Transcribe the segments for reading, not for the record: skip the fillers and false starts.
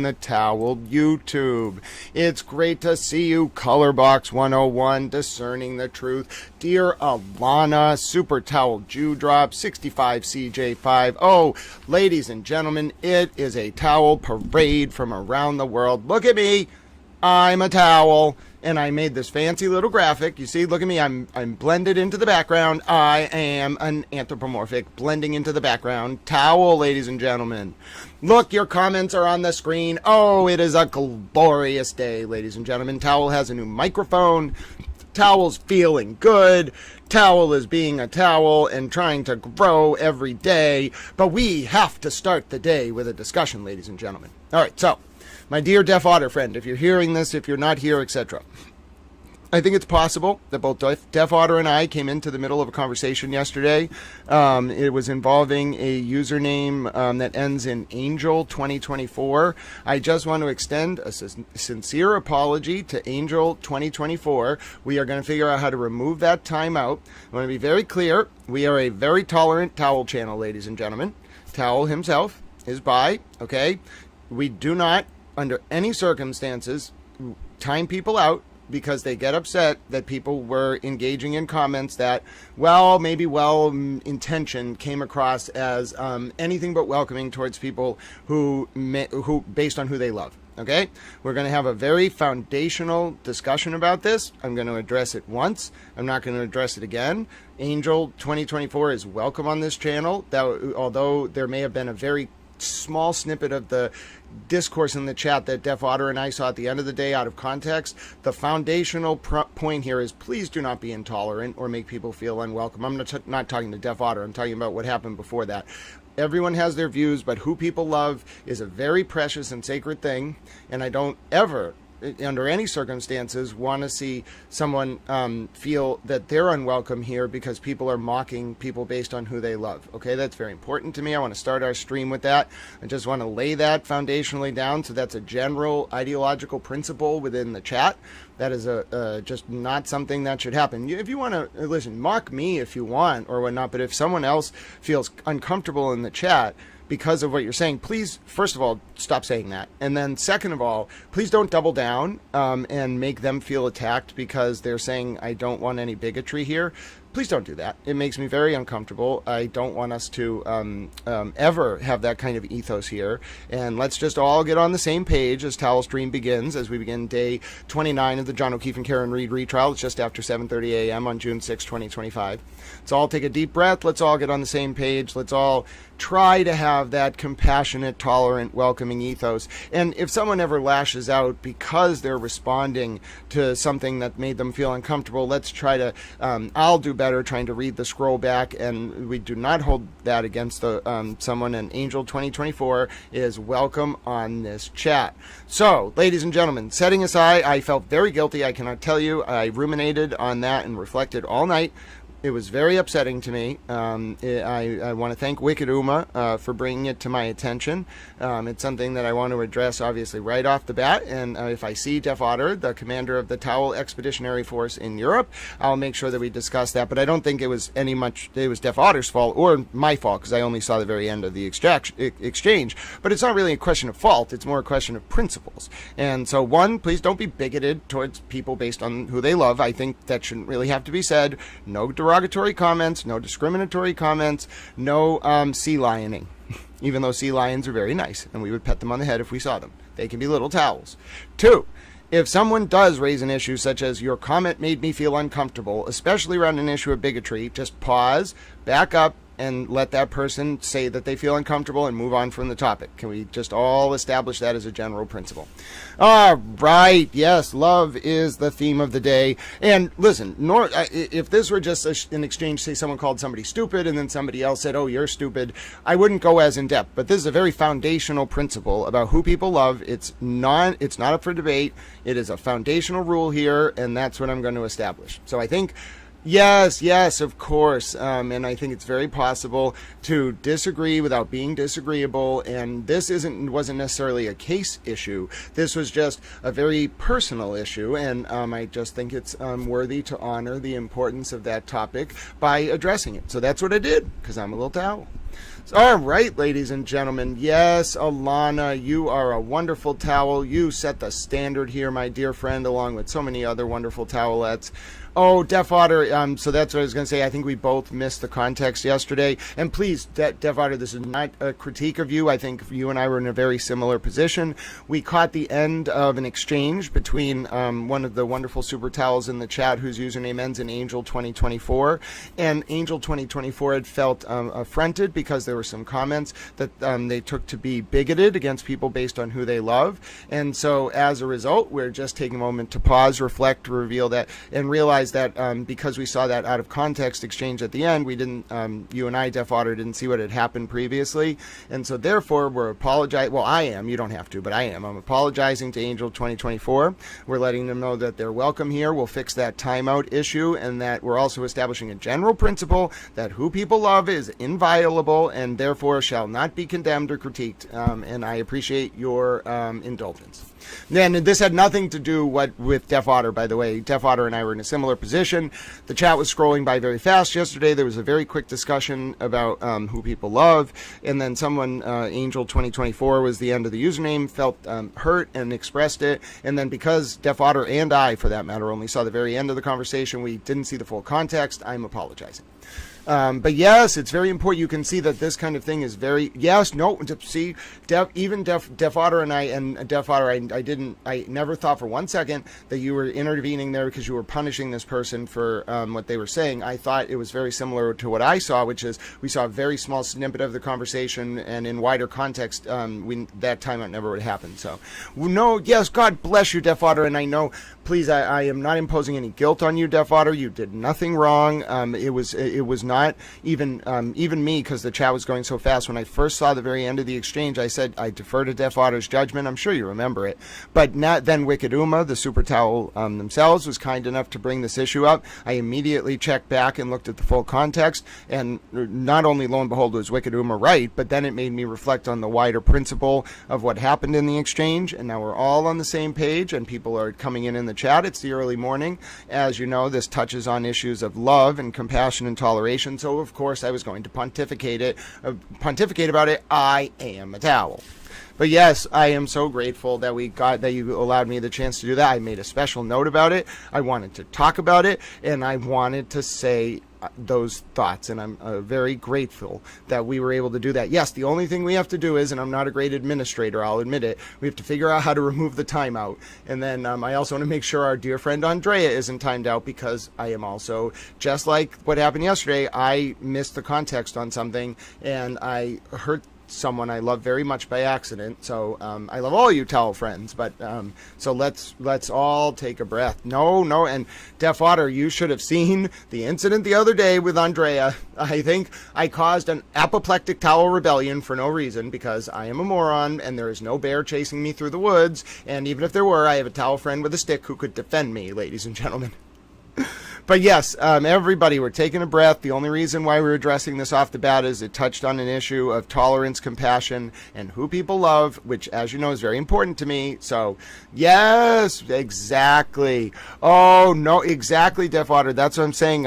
the Towel YouTube. It's great to see you, Colorbox 101, Discerning the Truth, Dear Alana, Super Towel Dewdrop, 65CJ5. Oh, ladies and gentlemen, it is a towel parade from around the world. Look at me. I'm a towel. And I made this fancy little graphic. You see, look at me. I'm blended into the background. I am an anthropomorphic blending into the background towel, ladies and gentlemen. Look, your comments are on the screen. Oh, it is a glorious day, ladies and gentlemen. Towel has a new microphone. Towel's feeling good. Towel is being a towel and trying to grow every day. But we have to start the day with a discussion, ladies and gentlemen. All right, so my dear deaf otter friend, if you're hearing this, if you're not here, etc., I think it's possible that both Deaf Otter and I came into the middle of a conversation yesterday. It was involving a username that ends in Angel 2024. I just want to extend a sincere apology to Angel 2024. We are going to figure out how to remove that timeout. I want to be very clear. We are a very tolerant towel channel, ladies and gentlemen. Towel himself is bi, okay? We do not, under any circumstances, time people out because they get upset that people were engaging in comments that, maybe well-intentioned, came across as anything but welcoming towards people who based on who they love. Okay? We're going to have a very foundational discussion about this. I'm going to address it once. I'm not going to address it again. Angel 2024 is welcome on this channel, although there may have been a very small snippet of the discourse in the chat that Deaf Otter and I saw at the end of the day out of context. The foundational point here is please do not be intolerant or make people feel unwelcome. I'm not talking to Deaf Otter. I'm talking about what happened before that. Everyone has their views, but who people love is a very precious and sacred thing, and I don't ever, under any circumstances, want to see someone feel that they're unwelcome here because people are mocking people based on who they love. Okay, that's very important to me. I want to start our stream with that. I just want to lay that foundationally down, so that's a general ideological principle within the chat. That is just not something that should happen. If you want to, listen, mock me if you want or whatnot, but if someone else feels uncomfortable in the chat because of what you're saying, please, first of all, stop saying that. And then second of all, please don't double down and make them feel attacked because they're saying, I don't want any bigotry here. Please don't do that. It makes me very uncomfortable. I don't want us to ever have that kind of ethos here. And let's just all get on the same page as Towel Stream begins, as we begin day 29 of the John O'Keefe and Karen Reed retrial. It's just after 7:30 a.m. on June 6, 2025. Let's all take a deep breath. Let's all get on the same page. Let's all try to have that compassionate, tolerant, welcoming ethos. And if someone ever lashes out because they're responding to something that made them feel uncomfortable, let's try to, I'll do better trying to read the scroll back, and we do not hold that against the someone. And Angel 2024 is welcome on this chat. So, ladies and gentlemen, setting aside, I felt very guilty. I cannot tell you. I ruminated on that and reflected all night. It was very upsetting to me. I want to thank Wicked Uma for bringing it to my attention. It's something that I want to address, obviously, right off the bat. And if I see Deaf Otter, the commander of the Towel Expeditionary Force in Europe, I'll make sure that we discuss that. But I don't think it was it was Deaf Otter's fault or my fault, because I only saw the very end of the exchange. But it's not really a question of fault. It's more a question of principles. And so, one, please don't be bigoted towards people based on who they love. I think that shouldn't really have to be said. No derogatory comments, no discriminatory comments, no sea lioning, even though sea lions are very nice and we would pet them on the head if we saw them. They can be little towels. Two, if someone does raise an issue such as your comment made me feel uncomfortable, especially around an issue of bigotry, just pause, back up, and let that person say that they feel uncomfortable and move on from the topic. Can we just all establish that as a general principle? All right. Yes, love is the theme of the day. And listen, if this were just an exchange, say someone called somebody stupid and then somebody else said, oh, you're stupid, I wouldn't go as in depth. But this is a very foundational principle about who people love. It's not up for debate. It is a foundational rule here, and that's what I'm going to establish. So I think, yes, of course. And I think it's very possible to disagree without being disagreeable. And this wasn't necessarily a case issue. This was just a very personal issue. And I just think it's worthy to honor the importance of that topic by addressing it. So that's what I did, because I'm a little towel. All right, ladies and gentlemen. Yes, Alana, you are a wonderful towel. You set the standard here, my dear friend, along with so many other wonderful towelettes. Oh, Def Otter, so that's what I was going to say. I think we both missed the context yesterday. And please, Def Otter, this is not a critique of you. I think you and I were in a very similar position. We caught the end of an exchange between one of the wonderful super towels in the chat whose username ends in Angel2024. And Angel2024 had felt affronted because there were some comments that they took to be bigoted against people based on who they love. And so as a result, we're just taking a moment to pause, reflect, reveal that, and realize that because we saw that out of context exchange at the end, we didn't, you and I, Def Otter, didn't see what had happened previously. And so therefore, we're apologizing. Well, I am. You don't have to, but I am. I'm apologizing to Angel 2024. We're letting them know that they're welcome here. We'll fix that timeout issue, and that we're also establishing a general principle that who people love is inviolable and therefore shall not be condemned or critiqued. And I appreciate your indulgence. Then this had nothing to do with Def Otter, by the way. Def Otter and I were in a similar position. The chat was scrolling by very fast yesterday. There was a very quick discussion about who people love, and then someone, Angel2024 was the end of the username, felt hurt and expressed it. And then because Def Otter and I, for that matter, only saw the very end of the conversation, we didn't see the full context. I'm apologizing. But yes, it's very important. You can see that this kind of thing is very, yes, no, see, Def Otter and Def Otter, I never thought for 1 second that you were intervening there because you were punishing this person for what they were saying. I thought it was very similar to what I saw, which is we saw a very small snippet of the conversation, and in wider context, that time it never would happen. So, no, yes, God bless you, Def Otter, and I know, please, I am not imposing any guilt on you, Def Otter. You did nothing wrong. It was not even me, because the chat was going so fast. When I first saw the very end of the exchange, I said I defer to Def Otter's judgment. I'm sure you remember it. But then Wicked Uma, the super towel themselves, was kind enough to bring this issue up. I immediately checked back and looked at the full context, and not only, lo and behold, was Wicked Uma right, but then it made me reflect on the wider principle of what happened in the exchange, and now we're all on the same page, and people are coming in the chat. It's the early morning. As you know, this touches on issues of love and compassion and toleration. So of course I was going to pontificate about it. I am a towel. But yes, I am so grateful that you allowed me the chance to do that. I made a special note about it. I wanted to talk about it, and I wanted to say those thoughts, and I'm very grateful that we were able to do that. Yes, the only thing we have to do is, and I'm not a great administrator, I'll admit it, we have to figure out how to remove the timeout. And then I also want to make sure our dear friend Andrea isn't timed out, because I am also, just like what happened yesterday, I missed the context on something, and I hurt someone I love very much by accident. So I love all you towel friends, but so let's all take a breath. No, and Def Otter, you should have seen the incident the other day with Andrea. I think I caused an apoplectic towel rebellion for no reason, because I am a moron and there is no bear chasing me through the woods, and even if there were, I have a towel friend with a stick who could defend me, ladies and gentlemen. But yes, everybody, we're taking a breath. The only reason why we're addressing this off the bat is it touched on an issue of tolerance, compassion, and who people love, which, as you know, is very important to me. So, yes, exactly. Oh, no, exactly, Def Otter. That's what I'm saying.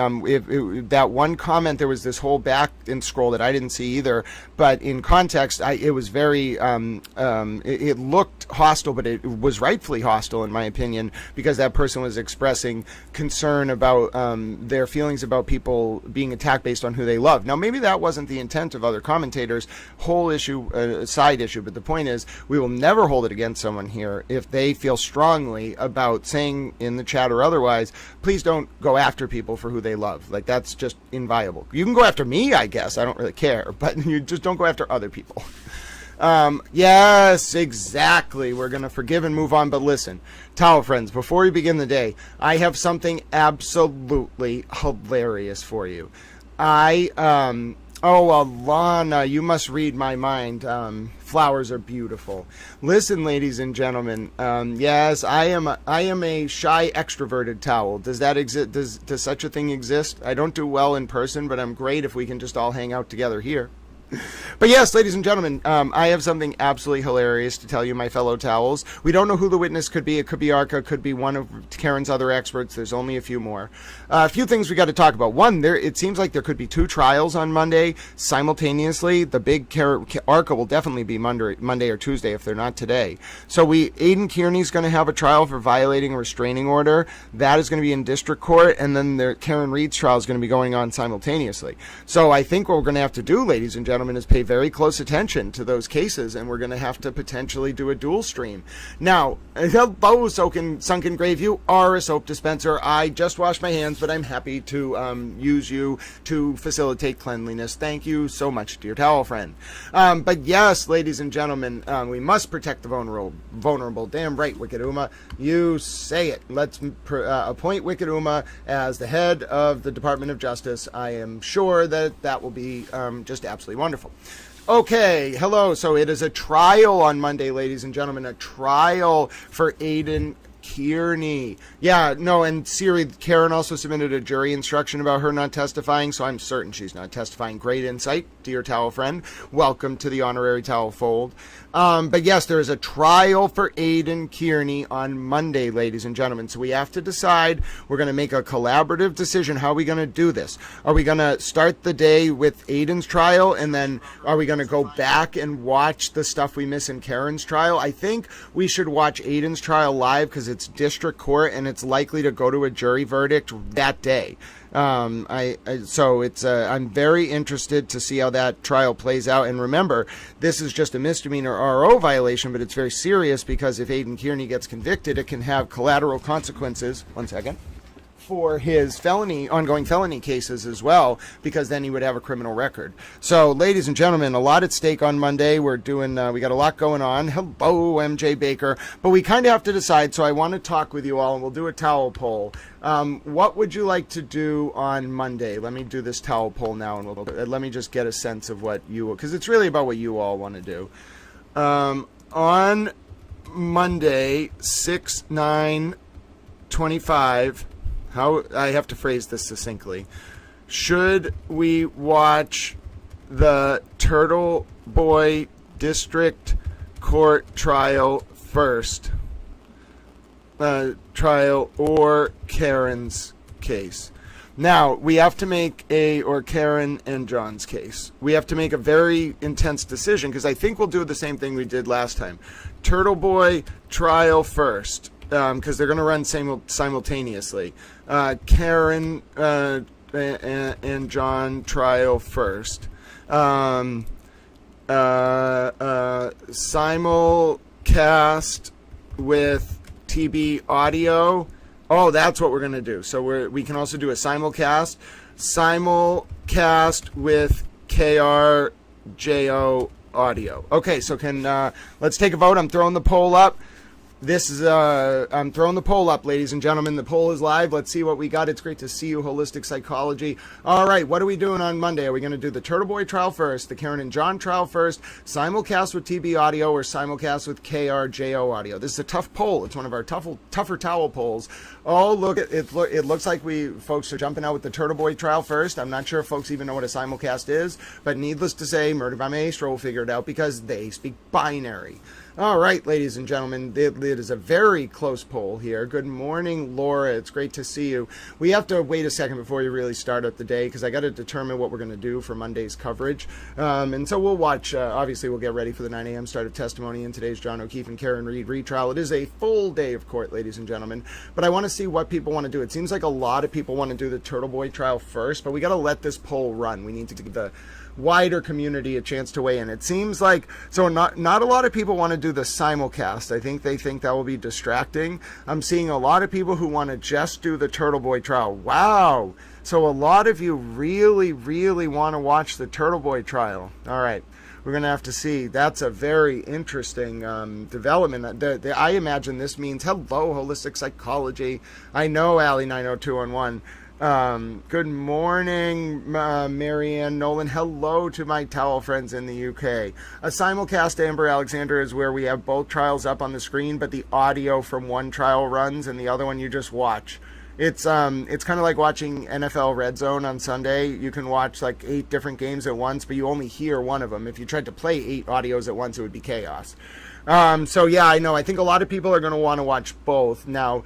That one comment, there was this whole back and scroll that I didn't see either. But in context, it was very, it looked hostile, but it was rightfully hostile, in my opinion, because that person was expressing concern about their feelings about people being attacked based on who they love. Now, maybe that wasn't the intent of other commentators, whole issue, side issue, but the point is, we will never hold it against someone here if they feel strongly about saying in the chat or otherwise, please don't go after people for who they love. Like, that's just inviolable. You can go after me, I guess, I don't really care, but you just don't go after other people. Yes, exactly. We're going to forgive and move on. But listen, towel friends, before we begin the day, I have something absolutely hilarious for you. Oh, Alana, you must read my mind. Flowers are beautiful. Listen, ladies and gentlemen, yes, I am a shy extroverted towel. Does that exist? Does such a thing exist? I don't do well in person, but I'm great if we can just all hang out together here. But yes, ladies and gentlemen, I have something absolutely hilarious to tell you, my fellow towels. We don't know who the witness could be. It could be Arca, could be one of Karen's other experts. There's only a few more. A few things we got to talk about. One, it seems like there could be 2 trials on Monday simultaneously. The big Arca will definitely be Monday or Tuesday if they're not today. So Aidan Kearney's going to have a trial for violating a restraining order. That is going to be in district court, and then Karen Reed's trial is going to be going on simultaneously. So I think what we're going to have to do, ladies and gentlemen, is pay very close attention to those cases, and we're going to have to potentially do a dual stream. Now, hello, Sunken Grave, you are a soap dispenser. I just washed my hands, but I'm happy to use you to facilitate cleanliness. Thank you so much, dear towel friend. But yes, ladies and gentlemen, we must protect the vulnerable. Damn right, Wicked Uma. You say it. Let's appoint Wicked Uma as the head of the Department of Justice. I am sure that will be just absolutely wonderful. Okay, hello. So it is a trial on Monday, ladies and gentlemen, a trial for Aidan Kearney. Yeah, no, and Siri, Karen also submitted a jury instruction about her not testifying, so I'm certain she's not testifying. Great insight, dear towel friend. Welcome to the honorary towel fold. But yes, there is a trial for Aidan Kearney on Monday, ladies and gentlemen. So we have to decide. We're going to make a collaborative decision. How are we going to do this? Are we going to start the day with Aidan's trial, and then are we going to go back and watch the stuff we miss in Karen's trial? I think we should watch Aidan's trial live because it's district court and it's likely to go to a jury verdict that day. So it's I'm very interested to see how that trial plays out. And remember, this is just a misdemeanor RO violation, but it's very serious because if Aidan Kearney gets convicted, it can have collateral consequences. One second. For his ongoing felony cases as well, because then he would have a criminal record. So, ladies and gentlemen, a lot at stake on Monday. We're doing, we got a lot going on. Hello, MJ Baker. But we kind of have to decide, so I want to talk with you all, and we'll do a towel poll. What would you like to do on Monday? Let me do this towel poll now, and let me just get a sense of what you, because it's really about what you all want to do. On Monday, 6/9/25, how I have to phrase this succinctly. Should we watch the Turtle Boy District Court trial first? Trial or Karen's case? Now, we have to make or Karen and John's case. We have to make a very intense decision because I think we'll do the same thing we did last time. Turtle Boy trial first. Because they're going to run simultaneously. Karen and John trial first. Simulcast with TB audio. Oh, that's what we're going to do. So we can also do a simulcast. Simulcast with KRJO audio. Okay, so let's take a vote. I'm throwing the poll up. I'm throwing the poll up, ladies and gentlemen. The poll is live. Let's see what we got. It's great to see you, Holistic Psychology. All right, what are we doing on Monday? Are we going to do the Turtle Boy trial first, the Karen and John trial first, simulcast with TB audio, or simulcast with KRJO audio? This is a tough poll. It's one of our tougher towel polls. Oh, look, it looks like folks are jumping out with the Turtle Boy trial first. I'm not sure if folks even know what a simulcast is, but needless to say, Murder by Maestro will figure it out because they speak binary. All right, ladies and gentlemen, it is a very close poll here. Good morning, Laura. It's great to see you. We have to wait a second before you really start up the day because I got to determine what we're going to do for Monday's coverage. And so we'll watch. Obviously, we'll get ready for the 9 a.m. start of testimony in today's John O'Keefe and Karen Reed retrial. It is a full day of court, ladies and gentlemen. But I want to see what people want to do. It seems like a lot of people want to do the Turtle Boy trial first, but we got to let this poll run. We need to give the wider community a chance to weigh in. It seems like, so not a lot of people want to do the simulcast. I think they think that will be distracting. I'm seeing a lot of people who want to just do the Turtle Boy trial. Wow. So a lot of you really, really want to watch the Turtle Boy trial. All right. We're going to have to see. That's a very interesting development. I imagine this means, hello, Holistic Psychology. I know Allie 90211. Good morning, Marianne Nolan. Hello to my towel friends in the UK. A simulcast, Amber Alexander, is where we have both trials up on the screen, but the audio from one trial runs and the other one you just watch. It's kind of like watching NFL Red Zone on Sunday. You can watch like 8 different games at once, but you only hear one of them. If you tried to play 8 audios at once, it would be chaos. So yeah, I know. I think a lot of people are going to want to watch both. Now,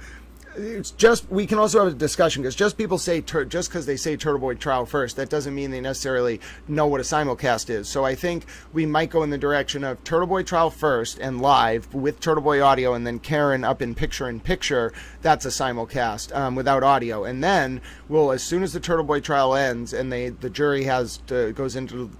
it's just, we can also have a discussion, because just people say, just because they say Turtle Boy trial first, that doesn't mean they necessarily know what a simulcast is. So I think we might go in the direction of Turtle Boy trial first and live with Turtle Boy audio, and then Karen up in picture, that's a simulcast without audio. And then we'll, as soon as the Turtle Boy trial ends and the jury goes into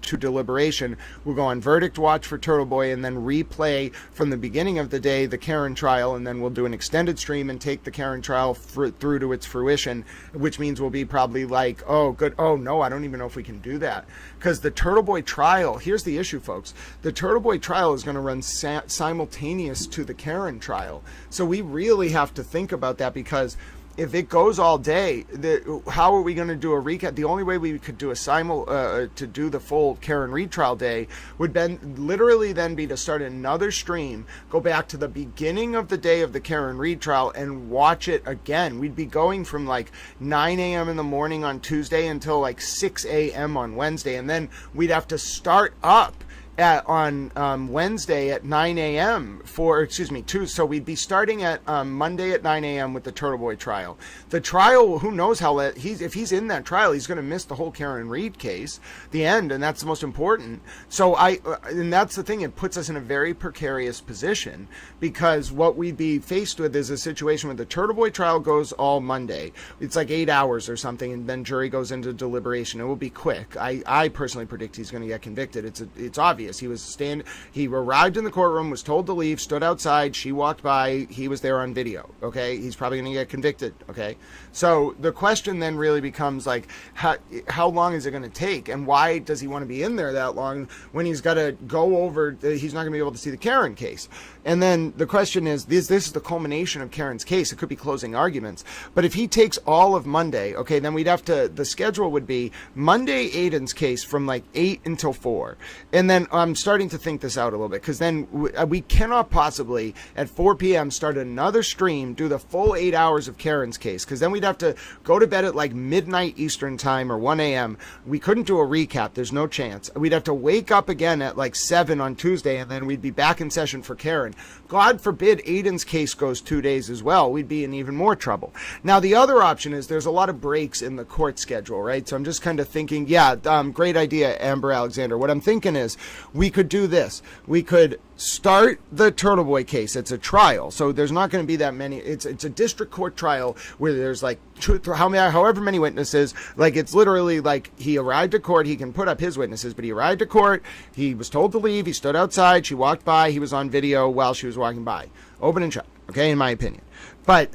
to deliberation, we'll go on verdict watch for Turtle Boy, and then replay from the beginning of the day the Karen trial, and then we'll do an extended stream and take the Karen trial through to its fruition, which means we'll be probably like, oh good, oh no, I don't even know if we can do that, because the Turtle Boy trial, here's the issue, folks, the Turtle Boy trial is going to run simultaneous to the Karen trial, so we really have to think about that, because if it goes all day, how are we going to do a recap? The only way we could do a to do the full Karen retrial day would literally then be to start another stream, go back to the beginning of the day of the Karen retrial, and watch it again. We'd be going from like 9 a.m. in the morning on Tuesday until like 6 a.m. on Wednesday, and then we'd have to start up on Wednesday at 9 a.m. So we'd be starting at Monday at 9 a.m. with the Turtle Boy trial. The trial, who knows how if he's in that trial, he's going to miss the whole Karen Reed case, the end, and that's the most important. So and that's the thing, it puts us in a very precarious position, because what we'd be faced with is a situation where the Turtle Boy trial goes all Monday. It's like 8 hours or something, and then jury goes into deliberation. It will be quick. I personally predict he's going to get convicted. It's obvious. He arrived in the courtroom, was told to leave, stood outside, she walked by, he was there on video, okay? He's probably going to get convicted, okay? So the question then really becomes like, how long is it going to take, and why does he want to be in there that long when he's got to go over, he's not going to be able to see the Karen case? And then the question is, this is the culmination of Karen's case. It could be closing arguments. But if he takes all of Monday, okay, then we'd have to, the schedule would be Monday Aiden's case from like 8 until 4. And then I'm starting to think this out a little bit, because then we cannot possibly at 4 p.m. start another stream, do the full 8 hours of Karen's case, because then we'd have to go to bed at like midnight Eastern time or 1 a.m. We couldn't do a recap. There's no chance. We'd have to wake up again at like 7 on Tuesday, and then we'd be back in session for Karen. God forbid Aiden's case goes 2 days as well. We'd be in even more trouble. Now, the other option is there's a lot of breaks in the court schedule, right? So I'm just kind of thinking, great idea, Amber Alexander. What I'm thinking is we could do this. We could start the Turtle Boy case. It's a trial, so there's not going to be that many. It's a district court trial where there's like however many witnesses. Like, it's literally like he arrived at court. He can put up his witnesses, but he arrived at court. He was told to leave. He stood outside. She walked by. He was on video while she was walking by. Open and shut. Okay, in my opinion. But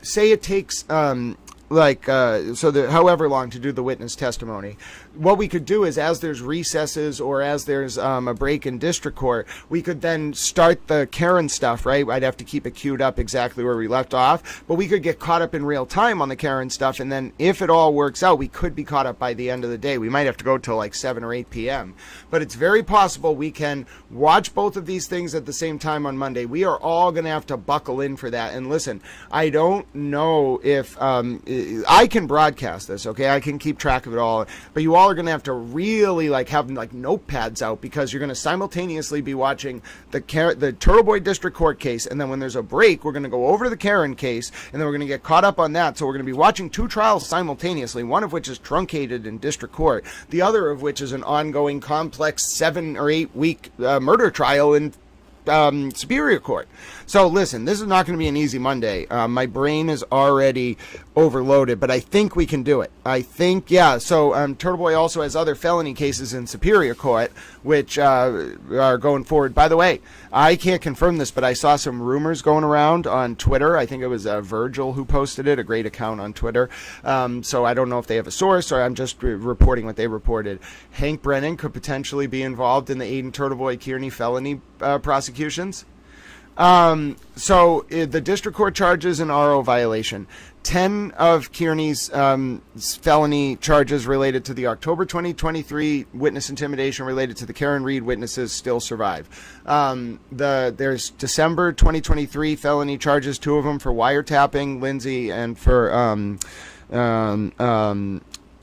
say it takes however long to do the witness testimony. What we could do is, as there's recesses or as there's a break in district court, we could then start the Karen stuff, right? I'd have to keep it queued up exactly where we left off, but we could get caught up in real time on the Karen stuff, and then if it all works out, we could be caught up by the end of the day. We might have to go till like 7 or 8 p.m., but it's very possible we can watch both of these things at the same time on Monday. We are all going to have to buckle in for that. And listen, I don't know if I can broadcast this, okay? I can keep track of it all, but you all are going to have to really have notepads out, because you're going to simultaneously be watching the Turtle Boy District Court case, and then when there's a break, we're going to go over to the Karen case, and then we're going to get caught up on that. So we're going to be watching 2 trials simultaneously, one of which is truncated in district court, the other of which is an ongoing complex 7 or 8 week murder trial in Superior Court. So listen, this is not going to be an easy Monday. My brain is already overloaded, but I think we can do it. I think, so Turtle Boy also has other felony cases in Superior Court, which are going forward. By the way, I can't confirm this, but I saw some rumors going around on Twitter. I think it was Virgil who posted it, a great account on Twitter. So I don't know if they have a source, or I'm just reporting what they reported. Hank Brennan could potentially be involved in the Aiden Turtle Boy Kearney felony prosecutions. So the district court charges an RO violation. 10 of Kearney's felony charges related to the October 2023 witness intimidation related to the Karen Reed witnesses still survive. There's December 2023 felony charges, 2 of them for wiretapping Lindsay and for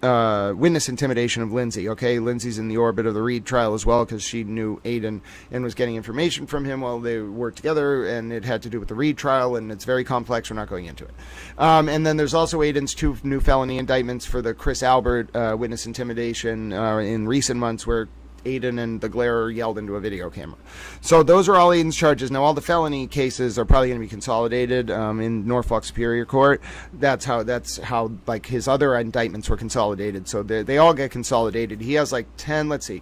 witness intimidation of Lindsay. Okay, Lindsay's in the orbit of the Reed trial as well because she knew Aiden and was getting information from him while they worked together, and it had to do with the Reed trial, and it's very complex. We're not going into it. And then there's also Aiden's 2 new felony indictments for the Chris Albert witness intimidation in recent months, where Aiden and the glare yelled into a video camera. So those are all Aiden's charges. Now all the felony cases are probably going to be consolidated in Norfolk Superior Court. That's how like his other indictments were consolidated. So they all get consolidated. He has like 10. Let's see.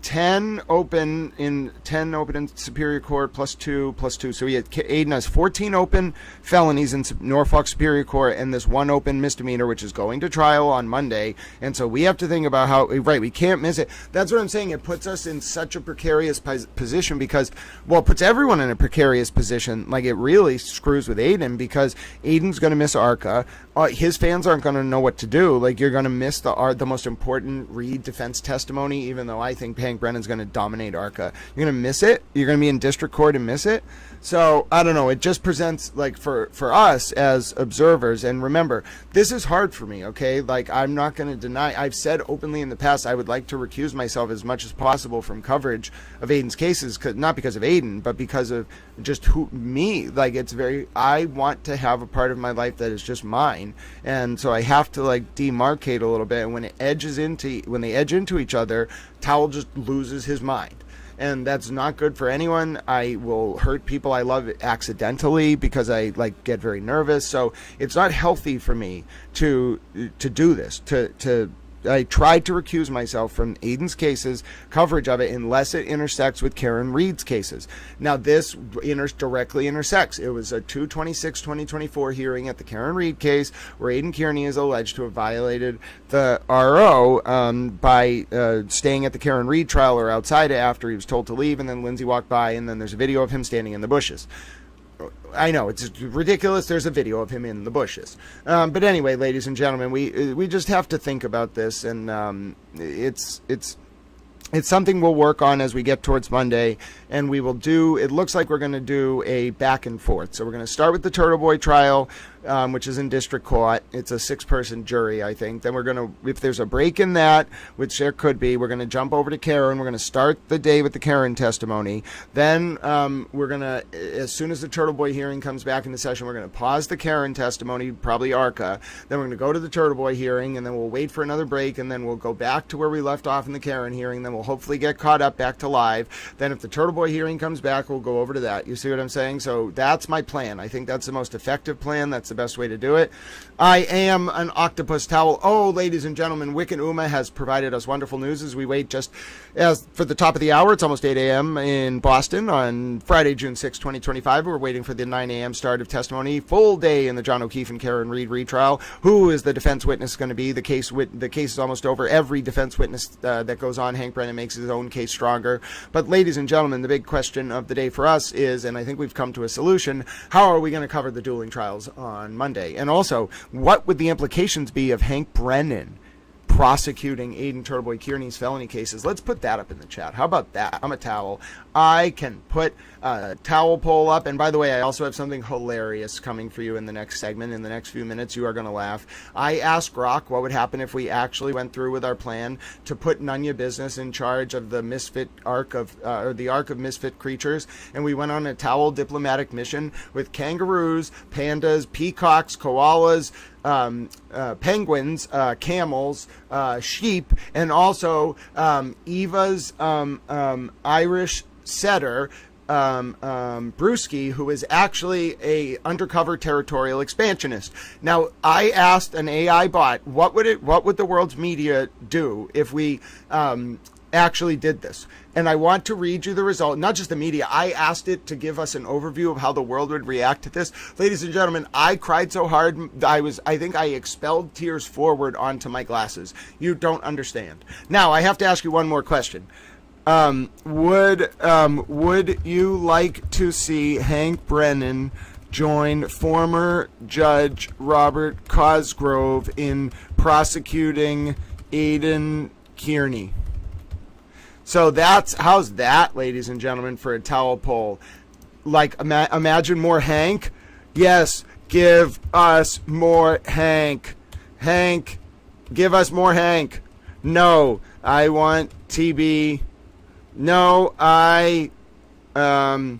10 open in Superior Court plus 2. So Aiden has 14 open felonies in Norfolk Superior Court and this 1 open misdemeanor, which is going to trial on Monday. And so we have to think about how, right, we can't miss it. That's what I'm saying. It puts us in such a precarious position because, well, it puts everyone in a precarious position. Like, it really screws with Aiden because Aiden's going to miss ARCA. His fans aren't going to know what to do. Like, you're going to miss the most important Reed defense testimony, even though I think Brennan's going to dominate ARCA. You're going to miss it. You're going to be in district court and miss it. So I don't know. It just presents, like, for us as observers. And remember, this is hard for me. Okay, like, I'm not going to deny. I've said openly in the past I would like to recuse myself as much as possible from coverage of Aiden's cases, not because of Aiden, but because of just me. Like, it's I want to have a part of my life that is just mine, and so I have to like demarcate a little bit. And when they edge into each other, Towel just loses his mind. And that's not good for anyone. I will hurt people I love accidentally because I like get very nervous. So it's not healthy for me to do this. I tried to recuse myself from Aiden's cases, coverage of it, unless it intersects with Karen Reed's cases. Now, this directly intersects. It was a 2/26/2024 hearing at the Karen Reed case where Aiden Kearney is alleged to have violated the RO by staying at the Karen Reed trial or outside it after he was told to leave, and then Lindsay walked by, and then there's a video of him standing in the bushes. I know, it's ridiculous. There's a video of him in the bushes. But anyway, ladies and gentlemen, we just have to think about this, and it's something we'll work on as we get towards Monday, and we will do, it looks like we're going to do a back and forth. So we're going to start with the Turtle Boy trial, which is in district court. It's a 6-person jury, I think. Then we're going to, if there's a break in that, which there could be, we're going to jump over to Karen. We're going to start the day with the Karen testimony. Then we're going to, as soon as the Turtle Boy hearing comes back into session, we're going to pause the Karen testimony, probably ARCA. Then we're going to go to the Turtle Boy hearing, and then we'll wait for another break, and then we'll go back to where we left off in the Karen hearing. Then we'll hopefully get caught up back to live. Then if the Turtle Boy hearing comes back, we'll go over to that. You see what I'm saying? So that's my plan. I think that's the most effective plan. That's the best way to do it. I am an octopus towel. Oh, ladies and gentlemen, Wick and Uma has provided us wonderful news as we wait just as for the top of the hour. It's almost 8 a.m. in Boston on Friday, June 6, 2025. We're waiting for the 9 a.m. start of testimony. Full day in the John O'Keefe and Karen Reed retrial. Who is the defense witness going to be? The case is almost over. Every defense witness that goes on, Hank Brennan makes his own case stronger. But ladies and gentlemen, the big question of the day for us is, and I think we've come to a solution, how are we going to cover the dueling trials on Monday? And also, what would the implications be of Hank Brennan prosecuting Aiden Turtleboy Kearney's felony cases? Let's put that up in the chat. How about that? I'm a towel. I can put a towel poll up. And by the way, I also have something hilarious coming for you in the next segment. In the next few minutes, you are going to laugh. I asked Rock what would happen if we actually went through with our plan to put Nunya Business in charge of the Misfit Ark of, or the Ark of Misfit Creatures. And we went on a towel diplomatic mission with kangaroos, pandas, peacocks, koalas, penguins, camels, sheep, and also Eva's Irish setter, Brewski, who is actually a undercover territorial expansionist. Now, I asked an AI bot, what would the world's media do if we actually did this? And I want to read you the result, not just the media. I asked it to give us an overview of how the world would react to this. Ladies and gentlemen, I cried so hard, I think I expelled tears forward onto my glasses. You don't understand. Now, I have to ask you one more question. Would you like to see Hank Brennan join former Judge Robert Cosgrove in prosecuting Aidan Kearney? So how's that, ladies and gentlemen, for a towel poll? Like, imagine more Hank? Yes, give us more Hank. Hank, give us more Hank. No, I want TB. No, I am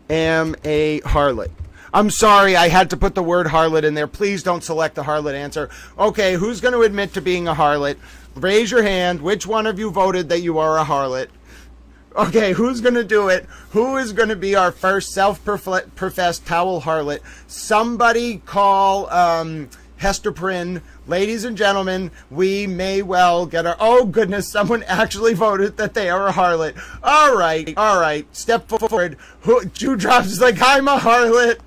a harlot. I'm sorry, I had to put the word harlot in there. Please don't select the harlot answer. Okay, who's going to admit to being a harlot? Raise your hand. Which one of you voted that you are a harlot? Okay, who's going to do it? Who is going to be our first self-professed towel harlot? Somebody call Hester Prynne. Ladies and gentlemen, we may well get our... Oh, goodness, someone actually voted that they are a harlot. All right. Step forward. Dewdrops is like, I'm a harlot.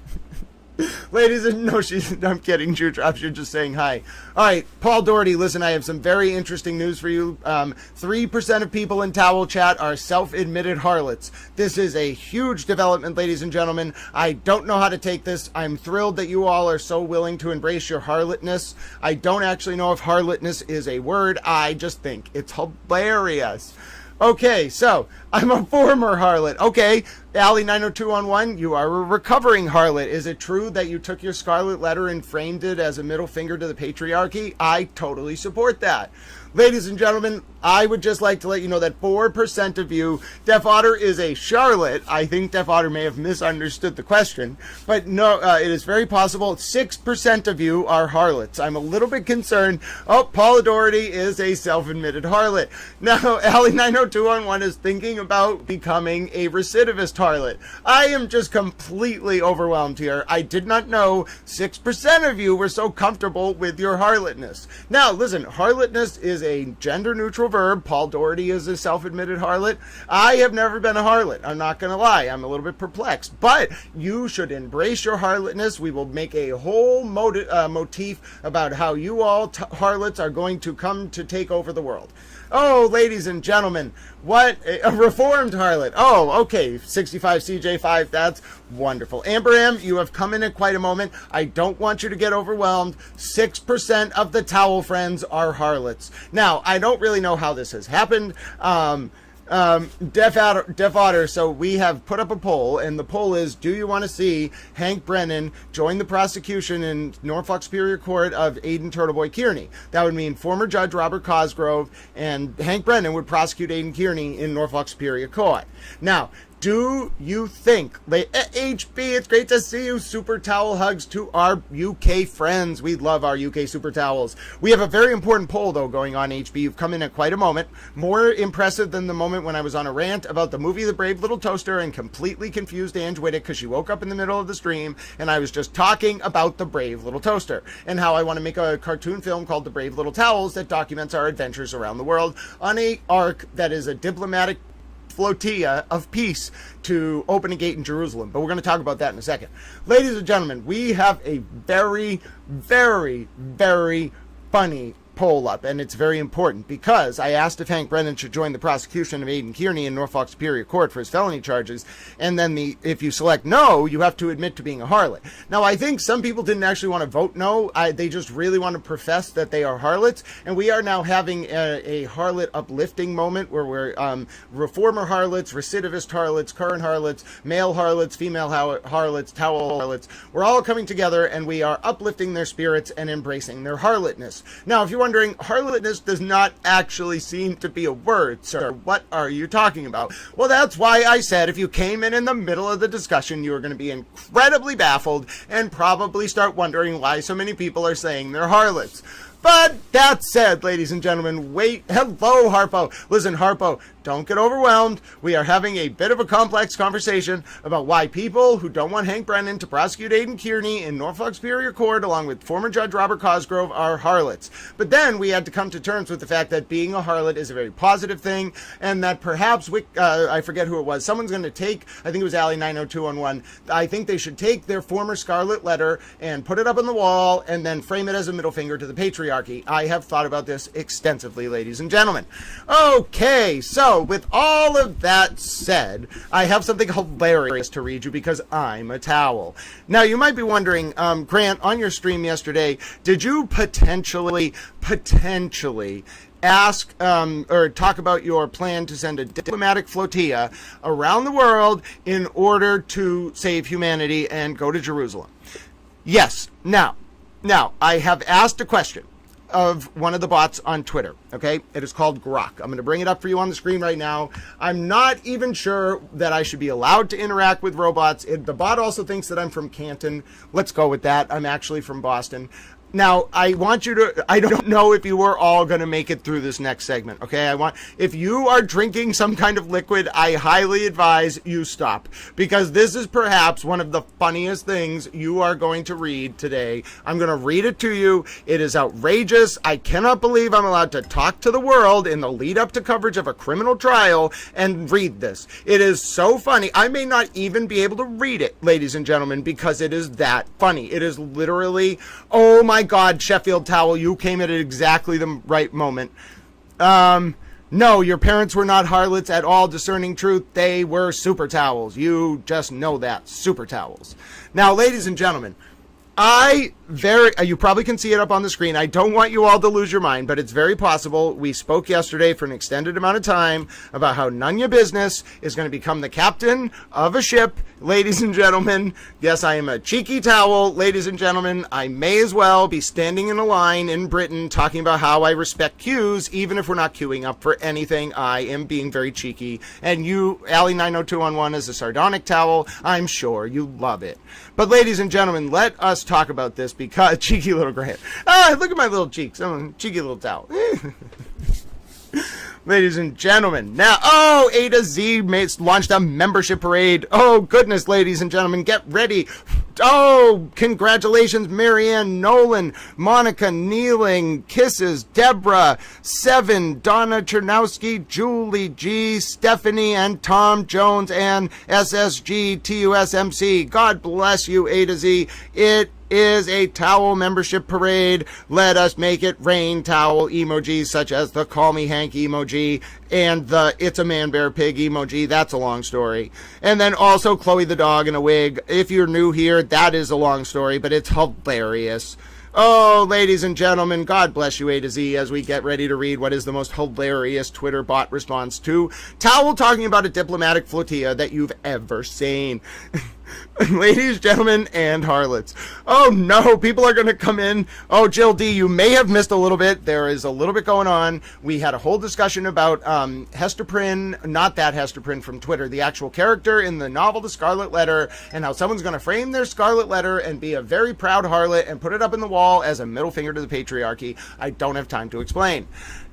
Ladies and... No, I'm kidding, Dewdrops. You're just saying hi. All right, Paul Doherty, listen, I have some very interesting news for you. 3% of people in Towel Chat are self-admitted harlots. This is a huge development, ladies and gentlemen. I don't know how to take this. I'm thrilled that you all are so willing to embrace your harlotness. I don't actually know if harlotness is a word. I just think it's hilarious. Okay, so I'm a former harlot. Okay, Allie 90211, you are a recovering harlot. Is it true that you took your scarlet letter and framed it as a middle finger to the patriarchy? I totally support that. Ladies and gentlemen, I would just like to let you know that 4% of you, Deaf Otter is a Charlotte. I think Deaf Otter may have misunderstood the question, but no, it is very possible 6% of you are harlots. I'm a little bit concerned. Oh, Paula Doherty is a self-admitted harlot. Now, Allie 90211 is thinking about becoming a recidivist harlot. I am just completely overwhelmed here. I did not know 6% of you were so comfortable with your harlotness. Now, listen, harlotness is a gender-neutral verb. Paul Doherty is a self-admitted harlot. I have never been a harlot. I'm not going to lie. I'm a little bit perplexed. But you should embrace your harlotness. We will make a whole motif about how you all harlots are going to come to take over the world. Oh, ladies and gentlemen, what a reformed harlot. Oh, okay, 65 CJ5, that's wonderful. Amber M, you have come in at quite a moment. I don't want you to get overwhelmed. 6% of the towel friends are harlots. Now, I don't really know how this has happened. Deaf Otter, so we have put up a poll, and the poll is, do you want to see Hank Brennan join the prosecution in Norfolk Superior Court of Aidan Turtleboy Kearney? That would mean former Judge Robert Cosgrove and Hank Brennan would prosecute Aidan Kearney in Norfolk Superior Court. Now, do you think, HB, it's great to see you. Super towel hugs to our UK friends. We love our UK super towels. We have a very important poll, though, going on, HB. You've come in at quite a moment. More impressive than the moment when I was on a rant about the movie The Brave Little Toaster and completely confused Ange Whittick because she woke up in the middle of the stream and I was just talking about The Brave Little Toaster and how I want to make a cartoon film called The Brave Little Towels that documents our adventures around the world on a arc that is a diplomatic flotilla of peace to open a gate in Jerusalem. But we're going to talk about that in a second. Ladies and gentlemen, we have a very, very, very funny poll up, and it's very important because I asked if Hank Brennan should join the prosecution of Aidan Kearney in Norfolk Superior Court for his felony charges, and then if you select no, you have to admit to being a harlot. Now, I think some people didn't actually want to vote no. They just really want to profess that they are harlots, and we are now having a harlot uplifting moment where we're reformer harlots, recidivist harlots, current harlots, male harlots, female harlots, towel harlots. We're all coming together, and we are uplifting their spirits and embracing their harlotness. Now, if you're wondering, harlotness does not actually seem to be a word, sir. What are you talking about? Well, that's why I said if you came in the middle of the discussion, you were going to be incredibly baffled and probably start wondering why so many people are saying they're harlots. But that said, ladies and gentlemen, wait. Hello, Harpo. Listen, Harpo, don't get overwhelmed. We are having a bit of a complex conversation about why people who don't want Hank Brennan to prosecute Aidan Kearney in Norfolk Superior Court along with former Judge Robert Cosgrove are harlots. But then we had to come to terms with the fact that being a harlot is a very positive thing and that perhaps, I forget who it was, someone's going to take, I think it was Allie 90211, I think they should take their former scarlet letter and put it up on the wall and then frame it as a middle finger to the patriarchy. patriarchy. I have thought about this extensively, ladies and gentlemen. Okay, so with all of that said, I have something hilarious to read you because I'm a towel. Now, you might be wondering, Grant, on your stream yesterday, did you potentially ask or talk about your plan to send a diplomatic flotilla around the world in order to save humanity and go to Jerusalem? Yes. Now, I have asked a question of one of the bots on Twitter, okay? It is called Grok. I'm going to bring it up for you on the screen right now. I'm not even sure that I should be allowed to interact with robots. The bot also thinks that I'm from Canton. Let's go with that. I'm actually from Boston. Now, I want you to, I don't know if you are all going to make it through this next segment, okay? If you are drinking some kind of liquid, I highly advise you stop, because this is perhaps one of the funniest things you are going to read today. I'm going to read it to you. It is outrageous. I cannot believe I'm allowed to talk to the world in the lead up to coverage of a criminal trial and read this. It is so funny. I may not even be able to read it, ladies and gentlemen, because it is that funny. It is literally, oh my God, Sheffield Towel, you came at it exactly the right moment. No, your parents were not harlots at all. Discerning truth, they were super towels. You just know that. Super towels. Now, ladies and gentlemen, you probably can see it up on the screen. I don't want you all to lose your mind, but it's very possible. We spoke yesterday for an extended amount of time about how none your business is going to become the captain of a ship. Ladies and gentlemen, yes, I am a cheeky towel. Ladies and gentlemen, I may as well be standing in a line in Britain talking about how I respect queues, even if we're not queuing up for anything. I am being very cheeky. And you, Allie90211, is a sardonic towel. I'm sure you love it. But ladies and gentlemen, let us talk about this because cheeky little Grant. Look at my little cheeks. I'm a cheeky little towel. Ladies and gentlemen, now, A to Z launched a membership parade. Oh, goodness, ladies and gentlemen, get ready. Oh, congratulations, Marianne Nolan, Monica Nealing, Kisses, Deborah, Seven, Donna Chernowski, Julie G, Stephanie, and Tom Jones, and SSG, TUSMC. God bless you, A to Z. It is a towel membership parade. Let us make it rain towel emojis such as the Call Me Hank emoji and the It's a Man Bear Pig emoji. That's a long story. And then also Chloe the dog in a wig. If you're new here, that is a long story, but it's hilarious. Oh, ladies and gentlemen, God bless you, A to Z, as we get ready to read what is the most hilarious Twitter bot response to Towel talking about a diplomatic flotilla that you've ever seen. Ladies, gentlemen, and harlots. Oh no, people are going to come in. Oh, Jill D, you may have missed a little bit. There is a little bit going on. We had a whole discussion about Hester Prynne, not that Hester Prynne from Twitter, the actual character in the novel The Scarlet Letter, and how someone's going to frame their Scarlet Letter and be a very proud harlot and put it up in the wall as a middle finger to the patriarchy. I don't have time to explain.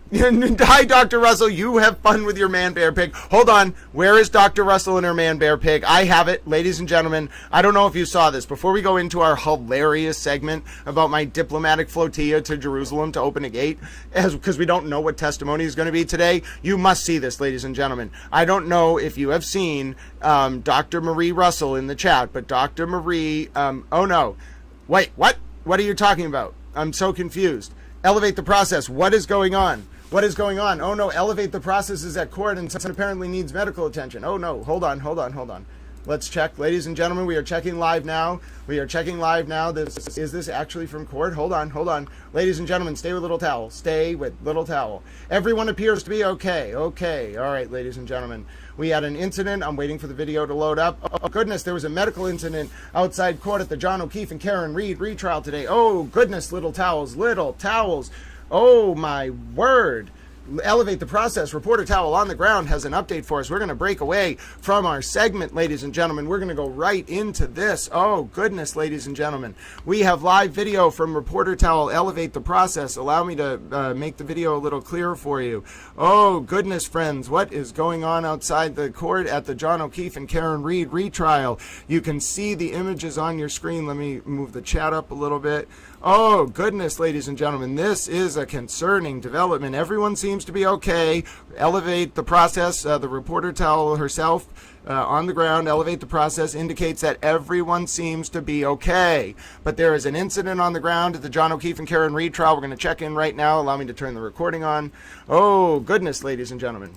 Hi, Dr. Russell. You have fun with your man bear pig. Hold on. Where is Dr. Russell and her man bear pig? I have it, ladies and gentlemen. I don't know if you saw this. Before we go into our hilarious segment about my diplomatic flotilla to Jerusalem to open a gate, because we don't know what testimony is going to be today, you must see this, ladies and gentlemen. I don't know if you have seen Dr. Marie Russell in the chat, but Dr. Marie, oh no. Wait, what? What are you talking about? I'm so confused. Elevate the process. What is going on? What is going on? Oh no, Elevate the Process is at court and apparently needs medical attention. Oh no, hold on. Let's check. Ladies and gentlemen, we are checking live now. Is this actually from court? Hold on. Ladies and gentlemen, stay with Little Towel. Stay with Little Towel. Everyone appears to be okay. Okay. All right, ladies and gentlemen. We had an incident. I'm waiting for the video to load up. Oh, goodness, there was a medical incident outside court at the John O'Keefe and Karen Reed retrial today. Oh, goodness, Little Towels. Oh, my word. Elevate the Process. Reporter Towel on the ground has an update for us. We're going to break away from our segment, ladies and gentlemen. We're going to go right into this. Oh, goodness, ladies and gentlemen. We have live video from Reporter Towel. Elevate the Process. Allow me to make the video a little clearer for you. Oh, goodness, friends. What is going on outside the court at the John O'Keefe and Karen Reed retrial? You can see the images on your screen. Let me move the chat up a little bit. Oh, goodness, ladies and gentlemen. This is a concerning development. Everyone seems seems to be okay. Elevate the process. The reporter towel herself on the ground, elevate the process, indicates that everyone seems to be okay. But there is an incident on the ground at the John O'Keefe and Karen Reed trial. We're going to check in right now. Allow me to turn the recording on. Oh, goodness, ladies and gentlemen.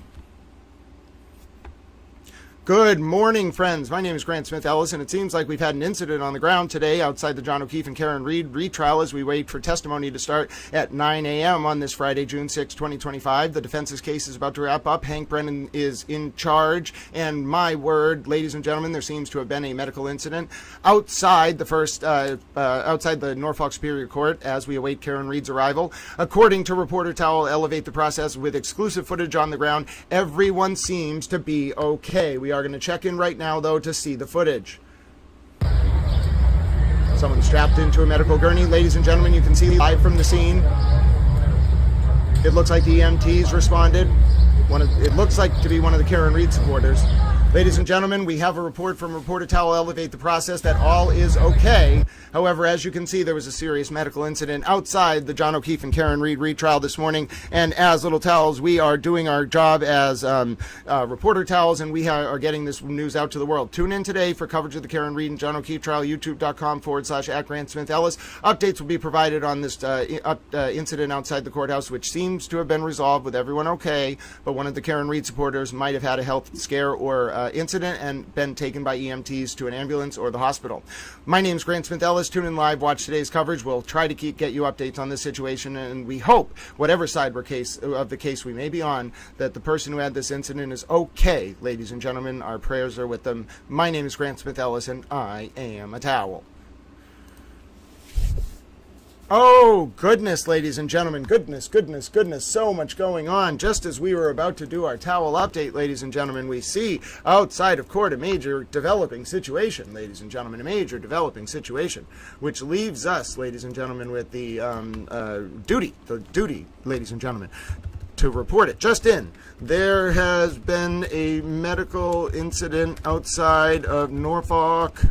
Good morning, friends. My name is Grant Smith Ellis, and it seems like we've had an incident on the ground today outside the John O'Keefe and Karen Reed retrial as we wait for testimony to start at 9 a.m. on this Friday, June 6, 2025. The defense's case is about to wrap up. Hank Brennan is in charge, and my word, ladies and gentlemen, there seems to have been a medical incident outside the Norfolk Superior Court as we await Karen Reed's arrival. According to Reporter Towel, elevate the process with exclusive footage on the ground. Everyone seems to be okay. We are going to check in right now, though, to see the footage. Someone strapped into a medical gurney. Ladies and gentlemen, you can see live from the scene. It looks like the EMTs responded. It looks like to be one of the Karen Reed supporters. Ladies and gentlemen, we have a report from Reporter Towel Elevate the Process that all is okay. However, as you can see, there was a serious medical incident outside the John O'Keefe and Karen Reed retrial this morning. And as Little Towels, we are doing our job as Reporter Towels, and we are getting this news out to the world. Tune in today for coverage of the Karen Reed and John O'Keefe trial, youtube.com/@GrantSmithEllis. Updates will be provided on this incident outside the courthouse, which seems to have been resolved with everyone okay, but one of the Karen Reed supporters might have had a health scare or incident and been taken by EMTs to an ambulance or the hospital. My name is Grant Smith Ellis. Tune in live, watch today's coverage. We'll try to get you updates on this situation, and we hope, whatever side of the case we may be on, that the person who had this incident is okay. Ladies and gentlemen, our prayers are with them. My name is Grant Smith Ellis, and I am a towel. Oh, goodness, ladies and gentlemen. Goodness, goodness, goodness. So much going on. Just as we were about to do our towel update, ladies and gentlemen, we see outside of court a major developing situation, ladies and gentlemen, a major developing situation, which leaves us, ladies and gentlemen, with the duty, ladies and gentlemen, to report it. Just in, there has been a medical incident outside of Norfolk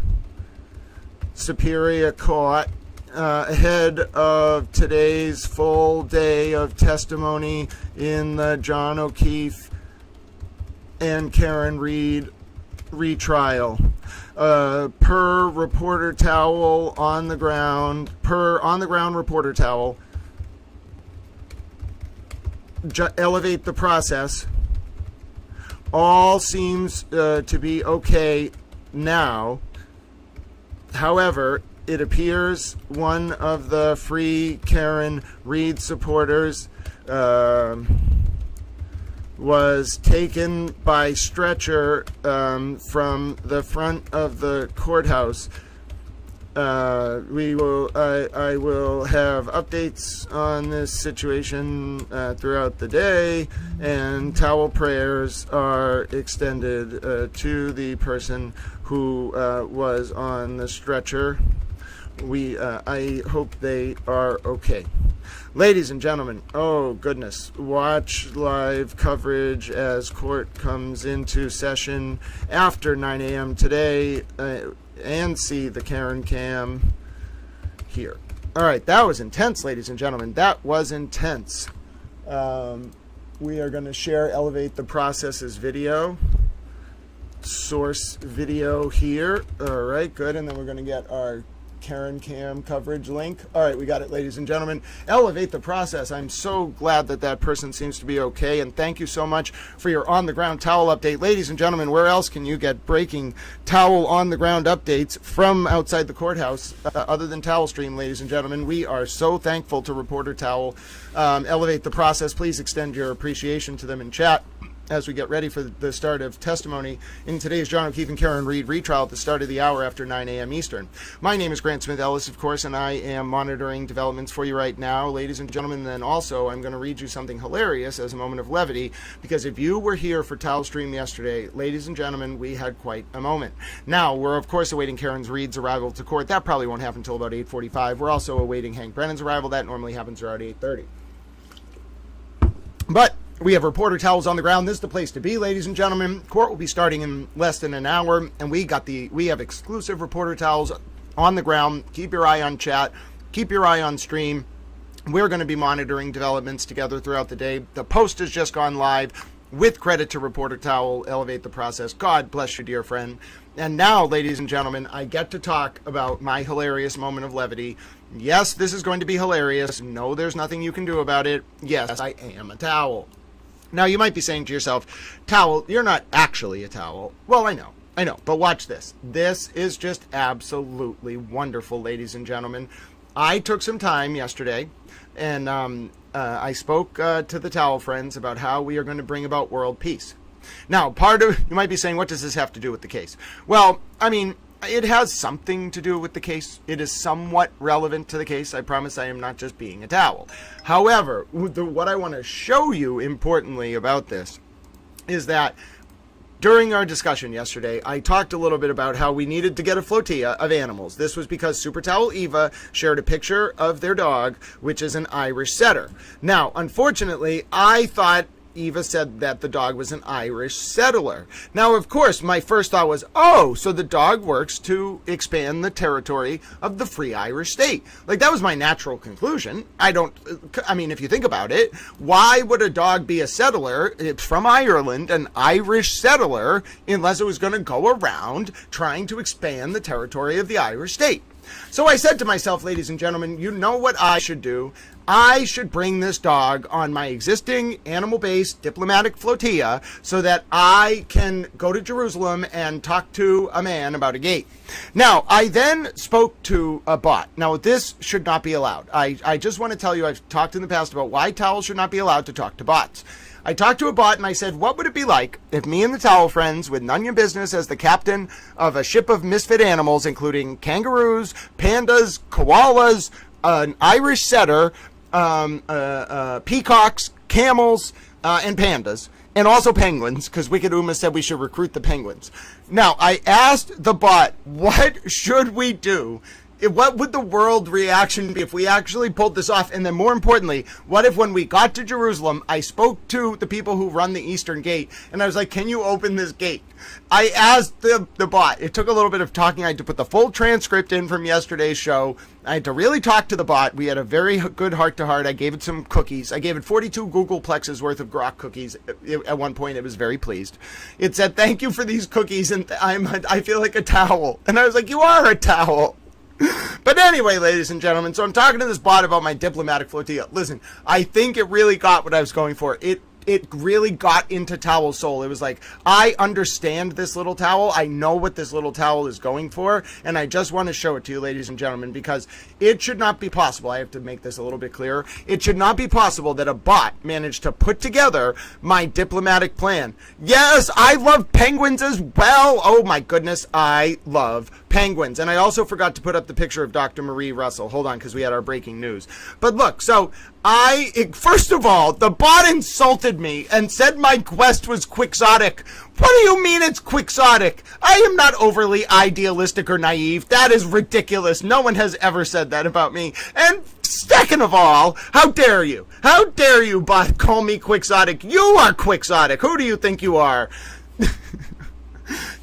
Superior Court ahead of today's full day of testimony in the John O'Keefe and Karen Reed retrial. Per Reporter Towel on the ground, Reporter Towel, elevate the process. All seems to be okay now. However, it appears one of the Free Karen Reed supporters was taken by stretcher from the front of the courthouse. I will have updates on this situation throughout the day, and towel prayers are extended to the person who was on the stretcher. I hope they are okay. Ladies and gentlemen, oh goodness, watch live coverage as court comes into session after 9 a.m. today and see the Karen Cam here. All right, that was intense, ladies and gentlemen. That was intense. We are going to share Elevate the Process's video. Source video here. All right, good. And then we're going to get our Karen Cam coverage link. All right, we got it, ladies and gentlemen. Elevate the process. I'm so glad that person seems to be okay, and thank you so much for your on-the-ground towel update. Ladies and gentlemen, where else can you get breaking towel on-the-ground updates from outside the courthouse other than Towel Stream, ladies and gentlemen? We are so thankful to Reporter Towel. Elevate the process. Please extend your appreciation to them in chat as we get ready for the start of testimony in today's John O'Keefe and Karen Reed retrial at the start of the hour after 9 a.m. Eastern. My name is Grant Smith Ellis, of course, and I am monitoring developments for you right now, ladies and gentlemen. Then also, I'm going to read you something hilarious as a moment of levity, because if you were here for Towel Stream yesterday, ladies and gentlemen, we had quite a moment. Now, we're, of course, awaiting Karen Reed's arrival to court. That probably won't happen until about 8:45. We're also awaiting Hank Brennan's arrival. That normally happens around 8:30. But we have Reporter Towels on the ground. This is the place to be, ladies and gentlemen. Court will be starting in less than an hour, and we have exclusive Reporter Towels on the ground. Keep your eye on chat. Keep your eye on stream. We're going to be monitoring developments together throughout the day. The post has just gone live. With credit to Reporter Towel, Elevate the Process. God bless you, dear friend. And now, ladies and gentlemen, I get to talk about my hilarious moment of levity. Yes, this is going to be hilarious. No, there's nothing you can do about it. Yes, I am a towel. Now, you might be saying to yourself, Towel, you're not actually a towel. Well, I know, but watch this. This is just absolutely wonderful, ladies and gentlemen. I took some time yesterday, and I spoke to the towel friends about how we are going to bring about world peace. Now, you might be saying, what does this have to do with the case? Well, I mean, it has something to do with the case. It is somewhat relevant to the case. I promise I am not just being a towel. However, what I want to show you importantly about this is that during our discussion yesterday, I talked a little bit about how we needed to get a flotilla of animals. This was because Super Towel Eva shared a picture of their dog, which is an Irish setter. Now, unfortunately, I thought Eva said that the dog was an Irish settler. Now, of course, my first thought was, oh, so the dog works to expand the territory of the free Irish state. Like, that was my natural conclusion. I mean, if you think about it, why would a dog be a settler? It's from Ireland, an Irish settler, unless it was going to go around trying to expand the territory of the Irish state. So I said to myself, ladies and gentlemen, you know what I should do? I should bring this dog on my existing animal-based diplomatic flotilla so that I can go to Jerusalem and talk to a man about a gate. Now, I then spoke to a bot. Now, this should not be allowed. I just want to tell you, I've talked in the past about why towels should not be allowed to talk to bots. I talked to a bot and I said, what would it be like if me and the towel friends, with none of your business as the captain of a ship of misfit animals, including kangaroos, pandas, koalas, an Irish setter, peacocks, camels, and pandas, and also penguins, because Wicked Uma said we should recruit the penguins. Now, I asked the bot, what should we do? What would the world reaction be if we actually pulled this off? And then more importantly, what if when we got to Jerusalem, I spoke to the people who run the Eastern Gate, and I was like, can you open this gate? I asked the bot. It took a little bit of talking. I had to put the full transcript in from yesterday's show. I had to really talk to the bot. We had a very good heart-to-heart. I gave it some cookies. I gave it 42 Googleplexes worth of grok cookies. At one point, it was very pleased. It said, thank you for these cookies, and I feel like a towel. And I was like, you are a towel. But anyway, ladies and gentlemen, so I'm talking to this bot about my diplomatic flotilla. Listen, I think it really got what I was going for. It really got into Towel's soul. It was like, I understand this little towel. I know what this little towel is going for. And I just want to show it to you, ladies and gentlemen, because it should not be possible. I have to make this a little bit clearer. It should not be possible that a bot managed to put together my diplomatic plan. Yes, I love penguins as well. Oh my goodness, I love penguins. And I also forgot to put up the picture of Dr. Marie Russell. Hold on, because we had our breaking news. But look, so first of all, the bot insulted me and said my quest was quixotic. What do you mean it's quixotic? I am not overly idealistic or naive. That is ridiculous. No one has ever said that about me. And second of all, how dare you? How dare you, bot, call me quixotic? You are quixotic. Who do you think you are?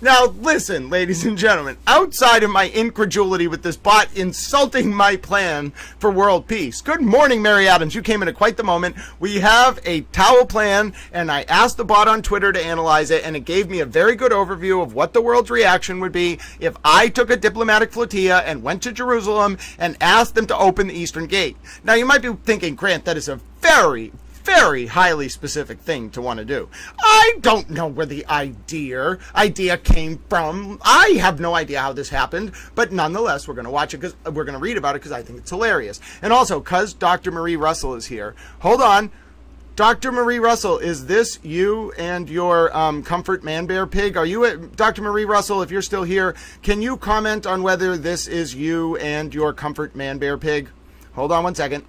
Now, listen, ladies and gentlemen, outside of my incredulity with this bot insulting my plan for world peace. Good morning, Mary Adams. You came in at quite the moment. We have a towel plan, and I asked the bot on Twitter to analyze it, and it gave me a very good overview of what the world's reaction would be if I took a diplomatic flotilla and went to Jerusalem and asked them to open the Eastern Gate. Now, you might be thinking, Grant, that is a very highly specific thing to want to do. I don't know where the idea came from. I have no idea how this happened, but nonetheless, we're going to watch it because we're going to read about it because I think it's hilarious. And also, because Dr. Marie Russell is here. Hold on. Dr. Marie Russell, is this you and your comfort man bear pig? Are you Dr. Marie Russell, if you're still here, can you comment on whether this is you and your comfort man bear pig? Hold on one second.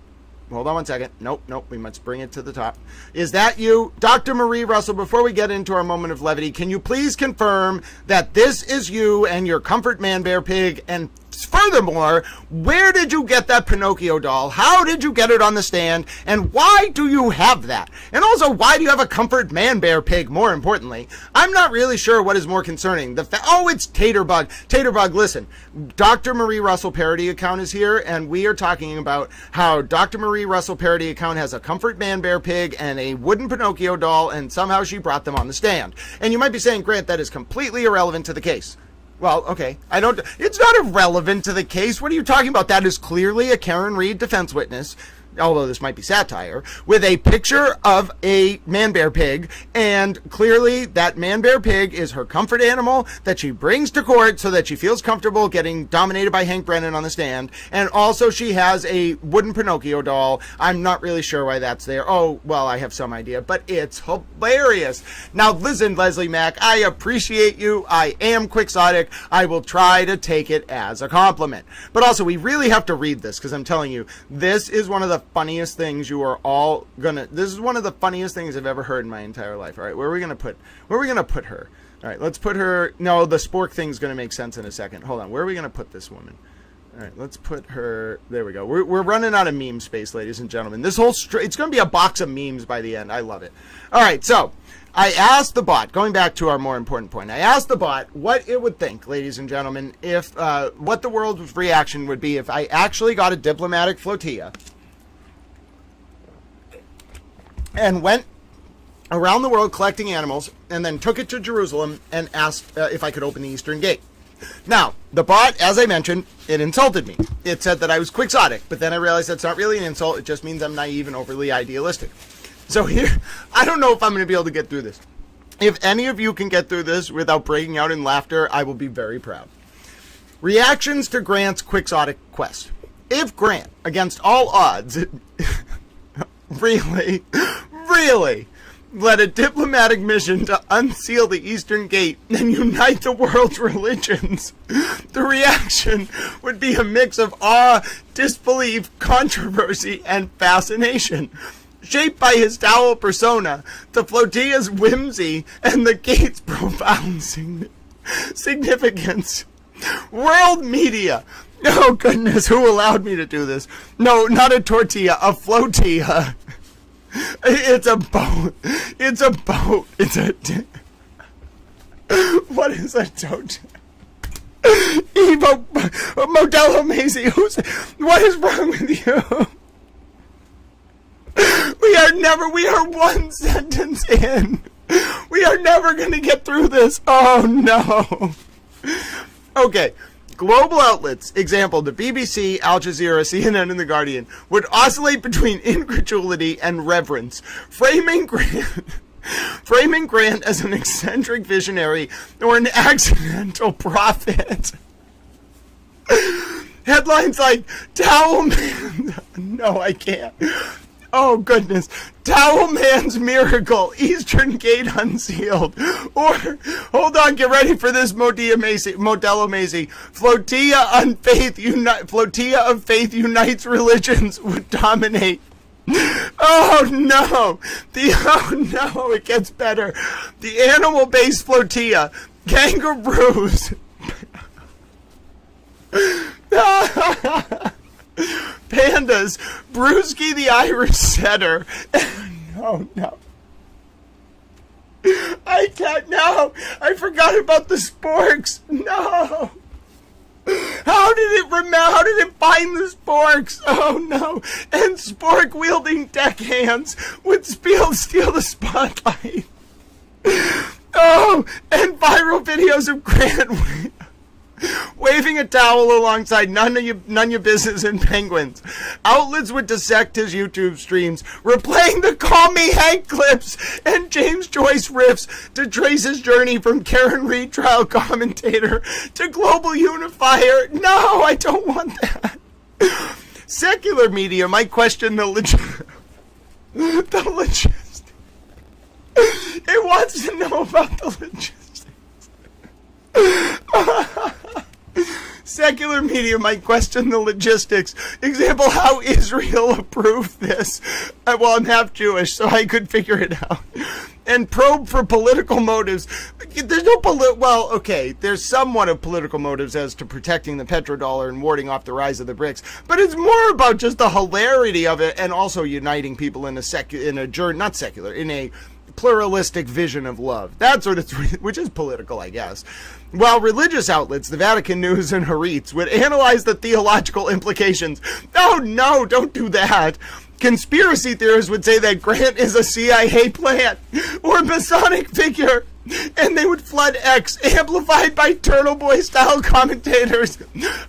Nope, we must bring it to the top. Is that you? Dr. Marie Russell, before we get into our moment of levity, can you please confirm that this is you and your comfort man bear pig? And Furthermore, where did you get that Pinocchio doll? How did you get it on the stand? And why do you have that? And also, why do you have a comfort man bear pig, more importantly? I'm not really sure what is more concerning. It's Taterbug. Taterbug, listen. Dr. Marie Russell Parody Account is here, and we are talking about how Dr. Marie Russell Parody Account has a comfort man bear pig and a wooden Pinocchio doll, and somehow she brought them on the stand. And you might be saying, Grant, that is completely irrelevant to the case. Well, okay, it's not irrelevant to the case. What are you talking about? That is clearly a Karen Reed defense witness, although this might be satire, with a picture of a man-bear pig, and clearly that man-bear pig is her comfort animal that she brings to court so that she feels comfortable getting dominated by Hank Brennan on the stand, and also she has a wooden Pinocchio doll. I'm not really sure why that's there. Oh, well, I have some idea, but it's hilarious. Now, listen, Leslie Mack, I appreciate you. I am quixotic. I will try to take it as a compliment. But also, we really have to read this, because I'm telling you, this is one of the funniest things this is one of the funniest things I've ever heard in my entire life. All right, where are we gonna put her? All right, let's put her. No, the spork thing's gonna make sense in a second. Hold on, where are we gonna put this woman? All right, let's put her. There we go. We're running out of meme space, ladies and gentlemen. This whole it's gonna be a box of memes by the end. I love it. All right, so I asked the bot, going back to our more important point, I asked the bot what it would think, ladies and gentlemen, if what the world's reaction would be if I actually got a diplomatic flotilla and went around the world collecting animals and then took it to Jerusalem and asked if I could open the Eastern Gate. Now, the bot, as I mentioned, it insulted me. It said that I was quixotic, but then I realized that's not really an insult. It just means I'm naive and overly idealistic. So here, I don't know if I'm going to be able to get through this. If any of you can get through this without breaking out in laughter, I will be very proud. Reactions to Grant's quixotic quest. If Grant, against all odds, really led a diplomatic mission to unseal the Eastern Gate and unite the world's religions, the reaction would be a mix of awe, disbelief, controversy, and fascination. Shaped by his towel persona, the flotilla's whimsy, and the gate's profound significance. World media. Oh goodness, who allowed me to do this? No, not a tortilla, a flotilla. It's a boat. It's a boat. What is a tote? Evo, Modelo Macy, what is wrong with you? We are one sentence in. We are never going to get through this. Oh no. Okay. Global outlets, example, the BBC, Al Jazeera, CNN, and The Guardian, would oscillate between incredulity and reverence, framing Grant as an eccentric visionary or an accidental prophet. Headlines like, Towel Man... No, I can't. Oh, goodness. Towel Man's Miracle, Eastern Gate Unsealed. Or, hold on, get ready for this, Modelo Macy. Flotilla of Faith Unites Religions would dominate. Oh, no. It gets better. The animal-based flotilla, kangaroos. Pandas, Brewski the Irish Setter. No. I can't, no. I forgot about the sporks. No. How did it find the sporks? Oh no. And spork wielding deckhands would steal the spotlight. Oh, and viral videos of Grant waving a towel alongside none of your business and penguins. Outlets would dissect his YouTube streams, replaying the Call Me Hank clips and James Joyce riffs to trace his journey from Karen Reed trial commentator to global unifier. No, I don't want that. Secular media might question the logistics. It wants to know about the logistics. Secular media might question the logistics. Example, how Israel approved this. Well, I'm half Jewish, so I could figure it out. and probe for political motives. There's no well, okay, there's somewhat of political motives as to protecting the petrodollar and warding off the rise of the BRICS, but it's more about just the hilarity of it and also uniting people in a pluralistic vision of love. That's what it's, which is political, I guess. While religious outlets, the Vatican News and Haaretz, would analyze the theological implications. Oh no, don't do that. Conspiracy theorists would say that Grant is a CIA plant or Masonic figure, and they would flood X, amplified by Turtle Boy style commentators.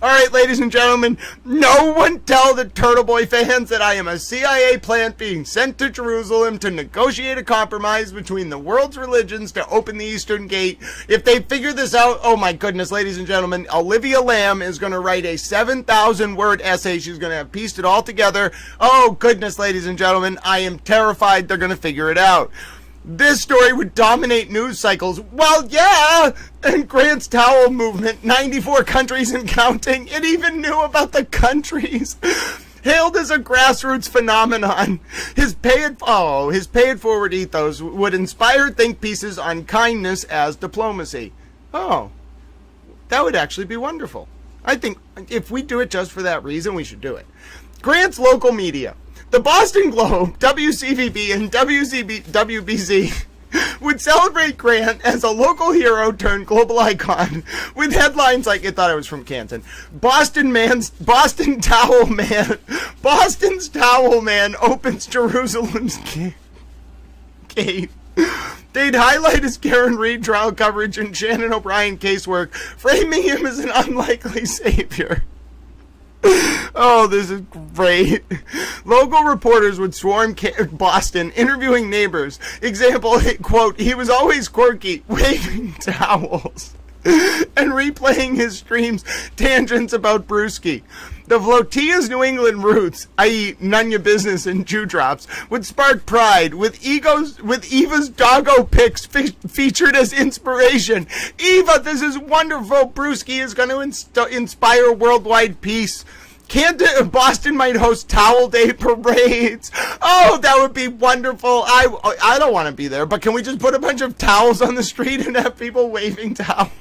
All right, ladies and gentlemen, no one tell the Turtle Boy fans that I am a CIA plant being sent to Jerusalem to negotiate a compromise between the world's religions to open the Eastern Gate. If they figure this out, oh my goodness, ladies and gentlemen, Olivia Lamb is going to write a 7,000-word essay. She's going to have pieced it all together. Oh goodness, ladies and gentlemen, I am terrified they're going to figure it out. This story would dominate news cycles. Well, yeah, and Grant's towel movement, 94 countries and counting. It even knew about the countries. Hailed as a grassroots phenomenon. His pay-it-forward ethos would inspire think pieces on kindness as diplomacy. Oh, that would actually be wonderful. I think if we do it just for that reason, we should do it. Grant's local media. The Boston Globe, WCVB, and WBZ would celebrate Grant as a local hero turned global icon with headlines like, it thought I was from Canton, Boston's Towel Man opens Jerusalem's gate. They'd highlight his Karen Reed trial coverage and Shannon O'Brien casework, framing him as an unlikely savior. Oh, this is great. Local reporters would swarm Boston, interviewing neighbors. Example, quote, he was always quirky, waving towels, and replaying his stream's tangents about Brewski. The flotilla's New England roots, i.e. none your business and Jew drops, would spark pride, with Eva's doggo pics featured as inspiration. Eva, this is wonderful. Brewski is going to inspire worldwide peace. Boston might host Towel Day parades. Oh, that would be wonderful. I don't want to be there, but can we just put a bunch of towels on the street and have people waving towels?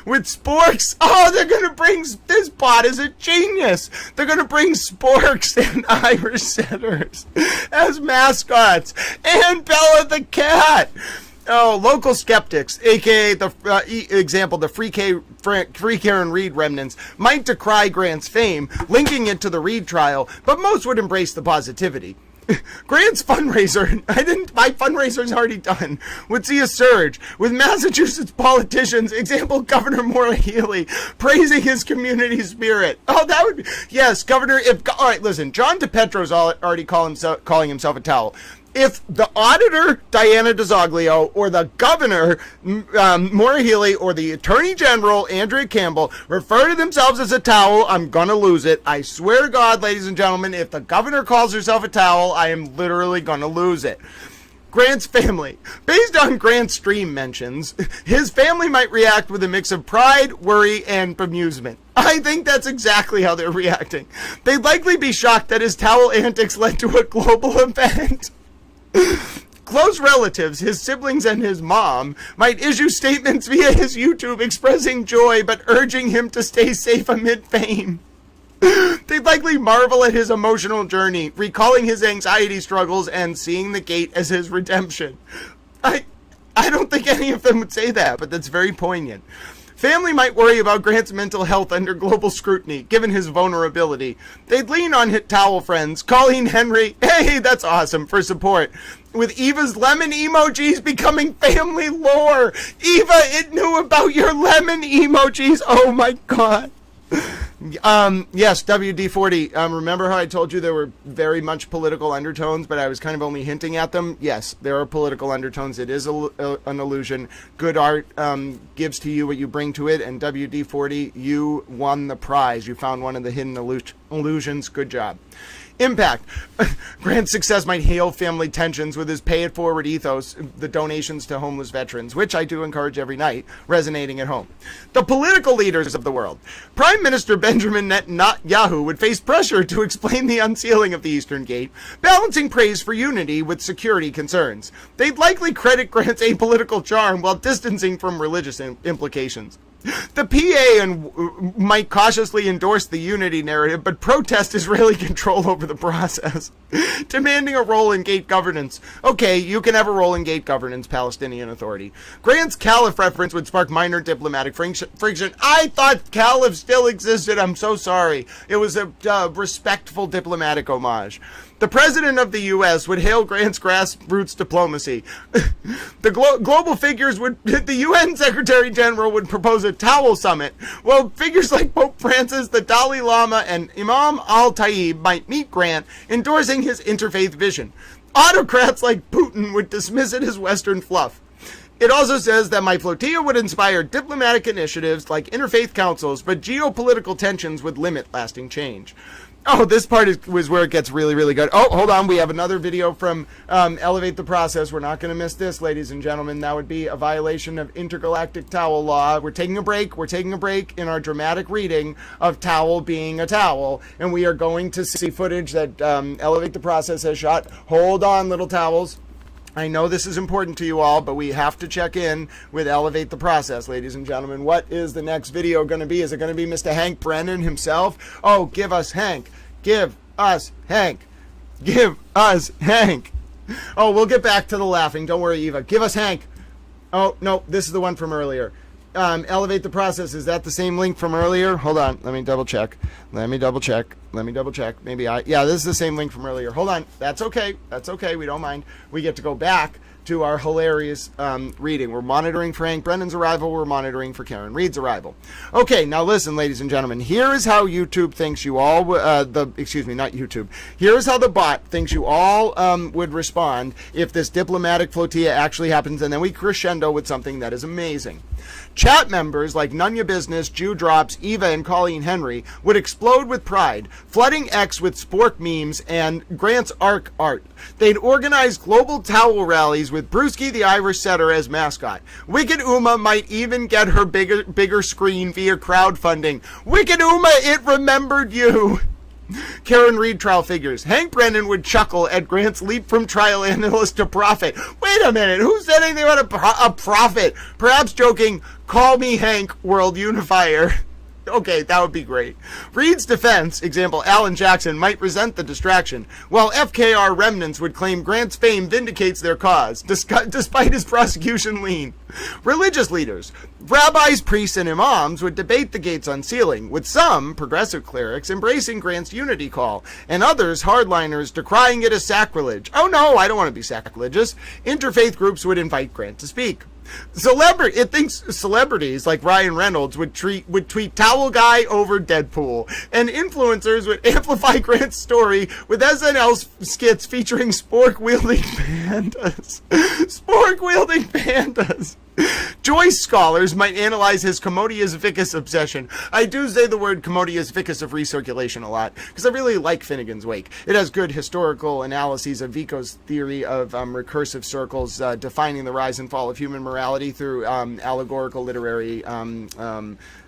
With sporks. Oh, they're going to bring, this bot is a genius. They're going to bring sporks and Irish setters as mascots. And Bella the cat. Oh, local skeptics, aka the Free Karen Reed remnants, might decry Grant's fame, linking it to the Reed trial, but most would embrace the positivity. Grant's fundraiser, my fundraiser's already done, would see a surge, with Massachusetts politicians, example Governor Maura Healey, praising his community spirit. Oh, that would, yes, Governor, all right, listen, John DePetro's already calling himself a towel. If the auditor, Diana DeZoglio, or the governor, Maura Healey, or the attorney general, Andrea Campbell, refer to themselves as a towel, I'm going to lose it. I swear to God, ladies and gentlemen, if the governor calls herself a towel, I am literally going to lose it. Grant's family. Based on Grant's stream mentions, his family might react with a mix of pride, worry, and bemusement. I think that's exactly how they're reacting. They'd likely be shocked that his towel antics led to a global event. Close relatives, his siblings and his mom, might issue statements via his YouTube expressing joy but urging him to stay safe amid fame. They'd likely marvel at his emotional journey, recalling his anxiety struggles and seeing the gate as his redemption. I don't think any of them would say that, but that's very poignant. Family might worry about Grant's mental health under global scrutiny, given his vulnerability. They'd lean on his towel friends, Colleen Henry, hey, that's awesome, for support, with Eva's lemon emojis becoming family lore. Eva, it knew about your lemon emojis. Oh my God. Yes, WD-40. Remember how I told you there were very much political undertones, but I was kind of only hinting at them? Yes, there are political undertones. It is an illusion. Good art gives to you what you bring to it, and WD-40, you won the prize. You found one of the hidden illusions. Illusions, good job. Impact. Grant's success might heal family tensions with his pay-it-forward ethos, the donations to homeless veterans, which I do encourage every night, resonating at home. The political leaders of the world. Prime Minister Benjamin Netanyahu would face pressure to explain the unsealing of the Eastern Gate, balancing praise for unity with security concerns. They'd likely credit Grant's apolitical charm while distancing from religious implications. The PA might cautiously endorse the unity narrative, but protest Israeli control over the process, demanding a role in gate governance. Okay, you can have a role in gate governance, Palestinian Authority. Grant's Caliph reference would spark minor diplomatic friction. I thought Caliph still existed. I'm so sorry. It was a respectful diplomatic homage. The president of the U.S. would hail Grant's grassroots diplomacy. The global figures the UN Secretary General would propose a towel summit. Well, figures like Pope Francis, the Dalai Lama, and Imam al-Taib might meet Grant, endorsing his interfaith vision. Autocrats like Putin would dismiss it as Western fluff. It also says that my flotilla would inspire diplomatic initiatives like interfaith councils, but geopolitical tensions would limit lasting change. Oh, this part was where it gets really, really good. Oh, hold on. We have another video from Elevate the Process. We're not going to miss this, ladies and gentlemen. That would be a violation of intergalactic towel law. We're taking a break. We're taking a break in our dramatic reading of towel being a towel. And we are going to see footage that Elevate the Process has shot. Hold on, little towels. I know this is important to you all, but we have to check in with Elevate the Process, ladies and gentlemen. What is the next video going to be? Is it going to be Mr. Hank Brennan himself? Oh, give us Hank. Give us Hank. Give us Hank. Oh, we'll get back to the laughing. Don't worry, Eva. Give us Hank. Oh, no, this is the one from earlier. Elevate the Process. Is that the same link from earlier? Hold on. Let me double check. Maybe yeah, this is the same link from earlier. Hold on. That's okay. That's okay. We don't mind. We get to go back to our hilarious reading. We're monitoring for Hank Brennan's arrival. We're monitoring for Karen Reed's arrival. Okay, now listen, ladies and gentlemen. Here is how YouTube thinks you all, not YouTube. Here is how the bot thinks you all would respond if this diplomatic flotilla actually happens, and then we crescendo with something that is amazing. Chat members like None Your Business, Jew Drops, Eva, and Colleen Henry would explode with pride, flooding X with spork memes and Grant's Arc art. They'd organize global towel rallies with Brewski the Irish Setter as mascot. Wicked Uma might even get her bigger screen via crowdfunding. Wicked Uma, it remembered you! Karen Reed trial figures. Hank Brennan would chuckle at Grant's leap from trial analyst to prophet. Wait a minute, who said anything about a prophet? Perhaps joking, call me Hank, world unifier. Okay, that would be great. Reed's defense, example, Alan Jackson, might resent the distraction, while FKR remnants would claim Grant's fame vindicates their cause, despite his prosecution lean. Religious leaders, rabbis, priests, and imams would debate the gate's unsealing, with some, progressive clerics, embracing Grant's unity call, and others, hardliners, decrying it as sacrilege. Oh no, I don't want to be sacrilegious. Interfaith groups would invite Grant to speak. It thinks celebrities like Ryan Reynolds would tweet towel guy over Deadpool, and influencers would amplify Grant's story with SNL skits featuring spork-wielding pandas. Spork-wielding pandas. Joyce scholars might analyze his commodious vicus obsession. I do say the word commodious vicus of recirculation a lot, because I really like Finnegan's Wake. It has good historical analyses of Vico's theory of recursive circles, defining the rise and fall of human morality through allegorical literary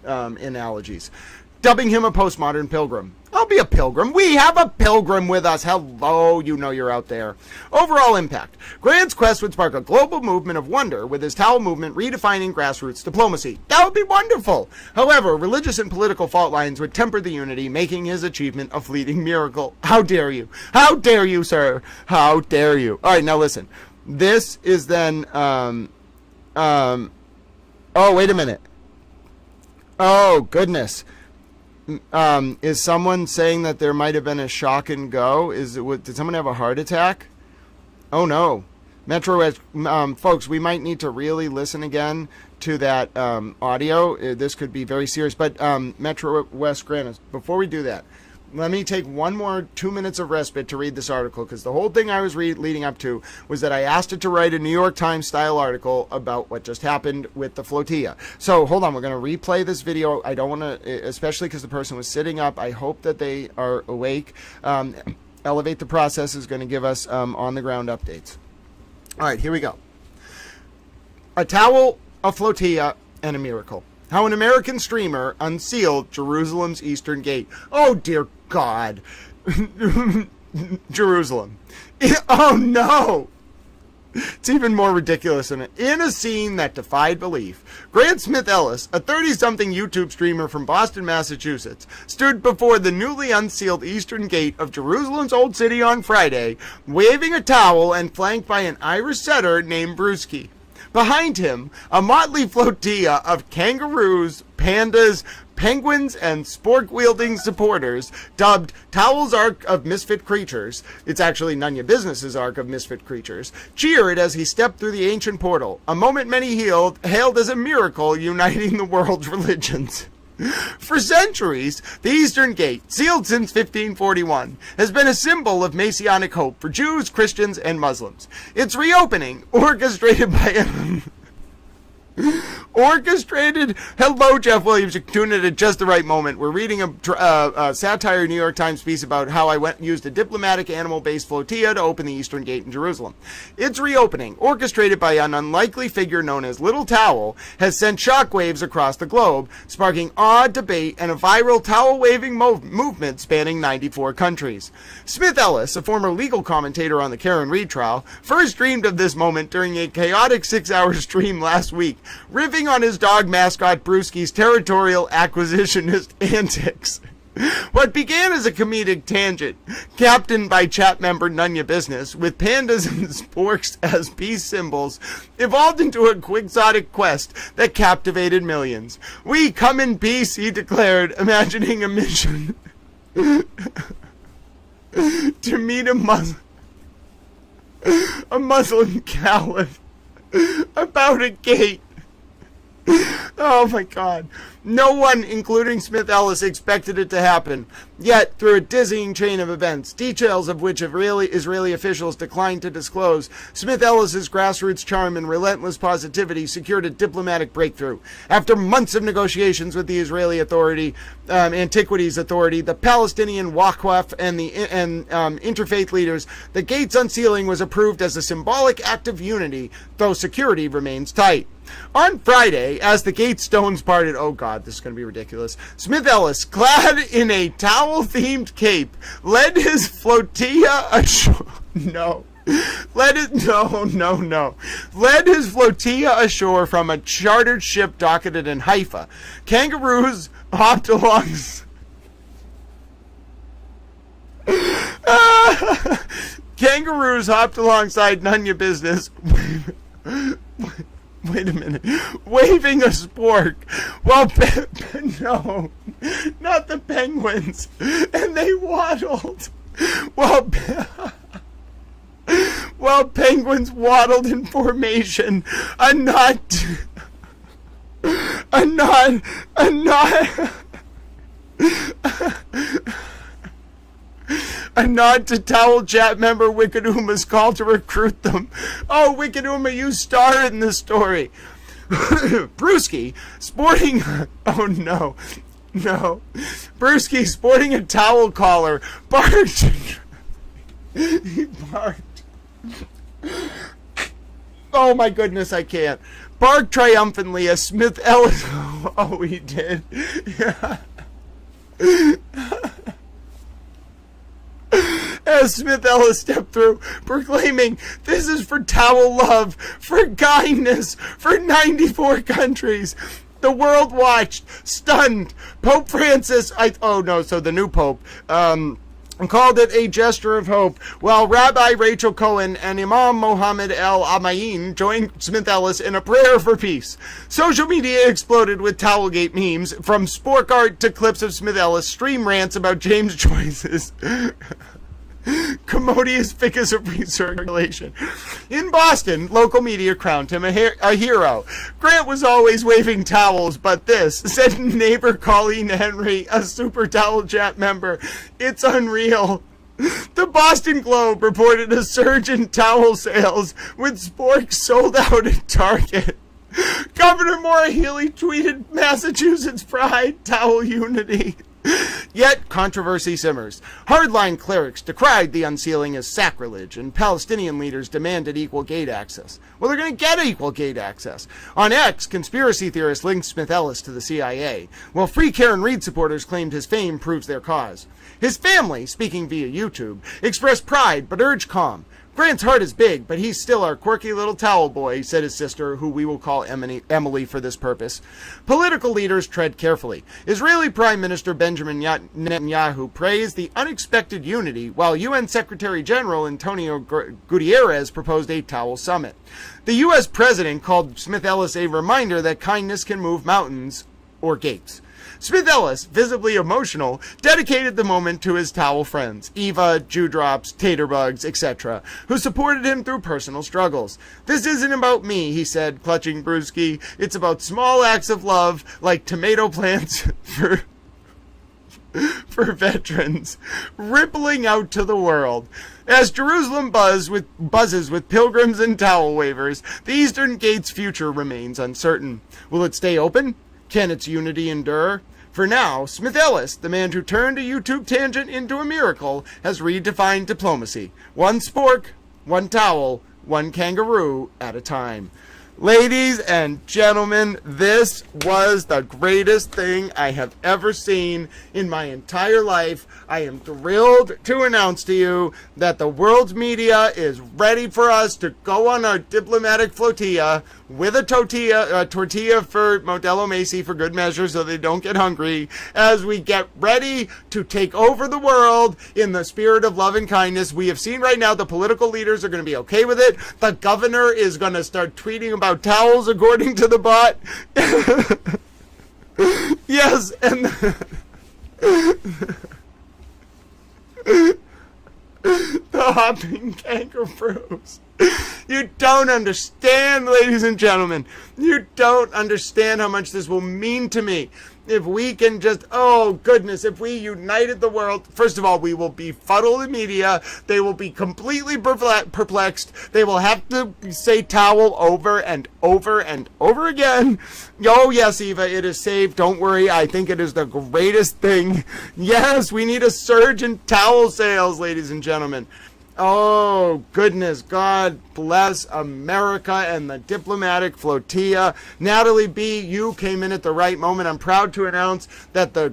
analogies. Dubbing him a postmodern pilgrim. I'll be a pilgrim. We have a pilgrim with us. Hello, you know you're out there. Overall impact. Grant's quest would spark a global movement of wonder, with his towel movement redefining grassroots diplomacy. That would be wonderful. However, religious and political fault lines would temper the unity, making his achievement a fleeting miracle. How dare you? How dare you, sir? How dare you? All right, now listen. This is then, oh, wait a minute. Oh, goodness. Is someone saying that there might have been a shock and go? Did someone have a heart attack? Oh no. Metro West, folks, we might need to really listen again to that audio. This could be very serious. But Metro West Granite, before we do that, let me take one more 2 minutes of respite to read this article, because the whole thing I was leading up to was that I asked it to write a New York Times style article about what just happened with the flotilla. So hold on, we're going to replay this video. I don't want to, especially because the person was sitting up. I hope that they are awake. Elevate the Process is going to give us on the ground updates. All right, here we go. A towel, a flotilla, and a miracle. How an American streamer unsealed Jerusalem's Eastern Gate. Oh, dear God. Jerusalem. Oh, no. It's even more ridiculous than it. In a scene that defied belief, Grant Smith Ellis, a 30-something YouTube streamer from Boston, Massachusetts, stood before the newly unsealed Eastern Gate of Jerusalem's Old City on Friday, waving a towel and flanked by an Irish setter named Brewski. Behind him, a motley flotilla of kangaroos, pandas, penguins, and spork-wielding supporters, dubbed Towel's Ark of Misfit Creatures, it's actually none of your business's Ark of Misfit Creatures, cheered as he stepped through the ancient portal, a moment many hailed as a miracle uniting the world's religions. For centuries, the Eastern Gate, sealed since 1541, has been a symbol of Messianic hope for Jews, Christians, and Muslims. Its reopening, orchestrated by Hello, Jeff Williams. You tuned in at just the right moment. We're reading a satire New York Times piece about how I used a diplomatic animal-based flotilla to open the Eastern Gate in Jerusalem. Its reopening, orchestrated by an unlikely figure known as Little Towel, has sent shockwaves across the globe, sparking awe, debate, and a viral towel-waving movement spanning 94 countries. Smith Ellis, a former legal commentator on the Karen Reed trial, first dreamed of this moment during a chaotic 6-hour stream last week, riffing on his dog mascot Brewski's territorial acquisitionist antics. What began as a comedic tangent, captained by chat member Nunya Business, with pandas and sporks as peace symbols, evolved into a quixotic quest that captivated millions. "We come in peace," he declared, imagining a mission to meet a Muslim caliph about a gate. Oh my God. No one, including Smith Ellis, expected it to happen. Yet, through a dizzying chain of events, details of which Israeli officials declined to disclose, Smith Ellis's grassroots charm and relentless positivity secured a diplomatic breakthrough. After months of negotiations with the Israeli Antiquities Authority, the Palestinian Waqf, and the interfaith leaders, the gate's unsealing was approved as a symbolic act of unity, though security remains tight. On Friday, as the gate stones parted, oh God, this is going to be ridiculous, Smith Ellis, clad in a towel-themed cape, led his flotilla ashore. Led his flotilla ashore from a chartered ship docketed in Haifa. Kangaroos hopped along. Kangaroos hopped alongside Nunya Business. Wait a minute. Waving a spork while no, not the penguins. And they waddled while penguins waddled in formation. A nod to Towel chat member Wicked Uma's call to recruit them. Oh, Wicked Uma, you star in this story. Brewski, sporting... Oh, no. Brewski, sporting a towel collar, barked... He barked. Oh, my goodness, I can't. Barked triumphantly as Smith Ellis... Oh, he did. Yeah. As Smith Ellis stepped through, proclaiming, "This is for towel love, for kindness, for 94 countries." The world watched, stunned. Pope Francis, the new Pope, called it a gesture of hope, while Rabbi Rachel Cohen and Imam Mohammed El-Amayin joined Smith Ellis in a prayer for peace. Social media exploded with Towelgate memes, from spork art to clips of Smith Ellis stream rants about James Joyce's commodious ficus of recirculation. In Boston, local media crowned him a hero. Grant was always waving towels, but this, said neighbor Colleen Henry, a Super Towel Chat member, it's unreal. The Boston Globe reported a surge in towel sales, with sporks sold out at Target. Governor Maura Healey tweeted, Massachusetts pride, towel unity. Yet controversy simmers. Hardline clerics decried the unsealing as sacrilege, and Palestinian leaders demanded equal gate access. Well, they're going to get equal gate access. On X, conspiracy theorists linked Smith Ellis to the CIA, while Free Karen Reed supporters claimed his fame proves their cause. His family, speaking via YouTube, expressed pride but urged calm. Grant's heart is big, but he's still our quirky little towel boy, said his sister, who we will call Emily for this purpose. Political leaders tread carefully. Israeli Prime Minister Benjamin Netanyahu praised the unexpected unity, while UN Secretary General Antonio Guterres proposed a towel summit. The U.S. president called Smith Ellis a reminder that kindness can move mountains or gates. Smith Ellis, visibly emotional, dedicated the moment to his towel friends, Eva, Dewdrops, Taterbugs, etc., who supported him through personal struggles. This isn't about me, he said, clutching Brewski. It's about small acts of love, like tomato plants for veterans, rippling out to the world. As Jerusalem buzzes with pilgrims and towel wavers, the Eastern Gate's future remains uncertain. Will it stay open? Can its unity endure? For now, Smith Ellis, the man who turned a YouTube tangent into a miracle, has redefined diplomacy. One spork, one towel, one kangaroo at a time. Ladies and gentlemen, this was the greatest thing I have ever seen in my entire life. I am thrilled to announce to you that the world's media is ready for us to go on our diplomatic flotilla with a tortilla for Modelo Macy for good measure so they don't get hungry, as we get ready to take over the world in the spirit of love and kindness. We have seen right now the political leaders are going to be okay with it. The governor is going to start tweeting about towels, according to the bot. Yes, and the hopping kangaroos. You don't understand, ladies and gentlemen. You don't understand how much this will mean to me. If we can just, oh goodness, if we united the world, first of all, we will befuddle the media. They will be completely perplexed. They will have to say towel over and over and over again. Oh yes, Eva, it is saved. Don't worry. I think it is the greatest thing. Yes, we need a surge in towel sales, ladies and gentlemen. Oh, goodness, God bless America and the diplomatic flotilla. Natalie B., you came in at the right moment. I'm proud to announce that the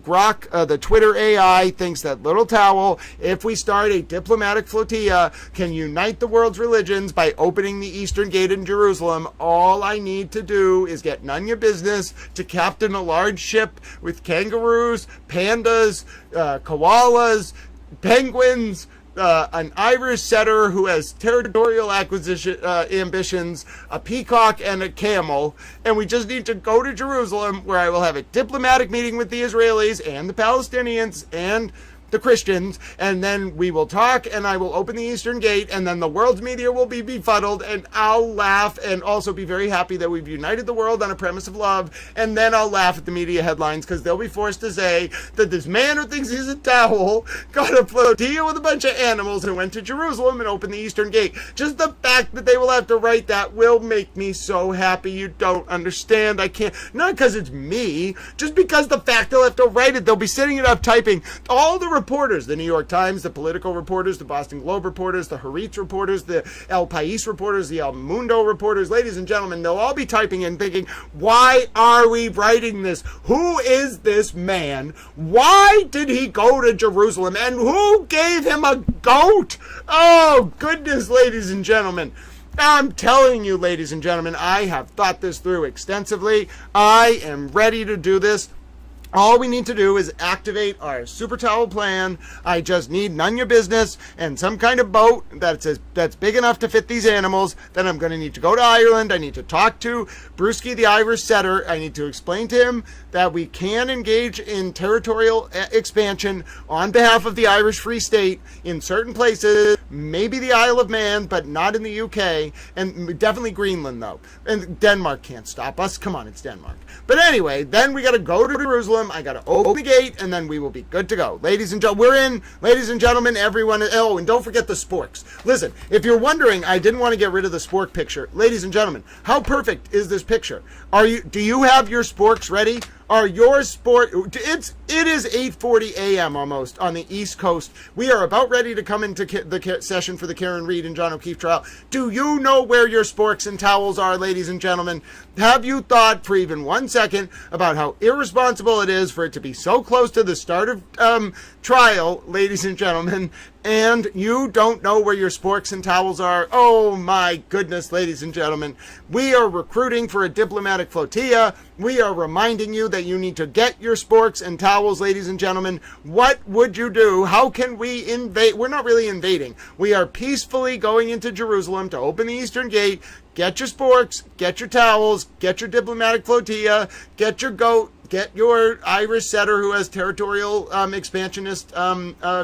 Twitter AI thinks that Little Towel, if we start a diplomatic flotilla, can unite the world's religions by opening the Eastern Gate in Jerusalem. All I need to do is get none your business to captain a large ship with kangaroos, pandas, koalas, penguins, an Irish setter who has territorial ambitions, a peacock, and a camel, and we just need to go to Jerusalem, where I will have a diplomatic meeting with the Israelis and the Palestinians and the Christians, and then we will talk, and I will open the Eastern Gate, and then the world's media will be befuddled, and I'll laugh and also be very happy that we've united the world on a premise of love, and then I'll laugh at the media headlines, because they'll be forced to say that this man who thinks he's a towel got a flotilla with a bunch of animals and went to Jerusalem and opened the Eastern Gate. Just the fact that they will have to write that will make me so happy. You don't understand. I can't, not because it's me, just because the fact they'll have to write it. They'll be sitting it up typing. All the reporters, the New York Times, the Political reporters, the Boston Globe reporters, the Haaretz reporters, the El País reporters, the El Mundo reporters, ladies and gentlemen, they'll all be typing and thinking, why are we writing this? Who is this man? Why did he go to Jerusalem? And who gave him a goat? Oh, goodness, ladies and gentlemen. I'm telling you, ladies and gentlemen, I have thought this through extensively. I am ready to do this. All we need to do is activate our super towel plan. I just need none your business and some kind of boat that's big enough to fit these animals. Then I'm going to need to go to Ireland. I need to talk to Brewski the Irish setter. I need to explain to him that we can engage in territorial expansion on behalf of the Irish Free State in certain places, maybe the Isle of Man, but not in the UK, and definitely Greenland, though. And Denmark can't stop us. Come on, it's Denmark. But anyway, then we got to go to Jerusalem. I got to open the gate, and then we will be good to go. Ladies and gentlemen, we're in. Ladies and gentlemen, everyone. Oh, and don't forget the sporks. Listen, if you're wondering, I didn't want to get rid of the spork picture. Ladies and gentlemen, how perfect is this picture? Do you have your sporks ready? Are your sport? It is 8:40 a.m. almost on the East Coast. We are about ready to come into the session for the Karen Reed and John O'Keefe trial. Do you know where your sporks and towels are, ladies and gentlemen? Have you thought for even 1 second about how irresponsible it is for it to be so close to the start of trial, ladies and gentlemen, and you don't know where your sporks and towels are? Oh my goodness, ladies and gentlemen. We are recruiting for a diplomatic flotilla. We are reminding you that you need to get your sporks and towels, ladies and gentlemen. What would you do? How can we invade? We're not really invading. We are peacefully going into Jerusalem to open the Eastern Gate. Get your sporks, get your towels, get your diplomatic flotilla, get your goat, get your Irish setter who has territorial expansionist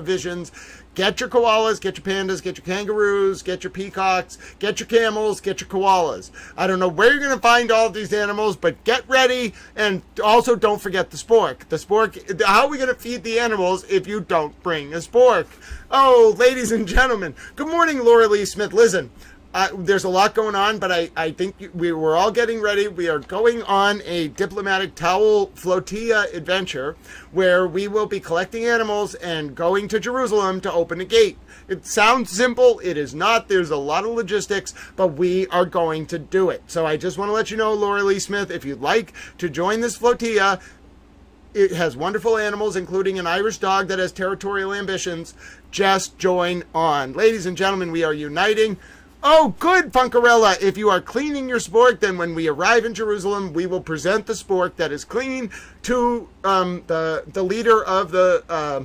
visions. Get your koalas, get your pandas, get your kangaroos, get your peacocks, get your camels, get your koalas. I don't know where you're going to find all of these animals, but get ready. And also don't forget the spork. The spork, how are we going to feed the animals if you don't bring a spork? Oh, ladies and gentlemen. Good morning, Laura Lee Smith. Listen. There's a lot going on, but I think we're all getting ready. We are going on a diplomatic towel flotilla adventure where we will be collecting animals and going to Jerusalem to open a gate. It sounds simple. It is not. There's a lot of logistics, but we are going to do it. So I just want to let you know, Laura Lee Smith, if you'd like to join this flotilla, it has wonderful animals, including an Irish dog that has territorial ambitions. Just join on. Ladies and gentlemen, we are uniting. Oh, good, Funkarella. If you are cleaning your spork, then when we arrive in Jerusalem, we will present the spork that is clean to the leader of the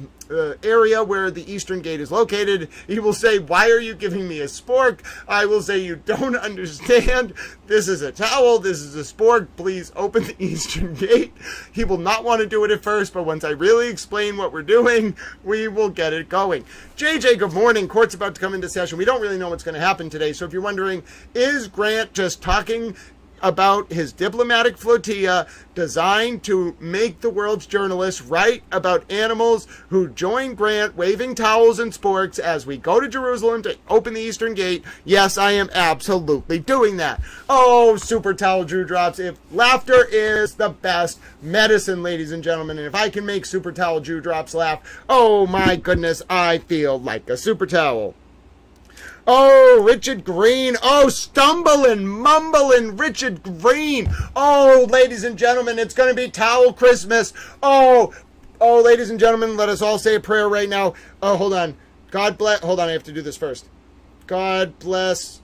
area where the Eastern Gate is located. He will say, "Why are you giving me a spork?" I will say, "You don't understand. This is a towel. This is a spork. Please open the Eastern Gate." He will not want to do it at first, but once I really explain what we're doing, we will get it going. JJ, good morning. Court's about to come into session. We don't really know what's going to happen today, so if you're wondering, is Grant just talking about his diplomatic flotilla designed to make the world's journalists write about animals who join Grant waving towels and sporks as we go to Jerusalem to open the Eastern Gate? Yes, I am absolutely doing that. Oh, super towel dewdrops. If laughter is the best medicine, ladies and gentlemen, and if I can make super towel dewdrops laugh, oh my goodness, I feel like a super towel. Oh, Richard Green. Oh, stumbling, mumbling Richard Green. Oh, ladies and gentlemen, it's going to be Towel Christmas. Oh, ladies and gentlemen, let us all say a prayer right now. Oh, hold on. God bless. Hold on, I have to do this first. God bless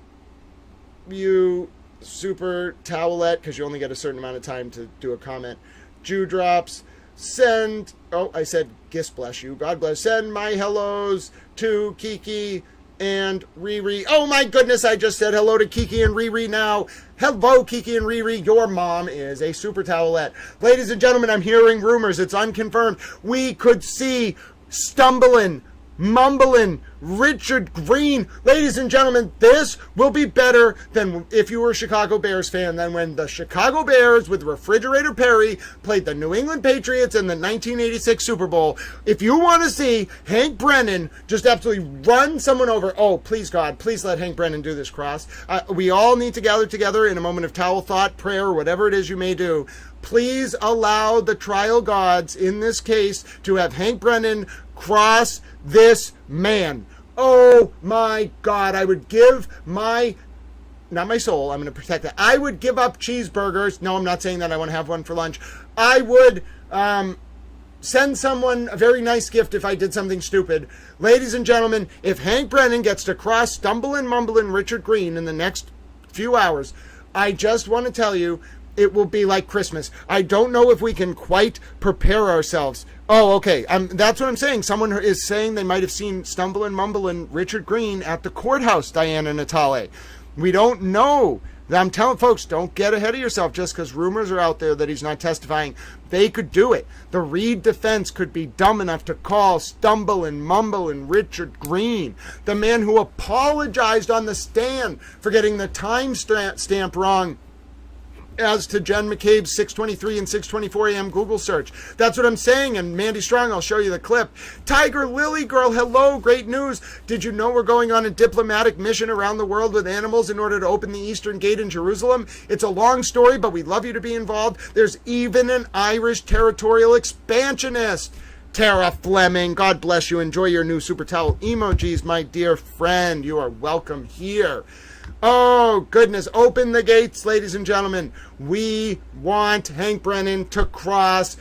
you, Super Towelette, because you only get a certain amount of time to do a comment. Dewdrops. Send. Oh, I said, Gis bless you. God bless. Send my hellos to Kiki and Riri. Oh my goodness, I just said hello to Kiki and Riri now. Hello, Kiki and Riri. Your mom is a super towelette. Ladies and gentlemen, I'm hearing rumors. It's unconfirmed. We could see stumbling, mumbling Richard Green. Ladies and gentlemen, this will be better than if you were a Chicago Bears fan than when the Chicago Bears with Refrigerator Perry played the New England Patriots in the 1986 Super Bowl. If you want to see Hank Brennan just absolutely run someone over, oh, please, God, please let Hank Brennan do this cross. We all need to gather together in a moment of towel thought, prayer, or whatever it is you may do. Please allow the trial gods in this case to have Hank Brennan cross this man. Oh my God, I would give not my soul, I'm going to protect it. I would give up cheeseburgers. No, I'm not saying that I want to have one for lunch. I would send someone a very nice gift if I did something stupid. Ladies and gentlemen, if Hank Brennan gets to cross stumbling, mumbling Richard Green in the next few hours, I just want to tell you, it will be like Christmas. I don't know if we can quite prepare ourselves. Oh, okay. That's what I'm saying. Someone is saying they might have seen Stumble and Mumble and Richard Green at the courthouse, Diana Natale. We don't know. I'm telling folks, don't get ahead of yourself just because rumors are out there that he's not testifying. They could do it. The Reed defense could be dumb enough to call Stumble and Mumble and Richard Green, the man who apologized on the stand for getting the time stamp wrong as to Jen McCabe's 6:23 and 6:24 a.m. Google search. That's what I'm saying. And Mandy Strong, I'll show you the clip. Tiger Lily Girl, hello, great news. Did you know we're going on a diplomatic mission around the world with animals in order to open the Eastern Gate in Jerusalem? It's a long story, but we'd love you to be involved. There's even an Irish territorial expansionist. Tara Fleming, God bless you. Enjoy your new super towel emojis, my dear friend. You are welcome here. Oh, goodness. Open the gates, ladies and gentlemen. We want Hank Brennan to cross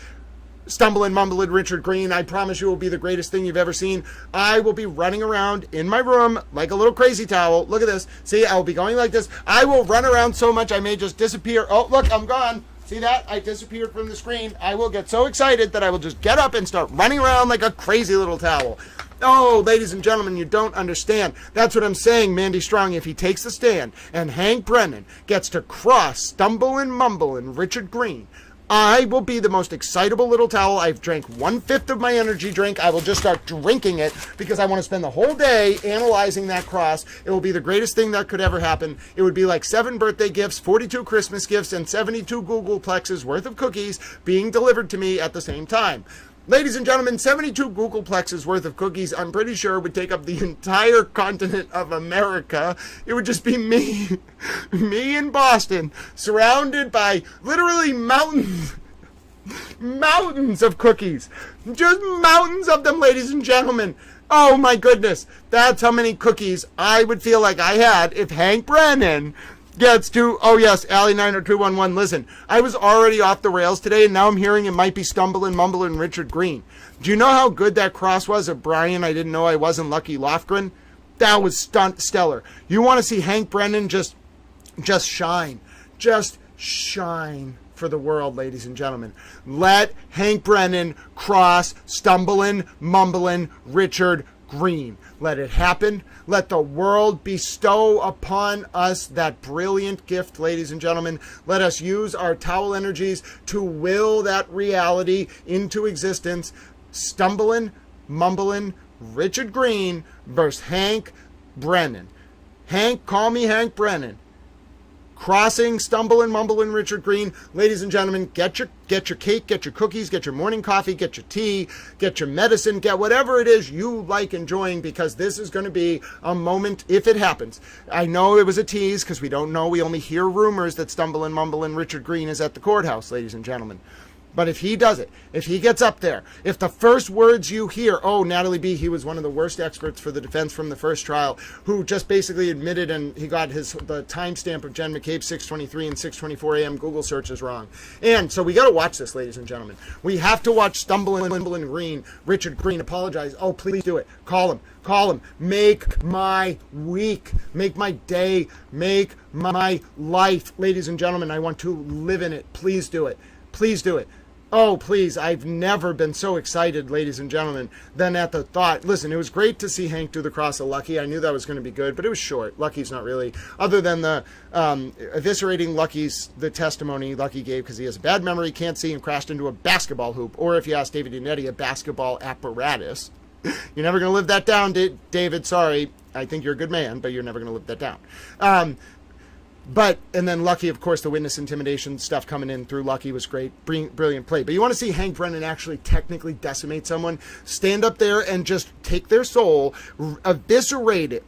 Stumble and Mumble and Richard Green. I promise you it will be the greatest thing you've ever seen. I will be running around in my room like a little crazy towel. Look at this. See, I will be going like this. I will run around so much I may just disappear. Oh, look, I'm gone. See that? I disappeared from the screen. I will get so excited that I will just get up and start running around like a crazy little towel. Oh, ladies and gentlemen, you don't understand. That's what I'm saying, Mandy Strong. If he takes the stand and Hank Brennan gets to cross Stumble and Mumble and Richard Green, I will be the most excitable little towel. I've drank 1/5 of my energy drink. I will just start drinking it because I want to spend the whole day analyzing that cross. It will be the greatest thing that could ever happen. It would be like 7 birthday gifts, 42 Christmas gifts, and 72 Googleplexes worth of cookies being delivered to me at the same time. Ladies and gentlemen, 72 Googleplexes worth of cookies, I'm pretty sure, would take up the entire continent of America. It would just be me, me in Boston, surrounded by literally mountains of cookies. Just mountains of them, ladies and gentlemen. Oh my goodness, that's how many cookies I would feel like I had if Hank Brennan gets to, oh yes, Allie 90211, listen, I was already off the rails today, and now I'm hearing it might be Stumble and Mumble and Richard Green. Do you know how good that cross was of Brian? I didn't know I wasn't Lucky Lofgren. That was stellar. You want to see Hank Brennan just shine. Just shine for the world, ladies and gentlemen. Let Hank Brennan cross Stumbling, Mumbling, Richard Green. Let it happen. Let the world bestow upon us that brilliant gift, ladies and gentlemen. Let us use our towel energies to will that reality into existence. Stumbling, Mumbling, Richard Green versus Hank Brennan. Hank, call me Hank Brennan. Crossing Stumble and Mumble and Richard Green. Ladies and gentlemen, get your cake, get your cookies, get your morning coffee, get your tea, get your medicine, get whatever it is you like enjoying, because this is going to be a moment if it happens. I know it was a tease because we don't know. We only hear rumors that Stumble and Mumble and Richard Green is at the courthouse, ladies and gentlemen. But if he does it, if he gets up there, if the first words you hear, oh, Natalie B., he was one of the worst experts for the defense from the first trial, who just basically admitted, and he got the timestamp of Jen McCabe's 6:23 and 6:24 a.m. Google searches wrong. And so we got to watch this, ladies and gentlemen. We have to watch Stumble and Mumble and Green, Richard Green apologize. Oh, please do it. Call him. Make my week. Make my day. Make my life. Ladies and gentlemen, I want to live in it. Please do it. Please do it. Oh, please, I've never been so excited, ladies and gentlemen, than at the thought. Listen, it was great to see Hank do the cross of Lucky. I knew that was going to be good, but it was short. Lucky's not really, other than the eviscerating the testimony Lucky gave because he has a bad memory, can't see, and crashed into a basketball hoop. Or if you ask David Unetti, a basketball apparatus. You're never going to live that down, David. Sorry. I think you're a good man, but you're never going to live that down. And then Lucky, of course, the witness intimidation stuff coming in through Lucky was great. Brilliant play. But you want to see Hank Brennan actually technically decimate someone, stand up there and just take their soul, eviscerate it.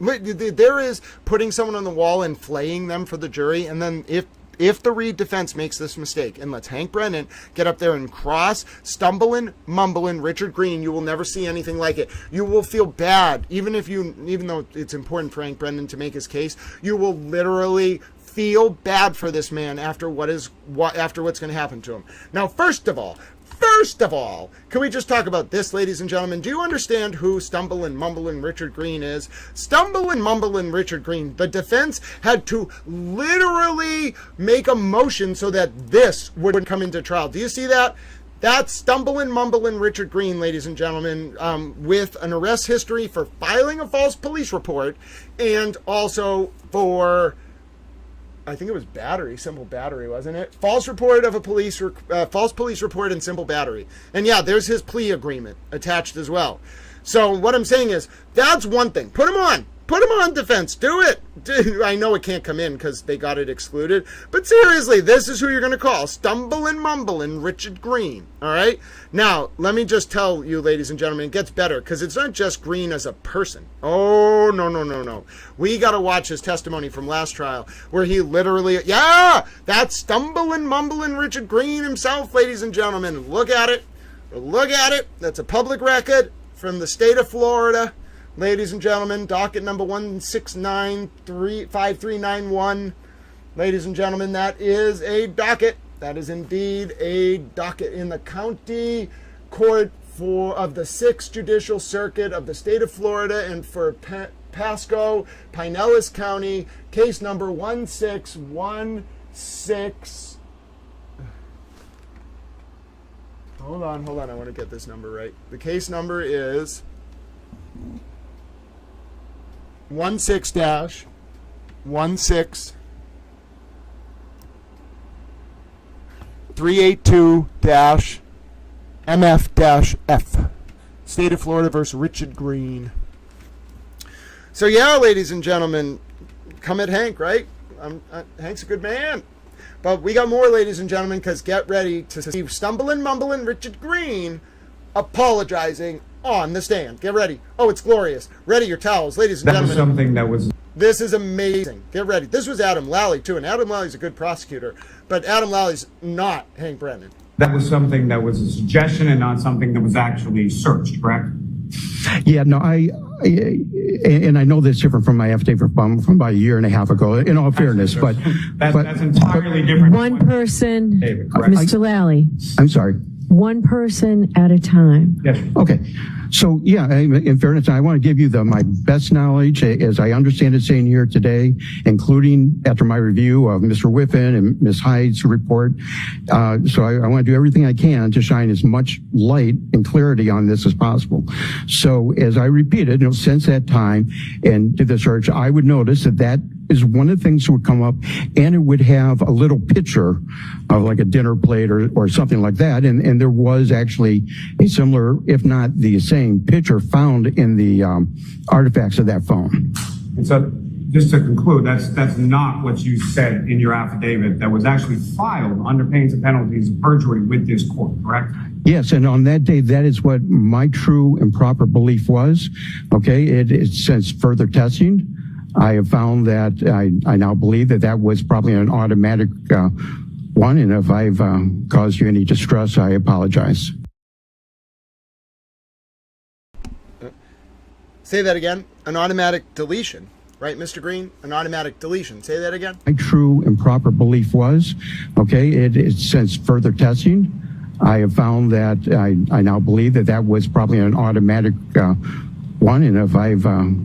There is putting someone on the wall and flaying them for the jury. And then if the Reed defense makes this mistake and lets Hank Brennan get up there and cross, Stumbling, Mumbling, Richard Green, you will never see anything like it. You will feel bad, even though it's important for Hank Brennan to make his case, you will literally feel bad for this man after what's going to happen to him. Now, first of all, First of all, can we just talk about this, ladies and gentlemen? Do you understand who Stumble and Mumble and Richard Green is? Stumble and Mumble and Richard Green, the defense had to literally make a motion so that this would come into trial. Do you see that? That's Stumble and Mumble and Richard Green, ladies and gentlemen, with an arrest history for filing a false police report and also for, I think it was battery, simple battery, wasn't it? False report of a false police report and simple battery. And yeah, there's his plea agreement attached as well. So what I'm saying is, that's one thing. Put him on. Put him on defense. Do it. I know it can't come in because they got it excluded. But seriously, this is who you're going to call. Stumble and Mumble and Richard Green. All right? Now, let me just tell you, ladies and gentlemen, it gets better because it's not just Green as a person. Oh, no, no, no, no. We got to watch his testimony from last trial where he literally, yeah, that's Stumble and Mumble and Richard Green himself, ladies and gentlemen. Look at it. Look at it. That's a public record from the state of Florida. Ladies and gentlemen, docket number 1695391. Ladies and gentlemen, that is a docket. That is indeed a docket in the county court of the 6th Judicial Circuit of the state of Florida and for Pasco, Pinellas County, case number 1616. Hold on, I want to get this number right. The case number is 16-16 382-MF-F. State of Florida versus Richard Green. So yeah, ladies and gentlemen, come at Hank, right? Hank's a good man. But we got more, ladies and gentlemen, because get ready to see Stumble and Mumble and Richard Green apologizing on the stand. Get ready. Oh, it's glorious. Ready your towels, ladies and gentlemen. That was something that was... This is amazing. Get ready. This was Adam Lally, too, and Adam Lally's a good prosecutor, but Adam Lally's not Hank Brennan. That was something that was a suggestion and not something that was actually searched, correct? Yeah, no, and I know this different from my affidavit from about a year and a half ago, in all fairness, but... That's entirely different. One person, David, correct? Mr. Lally. I'm sorry. One person at a time. Yes. Okay. So, yeah, in fairness, I want to give you my best knowledge as I understand it saying here today, including after my review of Mr. Whiffen and Ms. Hyde's report. So I want to do everything I can to shine as much light and clarity on this as possible. So as I repeated, since that time and did the search, I would notice that is one of the things that would come up, and it would have a little picture of like a dinner plate or something like that. And there was actually a similar, if not the same picture found in the artifacts of that phone. And so just to conclude, that's not what you said in your affidavit that was actually filed under pains and penalties of perjury with this court, correct? Yes, and on that day, that is what my true and proper belief was. Okay, it since further testing, I have found that I now believe that was probably an automatic one, and if I've caused you any distress, I apologize. Say that again. An automatic deletion, right, Mr. Green? An automatic deletion. Say that again. My true and proper belief was, okay, it since further testing, I have found that I now believe that was probably an automatic one, and if I've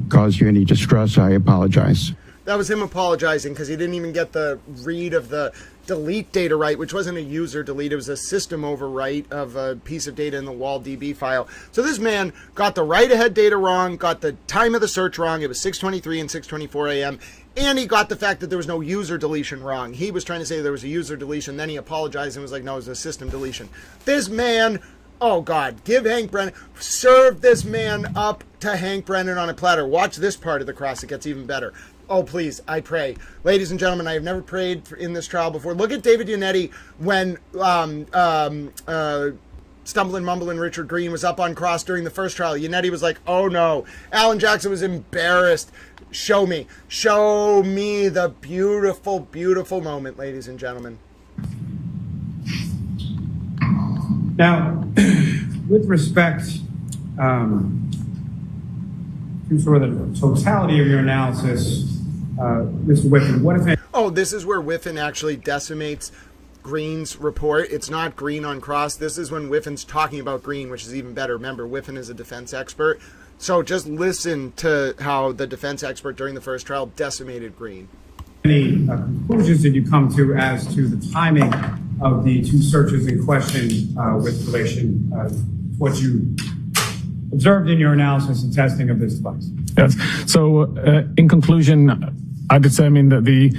caused you any distress, I apologize. That was him apologizing because he didn't even get the read of the delete data right, which wasn't a user delete. It was a system overwrite of a piece of data in the WAL-DB file. So this man got the write-ahead data wrong, got the time of the search wrong. It was 6:23 and 6:24 a.m. And he got the fact that there was no user deletion wrong. He was trying to say there was a user deletion. Then he apologized and was like, no, it was a system deletion. This man... Oh, God, give Hank Brennan, serve this man up to Hank Brennan on a platter. Watch this part of the cross. It gets even better. Oh, please, I pray. Ladies and gentlemen, I have never prayed in this trial before. Look at David Yannetti when Stumble and Mumble and Richard Green was up on cross during the first trial. Yannetti was like, oh, no. Alan Jackson was embarrassed. Show me the beautiful, beautiful moment, ladies and gentlemen. Now, with respect to sort of the totality of your analysis, Mr. Whiffen, what if... Oh, this is where Whiffen actually decimates Green's report. It's not Green on cross. This is when Whiffen's talking about Green, which is even better. Remember, Whiffen is a defense expert. So just listen to how the defense expert during the first trial decimated Green. Any conclusions did you come to as to the timing of the two searches in question with relation to what you observed in your analysis and testing of this device? Yes. So in conclusion, I determined that the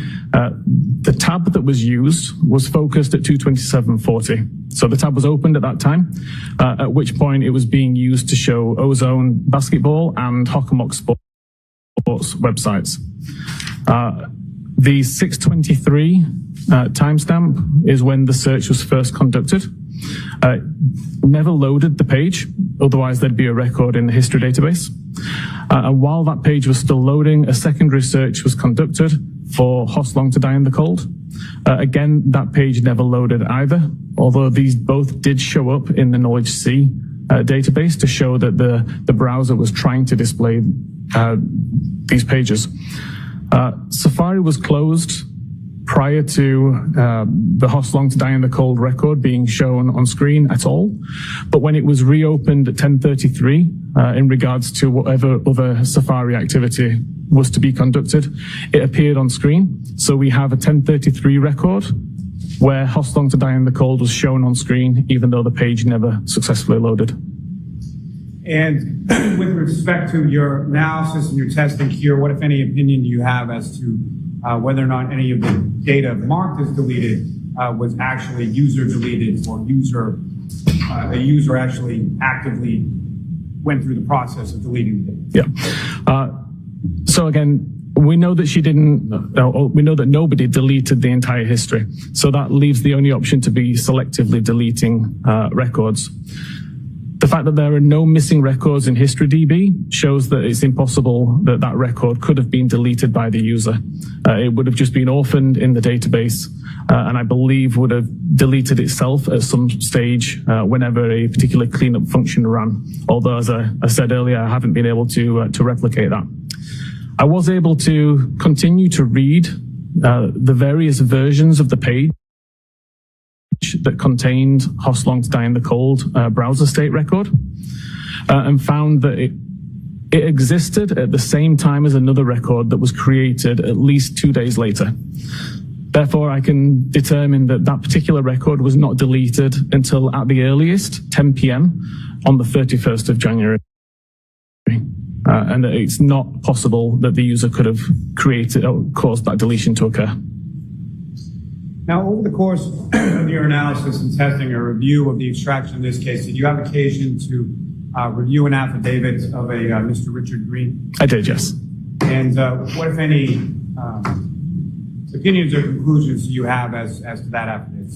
tab that was used was focused at 227.40. So the tab was opened at that time, at which point it was being used to show Ozone basketball and Hockenmock Sports websites. The 6:23 timestamp is when the search was first conducted. Never loaded the page, otherwise there'd be a record in the history database. And while that page was still loading, a secondary search was conducted for Hoslong to die in the cold. Again, that page never loaded either, although these both did show up in the Knowledge C database to show that the browser was trying to display these pages. Safari was closed prior to the Hoslong to die in the cold record being shown on screen at all. But when it was reopened at 10:33, in regards to whatever other Safari activity was to be conducted, it appeared on screen. So we have a 10:33 record where Hoslong to die in the cold was shown on screen, even though the page never successfully loaded. And with respect to your analysis and your testing here, what, if any, opinion do you have as to whether or not any of the data marked as deleted was actually user deleted, or a user actually actively went through the process of deleting the data? Yeah. So again, we know that we know that nobody deleted the entire history. So that leaves the only option to be selectively deleting records. The fact that there are no missing records in HistoryDB shows that it's impossible that that record could have been deleted by the user. It would have just been orphaned in the database, and I believe would have deleted itself at some stage whenever a particular cleanup function ran. Although, as I said earlier, I haven't been able to replicate that. I was able to continue to read the various versions of the page that contained Hoslong to die in the cold browser state record, and found that it existed at the same time as another record that was created at least 2 days later. Therefore, I can determine that that particular record was not deleted until at the earliest 10 p.m. on the 31st of January. And that it's not possible that the user could have created or caused that deletion to occur. Now, over the course of your analysis and testing or review of the extraction in this case, did you have occasion to review an affidavit of a Mr. Richard Green? I did, yes. And what, if any, opinions or conclusions do you have as to that affidavit?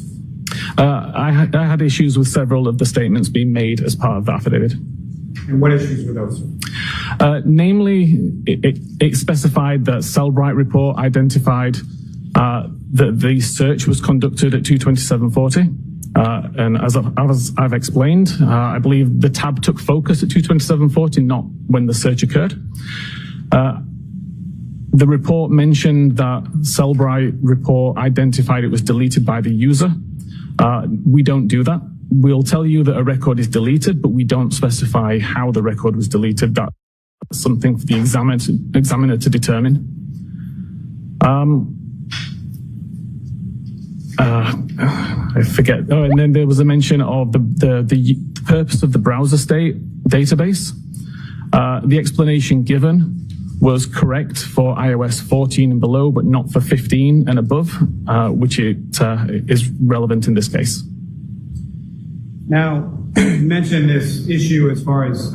I had issues with several of the statements being made as part of the affidavit. And what issues were those? Namely, it specified that Cellbrite report identified that the search was conducted at 227.40. And as I've explained, I believe the tab took focus at 227.40, not when the search occurred. The report mentioned that Cellbrite report identified it was deleted by the user. We don't do that. We'll tell you that a record is deleted, but we don't specify how the record was deleted. That's something for the examiner to determine. I forget. Oh, and then there was a mention of the purpose of the browser state database. The explanation given was correct for iOS 14 and below, but not for 15 and above, which is relevant in this case. Now, you mentioned this issue as far as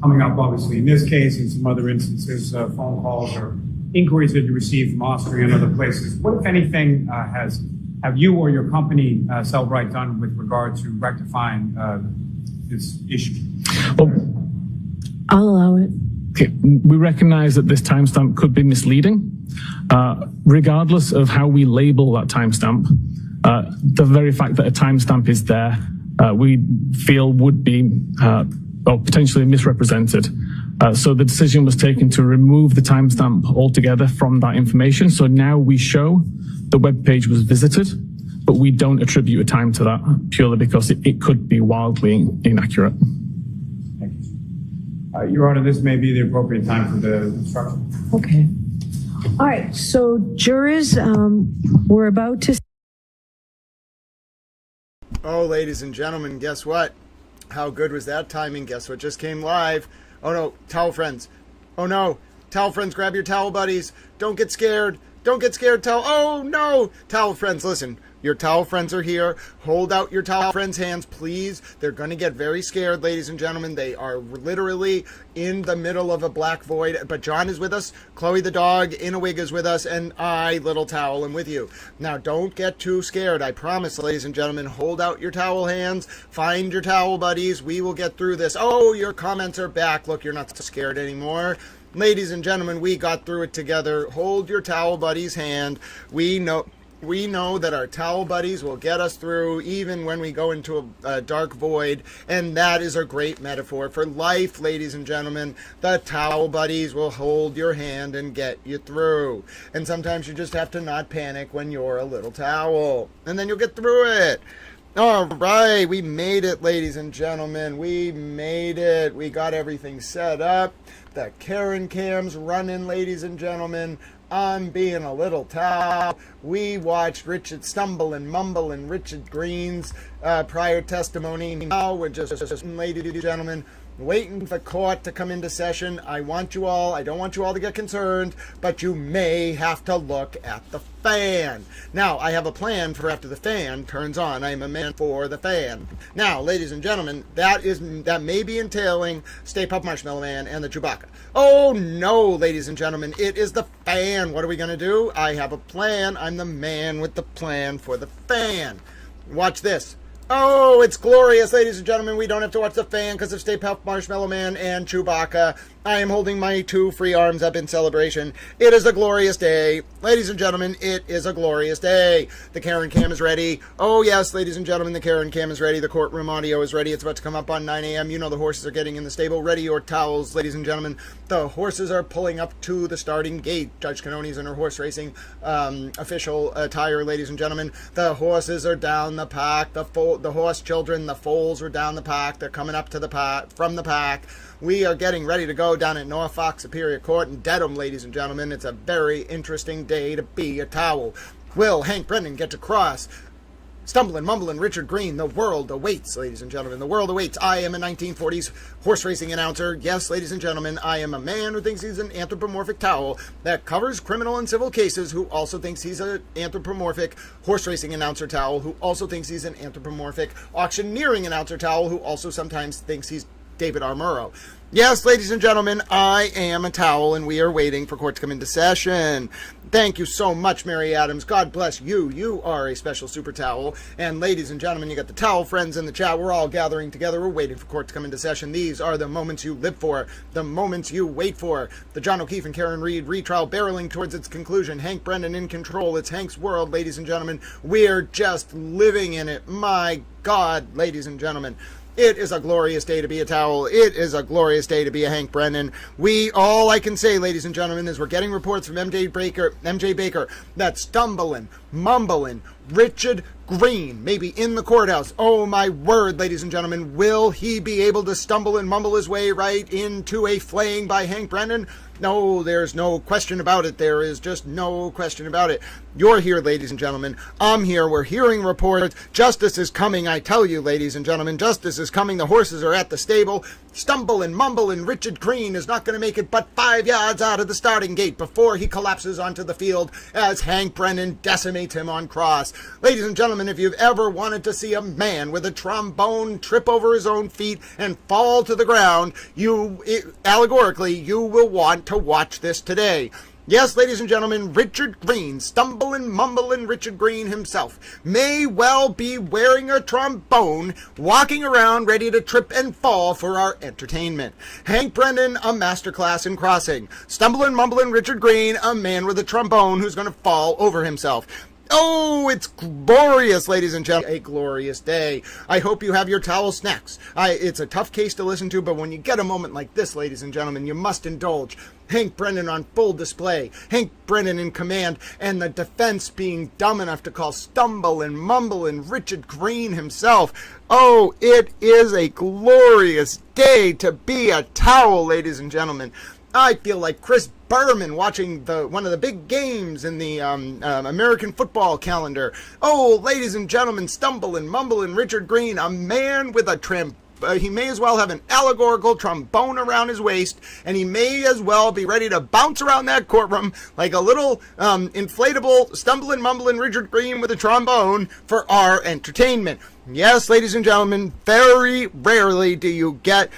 coming up, obviously, in this case and some other instances, phone calls or inquiries that you received from Austria and other places. What, if anything, have you or your company, Cellbrite, done with regard to rectifying this issue? Well, I'll allow it. okay, we recognize that this timestamp could be misleading. Regardless of how we label that timestamp, the very fact that a timestamp is there, we feel would be or potentially misrepresented. So the decision was taken to remove the timestamp altogether from that information. So now we show the web page was visited, but we don't attribute a time to that purely because it could be wildly inaccurate. Thank you. Your Honor, this may be the appropriate time for the instruction. Okay. All right. So jurors, we're about to. Oh, ladies and gentlemen, guess what? How good was that timing? Guess what just came live? Oh no, towel friends. Oh no, towel friends, grab your towel buddies. Don't get scared. Don't get scared, towel. Oh no, towel friends, listen. Your towel friends are here. Hold out your towel friends' hands, please. They're going to get very scared, ladies and gentlemen. They are literally in the middle of a black void. But John is with us. Chloe the dog in a wig is with us. And I, little towel, am with you. Now, don't get too scared. I promise, ladies and gentlemen. Hold out your towel hands. Find your towel buddies. We will get through this. Oh, your comments are back. Look, you're not so scared anymore. Ladies and gentlemen, we got through it together. Hold your towel buddy's hand. We know that our towel buddies will get us through even when we go into a dark void, and that is a great metaphor for life, ladies and gentlemen. The towel buddies will hold your hand and get you through. And sometimes you just have to not panic when you're a little towel, and then you'll get through it. All right, we made it, ladies and gentlemen. We made it. We got everything set up. The Karen cam's running, ladies and gentlemen. I'm being a little towel. We watched Richard stumble and mumble in Richard Green's prior testimony. Now we're just, ladies and gentlemen, waiting for court to come into session. I don't want you all to get concerned, but you may have to look at the fan. Now, I have a plan for after the fan turns on. I am a man for the fan. Now, ladies and gentlemen, that may be entailing Stay Puft Marshmallow Man and the Chewbacca. Oh, no, ladies and gentlemen, it is the fan. What are we going to do? I have a plan. I'm the man with the plan for the fan. Watch this. Oh, it's glorious, ladies and gentlemen. We don't have to watch the fan because of Stay Puft Marshmallow Man and Chewbacca. I am holding my two free arms up in celebration. It is a glorious day. Ladies and gentlemen, it is a glorious day. The Karen cam is ready. Oh, yes, ladies and gentlemen, the Karen cam is ready. The courtroom audio is ready. It's about to come up on 9 a.m. You know the horses are getting in the stable. Ready your towels, ladies and gentlemen. The horses are pulling up to the starting gate. Judge Canoni's in her horse racing official attire, ladies and gentlemen. The horses are down the pack. The horse children, the foals are down the pack. They're coming up to the pack, from the pack. We are getting ready to go down at Norfolk Superior Court in Dedham, ladies and gentlemen. It's a very interesting day to be a towel. Will Hank Brennan get to cross? Stumbling, mumbling, Richard Green. The world awaits, ladies and gentlemen. The world awaits. I am a 1940s horse racing announcer. Yes, ladies and gentlemen, I am a man who thinks he's an anthropomorphic towel that covers criminal and civil cases, who also thinks he's an anthropomorphic horse racing announcer towel, who also thinks he's an anthropomorphic auctioneering announcer towel, who also sometimes thinks he's David R. Murrow. Yes, ladies and gentlemen, I am a towel, and we are waiting for court to come into session. Thank you so much, Mary Adams. God bless you. You are a special super towel. And ladies and gentlemen, you got the towel friends in the chat. We're all gathering together. We're waiting for court to come into session. These are the moments you live for, the moments you wait for. The John O'Keefe and Karen Reed retrial barreling towards its conclusion. Hank Brennan in control. It's Hank's world, ladies and gentlemen. We're just living in it. My God, ladies and gentlemen. It is a glorious day to be a towel. It is a glorious day to be a Hank Brennan. All I can say, ladies and gentlemen, is we're getting reports from MJ Baker, that stumbling, mumbling, Richard Green may be in the courthouse. Oh, my word, ladies and gentlemen, will he be able to stumble and mumble his way right into a flaying by Hank Brennan? No, there's no question about it. There is just no question about it. You're here, ladies and gentlemen. I'm here. We're hearing reports. Justice is coming, I tell you, ladies and gentlemen. Justice is coming. The horses are at the stable. Stumble and mumble, and Richard Green is not going to make it but 5 yards out of the starting gate before he collapses onto the field as Hank Brennan decimates him on cross. Ladies and gentlemen, if you've ever wanted to see a man with a trombone trip over his own feet and fall to the ground, allegorically, you will want to watch this today. Yes, ladies and gentlemen, Richard Green, stumbling, mumbling Richard Green himself, may well be wearing a trombone, walking around ready to trip and fall for our entertainment. Hank Brennan, a masterclass in crossing. Stumbling, mumbling Richard Green, a man with a trombone who's going to fall over himself. Oh, it's glorious, ladies and gentlemen. A glorious day. I hope you have your towel snacks. It's a tough case to listen to, but when you get a moment like this, ladies and gentlemen, you must indulge. Hank Brennan on full display. Hank Brennan in command, and the defense being dumb enough to call Stumble and Mumble and Richard Green himself. Oh, it is a glorious day to be a towel, ladies and gentlemen. I feel like Chris Berman watching one of the big games in the American football calendar. Oh, ladies and gentlemen, Stumble and Mumble and Richard Green, a man with a he may as well have an allegorical trombone around his waist, and he may as well be ready to bounce around that courtroom like a little inflatable Stumble and Mumble and Richard Green with a trombone for our entertainment. Yes, ladies and gentlemen, very rarely do you get...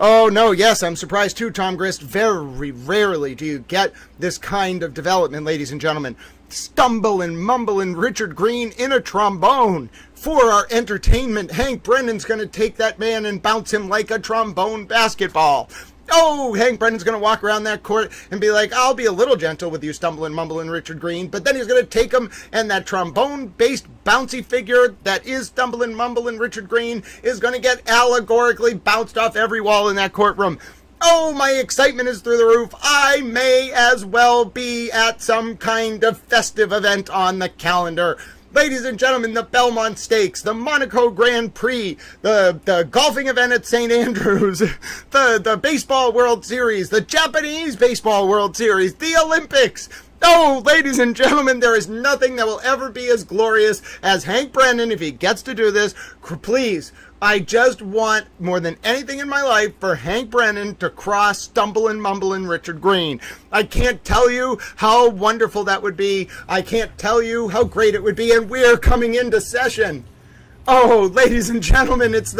Oh, no, yes, I'm surprised too, Tom Grist. Very rarely do you get this kind of development, ladies and gentlemen. Stumble and Mumble and Richard Green in a trombone. For our entertainment, Hank Brennan's going to take that man and bounce him like a trombone basketball. Oh, Hank Brennan's going to walk around that court and be like, I'll be a little gentle with you, Stumble and Mumble and Richard Green. But then he's going to take him, and that trombone-based bouncy figure that is Stumble and Mumble and Richard Green is going to get allegorically bounced off every wall in that courtroom. Oh, my excitement is through the roof. I may as well be at some kind of festive event on the calendar. Ladies and gentlemen, the Belmont Stakes, the Monaco Grand Prix, the golfing event at St. Andrews, the Baseball World Series, the Japanese Baseball World Series, the Olympics. Oh, ladies and gentlemen, there is nothing that will ever be as glorious as Hank Brennan if he gets to do this. Please, I just want, more than anything in my life, for Hank Brennan to cross Stumble and Mumble and Richard Green. I can't tell you how wonderful that would be. I can't tell you how great it would be, and we're coming into session. Oh, ladies and gentlemen, it's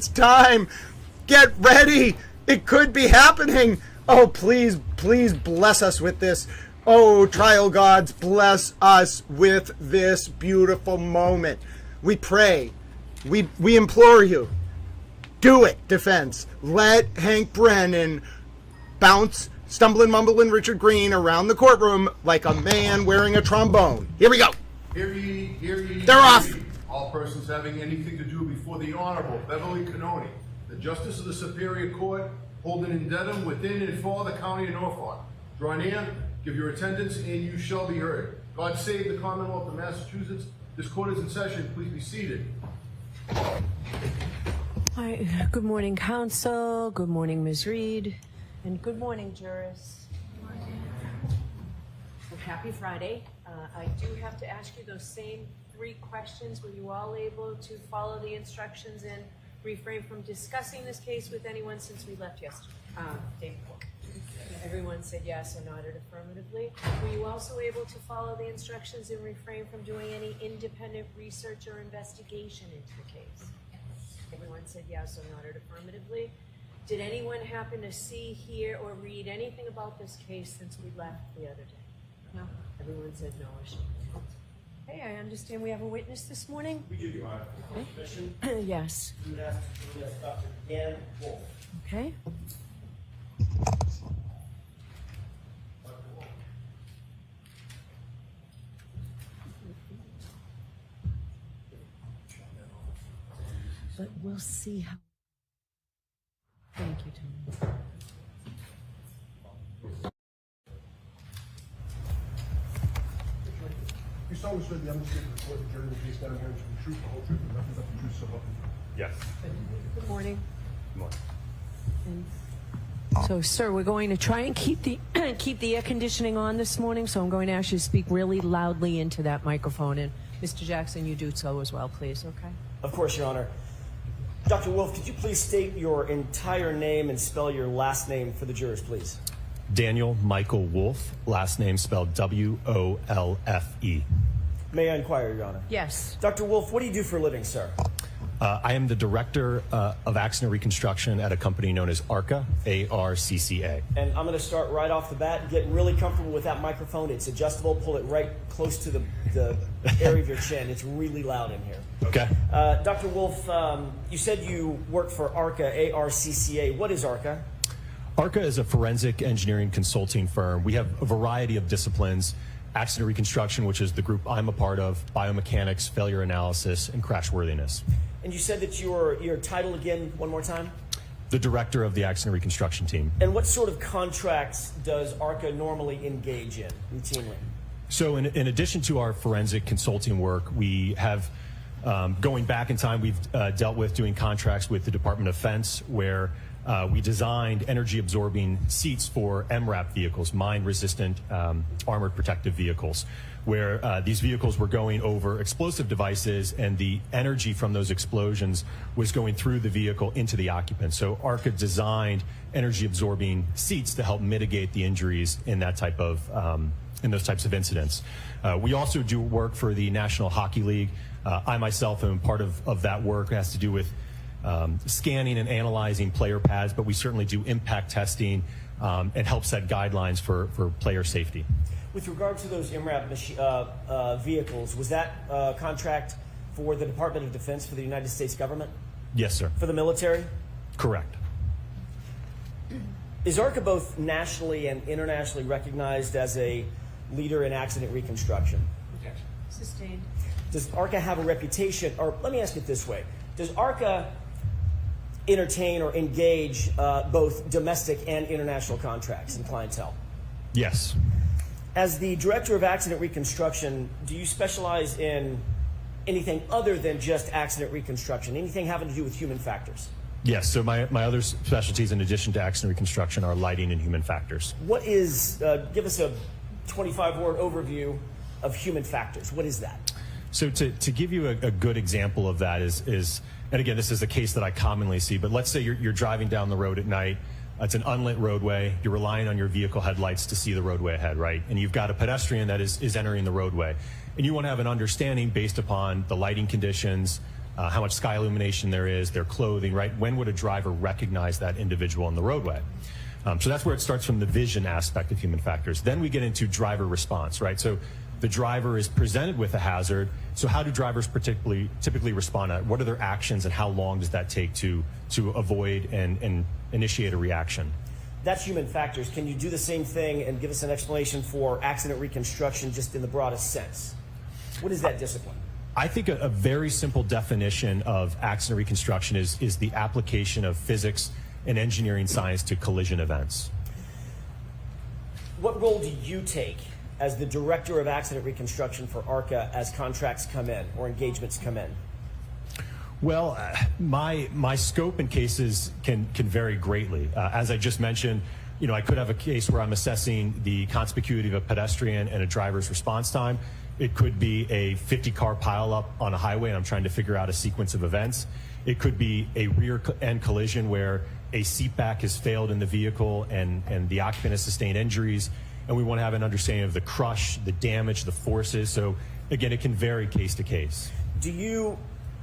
time. Get ready. It could be happening. Oh, please, please bless us with this. Oh, trial gods, bless us with this beautiful moment. We pray. We implore you. Do it, defense. Let Hank Brennan bounce Stumble and Mumble and Richard Green around the courtroom like a man wearing a trombone. Here we go. Hear ye, hear ye. They're off. Ye. All persons having anything to do before the Honorable Beverly Canoni, the Justice of the Superior Court, holding in dedum within and for the County of Norfolk. Draw near, give your attendance, and you shall be heard. God save the Commonwealth of Massachusetts. This court is in session. Please be seated. Hi, good morning, counsel. Good morning, Ms. Reed. And good morning, jurors. So happy Friday. I do have to ask you those same 3 questions. Were you all able to follow the instructions and refrain from discussing this case with anyone since we left yesterday, day before? Everyone said yes or nodded affirmatively. Were you also able to follow the instructions and refrain from doing any independent research or investigation into the case? Everyone said yes or nodded affirmatively. Did anyone happen to see, hear, or read anything about this case since we left the other day? No? Everyone said no or she. Hey, I understand we have a witness this morning? We do, Your Honor. Permission? Yes. Yes, Dr. Dan Wolf. Okay. But we'll see how. Thank you, Tony. You solemnly swear the evidence given before the jury will be a matter of the truth, the whole truth, and nothing but the truth, so help you. Yes. Good morning. Good morning. So, sir, we're going to try and keep the air conditioning on this morning, so I'm going to ask you to speak really loudly into that microphone. And Mr. Jackson, you do so as well, please, okay? Of course, Your Honor. Dr. Wolf, could you please state your entire name and spell your last name for the jurors, please? Daniel Michael Wolf, last name spelled W-O-L-F-E. May I inquire, Your Honor? Yes. Dr. Wolf, what do you do for a living, sir? I am the director of accident reconstruction at a company known as ARCA, A-R-C-C-A. And I'm going to start right off the bat. Get really comfortable with that microphone. It's adjustable. Pull it right close to the area of your chin. It's really loud in here. Okay. Dr. Wolf, you said you work for ARCA, A-R-C-C-A. What is ARCA? ARCA is a forensic engineering consulting firm. We have a variety of disciplines, accident reconstruction, which is the group I'm a part of, biomechanics, failure analysis, and crashworthiness. And you said that your title again, one more time? The director of the accident reconstruction team. And what sort of contracts does ARCA normally engage in routinely? So in addition to our forensic consulting work, we have, going back in time, we've dealt with doing contracts with the Department of Defense, where we designed energy-absorbing seats for MRAP vehicles, mine-resistant armored protective vehicles, where these vehicles were going over explosive devices, and the energy from those explosions was going through the vehicle into the occupant. So ARCA designed energy-absorbing seats to help mitigate the injuries in that type of in those types of incidents. We also do work for the National Hockey League. I myself am part of that work. It has to do with scanning and analyzing player pads, but we certainly do impact testing and help set guidelines for player safety. With regard to those MRAP vehicles, was that a contract for the Department of Defense for the United States government? Yes, sir. For the military? Correct. Is ARCA both nationally and internationally recognized as a leader in accident reconstruction? Sustained. Does ARCA have a reputation, or let me ask it this way, does ARCA entertain or engage both domestic and international contracts and clientele? Yes. As the director of accident reconstruction, do you specialize in anything other than just accident reconstruction, anything having to do with human factors? Yes, so my other specialties in addition to accident reconstruction are lighting and human factors. What is, give us a 25-word overview of human factors. What is that? So to give you a good example of that is, and again, this is a case that I commonly see, but let's say you're driving down the road at night. It's an unlit roadway. You're relying on your vehicle headlights to see the roadway ahead, right? And you've got a pedestrian that is entering the roadway. And you want to have an understanding based upon the lighting conditions, how much sky illumination there is, their clothing, right? When would a driver recognize that individual on the roadway? So that's where it starts from the vision aspect of human factors. Then we get into driver response, right? So the driver is presented with a hazard. So how do drivers typically respond to it? What are their actions and how long does that take to avoid and initiate a reaction? That's human factors. Can you do the same thing and give us an explanation for accident reconstruction just in the broadest sense? What is that discipline? I think a very simple definition of accident reconstruction is the application of physics and engineering science to collision events. What role do you take as the director of accident reconstruction for ARCA as contracts come in or engagements come in? Well, my scope in cases can vary greatly. As I just mentioned, I could have a case where I'm assessing the conspicuity of a pedestrian and a driver's response time. It could be a 50-car pileup on a highway and I'm trying to figure out a sequence of events. It could be a rear-end collision where a seat back has failed in the vehicle and the occupant has sustained injuries, and we want to have an understanding of the crush, the damage, the forces. So again, it can vary case to case. Do you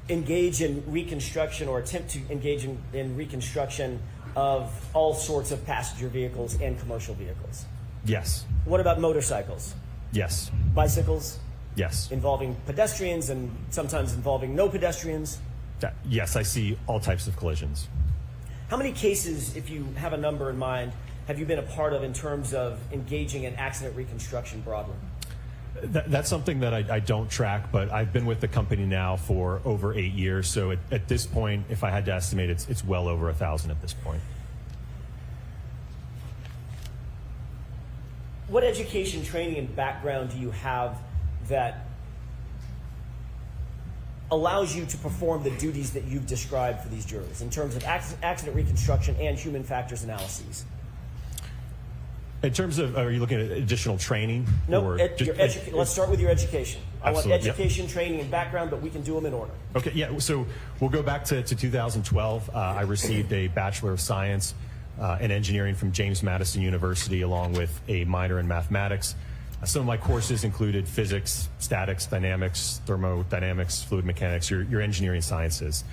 engage in reconstruction or attempt to engage in reconstruction of all sorts of passenger vehicles and commercial vehicles? Yes. What about motorcycles? Yes. Bicycles? Yes. Involving pedestrians and sometimes involving no pedestrians? Yes, I see all types of collisions. How many cases, if you have a number in mind, have you been a part of in terms of engaging in accident reconstruction broadly? That's something that I don't track, but I've been with the company now for over 8 years. So at this point, if I had to estimate, it's well over 1,000 at this point. What education, training, and background do you have that allows you to perform the duties that you've described for these jurors in terms of accident reconstruction and human factors analyses? In terms of, are you looking at additional training? No, let's start with your education. I want education, training, and background, but we can do them in order. Okay, yeah, so we'll go back to 2012. I received a Bachelor of Science in Engineering from James Madison University, along with a minor in mathematics. Some of my courses included physics, statics, dynamics, thermodynamics, fluid mechanics, your engineering sciences.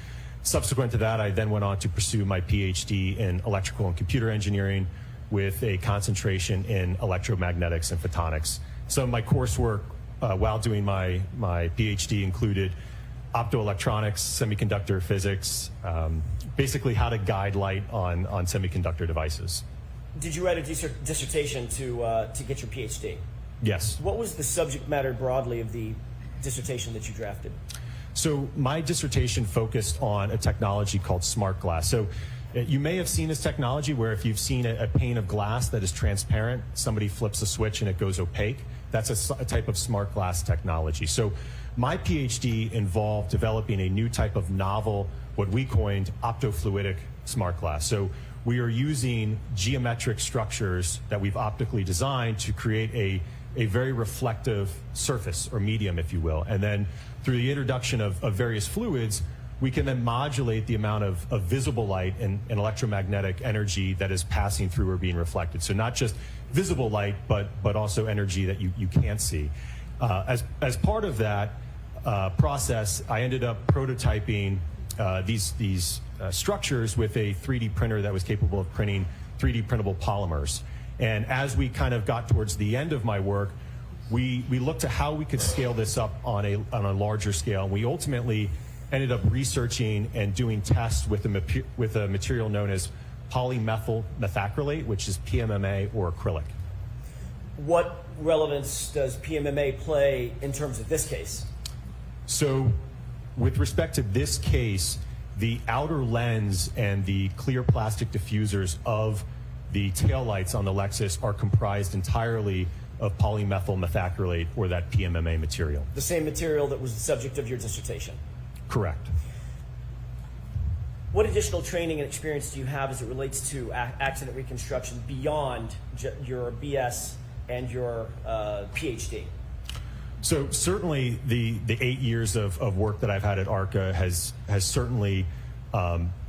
Subsequent to that, I then went on to pursue my PhD in electrical and computer engineering with a concentration in electromagnetics and photonics. Some of my coursework while doing my PhD included optoelectronics, semiconductor physics, basically how to guide light on semiconductor devices. Did you write a dissertation to get your PhD? Yes. What was the subject matter broadly of the dissertation that you drafted? So my dissertation focused on a technology called smart glass. So you may have seen this technology where if you've seen a pane of glass that is transparent, somebody flips a switch and it goes opaque. That's a type of smart glass technology. So my PhD involved developing a new type of novel, what we coined optofluidic smart glass. So we are using geometric structures that we've optically designed to create a very reflective surface or medium, if you will. And then through the introduction of various fluids, we can then modulate the amount of visible light and electromagnetic energy that is passing through or being reflected. So not just visible light, but also energy that you can't see. As part of that process, I ended up prototyping these structures with a 3D printer that was capable of printing 3D printable polymers. And as we kind of got towards the end of my work, we looked at how we could scale this up on a larger scale. We ultimately ended up researching and doing tests with a material known as polymethyl methacrylate, which is PMMA or acrylic. What relevance does PMMA play in terms of this case? So with respect to this case, the outer lens and the clear plastic diffusers of the taillights on the Lexus are comprised entirely of polymethyl methacrylate, or that PMMA material. The same material that was the subject of your dissertation? Correct. What additional training and experience do you have as it relates to accident reconstruction beyond your BS and your PhD? So certainly the 8 years of work that I've had at ARCA has certainly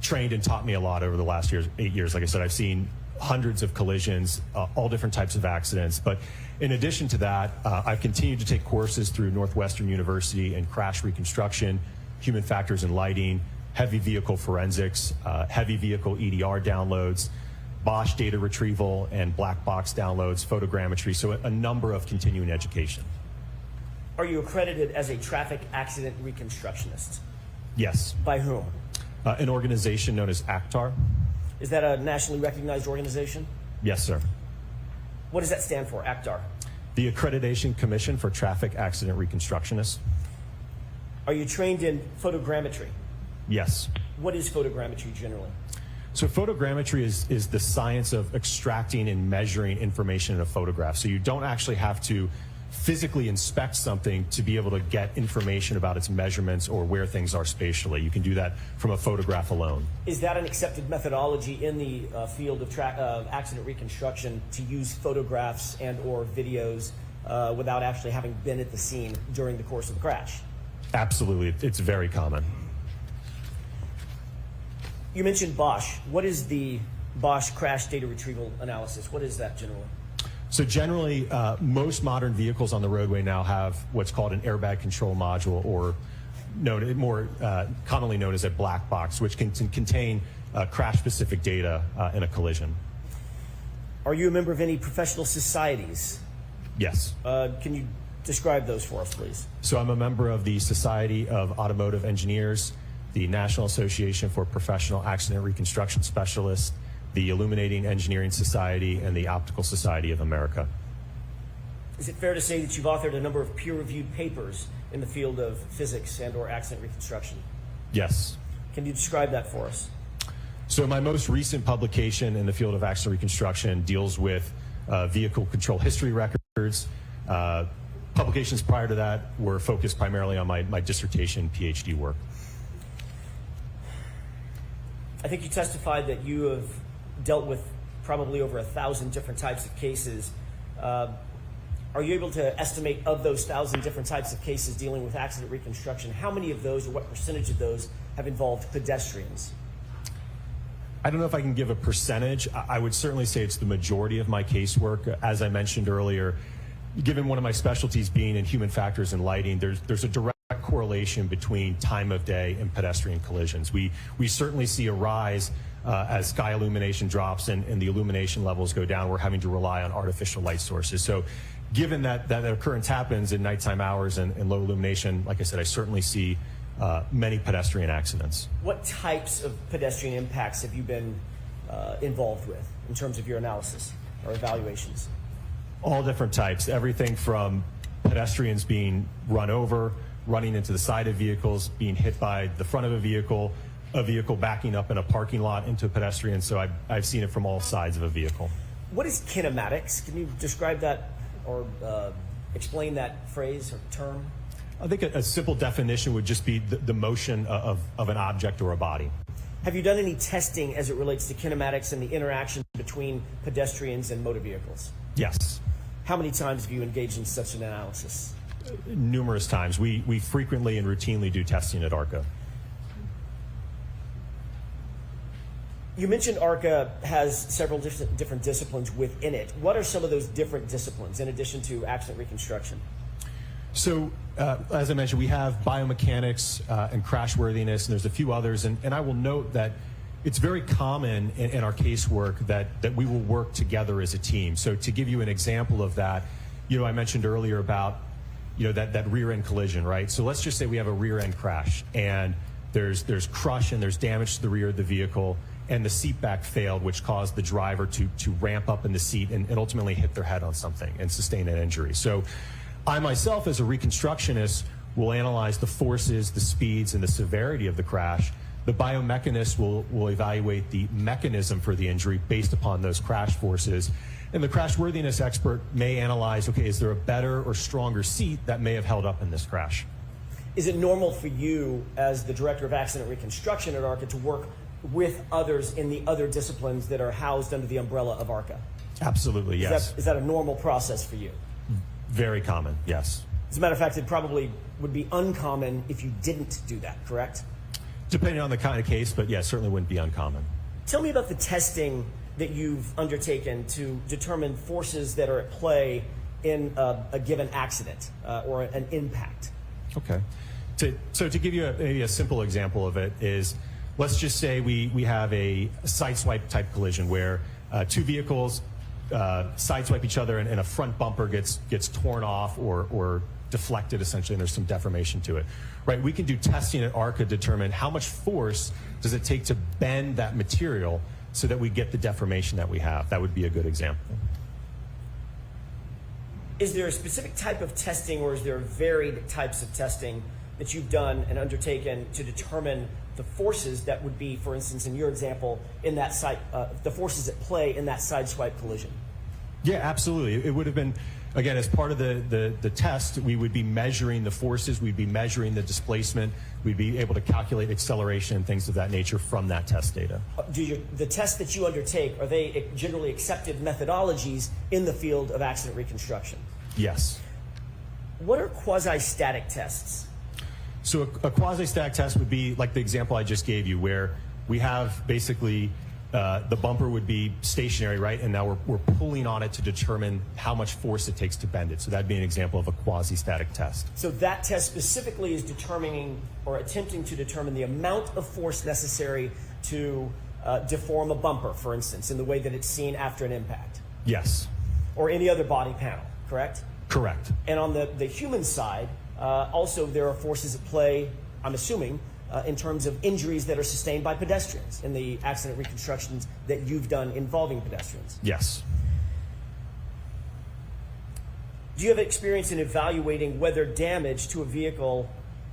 trained and taught me a lot over the last 8 years. Like I said, I've seen hundreds of collisions, all different types of accidents. But in addition to that, I've continued to take courses through Northwestern University in crash reconstruction, human factors and lighting, heavy vehicle forensics, heavy vehicle EDR downloads, Bosch data retrieval and black box downloads, photogrammetry, so a number of continuing education. Are you accredited as a traffic accident reconstructionist? Yes. By whom? An organization known as ACTAR. Is that a nationally recognized organization? Yes, sir. What does that stand for, ACTAR? The Accreditation Commission for Traffic Accident Reconstructionists. Are you trained in photogrammetry? Yes. What is photogrammetry generally? So photogrammetry is the science of extracting and measuring information in a photograph. So you don't actually have to physically inspect something to be able to get information about its measurements or where things are spatially. You can do that from a photograph alone. Is that an accepted methodology in the field of accident reconstruction to use photographs and or videos without actually having been at the scene during the course of the crash? Absolutely. It's very common. You mentioned Bosch. What is the Bosch crash data retrieval analysis? What is that generally? So generally, most modern vehicles on the roadway now have what's called an airbag control module, or more commonly known as a black box, which can contain crash-specific data in a collision. Are you a member of any professional societies? Yes. Can you describe those for us, please? So I'm a member of the Society of Automotive Engineers, the National Association for Professional Accident Reconstruction Specialists, the Illuminating Engineering Society, and the Optical Society of America. Is it fair to say that you've authored a number of peer-reviewed papers in the field of physics and or accident reconstruction? Yes. Can you describe that for us? So my most recent publication in the field of accident reconstruction deals with vehicle control history records. Publications prior to that were focused primarily on my dissertation PhD work. I think you testified that you have dealt with probably over 1,000 different types of cases. Are you able to estimate of those 1,000 different types of cases dealing with accident reconstruction, how many of those or what percentage of those have involved pedestrians? I don't know if I can give a percentage. I would certainly say it's the majority of my casework. As I mentioned earlier, given one of my specialties being in human factors and lighting, there's a direct correlation between time of day and pedestrian collisions. We certainly see a rise as sky illumination drops and the illumination levels go down. We're having to rely on artificial light sources. So given that occurrence happens in nighttime hours and low illumination, like I said, I certainly see many pedestrian accidents. What types of pedestrian impacts have you been involved with in terms of your analysis or evaluations? All different types, everything from pedestrians being run over, running into the side of vehicles, being hit by the front of a vehicle backing up in a parking lot into a pedestrian. So I've seen it from all sides of a vehicle. What is kinematics? Can you describe that or explain that phrase or term? I think a simple definition would just be the motion of an object or a body. Have you done any testing as it relates to kinematics and the interaction between pedestrians and motor vehicles? Yes. How many times have you engaged in such an analysis? Numerous times. We frequently and routinely do testing at ARCA. You mentioned ARCA has several different disciplines within it. What are some of those different disciplines in addition to accident reconstruction? So, as I mentioned, we have biomechanics and crashworthiness, and there's a few others. And I will note that it's very common in our casework that we will work together as a team. So to give you an example of that, I mentioned earlier about, that rear end collision, right? So let's just say we have a rear end crash and there's crush and there's damage to the rear of the vehicle, and the seat back failed, which caused the driver to ramp up in the seat and ultimately hit their head on something and sustain an injury. So I myself, as a reconstructionist, will analyze the forces, the speeds, and the severity of the crash. The biomechanist will evaluate the mechanism for the injury based upon those crash forces. And the crashworthiness expert may analyze, okay, is there a better or stronger seat that may have held up in this crash? Is it normal for you, as the director of accident reconstruction at ARCA, to work with others in the other disciplines that are housed under the umbrella of ARCA? Absolutely, yes. Is that a normal process for you? Very common, yes. As a matter of fact, it probably would be uncommon if you didn't do that, correct? Depending on the kind of case, but yeah, certainly wouldn't be uncommon. Tell me about the testing that you've undertaken to determine forces that are at play in a given accident or an impact. Okay. So to give you maybe a simple example of it is, let's just say we have a sideswipe type collision where two vehicles sideswipe each other and a front bumper gets torn off or deflected, essentially, and there's some deformation to it. Right? We can do testing at ARCA to determine how much force does it take to bend that material so that we get the deformation that we have. That would be a good example. Is there a specific type of testing, or is there varied types of testing that you've done and undertaken to determine the forces that would be, for instance, in your example, in that the forces at play in that sideswipe collision? Yeah, absolutely. It would have been, again, as part of the test, we would be measuring the forces, we'd be measuring the displacement, we'd be able to calculate acceleration and things of that nature from that test data. The tests that you undertake, are they generally accepted methodologies in the field of accident reconstruction? Yes. What are quasi-static tests? So a quasi-static test would be like the example I just gave you, where we have basically the bumper would be stationary, right? And now we're pulling on it to determine how much force it takes to bend it. So that'd be an example of a quasi-static test. So that test specifically is determining or attempting to determine the amount of force necessary to deform a bumper, for instance, in the way that it's seen after an impact. Yes. Or any other body panel, correct? Correct. And on the human side, also there are forces at play, I'm assuming, in terms of injuries that are sustained by pedestrians in the accident reconstructions that you've done involving pedestrians. Yes. Do you have experience in evaluating whether damage to a vehicle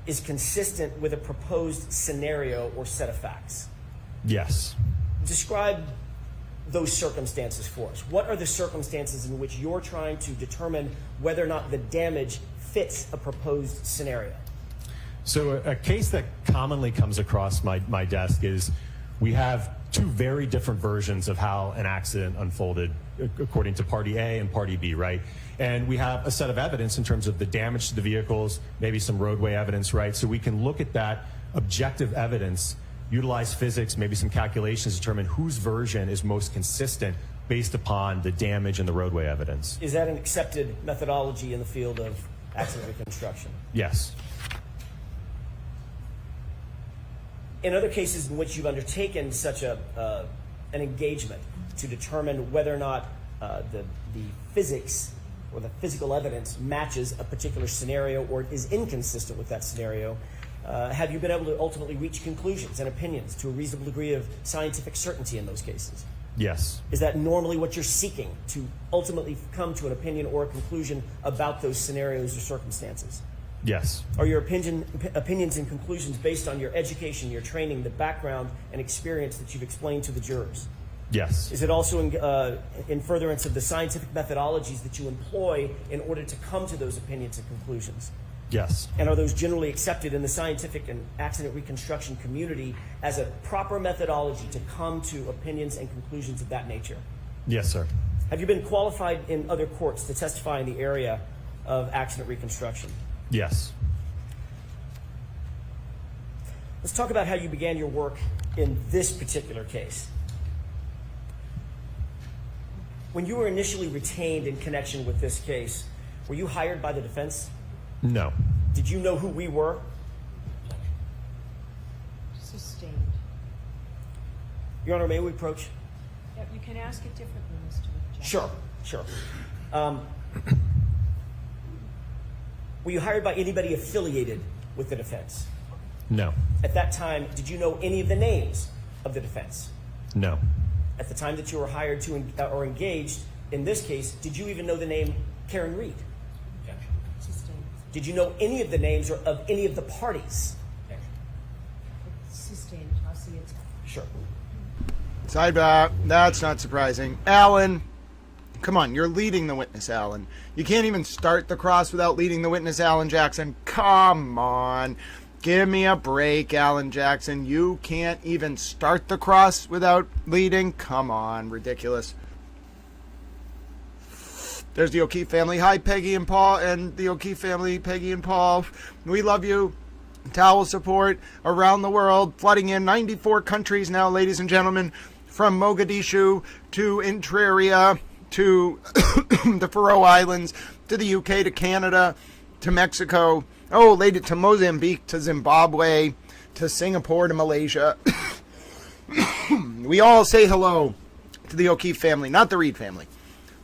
is consistent with a proposed scenario or set of facts? Yes. Describe those circumstances for us. What are the circumstances in which you're trying to determine whether or not the damage fits a proposed scenario? So a case that commonly comes across my desk is we have two very different versions of how an accident unfolded according to Party A and Party B, right? And we have a set of evidence in terms of the damage to the vehicles, maybe some roadway evidence, right? So we can look at that objective evidence, utilize physics, maybe some calculations, determine whose version is most consistent based upon the damage and the roadway evidence. Is that an accepted methodology in the field of accident reconstruction? Yes. In other cases in which you've undertaken such an engagement to determine whether or not the physics or the physical evidence matches a particular scenario or is inconsistent with that scenario, have you been able to ultimately reach conclusions and opinions to a reasonable degree of scientific certainty in those cases? Yes. Is that normally what you're seeking, to ultimately come to an opinion or a conclusion about those scenarios or circumstances? Yes. Are your opinions and conclusions based on your education, your training, the background and experience that you've explained to the jurors? Yes. Is it also in furtherance of the scientific methodologies that you employ in order to come to those opinions and conclusions? Yes. And are those generally accepted in the scientific and accident reconstruction community as a proper methodology to come to opinions and conclusions of that nature? Yes, sir. Have you been qualified in other courts to testify in the area of accident reconstruction? Yes. Let's talk about how you began your work in this particular case. When you were initially retained in connection with this case, were you hired by the defense? No. Did you know who we were? Sustained. Your Honor, may we approach? Yeah, you can ask it differently, Mr. Jackson. Sure. Were you hired by anybody affiliated with the defense? No. At that time, did you know any of the names of the defense? No. At the time that you were hired to or engaged in this case, did you even know the name Karen Reed? Sustained. Did you know any of the names or of any of the parties? Sustained. I'll see it. Sure. Sidebar. That's not surprising. Alan, come on, you're leading the witness, Alan. You can't even start the cross without leading the witness, Alan Jackson. Come on. Give me a break, Alan Jackson. You can't even start the cross without leading? Come on, ridiculous. There's the O'Keefe family. Hi, Peggy and Paul, and the O'Keefe family, Peggy and Paul. We love you. Towel support around the world, flooding in 94 countries now, ladies and gentlemen, from Mogadishu to Intraria to the Faroe Islands to the UK to Canada to Mexico. Oh, lady, to Mozambique, to Zimbabwe, to Singapore, to Malaysia. We all say hello to the O'Keefe family, not the Reed family.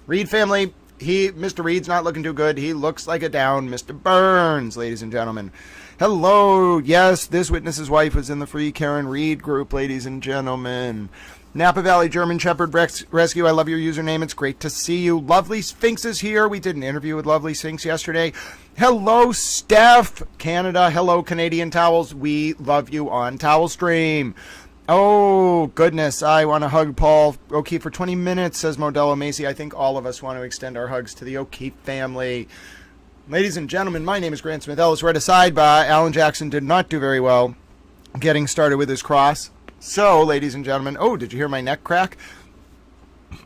Reed family, Mr. Reed's not looking too good. He looks like a down Mr. Burns, ladies and gentlemen. Hello. Yes, this witness's wife was in the Free Karen Reed group, ladies and gentlemen. Napa Valley German Shepherd Rescue, I love your username. It's great to see you. Lovely Sphinx is here. We did an interview with Lovely Sphinx yesterday. Hello, Steph. Canada. Hello, Canadian Towels. We love you on Towel Stream. Oh, goodness. I want to hug Paul O'Keefe for 20 minutes, says Modelo Macy. I think all of us want to extend our hugs to the O'Keefe family. Ladies and gentlemen, my name is Grant Smith Ellis. We're at a sidebar. Alan Jackson did not do very well getting started with his cross. So, ladies and gentlemen, oh, did you hear my neck crack?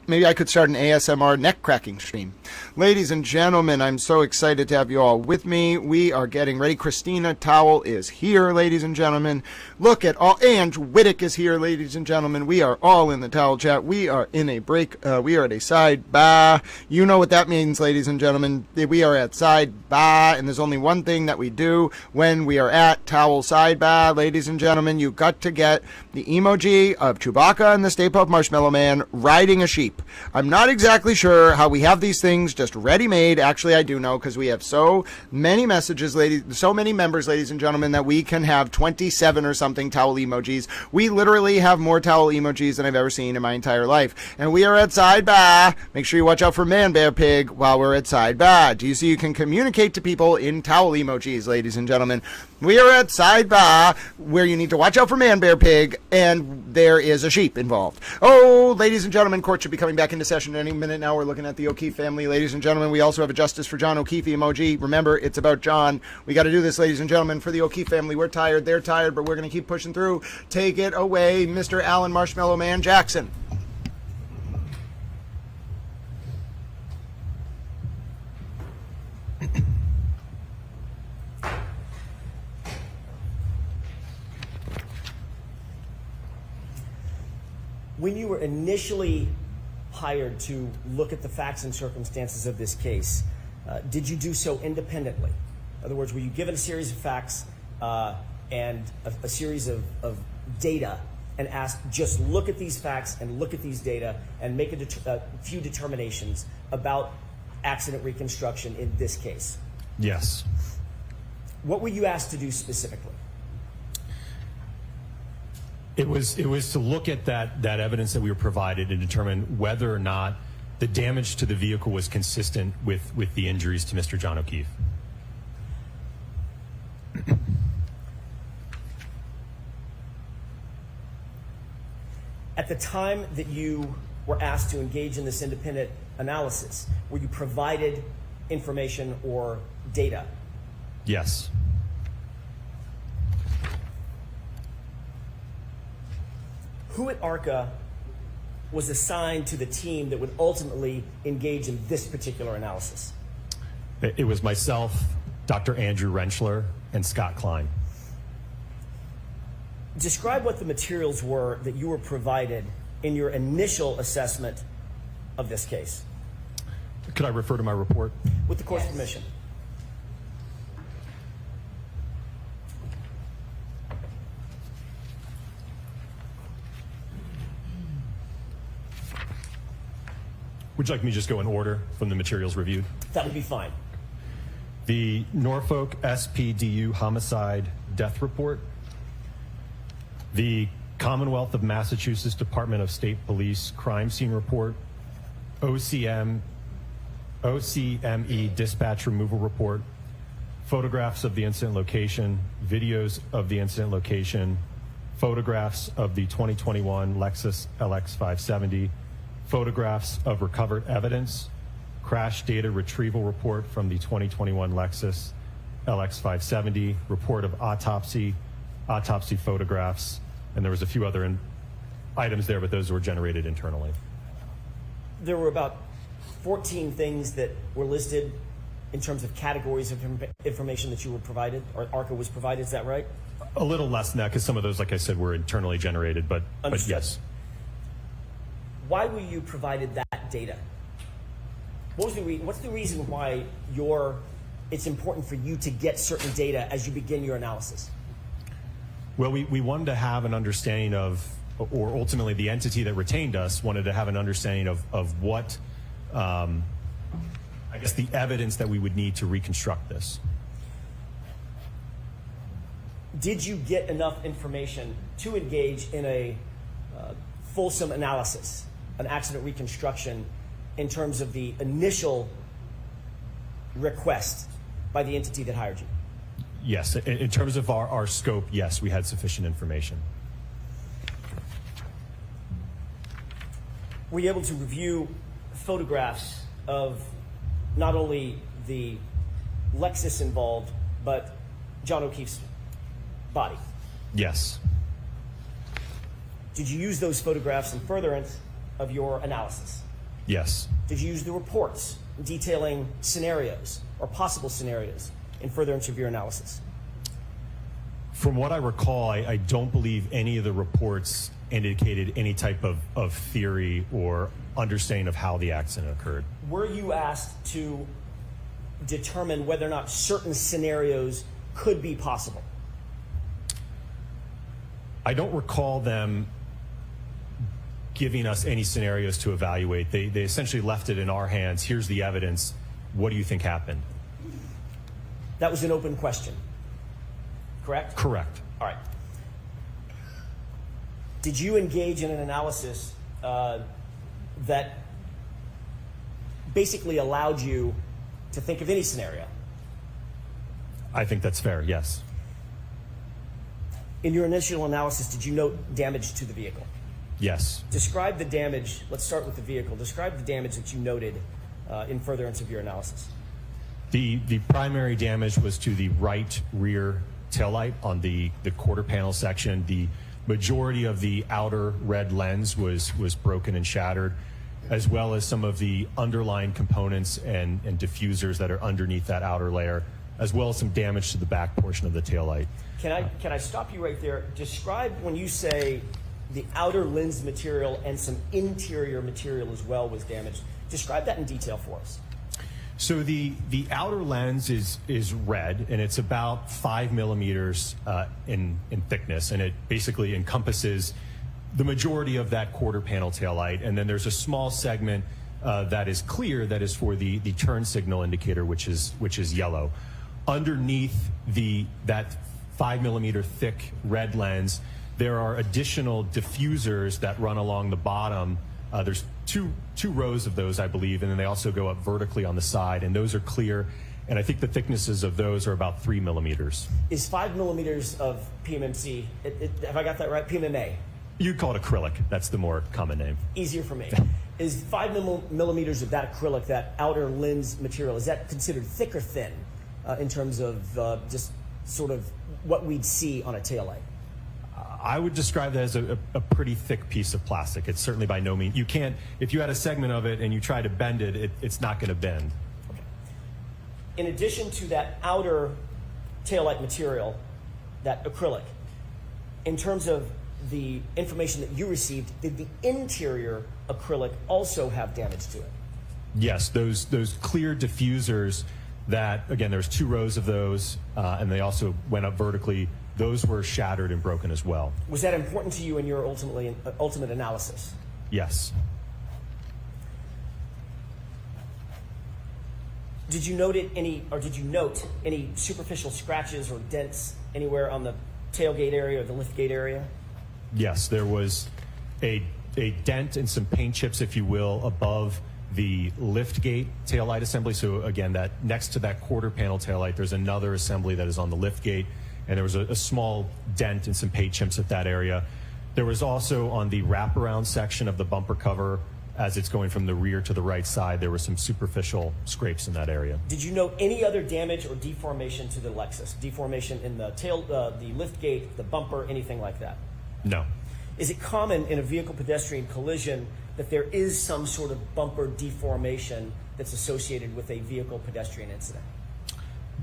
Maybe I could start an ASMR neck cracking stream. Ladies and gentlemen, I'm so excited to have you all with me. We are getting ready. Christina Towell is here, ladies and gentlemen. Look at all. Ange Whittick is here, ladies and gentlemen. We are all in the Towel chat. We are in a break. We are at a sidebar. You know what that means, ladies and gentlemen. We are at sidebar, and there's only one thing that we do when we are at Towel sidebar, ladies and gentlemen. You got to get the emoji of Chewbacca and the Stay Puft Marshmallow Man riding a sheep. I'm not exactly sure how we have these things just ready-made. Actually, I do know, because we have so many messages, so many members, ladies and gentlemen, that we can have 27 or something towel emojis. We literally have more towel emojis than I've ever seen in my entire life. And we are at sidebar. Make sure you watch out for Man Bear Pig while we're at sidebar. Do you see you can communicate to people in towel emojis, ladies and gentlemen? We are at sidebar, where you need to watch out for Man Bear Pig, and there is a sheep involved. Oh, ladies and gentlemen, court should be coming back into session any minute now. We're looking at the O'Keefe family, ladies and gentlemen. We also have a Justice for John O'Keefe emoji. Remember, it's about John. We got to do this, ladies and gentlemen, for the O'Keefe family. We're tired, they're tired, but we're going to keep pushing through. Take it away, Mr. Alan Marshmallow Man Jackson. When you were initially hired to look at the facts and circumstances of this case, did you do so independently? In other words, were you given a series of facts and a series of data and asked, just look at these facts and look at these data and make a few determinations about accident reconstruction in this case? Yes. What were you asked to do specifically? It was to look at that evidence that we were provided and determine whether or not the damage to the vehicle was consistent with the injuries to Mr. John O'Keefe. At the time that you were asked to engage in this independent analysis, were you provided information or data? Yes. Who at ARCA was assigned to the team that would ultimately engage in this particular analysis? It was myself, Dr. Andrew Rentschler, and Scott Klein. Describe what the materials were that you were provided in your initial assessment of this case. Could I refer to my report? With the court's permission. Would you like me to just go in order from the materials reviewed? That would be fine. The Norfolk SPDU homicide death report, the Commonwealth of Massachusetts Department of State Police crime scene report, OCME dispatch removal report, photographs of the incident location, videos of the incident location, photographs of the 2021 Lexus LX 570, photographs of recovered evidence, crash data retrieval report from the 2021 Lexus LX 570, report of autopsy photographs, and there was a few other items there, but those were generated internally. There were about 14 things that were listed in terms of categories of information that you were provided, or ARCA was provided, is that right? A little less than that, because some of those, like I said, were internally generated, but yes. Why were you provided that data? What's the reason why it's important for you to get certain data as you begin your analysis? Well, we wanted to have an understanding of, or ultimately the entity that retained us wanted to have an understanding of what, I guess, the evidence that we would need to reconstruct this. Did you get enough information to engage in a fulsome analysis, an accident reconstruction, in terms of the initial request by the entity that hired you? Yes, in terms of our scope, yes, we had sufficient information. Were you able to review photographs of not only the Lexus involved, but John O'Keefe's body? Yes. Did you use those photographs in furtherance of your analysis? Yes. Did you use the reports detailing scenarios or possible scenarios in furtherance of your analysis? From what I recall, I don't believe any of the reports indicated any type of theory or understanding of how the accident occurred. Were you asked to determine whether or not certain scenarios could be possible? I don't recall them giving us any scenarios to evaluate. They essentially left it in our hands. Here's the evidence. What do you think happened? That was an open question, correct? Correct. All right. Did you engage in an analysis that basically allowed you to think of any scenario? I think that's fair, yes. In your initial analysis, did you note damage to the vehicle? Yes. Describe the damage. Let's start with the vehicle. Describe the damage that you noted in furtherance of your analysis. The primary damage was to the right rear taillight on the quarter panel section. The majority of the outer red lens was broken and shattered, as well as some of the underlying components and diffusers that are underneath that outer layer, as well as some damage to the back portion of the taillight. Can I stop you right there? Describe when you say the outer lens material and some interior material as well was damaged. Describe that in detail for us. So the outer lens is red, and it's about 5 millimeters in thickness, and it basically encompasses the majority of that quarter panel taillight. And then there's a small segment that is clear, that is for the turn signal indicator, which is yellow. Underneath that 5 millimeter thick red lens, There are additional diffusers that run along the bottom. There's two rows of those, I believe, and then they also go up vertically on the side, and those are clear. And I think the thicknesses of those are about 3 millimeters. Is 5 millimeters of PMMC, have I got that right? PMMA? You call it acrylic. That's the more common name. Easier for me. Is 5 millimeters of that acrylic, that outer lens material, is that considered thick or thin in terms of just sort of what we'd see on a taillight? I would describe that as a pretty thick piece of plastic. It's certainly by no means. You can't, if you had a segment of it and you try to bend it, it's not going to bend. Okay. In addition to that outer taillight material, that acrylic, in terms of the information that you received, did the interior acrylic also have damage to it? Yes, those clear diffusers that, again, there's 2 rows of those, and they also went up vertically. Those were shattered and broken as well. Was that important to you in your ultimate analysis? Yes. Did you note any superficial scratches or dents anywhere on the tailgate area or the liftgate area? Yes, there was a dent and some paint chips, if you will, above the liftgate taillight assembly. So again, that next to that quarter panel taillight, there's another assembly that is on the liftgate, and there was a small dent and some paint chips at that area. There was also on the wraparound section of the bumper cover, as it's going from the rear to the right side, there were some superficial scrapes in that area. Did you note any other damage or deformation to the Lexus? Deformation in the the liftgate, the bumper, anything like that? No. Is it common in a vehicle-pedestrian collision that there is some sort of bumper deformation that's associated with a vehicle-pedestrian incident?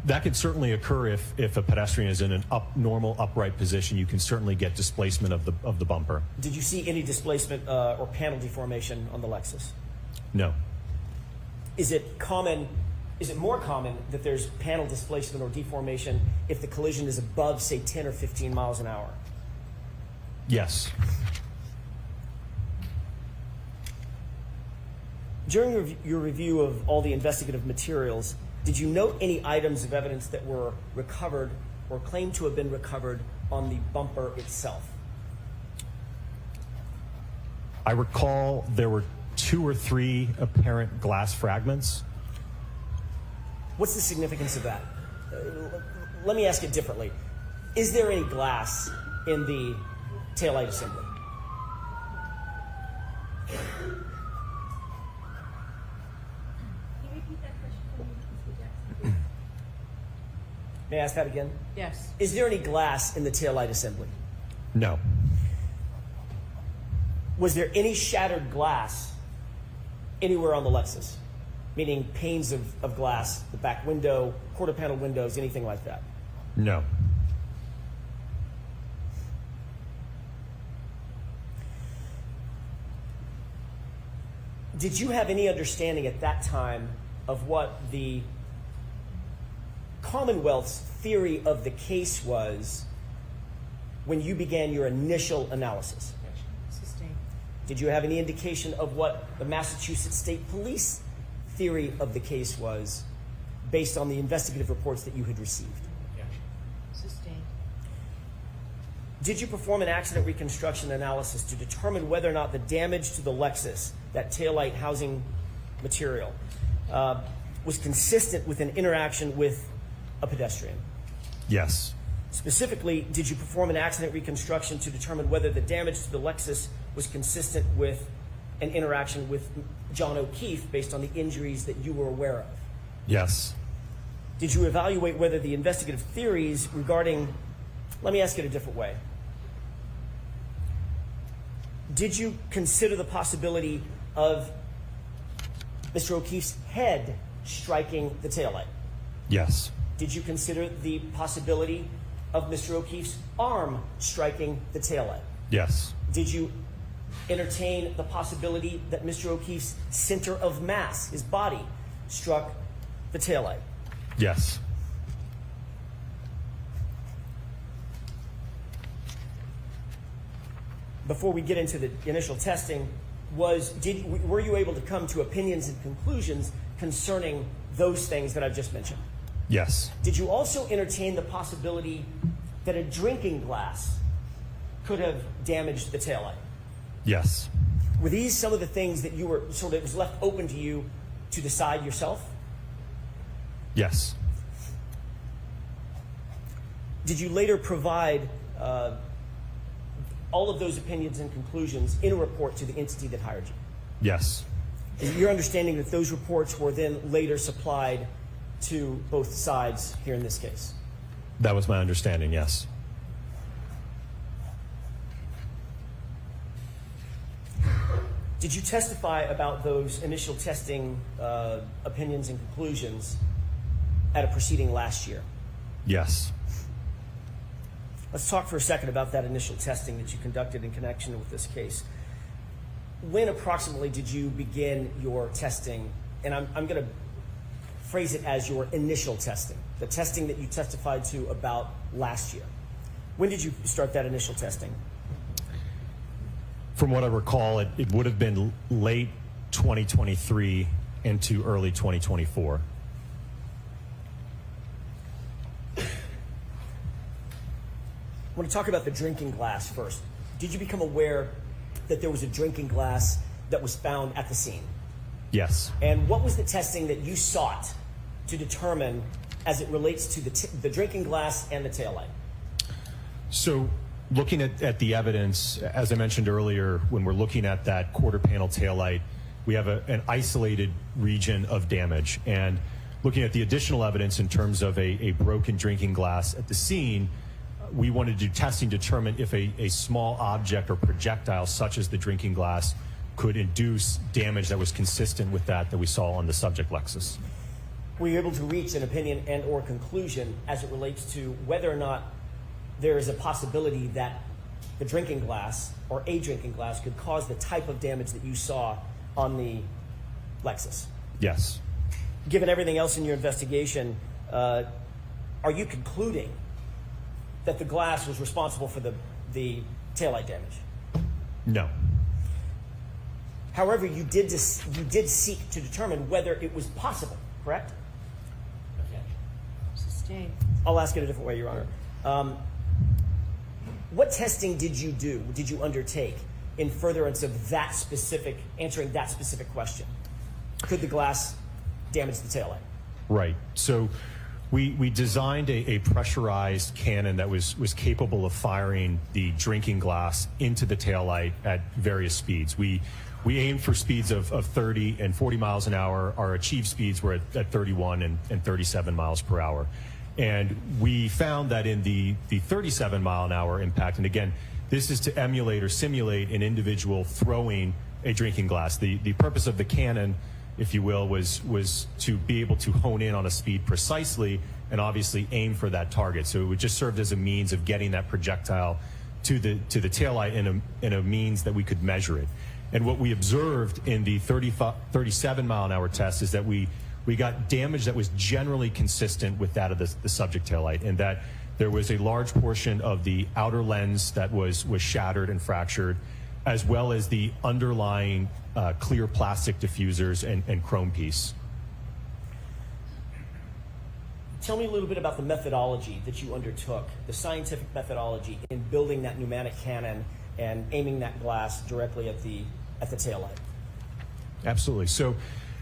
That could certainly occur if a pedestrian is in an normal upright position. You can certainly get displacement of the bumper. Did you see any displacement or panel deformation on the Lexus? No. Is it more common that there's panel displacement or deformation if the collision is above, say, 10 or 15 miles an hour? Yes. During your review of all the investigative materials, did you note any items of evidence that were recovered or claimed to have been recovered on the bumper itself? I recall there were 2 or 3 apparent glass fragments. What's the significance of that? Let me ask it differently. Is there any glass in the taillight assembly? May I ask that again? Yes. Is there any glass in the taillight assembly? No. Was there any shattered glass anywhere on the Lexus? Meaning panes of glass, the back window, quarter panel windows, anything like that? No. Did you have any understanding at that time of what the Commonwealth's theory of the case was when you began your initial analysis? Sustained. Did you have any indication of what the Massachusetts State Police theory of the case was based on the investigative reports that you had received? Sustained. Did you perform an accident reconstruction analysis to determine whether or not the damage to the Lexus, that taillight housing material, was consistent with an interaction with a pedestrian? Yes. Specifically, did you perform an accident reconstruction to determine whether the damage to the Lexus was consistent with an interaction with John O'Keefe based on the injuries that you were aware of? Yes. Did you evaluate whether the investigative theories regarding, let me ask it a different way. Did you consider the possibility of Mr. O'Keefe's head striking the taillight? Yes. Did you consider the possibility of Mr. O'Keefe's arm striking the taillight? Yes. Did you entertain the possibility that Mr. O'Keefe's center of mass, his body, struck the taillight? Yes. Before we get into the initial testing, were you able to come to opinions and conclusions concerning those things that I've just mentioned? Yes. Did you also entertain the possibility that a drinking glass could have damaged the taillight. Yes. Were these some of the things that you were sort of, it was left open to you to decide yourself? Yes. Did you later provide all of those opinions and conclusions in a report to the entity that hired you? Yes. Is it your understanding that those reports were then later supplied to both sides here in this case? That was my understanding, yes. Did you testify about those initial testing opinions and conclusions at a proceeding last year? Yes. Let's talk for a second about that initial testing that you conducted in connection with this case. When approximately did you begin your testing? And I'm going to phrase it as your initial testing, the testing that you testified to about last year. When did you start that initial testing? From what I recall, it would have been late 2023 into early 2024. I want to talk about the drinking glass first. Did you become aware that there was a drinking glass that was found at the scene? Yes. And what was the testing that you sought to determine as it relates to the drinking glass and the taillight? So looking at the evidence, as I mentioned earlier, when we're looking at that quarter panel taillight, we have an isolated region of damage. And looking at the additional evidence in terms of a broken drinking glass at the scene, we wanted to do testing to determine if a small object or projectile such as the drinking glass could induce damage that was consistent with that we saw on the subject Lexus. Were you able to reach an opinion and or conclusion as it relates to whether or not there is a possibility that the drinking glass or a drinking glass could cause the type of damage that you saw on the Lexus? Yes. Given everything else in your investigation, are you concluding that the glass was responsible for the taillight damage? No. However, you did seek to determine whether it was possible, correct? Okay. Sustained. I'll ask it a different way, Your Honor. What testing did you do, did you undertake in furtherance of answering that specific question? Could the glass damage the taillight? Right. So we designed a pressurized cannon that was capable of firing the drinking glass into the taillight at various speeds. We aimed for speeds of 30 and 40 miles an hour. Our achieved speeds were at 31 and 37 miles per hour. And we found that in the 37 mile an hour impact, and again, this is to emulate or simulate an individual throwing a drinking glass. The purpose of the cannon, if you will, was to be able to hone in on a speed precisely and obviously aim for that target. So it just served as a means of getting that projectile to the taillight in a means that we could measure it. And what we observed in the 37 mile an hour test is that we got damage that was generally consistent with that of the subject taillight, and that there was a large portion of the outer lens that was shattered and fractured, as well as the underlying clear plastic diffusers and chrome piece. Tell me a little bit about the methodology that you undertook, the scientific methodology in building that pneumatic cannon and aiming that glass directly at the taillight. Absolutely. So,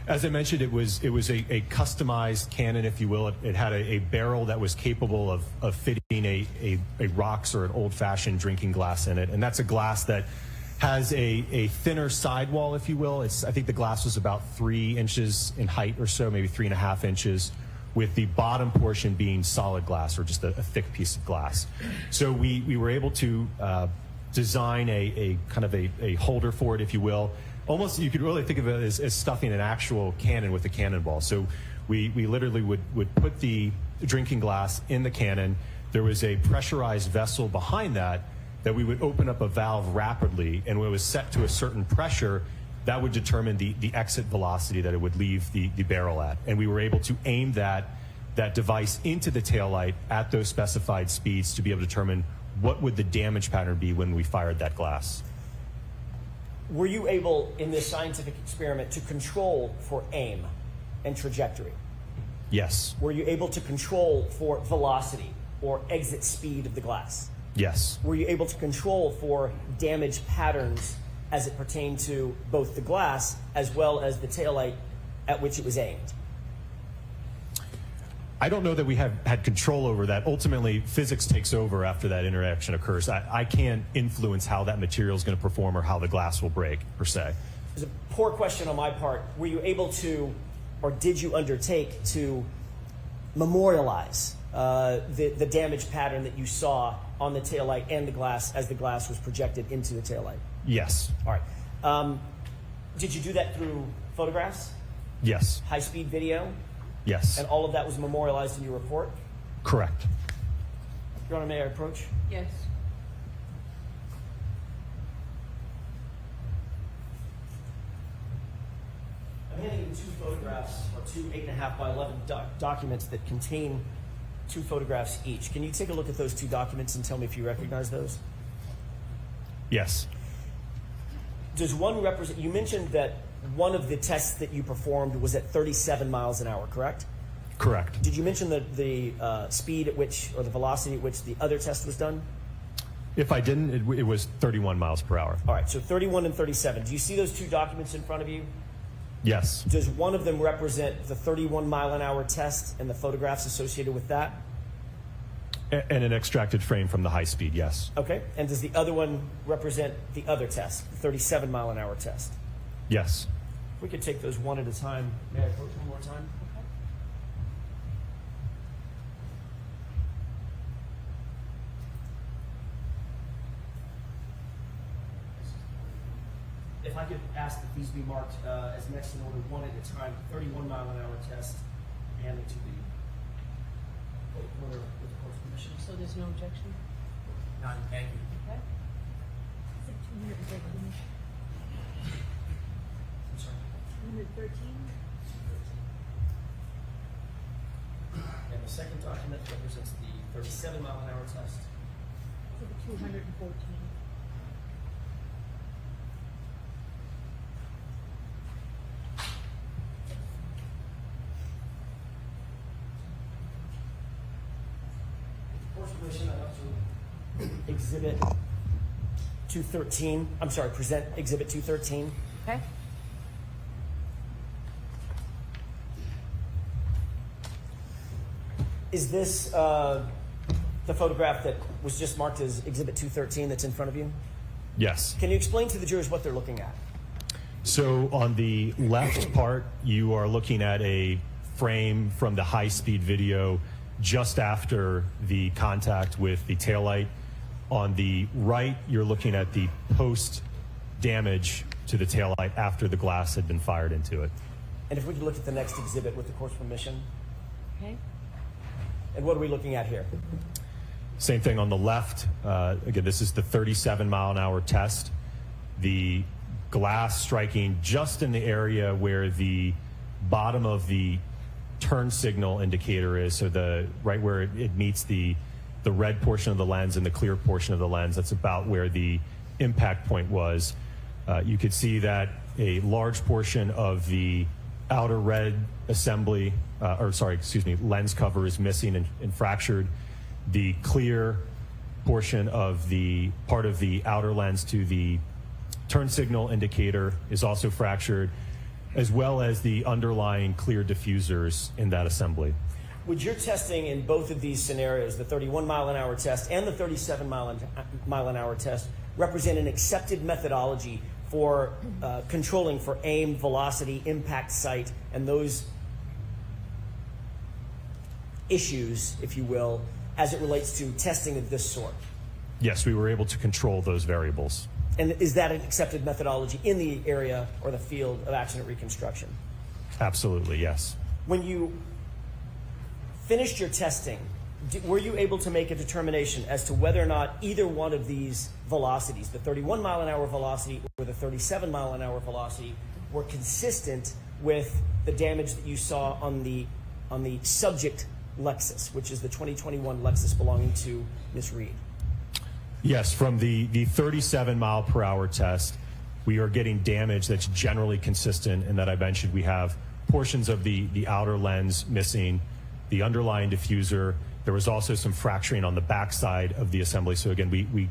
as I mentioned, it was a customized cannon, if you will. It had a barrel that was capable of fitting a rocks or an old-fashioned drinking glass in it, and that's a glass that has a thinner sidewall, if you will. I think the glass was about 3 inches in height or so, maybe 3.5 inches, with the bottom portion being solid glass or just a thick piece of glass. So we were able to design a kind of a holder for it, if you will. Almost, you could really think of it as stuffing an actual cannon with a cannonball. So we literally would put the drinking glass in the cannon. There was a pressurized vessel behind that we would open up a valve rapidly, and when it was set to a certain pressure, that would determine the exit velocity that it would leave the barrel at. And we were able to aim that device into the taillight at those specified speeds to be able to determine what would the damage pattern be when we fired that glass. Were you able, in this scientific experiment, to control for aim and trajectory? Yes. Were you able to control for velocity or exit speed of the glass? Yes. Were you able to control for damage patterns as it pertained to both the glass as well as the taillight at which it was aimed? I don't know that we have had control over that. Ultimately, physics takes over after that interaction occurs. I can't influence how that material is going to perform or how the glass will break, per se. It's a poor question on my part. Were you able to, or did you undertake to memorialize the damage pattern that you saw on the taillight and the glass as the glass was projected into the taillight? Yes. All right. Did you do that through photographs, Yes. high-speed video, Yes. and all of that was memorialized in your report? Correct. Your Honor, may I approach? Yes. I'm handing you two photographs, or two 8.5 by 11 documents that contain two photographs each. Can you take a look at those two documents and tell me if you recognize those? Yes. Does one represent, you mentioned that one of the tests that you performed was at 37 miles an hour, correct? Correct. Did you mention the speed at which, or the velocity at which the other test was done? If I didn't, it was 31 miles per hour. All right, so 31 and 37. Do you see those two documents in front of you? Yes. Does one of them represent the 31 mile an hour test and the photographs associated with that? And an extracted frame from the high speed, yes. Okay, and does the other one represent the other test, the 37 mile an hour test? Yes. If we could take those one at a time. May I approach one more time? If I could ask that these be marked as next in order, one at a time, 31 mile an hour test, and to the order with the court's permission. So there's no objection? None, thank you. Okay. I'm sorry. 213? And the second document represents the 37 mile an hour test. 214. Court's permission, I'd like to exhibit 213. I'm sorry, present exhibit 213. Okay. Is this the photograph that was just marked as exhibit 213 that's in front of you? Yes. Can you explain to the jurors what they're looking at? So on the left part, you are looking at a frame from the high-speed video just after the contact with the taillight. On the right, you're looking at the post-damage to the taillight after the glass had been fired into it. And if we could look at the next exhibit with the court's permission. Okay. And what are we looking at here? Same thing on the left. Again, this is the 37 mile an hour test. The glass striking just in the area where the bottom of the turn signal indicator is, so the right where it meets the red portion of the lens and the clear portion of the lens. That's about where the impact point was. You could see that a large portion of the outer red assembly, lens cover is missing and fractured. The clear portion of the part of the outer lens to the turn signal indicator is also fractured, as well as the underlying clear diffusers in that assembly. Would your testing in both of these scenarios, the 31 mile an hour test and the 37 mile an hour test, represent an accepted methodology for controlling for aim, velocity, impact site, and those issues, if you will, as it relates to testing of this sort? Yes, we were able to control those variables. And is that an accepted methodology in the area or the field of accident reconstruction? Absolutely, yes. When you finished your testing, were you able to make a determination as to whether or not either one of these velocities, the 31 mile an hour velocity or the 37 mile an hour velocity, were consistent with the damage that you saw on the subject Lexus, which is the 2021 Lexus belonging to Ms. Reed? Yes, from the 37 mile per hour test, we are getting damage that's generally consistent, and that I mentioned we have portions of the outer lens missing, the underlying diffuser, There was also some fracturing on the backside of the assembly. So again, we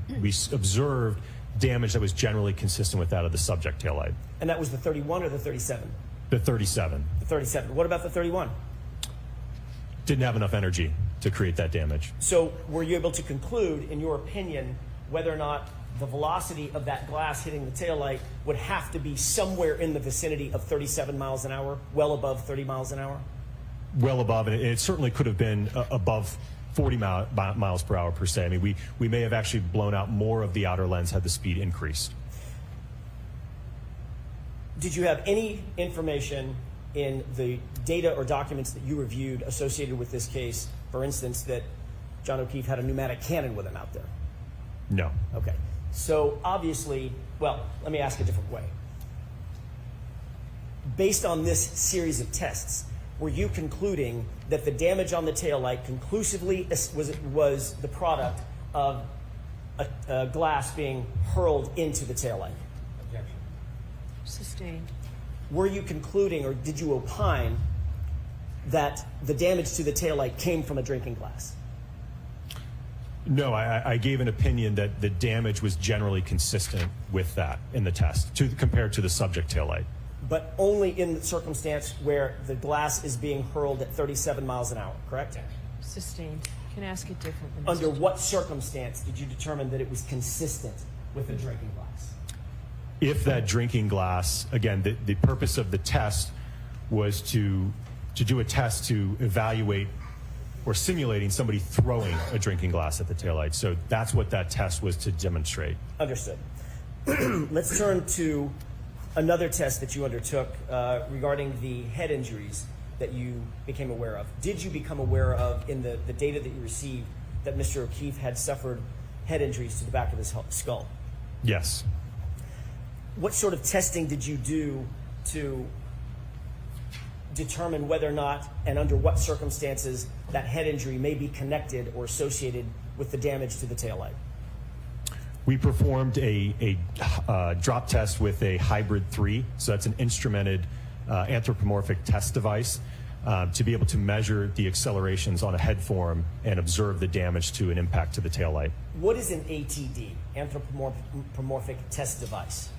observed damage that was generally consistent with that of the subject taillight. And that was the 31 or the 37? The 37. The 37. What about the 31? Didn't have enough energy to create that damage. So were you able to conclude, in your opinion, whether or not the velocity of that glass hitting the taillight would have to be somewhere in the vicinity of 37 miles an hour, well above 30 miles an hour? Well above, and it certainly could have been above 40 miles per hour per se. I mean, we may have actually blown out more of the outer lens had the speed increased. Did you have any information in the data or documents that you reviewed associated with this case, for instance, that John O'Keefe had a pneumatic cannon with him out there? No. Okay. So obviously, well, let me ask a different way. Based on this series of tests, were you concluding that the damage on the taillight conclusively was the product of a glass being hurled into the taillight? Objection. Sustained. Were you concluding, or did you opine, that the damage to the taillight came from a drinking glass? No, I gave an opinion that the damage was generally consistent with that in the test compared to the subject taillight. But only in the circumstance where the glass is being hurled at 37 miles an hour, correct? Sustained. Can ask it differently. Under what circumstance did you determine that it was consistent with a drinking glass? If that drinking glass, again, the purpose of the test was to do a test to evaluate or simulating somebody throwing a drinking glass at the taillight. So that's what that test was to demonstrate. Understood. Let's turn to another test that you undertook regarding the head injuries that you became aware of. Did you become aware of, in the data that you received, that Mr. O'Keefe had suffered head injuries to the back of his skull? Yes. What sort of testing did you do to determine whether or not and under what circumstances that head injury may be connected or associated with the damage to the taillight? We performed a drop test with a hybrid 3, so that's an instrumented anthropomorphic test device to be able to measure the accelerations on a head form and observe the damage to an impact to the taillight. What is an ATD, anthropomorphic test device?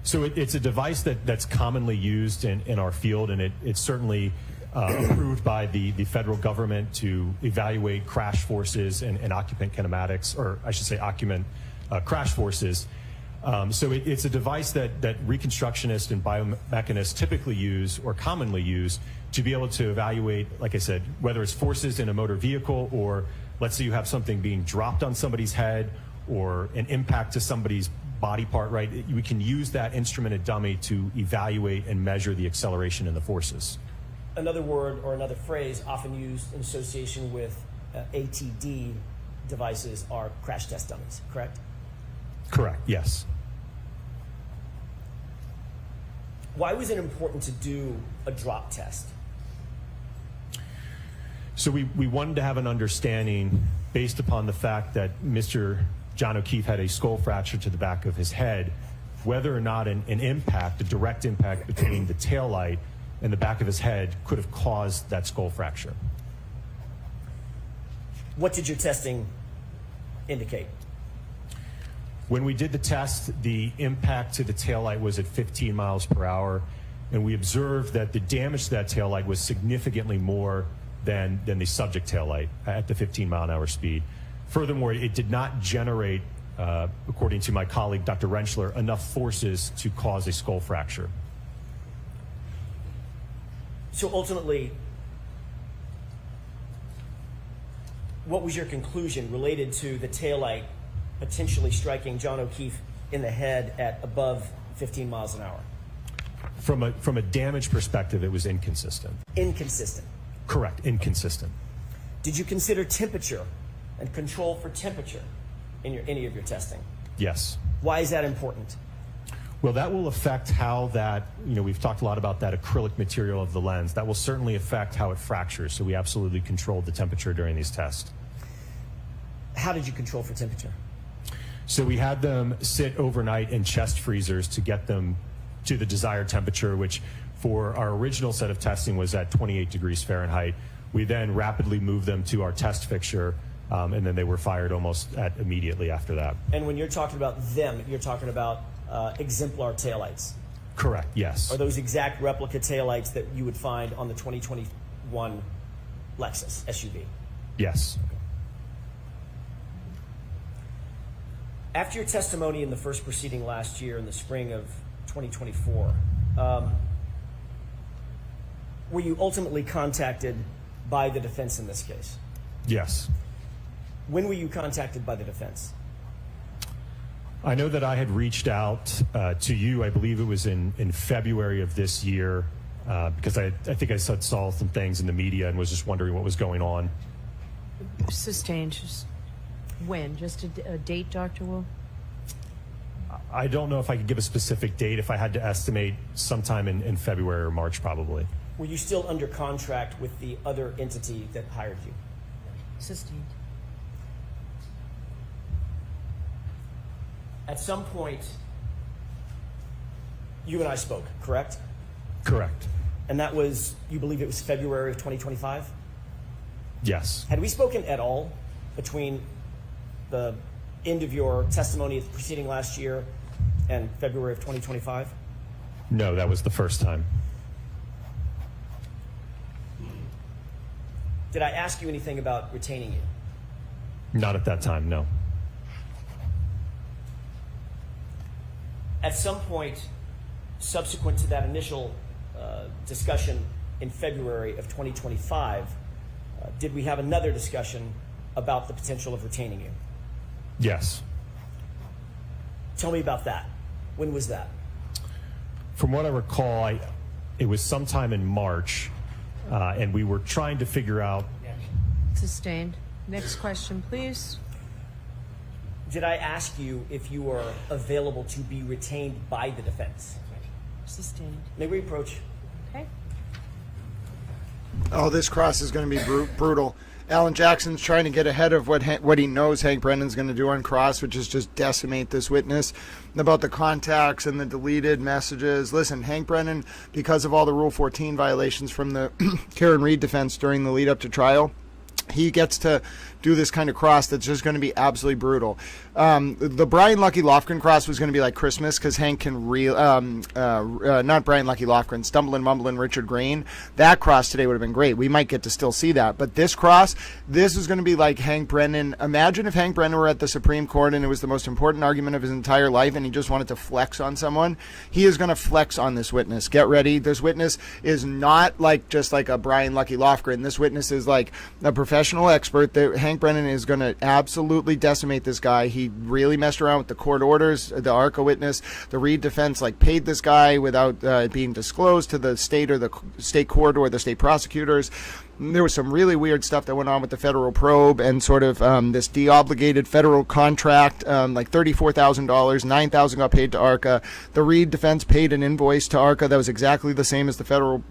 So it's a device that's commonly used in our field, and it's certainly approved by the federal government to evaluate crash forces and occupant kinematics, or I should say occupant crash forces. So it's a device that reconstructionists and biomechanists typically use or commonly use to be able to evaluate, like I said, whether it's forces in a motor vehicle, or let's say you have something being dropped on somebody's head or an impact to somebody's body part, right? We can use that instrumented dummy to evaluate and measure the acceleration and the forces. Another word or another phrase often used in association with ATD devices are crash test dummies, correct? Correct, yes. Why was it important to do a drop test? So we wanted to have an understanding based upon the fact that Mr. John O'Keefe had a skull fracture to the back of his head, whether or not an impact, a direct impact between the taillight and the back of his head could have caused that skull fracture. What did your testing indicate? When we did the test, the impact to the taillight was at 15 miles per hour, and we observed that the damage to that taillight was significantly more than the subject taillight at the 15 mile an hour speed. Furthermore, it did not generate, according to my colleague, Dr. Rentschler, enough forces to cause a skull fracture. So ultimately, what was your conclusion related to the taillight potentially striking John O'Keefe in the head at above 15 miles an hour? From a damage perspective, it was inconsistent. Inconsistent. Correct, inconsistent. Did you consider temperature and control for temperature in any of your testing? Yes. Why is that important? Well, that will affect how that, we've talked a lot about that acrylic material of the lens. That will certainly affect how it fractures. So we absolutely controlled the temperature during these tests. How did you control for temperature? So we had them sit overnight in chest freezers to get them to the desired temperature, which for our original set of testing was at 28 degrees Fahrenheit. We then rapidly moved them to our test fixture, and then they were fired almost immediately after that. And when you're talking about them, you're talking about exemplar taillights. Correct, yes. Are those exact replica taillights that you would find on the 2021 Lexus SUV? Yes. After your testimony in the first proceeding last year in the spring of 2024, were you ultimately contacted by the defense in this case? Yes. When were you contacted by the defense? I know that I had reached out to you, I believe it was in February of this year, because I think I saw some things in the media and was just wondering what was going on. Sustained. Just when? Just a date, Dr. Wolf? I don't know if I could give a specific date. If I had to estimate, sometime in February or March, probably. Were you still under contract with the other entity that hired you? Sustained. At some point, you and I spoke, correct? Correct. And that was, you believe it was February of 2025? Yes. Had we spoken at all between the end of your testimony at the proceeding last year and February of 2025? No, that was the first time. Did I ask you anything about retaining you? Not at that time, no. At some point, subsequent to that initial discussion in February of 2025, did we have another discussion about the potential of retaining you? Yes. Tell me about that. When was that? From what I recall, it was sometime in March, and we were trying to figure out. Sustained. Next question, please. Did I ask you if you were available to be retained by the defense? Sustained. May we approach? Okay. Oh, this cross is going to be brutal. Alan Jackson's trying to get ahead of what he knows Hank Brennan's going to do on cross, which is just decimate this witness about the contacts and the deleted messages. Listen, Hank Brennan, because of all the Rule 14 violations from the Karen Reed defense during the lead up to trial, he gets to do this kind of cross that's just going to be absolutely brutal. The Brian Lucky Lofgren cross was going to be like Christmas because Hank can not Brian Lucky Lofgren, Stumbling Mumbling Richard Green. That cross today would have been great. We might get to still see that. But this cross, this is going to be like Hank Brennan. Imagine if Hank Brennan were at the Supreme Court and it was the most important argument of his entire life and he just wanted to flex on someone. He is going to flex on this witness. Get ready. This witness is not like just like a Brian Lucky Lofgren. This witness is like a professional expert. Hank Brennan is going to absolutely decimate this guy. He really messed around with the court orders, the ARCA witness. The Reed defense paid this guy without being disclosed to the state or the state court or the state prosecutors. There was some really weird stuff that went on with the federal probe and sort of this de-obligated federal contract, like $34,000, $9,000 got paid to ARCA. The Reed defense paid an invoice to ARCA that was exactly the same as the federal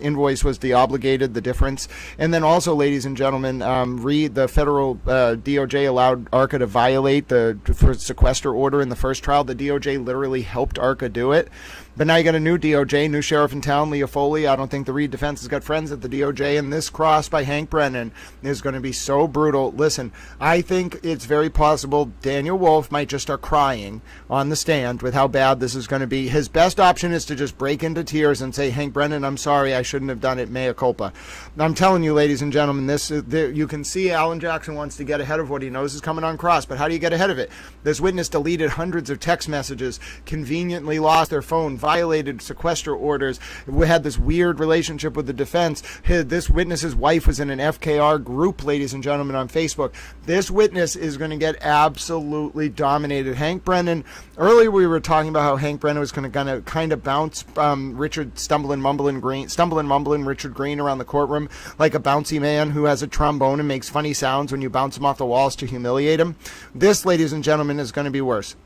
invoice was de-obligated, the difference. And then also, ladies and gentlemen, the federal DOJ allowed ARCA to violate the sequester order in the first trial. The DOJ literally helped ARCA do it. But now you got a new DOJ, new sheriff in town, Leah Foley. I don't think the Reed defense has got friends at the DOJ, and this cross by Hank Brennan is going to be so brutal. Listen, I think it's very possible Daniel Wolf might just start crying on the stand with how bad this is going to be. His best option is to just break into tears and say, Hank Brennan, I'm sorry, I shouldn't have done it, mea culpa. I'm telling you, ladies and gentlemen, you can see Alan Jackson wants to get ahead of what he knows is coming on cross, but how do you get ahead of it? This witness deleted hundreds of text messages, conveniently lost their phone, violated sequester orders. We had this weird relationship with the defense. This witness's wife was in an FKR group, ladies and gentlemen, on Facebook. This witness is going to get absolutely dominated. Hank Brennan, earlier we were talking about how Hank Brennan was going to kind of bounce Richard Stumbling Mumbling Richard Green around the courtroom like a bouncy man who has a trombone and makes funny sounds when you bounce him off the walls to humiliate him. This, ladies and gentlemen, is going to be worse.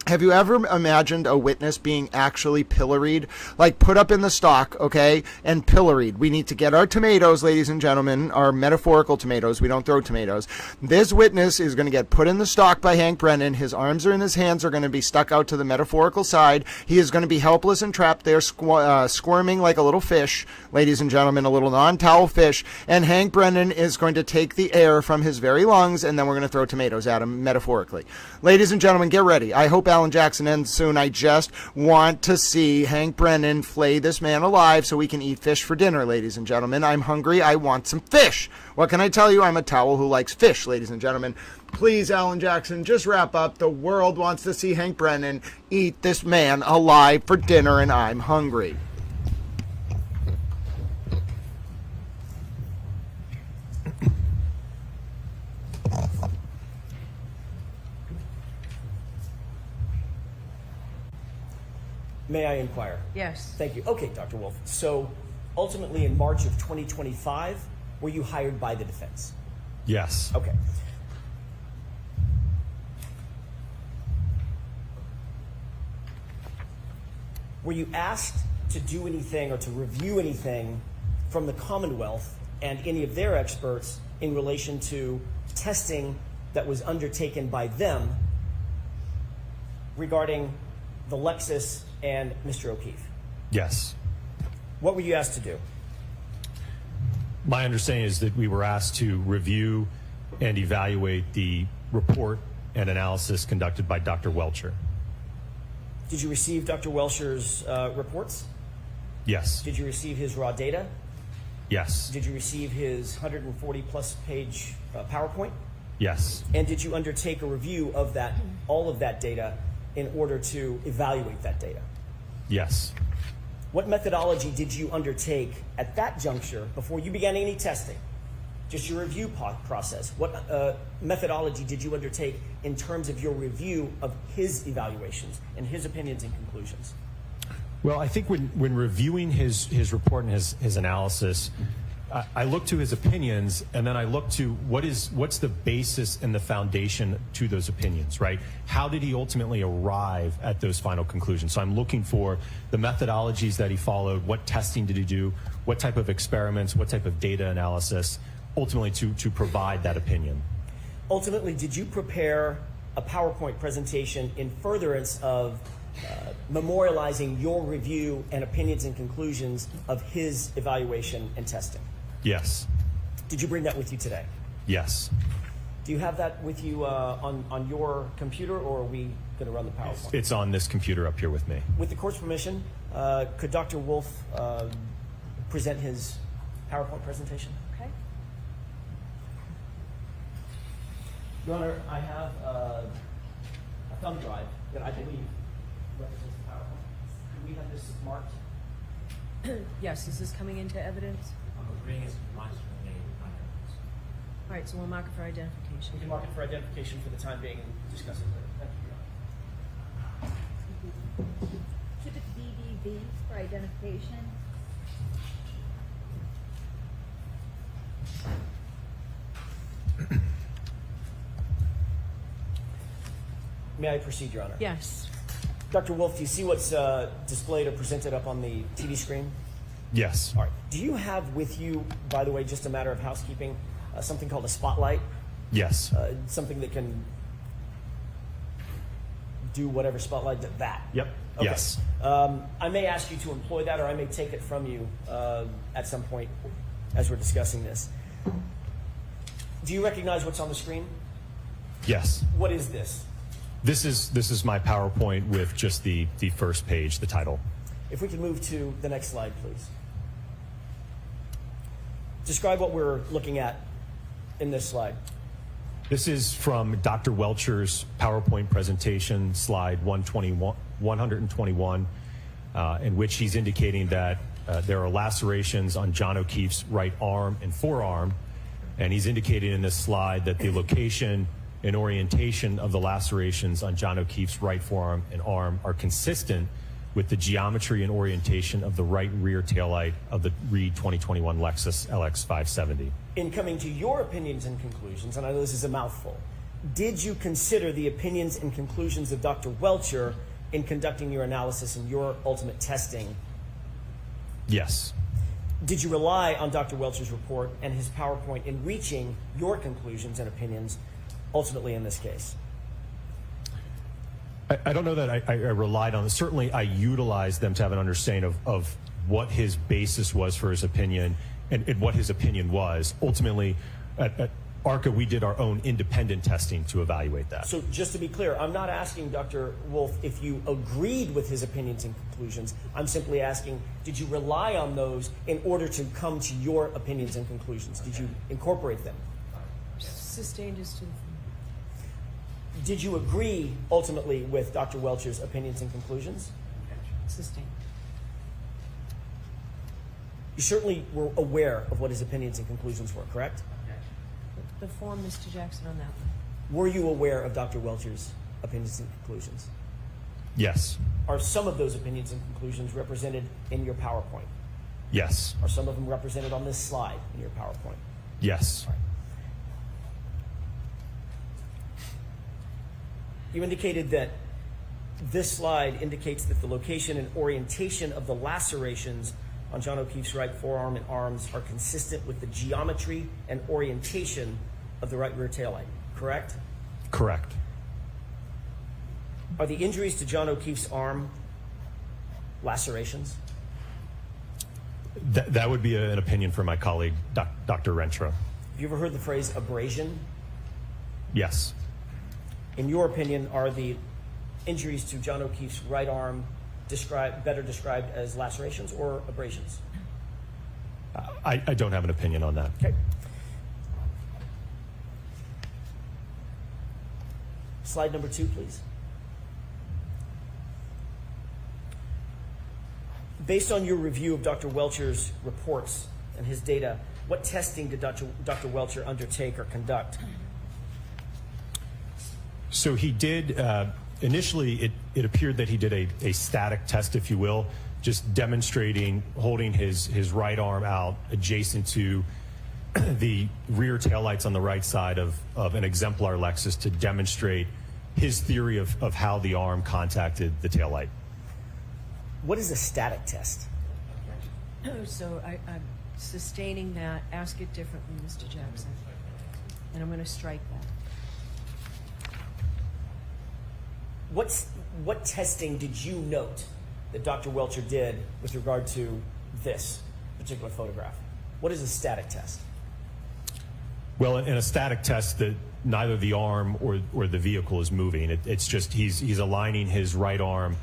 Have you ever imagined a witness being actually pilloried? Like put up in the stock, okay, and pilloried. We need to get our tomatoes, ladies and gentlemen, our metaphorical tomatoes. We don't throw tomatoes. This witness is going to get put in the stock by Hank Brennan. His arms are in his hands are going to be stuck out to the metaphorical side. He is going to be helpless and trapped there, squirming like a little fish, ladies and gentlemen, a little non-towel fish. And Hank Brennan is going to take the air from his very lungs, and then we're going to throw tomatoes at him, metaphorically. Ladies and gentlemen, get ready. I hope Alan Jackson ends soon. I just want to see Hank Brennan flay this man alive so we can eat fish for dinner, ladies and gentlemen. I'm hungry. I want some fish. What can I tell you? I'm a towel who likes fish, ladies and gentlemen. Please, Alan Jackson, just wrap up. The world wants to see Hank Brennan eat this man alive for dinner, and I'm hungry. May I inquire? Yes. Thank you. Okay, Dr. Wolf. So ultimately in March of 2025, were you hired by the defense? Yes. Okay. Were you asked to do anything or to review anything from the Commonwealth and any of their experts in relation to testing that was undertaken by them regarding the Lexus and Mr. O'Keefe? Yes. What were you asked to do? My understanding is that we were asked to review and evaluate the report and analysis conducted by Dr. Welcher. Did you receive Dr. Welcher's reports? Yes. Did you receive his raw data? Yes. Did you receive his 140 plus page PowerPoint? Yes. And did you undertake a review of that, all of that data, in order to evaluate that data? Yes. What methodology did you undertake at that juncture before you began any testing? Just your review process. What methodology did you undertake in terms of your review of his evaluations and his opinions and conclusions? Well, I think when reviewing his report and his analysis, I look to his opinions, and then I look to what's the basis and the foundation to those opinions, right? How did he ultimately arrive at those final conclusions? So I'm looking for the methodologies that he followed, what testing did he do, what type of experiments, what type of data analysis, ultimately to provide that opinion. Ultimately, did you prepare a PowerPoint presentation in furtherance of memorializing your review and opinions and conclusions of his evaluation and testing? Yes. Did you bring that with you today? Yes. Do you have that with you on your computer, or are we going to run the PowerPoint? It's on this computer up here with me. With the court's permission, could Dr. Wolf present his PowerPoint presentation? Okay. Your Honor, I have a thumb drive that I believe represents the PowerPoint. Do we have this marked? Yes, is this coming into evidence? All right, so we'll mark it for identification. We can mark it for identification for the time being and discuss it later. Thank you, Your Honor. Should it BBV for identification? May I proceed, Your Honor? Yes. Dr. Wolf, do you see what's displayed or presented up on the TV screen? Yes. All right. Do you have with you, by the way, just a matter of housekeeping, something called a spotlight? Yes. Something that can do whatever spotlight that. Yep. Okay. Yes. I may ask you to employ that, or I may take it from you at some point as we're discussing this. Do you recognize what's on the screen? Yes. What is this? This is my PowerPoint with just the first page, the title. If we could move to the next slide, please. Describe what we're looking at in this slide. This is from Dr. Welcher's PowerPoint presentation, slide 121, in which he's indicating that there are lacerations on John O'Keefe's right arm and forearm, and he's indicating in this slide that the location and orientation of the lacerations on John O'Keefe's right forearm and arm are consistent with the geometry and orientation of the right rear taillight of the Reed 2021 Lexus LX 570. In coming to your opinions and conclusions, and I know this is a mouthful, did you consider the opinions and conclusions of Dr. Welcher in conducting your analysis and your ultimate testing? Yes. Did you rely on Dr. Welcher's report and his PowerPoint in reaching your conclusions and opinions ultimately in this case? I don't know that I relied on it. Certainly, I utilized them to have an understanding of what his basis was for his opinion and what his opinion was. Ultimately, at ARCA, we did our own independent testing to evaluate that. So just to be clear, I'm not asking Dr. Wolf if you agreed with his opinions and conclusions. I'm simply asking, did you rely on those in order to come to your opinions and conclusions? Did you incorporate them? Sustained is to. Did you agree ultimately with Dr. Welcher's opinions and conclusions? Sustained. You certainly were aware of what his opinions and conclusions were, correct? The form, Mr. Jackson, on that one. Were you aware of Dr. Welcher's opinions and conclusions? Yes. Are some of those opinions and conclusions represented in your PowerPoint? Yes. Are some of them represented on this slide in your PowerPoint? Yes. You indicated that this slide indicates that the location and orientation of the lacerations on John O'Keefe's right forearm and arms are consistent with the geometry and orientation of the right rear taillight, correct? Correct. Are the injuries to John O'Keefe's arm lacerations? That would be an opinion from my colleague, Dr. Rentra. Have you ever heard the phrase abrasion? Yes. In your opinion, are the injuries to John O'Keefe's right arm better described as lacerations or abrasions? I don't have an opinion on that. Okay. Slide number 2, please. Based on your review of Dr. Welcher's reports and his data, what testing did Dr. Welcher undertake or conduct? So he did, initially it appeared that he did a static test, if you will, just demonstrating holding his right arm out adjacent to the rear taillights on the right side of an exemplar Lexus to demonstrate his theory of how the arm contacted the taillight. What is a static test? So I'm sustaining that. Ask it differently, Mr. Jackson. And I'm going to strike that. What testing did you note that Dr. Welcher did with regard to this particular photograph? What is a static test? Well, in a static test, that neither the arm or the vehicle is moving. It's just he's aligning his right arm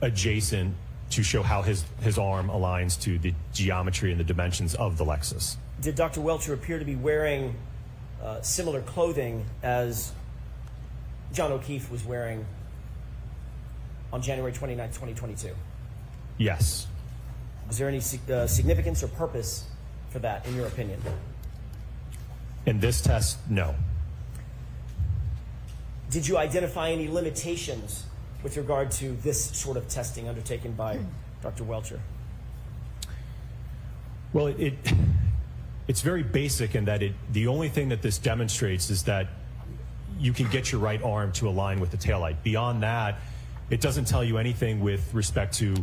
adjacent to show how his arm aligns to the geometry and the dimensions of the Lexus. Did Dr. Welcher appear to be wearing similar clothing as John O'Keefe was wearing on January 29, 2022? Yes. Was there any significance or purpose for that, in your opinion? In this test, no. Did you identify any limitations with regard to this sort of testing undertaken by Dr. Welcher? Well, it's very basic in that the only thing that this demonstrates is that you can get your right arm to align with the taillight. Beyond that, it doesn't tell you anything with respect to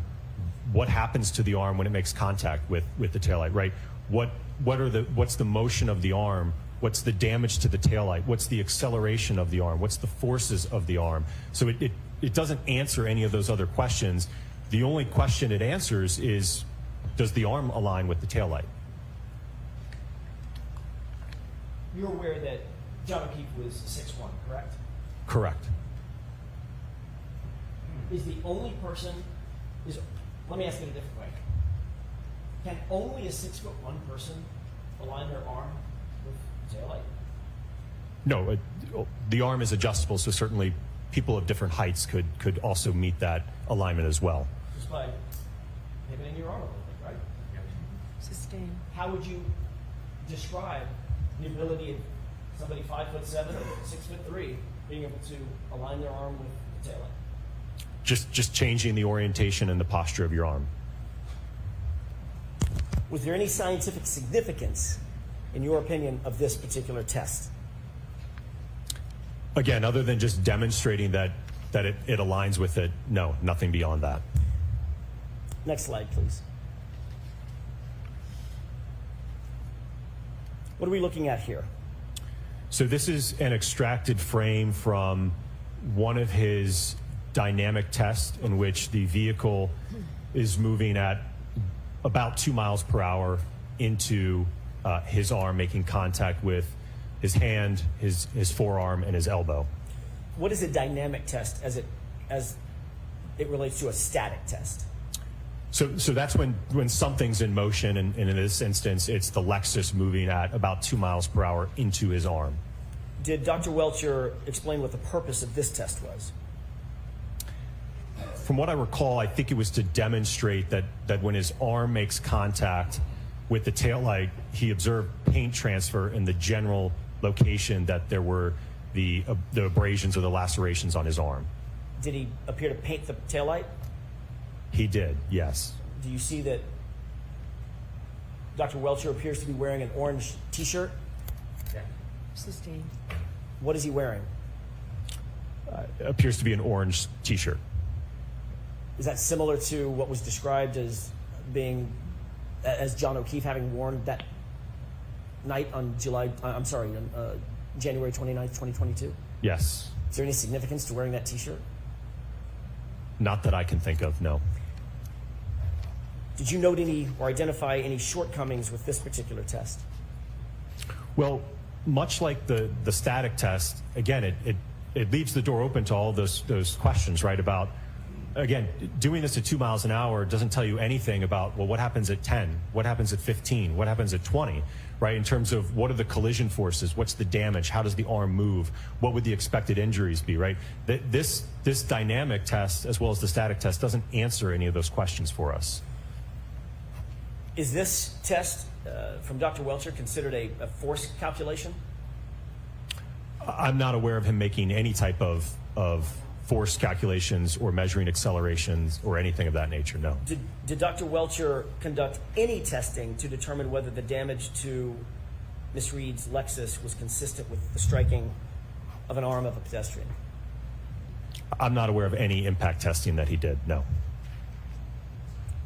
what happens to the arm when it makes contact with the taillight, right? What's the motion of the arm? What's the damage to the taillight? What's the acceleration of the arm? What's the forces of the arm? So it doesn't answer any of those other questions. The only question it answers is, does the arm align with the taillight? You're aware that John O'Keefe was 6'1", correct? Correct. Is the only person, let me ask it a different way. Can only a 6'1" person align their arm with the taillight? No, the arm is adjustable, so certainly people of different heights could also meet that alignment as well. Just by pivoting your arm a little bit, right? Sustain. How would you describe the ability of somebody 5'7" or 6'3" being able to align their arm with the taillight? Just changing the orientation and the posture of your arm. Was there any scientific significance, in your opinion, of this particular test? Again, other than just demonstrating that it aligns with it, no, nothing beyond that. Next slide, please. What are we looking at here? So this is an extracted frame from one of his dynamic tests in which the vehicle is moving at about 2 miles per hour into his arm, making contact with his hand, his forearm, and his elbow. What is a dynamic test as it relates to a static test? So that's when something's in motion, and in this instance, it's the Lexus moving at about 2 miles per hour into his arm. Did Dr. Welcher explain what the purpose of this test was? From what I recall, I think it was to demonstrate that when his arm makes contact with the taillight, he observed paint transfer in the general location that there were the abrasions or the lacerations on his arm. Did he appear to paint the taillight? He did, yes. Do you see that Dr. Welcher appears to be wearing an orange T-shirt? Sustained. What is he wearing? Appears to be an orange T-shirt. Is that similar to what was described as John O'Keefe having worn that night on January 29th, 2022? Yes. Is there any significance to wearing that T-shirt? Not that I can think of, no. Did you note any or identify any shortcomings with this particular test? Well, much like the static test, again, it leaves the door open to all those questions, right? About, again, doing this at 2 miles an hour doesn't tell you anything about, well, what happens at 10? What happens at 15? What happens at 20? Right? In terms of what are the collision forces? What's the damage? How does the arm move? What would the expected injuries be, right? This dynamic test, as well as the static test, doesn't answer any of those questions for us. Is this test from Dr. Welcher considered a force calculation? I'm not aware of him making any type of force calculations or measuring accelerations or anything of that nature, no. Did Dr. Welcher conduct any testing to determine whether the damage to Miss Reed's Lexus was consistent with the striking of an arm of a pedestrian? I'm not aware of any impact testing that he did, no.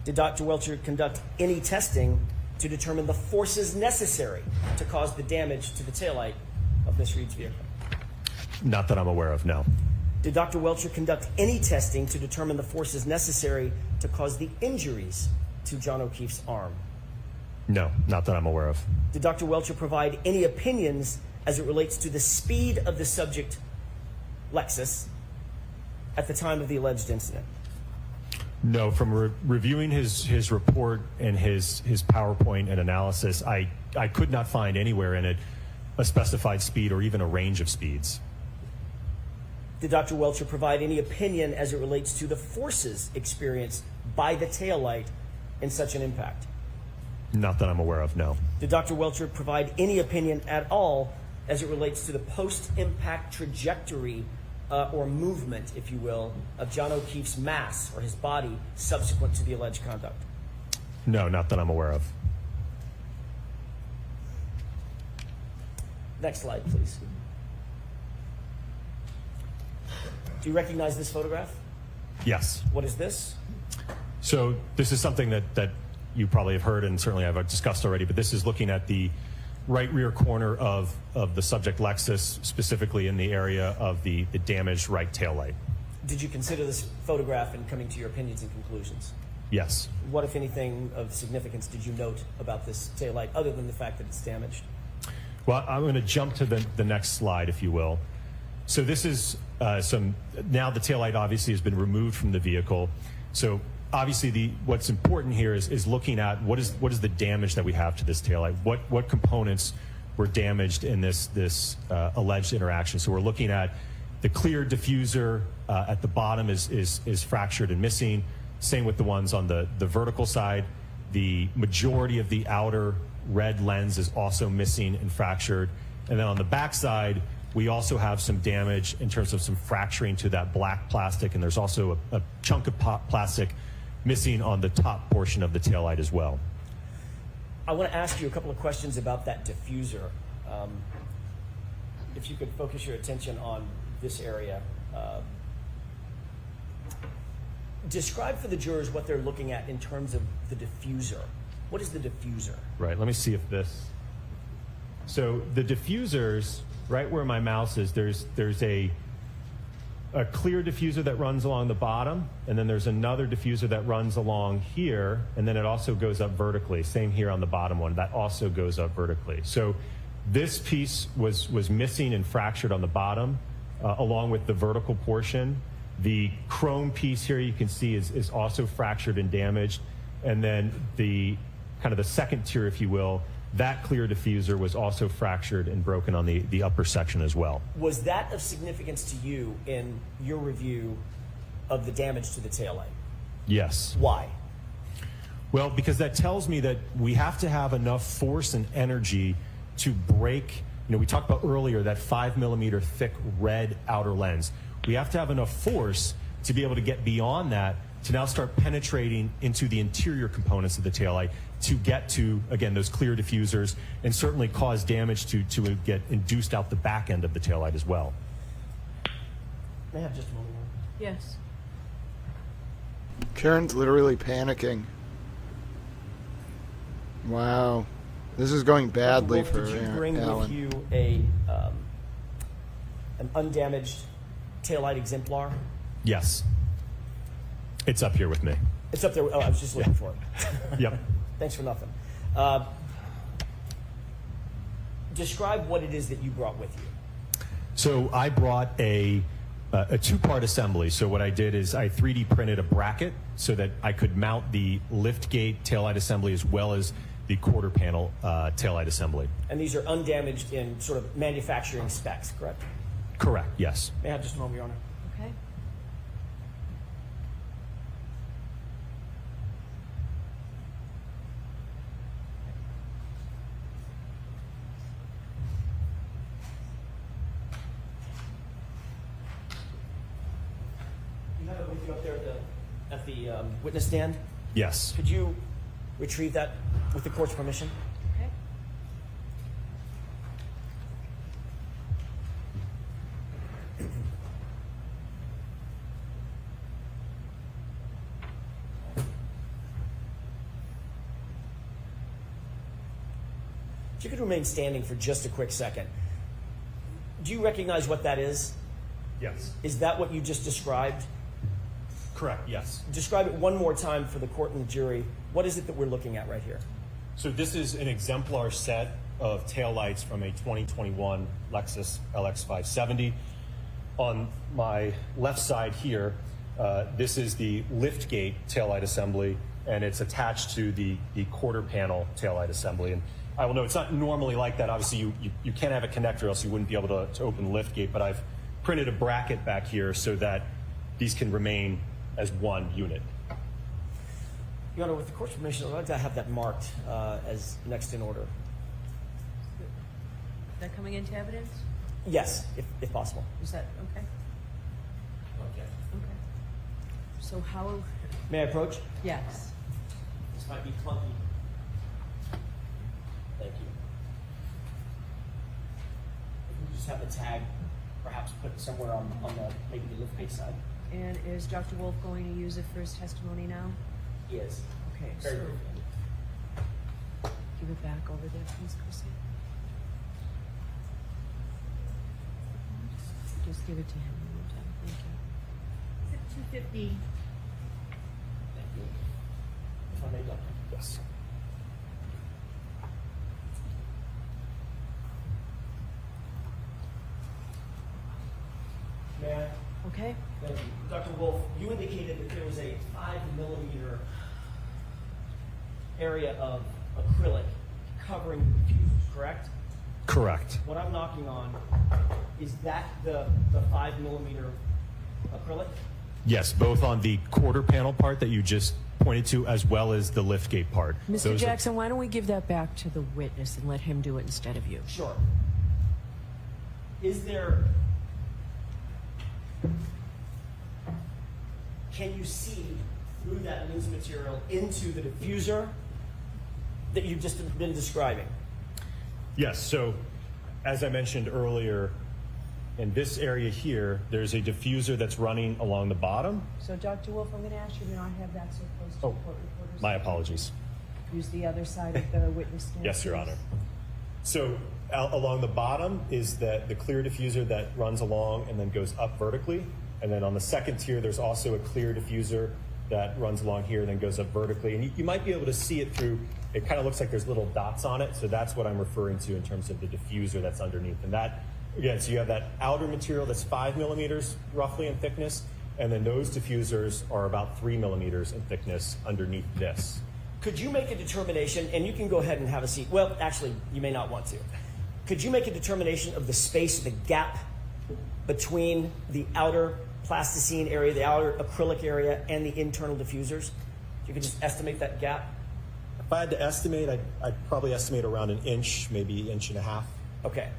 Did Dr. Welcher conduct any testing to determine the forces necessary to cause the damage to the taillight of Miss Reed's vehicle? Not that I'm aware of, no. Did Dr. Welcher conduct any testing to determine the forces necessary to cause the injuries to John O'Keefe's arm? No, not that I'm aware of. Did Dr. Welcher provide any opinions as it relates to the speed of the subject Lexus at the time of the alleged incident? No, from reviewing his report and his PowerPoint and analysis, I could not find anywhere in it a specified speed or even a range of speeds. Did Dr. Welcher provide any opinion as it relates to the forces experienced by the taillight in such an impact? Not that I'm aware of, no. Did Dr. Welcher provide any opinion at all as it relates to the post-impact trajectory or movement, if you will, of John O'Keefe's mass or his body subsequent to the alleged conduct? No, not that I'm aware of. Next slide, please. Do you recognize this photograph? Yes. What is this? So this is something that you probably have heard and certainly I've discussed already, but this is looking at the right rear corner of the subject Lexus, specifically in the area of the damaged right taillight. Did you consider this photograph in coming to your opinions and conclusions? Yes. What, if anything, of significance did you note about this taillight other than the fact that it's damaged? Well, I'm going to jump to the next slide, if you will. So this is now the taillight obviously has been removed from the vehicle. So obviously what's important here is looking at what is the damage that we have to this taillight. What components were damaged in this alleged interaction. So we're looking at the clear diffuser at the bottom is fractured and missing. Same with the ones on the vertical side. The majority of the outer red lens is also missing and fractured. And then on the back side, we also have some damage in terms of some fracturing to that black plastic, and there's also a chunk of plastic missing on the top portion of the taillight as well. I want to ask you a couple of questions about that diffuser. if you could focus your attention on this area. Describe for the jurors what they're looking at in terms of the diffuser. What is the diffuser? Right, let me see if this. So the diffusers, right where my mouse is, there's a clear diffuser that runs along the bottom, and then there's another diffuser that runs along here, and then it also goes up vertically. Same here on the bottom one, that also goes up vertically. So this piece was missing and fractured on the bottom, along with the vertical portion. The chrome piece here you can see is also fractured and damaged. And then the kind of the second tier, if you will, that clear diffuser was also fractured and broken on the upper section as well. Was that of significance to you in your review of the damage to the taillight? Yes. Why? Well, because that tells me that we have to have enough force and energy to break, we talked about earlier that 5 millimeter thick red outer lens. We have to have enough force to be able to get beyond that to now start penetrating into the interior components of the taillight to get to, again, those clear diffusers and certainly cause damage to get induced out the back end of the taillight as well. May I have just a moment? Yes. Karen's literally panicking. Wow. This is going badly Wolf, for did you bring Alan. with you an undamaged taillight exemplar? Yes. It's up here with me. It's up there. Oh, I was just looking for it. Yep. Thanks for nothing. Describe what it is that you brought with you. So I brought a two-part assembly. So what I did is I 3D printed a bracket so that I could mount the lift gate taillight assembly as well as the quarter panel taillight assembly. And these are undamaged in sort of manufacturing specs, correct? Correct, yes. May I have just a moment, Your Honor? Okay. You have it with you up there at the witness stand? Yes. Could you retrieve that with the court's permission? Okay. If you could remain standing for just a quick second. Do you recognize what that is? Yes. Is that what you just described? Correct, yes. Describe it one more time for the court and the jury. What is it that we're looking at right here? So this is an exemplar set of taillights from a 2021 Lexus LX570. On my left side here, this is the lift gate taillight assembly, and it's attached to the quarter panel taillight assembly. And I will note it's not normally like that. Obviously, you can't have a connector, else you wouldn't be able to open the lift gate. But I've printed a bracket back here so that these can remain as one unit. Your Honor, with the court's permission, I'd like to have that marked as next in order. Is that coming into evidence? Yes, if possible. Is that okay? Okay. Okay. So how? May I approach? Yes. This might be clunky. Thank you. If we just have the tag, perhaps put somewhere on the maybe the lift gate side. And is Dr. Wolf going to use it for his testimony now? He is. Okay. Very So briefly. give it back over there, please, Chrissy. Just give it to him one more time. Thank you. Is it 250? Thank you. If I may, Doctor. Yes. May I? Okay. Thank you. Dr. Wolf, you indicated that there was a 5 millimeter area of acrylic covering the diffusers, correct? Correct. What I'm knocking on, is that the 5 millimeter acrylic? Yes, both on the quarter panel part that you just pointed to as well as the lift gate part. Mr. Those are- Jackson, why don't we give that back to the witness and let him do it instead of you? Sure. Is there, can you see through that loose material into the diffuser that you've just been describing? Yes, so as I mentioned earlier, in this area here, there's a diffuser that's running along the bottom. So, Dr. Wolf, I'm going to ask you to not have that so close to Oh, court reporters. my apologies. Use the other side of the witness stand. Yes, Your please. Honor. So along the bottom is the clear diffuser that runs along and then goes up vertically. And then on the second tier, there's also a clear diffuser that runs along here and then goes up vertically. And you might be able to see it through, it kind of looks like there's little dots on it. So that's what I'm referring to in terms of the diffuser that's underneath. And that, again, so you have that outer material that's 5 millimeters roughly in thickness. And then those diffusers are about 3 millimeters in thickness underneath this. Could you make a determination, and you can go ahead and have a seat. Well, actually, you may not want to. Could you make a determination of the space, the gap between the outer plasticine area, the outer acrylic area, and the internal diffusers? If you could just estimate that gap. If I had to estimate, I'd probably estimate around an inch, maybe inch and a half. Okay.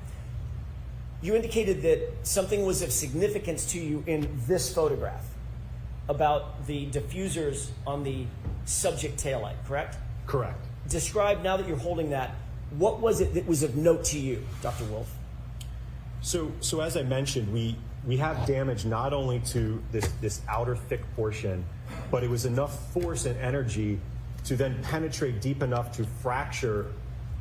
You indicated that something was of significance to you in this photograph about the diffusers on the subject taillight, correct? Correct. Describe, now that you're holding that, what was it that was of note to you, Dr. Wolf? So as I mentioned, we have damage not only to this outer thick portion, but it was enough force and energy to then penetrate deep enough to fracture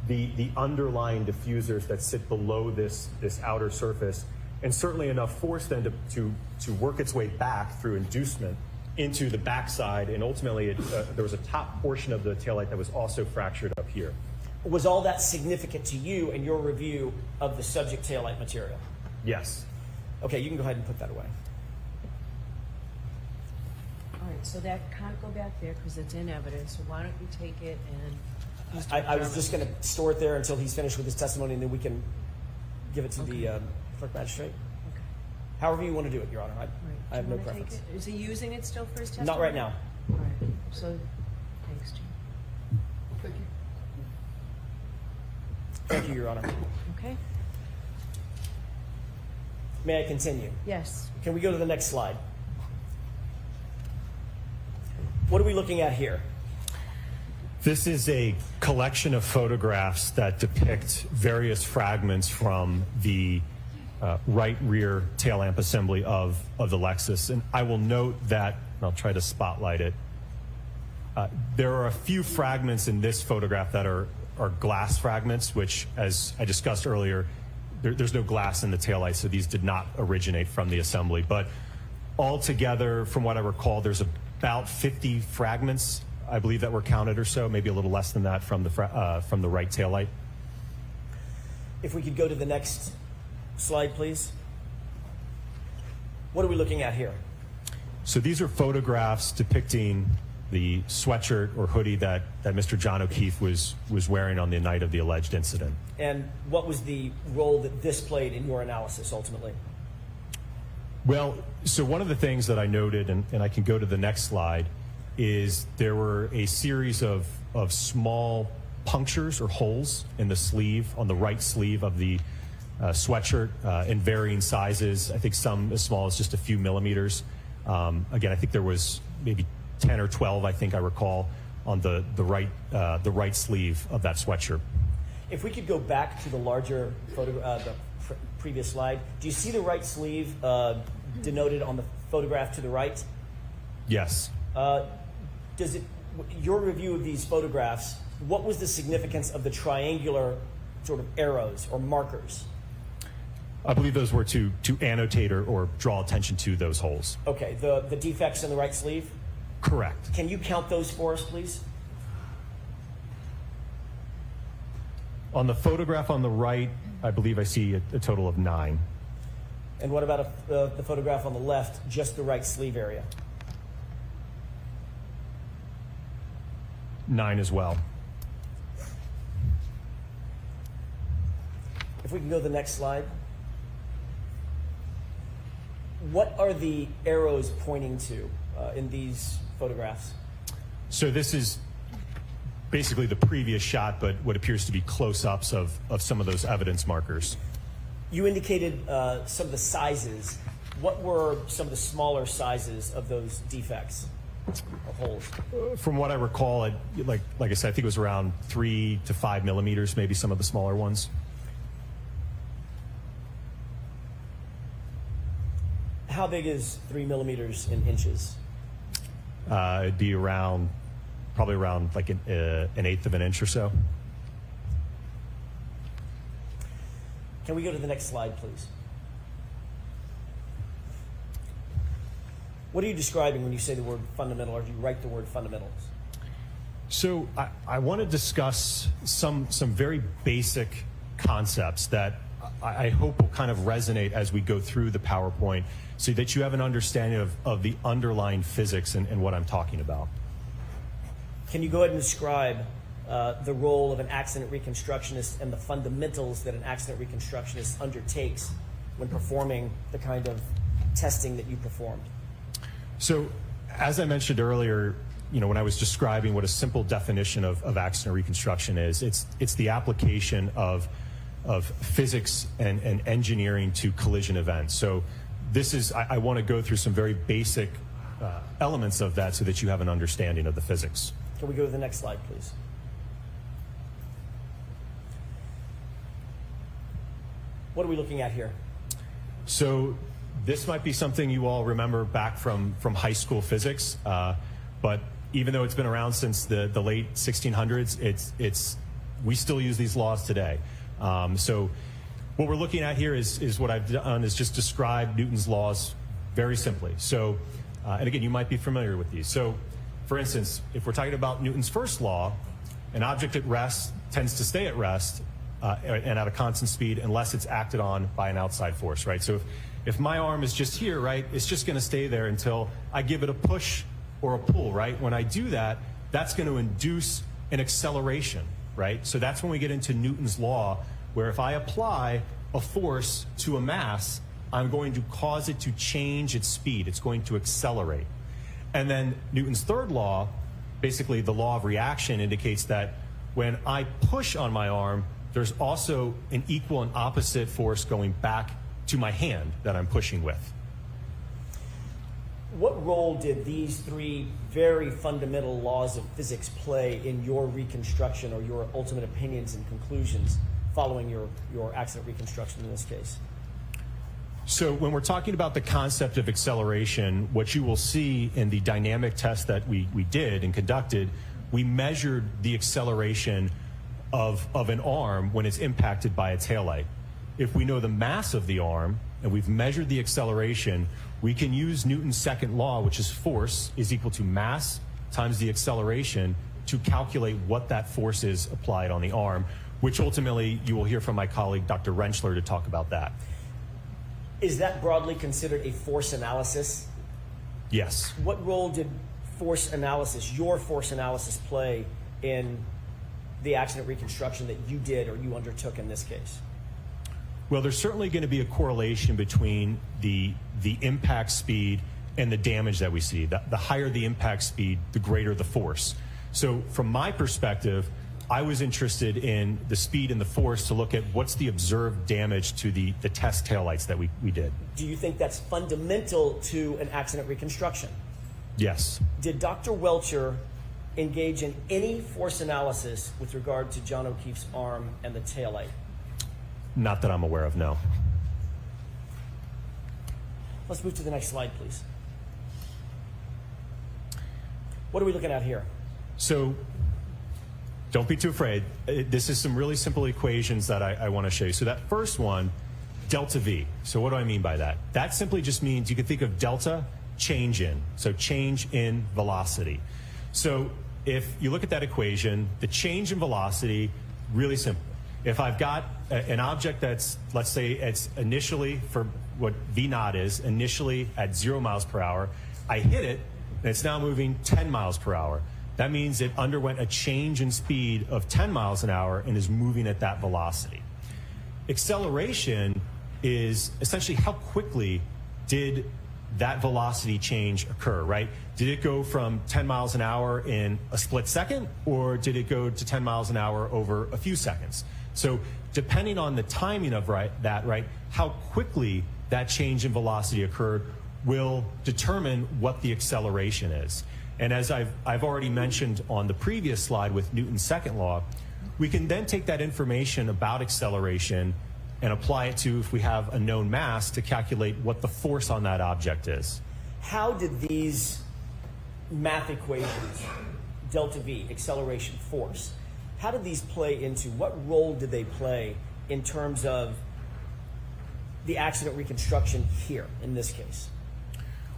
the underlying diffusers that sit below this outer surface, and certainly enough force then to work its way back through inducement into the backside, and ultimately there was a top portion of the taillight that was also fractured up here. Was all that significant to you in your review of the subject taillight material? Yes. Okay, you can go ahead and put that away. All right, so that can't go back there because it's in evidence. So why don't you take it and... Mr. I was McDermott. just going to store it there until he's finished with his testimony, and then we can give it to the clerk magistrate. Okay. However you want to do it, Your Honor. All right. I have Do you no wanna take preference. it? Is he using it still for his testimony? Not right now. All right. So, thanks, Jim. Thank you. Thank you, Your Honor. Okay. May I continue? Yes. Can we go to the next slide? What are we looking at here? This is a collection of photographs that depict various fragments from the right rear tail lamp assembly of the Lexus. And I will note that, and I'll try to spotlight it, there are a few fragments in this photograph that are glass fragments, which, as I discussed earlier, there's no glass in the taillight, so these did not originate from the assembly. But altogether, from what I recall, there's about 50 fragments, I believe, that were counted or so, maybe a little less than that from the right taillight. If we could go to the next slide, please. What are we looking at here? So these are photographs depicting the sweatshirt or hoodie that Mr. John O'Keefe was wearing on the night of the alleged incident. And what was the role that this played in your analysis ultimately? Well, so one of the things that I noted, and I can go to the next slide, is there were a series of small punctures or holes in the sleeve, on the right sleeve of the sweatshirt in varying sizes. I think some as small as just a few millimeters. Again, I think there was maybe 10 or 12, I think I recall, on the right sleeve of that sweatshirt. If we could go back to the larger photo, the previous slide, do you see the right sleeve denoted on the photograph to the right? Yes. Does it, your review of these photographs, what was the significance of the triangular sort of arrows or markers? I believe those were to annotate or draw attention to those holes. Okay, the defects in the right sleeve? Correct. Can you count those for us, please? On the photograph on the right, I believe I see a total of 9. And what about the photograph on the left, just the right sleeve area? 9 as well. If we can go to the next slide. What are the arrows pointing to in these photographs? So this is basically the previous shot, but what appears to be close-ups of some of those evidence markers. You indicated some of the sizes. What were some of the smaller sizes of those defects or holes? From what I recall, like I said, I think it was around 3 to 5 millimeters, maybe some of the smaller ones. How big is 3 millimeters in inches? It'd be probably around like an eighth of an inch or so. Can we go to the next slide, please? What are you describing when you say the word fundamental, or do you write the word fundamentals? So I want to discuss some very basic concepts that I hope will kind of resonate as we go through the PowerPoint, so that you have an understanding of the underlying physics and what I'm talking about. Can you go ahead and describe the role of an accident reconstructionist and the fundamentals that an accident reconstructionist undertakes when performing the kind of testing that you performed? So, as I mentioned earlier, when I was describing what a simple definition of accident reconstruction is, it's the application of physics and engineering to collision events. So I want to go through some very basic elements of that so that you have an understanding of the physics. Can we go to the next slide, please? What are we looking at here? So this might be something you all remember back from high school physics, but even though it's been around since the late 1600s, we still use these laws today. So what we're looking at here is what I've done is just describe Newton's laws very simply. So, and again, you might be familiar with these. So, for instance, if we're talking about Newton's first law, an object at rest tends to stay at rest and at a constant speed unless it's acted on by an outside force, right? So if my arm is just here, right, it's just going to stay there until I give it a push or a pull, right? When I do that, that's going to induce an acceleration, right? So that's when we get into Newton's law, where if I apply a force to a mass, I'm going to cause it to change its speed. It's going to accelerate. And then Newton's third law, basically the law of reaction, indicates that when I push on my arm, there's also an equal and opposite force going back to my hand that I'm pushing with. What role did these three very fundamental laws of physics play in your reconstruction or your ultimate opinions and conclusions following your accident reconstruction in this case? So when we're talking about the concept of acceleration, what you will see in the dynamic test that we did and conducted, we measured the acceleration of an arm when it's impacted by a taillight. If we know the mass of the arm and we've measured the acceleration, we can use Newton's second law, which is force is equal to mass times the acceleration, to calculate what that force is applied on the arm, which ultimately you will hear from my colleague, Dr. Rentschler, to talk about that. Is that broadly considered a force analysis? Yes. What role did your force analysis play in the accident reconstruction that you did or you undertook in this case? Well, there's certainly going to be a correlation between the impact speed and the damage that we see. The higher the impact speed, the greater the force. So from my perspective, I was interested in the speed and the force to look at what's the observed damage to the test taillights that we did. Do you think that's fundamental to an accident reconstruction? Yes. Did Dr. Welcher engage in any force analysis with regard to John O'Keefe's arm and the taillight? Not that I'm aware of, no. Let's move to the next slide, please. What are we looking at here? So don't be too afraid. This is some really simple equations that I want to show you. So that first one, delta V. So what do I mean by that? That simply just means you can think of delta, change in. So change in velocity. So if you look at that equation, the change in velocity, really simple. If I've got an object that's, let's say it's initially, for what V naught is, initially at 0 miles per hour, I hit it, and it's now moving 10 miles per hour. That means it underwent a change in speed of 10 miles an hour and is moving at that velocity. Acceleration is essentially how quickly did that velocity change occur, right? Did it go from 10 miles an hour in a split second, or did it go to 10 miles an hour over a few seconds? So depending on the timing of how quickly that change in velocity occurred will determine what the acceleration is. And as I've already mentioned on the previous slide with Newton's second law, we can then take that information about acceleration and apply it to, if we have a known mass, to calculate what the force on that object is. How did these math equations, delta V, acceleration, force, how did these play into, what role did they play in terms of the accident reconstruction here, in this case?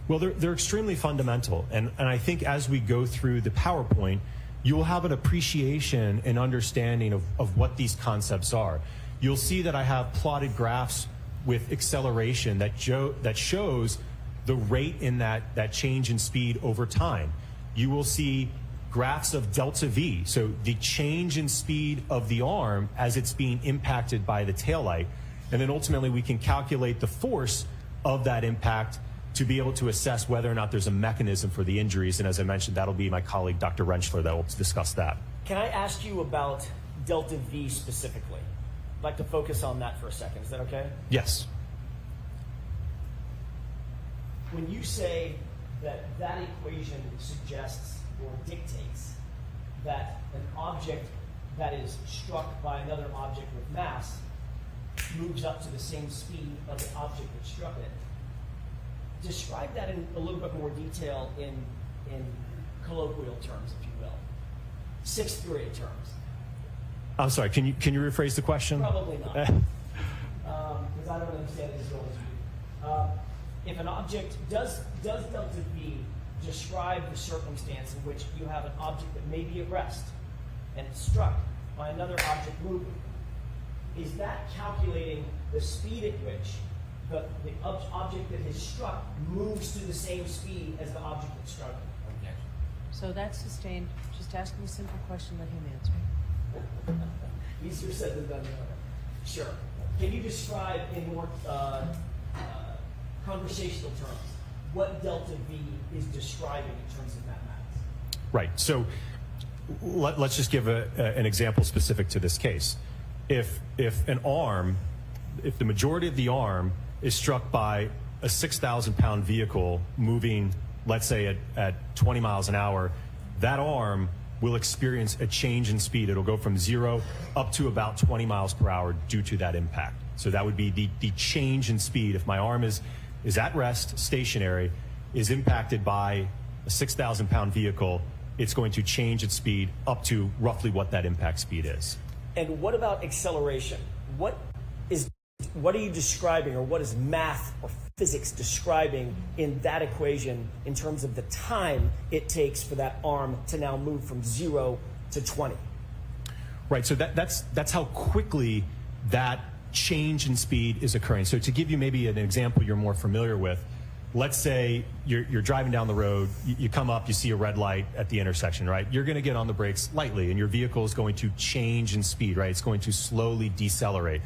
Well, they're extremely fundamental. And I think as we go through the PowerPoint, you will have an appreciation and understanding of what these concepts are. You'll see that I have plotted graphs with acceleration that shows the rate in that change in speed over time. You will see graphs of delta V, so the change in speed of the arm as it's being impacted by the taillight. And then ultimately we can calculate the force of that impact to be able to assess whether or not there's a mechanism for the injuries. And as I mentioned, that'll be my colleague, Dr. Rentschler, that will discuss that. Can I ask you about delta V specifically? I'd like to focus on that for a second. Is that okay? Yes. When you say that that equation suggests or dictates that an object that is struck by another object with mass moves up to the same speed of the object that struck it, describe that in a little bit more detail in colloquial terms, if you will. Sixth grade terms. I'm sorry, can you rephrase the question? Probably not. Because I don't understand it as well as you. If an object, does delta V describe the circumstance in which you have an object that may be at rest and it's struck by another object moving? Is that calculating the speed at which the object that is struck moves to the same speed as the object that struck it? So that's sustained. Just ask him a simple question, let him answer. Easier said than done. Sure. Can you describe in more conversational terms what delta V is describing in terms of mathematics? Right. So let's just give an example specific to this case. If the majority of the arm is struck by a 6,000-pound vehicle moving, let's say at 20 miles an hour, that arm will experience a change in speed. It'll go from 0 up to about 20 miles per hour due to that impact. So that would be the change in speed. If my arm is at rest, stationary, is impacted by a 6,000-pound vehicle, it's going to change its speed up to roughly what that impact speed is. And what about acceleration? What are you describing, or what is math or physics describing in that equation in terms of the time it takes for that arm to now move from 0 to 20? Right, so that's how quickly that change in speed is occurring. So to give you maybe an example you're more familiar with, let's say you're driving down the road, you come up, you see a red light at the intersection, right? You're going to get on the brakes lightly, and your vehicle is going to change in speed, right? It's going to slowly decelerate.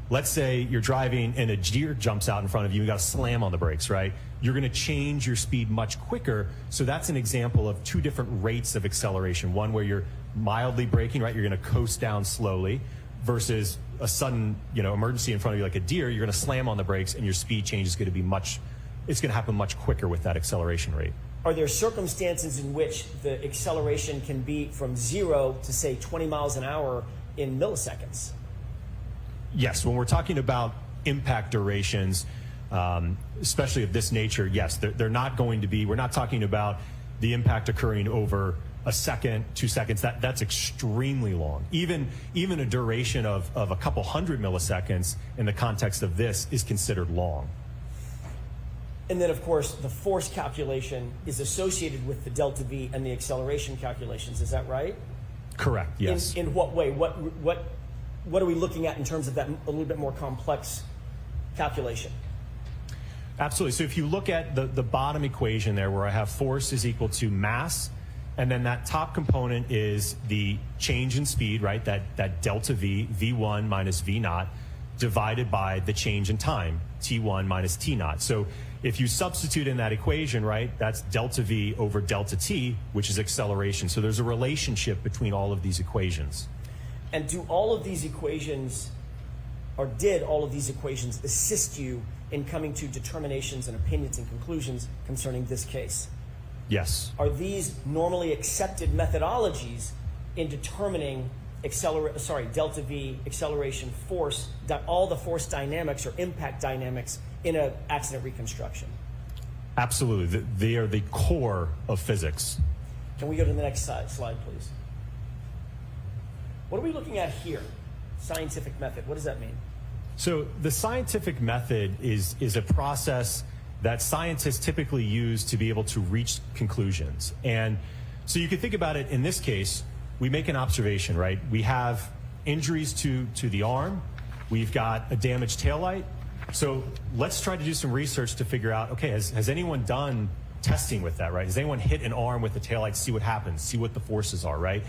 Let's say you're driving and a deer jumps out in front of you, you got to slam on the brakes, right? You're going to change your speed much quicker. So that's an example of two different rates of acceleration. One where you're mildly braking, right? You're going to coast down slowly, versus a sudden, emergency in front of you like a deer. You're going to slam on the brakes, and your speed change is going to be it's going to happen much quicker with that acceleration rate. Are there circumstances in which the acceleration can be from 0 to, say, 20 miles an hour in milliseconds? Yes, when we're talking about impact durations, especially of this nature, yes, they're not going to be, we're not talking about the impact occurring over a second, 2 seconds. That's extremely long. Even a duration of a couple hundred milliseconds in the context of this is considered long. And then, of course, the force calculation is associated with the delta V and the acceleration calculations. Is that right? Correct, yes. In what way? What are we looking at in terms of that a little bit more complex calculation? Absolutely. So if you look at the bottom equation there, where I have force is equal to mass, and then that top component is the change in speed, right? That delta V, V1 minus V naught, divided by the change in time, T1 minus T naught. So if you substitute in that equation, right, that's delta V over delta T, which is acceleration. So there's a relationship between all of these equations. And do all of these equations, or did all of these equations assist you in coming to determinations and opinions and conclusions concerning this case? Yes. Are these normally accepted methodologies in determining delta V, acceleration, force, all the force dynamics or impact dynamics in an accident reconstruction? Absolutely. They are the core of physics. Can we go to the next slide, please? What are we looking at here? Scientific method. What does that mean? So the scientific method is a process that scientists typically use to be able to reach conclusions. And so you can think about it in this case, we make an observation, right? We have injuries to the arm. We've got a damaged taillight. So let's try to do some research to figure out, okay, has anyone done testing with that, right? Has anyone hit an arm with the taillight, see what happens, see what the forces are, right?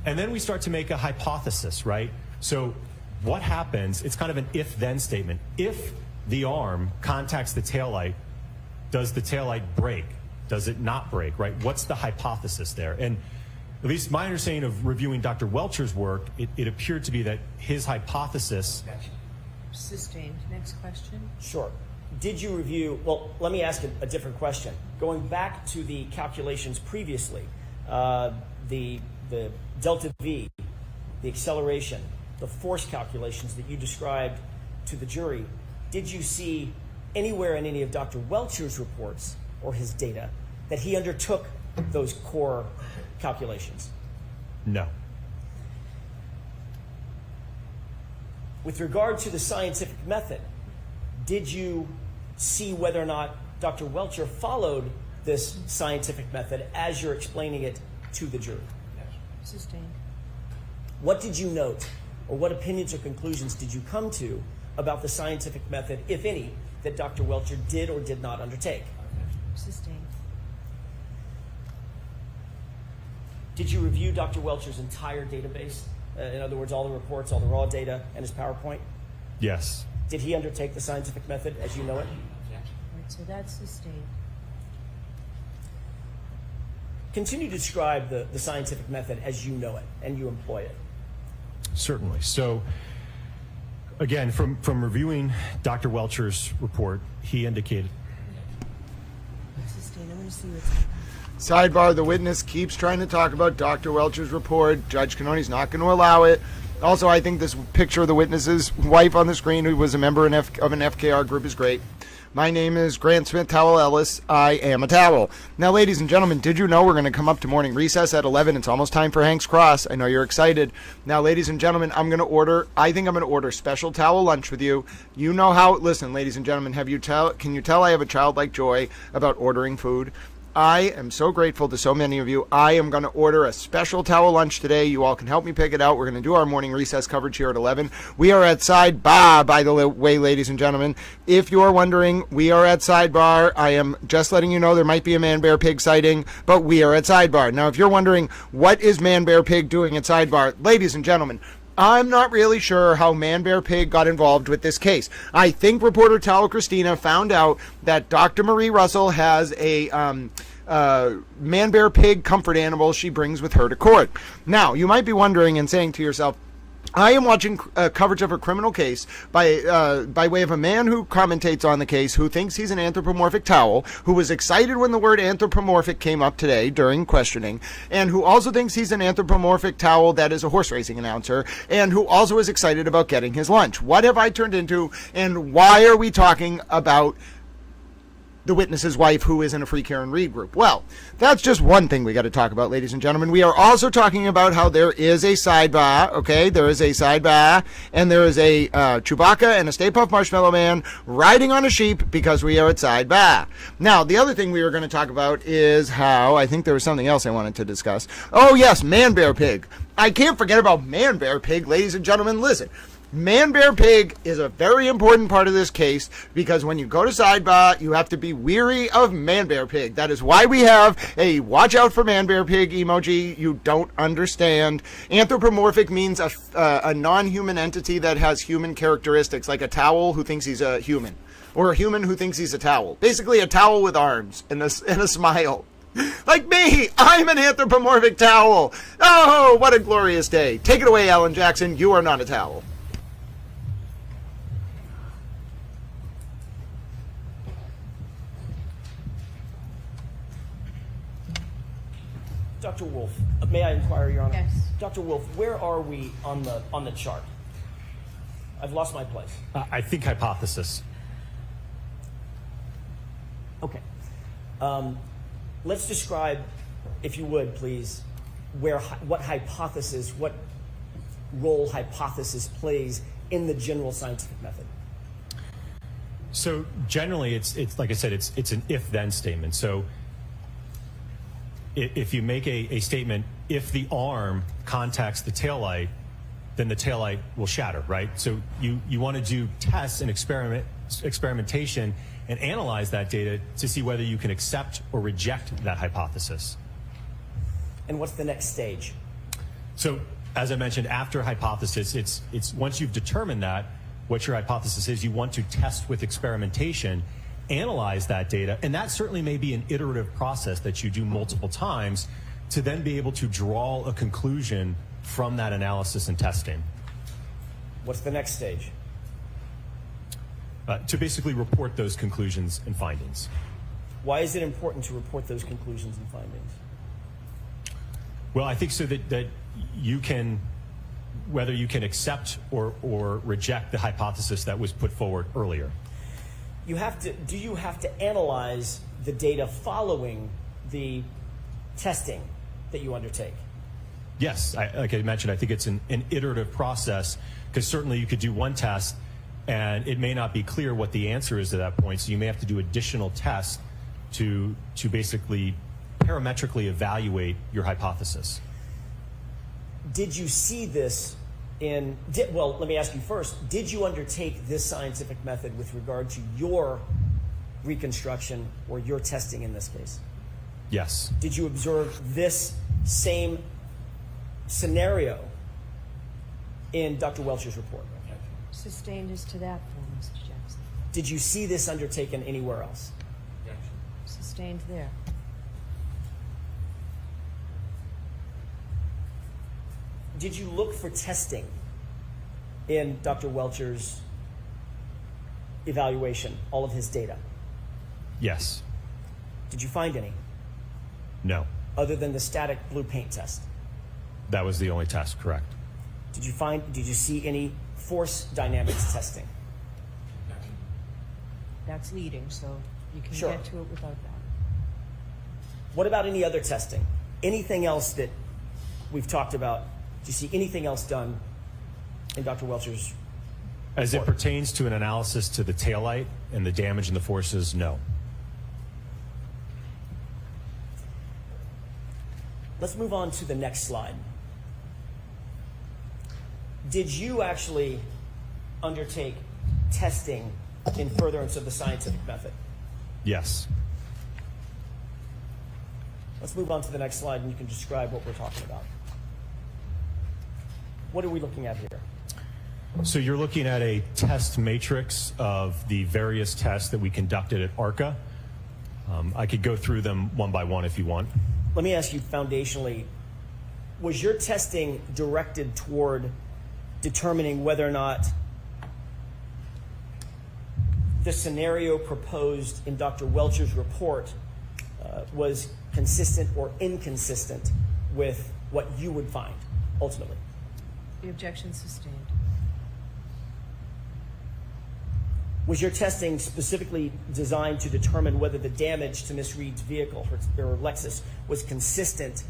And then we start to make a hypothesis, right? So what happens, it's kind of an if-then statement. If the arm contacts the taillight, does the taillight break? Does it not break, right? What's the hypothesis there? And at least my understanding of reviewing Dr. Welcher's work, it appeared to be that his hypothesis... Sustained. Next question. Sure. Did you review, well, let me ask a different question. Going back to the calculations previously, the delta V, the acceleration, the force calculations that you described to the jury, did you see anywhere in any of Dr. Welcher's reports or his data that he undertook those core calculations? No. With regard to the scientific method, did you see whether or not Dr. Welcher followed this scientific method as you're explaining it to the jury? Sustained. What did you note, or what opinions or conclusions did you come to about the scientific method, if any, that Dr. Welcher did or did not undertake? Sustained. Did you review Dr. Welcher's entire database? In other words, all the reports, all the raw data, and his PowerPoint? Yes. Did he undertake the scientific method as you know it? Right, so that's sustained. Continue to describe the scientific method as you know it and you employ it. Certainly. So, again, from reviewing Dr. Welcher's report, he indicated... Sustained. I'm going to see what's happening. Sidebar, the witness keeps trying to talk about Dr. Welcher's report. Judge Cannoni's not going to allow it. Also, I think this picture of the witness's wife on the screen, who was a member of an FKR group, is great. My name is Grant Smith Towel Ellis. I am a towel. Now, ladies and gentlemen, did you know we're going to come up to morning recess at 11? It's almost time for Hank's Cross. I know you're excited. Now, ladies and gentlemen, I think I'm going to order special towel lunch with you. You know how, listen, ladies and gentlemen, can you tell I have a childlike joy about ordering food? I am so grateful to so many of you. I am going to order a special towel lunch today. You all can help me pick it out. We're going to do our morning recess coverage here at 11. We are at Sidebar, by the way, ladies and gentlemen. If you're wondering, we are at Sidebar. I am just letting you know there might be a man-bear-pig sighting, but we are at Sidebar. Now, if you're wondering, what is man-bear-pig doing at Sidebar? Ladies and gentlemen, I'm not really sure how Man Bear Pig got involved with this case. I think reporter Towel Christina found out that Dr. Marie Russell has a Man Bear Pig comfort animal she brings with her to court. Now, you might be wondering and saying to yourself, I am watching coverage of a criminal case by way of a man who commentates on the case, who thinks he's an anthropomorphic towel, who was excited when the word anthropomorphic came up today during questioning, and who also thinks he's an anthropomorphic towel that is a horse racing announcer, and who also is excited about getting his lunch. What have I turned into, and why are we talking about the witness's wife, who is in a Free Karen Reed group? Well, that's just one thing we got to talk about, ladies and gentlemen. We are also talking about how there is a sidebar, okay? There is a sidebar, and there is a Chewbacca and a Stay Puft Marshmallow Man riding on a sheep, because we are at sidebar. Now, the other thing we were going to talk about is how, I think there was something else I wanted to discuss. Oh, yes, Man Bear Pig. I can't forget about Man Bear Pig, ladies and gentlemen. Listen. Man Bear Pig is a very important part of this case, because when you go to Sidebar, you have to be weary of Man Bear Pig. That is why we have a watch out for Man Bear Pig emoji. You don't understand. Anthropomorphic means a non-human entity that has human characteristics, like a towel who thinks he's a human, or a human who thinks he's a towel. Basically, a towel with arms and a smile. Like me, I'm an anthropomorphic towel. Oh, what a glorious day. Take it away, Alan Jackson. You are not a towel. Dr. Wolf, may I inquire, Your Honor? Yes. Dr. Wolf, where are we on the chart? I've lost my place. I think hypothesis. Okay. Let's describe, if you would, please, what role hypothesis plays in the general scientific method. So generally, it's like I said, it's an if-then statement. So if you make a statement, if the arm contacts the taillight, then the taillight will shatter, right? So you want to do tests and experimentation and analyze that data to see whether you can accept or reject that hypothesis. And what's the next stage? So as I mentioned, after hypothesis, it's once you've determined that, what your hypothesis is, you want to test with experimentation, analyze that data, and that certainly may be an iterative process that you do multiple times to then be able to draw a conclusion from that analysis and testing. What's the next stage? To basically report those conclusions and findings. Why is it important to report those conclusions and findings? Well, I think so that you can, whether you can accept or reject the hypothesis that was put forward earlier. Do you have to analyze the data following the testing that you undertake? Yes, like I mentioned, I think it's an iterative process, because certainly you could do one test and it may not be clear what the answer is at that point, so you may have to do additional tests to basically parametrically evaluate your hypothesis. Did you see this well, let me ask you first, did you undertake this scientific method with regard to your reconstruction or your testing in this case? Yes. Did you observe this same scenario in Dr. Welcher's report? Sustained as to that form, Mr. Jackson. Did you see this undertaken anywhere else? Sustained there. Did you look for testing in Dr. Welcher's evaluation, all of his data? Yes. Did you find any, No. other than the static blue paint test? That was the only test, correct. Did you see any force dynamics testing? That's leading, so you can Sure. get to it without that. What about any other testing? Anything else that we've talked about? Do you see anything else done in Dr. Welcher's As it report? pertains to an analysis to the taillight and the damage and the forces, no. Let's move on to the next slide. Did you actually undertake testing in furtherance of the scientific method? Yes. Let's move on to the next slide and you can describe what we're talking about. What are we looking at here? So you're looking at a test matrix of the various tests that we conducted at ARCA. I could go through them one by one if you want. Let me ask you foundationally, was your testing directed toward determining whether or not the scenario proposed in Dr. Welcher's report was consistent or inconsistent with what you would find ultimately? The objection sustained. Was your testing specifically designed to determine whether the damage to Miss Reed's vehicle, her Lexus, was consistent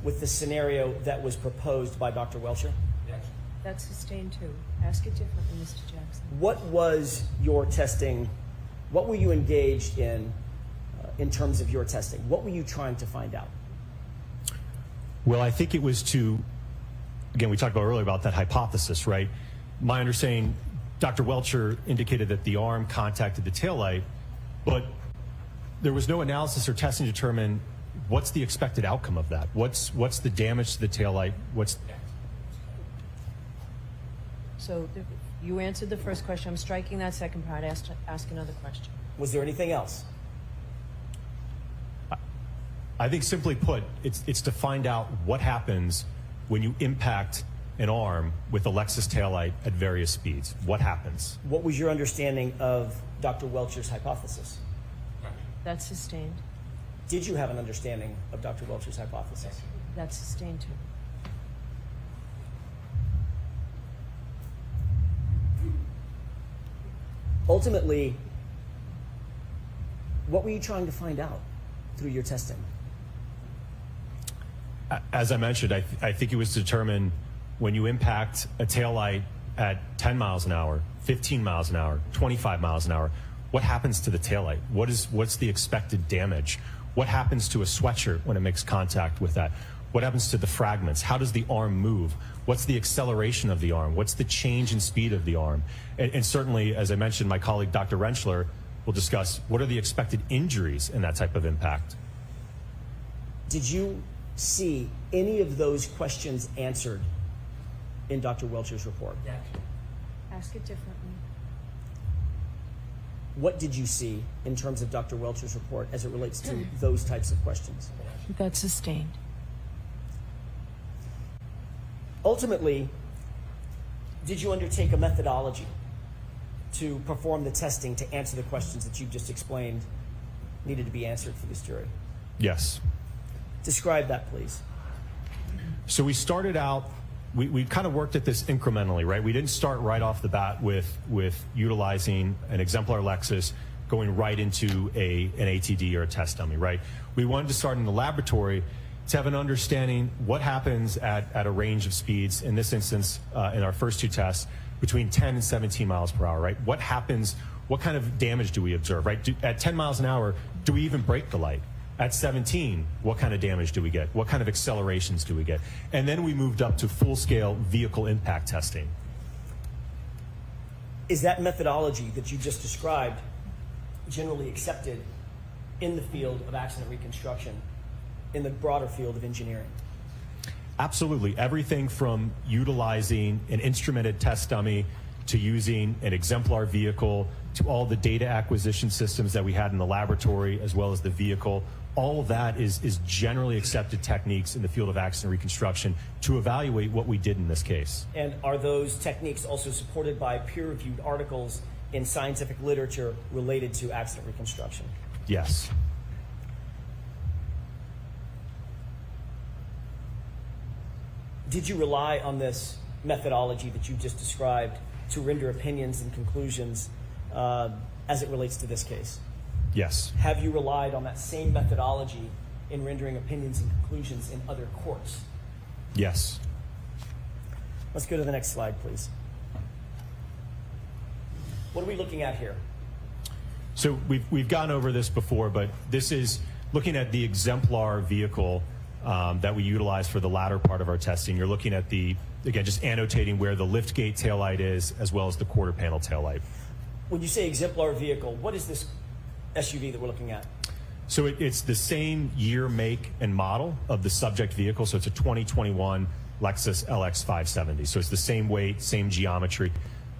with the scenario that was proposed by Dr. Welcher? That's sustained too. Ask it differently, Mr. Jackson. What was your testing? What were you engaged in terms of your testing? What were you trying to find out? Well, I think it was to, again, we talked about earlier about that hypothesis, right? My understanding, Dr. Welcher indicated that the arm contacted the taillight, but there was no analysis or testing to determine what's the expected outcome of that. What's the damage to the taillight? So you answered the first question. I'm striking that second part. Ask another question. Was there anything else? I think simply put, it's to find out what happens when you impact an arm with a Lexus taillight at various speeds. What happens? What was your understanding of Dr. Welcher's hypothesis? That's sustained. Did you have an understanding of Dr. Welch's hypothesis? That's sustained too. Ultimately, what were you trying to find out through your testing? As I mentioned, I think it was to determine when you impact a taillight at 10 miles an hour, 15 miles an hour, 25 miles an hour, what happens to the taillight? What's the expected damage? What happens to a sweatshirt when it makes contact with that? What happens to the fragments? How does the arm move? What's the acceleration of the arm? What's the change in speed of the arm? And certainly, as I mentioned, my colleague Dr. Rentschler will discuss what are the expected injuries in that type of impact. Did you see any of those questions answered in Dr. Welch's report? Ask it differently. What did you see in terms of Dr. Welch's report as it relates to those types of questions? That's sustained. Ultimately, did you undertake a methodology to perform the testing to answer the questions that you've just explained needed to be answered for this jury? Yes. Describe that, please. So we started out, we kind of worked at this incrementally, right? We didn't start right off the bat with utilizing an exemplar Lexus going right into an ATD or a test dummy, right? We wanted to start in the laboratory to have an understanding what happens at a range of speeds, in this instance, in our first two tests, between 10 and 17 miles per hour, right? What happens, what kind of damage do we observe, right? At 10 miles an hour, do we even break the light? At 17, what kind of damage do we get? What kind of accelerations do we get? And then we moved up to full-scale vehicle impact testing. Is that methodology that you just described generally accepted in the field of accident reconstruction, in the broader field of engineering? Absolutely. Everything from utilizing an instrumented test dummy to using an exemplar vehicle to all the data acquisition systems that we had in the laboratory as well as the vehicle. All of that is generally accepted techniques in the field of accident reconstruction to evaluate what we did in this case. And are those techniques also supported by peer-reviewed articles in scientific literature related to accident reconstruction? Yes. Did you rely on this methodology that you just described to render opinions and conclusions as it relates to this case? Yes. Have you relied on that same methodology in rendering opinions and conclusions in other courts? Yes. Let's go to the next slide, please. What are we looking at here? So we've gone over this before, but this is looking at the exemplar vehicle that we utilize for the latter part of our testing. You're looking at again, just annotating where the liftgate taillight is as well as the quarter panel taillight. When you say exemplar vehicle, what is this SUV that we're looking at? So it's the same year, make, and model of the subject vehicle. So it's a 2021 Lexus LX 570. So it's the same weight, same geometry,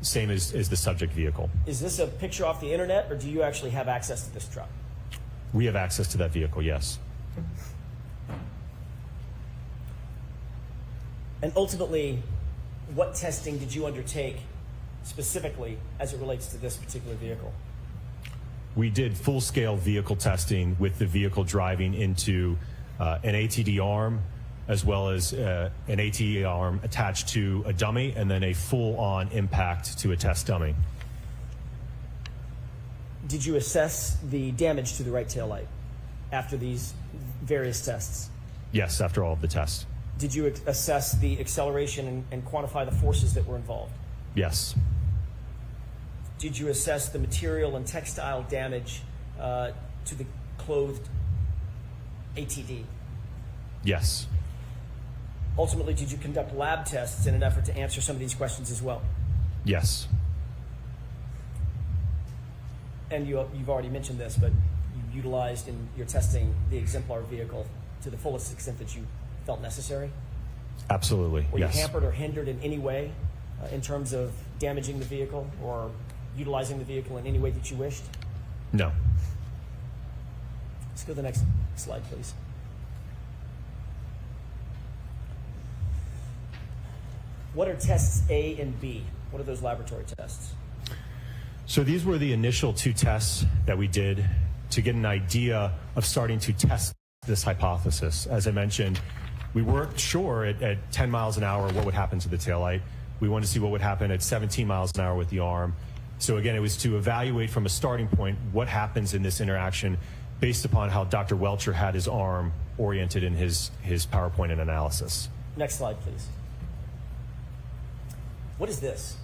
same as the subject vehicle. Is this a picture off the internet, or do you actually have access to this truck? We have access to that vehicle, yes. And ultimately, what testing did you undertake specifically as it relates to this particular vehicle? We did full-scale vehicle testing with the vehicle driving into an ATD arm as well as an ATD arm attached to a dummy and then a full-on impact to a test dummy. Did you assess the damage to the right taillight after these various tests? Yes, after all of the tests. Did you assess the acceleration and quantify the forces that were involved? Yes. Did you assess the material and textile damage to the clothed ATD? Yes. Ultimately, did you conduct lab tests in an effort to answer some of these questions as well? Yes. And you've already mentioned this, but you utilized in your testing the exemplar vehicle to the fullest extent that you felt necessary? Absolutely, Were yes. you hampered or hindered in any way in terms of damaging the vehicle or utilizing the vehicle in any way that you wished? No. Let's go to the next slide, please. What are tests A and B? What are those laboratory tests? So these were the initial two tests that we did to get an idea of starting to test this hypothesis. As I mentioned, we weren't sure at 10 miles an hour what would happen to the taillight. We wanted to see what would happen at 17 miles an hour with the arm. So again, it was to evaluate from a starting point what happens in this interaction based upon how Dr. Welcher had his arm oriented in his PowerPoint and analysis. Next slide, please. What is this?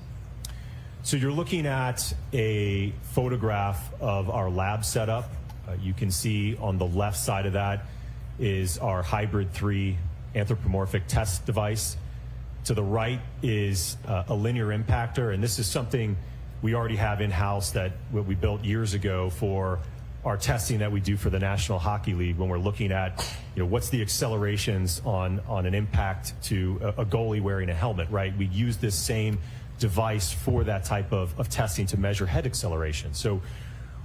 So you're looking at a photograph of our lab setup. You can see on the left side of that is our hybrid 3 anthropomorphic test device. To the right is a linear impactor, and this is something we already have in-house that we built years ago for our testing that we do for the National Hockey League when we're looking at, what's the accelerations on an impact to a goalie wearing a helmet, right? We use this same device for that type of testing to measure head acceleration. So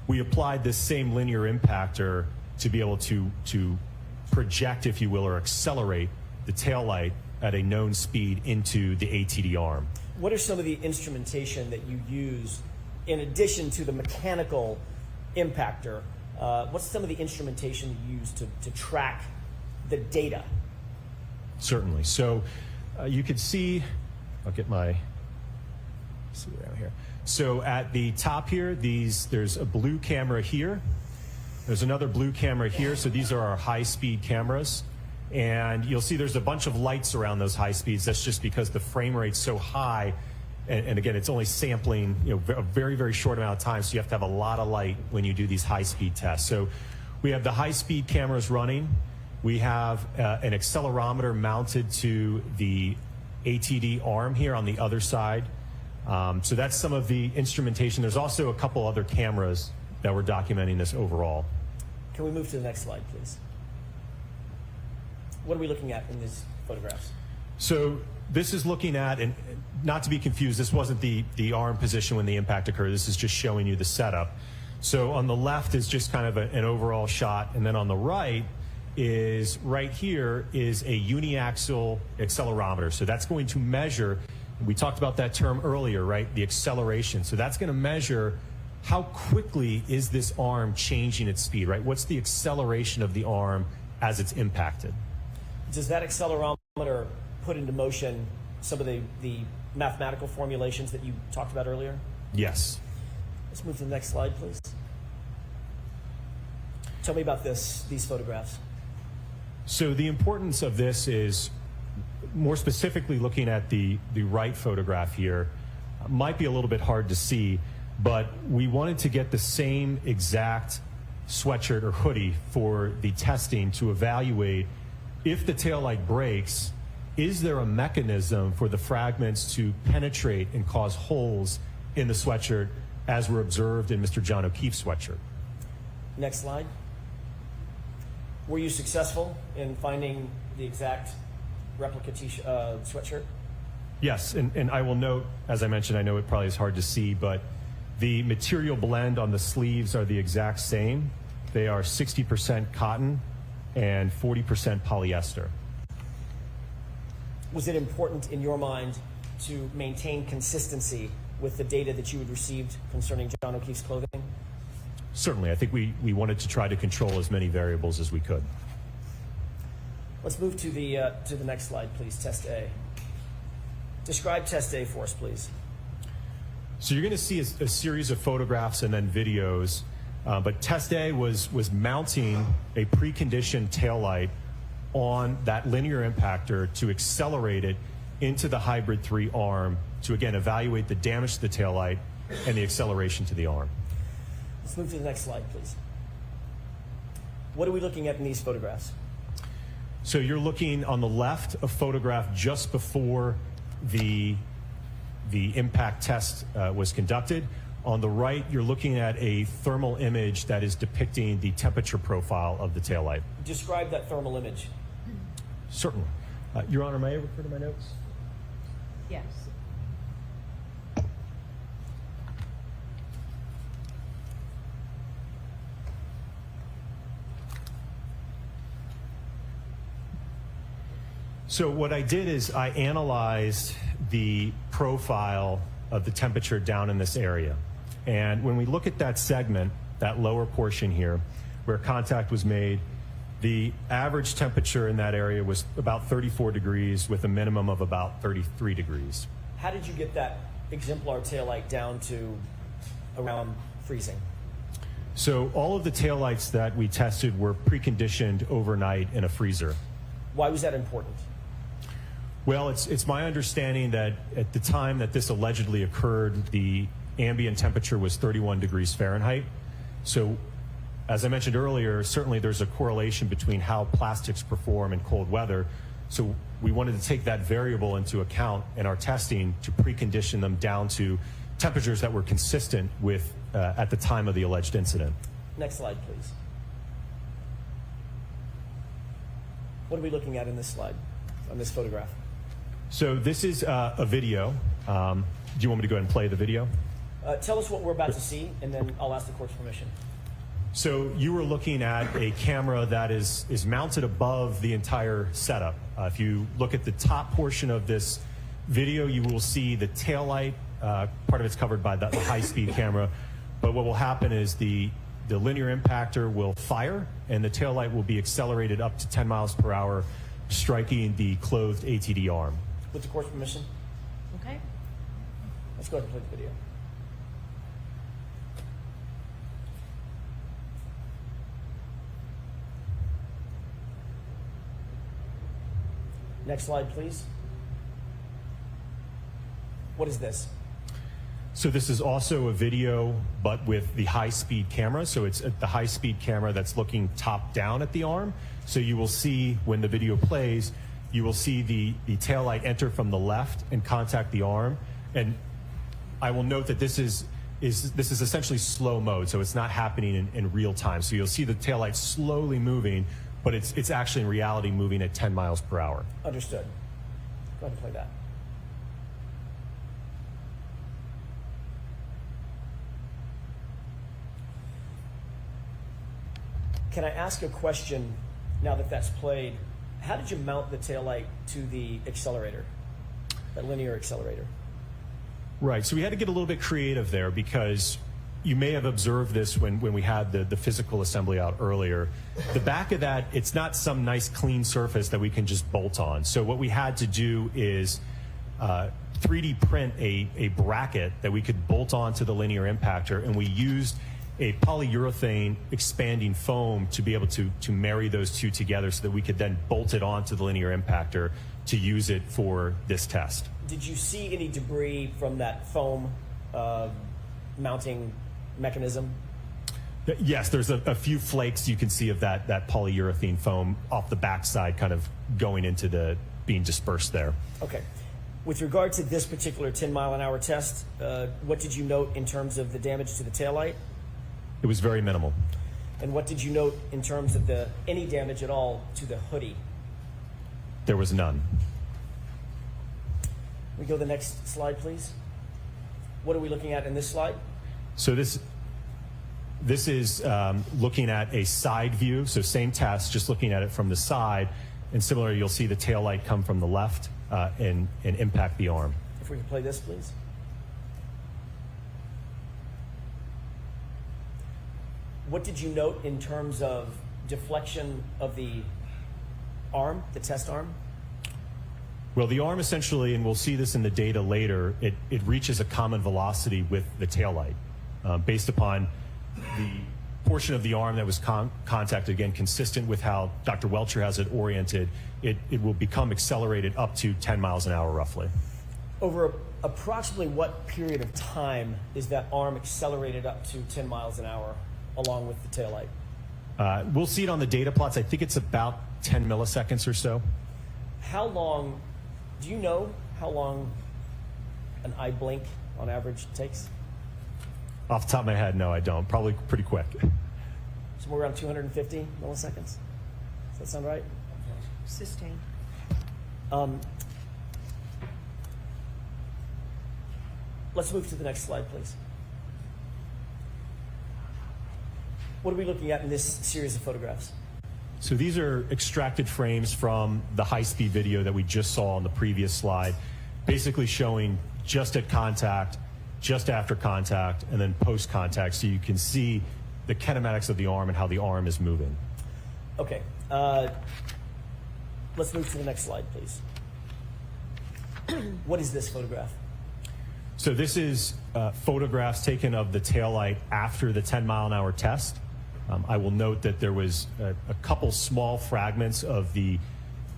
we applied this same linear impactor to be able to project, if you will, or accelerate the taillight at a known speed into the ATD arm. What are some of the instrumentation that you use in addition to the mechanical impactor? What's some of the instrumentation you use to track the data? Certainly. So you could see, I'll get my, see around here. So at the top here, there's a blue camera here. There's another blue camera here. So these are our high-speed cameras. And you'll see there's a bunch of lights around those high speeds. That's just because the frame rate's so high. And again, it's only sampling a very, very short amount of time. So you have to have a lot of light when you do these high-speed tests. So we have the high-speed cameras running. We have an accelerometer mounted to the ATD arm here on the other side. So that's some of the instrumentation. There's also a couple other cameras that we're documenting this overall. Can we move to the next slide, please? What are we looking at in these photographs? So this is looking at, and not to be confused, this wasn't the arm position when the impact occurred. This is just showing you the setup. So on the left is just kind of an overall shot, and then on the right is, right here, is a uniaxial accelerometer. So that's going to measure, we talked about that term earlier, right? The acceleration. So that's going to measure how quickly is this arm changing its speed, right? What's the acceleration of the arm as it's impacted? Does that accelerometer put into motion some of the mathematical formulations that you talked about earlier? Yes. Let's move to the next slide, please. Tell me about these photographs. So the importance of this is, more specifically looking at the right photograph here, might be a little bit hard to see, but we wanted to get the same exact sweatshirt or hoodie for the testing to evaluate if the taillight breaks, is there a mechanism for the fragments to penetrate and cause holes in the sweatshirt as were observed in Mr. John O'Keefe's sweatshirt? Next slide. Were you successful in finding the exact replica sweatshirt? Yes, and I will note, as I mentioned, I know it probably is hard to see, but the material blend on the sleeves are the exact same. They are 60% cotton and 40% polyester. Was it important in your mind to maintain consistency with the data that you had received concerning John O'Keefe's clothing? Certainly. I think we wanted to try to control as many variables as we could. Let's move to the next slide, please. Test A. Describe Test A for us, please. So you're going to see a series of photographs and then videos. But Test A was mounting a preconditioned taillight on that linear impactor to accelerate it into the hybrid 3 arm to, again, evaluate the damage to the taillight and the acceleration to the arm. Let's move to the next slide, please. What are we looking at in these photographs? So you're looking on the left, a photograph just before the impact test was conducted. On the right, you're looking at a thermal image that is depicting the temperature profile of the taillight. Describe that thermal image. Certainly. Your Honor, may I refer to my notes? Yes. So what I did is I analyzed the profile of the temperature down in this area. And when we look at that segment, that lower portion here where contact was made, the average temperature in that area was about 34 degrees with a minimum of about 33 degrees. How did you get that exemplar taillight down to around freezing? So all of the taillights that we tested were preconditioned overnight in a freezer. Why was that important? Well, it's my understanding that at the time that this allegedly occurred, the ambient temperature was 31 degrees Fahrenheit. So as I mentioned earlier, certainly there's a correlation between how plastics perform in cold weather. So we wanted to take that variable into account in our testing to precondition them down to temperatures that were consistent with at the time of the alleged incident. Next slide, please. What are we looking at in this slide, on this photograph? So this is a video. Do you want me to go ahead and play the video? Tell us what we're about to see, and then I'll ask the court's permission. So you were looking at a camera that is mounted above the entire setup. If you look at the top portion of this video, you will see the taillight. Part of it's covered by the high-speed camera. But what will happen is the linear impactor will fire, and the taillight will be accelerated up to 10 miles per hour, striking the clothed ATD arm. With the court's permission, Okay. let's go ahead and play the video. Next slide, please. What is this? So this is also a video, but with the high-speed camera. So it's the high-speed camera that's looking top down at the arm. So you will see when the video plays, you will see the taillight enter from the left and contact the arm. And I will note that this is essentially slow mode, so it's not happening in real time. So you'll see the taillight slowly moving, but it's actually in reality moving at 10 miles per hour. Understood. Go ahead and play that. Can I ask a question now that that's played? How did you mount the taillight to the accelerator, that linear accelerator? Right, so we had to get a little bit creative there because you may have observed this when we had the physical assembly out earlier. The back of that, it's not some nice clean surface that we can just bolt on. So what we had to do is 3D print a bracket that we could bolt onto the linear impactor, and we used a polyurethane expanding foam to be able to marry those two together so that we could then bolt it onto the linear impactor to use it for this test. Did you see any debris from that foam mounting mechanism? Yes, there's a few flakes you can see of that polyurethane foam off the backside kind of going into being dispersed there. Okay. With regard to this particular 10-mile-an-hour test, what did you note in terms of the damage to the taillight? It was very minimal. And what did you note in terms of any damage at all to the hoodie? There was none. We go to the next slide, please. What are we looking at in this slide? So this is looking at a side view. So same test, just looking at it from the side. And similarly, you'll see the taillight come from the left and impact the arm. If we can play this, please. What did you note in terms of deflection of the arm, the test arm? Well, the arm essentially, and we'll see this in the data later, it reaches a common velocity with the taillight based upon the portion of the arm that was contacted, again, consistent with how Dr. Welcher has it oriented. It will become accelerated up to 10 miles an hour roughly. Over approximately what period of time is that arm accelerated up to 10 miles an hour along with the taillight? We'll see it on the data plots. I think it's about 10 milliseconds or so. How long, do you know how long an eye blink on average takes? Off the top of my head, no, I don't. Probably pretty quick. Somewhere around 250 milliseconds? Does that sound right? Sustained. Let's move to the next slide, please. What are we looking at in this series of photographs? So these are extracted frames from the high-speed video that we just saw on the previous slide, basically showing just at contact, just after contact, and then post-contact. So you can see the kinematics of the arm and how the arm is moving. Okay. Let's move to the next slide, please. What is this photograph? So this is photographs taken of the taillight after the 10-mile-an-hour test. I will note that there was a couple small fragments of the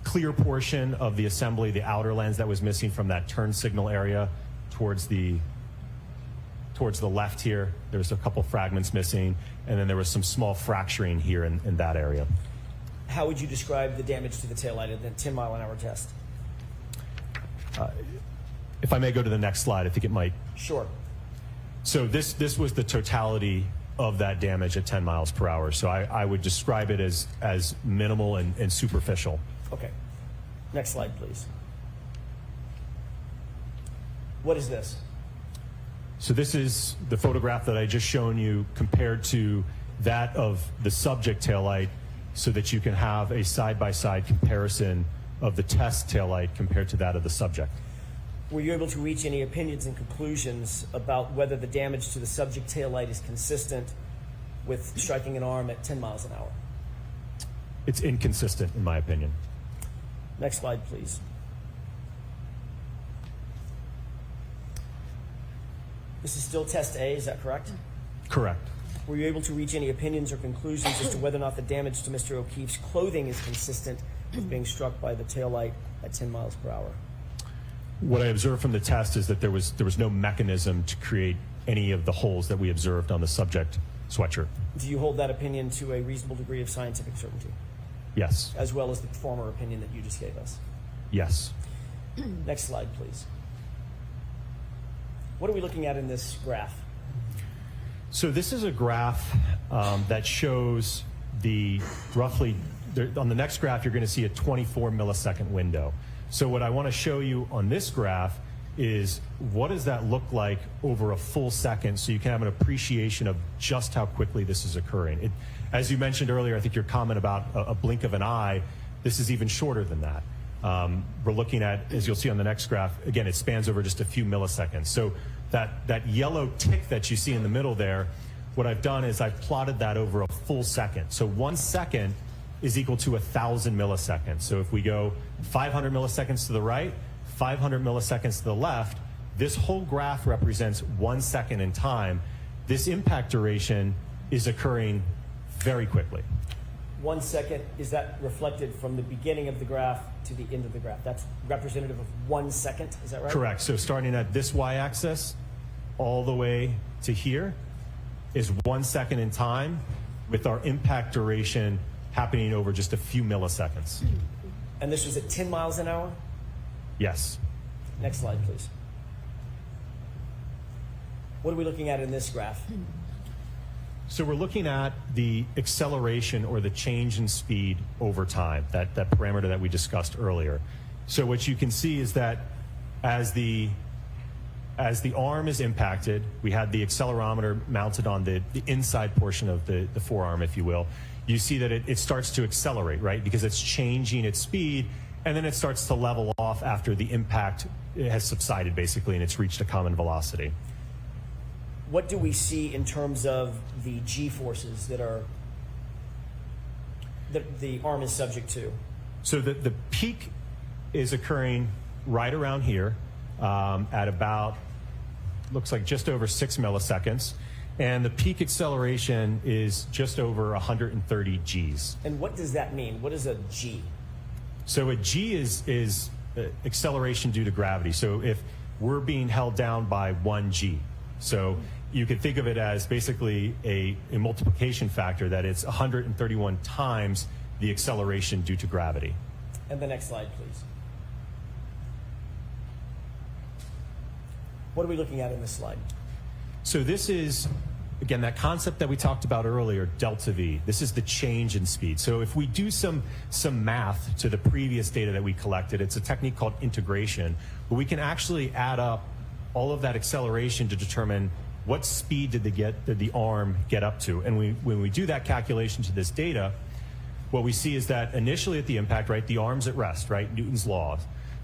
clear portion of the assembly, the outer lens that was missing from that turn signal area towards the left here. There was a couple fragments missing, and then there was some small fracturing here in that area. How would you describe the damage to the taillight in the 10-mile-an-hour test? If I may go to the next slide, I think it might. Sure. So this was the totality of that damage at 10 miles per hour. So I would describe it as minimal and superficial. Okay. Next slide, please. What is this? So this is the photograph that I just shown you compared to that of the subject taillight, so that you can have a side-by-side comparison of the test taillight compared to that of the subject. Were you able to reach any opinions and conclusions about whether the damage to the subject taillight is consistent with striking an arm at 10 miles an hour? It's inconsistent, in my opinion. Next slide, please. This is still test A, is that correct? Correct. Were you able to reach any opinions or conclusions as to whether or not the damage to Mr. O'Keefe's clothing is consistent with being struck by the taillight at 10 miles per hour? What I observed from the test is that there was no mechanism to create any of the holes that we observed on the subject sweatshirt. Do you hold that opinion to a reasonable degree of scientific certainty? Yes. As well as the former opinion that you just gave us? Yes. Next slide, please. What are we looking at in this graph? So this is a graph that shows the roughly, on the next graph, you're going to see a 24 millisecond window. So what I want to show you on this graph is what does that look like over a full second, so you can have an appreciation of just how quickly this is occurring. As you mentioned earlier, I think your comment about a blink of an eye, this is even shorter than that. We're looking at, as you'll see on the next graph, again, it spans over just a few milliseconds. So that yellow tick that you see in the middle there, what I've done is I've plotted that over a full second. So 1 second is equal to 1,000 milliseconds. So if we go 500 milliseconds to the right, 500 milliseconds to the left, this whole graph represents 1 second in time. This impact duration is occurring very quickly. 1 second, is that reflected from the beginning of the graph to the end of the graph? That's representative of 1 second, is that right? Correct. So starting at this y-axis all the way to here is 1 second in time, with our impact duration happening over just a few milliseconds. And this was at 10 miles an hour? Yes. Next slide, please. What are we looking at in this graph? So we're looking at the acceleration or the change in speed over time, that parameter that we discussed earlier. So what you can see is that as the arm is impacted, we had the accelerometer mounted on the inside portion of the forearm, if you will. You see that it starts to accelerate, right? Because it's changing its speed, and then it starts to level off after the impact has subsided, basically, and it's reached a common velocity. What do we see in terms of the G-forces that the arm is subject to? So the peak is occurring right around here at about, looks like just over 6 milliseconds. And the peak acceleration is just over 130 Gs. And what does that mean? What is a G? So a G is acceleration due to gravity. So if we're being held down by 1 G, so you could think of it as basically a multiplication factor, that it's 131 times the acceleration due to gravity. And the next slide, please. What are we looking at in this slide? So this is, again, that concept that we talked about earlier, delta V. This is the change in speed. So if we do some math to the previous data that we collected, it's a technique called integration, where we can actually add up all of that acceleration to determine what speed did the arm get up to. And when we do that calculation to this data, what we see is that initially at the impact, right, the arm's at rest, right, Newton's law,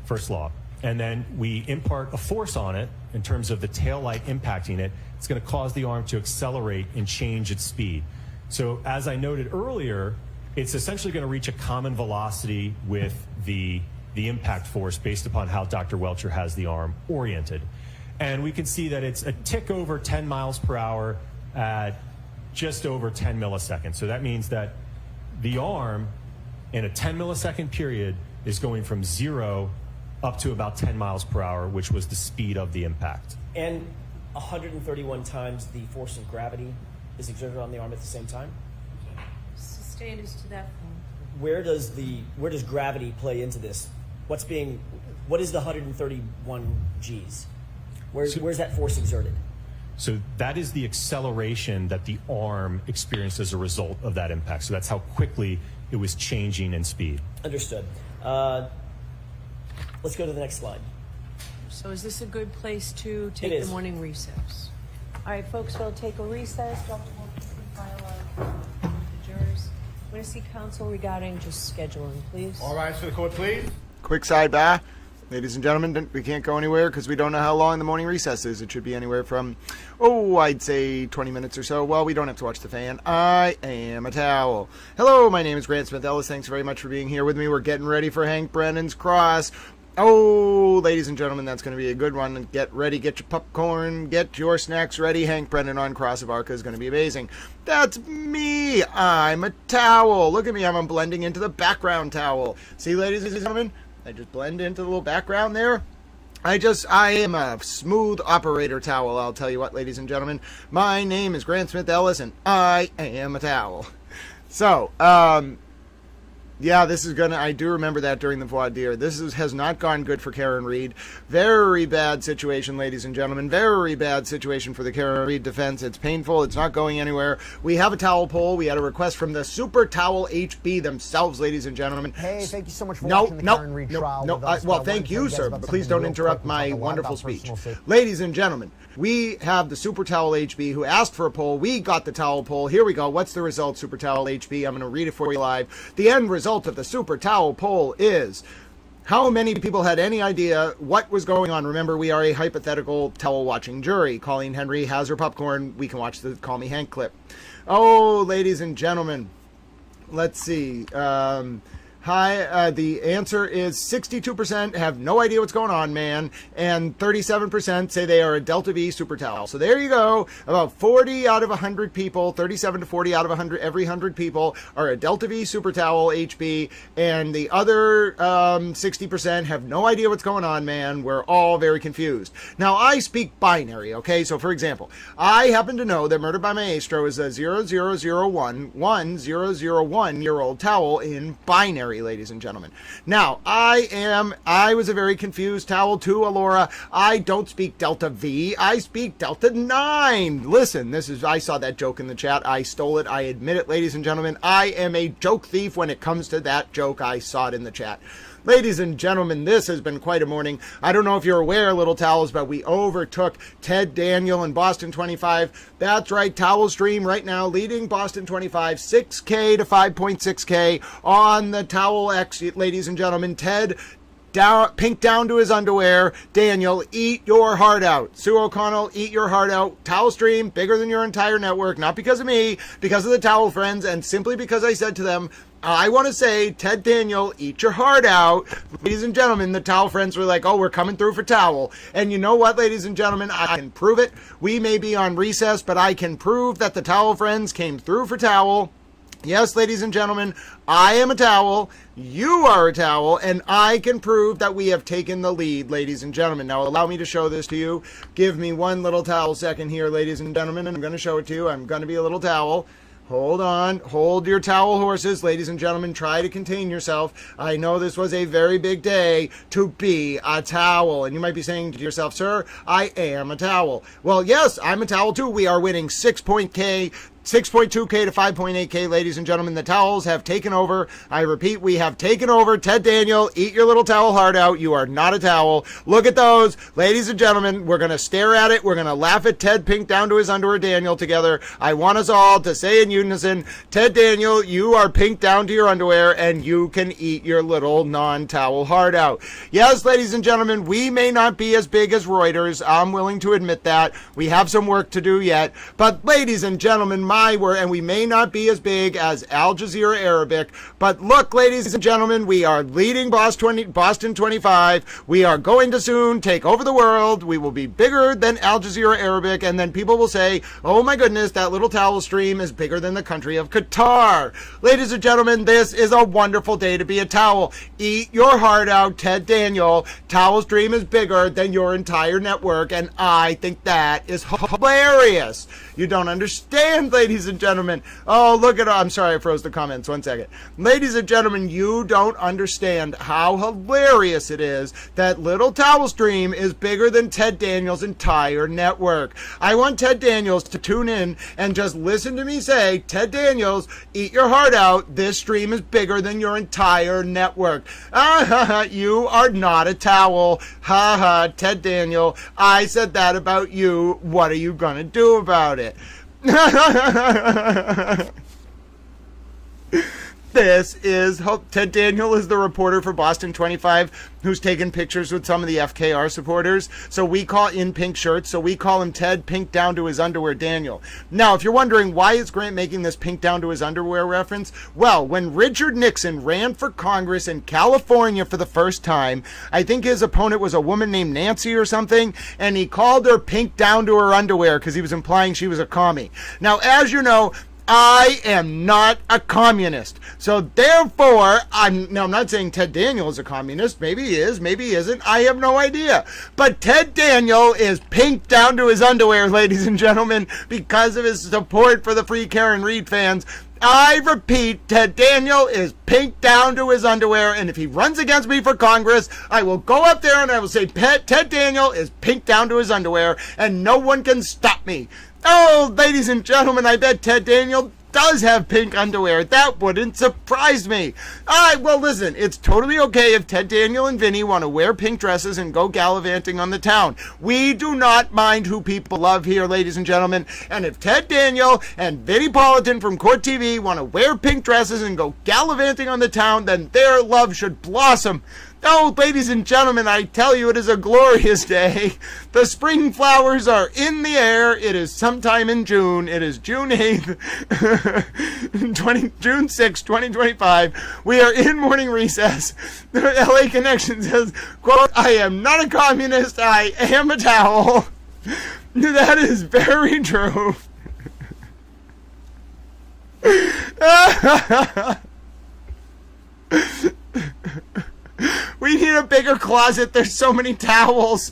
first law. And then we impart a force on it in terms of the tail light impacting it. it's going to cause the arm to accelerate and change its speed. So as I noted earlier, it's essentially going to reach a common velocity with the impact force based upon how Dr. Welcher has the arm oriented. And we can see that it's a tick over 10 miles per hour at just over 10 milliseconds. So that means that the arm in a 10 millisecond period is going from 0 up to about 10 miles per hour, which was the speed of the impact. And 131 times the force of gravity is exerted on the arm at the same time? Sustain us to that point. Where does gravity play into this? What is the 131 Gs? Where's that force exerted? So that is the acceleration that the arm experienced as a result of that impact. So that's how quickly it was changing in speed. Understood. Let's go to the next slide. So is this a good place to take the morning recess? All right, folks, we'll take a recess. Dr. Wilkinson, file the jurors. I'm going to see counsel regarding just scheduling, please. All rise for the court, please. Quick sidebar. Ladies and gentlemen, we can't go anywhere because we don't know how long the morning recess is. It should be anywhere from, I'd say 20 minutes or so. Well, we don't have to watch the fan. I am a towel. Hello, my name is Grant Smith Ellis. Thanks very much for being here with me. We're getting ready for Hank Brennan's cross. Ladies and gentlemen, that's going to be a good one. Get ready, get your popcorn, get your snacks ready. Hank Brennan on Cross of Arca is going to be amazing. That's me. I'm a towel. Look at me. I'm blending into the background towel. See, ladies and gentlemen, I just blend into the little background there. I am a smooth operator towel. I'll tell you what, ladies and gentlemen. My name is Grant Smith Ellis, and I am a towel. So, yeah, I do remember that during the voir dire. Has not gone good for Karen Reed. Very bad situation, ladies and gentlemen. Very bad situation for the Karen Reed defense. It's painful. It's not going anywhere. We have a towel poll. We had a request from the Super Towel HB themselves, ladies and gentlemen. Hey, thank you so much for watching the Karen Reed trial with us. Well, thank you, sir, but please don't interrupt my wonderful speech. Ladies and gentlemen, we have the Super Towel HB who asked for a poll. We got the towel poll. Here we go. What's the result, Super Towel HB? I'm going to read it for you live. The end result of the Super Towel poll is: how many people had any idea what was going on? Remember, we are a hypothetical towel watching jury. Colleen Henry has her popcorn. We can watch the Call Me Hank clip. Ladies and gentlemen, let's see. The answer is 62% have no idea what's going on, man, and 37% say they are a Delta V Super Towel. So there you go. About 40 out of 100 people, 37 to 40 out of 100, every 100 people are a Delta V Super Towel HB, and the other 60% have no idea what's going on, man. We're all very confused. Now, I speak binary, okay? So, for example, I happen to know that Murder by Maestro is a 0001 1001-year-old towel in binary, ladies and gentlemen. Now, I was a very confused towel too, Alora. I don't speak Delta V. I speak Delta 9. Listen, I saw that joke in the chat. I stole it. I admit it, ladies and gentlemen. I am a joke thief when it comes to that joke. I saw it in the chat. Ladies and gentlemen, this has been quite a morning. I don't know if you're aware, little towels, but we overtook Ted Daniel and Boston 25. That's right, Towel Stream right now leading Boston 25 6K to 5.6K on the Towel X, ladies and gentlemen. Ted pink down to his underwear. Daniel, eat your heart out. Sue O'Connell, eat your heart out. Towel Stream, bigger than your entire network, not because of me, because of the Towel Friends, and simply because I said to them, I want to say, Ted Daniel, eat your heart out. Ladies and gentlemen, the Towel Friends were like, we're coming through for Towel. And you know what, ladies and gentlemen, I can prove it. We may be on recess, but I can prove that the Towel Friends came through for Towel. Yes, ladies and gentlemen, I am a towel, you are a towel, and I can prove that we have taken the lead, ladies and gentlemen. Now, allow me to show this to you. Give me one little towel second here, ladies and gentlemen, and I'm going to show it to you. I'm going to be a little towel. Hold on. Hold your towel horses, ladies and gentlemen. Try to contain yourself. I know this was a very big day to be a towel. And you might be saying to yourself, sir, I am a towel. Well, yes, I'm a towel too. We are winning 6.K 6.2K to 5.8K, ladies and gentlemen. The towels have taken over. I repeat, we have taken over. Ted Daniel, eat your little towel heart out. You are not a towel. Look at those. Ladies and gentlemen, we're going to stare at it. We're going to laugh at Ted pink down to his underwear Daniel together. I want us all to say in unison, Ted Daniel, you are pink down to your underwear, and you can eat your little non-towel heart out. Yes, ladies and gentlemen, we may not be as big as Reuters. I'm willing to admit that. We have some work to do yet. But ladies and gentlemen, my word, and we may not be as big as Al Jazeera Arabic, but look, ladies and gentlemen, we are leading Boston 25. We are going to soon take over the world. We will be bigger than Al Jazeera Arabic, and then people will say, oh my goodness, that little towel stream is bigger than the country of Qatar. Ladies and gentlemen, this is a wonderful day to be a towel. Eat your heart out, Ted Daniel. Towel stream is bigger than your entire network, and I think that is hilarious. You don't understand, ladies and gentlemen. Oh, look at, I'm sorry, I froze the comments. 1 second. Ladies and gentlemen, you don't understand how hilarious it is that little towel stream is bigger than Ted Daniels' entire network. I want Ted Daniels to tune in and just listen to me say, Ted Daniels, eat your heart out. This stream is bigger than your entire network. You are not a towel. Ha ha, Ted Daniel, I said that about you. What are you going to do about it? This is Ted Daniel is the reporter for Boston 25 who's taken pictures with some of the FKR supporters. So we call in pink shirts. So we call him Ted Pink Down to His Underwear Daniel. Now, if you're wondering why is Grant making this pink down to his underwear reference? Well, when Richard Nixon ran for Congress in California for the first time, I think his opponent was a woman named Nancy or something, and he called her pink down to her underwear because he was implying she was a commie. Now, as you know, I am not a communist. So therefore, I'm not saying Ted Daniel is a communist. Maybe he is, maybe he isn't. I have no idea. But Ted Daniel is pink down to his underwear, ladies and gentlemen, because of his support for the Free Karen Reed fans. I repeat, Ted Daniel is pink down to his underwear, and if he runs against me for Congress, I will go up there and I will say, Ted Daniel is pink down to his underwear, and no one can stop me. Oh, ladies and gentlemen, I bet Ted Daniel does have pink underwear. That wouldn't surprise me. Well, listen, it's totally okay if Ted Daniel and Vinny want to wear pink dresses and go gallivanting on the town. We do not mind who people love here, ladies and gentlemen. And if Ted Daniel and Vinny Politan from Court TV want to wear pink dresses and go gallivanting on the town, then their love should blossom. Oh, ladies and gentlemen, I tell you, it is a glorious day. The spring flowers are in the air. It is sometime in June. It is June 8th, June 6th, 2025. We are in morning recess. The LA Connection says, quote, I am not a communist. I am a towel. That is very true. We need a bigger closet. There's so many towels.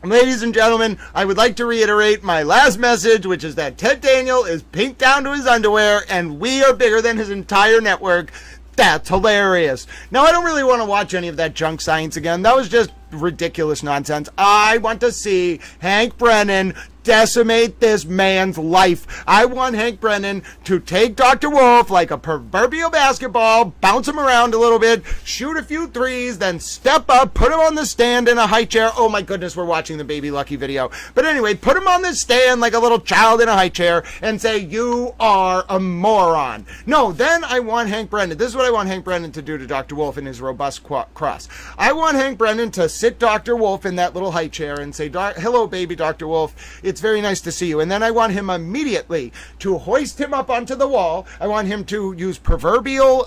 Ladies and gentlemen, I would like to reiterate my last message, which is that Ted Daniel is pink down to his underwear, and we are bigger than his entire network. That's hilarious. Now, I don't really want to watch any of that junk science again. That was just ridiculous nonsense. I want to see Hank Brennan decimate this man's life. I want Hank Brennan to take Dr. Wolf like a proverbial basketball, bounce him around a little bit, shoot a few threes, then step up, put him on the stand in a high chair. Oh my goodness, we're watching the Baby Lucky video. But anyway, put him on the stand like a little child in a high chair and say, you are a moron. No, then I want Hank Brennan. This is what I want Hank Brennan to do to Dr. Wolf in his robust cross. I want Hank Brennan to sit Dr. Wolf in that little high chair and say, hello, baby Dr. Wolf. It's very nice to see you. And then I want him immediately to hoist him up onto the wall. I want him to use proverbial,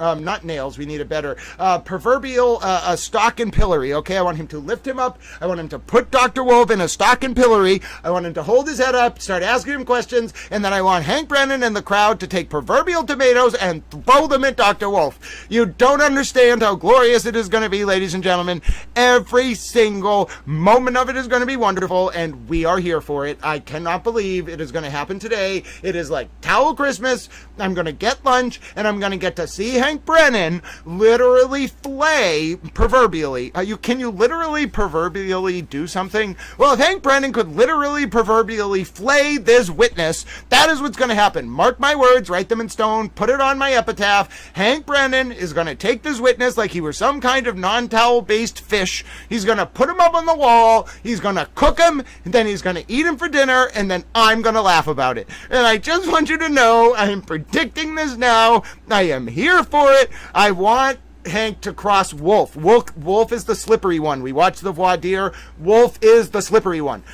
not nails, we need a better, proverbial stock and pillory, okay? I want him to lift him up. I want him to put Dr. Wolf in a stock and pillory. I want him to hold his head up, start asking him questions, and then I want Hank Brennan and the crowd to take proverbial tomatoes and throw them at Dr. Wolf. You don't understand how glorious it is going to be, ladies and gentlemen. Every single moment of it is going to be wonderful, and we are here for it. I cannot believe it is going to happen today. It is like Towel Christmas. I'm going to get lunch, and I'm going to get to see Hank Brennan literally flay, proverbially. Can you literally proverbially do something? Well, if Hank Brennan could literally proverbially flay this witness, that is what's going to happen. Mark my words, write them in stone, put it on my epitaph. Hank Brennan is going to take this witness like he were some kind of non-towel based fish. He's going to put him up on the wall. He's going to cook him, and then he's going to eat him for dinner, and then I'm going to laugh about it. And I just want you to know, I am predicting this now. I am here for it. I want Hank to cross Wolf. Wolf is the slippery one. We watched the voir dire. Wolf is the slippery one.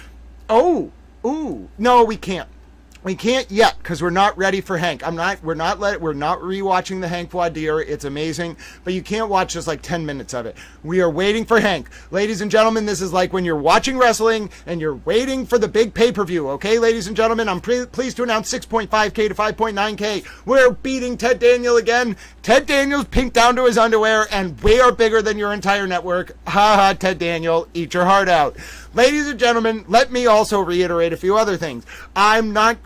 Oh, ooh, no, we can't. We can't yet because we're not ready for Hank. We're not rewatching the Hank voir dire. It's amazing, but you can't watch just like 10 minutes of it. We are waiting for Hank. Ladies and gentlemen, this is like when you're watching wrestling and you're waiting for the big pay-per-view. Okay, ladies and gentlemen, I'm pleased to announce 6.5K to 5.9K. We're beating Ted Daniel again. Ted Daniel's pink down to his underwear, and we are bigger than your entire network. Ha ha, Ted Daniel, eat your heart out. Ladies and gentlemen, let me also reiterate a few other things.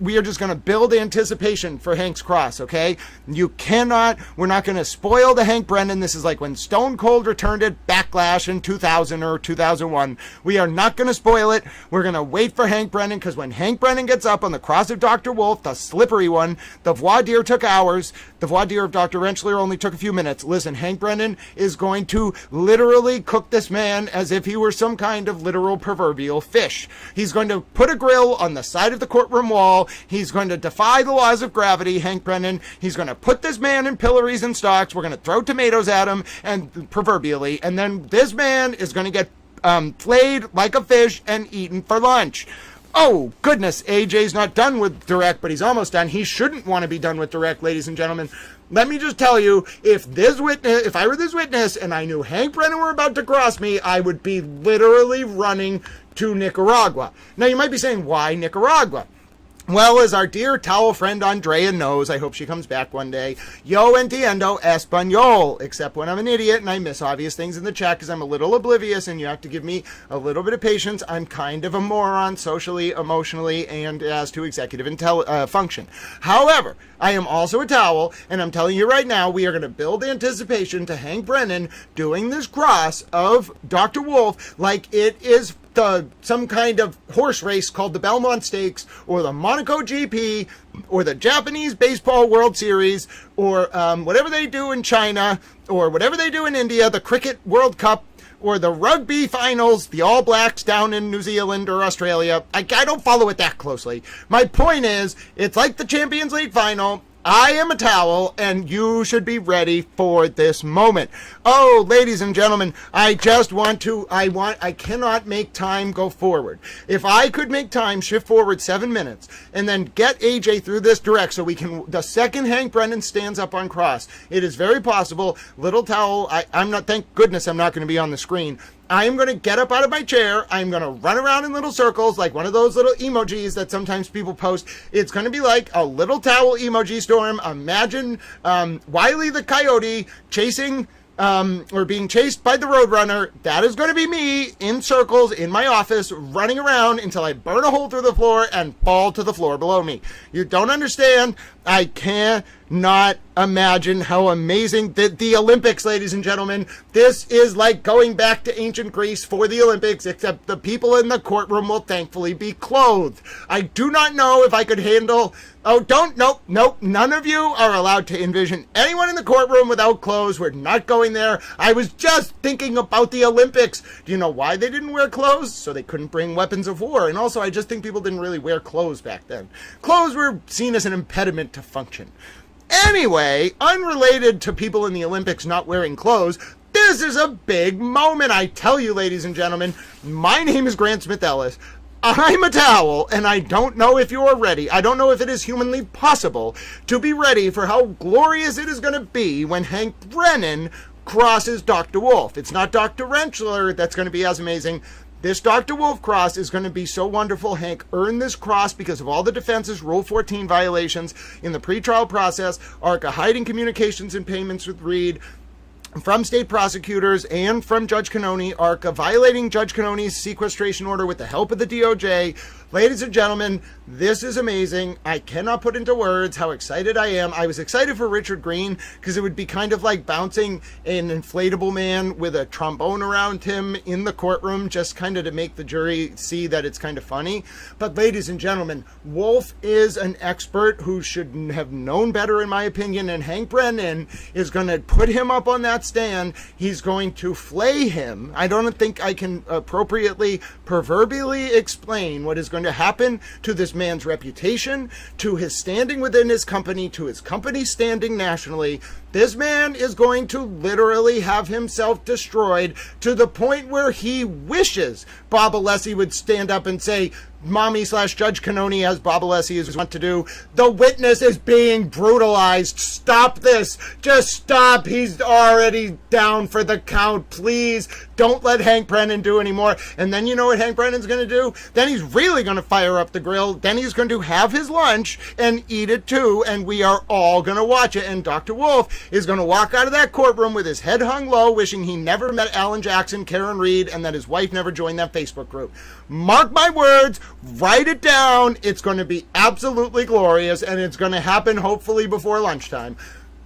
We are just going to build anticipation for Hank's cross, okay? We're not going to spoil the Hank Brennan. This is like when Stone Cold returned at Backlash in 2000 or 2001. We are not going to spoil it. We're going to wait for Hank Brennan, because when Hank Brennan gets up on the cross of Dr. Wolf, the slippery one, the voir dire took hours. The voir dire of Dr. Rentschler only took a few minutes. Listen, Hank Brennan is going to literally cook this man as if he were some kind of literal proverbial fish. He's going to put a grill on the side of the courtroom wall. He's going to defy the laws of gravity, Hank Brennan. He's going to put this man in pillories and stocks. We're going to throw tomatoes at him, and proverbially, and then this man is going to get flayed like a fish and eaten for lunch. Oh, goodness, AJ's not done with direct, but he's almost done. He shouldn't want to be done with direct, ladies and gentlemen. Let me just tell you, if I were this witness and I knew Hank Brennan were about to cross me, I would be literally running to Nicaragua. Now, you might be saying, why Nicaragua? Well, as our dear towel friend Andrea knows, I hope she comes back one day, yo entiendo español, except when I'm an idiot and I miss obvious things in the chat because I'm a little oblivious and you have to give me a little bit of patience. I'm kind of a moron socially, emotionally, and as to executive function. However, I am also a towel, and I'm telling you right now, we are going to build anticipation to Hank Brennan doing this cross of Dr. Wolf like it is some kind of horse race called the Belmont Stakes or the Monaco GP or the Japanese Baseball World Series or whatever they do in China or whatever they do in India, the Cricket World Cup or the rugby finals, the All Blacks down in New Zealand or Australia. I don't follow it that closely. My point is, it's like the Champions League final. I am a towel, and you should be ready for this moment. Oh, ladies and gentlemen, I cannot make time go forward. If I could make time shift forward 7 minutes and then get AJ through this direct so the second Hank Brennan stands up on cross, it is very possible. Little towel, thank goodness I'm not going to be on the screen. I am going to get up out of my chair. I'm going to run around in little circles like one of those little emojis that sometimes people post. It's going to be like a little towel emoji storm. Imagine Wile the Coyote chasing or being chased by the Roadrunner. That is going to be me in circles in my office running around until I burn a hole through the floor and fall to the floor below me. You don't understand. I cannot imagine how amazing the Olympics, ladies and gentlemen. This is like going back to ancient Greece for the Olympics, except the people in the courtroom will thankfully be clothed. I do not know if I could handle... Nope. None of you are allowed to envision anyone in the courtroom without clothes. We're not going there. I was just thinking about the Olympics. Do you know why they didn't wear clothes? So they couldn't bring weapons of war. And also, I just think people didn't really wear clothes back then. Clothes were seen as an impediment to function. Anyway, unrelated to people in the Olympics not wearing clothes, this is a big moment, I tell you, ladies and gentlemen. My name is Grant Smith Ellis. I'm a towel, and I don't know if you're ready. I don't know if it is humanly possible to be ready for how glorious it is going to be when Hank Brennan crosses Dr. Wolf. It's not Dr. Rentschler that's going to be as amazing. This Dr. Wolf cross is going to be so wonderful. Hank earned this cross because of all the defense's Rule 14 violations in the pretrial process, ARCA hiding communications and payments with Reed, from state prosecutors and from Judge Cannone are violating Judge Cannone's sequestration order with the help of the DOJ. Ladies and gentlemen, this is amazing. I cannot put into words how excited I am. I was excited for Richard Green because it would be kind of like bouncing an inflatable man with a trombone around him in the courtroom, just kind of to make the jury see that it's kind of funny. But ladies and gentlemen, Wolf is an expert who should have known better, in my opinion, and Hank Brennan is going to put him up on that stand. He's going to flay him. I don't think I can appropriately, proverbially explain what is going to happen to this man's reputation, to his standing within his company, to his company standing nationally. This man is going to literally have himself destroyed to the point where he wishes Bob Alessi would stand up and say, Mommy/Judge Cannone, as Bob Alessi is wont to do, the witness is being brutalized. Stop this. Just stop. He's already down for the count. Please don't let Hank Brennan do anymore. And then you know what Hank Brennan's going to do? Then he's really going to fire up the grill. Then he's going to have his lunch and eat it too. And we are all going to watch it. And Dr. Wolf is going to walk out of that courtroom with his head hung low, wishing he never met Alan Jackson, Karen Reed, and that his wife never joined that Facebook group. Mark my words. Write it down. It's going to be absolutely glorious, and it's going to happen hopefully before lunchtime.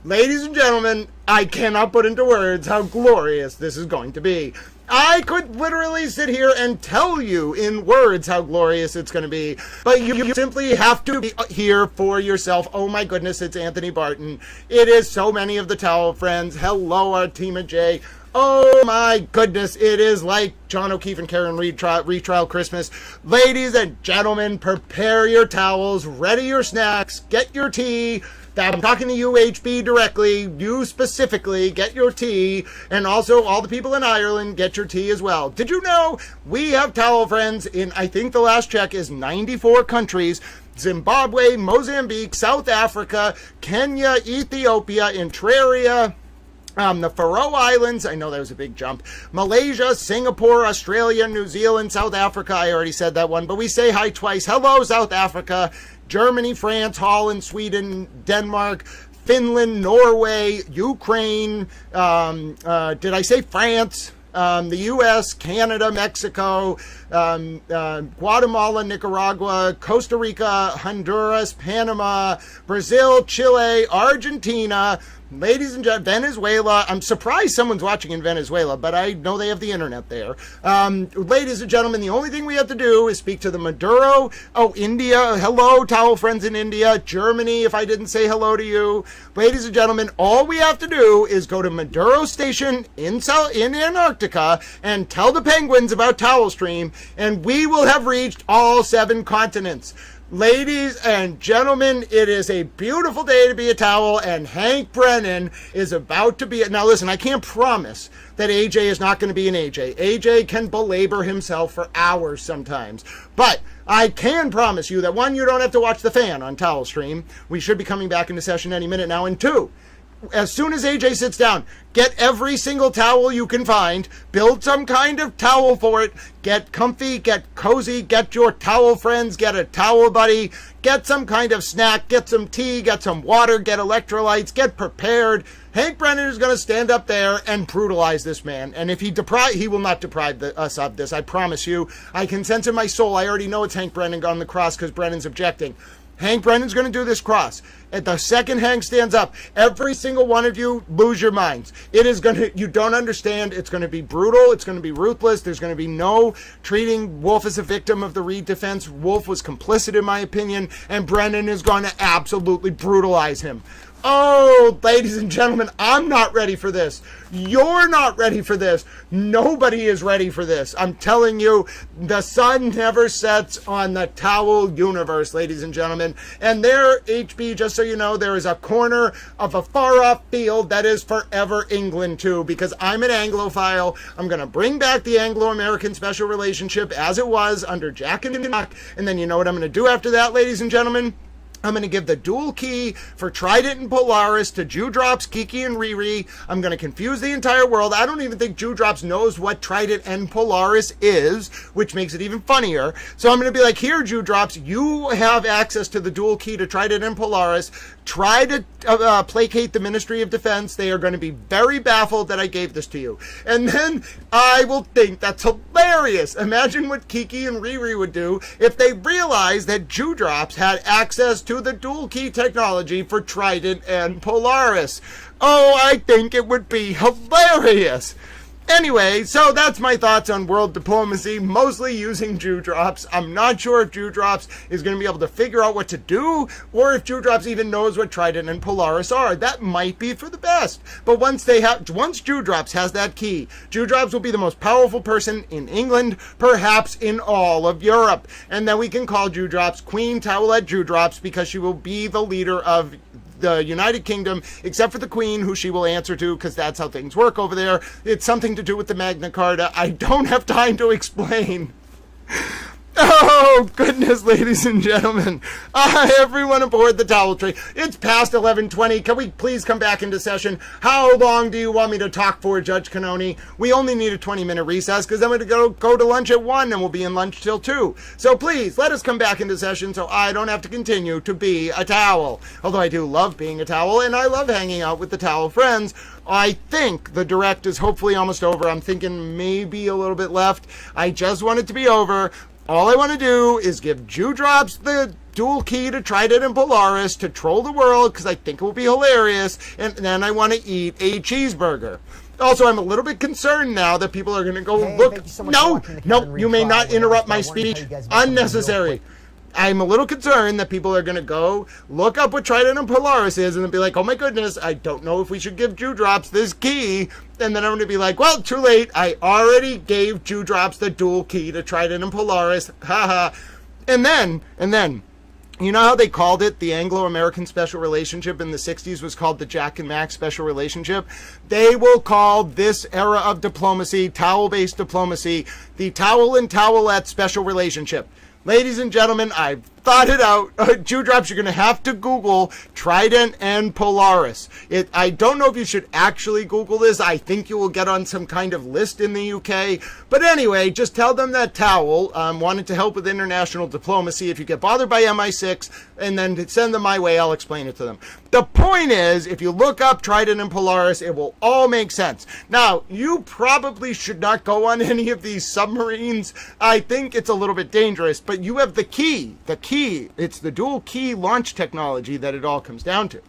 Ladies and gentlemen, I cannot put into words how glorious this is going to be. I could literally sit here and tell you in words how glorious it's going to be, but you simply have to be here for yourself. Oh my goodness, it's Anthony Barton. It is so many of the Towel Friends. Hello, Artima J. Oh my goodness, it is like John O'Keefe and Karen Reed retrial Christmas. Ladies and gentlemen, prepare your towels, ready your snacks, get your tea. I'm talking to you, HB, directly. You specifically, get your tea. And also, all the people in Ireland, get your tea as well. Did you know we have Towel Friends in, I think the last check is 94 countries. Zimbabwe, Mozambique, South Africa, Kenya, Ethiopia, Eritrea, the Faroe Islands, I know that was a big jump, Malaysia, Singapore, Australia, New Zealand, South Africa, I already said that one, but we say hi twice. Hello, South Africa, Germany, France, Holland, Sweden, Denmark, Finland, Norway, Ukraine, did I say France? The U.S., Canada, Mexico, Guatemala, Nicaragua, Costa Rica, Honduras, Panama, Brazil, Chile, Argentina, ladies and gentlemen, Venezuela. I'm surprised someone's watching in Venezuela, but I know they have the internet there. Ladies and gentlemen, the only thing we have to do is speak to the Maduro. Oh, India. Hello, Towel Friends in India. Germany, if I didn't say hello to you. Ladies and gentlemen, all we have to do is go to Maduro Station in Antarctica and tell the penguins about Towel Stream, and we will have reached all 7 continents. Ladies and gentlemen, it is a beautiful day to be a towel, and Hank Brennan is about to be... Now listen, I can't promise that AJ is not going to be an AJ. AJ can belabor himself for hours sometimes. But I can promise you that, 1, you don't have to watch the fan on Towel Stream. We should be coming back into session any minute now. And 2, as soon as AJ sits down, get every single towel you can find, build some kind of towel for it, get comfy, get cozy, get your towel friends, get a towel buddy, get some kind of snack, get some tea, get some water, get electrolytes, get prepared. Hank Brennan is going to stand up there and brutalize this man. And if he will not deprive us of this, I promise you. I can sense in my soul, I already know it's Hank Brennan on the cross because Brennan's objecting. Hank Brennan's going to do this cross. At the second Hank stands up, every single one of you lose your minds. It is going to, you don't understand. It's going to be brutal. It's going to be ruthless. There's going to be no treating Wolf as a victim of the Reed defense. Wolf was complicit, in my opinion, and Brennan is going to absolutely brutalize him. Oh, ladies and gentlemen, I'm not ready for this. You're not ready for this. Nobody is ready for this. I'm telling you, the sun never sets on the towel universe, ladies and gentlemen. And there, HB, just so you know, there is a corner of a far-off field that is forever England, too, because I'm an Anglophile. I'm going to bring back the Anglo-American special relationship as it was under Jack and Doc. And then you know what I'm going to do after that, ladies and gentlemen? I'm going to give the dual key for Trident and Polaris to Dewdrops, Kiki, and Riri. I'm going to confuse the entire world. I don't even think Dewdrops knows what Trident and Polaris is, which makes it even funnier. So I'm going to be like, here, Dewdrops, you have access to the dual key to Trident and Polaris. Try to placate the Ministry of Defense. They are going to be very baffled that I gave this to you. And then I will think that's hilarious. Imagine what Kiki and Riri would do if they realized that Dewdrops had access to the dual key technology for Trident and Polaris. Oh, I think it would be hilarious. Anyway, so that's my thoughts on world diplomacy, mostly using Dewdrops. I'm not sure if Dewdrops is going to be able to figure out what to do, or if Dewdrops even knows what Trident and Polaris are. That might be for the best. But once Dewdrops has that key, Dewdrops will be the most powerful person in England, perhaps in all of Europe. And then we can call Dewdrops Queen Towelette Dewdrops, because she will be the leader of the United Kingdom, except for the Queen, who she will answer to, because that's how things work over there. It's something to do with the Magna Carta. I don't have time to explain. Oh, goodness, ladies and gentlemen. Everyone aboard the towel tree. It's past 11:20. Can we please come back into session? How long do you want me to talk for, Judge Cannoni? We only need a 20-minute recess, because I'm going to go to lunch at 1, and we'll be in lunch till 2. So please, let us come back into session so I don't have to continue to be a towel. Although I do love being a towel, and I love hanging out with the towel friends. I think the direct is hopefully almost over. I'm thinking maybe a little bit left. I just want it to be over. All I want to do is give Dewdrops the dual key to Trident and Polaris to troll the world, because I think it will be hilarious, and then I want to eat a cheeseburger. Also, I'm a little bit concerned now that people are going to go, look, no, you may not interrupt my speech. Unnecessary. I'm a little concerned that people are going to go look up what Trident and Polaris is and then be like, oh my goodness, I don't know if we should give Dewdrops this key. And then I'm going to be like, well, too late. I already gave Dewdrops the dual key to Trident and Polaris. Haha. And then, you know how they called it the Anglo-American special relationship in the 60s was called the Jack and Max special relationship? They will call this era of diplomacy, towel-based diplomacy, the Towel and Towelette special relationship. Ladies and gentlemen, I've thought it out. Dewdrops, you're going to have to Google Trident and Polaris. I don't know if you should actually Google this. I think you will get on some kind of list in the UK. But anyway, just tell them that Towel wanted to help with international diplomacy. If you get bothered by MI6, and then send them my way, I'll explain it to them. The point is, if you look up Trident and Polaris, it will all make sense. Now, you probably should not go on any of these submarines. I think it's a little bit dangerous, but you have the key. The key. It's the dual key launch technology that it all comes down to.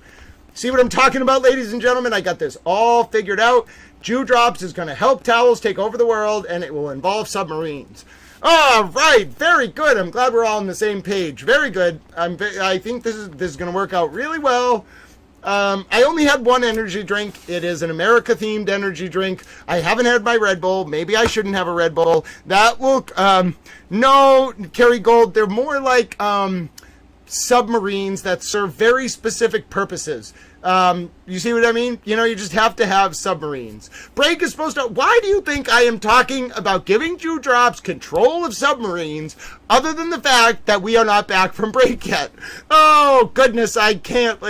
See what I'm talking about, ladies and gentlemen? I got this all figured out. Dewdrops is going to help Towels take over the world, and it will involve submarines. All right, very good. I'm glad we're all on the same page. Very good. I think this is going to work out really well. I only had one energy drink. It is an America-themed energy drink. I haven't had my Red Bull. Maybe I shouldn't have a Red Bull. That will, no, Kerry Gold, they're more like submarines that serve very specific purposes. You see what I mean? You know, you just have to have submarines. Break is supposed to... Why do you think I am talking about giving Dewdrops control of submarines other than the fact that we are not back from break yet? Oh, goodness, I can't...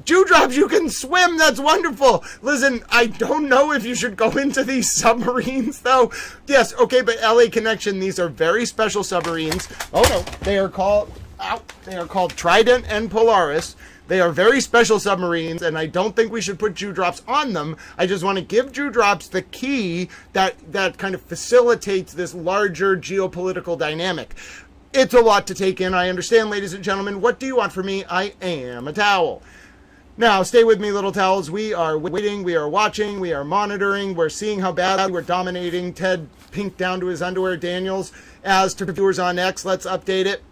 Dewdrops, you can swim. That's wonderful. Listen, I don't know if you should go into these submarines, though. Yes, okay, but LA Connection, these are very special submarines. Oh, no, they are called Trident and Polaris. They are very special submarines, and I don't think we should put Dewdrops on them. I just want to give Dewdrops the key that kind of facilitates this larger geopolitical dynamic. It's a lot to take in. I understand, ladies and gentlemen. What do you want from me? I am a towel. Now, stay with me, little towels. We are waiting, we are watching, we are monitoring, we're seeing how badly we're dominating Ted Pink down to his underwear Daniels. As to viewers on X, let's update it.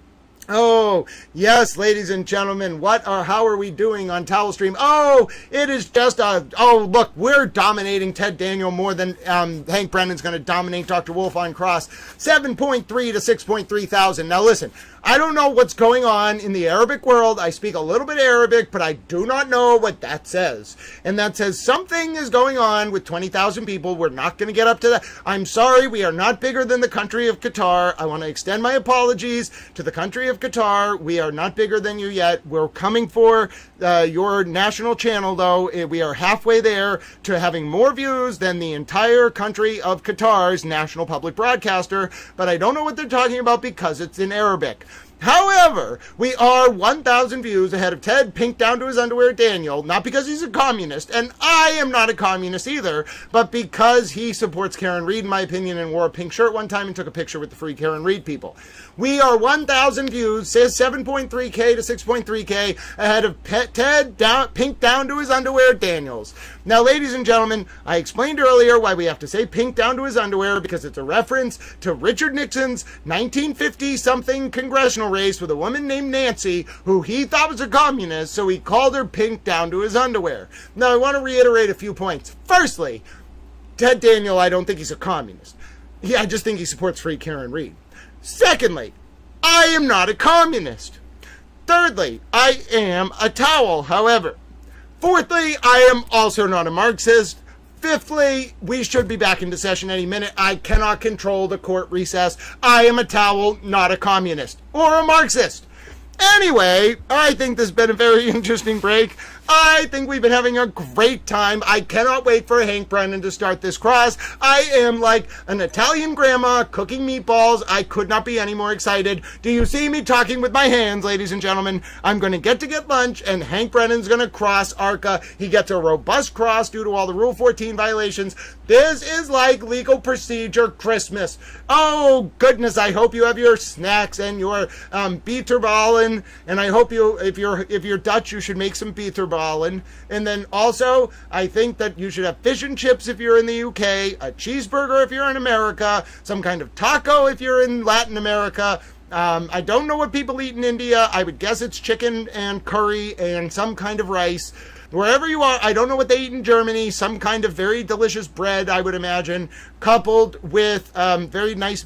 Oh, yes, ladies and gentlemen, how are we doing on Towel Stream? Oh, it is just look, we're dominating Ted Daniel more than Hank Brennan's going to dominate Dr. Wolf on Cross. 7.3 to 6.3 thousand. Now listen, I don't know what's going on in the Arabic world. I speak a little bit Arabic, but I do not know what that says. And that says something is going on with 20,000 people. We're not going to get up to that. I'm sorry, we are not bigger than the country of Qatar. I want to extend my apologies to the country of Qatar. We are not bigger than you yet. We're coming for your national channel, though. We are halfway there to having more views than the entire country of Qatar's national public broadcaster, but I don't know what they're talking about because it's in Arabic. However, we are 1,000 views ahead of Ted Pink down to his underwear Daniel, not because he's a communist, and I am not a communist either, but because he supports Karen Reed, in my opinion, and wore a pink shirt one time and took a picture with the Free Karen Reed people. We are 1,000 views, says 7.3K to 6.3K, ahead of Ted Pink down to his underwear Daniels. Now, ladies and gentlemen, I explained earlier why we have to say Pink down to his underwear, because it's a reference to Richard Nixon's 1950-something congressional race with a woman named Nancy, who he thought was a communist, so he called her Pink down to his underwear. Now, I want to reiterate a few points. Firstly, Ted Daniel, I don't think he's a communist. I just think he supports Free Karen Reed. Secondly, I am not a communist. Thirdly, I am a towel, however. Fourthly, I am also not a Marxist. Fifthly, we should be back into session any minute. I cannot control the court recess. I am a towel, not a communist or a Marxist. Anyway, I think this has been a very interesting break. I think we've been having a great time. I cannot wait for Hank Brennan to start this cross. I am like an Italian grandma cooking meatballs. I could not be any more excited. Do you see me talking with my hands, ladies and gentlemen? I'm going to get lunch, and Hank Brennan's going to cross ARCA. He gets a robust cross due to all the Rule 14 violations. This is like legal procedure Christmas. Oh, goodness, I hope you have your snacks and your bitterballen, and I hope you, if you're Dutch, you should make some bitterballen. And then also, I think that you should have fish and chips if you're in the UK, a cheeseburger if you're in America, some kind of taco if you're in Latin America. I don't know what people eat in India. I would guess it's chicken and curry and some kind of rice. Wherever you are, I don't know what they eat in Germany. Some kind of very delicious bread, I would imagine, coupled with very nice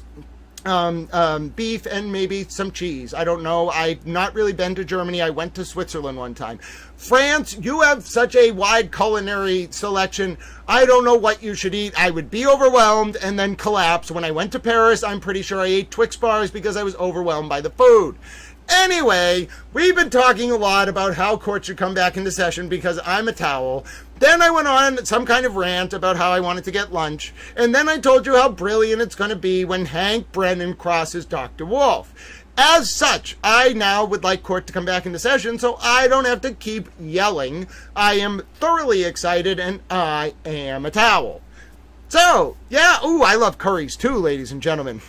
beef and maybe some cheese. I don't know. I've not really been to Germany. I went to Switzerland one time. France, you have such a wide culinary selection. I don't know what you should eat. I would be overwhelmed and then collapse. When I went to Paris, I'm pretty sure I ate Twix bars because I was overwhelmed by the food. Anyway, we've been talking a lot about how court should come back into session because I'm a towel. Then I went on some kind of rant about how I wanted to get lunch. And then I told you how brilliant it's going to be when Hank Brennan crosses Dr. Wolf. As such, I now would like court to come back into session so I don't have to keep yelling. I am thoroughly excited and I am a towel. So, yeah, I love curries too, ladies and gentlemen.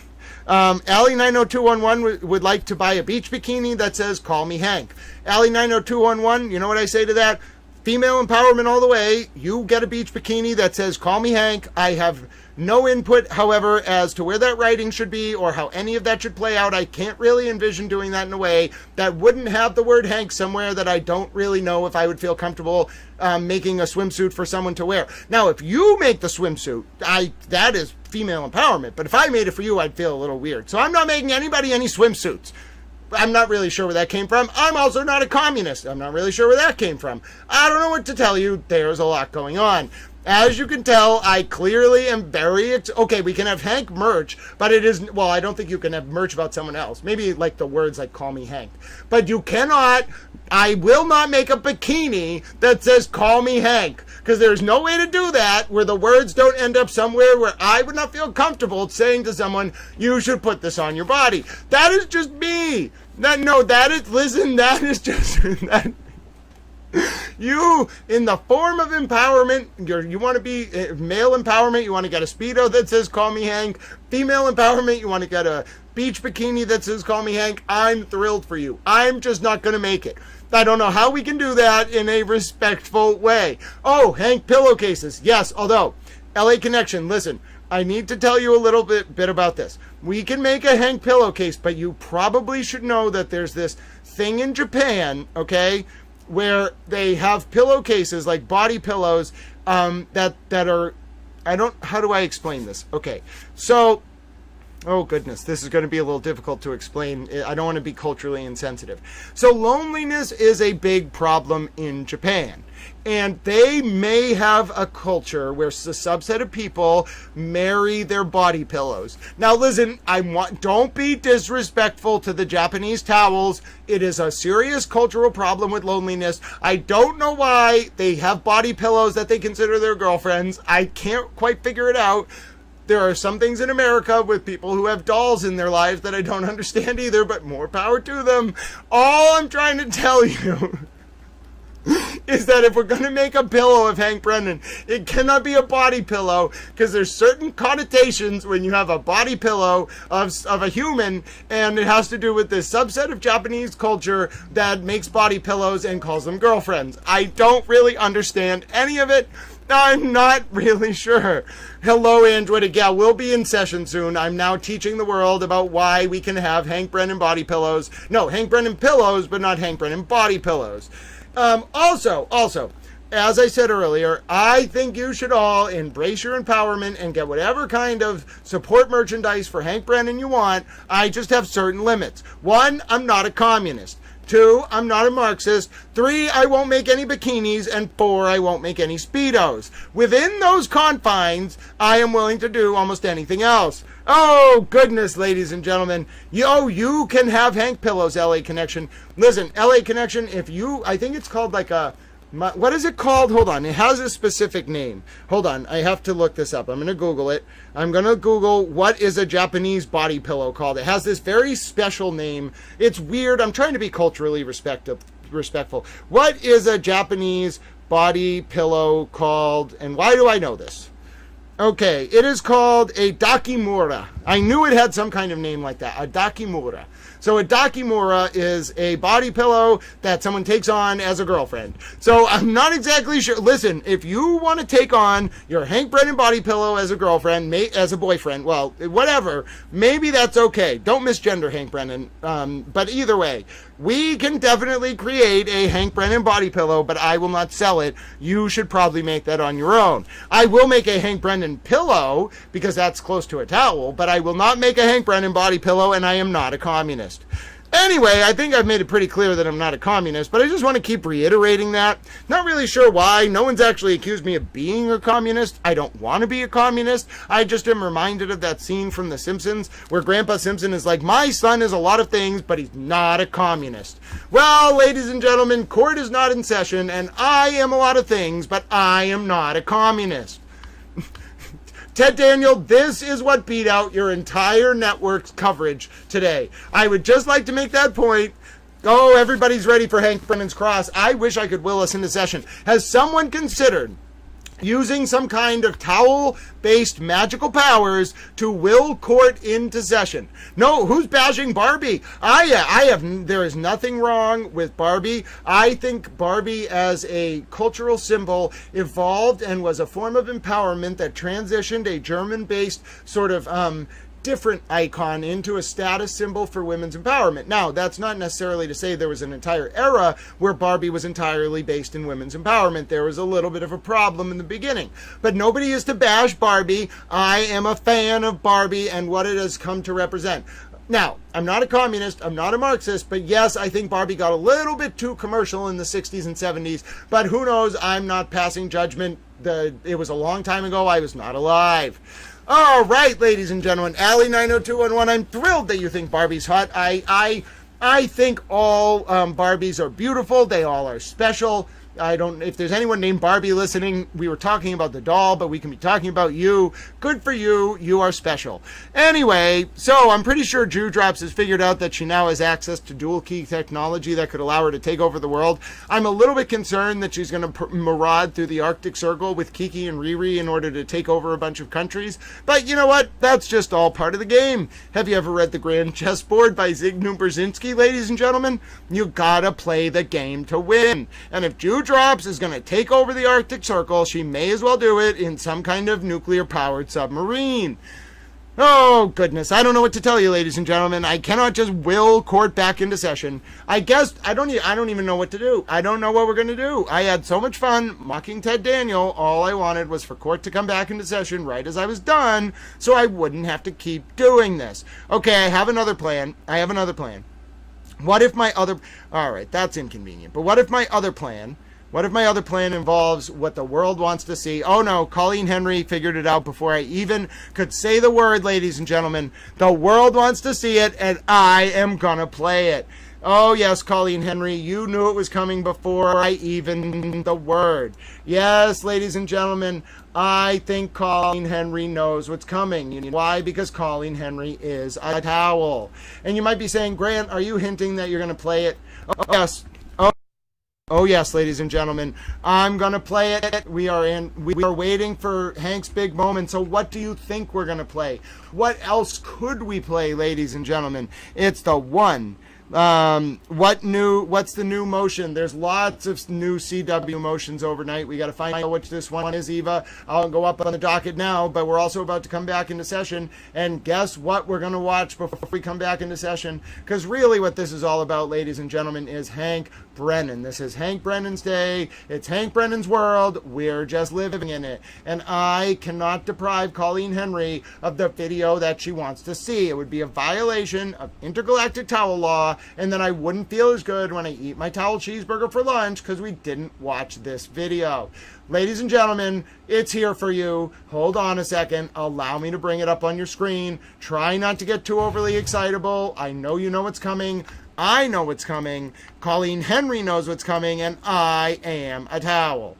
Allie90211 would like to buy a beach bikini that says, "Call me Hank." Allie90211, you know what I say to that? Female empowerment all the way. You get a beach bikini that says, "Call me Hank." I have no input, however, as to where that writing should be or how any of that should play out. I can't really envision doing that in a way that wouldn't have the word Hank somewhere that I don't really know if I would feel comfortable making a swimsuit for someone to wear. Now, if you make the swimsuit, that is female empowerment. But if I made it for you, I'd feel a little weird. So I'm not making anybody any swimsuits. I'm not really sure where that came from. I'm also not a communist. I'm not really sure where that came from. I don't know what to tell you. There's a lot going on. As you can tell, I clearly am very... okay, we can have Hank merch, but it is... well, I don't think you can have merch about someone else. Maybe like the words like "Call me Hank." But you cannot... I will not make a bikini that says "Call me Hank," because there's no way to do that where the words don't end up somewhere where I would not feel comfortable saying to someone, "You should put this on your body." That is just me. That is just... that, you, in the form of empowerment, you want to be male empowerment, you want to get a Speedo that says "Call me Hank." Female empowerment, you want to get a beach bikini that says "Call me Hank." I'm thrilled for you. I'm just not going to make it. I don't know how we can do that in a respectful way. Oh, Hank pillowcases. Yes, although, LA Connection, listen, I need to tell you a little bit about this. We can make a Hank pillowcase, but you probably should know that there's this thing in Japan, okay, where they have pillowcases like body pillows that are, how do I explain this? Okay, so Oh, goodness. This is going to be a little difficult to explain. I don't want to be culturally insensitive. So loneliness is a big problem in Japan. And they may have a culture where a subset of people marry their body pillows. Now, listen, don't be disrespectful to the Japanese towels. It is a serious cultural problem with loneliness. I don't know why they have body pillows that they consider their girlfriends. I can't quite figure it out. There are some things in America with people who have dolls in their lives that I don't understand either, but more power to them. All I'm trying to tell you is that if we're going to make a pillow of Hank Brennan, it cannot be a body pillow, because there's certain connotations when you have a body pillow of a human, and it has to do with this subset of Japanese culture that makes body pillows and calls them girlfriends. I don't really understand any of it. I'm not really sure. Hello, Android Gal. We'll be in session soon. I'm now teaching the world about why we can have Hank Brennan body pillows. No, Hank Brennan pillows, but not Hank Brennan body pillows. Also, as I said earlier, I think you should all embrace your empowerment and get whatever kind of support merchandise for Hank Brennan you want. I just have certain limits. 1, I'm not a communist. 2, I'm not a Marxist. 3, I won't make any bikinis. And 4, I won't make any Speedos. Within those confines, I am willing to do almost anything else. Oh, goodness, ladies and gentlemen. You can have Hank Pillows, LA Connection. Listen, LA Connection, I think it's called like what is it called? Hold on. It has a specific name. Hold on. I have to look this up. I'm going to Google it. I'm going to Google what is a Japanese body pillow called. It has this very special name. It's weird. I'm trying to be culturally respectful. What is a Japanese body pillow called? And why do I know this? Okay, it is called a dakimura. I knew it had some kind of name like that, a dakimura. So a dakimura is a body pillow that someone takes on as a girlfriend. So I'm not exactly sure. Listen, if you want to take on your Hank Brennan body pillow as a girlfriend, as a boyfriend, well, whatever, maybe that's okay. Don't misgender Hank Brennan. But either way, we can definitely create a Hank Brennan body pillow, but I will not sell it. You should probably make that on your own. I will make a Hank Brennan pillow because that's close to a towel, but I will not make a Hank Brennan body pillow, and I am not a communist. Anyway, I think I've made it pretty clear that I'm not a communist, but I just want to keep reiterating that. Not really sure why. No one's actually accused me of being a communist. I don't want to be a communist. I just am reminded of that scene from The Simpsons where Grandpa Simpson is like, my son is a lot of things, but he's not a communist. Well, ladies and gentlemen, court is not in session, and I am a lot of things, but I am not a communist. Ted Daniel, this is what beat out your entire network's coverage today. I would just like to make that point. Oh, everybody's ready for Hank Brennan's cross. I wish I could will us into session. Has someone considered using some kind of towel-based magical powers to will court into session? No, who's bashing Barbie? There is nothing wrong with Barbie. I think Barbie as a cultural symbol evolved and was a form of empowerment that transitioned a German-based sort of different icon into a status symbol for women's empowerment. Now, that's not necessarily to say there was an entire era where Barbie was entirely based in women's empowerment. There was a little bit of a problem in the beginning. But nobody is to bash Barbie. I am a fan of Barbie and what it has come to represent. Now, I'm not a communist, I'm not a Marxist, but yes, I think Barbie got a little bit too commercial in the 60s and 70s, but who knows, I'm not passing judgment. It was a long time ago, I was not alive. All right, ladies and gentlemen, Allie90211, I'm thrilled that you think Barbie's hot. I think all Barbies are beautiful. They all are special. If there's anyone named Barbie listening, we were talking about the doll, but we can be talking about you. Good for you. You are special. Anyway, so I'm pretty sure Drops has figured out that she now has access to dual key technology that could allow her to take over the world. I'm a little bit concerned that she's going to maraud through the Arctic Circle with Kiki and Riri in order to take over a bunch of countries. But you know what? That's just all part of the game. Have you ever read The Grand Chessboard by Zygmunt Brzezinski, ladies and gentlemen? You gotta play the game to win. And if Drops is going to take over the Arctic Circle, she may as well do it in some kind of nuclear-powered submarine. Oh, goodness. I don't know what to tell you, ladies and gentlemen. I cannot just will court back into session. I guess I don't even know what to do. I don't know what we're going to do. I had so much fun mocking Ted Daniel. All I wanted was for court to come back into session right as I was done so I wouldn't have to keep doing this. Okay, I have another plan. What if my other... All right, that's inconvenient. But what if my other plan involves what the world wants to see? Oh no, Colleen Henry figured it out before I even could say the word, ladies and gentlemen. The world wants to see it, and I am gonna play it. Oh yes, Colleen Henry, you knew it was coming before I even the word. Yes, ladies and gentlemen, I think Colleen Henry knows what's coming. You know why? Because Colleen Henry is a towel. And you might be saying, Grant, are you hinting that you're gonna play it? Oh yes. Oh yes, ladies and gentlemen, I'm gonna play it. We are waiting for Hank's big moment. So what do you think we're gonna play? What else could we play, ladies and gentlemen? It's the one. What's the new motion? There's lots of new CW motions overnight. We got to find out which this one is, Eva. I'll go up on the docket now, but we're also about to come back into session. And guess what we're going to watch before we come back into session? Because really what this is all about, ladies and gentlemen, is Hank Brennan. This is Hank Brennan's day. It's Hank Brennan's world. We're just living in it. And I cannot deprive Colleen Henry of the video that she wants to see. It would be a violation of intergalactic towel law, and then I wouldn't feel as good when I eat my towel cheeseburger for lunch because we didn't watch this video. Ladies and gentlemen, it's here for you. Hold on a second. Allow me to bring it up on your screen. Try not to get too overly excitable. I know you know what's coming. I know what's coming. Colleen Henry knows what's coming, and I am a towel.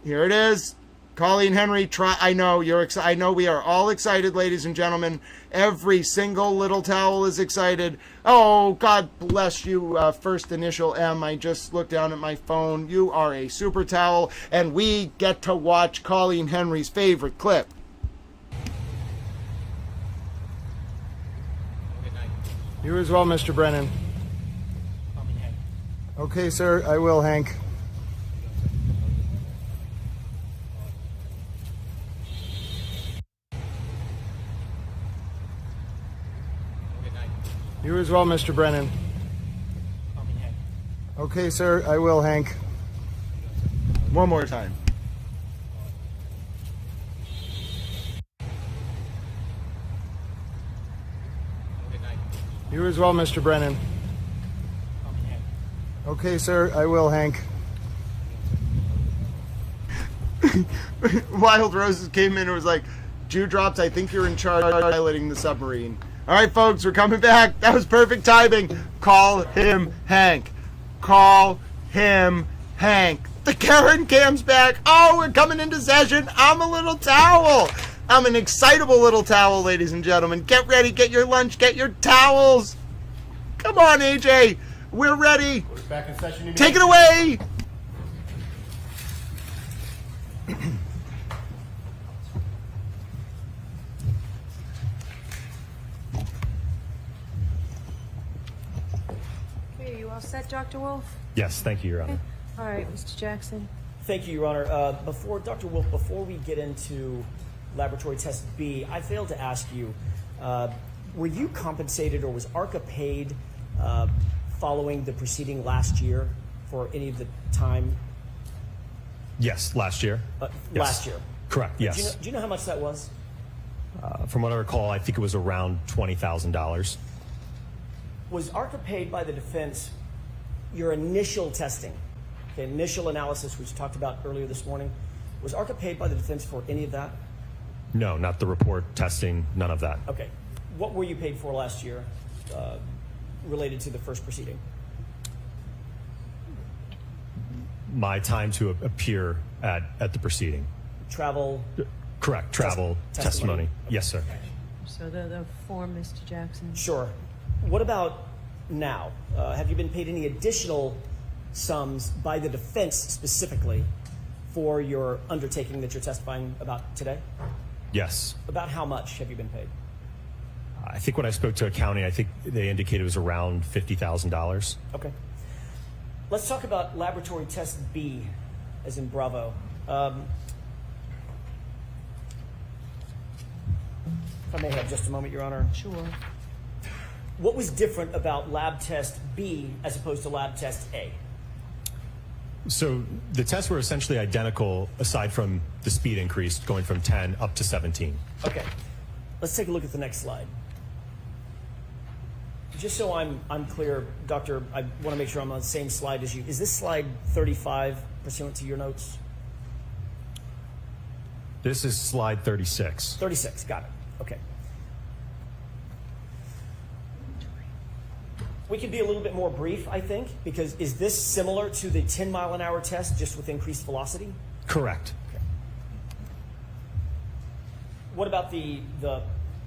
Here it is. Colleen Henry, I know you're excited. I know we are all excited, ladies and gentlemen. Every single little towel is excited. Oh, God bless you, first initial M. I just looked down at my phone. You are a super towel, and we get to watch Colleen Henry's favorite clip. You as well, Mr. Brennan. Okay, sir, I will, Hank. You as well, Mr. Brennan. Okay, sir, I will, Hank. One more time. You as well, Mr. Brennan. Okay, sir, I will, Hank. Wild Roses came in and was like, Dewdrops, I think you're in charge of piloting the submarine. All right, folks, we're coming back. That was perfect timing. Call him Hank. Call him Hank. The Karen cam's back. Oh, we're coming into session. I'm a little towel. I'm an excitable little towel, ladies and gentlemen. Get ready. Get your lunch. Get your towels. Come on, AJ. We're ready. Back in session. Take it away. Okay, you all set, Dr. Wolf? Yes, thank you, Your Honor. All right, Mr. Jackson. Thank you, Your Honor. Dr. Wolf, before we get into laboratory test B, I failed to ask you, were you compensated or was ARCA paid following the proceeding last year for any of the time? Yes, last year. Yes. Last year. Correct, yes. Do you know how much that was? From what I recall, I think it was around $20,000. Was ARCA paid by the defense your initial testing, the initial analysis which we talked about earlier this morning? Was ARCA paid by the defense for any of that? No, not the report, testing, none of that. Okay. What were you paid for last year related to the first proceeding? My time to appear at the proceeding. Travel? Correct, travel, testimony. Yes, sir. So the form, Mr. Jackson. Sure. What about now? Have you been paid any additional sums by the defense specifically for your undertaking that you're testifying about today? Yes. About how much have you been paid? I think when I spoke to accounting, I think they indicated it was around $50,000. Okay. Let's talk about laboratory test B, as in Bravo. If I may have just a moment, Your Honor. Sure. What was different about lab test B as opposed to lab test A? So the tests were essentially identical aside from the speed increase going from 10 up to 17. Okay. Let's take a look at the next slide. Just so I'm clear, Doctor, I want to make sure I'm on the same slide as you. Is this slide 35 pursuant to your notes? This is slide 36. 36, got it. Okay. We could be a little bit more brief, I think, because is this similar to the 10-mile-an-hour test, just with increased velocity? Correct. Okay. What about the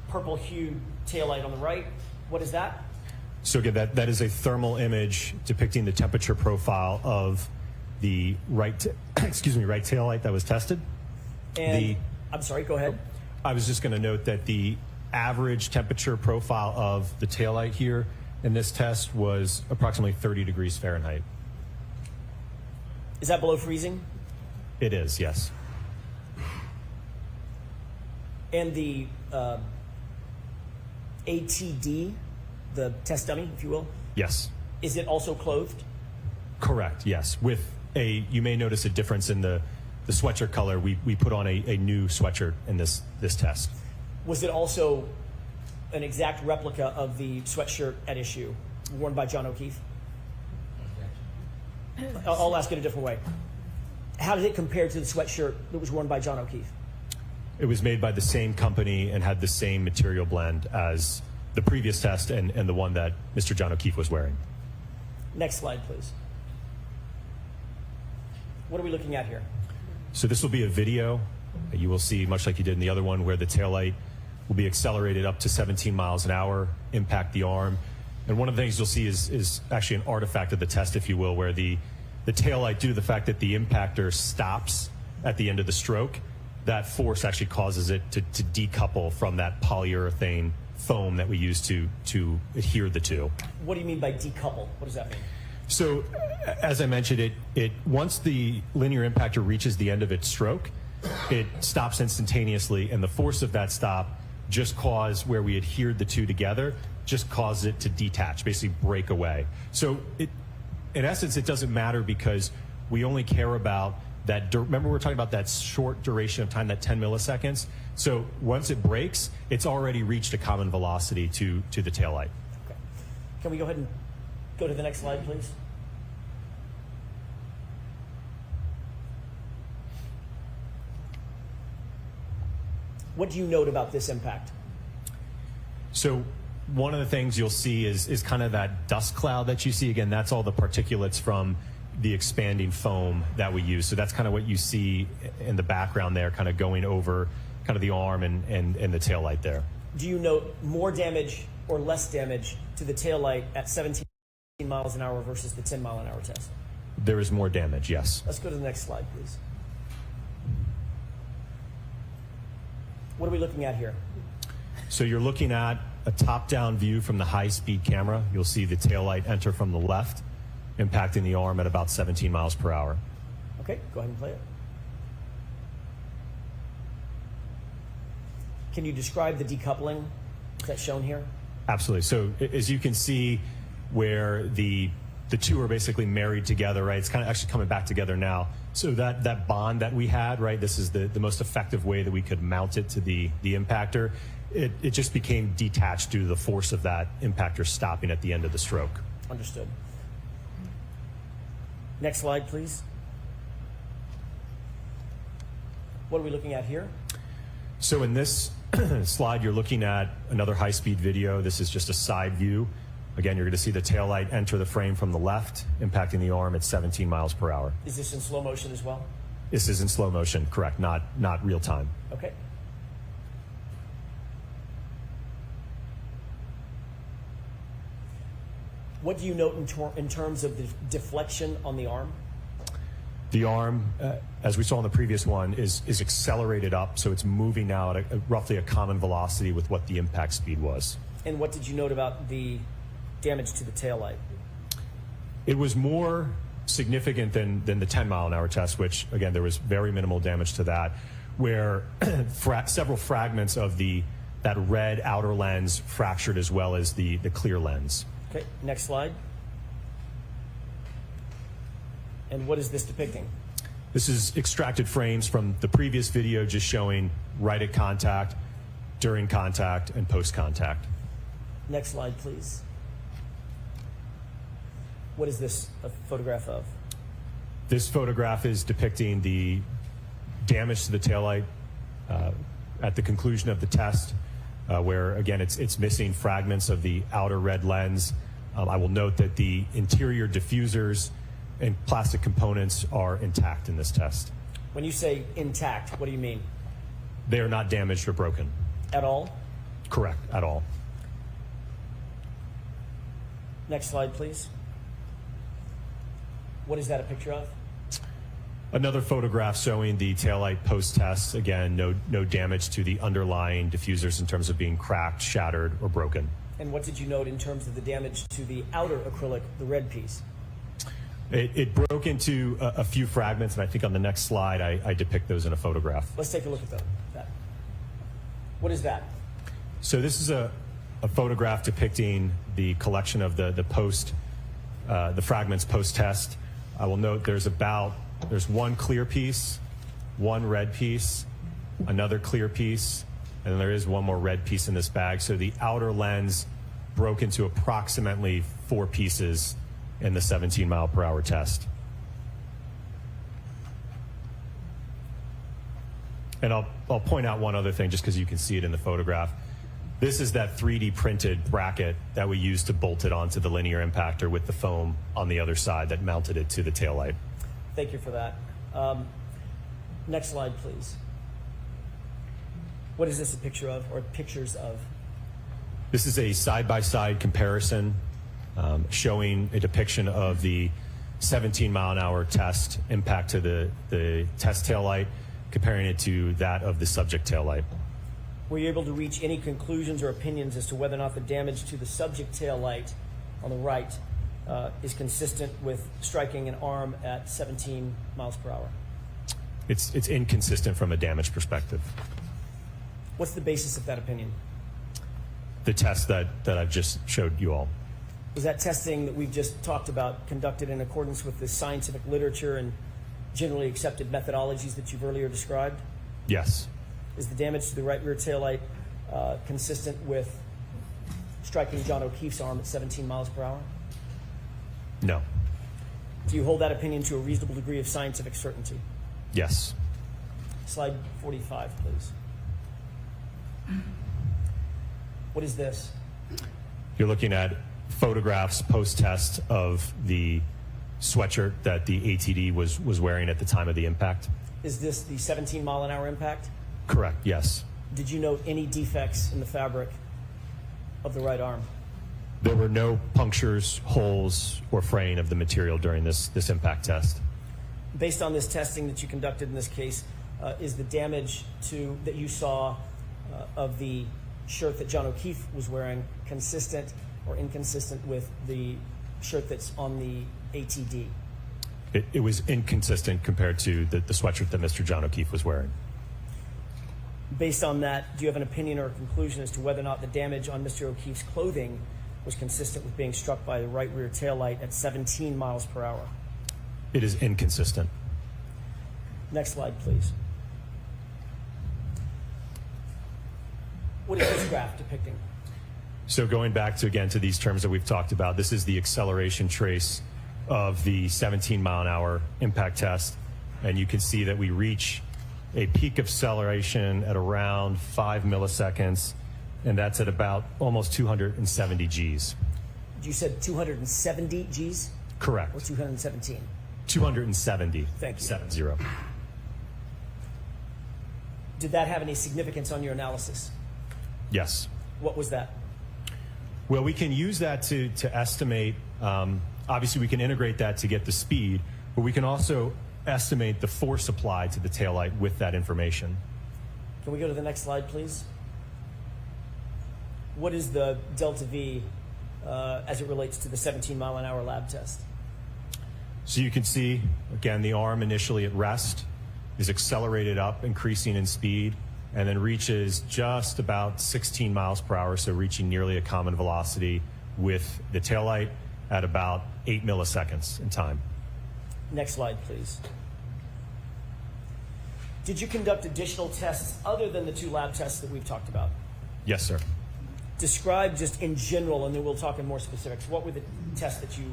purple hue taillight on the right? What is that? So again, that is a thermal image depicting the temperature profile of the right taillight that was tested. And I'm sorry, go ahead. I was just going to note that the average temperature profile of the taillight here in this test was approximately 30 degrees Fahrenheit. Is that below freezing? It is, yes. And the ATD, the test dummy, if you will? Yes. Is it also clothed? Correct, yes. With you may notice a difference in the sweatshirt color. We put on a new sweatshirt in this test. Was it also an exact replica of the sweatshirt at issue worn by John O'Keefe? I'll ask it a different way. How did it compare to the sweatshirt that was worn by John O'Keefe? It was made by the same company and had the same material blend as the previous test and the one that Mr. John O'Keefe was wearing. Next slide, please. What are we looking at here? So this will be a video. You will see, much like you did in the other one, where the taillight will be accelerated up to 17 miles an hour, impact the arm. And one of the things you'll see is actually an artifact of the test, if you will, where the taillight, due to the fact that the impactor stops at the end of the stroke, that force actually causes it to decouple from that polyurethane foam that we use to adhere the two. What do you mean by decouple? What does that mean? So, as I mentioned, it once the linear impactor reaches the end of its stroke, it stops instantaneously, and the force of that stop just caused where we adhered the two together, just caused it to detach, basically break away. So, in essence, it doesn't matter because we only care about that. Remember, we're talking about that short duration of time, that 10 milliseconds. So once it breaks, it's already reached a common velocity to the taillight. Okay. Can we go ahead and go to the next slide, please? What do you note about this impact? So one of the things you'll see is kind of that dust cloud that you see. Again, that's all the particulates from the expanding foam that we use. So that's kind of what you see in the background there, kind of going over kind of the arm and the taillight there. Do you note more damage or less damage to the taillight at 17 miles an hour versus the 10-mile-an-hour test? There is more damage, yes. Let's go to the next slide, please. What are we looking at here? So you're looking at a top-down view from the high-speed camera. You'll see the taillight enter from the left, impacting the arm at about 17 miles per hour. Okay, go ahead and play it. Can you describe the decoupling that's shown here? Absolutely. So as you can see where the two are basically married together, right? It's kind of actually coming back together now. So that bond that we had, right? This is the most effective way that we could mount it to the impactor. It just became detached due to the force of that impactor stopping at the end of the stroke. Understood. Next slide, please. What are we looking at here? So in this slide, you're looking at another high-speed video. This is just a side view. Again, you're going to see the taillight enter the frame from the left, impacting the arm at 17 miles per hour. Is this in slow motion as well? This is in slow motion, correct, not real time. Okay. What do you note in terms of the deflection on the arm? The arm, as we saw in the previous one, is accelerated up, so it's moving now at roughly a common velocity with what the impact speed was. And what did you note about the damage to the taillight? It was more significant than the 10-mile-an-hour test, which, again, there was very minimal damage to that, where several fragments of the that red outer lens fractured as well as the clear lens. Okay, next slide. And what is this depicting? This is extracted frames from the previous video just showing right at contact, during contact, and post-contact. Next slide, please. What is this a photograph of? This photograph is depicting the damage to the taillight at the conclusion of the test, where, again, it's missing fragments of the outer red lens. I will note that the interior diffusers and plastic components are intact in this test. When you say intact, what do you mean? They are not damaged or broken. At all? Correct, at all. Next slide, please. What is that a picture of? Another photograph showing the taillight post-test. Again, no damage to the underlying diffusers in terms of being cracked, shattered, or broken. And what did you note in terms of the damage to the outer acrylic, the red piece? It broke into a few fragments, and I think on the next slide I depict those in a photograph. Let's take a look at that. What is that? So this is a photograph depicting the collection of the fragments post-test. I will note there's one clear piece, one red piece, another clear piece, and then there is one more red piece in this bag. So the outer lens broke into approximately 4 pieces in the 17-mile-per-hour test. And I'll point out one other thing just because you can see it in the photograph. This is that 3D printed bracket that we used to bolt it onto the linear impactor with the foam on the other side that mounted it to the taillight. Thank you for that. Next slide, please. What is this a picture of, or pictures of? This is a side-by-side comparison showing a depiction of the 17-mile-an-hour test impact to the test taillight, comparing it to that of the subject taillight. Were you able to reach any conclusions or opinions as to whether or not the damage to the subject taillight on the right is consistent with striking an arm at 17 miles per hour? It's inconsistent from a damage perspective. What's the basis of that opinion? The test that I've just showed you all. Was that testing that we've just talked about conducted in accordance with the scientific literature and generally accepted methodologies that you've earlier described? Yes. Is the damage to the right rear taillight consistent with striking John O'Keefe's arm at 17 miles per hour? No. Do you hold that opinion to a reasonable degree of scientific certainty? Yes. Slide 45, please. What is this? You're looking at photographs post-test of the sweatshirt that the ATD was wearing at the time of the impact. Is this the 17-mile-an-hour impact? Correct, yes. Did you note any defects in the fabric of the right arm? There were no punctures, holes, or fraying of the material during this impact test. Based on this testing that you conducted in this case, is the damage that you saw of the shirt that John O'Keefe was wearing consistent or inconsistent with the shirt that's on the ATD? It was inconsistent compared to the sweatshirt that Mr. John O'Keefe was wearing. Based on that, do you have an opinion or a conclusion as to whether or not the damage on Mr. O'Keefe's clothing was consistent with being struck by the right rear taillight at 17 miles per hour? It is inconsistent. Next slide, please. What is this graph depicting? So going back to these terms that we've talked about, this is the acceleration trace of the 17-mile-an-hour impact test. And you can see that we reach a peak acceleration at around 5 milliseconds, and that's at about almost 270 Gs. You said 270 Gs? Correct. Or 217? 270. Thank you. 70. Did that have any significance on your analysis? Yes. What was that? Well, we can use that to estimate. Obviously, we can integrate that to get the speed, but we can also estimate the force applied to the taillight with that information. Can we go to the next slide, please? What is the delta V as it relates to the 17-mile-an-hour lab test? So you can see, again, the arm initially at rest is accelerated up, increasing in speed, and then reaches just about 16 miles per hour, so reaching nearly a common velocity with the taillight at about 8 milliseconds in time. Next slide, please. Did you conduct additional tests other than the 2 lab tests that we've talked about? Yes, sir. Describe just in general, and then we'll talk in more specifics. What were the tests that you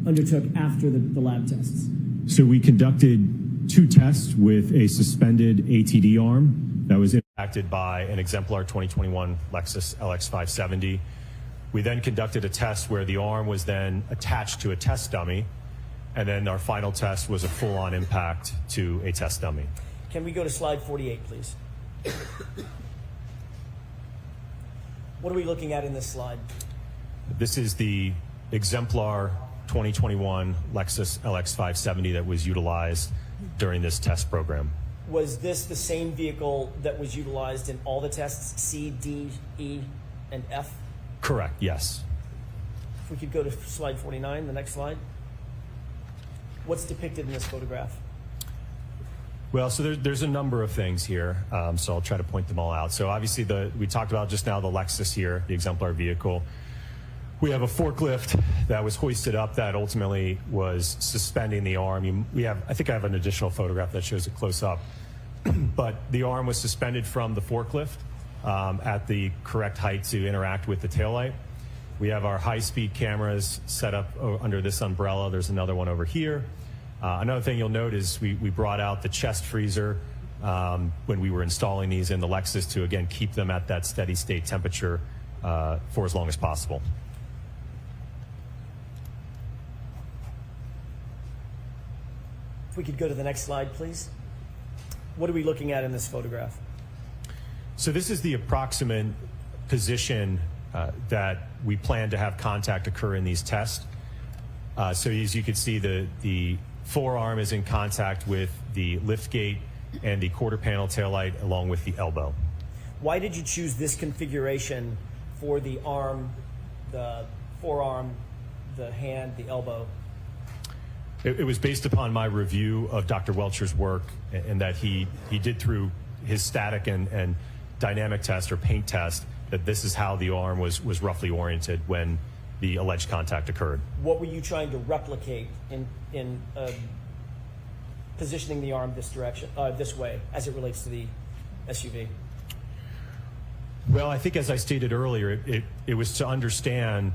undertook after the lab tests? So we conducted 2 tests with a suspended ATD arm that was impacted by an exemplar 2021 Lexus LX570. We then conducted a test where the arm was then attached to a test dummy, and then our final test was a full-on impact to a test dummy. Can we go to slide 48, please? What are we looking at in this slide? This is the exemplar 2021 Lexus LX570 that was utilized during this test program. Was this the same vehicle that was utilized in all the tests, C, D, E, and F? Correct, yes. If we could go to slide 49, the next slide. What's depicted in this photograph? Well, so there's a number of things here, so I'll try to point them all out. So obviously, we talked about just now the Lexus here, the exemplar vehicle. We have a forklift that was hoisted up that ultimately was suspending the arm. I think I have an additional photograph that shows it close up. But the arm was suspended from the forklift at the correct height to interact with the taillight. We have our high-speed cameras set up under this umbrella. There's another one over here. Another thing you'll note is we brought out the chest freezer when we were installing these in the Lexus to, again, keep them at that steady state temperature for as long as possible. If we could go to the next slide, please. What are we looking at in this photograph? So this is the approximate position that we plan to have contact occur in these tests. So as you can see, the forearm is in contact with the lift gate and the quarter panel taillight along with the elbow. Why did you choose this configuration for the arm, the forearm, the hand, the elbow? It was based upon my review of Dr. Welcher's work, and that he did through his static and dynamic test or paint test that this is how the arm was roughly oriented when the alleged contact occurred. What were you trying to replicate in positioning the arm this direction, this way, as it relates to the SUV? Well, I think as I stated earlier, it was to understand,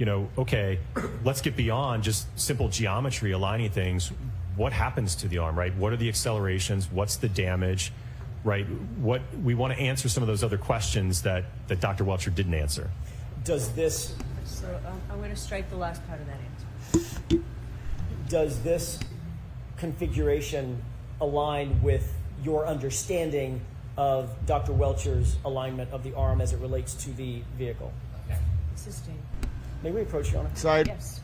okay, let's get beyond just simple geometry aligning things. What happens to the arm, right? What are the accelerations? What's the damage, right? What we want to answer some of those other questions that Dr. Welcher didn't answer. Does this... So I'm going to strike the last part of that answer. Does this configuration align with your understanding of Dr. Welcher's alignment of the arm as it relates to the vehicle? Okay. Sustain. May we approach, Your Honor? Yes.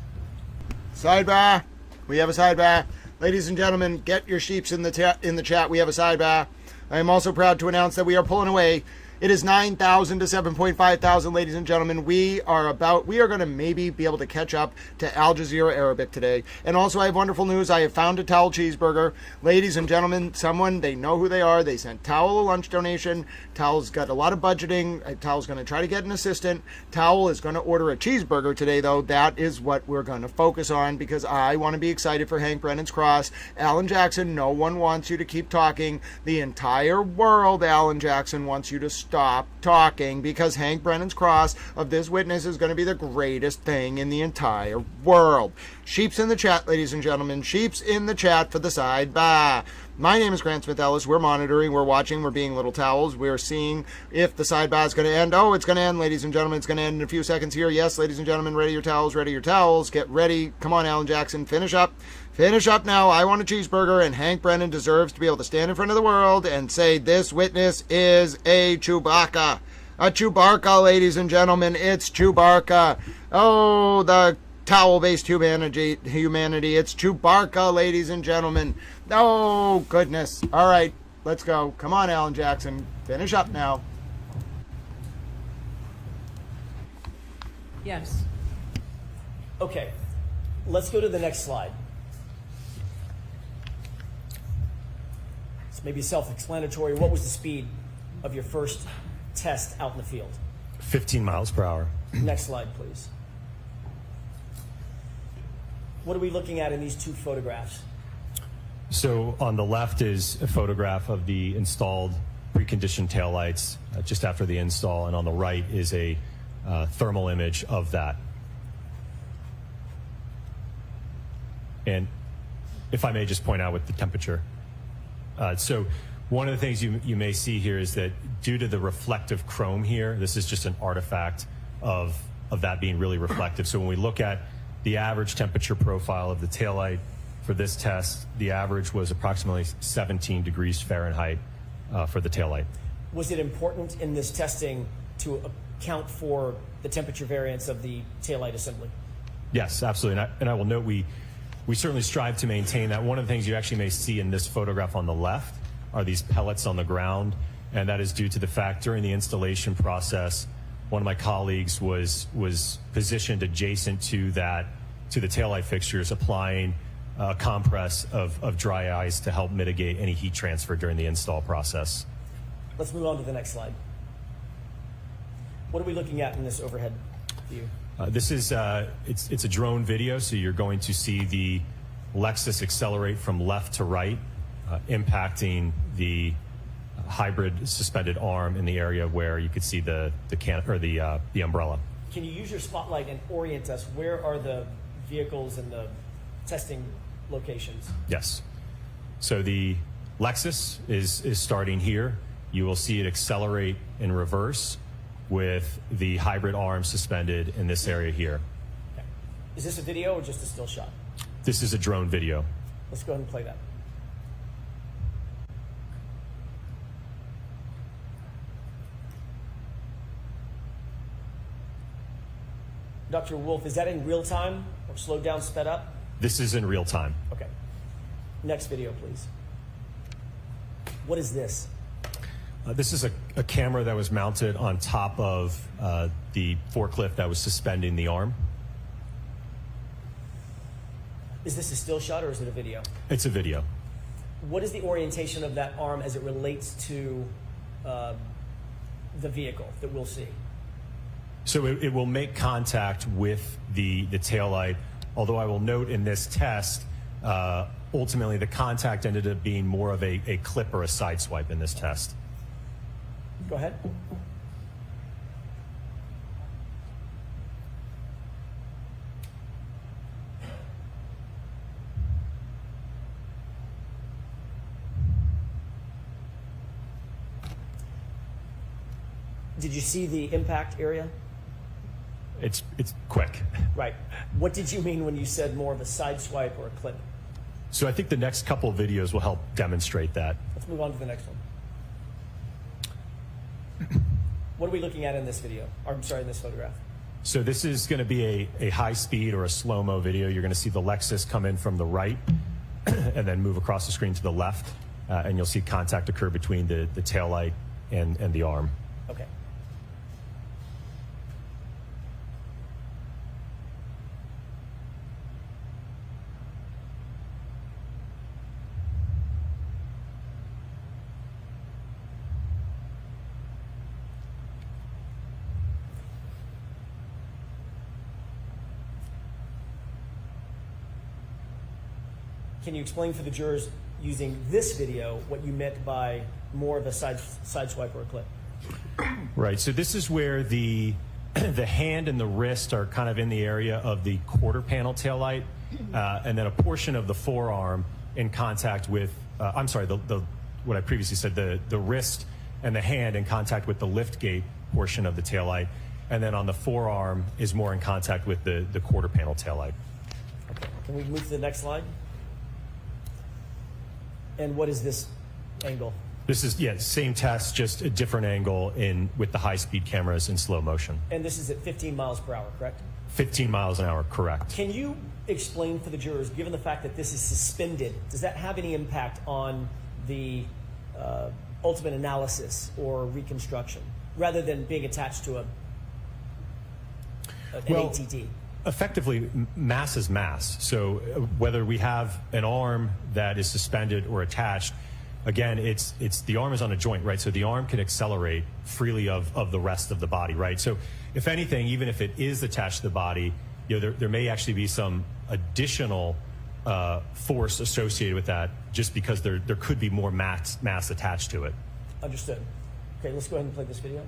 Sidebar. We have a sidebar. Ladies and gentlemen, get your sheeps in the chat. We have a sidebar. I am also proud to announce that we are pulling away. It is 9,000 to 7.5 thousand, ladies and gentlemen. We are going to maybe be able to catch up to Al Jazeera Arabic today. And also, I have wonderful news. I have found a Towel cheeseburger. Ladies and gentlemen, they know who they are. They sent Towel a lunch donation. Towel's got a lot of budgeting. Towel's going to try to get an assistant. Towel is going to order a cheeseburger today, though. That is what we're going to focus on because I want to be excited for Hank Brennan's cross. Alan Jackson, no one wants you to keep talking. The entire world, Alan Jackson, wants you to stop talking because Hank Brennan's cross of this witness is going to be the greatest thing in the entire world. Sheeps in the chat, ladies and gentlemen. Sheeps in the chat for the sidebar. My name is Grant Smith Ellis. We're monitoring, we're watching, we're being little towels. We're seeing if the sidebar is going to end. Oh, it's going to end, ladies and gentlemen. It's going to end in a few seconds here. Yes, ladies and gentlemen, ready your towels, ready your towels. Get ready. Come on, Alan Jackson, finish up. Finish up now. I want a cheeseburger, and Hank Brennan deserves to be able to stand in front of the world and say this witness is a Chewbacca. A Chewbacca, ladies and gentlemen. It's Chewbacca. Oh, the towel-based humanity. It's Chewbacca, ladies and gentlemen. Oh, goodness. All right, let's go. Come on, Alan Jackson. Finish up now. Yes. Okay, let's go to the next slide. maybe self-explanatory. What was the speed of your first test out in the field? 15 miles per hour. Next slide, please. What are we looking at in these two photographs? So on the left is a photograph of the installed preconditioned taillights just after the install, and on the right is a thermal image of that. And if I may just point out with the temperature. So one of the things you may see here is that due to the reflective chrome here, this is just an artifact of that being really reflective. So when we look at the average temperature profile of the taillight for this test, the average was approximately 17 degrees Fahrenheit for the taillight. Was it important in this testing to account for the temperature variance of the taillight assembly? Yes, absolutely. And I will note we certainly strive to maintain that. One of the things you actually may see in this photograph on the left are these pellets on the ground, and that is due to the fact during the installation process, one of my colleagues was positioned adjacent to the taillight fixtures, applying a compress of dry ice to help mitigate any heat transfer during the install process. Let's move on to the next slide. What are we looking at in this overhead view? This is it's a drone video, so you're going to see the Lexus accelerate from left to right, impacting the hybrid suspended arm in the area where you could see the umbrella. Can you use your spotlight and orient us? Where are the vehicles and the testing locations? Yes. So the Lexus is starting here. You will see it accelerate in reverse with the hybrid arm suspended in this area here. Okay. Is this a video or just a still shot? This is a drone video. Let's go ahead and play that. Dr. Wolf, is that in real time or slowed down, sped up? This is in real time. Okay. Next video, please. What is this? This is a camera that was mounted on top of the forklift that was suspending the arm. Is this a still shot or is it a video? It's a video. What is the orientation of that arm as it relates to the vehicle that we'll see? So it will make contact with the taillight, although I will note in this test, ultimately the contact ended up being more of a clip or a side swipe in this test. Go ahead. Did you see the impact area? It's quick. Right. What did you mean when you said more of a side swipe or a clip? So I think the next couple of videos will help demonstrate that. Let's move on to the next one. What are we looking at in this video? Or, I'm sorry, in this photograph? So this is going to be a high speed or a slow-mo video. You're going to see the Lexus come in from the right and then move across the screen to the left, and you'll see contact occur between the taillight and the arm. Okay. Can you explain for the jurors using this video what you meant by more of a side swipe or a clip? Right. So this is where the hand and the wrist are kind of in the area of the quarter panel taillight, and then a portion of the forearm in contact with, I'm sorry, what I previously said, the wrist and the hand in contact with the lift gate portion of the taillight, and then on the forearm is more in contact with the quarter panel taillight. Okay. Can we move to the next slide? And what is this angle? This is, same test, just a different angle with the high-speed cameras in slow motion. And this is at 15 miles per hour, correct? 15 miles an hour, correct. Can you explain for the jurors, given the fact that this is suspended, does that have any impact on the ultimate analysis or reconstruction, rather than being attached to an ATT? Effectively, mass is mass. So whether we have an arm that is suspended or attached, again, it's the arm is on a joint, right? So the arm can accelerate freely of the rest of the body, right? So if anything, even if it is attached to the body, there may actually be some additional force associated with that, just because there could be more mass attached to it. Understood. Okay, let's go ahead and play this video.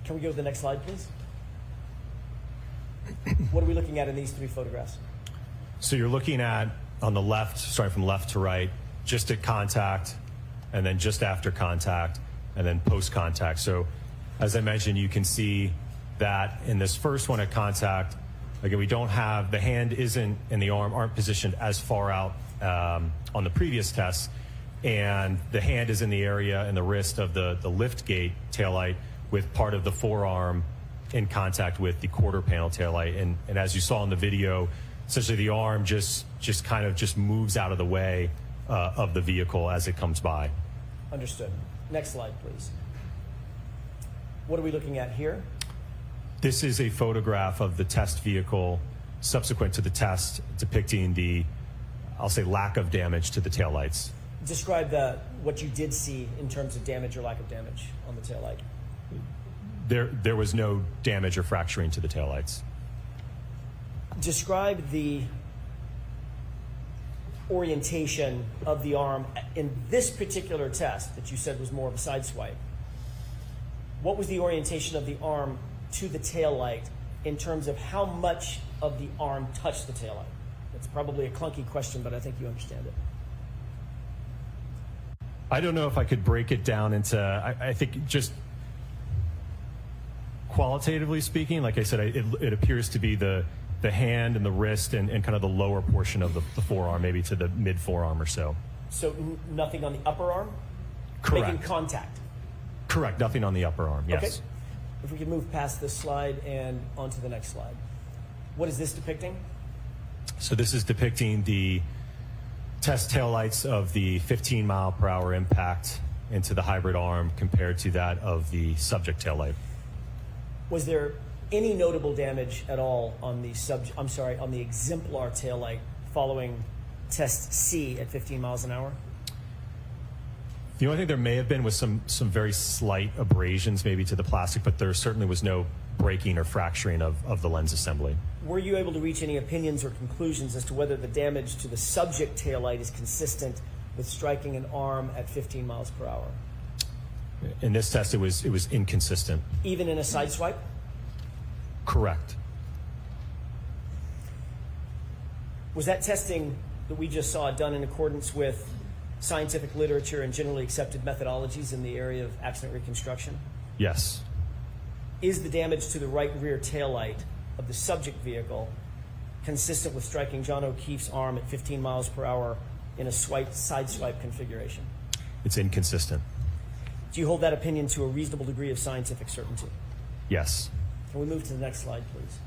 Can we go to the next slide, please? What are we looking at in these three photographs? So you're looking at, on the left, starting from left to right, just at contact, and then just after contact, and then post-contact. So as I mentioned, you can see that in this first one at contact, again, we don't have, the hand isn't and the arm aren't positioned as far out on the previous tests, and the hand is in the area and the wrist of the lift gate taillight, with part of the forearm in contact with the quarter panel taillight. And as you saw in the video, essentially the arm just kind of moves out of the way of the vehicle as it comes by. Understood. Next slide, please. What are we looking at here? This is a photograph of the test vehicle subsequent to the test, depicting the, I'll say, lack of damage to the taillights. Describe what you did see in terms of damage or lack of damage on the taillight. There was no damage or fracturing to the taillights. Describe the orientation of the arm in this particular test that you said was more of a side swipe. What was the orientation of the arm to the taillight in terms of how much of the arm touched the taillight? It's probably a clunky question, but I think you understand it. I don't know if I could break it down into, I think just qualitatively speaking, like I said, it appears to be the hand and the wrist and kind of the lower portion of the forearm, maybe to the mid forearm or so. So nothing on the upper arm? Correct. Making contact? Correct, nothing on the upper arm, yes. Okay. If we could move past this slide and onto the next slide. What is this depicting? So this is depicting the test taillights of the 15-mile-per-hour impact into the hybrid arm compared to that of the subject taillight. Was there any notable damage at all on the on the exemplar taillight following test C at 15 miles an hour? The only thing there may have been was some very slight abrasions maybe to the plastic, but there certainly was no breaking or fracturing of the lens assembly. Were you able to reach any opinions or conclusions as to whether the damage to the subject taillight is consistent with striking an arm at 15 miles per hour? In this test, it was inconsistent. Even in a side swipe? Correct. Was that testing that we just saw done in accordance with scientific literature and generally accepted methodologies in the area of accident reconstruction? Yes. Is the damage to the right rear taillight of the subject vehicle consistent with striking John O'Keefe's arm at 15 miles per hour in a side swipe configuration? It's inconsistent. Do you hold that opinion to a reasonable degree of scientific certainty? Yes. Can we move to the next slide, please?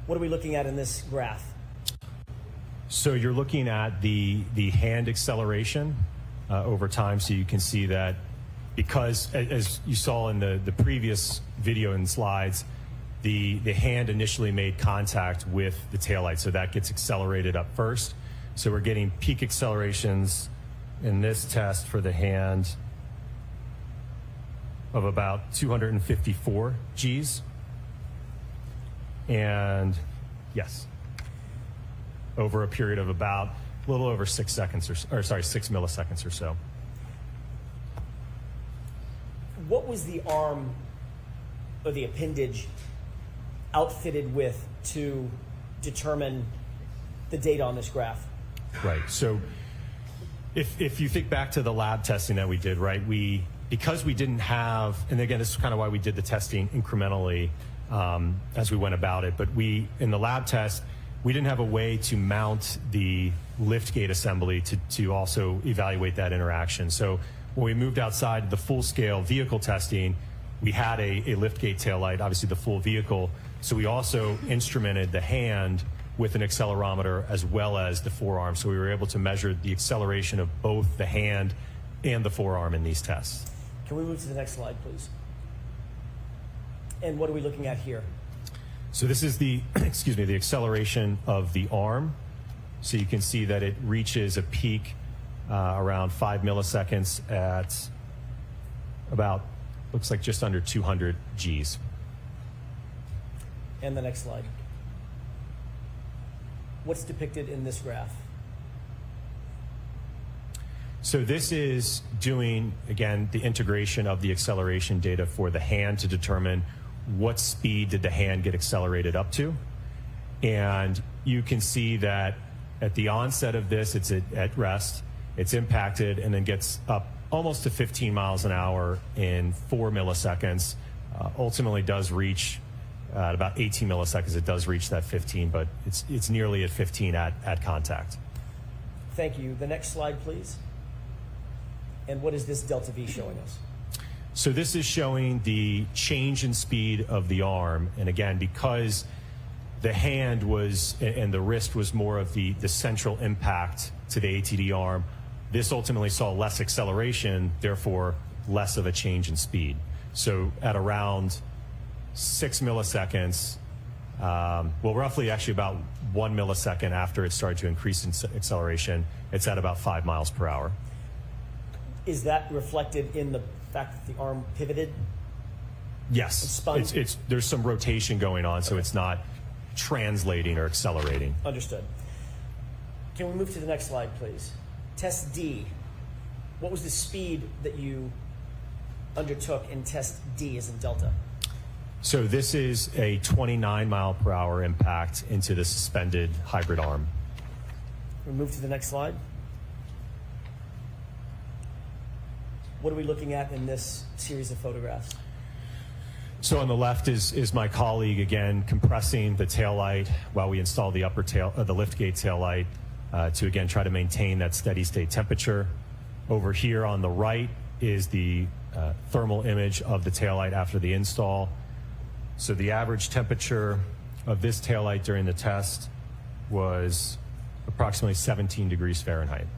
What are we looking at in this graph? So you're looking at the hand acceleration over time, so you can see that because, as you saw in the previous video and slides, the hand initially made contact with the taillight, so that gets accelerated up first. So we're getting peak accelerations in this test for the hand of about 254 Gs. And yes, over a period of about a little over 6 seconds or 6 milliseconds or so. What was the arm or the appendage outfitted with to determine the data on this graph? Right. So if you think back to the lab testing that we did, right, because we didn't have, and again, this is kind of why we did the testing incrementally as we went about it, but in the lab test, we didn't have a way to mount the lift gate assembly to also evaluate that interaction. So when we moved outside the full-scale vehicle testing, we had a liftgate taillight, obviously the full vehicle. So we also instrumented the hand with an accelerometer as well as the forearm. So we were able to measure the acceleration of both the hand and the forearm in these tests. Can we move to the next slide, please? And what are we looking at here? So this is the, the acceleration of the arm. So you can see that it reaches a peak around 5 milliseconds at about, looks like just under 200 Gs. And the next slide. What's depicted in this graph? So this is doing, again, the integration of the acceleration data for the hand to determine what speed did the hand get accelerated up to. And you can see that at the onset of this, it's at rest, it's impacted, and then gets up almost to 15 miles an hour in 4 milliseconds. Ultimately does reach at about 18 milliseconds, it does reach that 15, but it's nearly at 15 at contact. Thank you. The next slide, please. And what is this delta V showing us? So this is showing the change in speed of the arm. And again, because the hand was, and the wrist was more of the central impact to the ATD arm, this ultimately saw less acceleration, therefore less of a change in speed. So at around 6 milliseconds, well, roughly actually about 1 millisecond after it started to increase in acceleration, it's at about 5 miles per hour. Is that reflected in the fact that the arm pivoted? Yes, spun? There's some rotation going on, so it's not translating or accelerating. Understood. Can we move to the next slide, please? Test D. What was the speed that you undertook in test D as in Delta? So this is a 29 mile per hour impact into the suspended hybrid arm. We move to the next slide. What are we looking at in this series of photographs? So on the left is my colleague, again, compressing the taillight while we install the upper tail, the liftgate taillight to, again, try to maintain that steady state temperature. Over here on the right is the thermal image of the taillight after the install. So the average temperature of this taillight during the test was approximately 17 degrees Fahrenheit.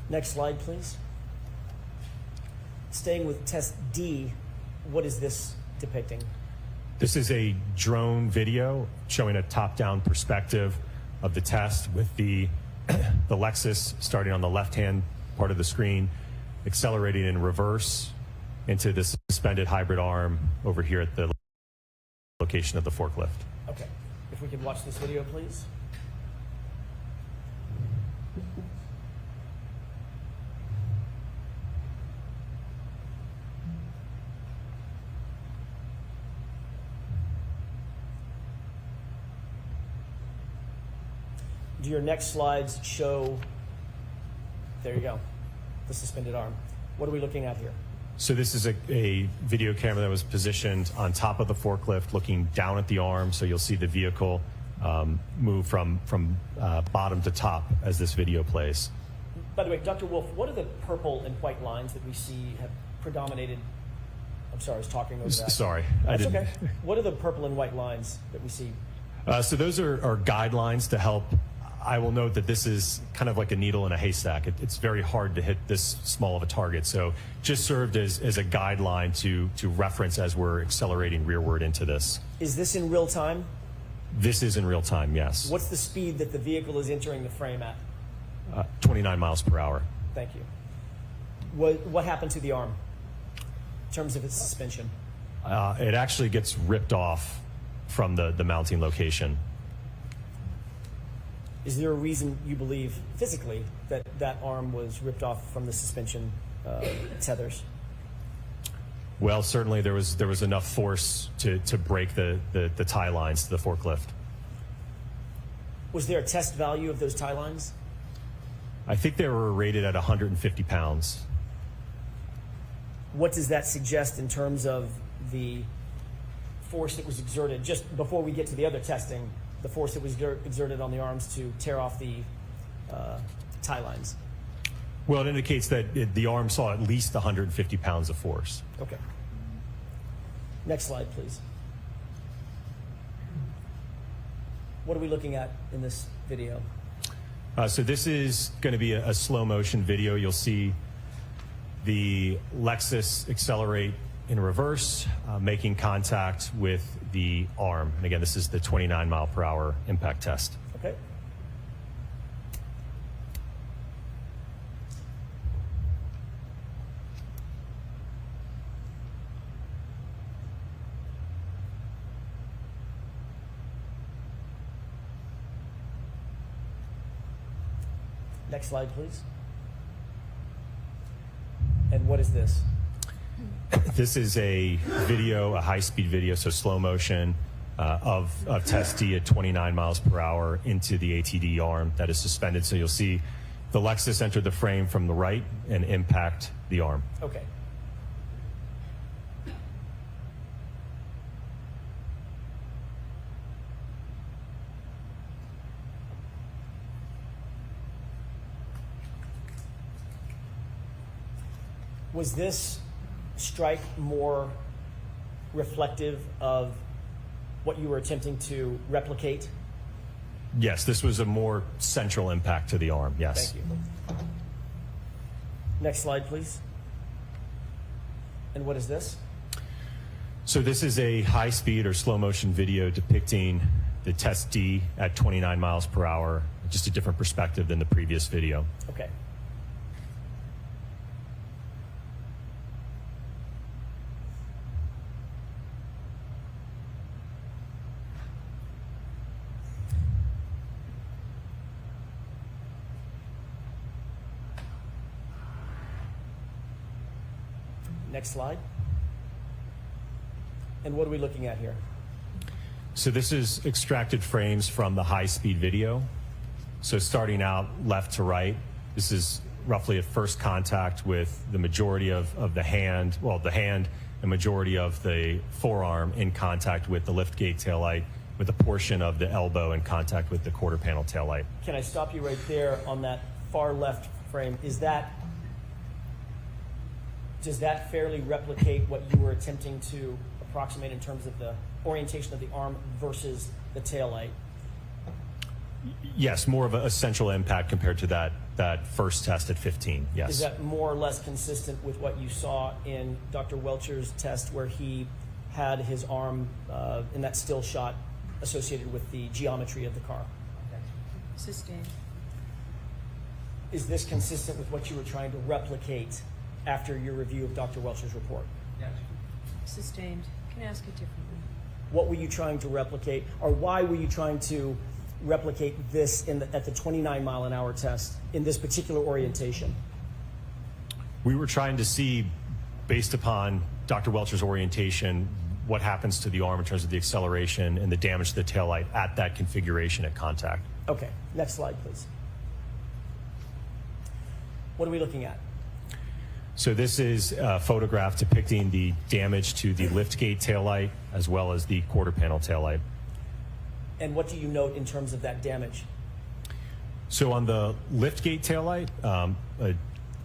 Next slide, please. Staying with test D, what is this depicting? This is a drone video showing a top-down perspective of the test with the Lexus starting on the left-hand part of the screen, accelerating in reverse into the suspended hybrid arm over here at the location of the forklift. Okay. If we could watch this video, please. Do your next slides show, there you go, the suspended arm. What are we looking at here? So this is a video camera that was positioned on top of the forklift looking down at the arm, so you'll see the vehicle move from bottom to top as this video plays. By the way, Dr. Wolf, what are the purple and white lines that we see have predominated? I'm sorry, I was talking over that. Sorry. That's okay. What are the purple and white lines that we see? So those are guidelines to help. I will note that this is kind of like a needle in a haystack. It's very hard to hit this small of a target. So just served as a guideline to reference as we're accelerating rearward into this. Is this in real time? This is in real time, yes. What's the speed that the vehicle is entering the frame at? 29 miles per hour. Thank you. What happened to the arm in terms of its suspension? It actually gets ripped off from the mounting location. Is there a reason you believe physically that that arm was ripped off from the suspension tethers? Well, certainly there was enough force to break the tie lines to the forklift. Was there a test value of those tie lines? I think they were rated at 150 pounds. What does that suggest in terms of the force that was exerted just before we get to the other testing? The force that was exerted on the arms to tear off the tie lines? Well, it indicates that the arm saw at least 150 pounds of force. Okay. Next slide, please. What are we looking at in this video? So this is going to be a slow motion video. You'll see the Lexus accelerate in reverse, making contact with the arm. And again, this is the 29 mile per hour impact test. Okay. Next slide, please. And what is this? This is a video, a high-speed video, so slow motion of test D at 29 miles per hour into the ATD arm that is suspended. So you'll see the Lexus enter the frame from the right and impact the arm. Okay. Was this strike more reflective of what you were attempting to replicate? Yes, this was a more central impact to the arm, yes. Thank you. Next slide, please. And what is this? So this is a high-speed or slow-motion video depicting the test D at 29 miles per hour, just a different perspective than the previous video. Okay. Next slide. And what are we looking at here? So this is extracted frames from the high-speed video. So starting out left to right, this is roughly at first contact with the majority of the hand, well, the hand and majority of the forearm in contact with the liftgate taillight, with a portion of the elbow in contact with the quarter panel taillight. Can I stop you right there on that far left frame? Does that fairly replicate what you were attempting to approximate in terms of the orientation of the arm versus the taillight? Yes, more of a central impact compared to that first test at 15, yes. Is that more or less consistent with what you saw in Dr. Welcher's test where he had his arm in that still shot associated with the geometry of the car? Sustained. Is this consistent with what you were trying to replicate after your review of Dr. Welcher's report? Yes. Sustained. Can I ask it differently? What were you trying to replicate, or why were you trying to replicate this at the 29 mile an hour test in this particular orientation? We were trying to see, based upon Dr. Welcher's orientation, what happens to the arm in terms of the acceleration and the damage to the taillight at that configuration at contact. Okay, next slide, please. What are we looking at? So this is a photograph depicting the damage to the liftgate taillight as well as the quarter panel taillight. And what do you note in terms of that damage? So on the liftgate taillight, a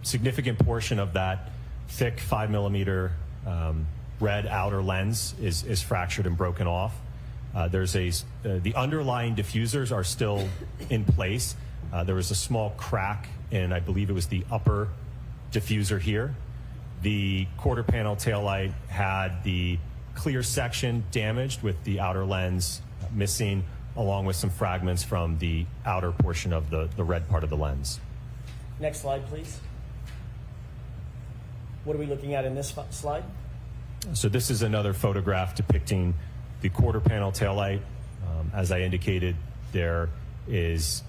significant portion of that thick 5 millimeter red outer lens is fractured and broken off. The underlying diffusers are still in place. There was a small crack in, I believe it was the upper diffuser here. The quarter panel taillight had the clear section damaged with the outer lens missing, along with some fragments from the outer portion of the red part of the lens. Next slide, please. What are we looking at in this slide? So this is another photograph depicting the quarter panel taillight. As I indicated, there is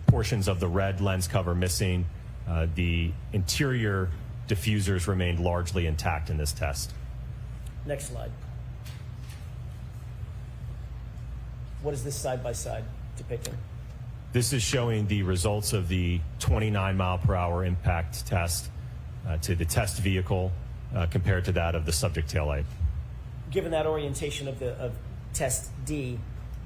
portions of the red lens cover missing. The interior diffusers remained largely intact in this test. Next slide. What is this side-by-side depicting? This is showing the results of the 29 mile per hour impact test to the test vehicle compared to that of the subject taillight. Given that orientation of test D,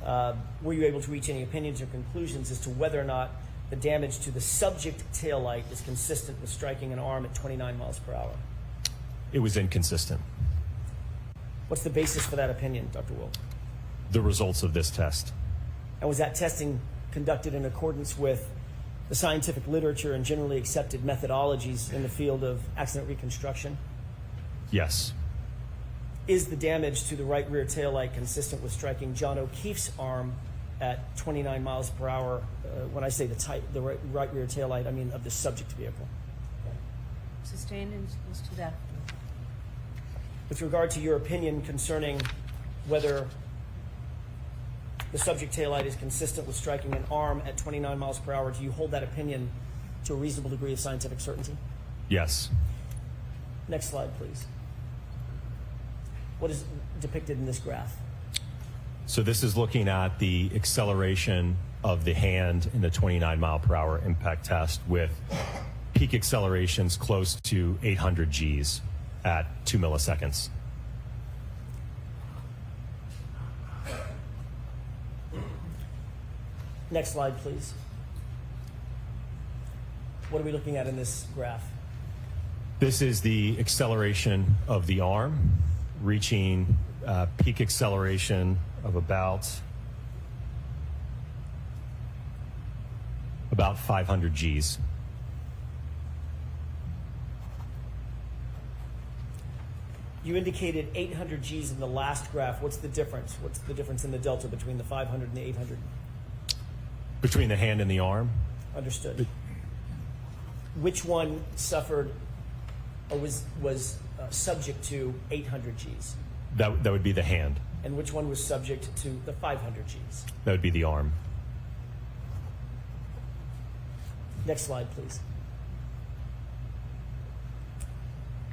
were you able to reach any opinions or conclusions as to whether or not the damage to the subject taillight is consistent with striking an arm at 29 miles per hour? It was inconsistent. What's the basis for that opinion, Dr. Wolf? The results of this test. And was that testing conducted in accordance with the scientific literature and generally accepted methodologies in the field of accident reconstruction? Yes. Is the damage to the right rear taillight consistent with striking John O'Keefe's arm at 29 miles per hour? When I say the right rear taillight, I mean of the subject vehicle. Sustained as to that. With regard to your opinion concerning whether the subject taillight is consistent with striking an arm at 29 miles per hour, do you hold that opinion to a reasonable degree of scientific certainty? Yes. Next slide, please. What is depicted in this graph? So this is looking at the acceleration of the hand in the 29 mile per hour impact test with peak accelerations close to 800 Gs at 2 milliseconds. Next slide, please. What are we looking at in this graph? This is the acceleration of the arm, reaching peak acceleration of about 500 Gs. You indicated 800 Gs in the last graph. What's the difference? What's the difference in the delta between the 500 and the 800? Between the hand and the arm? Understood. Which one suffered or was subject to 800 Gs? That would be the hand. And which one was subject to the 500 Gs? That would be the arm. Next slide, please.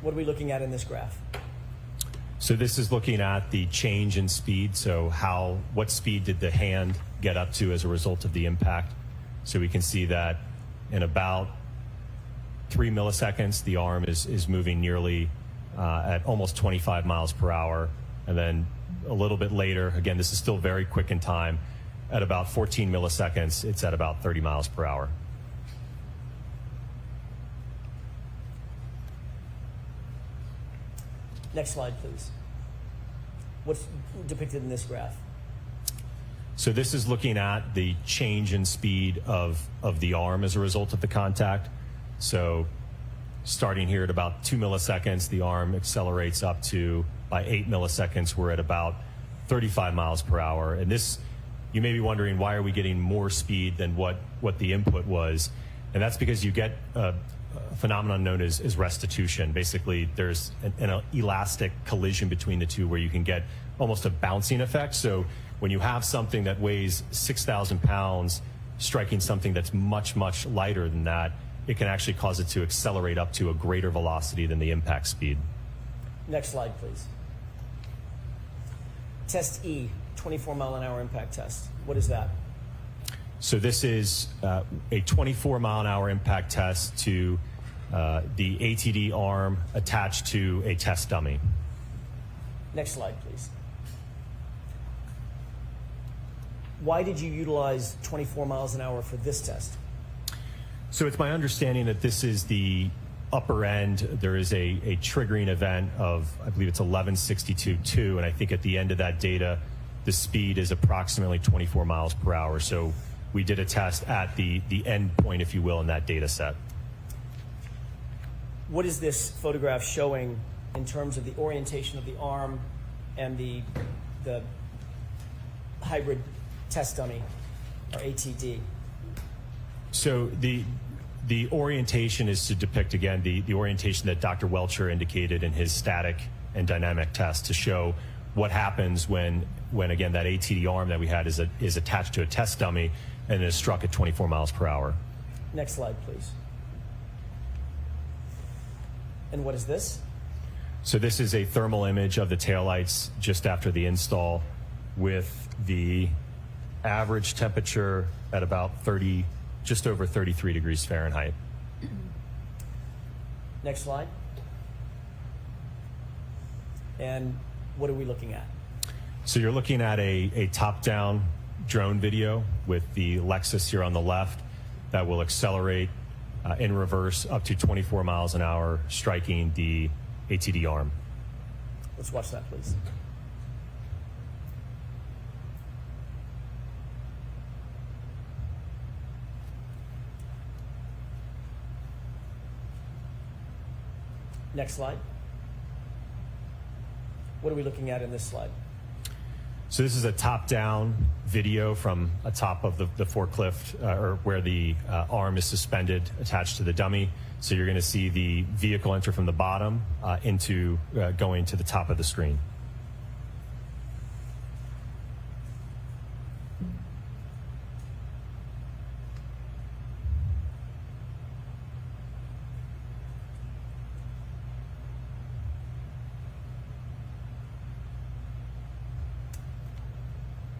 What are we looking at in this graph? So this is looking at the change in speed. So what speed did the hand get up to as a result of the impact? So we can see that in about 3 milliseconds, the arm is moving nearly at almost 25 miles per hour. And then a little bit later, again, this is still very quick in time, at about 14 milliseconds, it's at about 30 miles per hour. Next slide, please. What's depicted in this graph? So this is looking at the change in speed of the arm as a result of the contact. So starting here at about 2 milliseconds, the arm accelerates up to, by 8 milliseconds, we're at about 35 miles per hour. And this, you may be wondering, why are we getting more speed than what the input was? And that's because you get a phenomenon known as restitution. Basically, there's an elastic collision between the two where you can get almost a bouncing effect. So when you have something that weighs 6,000 pounds striking something that's much, much lighter than that, it can actually cause it to accelerate up to a greater velocity than the impact speed. Next slide, please. Test E, 24 mile an hour impact test. What is that? So this is a 24 mile an hour impact test to the ATD arm attached to a test dummy. Next slide, please. Why did you utilize 24 miles an hour for this test? So it's my understanding that this is the upper end. There is a triggering event of, I believe it's 1162.2, and I think at the end of that data, the speed is approximately 24 miles per hour. So we did a test at the end point, if you will, in that data set. What is this photograph showing in terms of the orientation of the arm and the hybrid test dummy, or ATD? So the orientation is to depict, again, the orientation that Dr. Welcher indicated in his static and dynamic test to show what happens when again, that ATD arm that we had is attached to a test dummy and is struck at 24 miles per hour. Next slide, please. And what is this? So this is a thermal image of the taillights just after the install with the average temperature at about just over 33 degrees Fahrenheit. Next slide. And what are we looking at? So you're looking at a top-down drone video with the Lexus here on the left. that will accelerate in reverse up to 24 miles an hour, striking the ATD arm. Let's watch that, please. Next slide. What are we looking at in this slide? So this is a top-down video from atop of the forklift, or where the arm is suspended, attached to the dummy. So you're going to see the vehicle enter from the bottom into going to the top of the screen.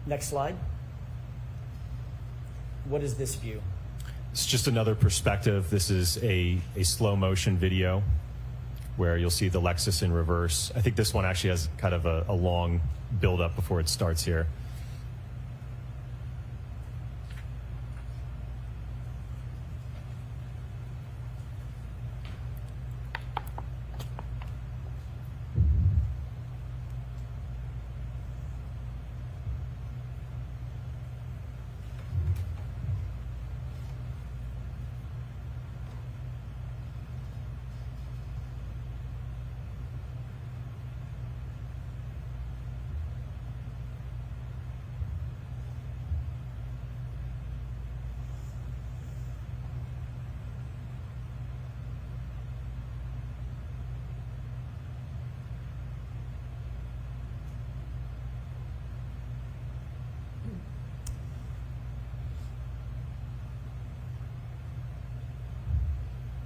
Next slide. What is this view? It's just another perspective. This is a slow motion video where you'll see the Lexus in reverse. I think this one actually has kind of a long build up before it starts here.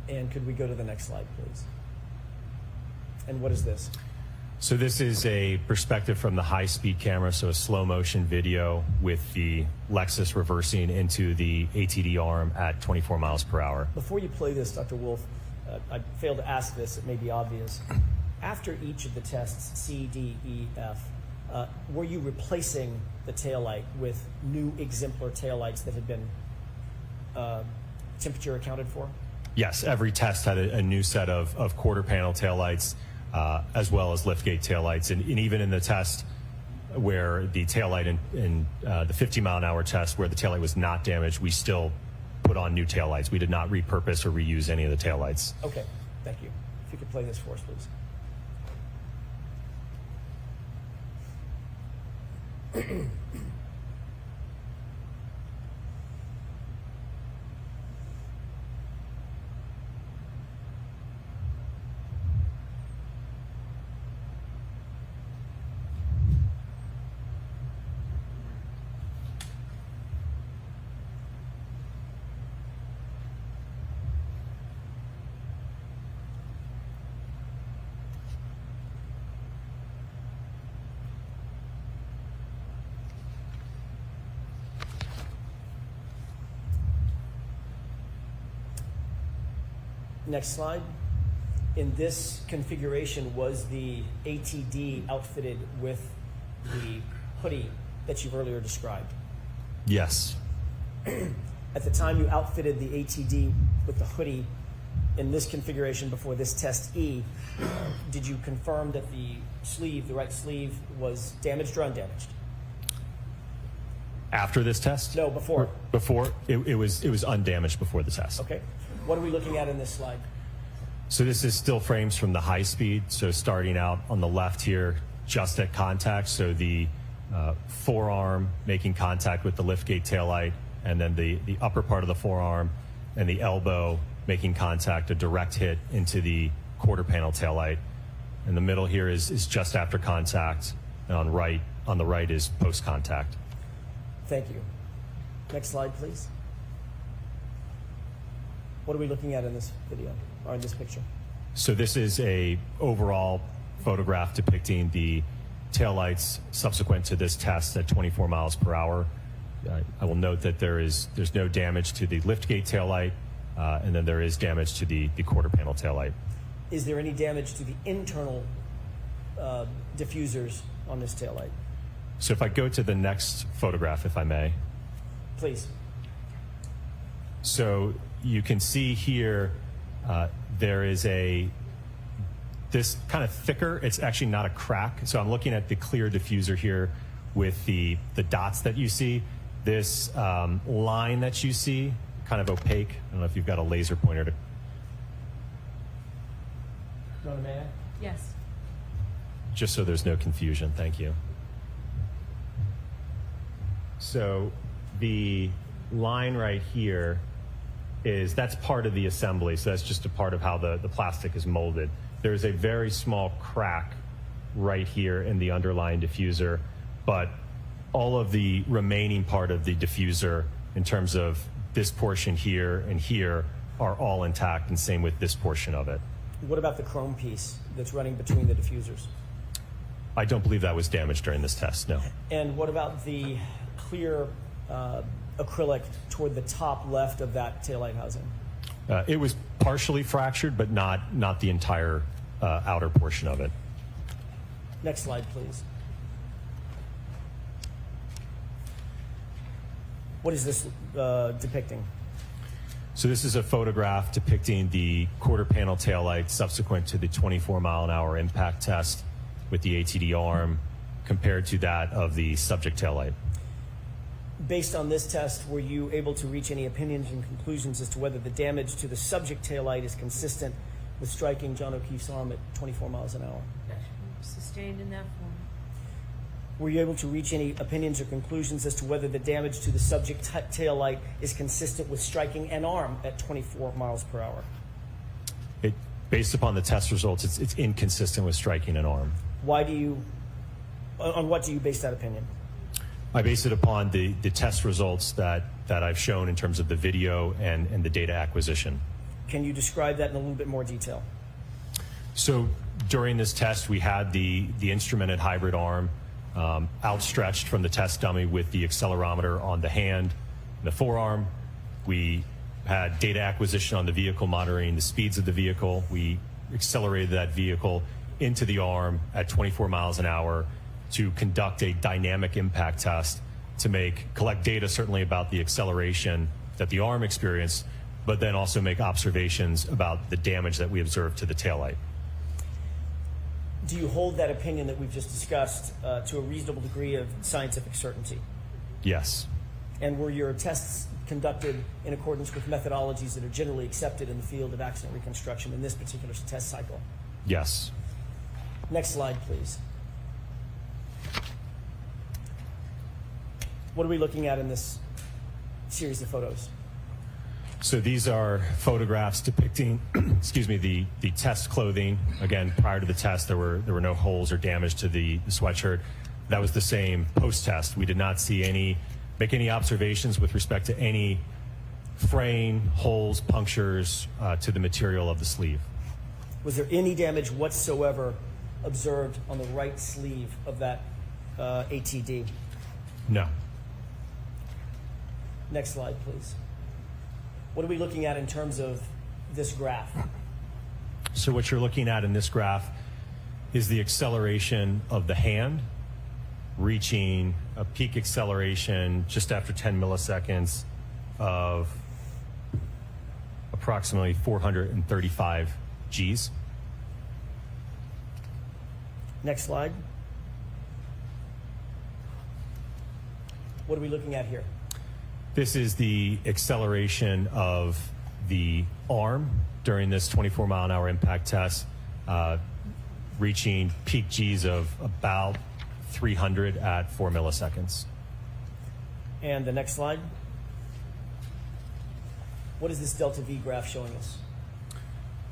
And could we go to the next slide, please? And what is this? So this is a perspective from the high-speed camera, so a slow motion video with the Lexus reversing into the ATD arm at 24 miles per hour. Before you play this, Dr. Wolf, I failed to ask this, it may be obvious. After each of the tests, C, D, E, F, were you replacing the taillight with new exemplar taillights that had been temperature accounted for? Yes, every test had a new set of quarter panel taillights, as well as liftgate taillights. And even in the test where the taillight in the 50-mile-an-hour test where the taillight was not damaged, we still put on new taillights. We did not repurpose or reuse any of the taillights. Okay, thank you. If you could play this for us, please. Next slide. In this configuration, was the ATD outfitted with the hoodie that you've earlier described? Yes. At the time you outfitted the ATD with the hoodie in this configuration before this test E, did you confirm that the sleeve, the right sleeve, was damaged or undamaged? After this test? No, before. Before, it was undamaged before the test. Okay. What are we looking at in this slide? So this is still frames from the high speed. So starting out on the left here, just at contact. So the forearm making contact with the liftgate taillight, and then the upper part of the forearm and the elbow making contact, a direct hit into the quarter panel taillight. And the middle here is just after contact, and on the right is post contact. Thank you. Next slide, please. What are we looking at in this video, or in this picture? So this is a overall photograph depicting the taillights subsequent to this test at 24 miles per hour. I will note that there's no damage to the liftgate taillight, and then there is damage to the quarter panel taillight. Is there any damage to the internal diffusers on this taillight? So if I go to the next photograph, if I may. Please. So you can see here, there is this kind of thicker, it's actually not a crack. So I'm looking at the clear diffuser here with the dots that you see. This line that you see, kind of opaque. I don't know if you've got a laser pointer to. Yes. Just so there's no confusion, thank you. So the line right here that's part of the assembly. So that's just a part of how the plastic is molded. There's a very small crack right here in the underlying diffuser, but all of the remaining part of the diffuser in terms of this portion here and here are all intact, and same with this portion of it. What about the chrome piece that's running between the diffusers? I don't believe that was damaged during this test, no. And what about the clear acrylic toward the top left of that taillight housing? It was partially fractured, but not the entire outer portion of it. Next slide, please. What is this depicting? So this is a photograph depicting the quarter panel taillight subsequent to the 24-mile-an-hour impact test with the ATD arm compared to that of the subject taillight. Based on this test, were you able to reach any opinions and conclusions as to whether the damage to the subject taillight is consistent with striking John O'Keefe's arm at 24 miles an hour? Sustained in that form. Were you able to reach any opinions or conclusions as to whether the damage to the subject taillight is consistent with striking an arm at 24 miles per hour? Based upon the test results, it's inconsistent with striking an arm. On what do you base that opinion? I base it upon the test results that I've shown in terms of the video and the data acquisition. Can you describe that in a little bit more detail? So during this test, we had the instrumented hybrid arm outstretched from the test dummy with the accelerometer on the hand and the forearm. We had data acquisition on the vehicle, monitoring the speeds of the vehicle. We accelerated that vehicle into the arm at 24 miles an hour to conduct a dynamic impact test to collect data certainly about the acceleration that the arm experienced, but then also make observations about the damage that we observed to the taillight. Do you hold that opinion that we've just discussed to a reasonable degree of scientific certainty? Yes. And were your tests conducted in accordance with methodologies that are generally accepted in the field of accident reconstruction in this particular test cycle? Yes. Next slide, please. What are we looking at in this series of photos? So these are photographs depicting, excuse me, the test clothing. Again, prior to the test, there were no holes or damage to the sweatshirt. That was the same post-test. We did not see make any observations with respect to any fraying, holes, punctures to the material of the sleeve. Was there any damage whatsoever observed on the right sleeve of that ATD? No. Next slide, please. What are we looking at in terms of this graph? So what you're looking at in this graph is the acceleration of the hand reaching a peak acceleration just after 10 milliseconds of approximately 435 Gs. Next slide. What are we looking at here? This is the acceleration of the arm during this 24-mile-an-hour impact test, reaching peak Gs of about 300 at 4 milliseconds. And the next slide. What is this delta V graph showing us?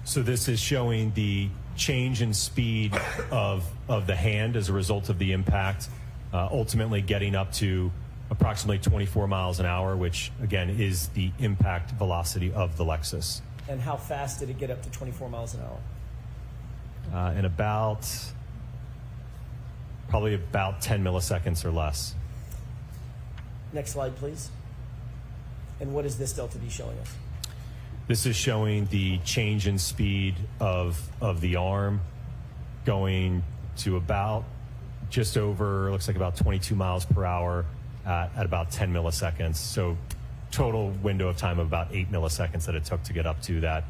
So this is showing the change in speed of the hand as a result of the impact, ultimately getting up to approximately 24 miles an hour, which again is the impact velocity of the Lexus. And how fast did it get up to 24 miles an hour? In probably about 10 milliseconds or less. Next slide, please. And what is this delta V showing us? This is showing the change in speed of the arm going to about just over, looks like about 22 miles per hour at about 10 milliseconds. So total window of time of about 8 milliseconds that it took to get up to that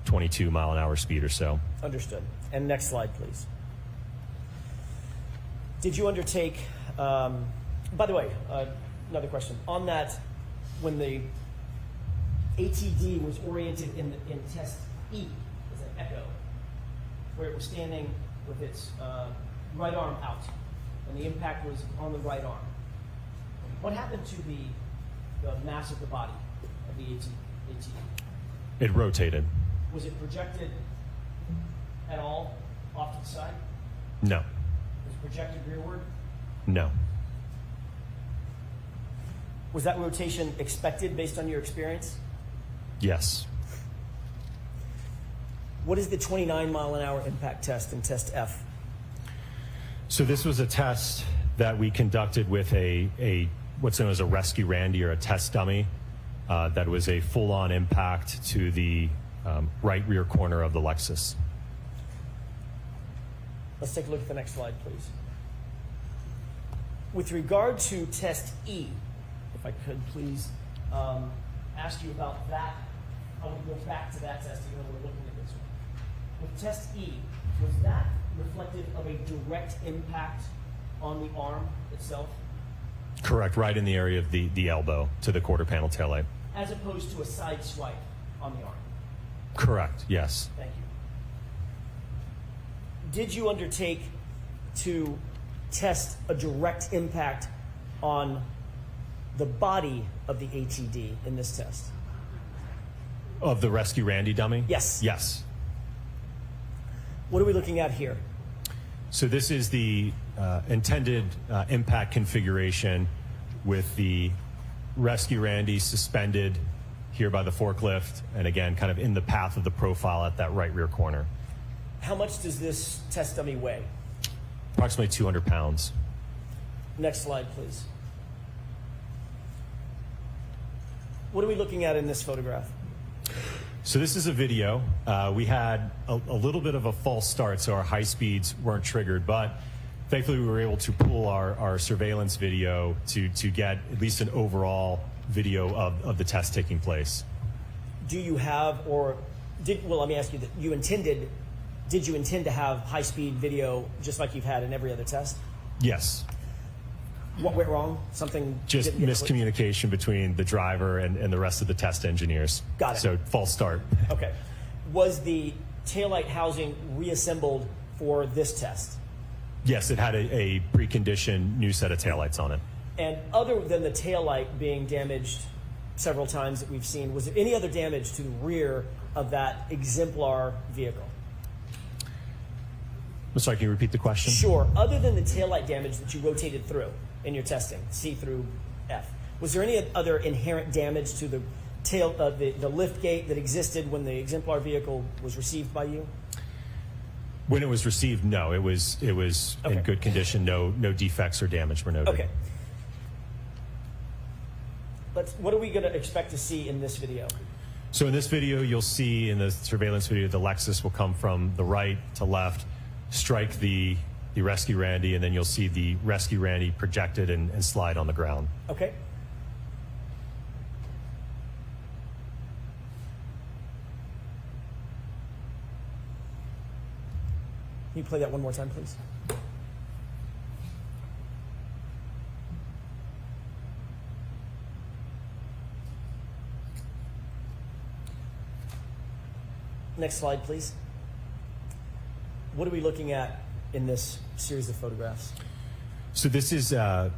22 mile an hour speed or so. Understood. And next slide, please. Did you undertake, by the way, another question. On that, when the ATD was oriented in test E, as an echo, where it was standing with its right arm out, and the impact was on the right arm, what happened to the mass of the body of the ATD? It rotated. Was it projected at all off to the side? No. Was it projected rearward? No. Was that rotation expected based on your experience? Yes. What is the 29 mile an hour impact test in test F? So this was a test that we conducted with a what's known as a rescue Randy, or a test dummy, that was a full-on impact to the right rear corner of the Lexus. Let's take a look at the next slide, please. With regard to test E, if I could please ask you about that. I want to go back to that test, even though we're looking at this one. With test E, was that reflective of a direct impact on the arm itself? Correct, right in the area of the elbow to the quarter panel taillight. As opposed to a side swipe on the arm? Correct, yes. Thank you. Did you undertake to test a direct impact on the body of the ATD in this test? Of the rescue Randy dummy? Yes. Yes. What are we looking at here? So this is the intended impact configuration with the rescue Randy suspended here by the forklift, and again, kind of in the path of the profile at that right rear corner. How much does this test dummy weigh? Approximately 200 pounds. Next slide, please. What are we looking at in this photograph? So this is a video. We had a little bit of a false start, so our high speeds weren't triggered, but thankfully we were able to pull our surveillance video to get at least an overall video of the test taking place. Do you have, or well, let me ask you that did you intend to have high-speed video just like you've had in every other test? Yes. What went wrong? Something just didn't get miscommunication between the driver and the rest of the test engineers. Got it. So false start. Okay. Was the taillight housing reassembled for this test? Yes, it had a preconditioned new set of taillights on it. And other than the taillight being damaged several times that we've seen, was there any other damage to the rear of that exemplar vehicle? I'm sorry, can you repeat the question? Sure. Other than the taillight damage that you rotated through in your testing, C through F, was there any other inherent damage to the the lift gate that existed when the exemplar vehicle was received by you? When it was received, no. It was okay. In good condition. No defects or damage were noted. Okay. What are we going to expect to see in this video? So in this video, you'll see in the surveillance video, the Lexus will come from the right to left, strike the rescue Randy, and then you'll see the rescue Randy projected and slide on the ground. Okay. Can you play that one more time, please? Next slide, please. What are we looking at in this series of photographs? So this is a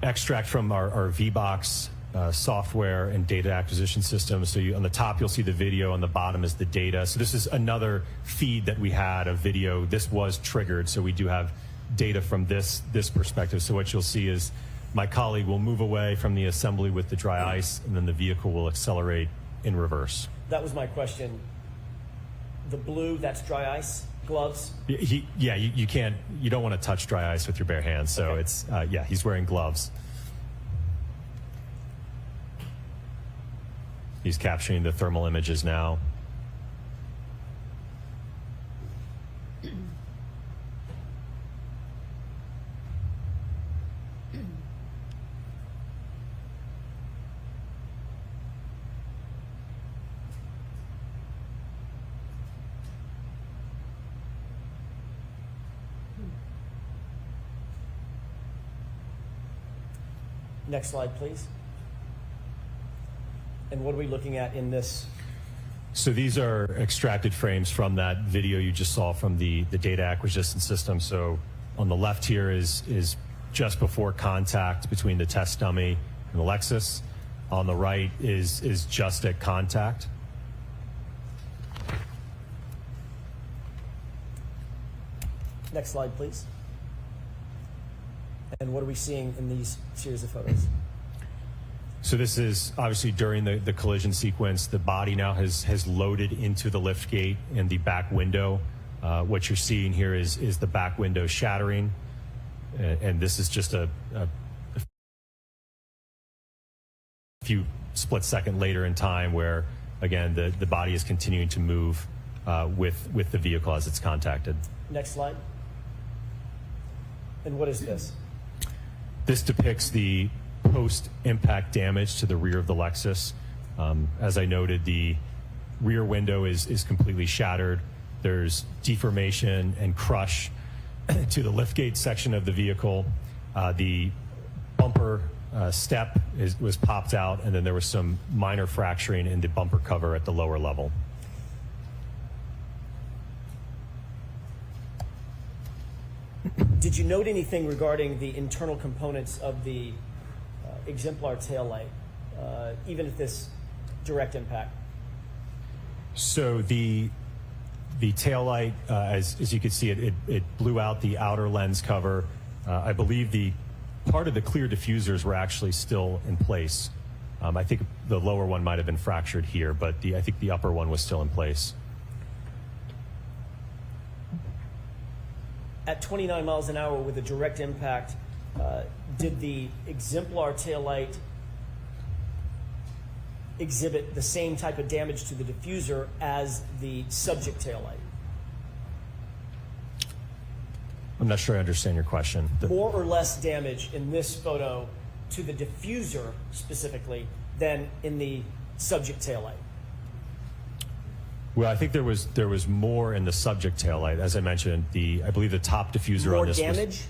extract from our VBox software and data acquisition system. So on the top, you'll see the video. On the bottom is the data. So this is another feed that we had of video. This was triggered, so we do have data from this perspective. So what you'll see is my colleague will move away from the assembly with the dry ice, and then the vehicle will accelerate in reverse. That was my question. The blue, that's dry ice, gloves? You can't, you don't want to touch dry ice with your bare hands. So okay. it's, he's wearing gloves. He's capturing the thermal images now. Next slide, please. And what are we looking at in this? So these are extracted frames from that video you just saw from the data acquisition system. So on the left here is just before contact between the test dummy and the Lexus. On the right is just at contact. Next slide, please. And what are we seeing in these series of photos? So this is obviously during the collision sequence. The body now has loaded into the lift gate and the back window. What you're seeing here is the back window shattering. And this is just a few split second later in time where, again, the body is continuing to move with the vehicle as it's contacted. Next slide. And what is this? This depicts the post-impact damage to the rear of the Lexus. As I noted, the rear window is completely shattered. There's deformation and crush to the liftgate section of the vehicle. The bumper step was popped out, and then there was some minor fracturing in the bumper cover at the lower level. Did you note anything regarding the internal components of the exemplar taillight, even at this direct impact? So the taillight, as you can see, it blew out the outer lens cover. I believe the part of the clear diffusers were actually still in place. I think the lower one might have been fractured here, but I think the upper one was still in place. At 29 miles an hour with a direct impact, did the exemplar taillight exhibit the same type of damage to the diffuser as the subject taillight? I'm not sure I understand your question. More or less damage in this photo to the diffuser specifically than in the subject taillight? Well, I think there was more in the subject taillight. As I mentioned, I believe the top diffuser on this More damage?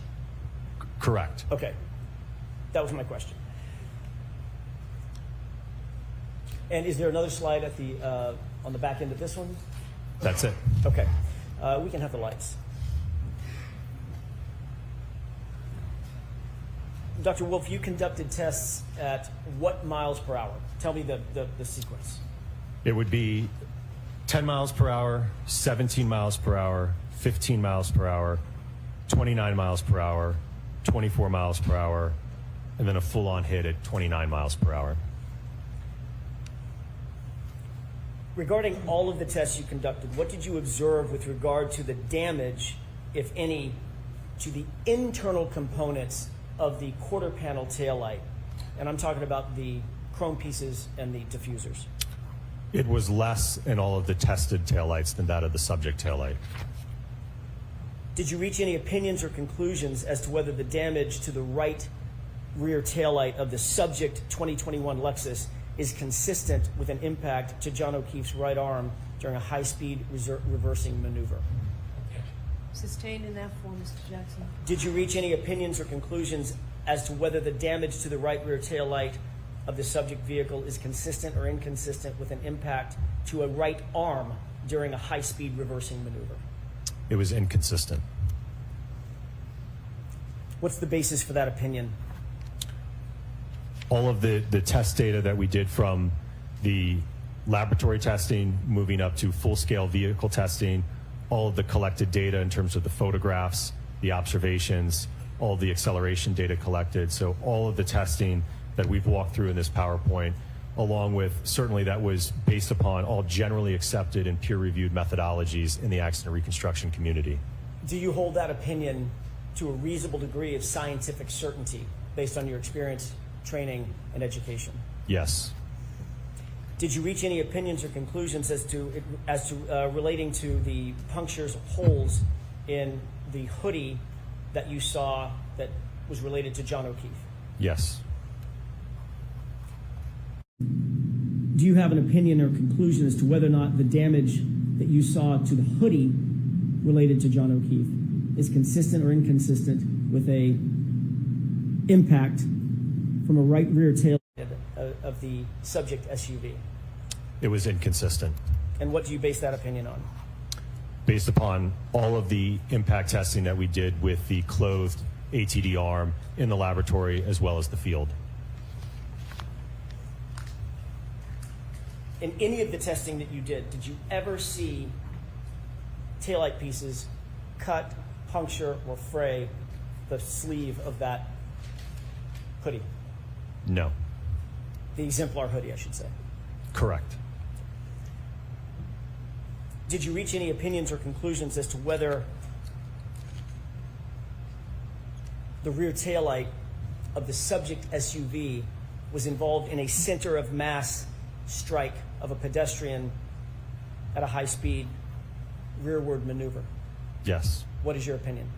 Correct. Okay. That was my question. And is there another slide at the on the back end of this one? That's it. Okay. We can have the lights. Dr. Wolf, you conducted tests at what miles per hour? Tell me the sequence. It would be 10 miles per hour, 17 miles per hour, 15 miles per hour, 29 miles per hour, 24 miles per hour, and then a full-on hit at 29 miles per hour. Regarding all of the tests you conducted, what did you observe with regard to the damage, if any, to the internal components of the quarter panel taillight? And I'm talking about the chrome pieces and the diffusers. It was less in all of the tested taillights than that of the subject taillight. Did you reach any opinions or conclusions as to whether the damage to the right rear taillight of the subject 2021 Lexus is consistent with an impact to John O'Keefe's right arm during a high-speed reversing maneuver? Sustained in that form, Mr. Jackson. Did you reach any opinions or conclusions as to whether the damage to the right rear taillight of the subject vehicle is consistent or inconsistent with an impact to a right arm during a high-speed reversing maneuver? It was inconsistent. What's the basis for that opinion? All of the test data that we did from the laboratory testing, moving up to full-scale vehicle testing, all of the collected data in terms of the photographs, the observations, all of the acceleration data collected. So all of the testing that we've walked through in this PowerPoint, along with certainly that was based upon all generally accepted and peer-reviewed methodologies in the accident reconstruction community. Do you hold that opinion to a reasonable degree of scientific certainty based on your experience, training, and education? Yes. Did you reach any opinions or conclusions as to relating to the punctures, holes in the hoodie that you saw that was related to John O'Keefe? Yes. Do you have an opinion or conclusion as to whether or not the damage that you saw to the hoodie related to John O'Keefe is consistent or inconsistent with a impact from a right rear tail of the subject SUV? It was inconsistent. And what do you base that opinion on? Based upon all of the impact testing that we did with the clothed ATD arm in the laboratory as well as the field. In any of the testing that you did you ever see taillight pieces cut, puncture, or fray the sleeve of that hoodie? No. The exemplar hoodie, I should say. Correct. Did you reach any opinions or conclusions as to whether the rear taillight of the subject SUV was involved in a center of mass strike of a pedestrian at a high speed rearward maneuver? Yes. What is your opinion?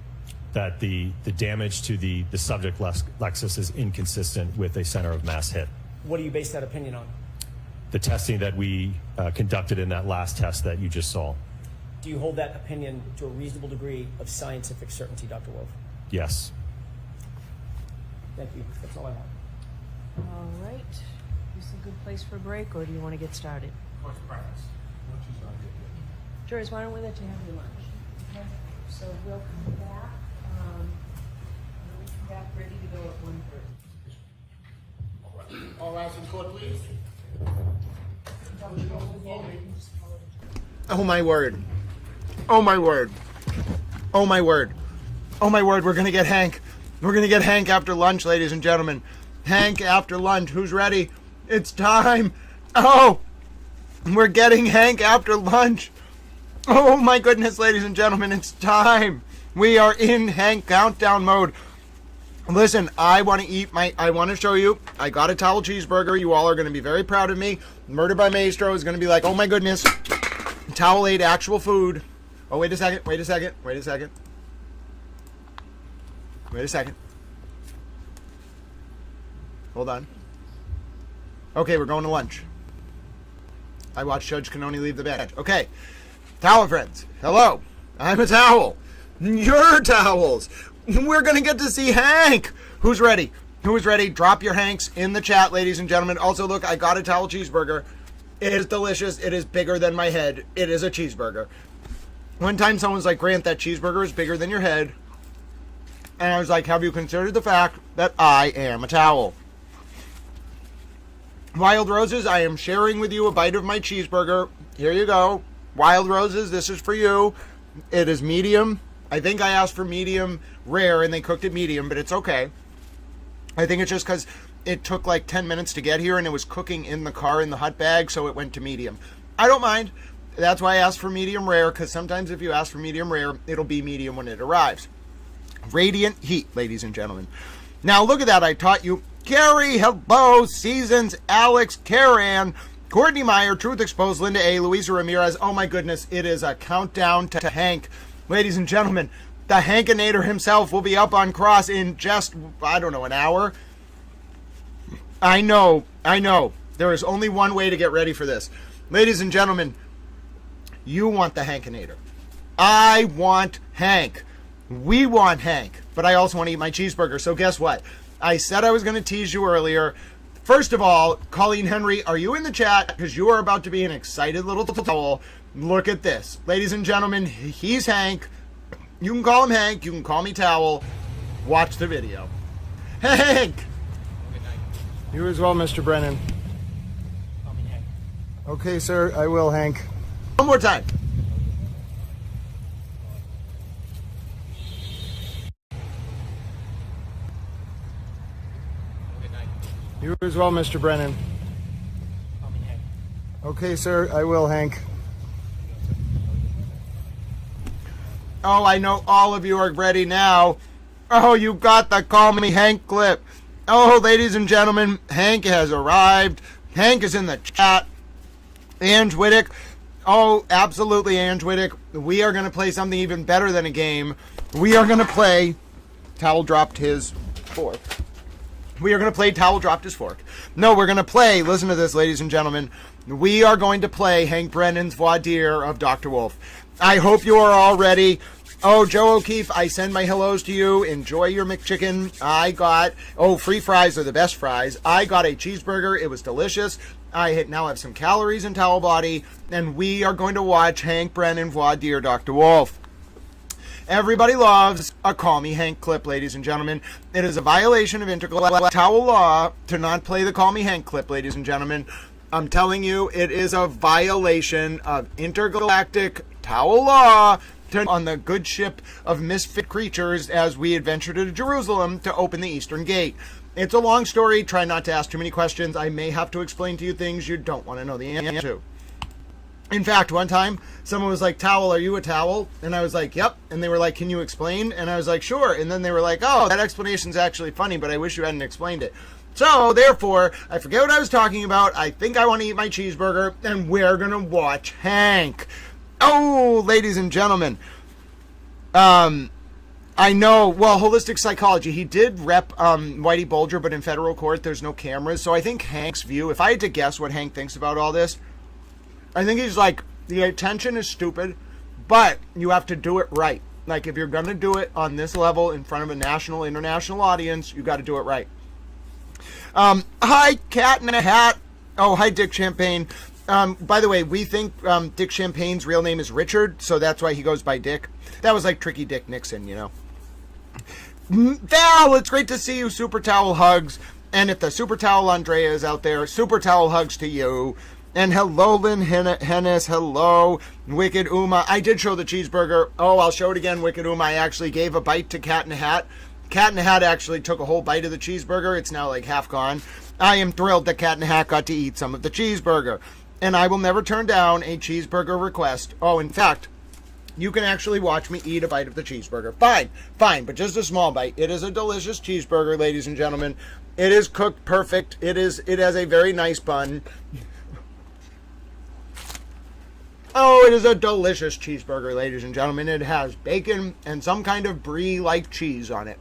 That the damage to the subject Lexus is inconsistent with a center of mass hit. What do you base that opinion on? The testing that we conducted in that last test that you just saw. Do you hold that opinion to a reasonable degree of scientific certainty, Dr. Wolf? Yes. Thank you. That's all I have. All right. Is this a good place for a break, or do you want to get started? What's the preference? Lunch is not here yet. Joyce, why don't we let you have your lunch? Okay. So we'll come back. We'll come back ready to go at 1:30. All rise in court, please. Oh my word. Oh my word. Oh my word. Oh my word, we're gonna get Hank. We're gonna get Hank after lunch, ladies and gentlemen. Hank after lunch. Who's ready? It's time. Oh, we're getting Hank after lunch. Oh my goodness, ladies and gentlemen, it's time. We are in Hank countdown mode. Listen, I want to show you. I got a towel cheeseburger. You all are going to be very proud of me. Murder by Maestro is going to be like, oh my goodness. Towel ate actual food. Oh, wait a second. Wait a second. Wait a second. Wait a second. Hold on. Okay, we're going to lunch. I watched Judge Cannoni leave the bed. Okay. Towel friends. Hello. I'm a towel. Your towels. We're going to get to see Hank. Who's ready? Who is ready? Drop your Hanks in the chat, ladies and gentlemen. Also, look, I got a towel cheeseburger. It is delicious. It is bigger than my head. It is a cheeseburger. One time someone's like, Grant, that cheeseburger is bigger than your head. And I was like, have you considered the fact that I am a towel? Wild Roses, I am sharing with you a bite of my cheeseburger. Here you go. Wild Roses, this is for you. It is medium. I think I asked for medium rare and they cooked it medium, but it's okay. I think it's just because it took like 10 minutes to get here and it was cooking in the car in the hot bag, so it went to medium. I don't mind. That's why I asked for medium rare, because sometimes if you ask for medium rare, it'll be medium when it arrives. Radiant heat, ladies and gentlemen. Now look at that. I taught you. Carrie, hello, Seasons, Alex, Karen, Courtney Meyer, Truth Exposed, Linda A, Louisa Ramirez. Oh my goodness, it is a countdown to Hank. Ladies and gentlemen, the Hankinator himself will be up on cross in just, I don't know, an hour. I know. There is only one way to get ready for this. Ladies and gentlemen, you want the Hankinator. I want Hank. We want Hank. But I also want to eat my cheeseburger. So guess what? I said I was going to tease you earlier. First of all, Colleen Henry, are you in the chat? Because you are about to be an excited little towel. Look at this. Ladies and gentlemen, he's Hank. You can call him Hank. You can call me Towel. Watch the video. Hank! You as well, Mr. Brennan. Call me Hank. Okay, sir. I will, Hank. One more time. You as well, Mr. Brennan. Call me Hank. Okay, sir. I will, Hank. Oh, I know all of you are ready now. Oh, you got the Call Me Hank clip. Oh, ladies and gentlemen, Hank has arrived. Hank is in the chat. Ange Whittick. Oh, absolutely, Ange Whittick. We are going to play something even better than a game. We are going to play Towel Dropped His Fork. We are going to play Towel Dropped His Fork. No, we're going to play, listen to this, ladies and gentlemen. We are going to play Hank Brennan's voir dire of Dr. Wolf. I hope you are all ready. Oh, Joe O'Keefe, I send my hellos to you. Enjoy your McChicken. I got, free fries are the best fries. I got a cheeseburger. It was delicious. I now have some calories in Towel Body, and we are going to watch Hank Brennan voir dire Dr. Wolf. Everybody loves a Call Me Hank clip, ladies and gentlemen. It is a violation of intergalactic towel law to not play the Call Me Hank clip, ladies and gentlemen. I'm telling you, it is a violation of intergalactic towel law on the good ship of misfit creatures as we adventure to Jerusalem to open the Eastern Gate. It's a long story. Try not to ask too many questions. I may have to explain to you things you don't want to know the answer to. In fact, one time, someone was like, Towel, are you a towel? And I was like, yep. And they were like, can you explain? And I was like, sure. And then they were like, oh, that explanation's actually funny, but I wish you hadn't explained it. So, therefore, I forget what I was talking about. I think I want to eat my cheeseburger, and we're going to watch Hank. Oh, ladies and gentlemen, I know, well, holistic psychology, he did rep Whitey Bulger, but in federal court, there's no cameras. So I think Hank's view, if I had to guess what Hank thinks about all this, I think he's like, the attention is stupid, but you have to do it right. Like, if you're going to do it on this level in front of a national, international audience, you got to do it right. Hi, Cat in a Hat. Oh, hi, Dick Champagne. By the way, we think Dick Champagne's real name is Richard, so that's why he goes by Dick. That was like Tricky Dick Nixon, you know. Val, it's great to see you. Super Towel hugs. And if the Super Towel Andrea is out there, Super Towel hugs to you. And hello, Lynn Hennis. Hello, Wicked Uma. I did show the cheeseburger. Oh, I'll show it again, Wicked Uma. I actually gave a bite to Cat in a Hat. Cat in a Hat actually took a whole bite of the cheeseburger. It's now like half gone. I am thrilled that Cat in a Hat got to eat some of the cheeseburger. And I will never turn down a cheeseburger request. Oh, in fact, you can actually watch me eat a bite of the cheeseburger. Fine, but just a small bite. It is a delicious cheeseburger, ladies and gentlemen. It is cooked perfect. It has a very nice bun. Oh, it is a delicious cheeseburger, ladies and gentlemen. It has bacon and some kind of brie-like cheese on it.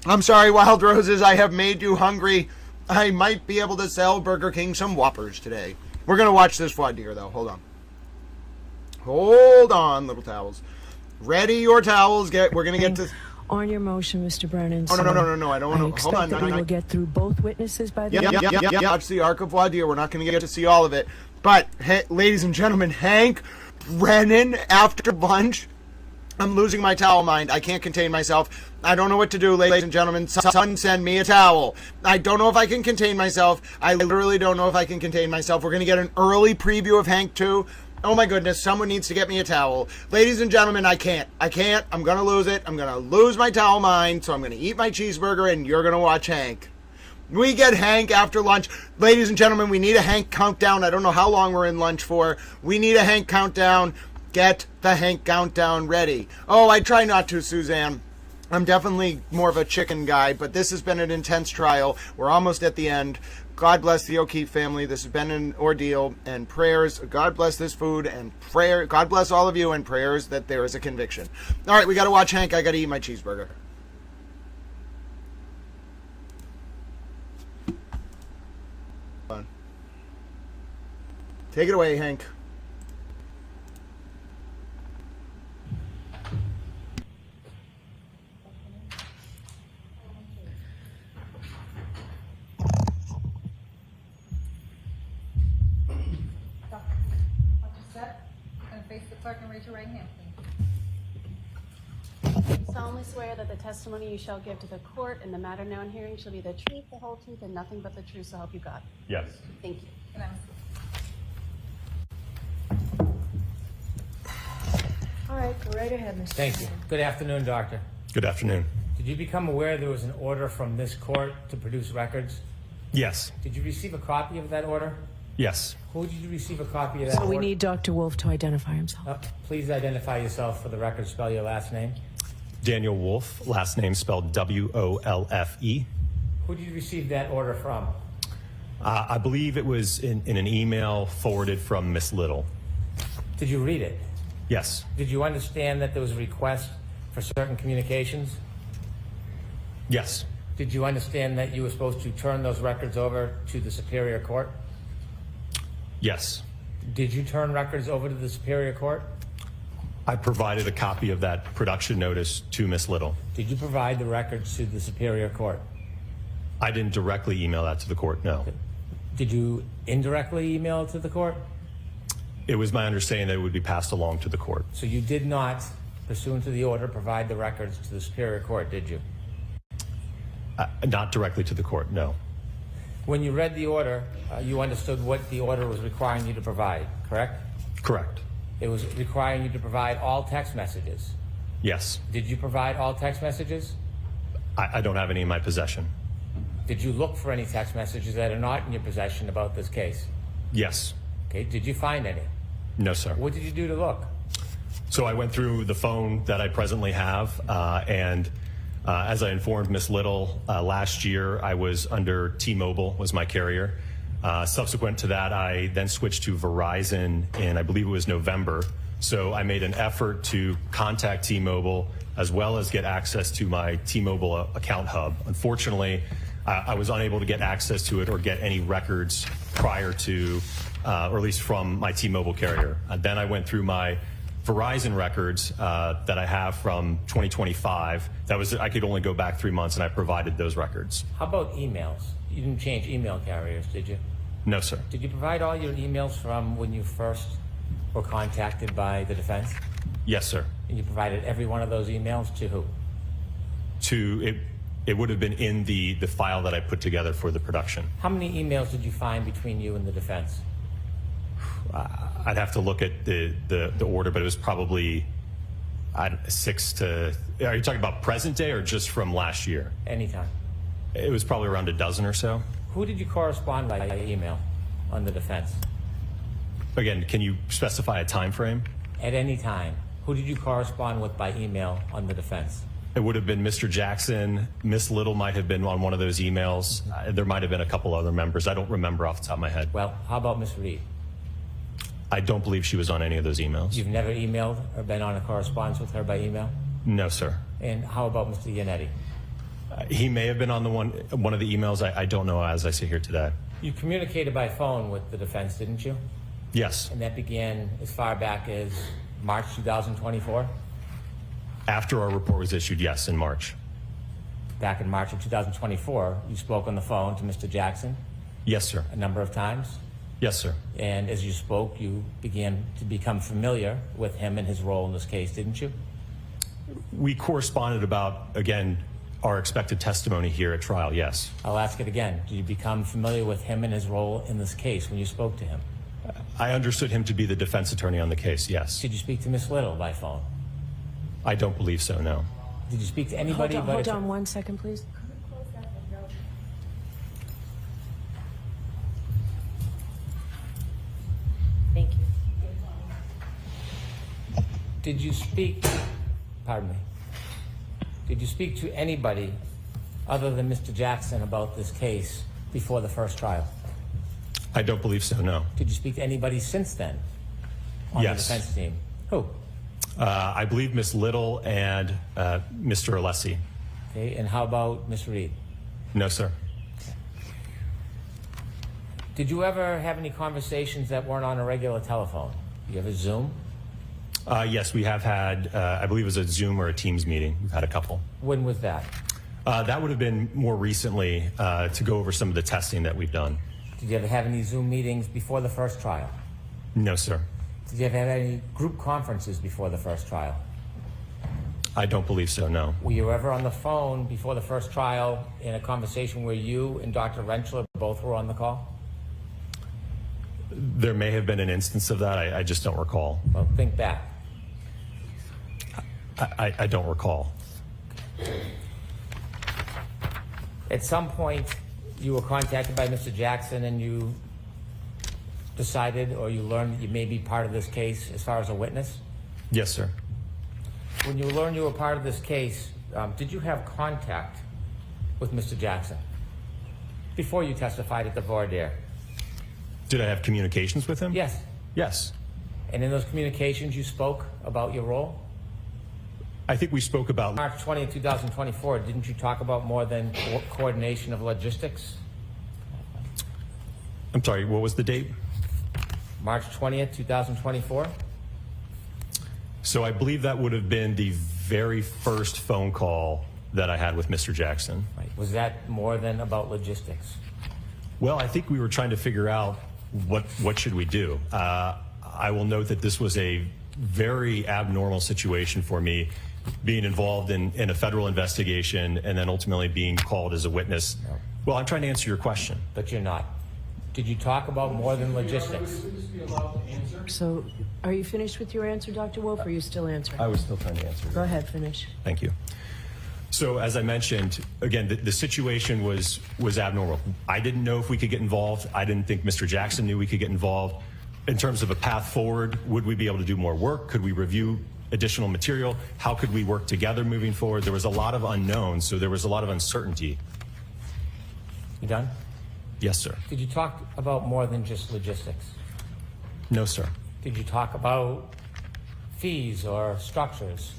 I'm sorry, Wild Roses, I have made you hungry. I might be able to sell Burger King some Whoppers today. We're going to watch this voir dire, though. Hold on, little towels. Ready your towels. We're going to get to... On your motion, Mr. Brennan. Oh, no. I don't want to... Hold on. We will get through both witnesses by the end. Yeah. Watch the arc of voir dire. We're not going to get to see all of it. But, hey, ladies and gentlemen, Hank Brennan, after lunch... I'm losing my towel mind. I can't contain myself. I don't know what to do, ladies and gentlemen. Someone send me a towel. I don't know if I can contain myself. I literally don't know if I can contain myself. We're going to get an early preview of Hank 2. Oh my goodness, someone needs to get me a towel. Ladies and gentlemen, I can't. I'm going to lose it. I'm going to lose my towel mind, so I'm going to eat my cheeseburger, and you're going to watch Hank. We get Hank after lunch. Ladies and gentlemen, we need a Hank countdown. I don't know how long we're in lunch for. We need a Hank countdown. Get the Hank countdown ready. Oh, I try not to, Suzanne. I'm definitely more of a chicken guy, but this has been an intense trial. We're almost at the end. God bless the O'Keefe family. This has been an ordeal, and prayers. God bless this food, and prayer. God bless all of you, and prayers that there is a conviction. All right, we got to watch Hank. I got to eat my cheeseburger. Take it away, Hank. Clerk and raise your right hand, You solemnly swear that the testimony you shall give to the court in the matter now in hearing shall be the truth, the whole truth, and nothing but the truth, so help you God. Yes. Thank you. All right, go right ahead, Mr. Thank you. Good afternoon, Doctor. Good afternoon. Did you become aware there was an order from this court to produce records? Yes. Did you receive a copy of that order? Yes. Who did you receive a copy of that So order? we need Dr. Wolf to identify himself. Please identify yourself for the record. Spell your last name. Daniel Wolf, last name spelled W-O-L-F-E. Who did you receive that order from? I believe it was in an email forwarded from Miss Little. Did you read it? Yes. Did you understand that there was a request for certain communications? Yes. Did you understand that you were supposed to turn those records over to the Superior Court? Yes. Did you turn records over to the Superior Court? I provided a copy of that production notice to Ms. Little. Did you provide the records to the Superior Court? I didn't directly email that to the court, no. Did you indirectly email it to the court? It was my understanding that it would be passed along to the court. So you did not, pursuant to the order, provide the records to the Superior Court, did you? Not directly to the court, no. When you read the order, you understood what the order was requiring you to provide, correct? Correct. It was requiring you to provide all text messages. Yes. Did you provide all text messages? I don't have any in my possession. Did you look for any text messages that are not in your possession about this case? Yes. Okay, did you find any? No, sir. What did you do to look? So I went through the phone that I presently have, and as I informed Ms. Little, last year I was under T-Mobile, was my carrier. Subsequent to that, I then switched to Verizon in, I believe it was November. So I made an effort to contact T-Mobile as well as get access to my T-Mobile account hub. Unfortunately, I was unable to get access to it or get any records prior to, or at least from my T-Mobile carrier. Then I went through my Verizon records that I have from 2025. That was, I could only go back 3 months, and I provided those records. How about emails? You didn't change email carriers, did you? No, sir. Did you provide all your emails from when you first were contacted by the defense? Yes, sir. And you provided every one of those emails to who? It would have been in the file that I put together for the production. How many emails did you find between you and the defense? I'd have to look at the order, but it was probably 6 to... Are you talking about present day or just from last year? Anytime. It was probably around a dozen or so. Who did you correspond by email on the defense? Again, can you specify a time frame? At any time. Who did you correspond with by email on the defense? It would have been Mr. Jackson. Miss Little might have been on one of those emails. There might have been a couple other members. I don't remember off the top of my head. Well, how about Miss Reed? I don't believe she was on any of those emails. You've never emailed or been on a correspondence with her by email? No, sir. And how about Mr. Yannetti? He may have been on one of the emails. I don't know as I sit here today. You communicated by phone with the defense, didn't you? Yes. And that began as far back as March 2024? After our report was issued, yes, in March. Back in March of 2024, you spoke on the phone to Mr. Jackson? Yes, sir. A number of times? Yes, sir. And as you spoke, you began to become familiar with him and his role in this case, didn't you? We corresponded about, again, our expected testimony here at trial, yes. I'll ask it again. Did you become familiar with him and his role in this case when you spoke to him? I understood him to be the defense attorney on the case, yes. Did you speak to Miss Little by phone? I don't believe so, no. Did you speak to anybody? Hold on 1 second, please. Thank you. Did you speak, pardon me, did you speak to anybody other than Mr. Jackson about this case before the first trial? I don't believe so, no. Did you speak to anybody since then on Yes. the defense team? Who? I believe Miss Little and Mr. Alessi. Okay, and how about Miss Reed? No, sir. Did you ever have any conversations that weren't on a regular telephone? You ever Zoom? Yes, we have had, I believe it was a Zoom or a Teams meeting. We've had a couple. When was that? That would have been more recently to go over some of the testing that we've done. Did you ever have any Zoom meetings before the first trial? No, sir. Did you ever have any group conferences before the first trial? I don't believe so, no. Were you ever on the phone before the first trial in a conversation where you and Dr. Rentschler both were on the call? There may have been an instance of that. I just don't recall. Well, think back. I don't recall. At some point, you were contacted by Mr. Jackson and you decided or you learned that you may be part of this case as far as a witness? Yes, sir. When you learned you were part of this case, did you have contact with Mr. Jackson before you testified at the voir dire? Did I have communications with him? Yes. Yes. And in those communications, you spoke about your role? I think we spoke about... March 20th, 2024, didn't you talk about more than coordination of logistics? I'm sorry, what was the date? March 20th, 2024? So I believe that would have been the very first phone call that I had with Mr. Jackson. Right. Was that more than about logistics? Well, I think we were trying to figure out what should we do. I will note that this was a very abnormal situation for me, being involved in a federal investigation and then ultimately being called as a witness. No. Well, I'm trying to answer your question. But you're not. Did you talk about more than logistics? So, are you finished with your answer, Dr. Wolf, or are you still answering? I was still trying to answer. Go ahead, finish. Thank you. So as I mentioned, again, the situation was abnormal. I didn't know if we could get involved. I didn't think Mr. Jackson knew we could get involved. In terms of a path forward, would we be able to do more work? Could we review additional material? How could we work together moving forward? There was a lot of unknowns, so there was a lot of uncertainty. You done? Yes, sir. Did you talk about more than just logistics? No, sir. Did you talk about fees or structures?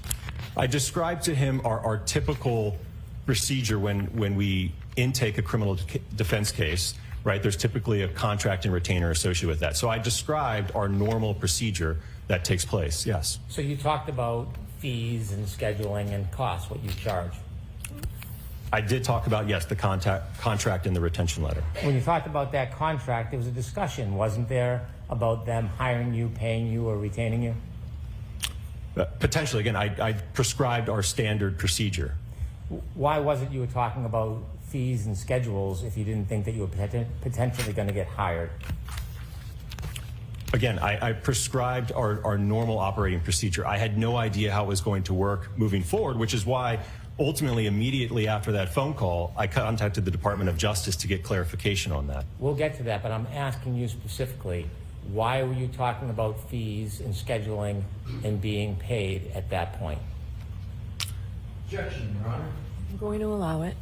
I described to him our typical procedure when we intake a criminal defense case, right? There's typically a contract and retainer associated with that. So I described our normal procedure that takes place, yes. So you talked about fees and scheduling and costs, what you charge. I did talk about, yes, the contract and the retention letter. When you talked about that contract, there was a discussion, wasn't there, about them hiring you, paying you, or retaining you? Potentially. Again, I prescribed our standard procedure. Why was it you were talking about fees and schedules if you didn't think that you were potentially going to get hired? Again, I prescribed our normal operating procedure. I had no idea how it was going to work moving forward, which is why ultimately, immediately after that phone call, I contacted the Department of Justice to get clarification on that. We'll get to that, but I'm asking you specifically, why were you talking about fees and scheduling and being paid at that point? Objection, Your Honor. I'm going to allow it.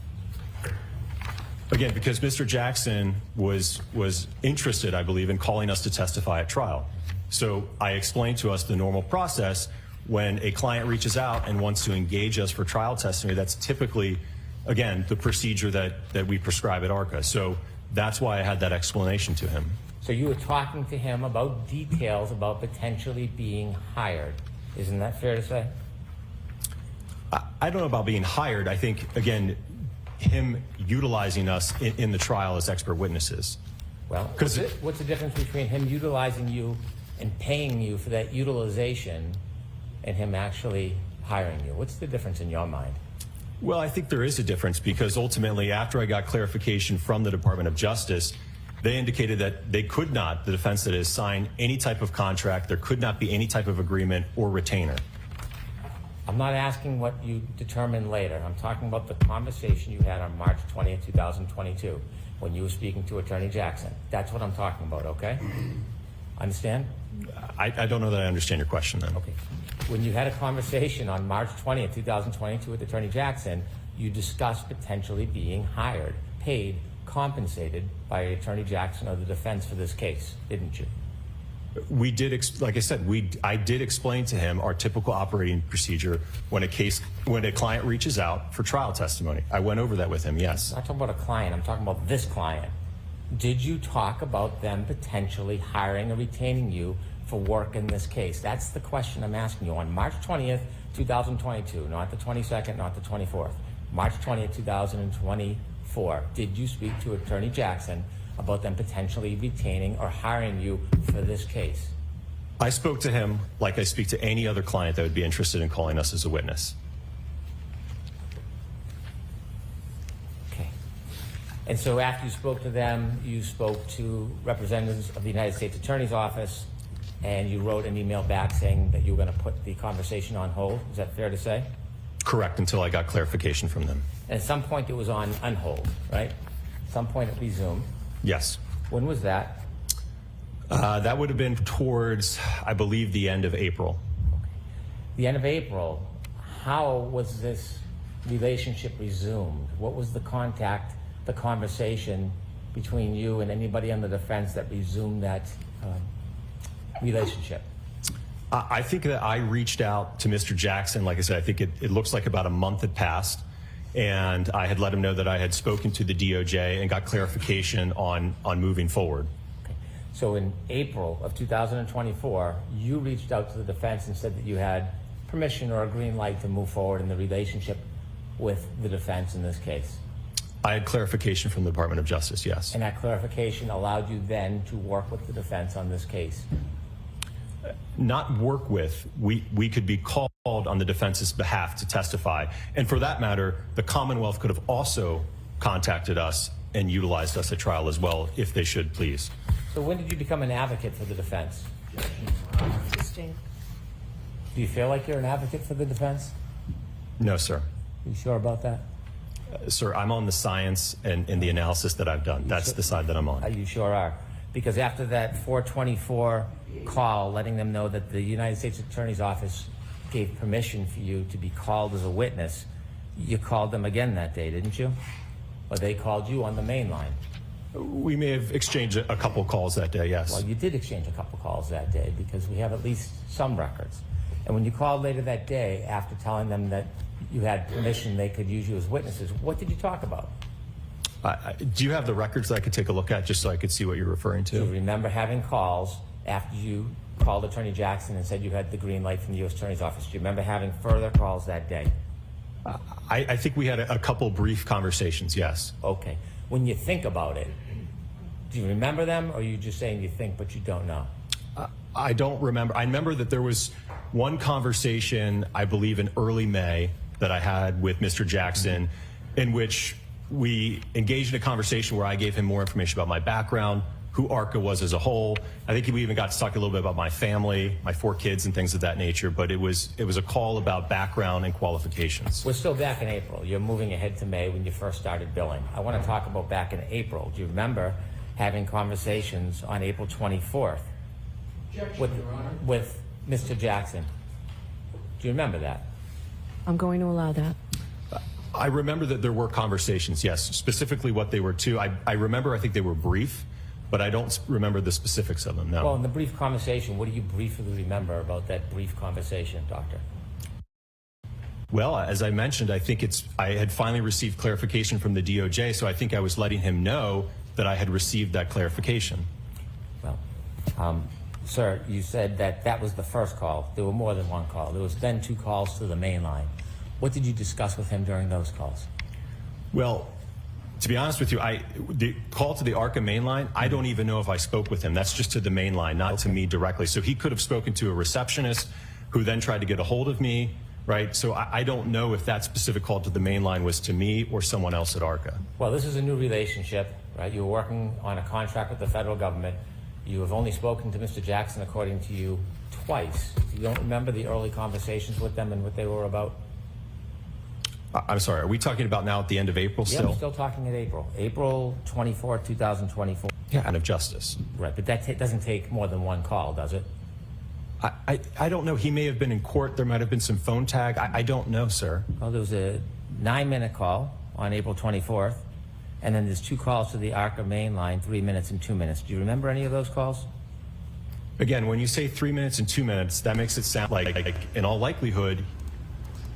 Again, because Mr. Jackson was interested, I believe, in calling us to testify at trial. So I explained to us the normal process. When a client reaches out and wants to engage us for trial testimony, that's typically, again, the procedure that we prescribe at ARCA. So that's why I had that explanation to him. So you were talking to him about details about potentially being hired. Isn't that fair to say? I don't know about being hired. I think, again, him utilizing us in the trial as expert witnesses. Well, what's the difference between him utilizing you and paying you for that utilization and him actually hiring you? What's the difference in your mind? Well, I think there is a difference because ultimately, after I got clarification from the Department of Justice, they indicated that they could not, the defense that is, sign any type of contract. There could not be any type of agreement or retainer. I'm not asking what you determined later. I'm talking about the conversation you had on March 20th, 2022, when you were speaking to Attorney Jackson. That's what I'm talking about, okay? Understand? I don't know that I understand your question then. Okay. When you had a conversation on March 20th, 2022 with Attorney Jackson, you discussed potentially being hired, paid, compensated by Attorney Jackson or the defense for this case, didn't you? We did, like I said, I did explain to him our typical operating procedure when a client reaches out for trial testimony. I went over that with him, yes. I'm not talking about a client, I'm talking about this client. Did you talk about them potentially hiring or retaining you for work in this case? That's the question I'm asking you. On March 20th, 2022, not the 22nd, not the 24th, March 20th, 2024, did you speak to Attorney Jackson about them potentially retaining or hiring you for this case? I spoke to him like I speak to any other client that would be interested in calling us as a witness. Okay. And so after you spoke to them, you spoke to representatives of the United States Attorney's Office, and you wrote an email back saying that you were going to put the conversation on hold. Is that fair to say? Correct, until I got clarification from them. And at some point it was on hold, right? At some point it resumed. Yes. When was that? That would have been towards, I believe, the end of April. Okay. The end of April. How was this relationship resumed? What was the contact, the conversation between you and anybody on the defense that resumed that relationship? I think that I reached out to Mr. Jackson. Like I said, I think it looks like about a month had passed, and I had let him know that I had spoken to the DOJ and got clarification on moving forward. Okay. So in April of 2024, you reached out to the defense and said that you had permission or a green light to move forward in the relationship with the defense in this case. I had clarification from the Department of Justice, yes. And that clarification allowed you then to work with the defense on this case. Not work with, we could be called on the defense's behalf to testify. And for that matter, the Commonwealth could have also contacted us and utilized us at trial as well, if they should please. So when did you become an advocate for the defense? Interesting. Do you feel like you're an advocate for the defense? No, sir. You sure about that? Sir, I'm on the science and the analysis that I've done. That's the side that I'm on. You sure are. Because after that 424 call letting them know that the United States Attorney's Office gave permission for you to be called as a witness, you called them again that day, didn't you? Or they called you on the main line? We may have exchanged a couple calls that day, yes. Well, you did exchange a couple calls that day because we have at least some records. And when you called later that day after telling them that you had permission they could use you as witnesses, what did you talk about? Do you have the records that I could take a look at just so I could see what you're referring to? Do you remember having calls after you called Attorney Jackson and said you had the green light from the U.S. Attorney's Office? Do you remember having further calls that day? I think we had a couple brief conversations, yes. Okay. When you think about it, do you remember them, or are you just saying you think but you don't know? I don't remember. I remember that there was one conversation, I believe in early May, that I had with Mr. Jackson, in which we engaged in a conversation where I gave him more information about my background, who ARCA was as a whole. I think we even got to talk a little bit about my family, my 4 kids and things of that nature, but it was a call about background and qualifications. We're still back in April. You're moving ahead to May when you first started billing. I want to talk about back in April. Do you remember having conversations on April 24th with Mr. Jackson? Do you remember that? I'm going to allow that. I remember that there were conversations, yes. Specifically what they were too. I remember, I think they were brief, but I don't remember the specifics of them, no. Well, in the brief conversation, what do you briefly remember about that brief conversation, Doctor? Well, as I mentioned, I think I had finally received clarification from the DOJ, so I think I was letting him know that I had received that clarification. Well, sir, you said that was the first call. There were more than one call. There was then 2 calls to the main line. What did you discuss with him during those calls? Well, to be honest with you, the call to the ARCA main line, I don't even know if I spoke with him. That's just to the main line, not to me directly. So he could have spoken to a receptionist who then tried to get a hold of me, right? So I don't know if that specific call to the main line was to me or someone else at ARCA. Well, this is a new relationship, right? You were working on a contract with the federal government. You have only spoken to Mr. Jackson, according to you, twice. You don't remember the early conversations with them and what they were about? I'm sorry, are we talking about now at the end of April still? Yeah, we're still talking at April. April 24, 2024. Yeah, and of justice. Right, but that doesn't take more than one call, does it? I don't know. He may have been in court. There might have been some phone tag. I don't know, sir. Well, there was a 9-minute call on April 24th, and then there's 2 calls to the ARCA main line, 3 minutes and 2 minutes. Do you remember any of those calls? Again, when you say 3 minutes and 2 minutes, that makes it sound like in all likelihood,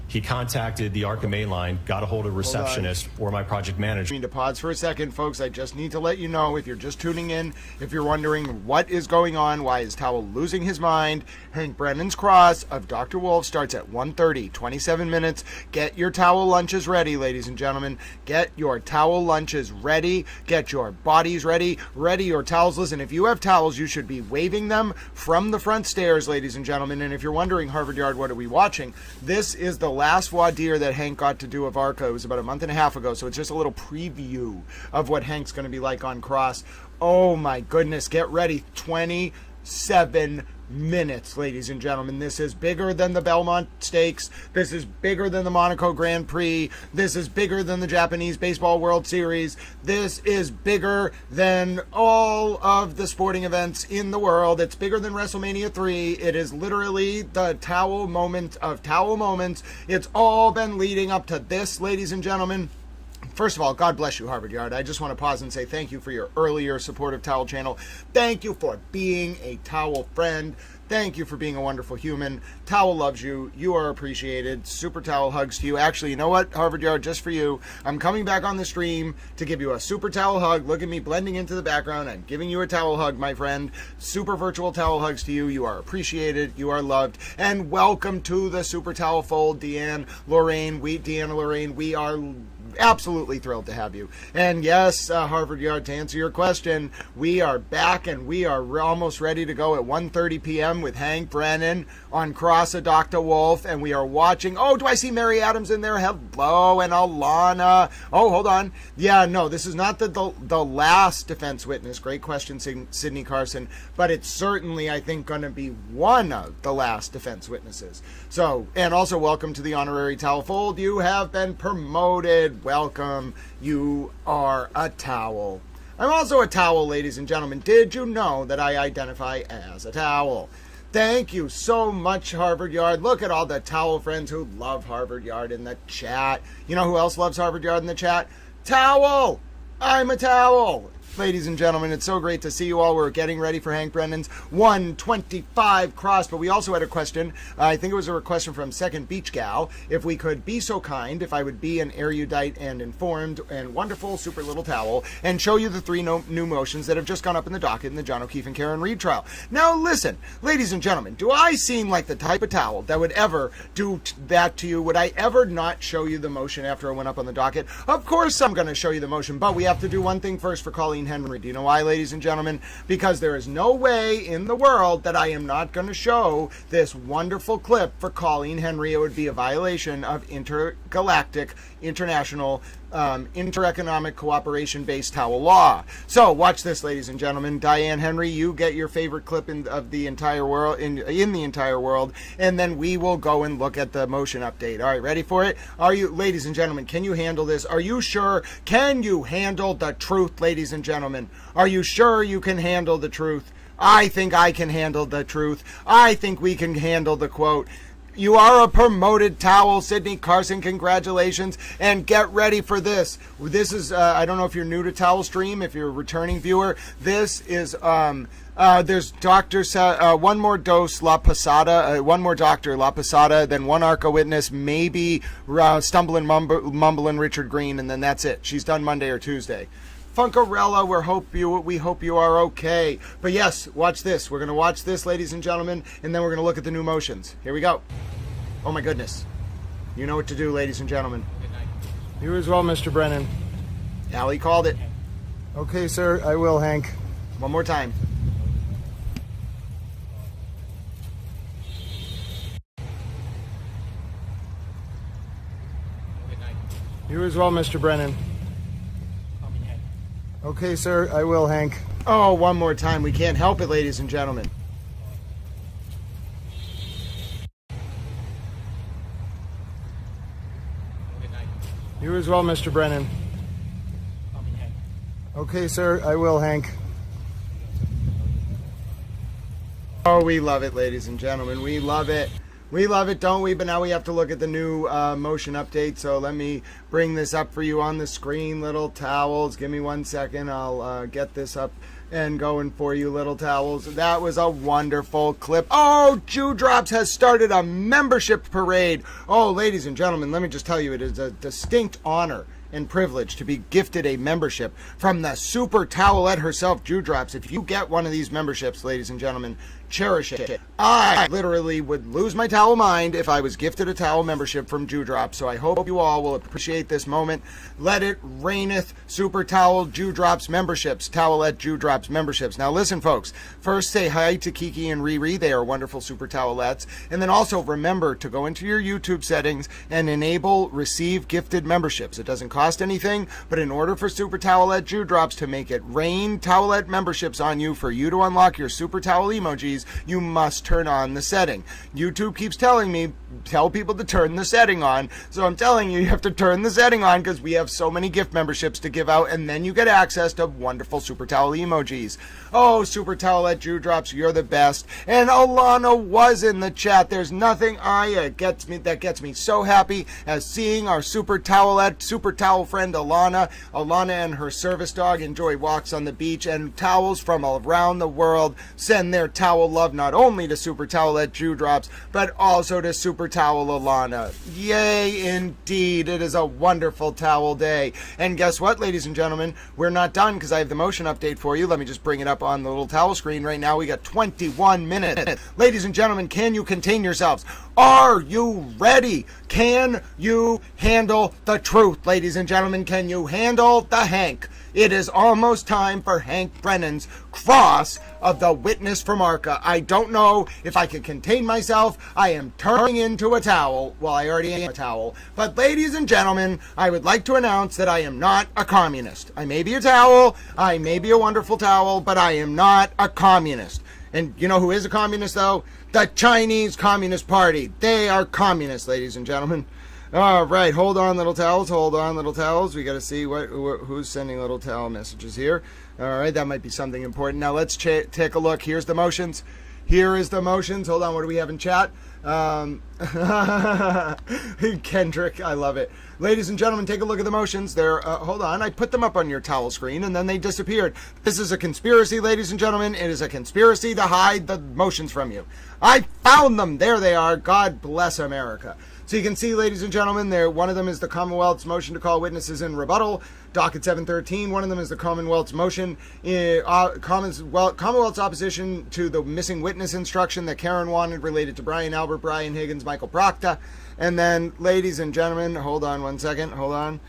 he contacted the ARCA main line, got a hold of a receptionist or my project manager. I need to pause for a second, folks. I just need to let you know, if you're just tuning in, if you're wondering what is going on, why is Towel losing his mind, Hank Brennan's cross of Dr. Wolf starts at 1:30, 27 minutes. Get your towel lunches ready, ladies and gentlemen. Get your towel lunches ready. Get your bodies ready. Ready your towels. Listen, if you have towels, you should be waving them from the front stairs, ladies and gentlemen. And if you're wondering, Harvard Yard, what are we watching? This is the last voir dire that Hank got to do of ARCA. It was about a month and a half ago, so it's just a little preview of what Hank's going to be like on cross. Oh my goodness, get ready. 27 minutes, ladies and gentlemen. This is bigger than the Belmont Stakes. This is bigger than the Monaco Grand Prix. This is bigger than the Japanese Baseball World Series. This is bigger than all of the sporting events in the world. It's bigger than WrestleMania 3. It is literally the towel moment of towel moments. It's all been leading up to this, ladies and gentlemen. First of all, God bless you, Harvard Yard. I just want to pause and say thank you for your earlier support of Towel Channel. Thank you for being a towel friend. Thank you for being a wonderful human. Towel loves you. You are appreciated. Super Towel hugs to you. Actually, you know what, Harvard Yard, just for you, I'm coming back on the stream to give you a Super Towel hug. Look at me blending into the background. I'm giving you a towel hug, my friend. Super virtual towel hugs to you. You are appreciated. You are loved. And welcome to the Super Towel fold, Deanna Lorraine. We are absolutely thrilled to have you. And yes, Harvard Yard, to answer your question, we are back and we are almost ready to go at 1:30 p.m. with Hank Brennan on Cross of Dr. Wolf, and we are watching. Oh, do I see Mary Adams in there? Hello, and Alana. Oh, hold on. Yeah, no, this is not the last defense witness. Great question, Sydney Carson, but it's certainly, I think, going to be one of the last defense witnesses. So, and also welcome to the honorary towel fold. You have been promoted. Welcome. You are a towel. I'm also a towel, ladies and gentlemen. Did you know that I identify as a towel? Thank you so much, Harvard Yard. Look at all the towel friends who love Harvard Yard in the chat. You know who else loves Harvard Yard in the chat? Towel! I'm a towel. Ladies and gentlemen, it's so great to see you all. We're getting ready for Hank Brennan's 125 cross, but we also had a question. I think it was a question from Second Beach Gal. If we could be so kind, if I would be an erudite and informed and wonderful super little towel and show you the three new motions that have just gone up in the docket in the John O'Keefe and Karen Reed trial. Now listen, ladies and gentlemen, do I seem like the type of towel that would ever do that to you? Would I ever not show you the motion after I went up on the docket? Of course I'm going to show you the motion, but we have to do one thing first for Colleen Henry. Do you know why, ladies and gentlemen? Because there is no way in the world that I am not going to show this wonderful clip for Colleen Henry. It would be a violation of intergalactic, international, intereconomic cooperation-based towel law. So watch this, ladies and gentlemen. Diane Henry, you get your favorite clip of the entire world in the entire world, and then we will go and look at the motion update. All right, ready for it? Are you, ladies and gentlemen? Can you handle this? Are you sure? Can you handle the truth, ladies and gentlemen? Are you sure you can handle the truth? I think I can handle the truth. I think we can handle the quote. You are a promoted towel, Sydney Carson. Congratulations. And get ready for this. This is, I don't know if you're new to Towel Stream, if you're a returning viewer. This is, there's one more dose La Posada, one more doctor La Posada, then one ARCA witness, maybe stumbling, mumbling Richard Green, and then that's it. She's done Monday or Tuesday. Funkarella, we hope you are okay. But yes, watch this. We're going to watch this, ladies and gentlemen, and then we're going to look at the new motions. Here we go. Oh my goodness. You know what to do, ladies and gentlemen. Good night. You as well, Mr. Brennan. Allie called it. Okay, sir, I will, Hank. One more time. Good night. You as well, Mr. Brennan. Okay, sir, I will, Hank. Oh, one more time. We can't help it, ladies and gentlemen. Good night. You as well, Mr. Brennan. Okay, sir, I will, Hank. Oh, we love it, ladies and gentlemen. We love it. We love it, don't we? But now we have to look at the new motion update. So let me bring this up for you on the screen, little towels. Give me 1 second. I'll get this up and going for you, little towels. That was a wonderful clip. Oh, Dewdrops has started a membership parade. Oh, ladies and gentlemen, let me just tell you, it is a distinct honor and privilege to be gifted a membership from the super towelette herself, Dewdrops. If you get one of these memberships, ladies and gentlemen, cherish it. I literally would lose my towel mind if I was gifted a towel membership from Dewdrops, so I hope you all will appreciate this moment. Let it reigneth Super Towel Dewdrops memberships, Towelette Dewdrops memberships. Now listen, folks, first say hi to Kiki and Riri. They are wonderful super towelettes. And then also remember to go into your YouTube settings and enable receive gifted memberships. It doesn't cost anything, but in order for Super Towelette Dewdrops to make it rain towelette memberships on you, for you to unlock your super towel emojis, you must turn on the setting. YouTube keeps telling me, tell people to turn the setting on. So I'm telling you, you have to turn the setting on because we have so many gift memberships to give out, and then you get access to wonderful super towel emojis. Oh, Super Towelette Dewdrops, you're the best. And Alana was in the chat. There's nothing that gets me so happy as seeing our super towelette, super towel friend Alana. Alana and her service dog enjoy walks on the beach, and towels from around the world send their towel towel love not only to Super Towelette Dewdrops, but also to Super Towel Alana. Yay, indeed. It is a wonderful towel day. And guess what, ladies and gentlemen? We're not done because I have the motion update for you. Let me just bring it up on the little towel screen right now. We got 21 minutes. Ladies and gentlemen, can you contain yourselves? Are you ready? Can you handle the truth, ladies and gentlemen? Can you handle the Hank? It is almost time for Hank Brennan's cross of the witness from ARCA. I don't know if I can contain myself. I am turning into a towel. Well, I already am a towel. But ladies and gentlemen, I would like to announce that I am not a communist. I may be a towel, I may be a wonderful towel, but I am not a communist. And you know who is a communist, though? The Chinese Communist Party. They are communists, ladies and gentlemen. All right, hold on, little towels. Hold on, little towels. We got to see who's sending little towel messages here. All right, that might be something important. Now let's take a look. Here's the motions. Here is the motions. Hold on, what do we have in chat? Kendrick, I love it. Ladies and gentlemen, take a look at the motions. There. Hold on, I put them up on your towel screen and then they disappeared. This is a conspiracy, ladies and gentlemen. It is a conspiracy to hide the motions from you. I found them. There they are. God bless America. So you can see, ladies and gentlemen, there. One of them is the Commonwealth's motion to call witnesses in rebuttal, docket 713. One of them is the Commonwealth's motion, Commonwealth's opposition to the missing witness instruction that Karen wanted related to Brian Albert, Brian Higgins, Michael Proctor. And then, ladies and gentlemen, hold on one second. Hold on.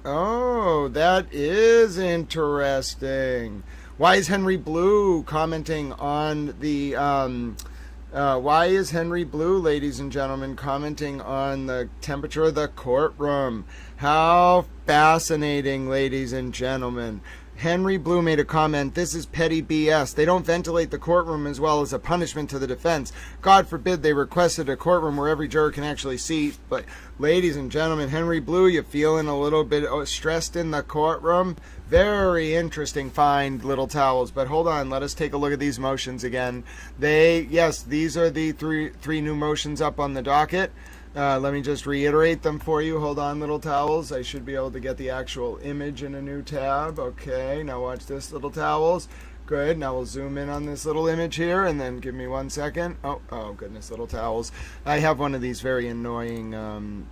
Oh, that is interesting. Why is Henry Blue commenting on the... why is Henry Blue, ladies and gentlemen, commenting on the temperature of the courtroom? How fascinating, ladies and gentlemen. Henry Blue made a comment, this is petty BS. They don't ventilate the courtroom as well as a punishment to the defense. God forbid they requested a courtroom where every juror can actually see. But ladies and gentlemen, Henry Blue, you feeling a little bit stressed in the courtroom? Very interesting find, little towels. But hold on, let us take a look at these motions again. Yes, these are the three new motions up on the docket. Let me just reiterate them for you. Hold on, little towels. I should be able to get the actual image in a new tab. Okay, now watch this, little towels. Good. Now we'll zoom in on this little image here, and then give me 1 second. Oh goodness, little towels. I have one of these very annoying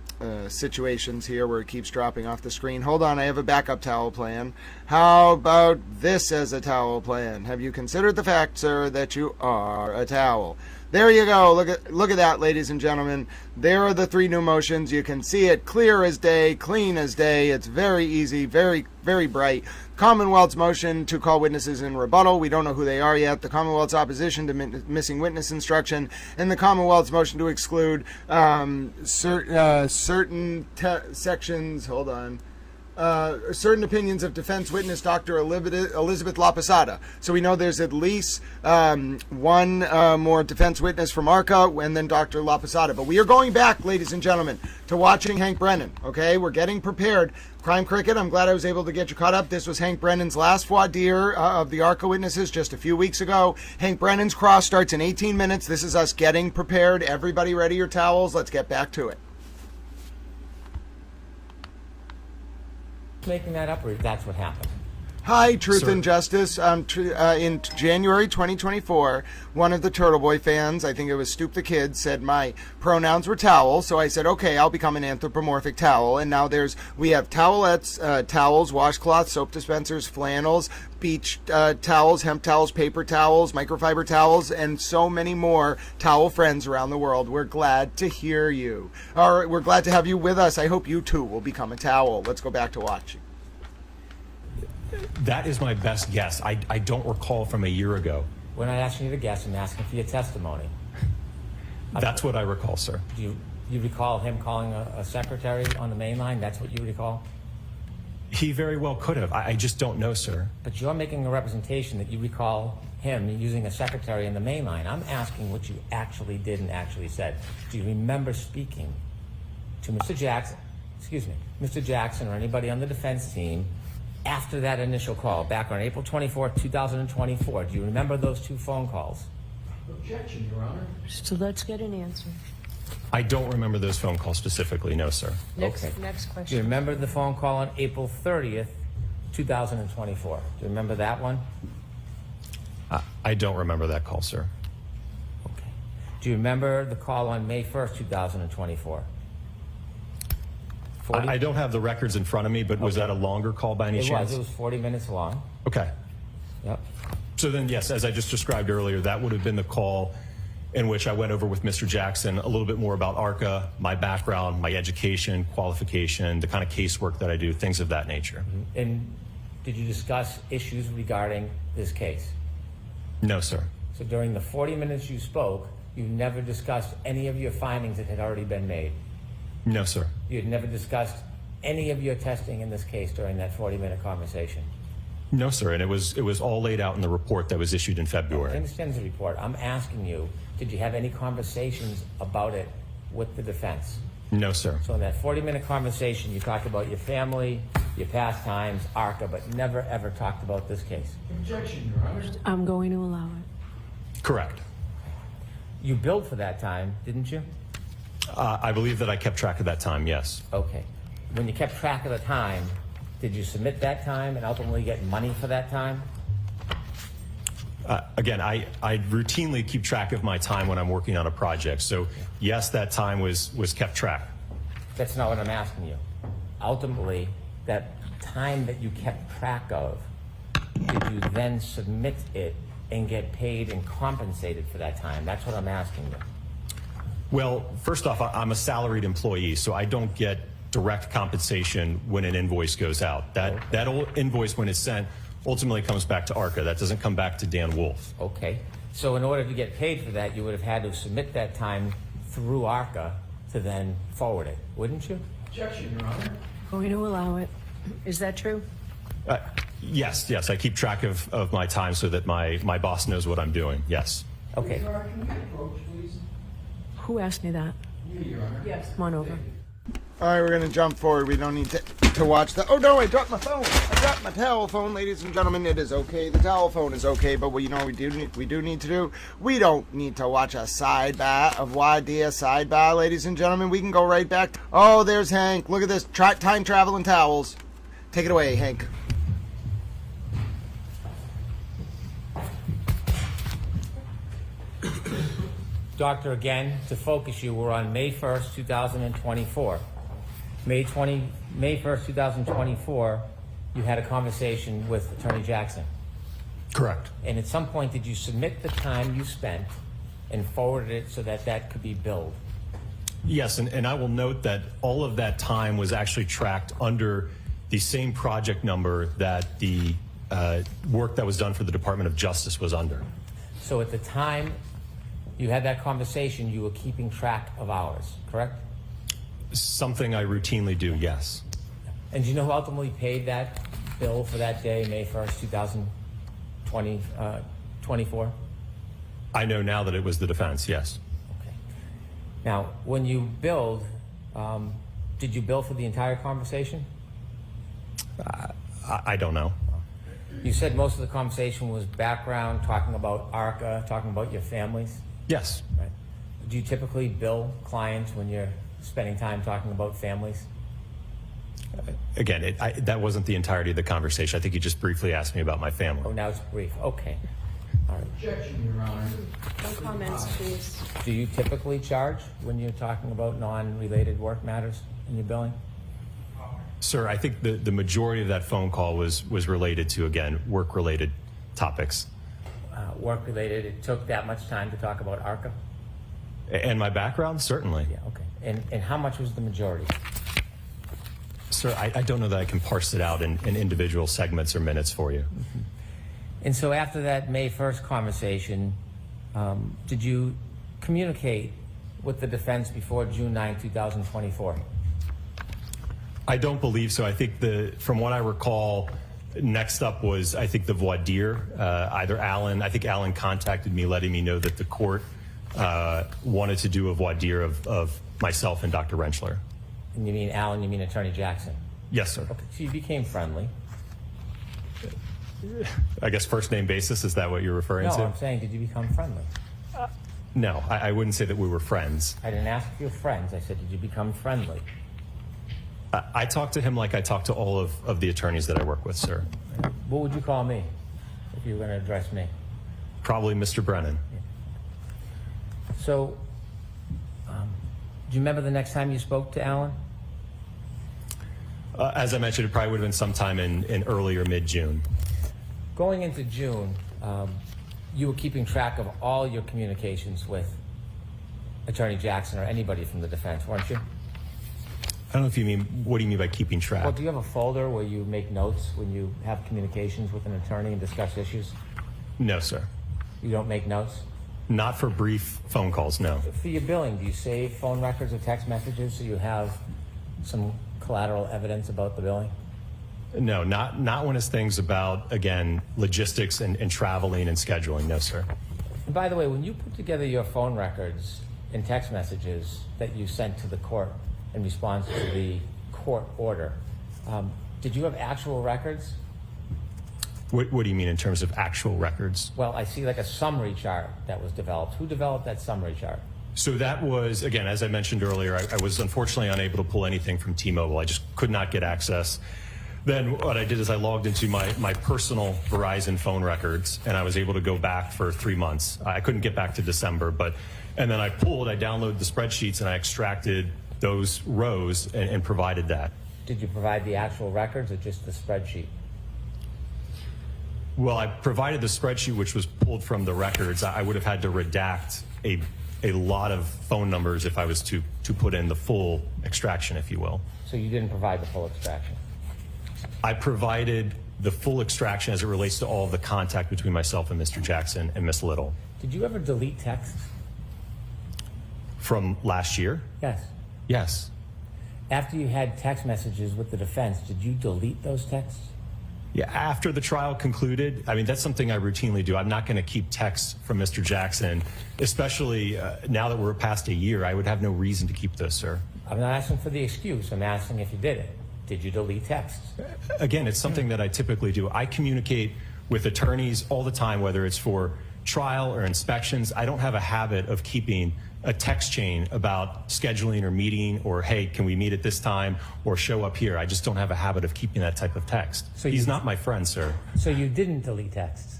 situations here where it keeps dropping off the screen. Hold on, I have a backup towel plan. How about this as a towel plan? Have you considered the fact, sir, that you are a towel? There you go. Look at that, ladies and gentlemen. There are the three new motions. You can see it clear as day, clean as day. It's very easy, very, very bright. Commonwealth's motion to call witnesses in rebuttal. We don't know who they are yet. The Commonwealth's opposition to missing witness instruction, and the Commonwealth's motion to exclude certain sections. Hold on. Certain opinions of defense witness Dr. Elizabeth La Posada. So we know there's at least one more defense witness from ARCA and then Dr. La Posada. But we are going back, ladies and gentlemen, to watching Hank Brennan. Okay, we're getting prepared. Crime Cricket, I'm glad I was able to get you caught up. This was Hank Brennan's last voir dire of the ARCA witnesses just a few weeks ago. Hank Brennan's cross starts in 18 minutes. This is us getting prepared. Everybody ready your towels. Let's get back to it. Making that up, or that's what happened? Hi, Truth and Justice. In January 2024, one of the Turtle Boy fans, I think it was Stoop the Kid, said my pronouns were towel. So I said, okay, I'll become an anthropomorphic towel. And now we have towelettes, towels, washcloths, soap dispensers, flannels, beach towels, hemp towels, paper towels, microfiber towels, and so many more towel friends around the world. We're glad to hear you. All right, we're glad to have you with us. I hope you too will become a towel. Let's go back to watching. That is my best guess. I don't recall from a year ago. We're not asking you to guess. I'm asking for your testimony. That's what I recall, sir. Do you recall him calling a secretary on the main line? That's what you recall? He very well could have. I just don't know, sir. But you're making a representation that you recall him using a secretary in the main line. I'm asking what you actually did and actually said. Do you remember speaking to Mr. Jackson, Mr. Jackson or anybody on the defense team after that initial call, back on April 24, 2024, do you remember those two phone calls? Objection, Your Honor. So let's get an answer. I don't remember those phone calls specifically, no, sir. Next Do question. you remember the phone call on April 30th, 2024? Do you remember that one? I don't remember that call, sir. Okay. Do you remember the call on May 1st, 2024? I don't have the records in front of me, but was that a longer call by any chance? It was 40 minutes long. Okay. Yep. So then, yes, as I just described earlier, that would have been the call in which I went over with Mr. Jackson a little bit more about ARCA, my background, my education, qualification, the kind of casework that I do, things of that nature. And did you discuss issues regarding this case? No, sir. So during the 40 minutes you spoke, you never discussed any of your findings that had already been made? No, sir. You had never discussed any of your testing in this case during that 40-minute conversation? No, sir. And it was all laid out in the report that was issued in February. I understand the report. I'm asking you, did you have any conversations about it with the defense? No, sir. So in that 40-minute conversation, you talked about your family, your pastimes, ARCA, but never ever talked about this case? Objection, Your Honor. I'm going to allow it. Correct. You billed for that time, didn't you? I believe that I kept track of that time, yes. Okay. When you kept track of the time, did you submit that time and ultimately get money for that time? Again, I routinely keep track of my time when I'm working on a project. So, yes, that time was kept track. That's not what I'm asking you. Ultimately, that time that you kept track of, did you then submit it and get paid and compensated for that time? That's what I'm asking you. Well, first off, I'm a salaried employee, so I don't get direct compensation when an invoice goes out. That old invoice, when it's sent, ultimately comes back to ARCA. That doesn't come back to Dan Wolf. Okay. So in order to get paid for that, you would have had to submit that time through ARCA to then forward it, wouldn't you? Objection, Your Honor. Going to allow it. Is that true? Yes. I keep track of my time so that my boss knows what I'm doing. Yes. Okay. Your Honor, can we approach, please? Who asked me that? You, Your Honor. Yes. Come on over. All right, we're going to jump forward. We don't need to watch the... Oh, no, I dropped my phone. I dropped my telephone, ladies and gentlemen. It is okay. The telephone is okay, but we do need to do? We don't need to watch a sidebar of Wadia sidebar, ladies and gentlemen. We can go right back. Oh, there's Hank. Look at this. Time traveling towels. Take it away, Hank. Doctor, again, to focus you, we're on May 1st, 2024. May 1st, 2024, you had a conversation with Attorney Jackson. Correct. And at some point, did you submit the time you spent and forwarded it so that that could be billed? Yes, and I will note that all of that time was actually tracked under the same project number that the work that was done for the Department of Justice was under. So at the time you had that conversation, you were keeping track of hours, correct? Something I routinely do, yes. And do you know who ultimately paid that bill for that day, May 1st, 2024? I know now that it was the defense, yes. Okay. Now, when you billed, did you bill for the entire conversation? I don't know. You said most of the conversation was background, talking about ARCA, talking about your families? Yes. Right. Do you typically bill clients when you're spending time talking about families? Again, that wasn't the entirety of the conversation. I think you just briefly asked me about my family. Oh, now it's brief. Okay. All right. Objection, Your Honor. No comments, please. Do you typically charge when you're talking about non-related work matters in your billing? Sir, I think the majority of that phone call was related to, again, work-related topics. Work-related, it took that much time to talk about ARCA? And my background? Certainly. Yeah, okay. And how much was the majority? Sir, I don't know that I can parse it out in individual segments or minutes for you. Mm-hmm. And so after that May 1st conversation, did you communicate with the defense before June 9, 2024? I don't believe so. I think from what I recall, next up was, I think, the voir dire. Either Alan, I think Alan contacted me letting me know that the court wanted to do a voir dire of myself and Dr. Rentschler. And you mean Alan, you mean Attorney Jackson? Yes, sir. Okay, so you became friendly. I guess first name basis, is that what you're referring to? No, I'm saying, did you become friendly? No, I wouldn't say that we were friends. I didn't ask if you were friends. I said, did you become friendly? I talk to him like I talk to all of the attorneys that I work with, sir. What would you call me if you were going to address me? Probably Mr. Brennan. So, do you remember the next time you spoke to Alan? As I mentioned, it probably would have been sometime in early or mid-June. Going into June, you were keeping track of all your communications with Attorney Jackson or anybody from the defense, weren't you? I don't know if you mean, what do you mean by keeping track? Well, do you have a folder where you make notes when you have communications with an attorney and discuss issues? No, sir. You don't make notes? Not for brief phone calls, no. For your billing, do you save phone records or text messages so you have some collateral evidence about the billing? No, not when it's things about, again, logistics and traveling and scheduling, no, sir. And by the way, when you put together your phone records and text messages that you sent to the court in response to the court order, did you have actual records? What do you mean in terms of actual records? Well, I see like a summary chart that was developed. Who developed that summary chart? So that was, again, as I mentioned earlier, I was unfortunately unable to pull anything from T-Mobile. I just could not get access. Then what I did is I logged into my personal Verizon phone records, and I was able to go back for 3 months. I couldn't get back to December, and then I downloaded the spreadsheets, and I extracted those rows and provided that. Did you provide the actual records or just the spreadsheet? Well, I provided the spreadsheet, which was pulled from the records. I would have had to redact a lot of phone numbers if I was to put in the full extraction, if you will. So you didn't provide the full extraction? I provided the full extraction as it relates to all of the contact between myself and Mr. Jackson and Miss Little. Did you ever delete texts? From last year? Yes. Yes. After you had text messages with the defense, did you delete those texts? Yeah, after the trial concluded, I mean, that's something I routinely do. I'm not going to keep texts from Mr. Jackson, especially now that we're past a year. I would have no reason to keep those, sir. I'm not asking for the excuse. I'm asking if you did it. Did you delete texts? Again, it's something that I typically do. I communicate with attorneys all the time, whether it's for trial or inspections. I don't have a habit of keeping a text chain about scheduling or meeting or, hey, can we meet at this time or show up here. I just don't have a habit of keeping that type of text. So he's not my friend, sir. So you didn't delete texts?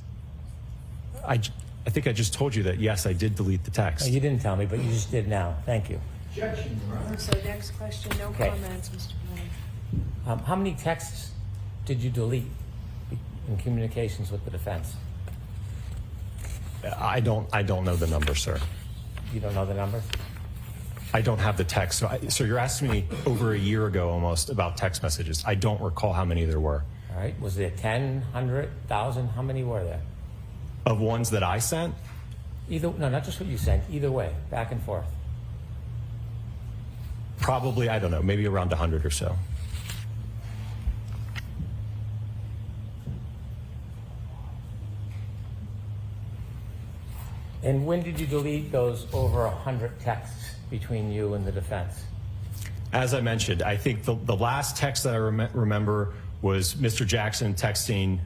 I think I just told you that, yes, I did delete the text. No, you didn't tell me, but you just did now. Thank you. Objection, Your Honor. So next question, no comments, Mr. Brennan. How many texts did you delete in communications with the defense? I don't know the number, sir. You don't know the numbers? I don't have the text. So you're asking me over a year ago almost about text messages. I don't recall how many there were. All right. Was there 10, 100, 1,000? How many were there? Of ones that I sent? No, not just what you sent. Either way, back and forth. Probably, I don't know, maybe around 100 or so. And when did you delete those over 100 texts between you and the defense? As I mentioned, I think the last text that I remember was Mr. Jackson texting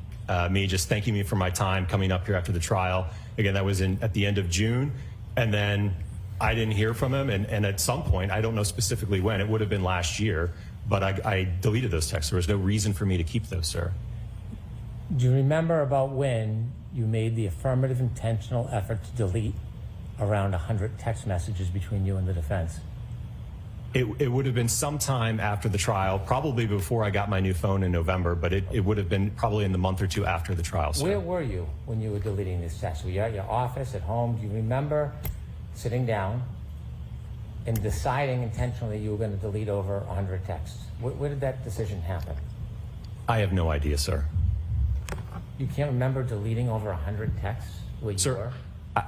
me, just thanking me for my time coming up here after the trial. Again, that was at the end of June. And then I didn't hear from him. And at some point, I don't know specifically when, it would have been last year, but I deleted those texts. There was no reason for me to keep those, sir. Do you remember about when you made the affirmative intentional effort to delete around 100 text messages between you and the defense? It would have been sometime after the trial, probably before I got my new phone in November, but it would have been probably in the month or two after the trial, sir. Where were you when you were deleting these texts? Were you at your office, at home? Do you remember sitting down and deciding intentionally you were going to delete over 100 texts? Where did that decision happen? I have no idea, sir. You can't remember deleting over 100 texts where you were?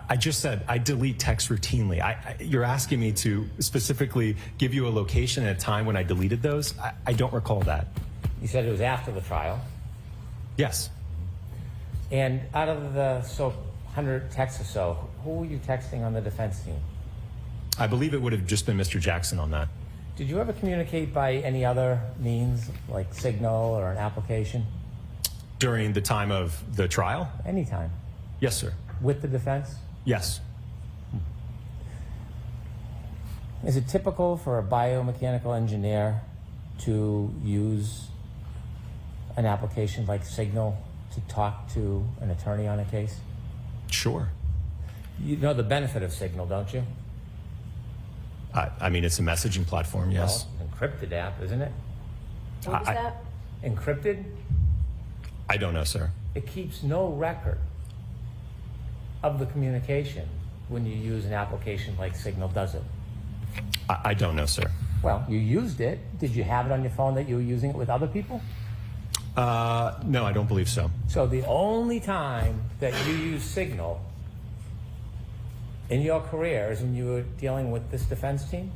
I just said I delete texts routinely. You're asking me to specifically give you a location and a time when I deleted those? I don't recall that. You said it was after the trial? Yes. And out of the 100 texts or so, who were you texting on the defense team? I believe it would have just been Mr. Jackson on that. Did you ever communicate by any other means, like signal or an application? During the time of the trial? Anytime. Yes, sir. With the defense? Yes. Is it typical for a biomechanical engineer to use an application like Signal to talk to an attorney on a case? Sure. You know the benefit of Signal, don't you? I mean, it's a messaging platform, yes. Well, encrypted app, isn't it? What was that? Encrypted? I don't know, sir. It keeps no record of the communication when you use an application like Signal, does it? I don't know, sir. Well, you used it. Did you have it on your phone that you were using it with other people? No, I don't believe so. So the only time that you use Signal in your career is when you were dealing with this defense team?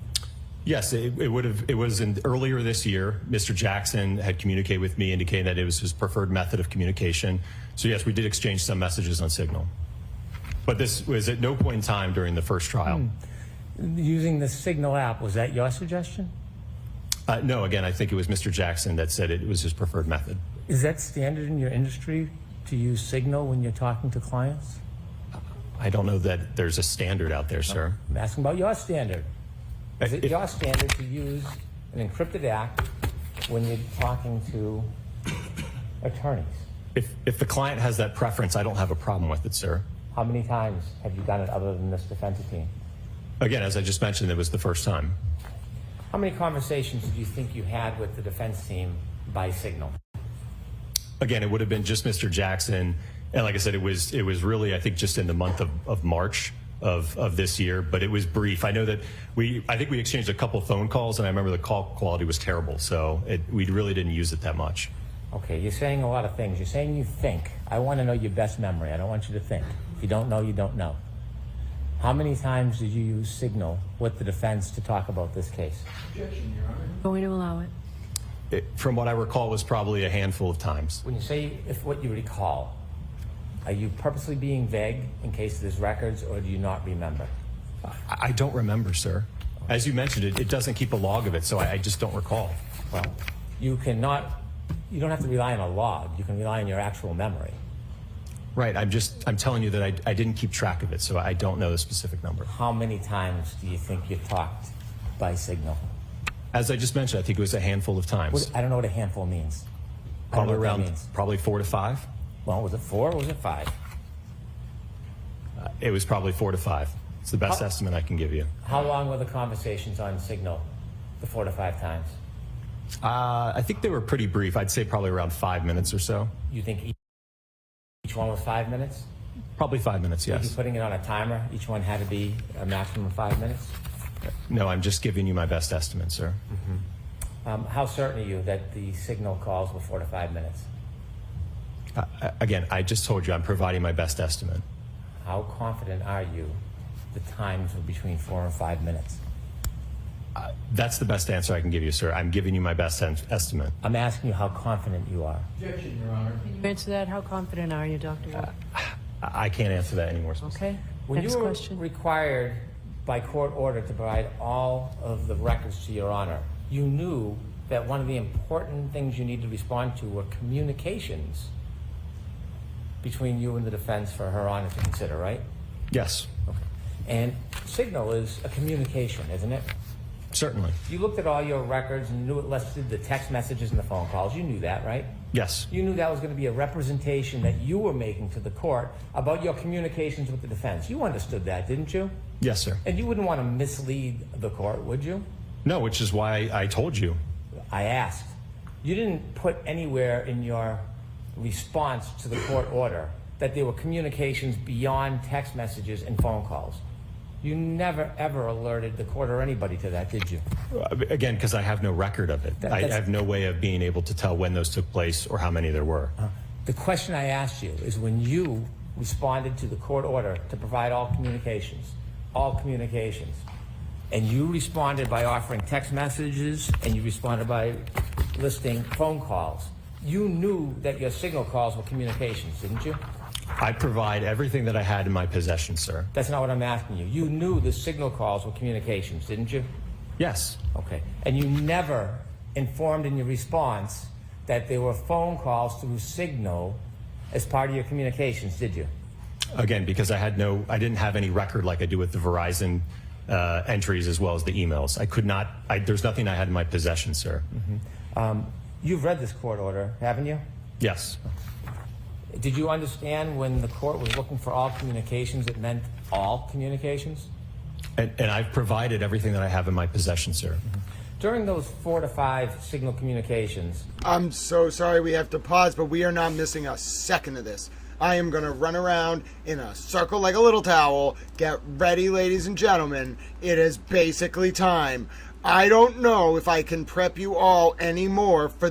Yes, it was earlier this year. Mr. Jackson had communicated with me, indicating that it was his preferred method of communication. So yes, we did exchange some messages on Signal. But this was at no point in time during the first trial. Using the Signal app, was that your suggestion? No, again, I think it was Mr. Jackson that said it was his preferred method. Is that standard in your industry to use Signal when you're talking to clients? I don't know that there's a standard out there, sir. I'm asking about your standard. Is it your standard to use an encrypted app when you're talking to attorneys? If the client has that preference, I don't have a problem with it, sir. How many times have you done it other than this defense team? Again, as I just mentioned, it was the first time. How many conversations do you think you had with the defense team by Signal? Again, it would have been just Mr. Jackson. And like I said, it was really, I think, just in the month of March of this year, but it was brief. I know that I think we exchanged a couple phone calls, and I remember the call quality was terrible, so we really didn't use it that much. Okay, you're saying a lot of things. You're saying you think. I want to know your best memory. I don't want you to think. If you don't know, you don't know. How many times did you use Signal with the defense to talk about this case? Objection, Your Honor. Going to allow it. From what I recall, it was probably a handful of times. When you say what you recall, are you purposely being vague in case there's records, or do you not remember? I don't remember, sir. As you mentioned, it doesn't keep a log of it, so I just don't recall. Well, you don't have to rely on a log. You can rely on your actual memory. Right, I'm telling you that I didn't keep track of it, so I don't know the specific number. How many times do you think you talked by Signal? As I just mentioned, I think it was a handful of times. I don't know what a handful means. Probably 4 to 5. Well, was it 4 or was it 5? It was probably 4 to 5. It's the best estimate I can give you. How long were the conversations on Signal, the 4 to 5 times? I think they were pretty brief. I'd say probably around 5 minutes or so. You think each one was 5 minutes? Probably 5 minutes, yes. Were you putting it on a timer? Each one had to be a maximum of 5 minutes? No, I'm just giving you my best estimate, sir. How certain are you that the Signal calls were 4 to 5 minutes? Again, I just told you I'm providing my best estimate. How confident are you the times were between 4 and 5 minutes? That's the best answer I can give you, sir. I'm giving you my best estimate. I'm asking you how confident you are. Objection, Your Honor. Can you answer that? How confident are you, Dr. Wolf? I can't answer that anymore. Okay. When Next you were question. required by court order to provide all of the records to Your Honor, you knew that one of the important things you need to respond to were communications between you and the defense for Her Honor to consider, right? Yes. Okay. And Signal is a communication, isn't it? Certainly. You looked at all your records and knew it listed the text messages and the phone calls. You knew that, right? Yes. You knew that was going to be a representation that you were making to the court about your communications with the defense. You understood that, didn't you? Yes, sir. And you wouldn't want to mislead the court, would you? No, which is why I told you. I asked. You didn't put anywhere in your response to the court order that there were communications beyond text messages and phone calls. You never, ever alerted the court or anybody to that, did you? Again, because I have no record of it. I have no way of being able to tell when those took place or how many there were. The question I asked you is when you responded to the court order to provide all communications, and you responded by offering text messages and you responded by listing phone calls, you knew that your Signal calls were communications, didn't you? I provide everything that I had in my possession, sir. That's not what I'm asking you. You knew the Signal calls were communications, didn't you? Yes. Okay. And you never informed in your response that there were phone calls through Signal as part of your communications, did you? Again, because I didn't have any record like I do with the Verizon entries as well as the emails. I could not, there's nothing I had in my possession, sir. You've read this court order, haven't you? Yes. Did you understand when the court was looking for all communications, it meant all communications? And I've provided everything that I have in my possession, sir. During those 4 to 5 signal communications, I'm so sorry we have to pause, but we are not missing a second of this. I am going to run around in a circle like a little towel. Get ready, ladies and gentlemen. It is basically time. I don't know if I can prep you all anymore for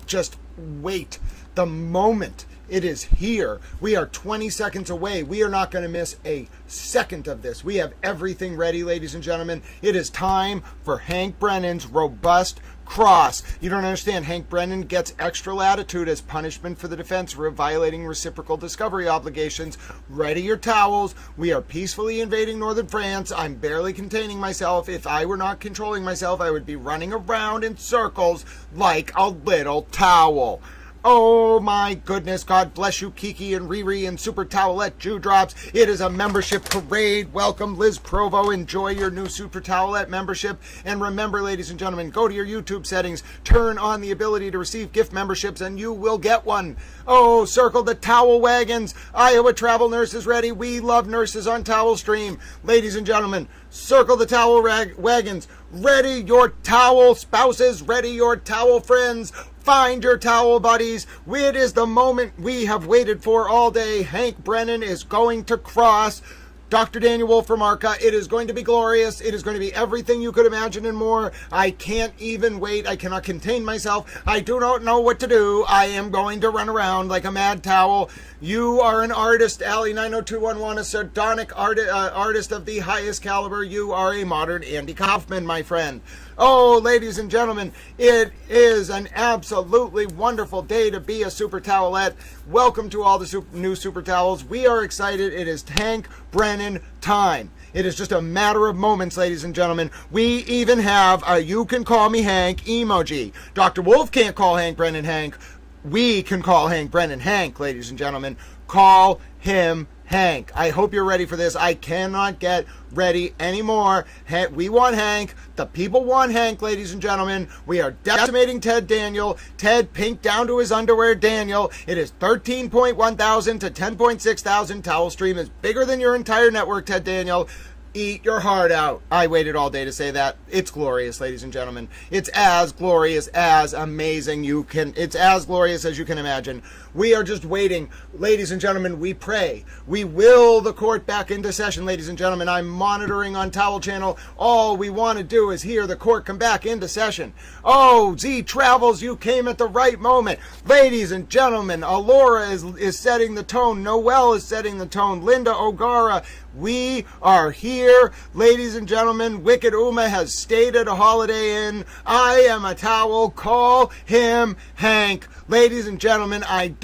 just wait. The moment it is here. We are 20 seconds away. We are not going to miss a second of this. We have everything ready, ladies and gentlemen. It is time for Hank Brennan's robust cross. You don't understand. Hank Brennan gets extra latitude as punishment for the defense for violating reciprocal discovery obligations. Ready your towels. We are peacefully invading northern France. I'm barely containing myself. If I were not controlling myself, I would be running around in circles like a little towel. Oh my goodness, God bless you, Kiki and Riri and Super Towelette Dewdrops. It is a membership parade. Welcome, Liz Provo. Enjoy your new Super Towelette membership. And remember, ladies and gentlemen, go to your YouTube settings, turn on the ability to receive gift memberships, and you will get one. Oh, circle the towel wagons. Iowa Travel Nurse is ready. We love nurses on Towel Stream. Ladies and gentlemen, circle the towel wagons. Ready your towel spouses. Ready your towel friends. Find your towel buddies. It is the moment we have waited for all day. Hank Brennan is going to cross Dr. Daniel Wolf from ARCA. It is going to be glorious. It is going to be everything you could imagine and more. I can't even wait. I cannot contain myself. I do not know what to do. I am going to run around like a mad towel. You are an artist, Allie 90211, a sardonic artist of the highest caliber. You are a modern Andy Kaufman, my friend. Oh, ladies and gentlemen, it is an absolutely wonderful day to be a Super Towelette. Welcome to all the new Super Towels. We are excited. It is Hank Brennan time. It is just a matter of moments, ladies and gentlemen. We even have a "you can call me Hank" emoji. Dr. Wolf can't call Hank Brennan Hank. We can call Hank Brennan Hank, ladies and gentlemen. Call him Hank. I hope you're ready for this. I cannot get ready anymore. We want Hank. The people want Hank, ladies and gentlemen. We are decimating Ted Daniel. Ted pink down to his underwear Daniel. It is 13.1 thousand to 10.6 thousand. Towel Stream is bigger than your entire network, Ted Daniel. Eat your heart out. I waited all day to say that. It's glorious, ladies and gentlemen. It's as glorious, as amazing it's as glorious as you can imagine. We are just waiting. Ladies and gentlemen, we pray. We will the court back into session, ladies and gentlemen. I'm monitoring on Towel Channel. All we want to do is hear the court come back into session. Oh, Z Travels, you came at the right moment. Ladies and gentlemen, Alora is setting the tone. Noelle is setting the tone. Linda O'Gara, we are here. Ladies and gentlemen, Wicked Uma has stayed at a Holiday Inn. I am a towel. Call him Hank. Ladies and gentlemen, Allie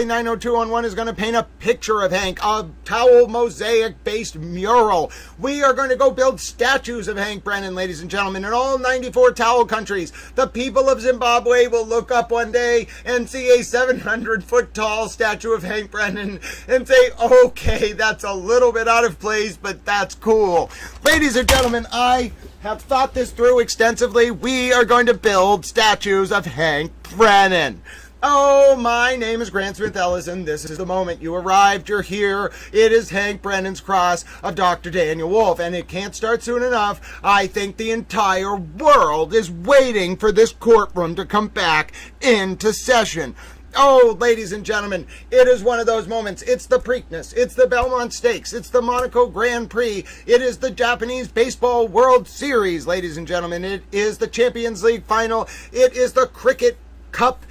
90211 is going to paint a picture of Hank, a towel mosaic-based mural. We are going to go build statues of Hank Brennan, ladies and gentlemen, in all 94 towel countries. The people of Zimbabwe will look up one day and see a 700-foot tall statue of Hank Brennan and say, okay, that's a little bit out of place, but that's cool. Ladies and gentlemen, I have thought this through extensively. We are going to build statues of Hank Brennan. Oh, my name is Grant Smith Ellison. This is the moment. You arrived. You're here. It is Hank Brennan's cross of Dr. Daniel Wolf, and it can't start soon enough. I think the entire world is waiting for this courtroom to come back into session. Oh, ladies and gentlemen, it is one of those moments. It's the Preakness. It's the Belmont Stakes. It's the Monaco Grand Prix. It is the Japanese Baseball World Series, ladies and gentlemen. It is the Champions League final. It is the Cricket Cup,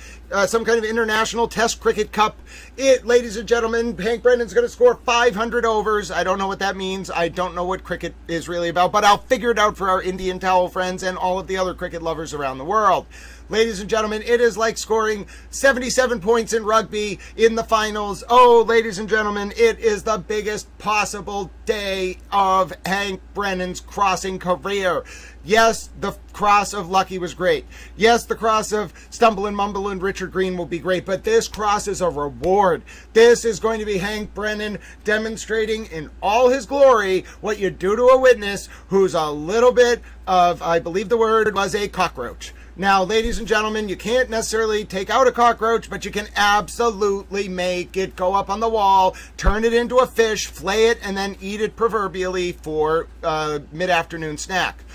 some kind of international test cricket cup. Ladies and gentlemen, Hank Brennan's going to score 500 overs. I don't know what that means. I don't know what cricket is really about, but I'll figure it out for our Indian towel friends and all of the other cricket lovers around the world. Ladies and gentlemen, it is like scoring 77 points in rugby in the finals. Oh, ladies and gentlemen, it is the biggest possible day of Hank Brennan's crossing career. Yes, the cross of Lucky was great. Yes, the cross of Stumble and Mumble and Richard Green will be great, but this cross is a reward. This is going to be Hank Brennan demonstrating in all his glory what you do to a witness who's a little bit of, I believe the word was a cockroach. Now, ladies and gentlemen, you can't necessarily take out a cockroach, but you can absolutely make it go up on the wall, turn it into a fish, flay it, and then eat it proverbially for mid-afternoon snack.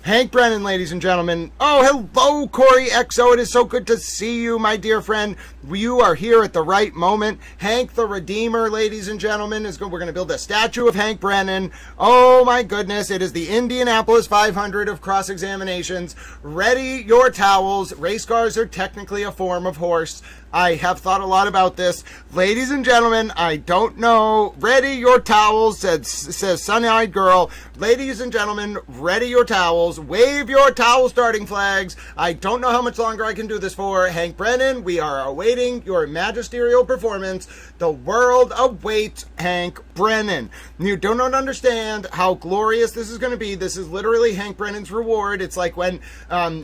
Hank Brennan, ladies and gentlemen. Oh, hello, Corey XO. It is so good to see you, my dear friend. You are here at the right moment. Hank the Redeemer, ladies and gentlemen, we're going to build a statue of Hank Brennan. Oh, my goodness. It is the Indianapolis 500 of cross-examinations. Ready your towels. Race cars are technically a form of horse. I have thought a lot about this. Ladies and gentlemen, I don't know. Ready your towels, says Sunny-Eyed Girl. Ladies and gentlemen, ready your towels. Wave your towel starting flags. I don't know how much longer I can do this for. Hank Brennan, we are awaiting your magisterial performance. The world awaits Hank Brennan. You do not understand how glorious this is going to be. This is literally Hank Brennan's reward. It's like when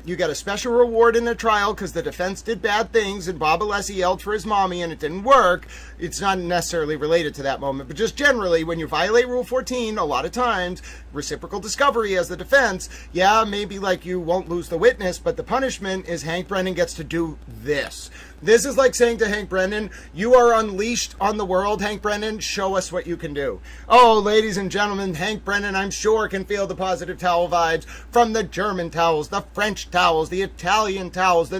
you get a special reward in a trial because the defense did bad things and Bob Alessi yelled for his mommy and it didn't work. It's not necessarily related to that moment, but just generally when you violate Rule 14, a lot of times, reciprocal discovery as the defense, yeah, maybe like you won't lose the witness, but the punishment is Hank Brennan gets to do this. This is like saying to Hank Brennan, you are unleashed on the world, Hank Brennan, show us what you can do. Oh, ladies and gentlemen, Hank Brennan, I'm sure, can feel the positive towel vibes from the German towels, the French towels, the Italian towels, the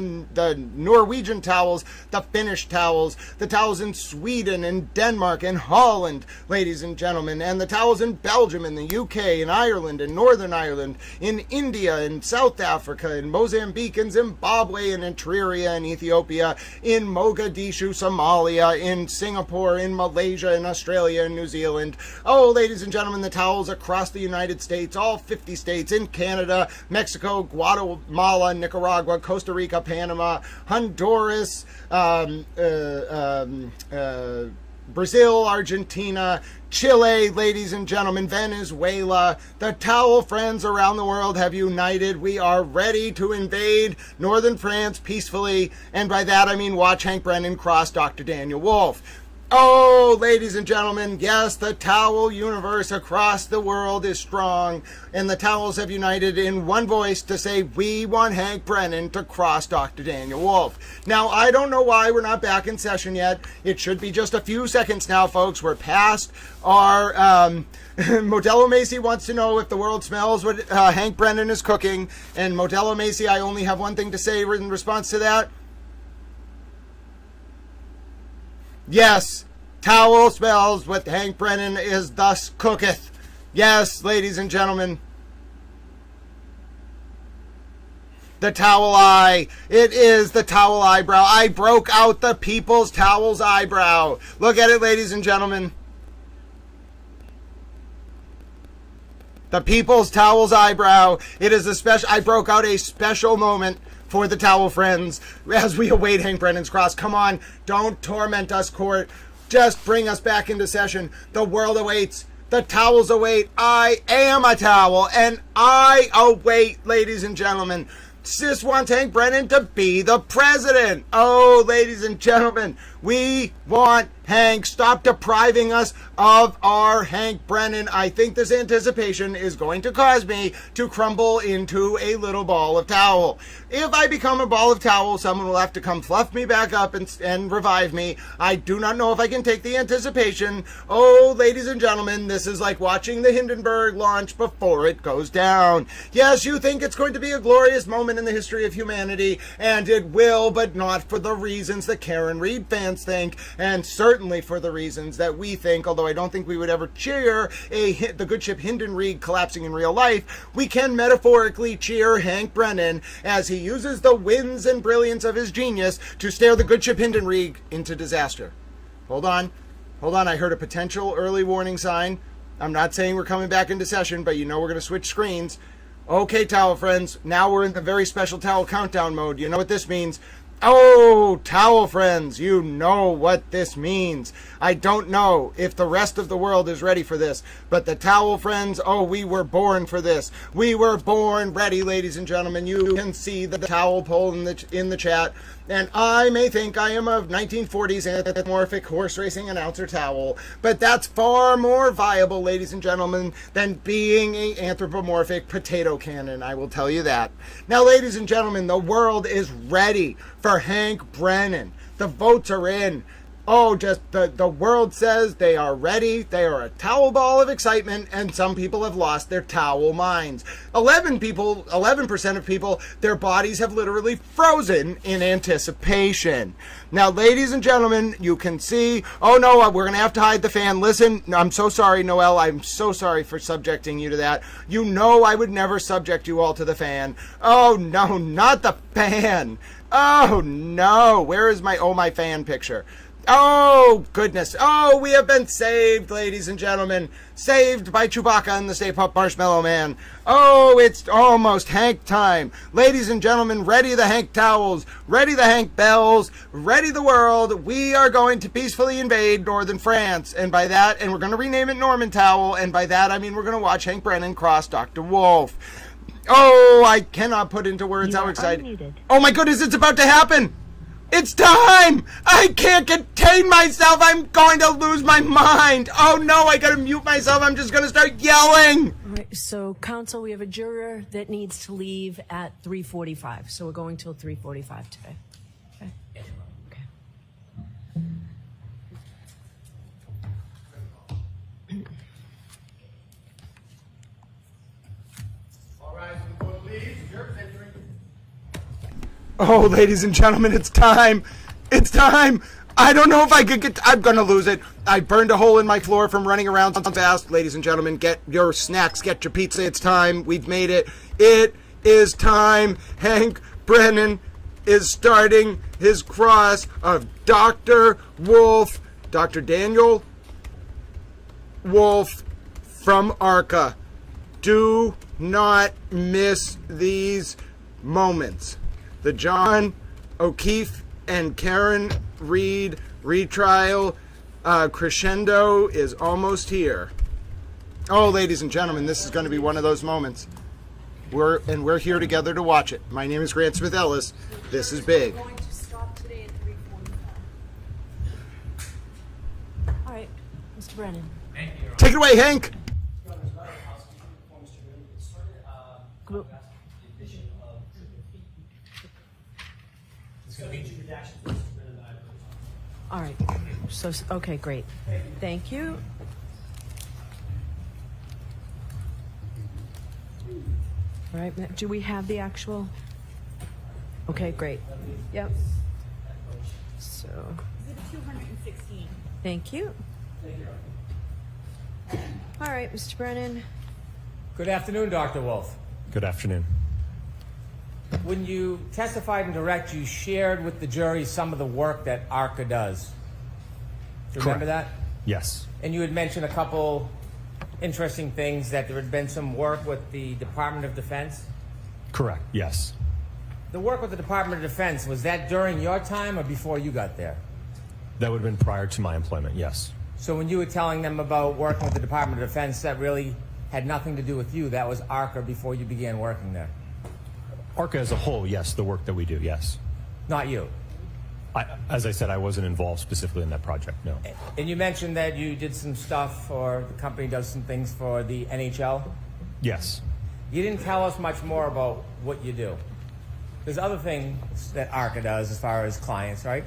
Norwegian towels, the Finnish towels, the towels in Sweden and Denmark and Holland, ladies and gentlemen, and the towels in Belgium and the UK and Ireland and Northern Ireland, in India and South Africa and Mozambique and Zimbabwe and Eritrea and Ethiopia, in Mogadishu, Somalia, in Singapore, in Malaysia, in Australia, and New Zealand. Oh, ladies and gentlemen, the towels across the United States, all 50 states, in Canada, Mexico, Guatemala, Nicaragua, Costa Rica, Panama, Honduras, Brazil, Argentina, Chile, ladies and gentlemen, Venezuela. The towel friends around the world have united. We are ready to invade northern France peacefully, and by that I mean watch Hank Brennan cross Dr. Daniel Wolf. Oh, ladies and gentlemen, yes, the towel universe across the world is strong, and the towels have united in one voice to say, we want Hank Brennan to cross Dr. Daniel Wolf. Now, I don't know why we're not back in session yet. It should be just a few seconds now, folks. We're past our, Modelo Macy wants to know if the world smells what Hank Brennan is cooking, and Modelo Macy, I only have one thing to say in response to that. Yes, towel smells what Hank Brennan is thus cooketh. Yes, ladies and gentlemen. The towel eye. It is the towel eyebrow. I broke out the people's towel's eyebrow. Look at it, ladies and gentlemen. The people's towel's eyebrow. It is a special. I broke out a special moment for the towel friends as we await Hank Brennan's cross. Come on, don't torment us, court. Just bring us back into session. The world awaits. The towels await. I am a towel, and I await, ladies and gentlemen. Sis wants Hank Brennan to be the president. Oh, ladies and gentlemen, we want Hank. Stop depriving us of our Hank Brennan. I think this anticipation is going to cause me to crumble into a little ball of towel. If I become a ball of towel, someone will have to come fluff me back up and revive me. I do not know if I can take the anticipation. Oh, ladies and gentlemen, this is like watching the Hindenburg launch before it goes down. Yes, you think it's going to be a glorious moment in the history of humanity, and it will, but not for the reasons that Karen Reed fans think, and certainly for the reasons that we think, although I don't think we would ever cheer the good ship Hindenburg collapsing in real life. We can metaphorically cheer Hank Brennan as he uses the winds and brilliance of his genius to steer the good ship Hindenburg into disaster. Hold on, I heard a potential early warning sign. I'm not saying we're coming back into session, but you know we're going to switch screens. Okay, towel friends, now we're in the very special towel countdown mode. You know what this means. Oh, towel friends, you know what this means. I don't know if the rest of the world is ready for this, but the towel friends, oh, we were born for this. We were born ready, ladies and gentlemen. You can see the towel poll in the chat, and I may think I am a 1940s anthropomorphic horse racing announcer towel, but that's far more viable, ladies and gentlemen, than being an anthropomorphic potato cannon, I will tell you that. Now, ladies and gentlemen, the world is ready for Hank Brennan. The votes are in. Oh, just the world says they are ready. They are a towel ball of excitement, and some people have lost their towel minds. 11% of people, their bodies have literally frozen in anticipation. Now, ladies and gentlemen, you can see, oh no, we're going to have to hide the fan. Listen, I'm so sorry, Noel. I'm so sorry for subjecting you to that. You know I would never subject you all to the fan. Oh no, not the fan. Oh no, where is my fan picture? Oh, goodness. Oh, we have been saved, ladies and gentlemen. Saved by Chewbacca and the Stay Puft Marshmallow Man. Oh, it's almost Hank time. Ladies and gentlemen, ready the Hank towels, ready the Hank bells, ready the world. We are going to peacefully invade northern France. And by that, and we're going to rename it Norman Towel. And by that, I mean we're going to watch Hank Brennan cross Dr. Wolf. Oh, I cannot put into words how excited. Unmuted. Oh my goodness, it's about to happen. It's time! I can't contain myself! I'm going to lose my mind! Oh no, I gotta mute myself. I'm just gonna start yelling! All right, so counsel, we have a juror that needs to leave at 3:45. So we're going till 3:45 today. Okay? Okay. All right, so the court leaves. Jurors entering. Oh, ladies and gentlemen, it's time. It's time. I don't know if I could get... I'm going to lose it. I burned a hole in my floor from running around so fast. Ladies and gentlemen, get your snacks, get your pizza. It's time. We've made it. It is time. Hank Brennan is starting his cross of Dr. Wolf, Dr. Daniel Wolf from ARCA. Do not miss these moments. The John O'Keefe and Karen Reed retrial crescendo is almost here. Oh, ladies and gentlemen, this is going to be one of those moments. We're here together to watch it. My name is Grant Smith Ellis. This is big. We're going to stop today at 3:45. All right, Mr. Brennan. Take it away, Hank. All right. So, okay, great. Thank you. All right. Do we have the actual? Okay, great. Yep. So. 216. Thank you. All right, Mr. Brennan. Good afternoon, Dr. Wolf. Good afternoon. When you testified in direct, you shared with the jury some of the work that ARCA does. Do you remember that? Yes. And you had mentioned a couple interesting things, that there had been some work with the Department of Defense. Correct, yes. The work with the Department of Defense, was that during your time or before you got there? That would have been prior to my employment, yes. So when you were telling them about working with the Department of Defense, that really had nothing to do with you. That was ARCA before you began working there. ARCA as a whole, yes, the work that we do, yes. Not you. As I said, I wasn't involved specifically in that project, no. And you mentioned that you did some stuff, or the company does some things for the NHL? Yes. You didn't tell us much more about what you do. There's other things that ARCA does as far as clients, right?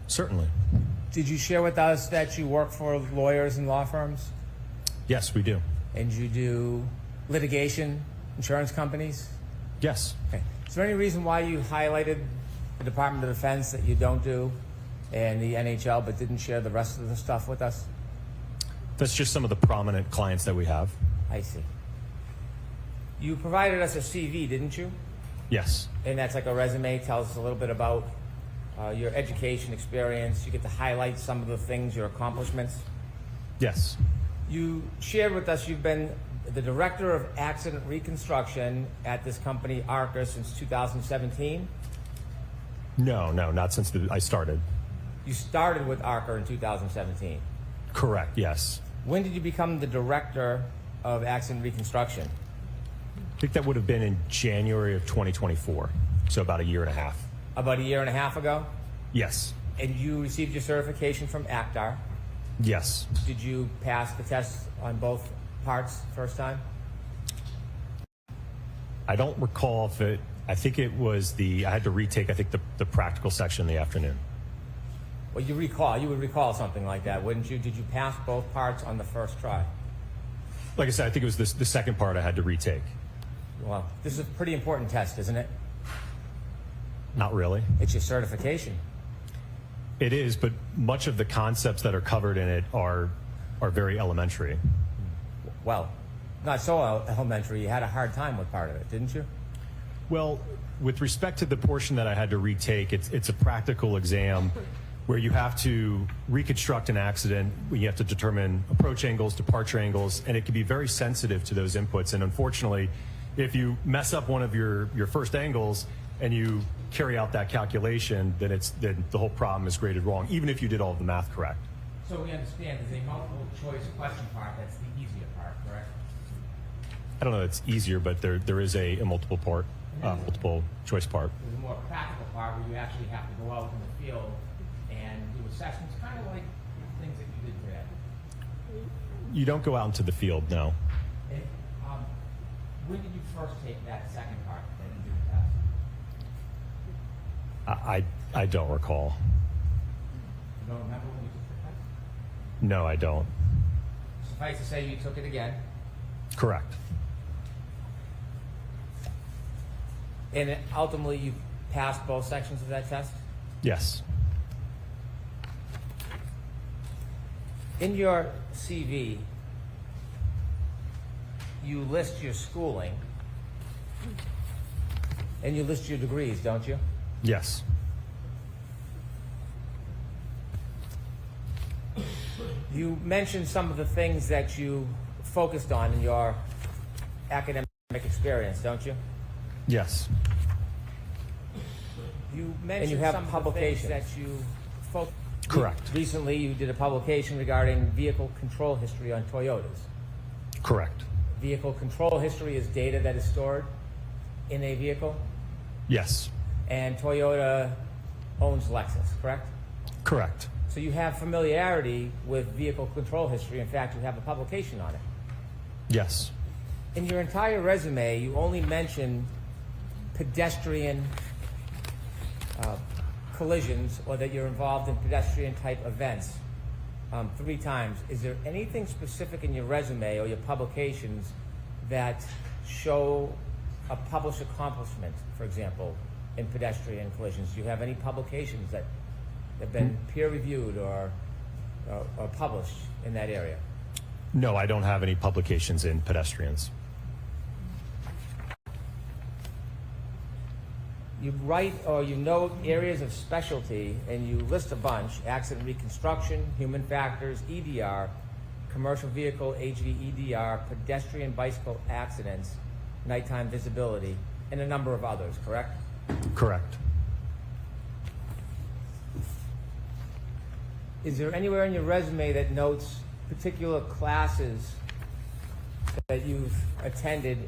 Certainly. Did you share with us that you work for lawyers and law firms? Yes, we do. And you do litigation, insurance companies? Yes. Okay. Is there any reason why you highlighted the Department of Defense that you don't do and the NHL but didn't share the rest of the stuff with us? That's just some of the prominent clients that we have. I see. You provided us a CV, didn't you? Yes. And that's like a resume, tells us a little bit about your education experience. You get to highlight some of the things, your accomplishments. Yes. You shared with us you've been the Director of Accident Reconstruction at this company, ARCA, since 2017. No, not since I started. You started with ARCA in 2017. Correct, yes. When did you become the director of accident reconstruction? I think that would have been in January of 2024, so about a year and a half. About a year and a half ago? Yes. And you received your certification from ACTAR. Yes. Did you pass the test on both parts first time? I don't recall if it, I think it was I had to retake, I think, the practical section in the afternoon. Well, you would recall something like that, wouldn't you? Did you pass both parts on the first try? Like I said, I think it was the second part I had to retake. Well, this is a pretty important test, isn't it? Not really. It's your certification. It is, but much of the concepts that are covered in it are very elementary. Well, not so elementary. You had a hard time with part of it, didn't you? Well, with respect to the portion that I had to retake, it's a practical exam where you have to reconstruct an accident, where you have to determine approach angles, departure angles, and it can be very sensitive to those inputs. And unfortunately, if you mess up one of your first angles and you carry out that calculation, then the whole problem is graded wrong, even if you did all of the math correct. So we understand there's a multiple choice question part that's the easier part, correct? I don't know if it's easier, but there is a multiple choice part. There's a more practical part where you actually have to go out in the field and do assessments, kind of like things that you did today. You don't go out into the field, no. And, when did you first take that second part that you did the test? I don't recall. You don't remember when you took the test? No, I don't. Suffice to say you took it again. Correct. And ultimately you passed both sections of that test? Yes. In your CV, you list your schooling and you list your degrees, don't you? Yes. You mentioned some of the things that you focused on in your academic experience, don't you? Yes. You mentioned and you have some publications that you Correct. Recently, you did a publication regarding vehicle control history on Toyotas. Correct. Vehicle control history is data that is stored in a vehicle? Yes. And Toyota owns Lexus, correct? Correct. So you have familiarity with vehicle control history. In fact, you have a publication on it. Yes. In your entire resume, you only mention pedestrian collisions or that you're involved in pedestrian type events 3 times. Is there anything specific in your resume or your publications that show a published accomplishment, for example, in pedestrian collisions? Do you have any publications that have been peer reviewed or published in that area? No, I don't have any publications in pedestrians. You write or you note areas of specialty and you list a bunch: accident reconstruction, human factors, EDR, commercial vehicle, HVEDR, pedestrian bicycle accidents, nighttime visibility, and a number of others, correct? Correct. Is there anywhere in your resume that notes particular classes that you've attended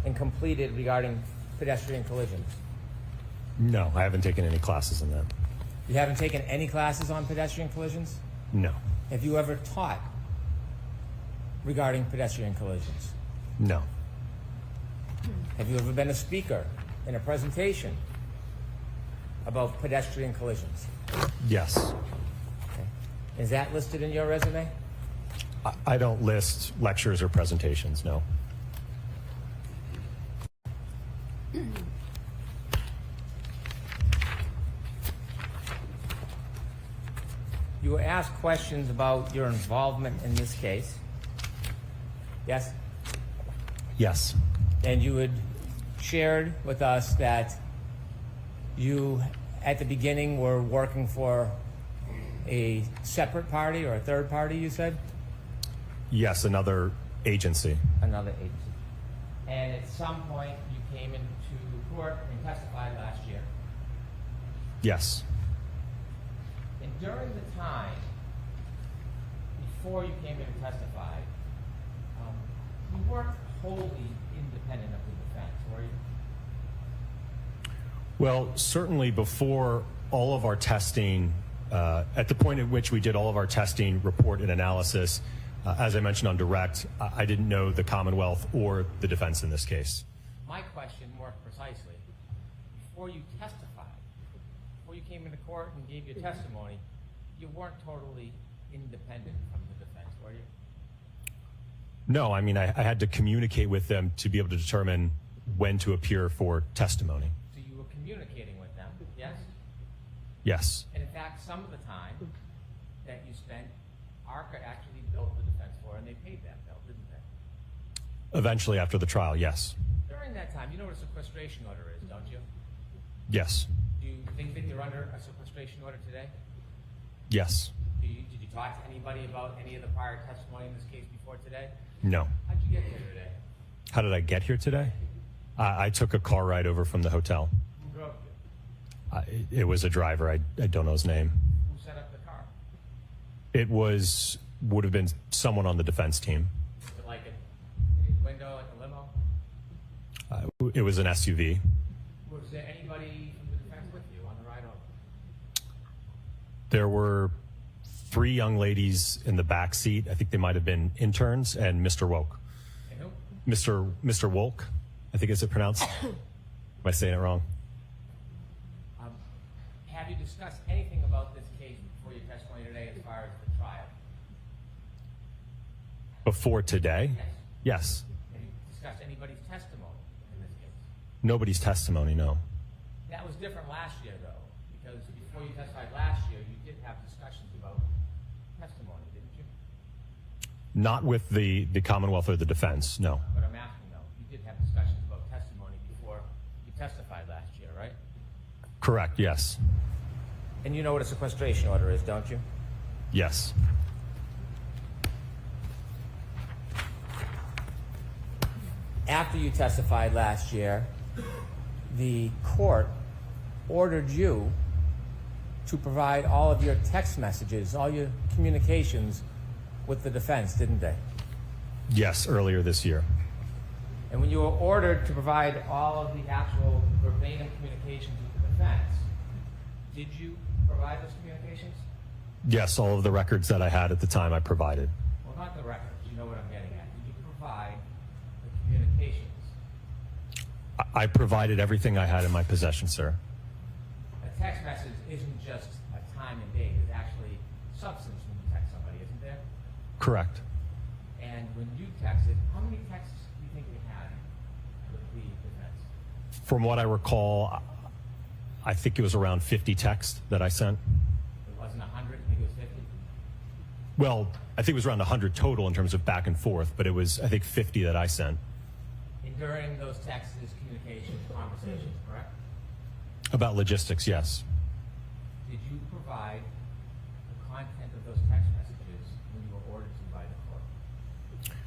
and completed regarding pedestrian collisions? No, I haven't taken any classes in that. You haven't taken any classes on pedestrian collisions? No. Have you ever taught regarding pedestrian collisions? No. Have you ever been a speaker in a presentation about pedestrian collisions? Yes. Okay. Is that listed in your resume? I don't list lectures or presentations, no. You were asked questions about your involvement in this case. Yes? Yes. And you had shared with us that you, at the beginning, were working for a separate party or a third party, you said? Yes, another agency. Another agency. And at some point, you came into court and testified last year Yes. And during the time before you came in and testified, you weren't wholly independent of the defense, were you? Well, certainly before all of our testing, at the point at which we did all of our testing, report, and analysis, as I mentioned on direct, I didn't know the Commonwealth or the defense in this case. My question, more precisely, before you testified, before you came into court and gave your testimony, you weren't totally independent from the defense, were you? No, I mean, I had to communicate with them to be able to determine when to appear for testimony. So you were communicating with them, yes? Yes. And in fact, some of the time that you spent, ARCA actually billed the defense for, and they paid that bill, didn't they? Eventually, after the trial, yes. During that time, you know what a sequestration order is, don't you? Yes. Do you think that you're under a sequestration order today? Yes. Did you talk to anybody about any of the prior testimony in this case before today? No. How'd you get here today? How did I get here today? I took a car ride over from the hotel. Who drove you? It was a driver. I don't know his name. Who set up the car? It would have been someone on the defense team. Was it like a window, like a limo? It was an SUV. Was there anybody from the defense with you on the ride over? There were 3 young ladies in the back seat. I think they might have been interns, and Mr. Woke. And who? Mr. Wolk, I think is it pronounced? Am I saying it wrong? Have you discussed anything about this case before your testimony today as far as the trial? Before today? Yes. Yes. Have you discussed anybody's testimony in this case? Nobody's testimony, no. That was different last year, though, because before you testified last year, you did have discussions about testimony, didn't you? Not with the Commonwealth or the defense, no. But I'm asking, though, you did have discussions about testimony before you testified last year, right? Correct, yes. And you know what a sequestration order is, don't you? Yes. After you testified last year, the court ordered you to provide all of your text messages, all your communications with the defense, didn't they? Yes, earlier this year. And when you were ordered to provide all of the actual verbatim communications with the defense, did you provide those communications? Yes, all of the records that I had at the time I provided. Well, not the records. You know what I'm getting at. Did you provide the communications? I provided everything I had in my possession, sir. A text message isn't just a time and date. It's actually substance when you text somebody, isn't there? Correct. And when you texted, how many texts do you think you had with the defense? From what I recall, I think it was around 50 texts that I sent. It wasn't 100, I think it was 50. Well, I think it was around 100 total in terms of back and forth, but it was, I think, 50 that I sent. And during those texts, communications, conversations, correct? About logistics, yes. Did you provide the content of those text messages when you were ordered to by the court?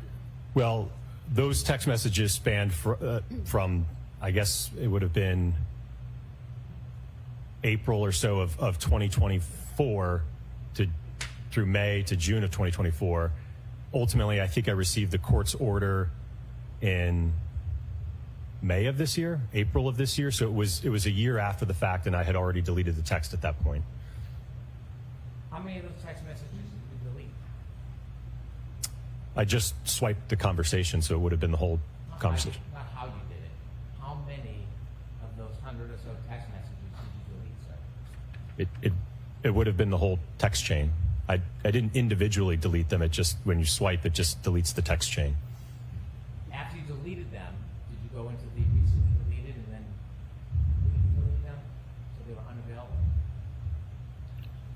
Well, those text messages spanned from, I guess it would have been April or so of 2024 through May to June of 2024. Ultimately, I think I received the court's order in May of this year, April of this year. So it was a year after the fact, and I had already deleted the text at that point. How many of those text messages did you delete? I just swiped the conversation, so it would have been the whole conversation. Not how you did it. How many of those 100 or so text messages did you delete, sir? It would have been the whole text chain. I didn't individually delete them. It just, when you swipe, it just deletes the text chain. After you deleted them, did you go into the recently deleted and then delete them so they were unavailable?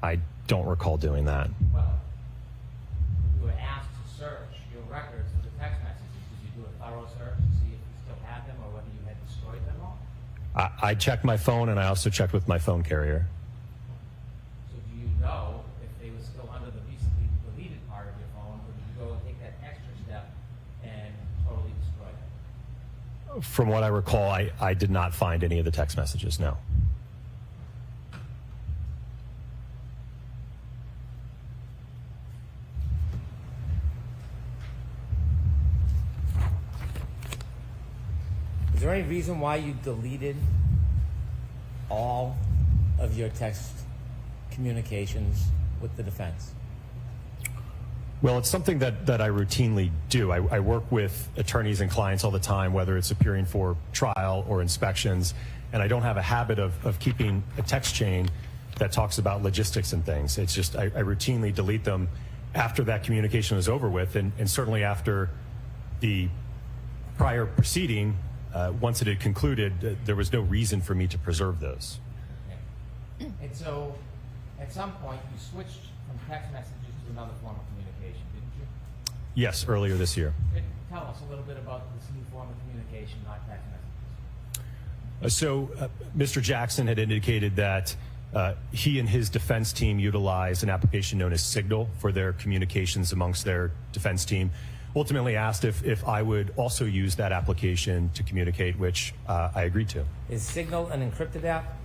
I don't recall doing that. Well, you were asked to search your records for the text messages. Did you do a thorough search to see if you still had them or whether you had destroyed them all? I checked my phone, and I also checked with my phone carrier. So do you know if they were still under the recently deleted part of your phone, or did you go and take that extra step and totally destroy them? From what I recall, I did not find any of the text messages, no. Is there any reason why you deleted all of your text communications with the defense? Well, it's something that I routinely do. I work with attorneys and clients all the time, whether it's appearing for trial or inspections, and I don't have a habit of keeping a text chain that talks about logistics and things. It's just I routinely delete them after that communication is over with, and certainly after the prior proceeding, once it had concluded, there was no reason for me to preserve those. Okay. And so, at some point, you switched from text messages to another form of communication, didn't you? Yes, earlier this year. Tell us a little bit about this new form of communication, not text messages. So, Mr. Jackson had indicated that he and his defense team utilized an application known as Signal for their communications amongst their defense team. Ultimately asked if I would also use that application to communicate, which I agreed to. Is Signal an encrypted app?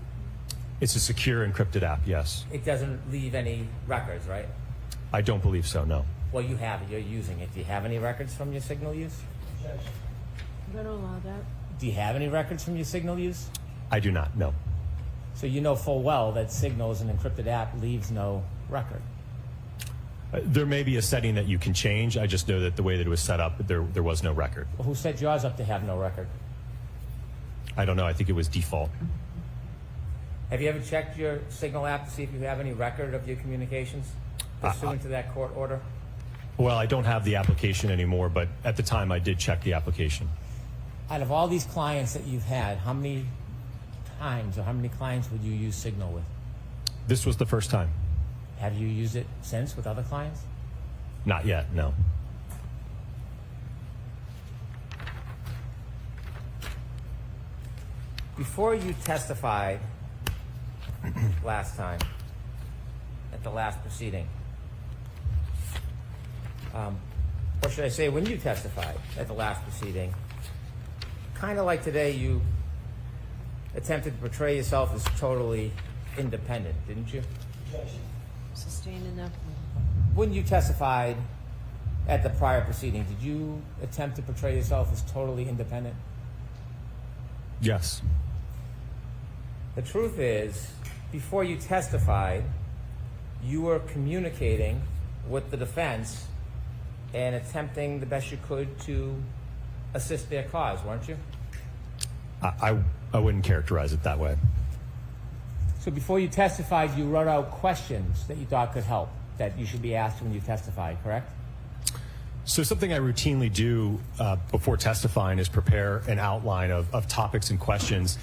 It's a secure encrypted app, yes. It doesn't leave any records, right? I don't believe so, no. Well, you have it. You're using it. Do you have any records from your Signal use? I'm going to allow that. Do you have any records from your Signal use? I do not, no. So you know full well that Signal as an encrypted app leaves no record. There may be a setting that you can change. I just know that the way that it was set up, there was no record. Well, who set yours up to have no record? I don't know. I think it was default. Have you ever checked your Signal app to see if you have any record of your communications pursuant to that court order? Well, I don't have the application anymore, but at the time I did check the application. Out of all these clients that you've had, how many times or how many clients would you use Signal with? This was the first time. Have you used it since with other clients? Not yet, no. Before you testified last time, at the last proceeding, or should I say when you testified at the last proceeding, kind of like today, you attempted to portray yourself as totally independent, didn't you? Sustained enough. When you testified at the prior proceeding, did you attempt to portray yourself as totally independent? Yes. The truth is, before you testified, you were communicating with the defense and attempting the best you could to assist their cause, weren't you? I wouldn't characterize it that way. So before you testified, you wrote out questions that you thought could help, that you should be asked when you testified, correct? So something I routinely do before testifying is prepare an outline of topics and questions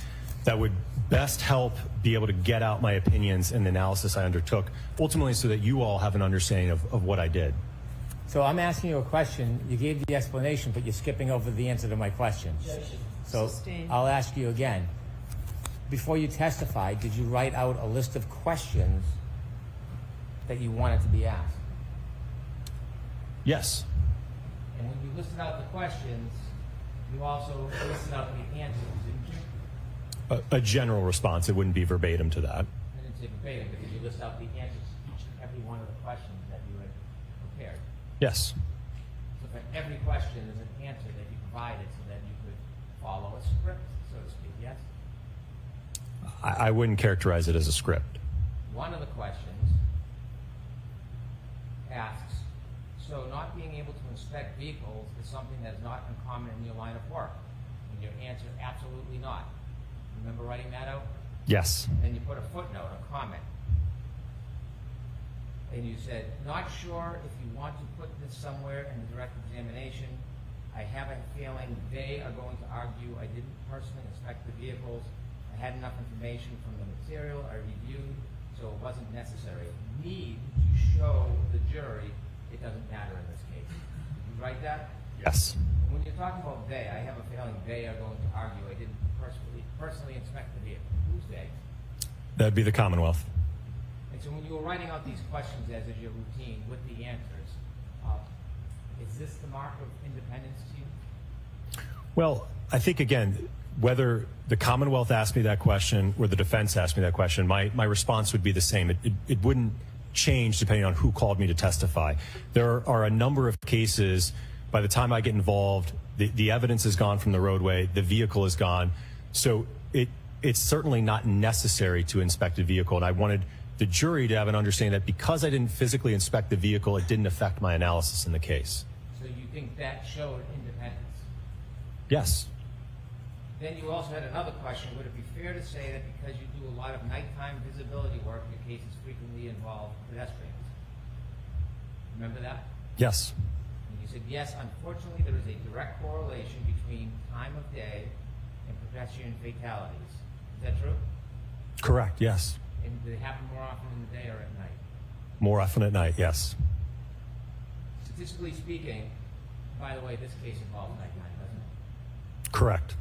that would best help be able to get out my opinions and the analysis I undertook, ultimately so that you all have an understanding of what I did. So I'm asking you a question, you gave the explanation, but you're skipping over the answer to my question. So I'll ask you again. Before you testified, did you write out a list of questions that you wanted to be asked? Yes. And when you listed out the questions, you also listed out the answers, didn't you? A general response. It wouldn't be verbatim to that. I didn't say verbatim, but did you list out the answers to each and every one of the questions that you had prepared? Yes. So for every question, there's an answer that you provided so that you could follow a script, so to speak, yes? I wouldn't characterize it as a script. One of the questions asks, so not being able to inspect vehicles is something that is not uncommon in your line of work? And your answer, absolutely not. Remember writing that out? Yes. Then you put a footnote, a comment. And you said, not sure if you want to put this somewhere in the direct examination. I have a feeling they are going to argue I didn't personally inspect the vehicles. I had enough information from the material I reviewed, so it wasn't necessary. Need to show the jury it doesn't matter in this case. Did you write that? Yes. When you're talking about they, I have a feeling they are going to argue I didn't personally inspect the vehicle. Who's they? That'd be the Commonwealth. And so when you were writing out these questions as is your routine with the answers, is this the mark of independence to you? Well, I think, again, whether the Commonwealth asked me that question or the defense asked me that question, my response would be the same. It wouldn't change depending on who called me to testify. There are a number of cases By the time I get involved, the evidence is gone from the roadway, the vehicle is gone. So it's certainly not necessary to inspect a vehicle. And I wanted the jury to have an understanding that because I didn't physically inspect the vehicle, it didn't affect my analysis in the case. So you think that showed independence? Yes. Then you also had another question. Would it be fair to say that because you do a lot of nighttime visibility work, your cases frequently involve pedestrians? Remember that? Yes. And you said, yes, unfortunately, there is a direct correlation between time of day and pedestrian fatalities. Is that true? Correct, yes. And do they happen more often in the day or at night? More often at night, yes. Statistically speaking, by the way, this case involves nighttime, doesn't it? Correct.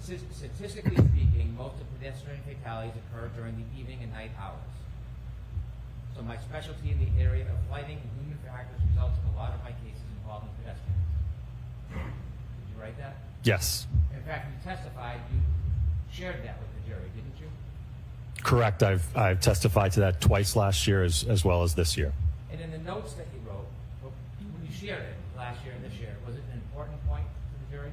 Statistically speaking, most of pedestrian fatalities occur during the evening and night hours. So my specialty in the area of lighting and human factors results in a lot of my cases involving pedestrians. Did you write that? Yes. In fact, you testified, you shared that with the jury, didn't you? Correct. I've testified to that twice last year as well as this year. And in the notes that you wrote, when you shared it last year and this year, was it an important point to the jury?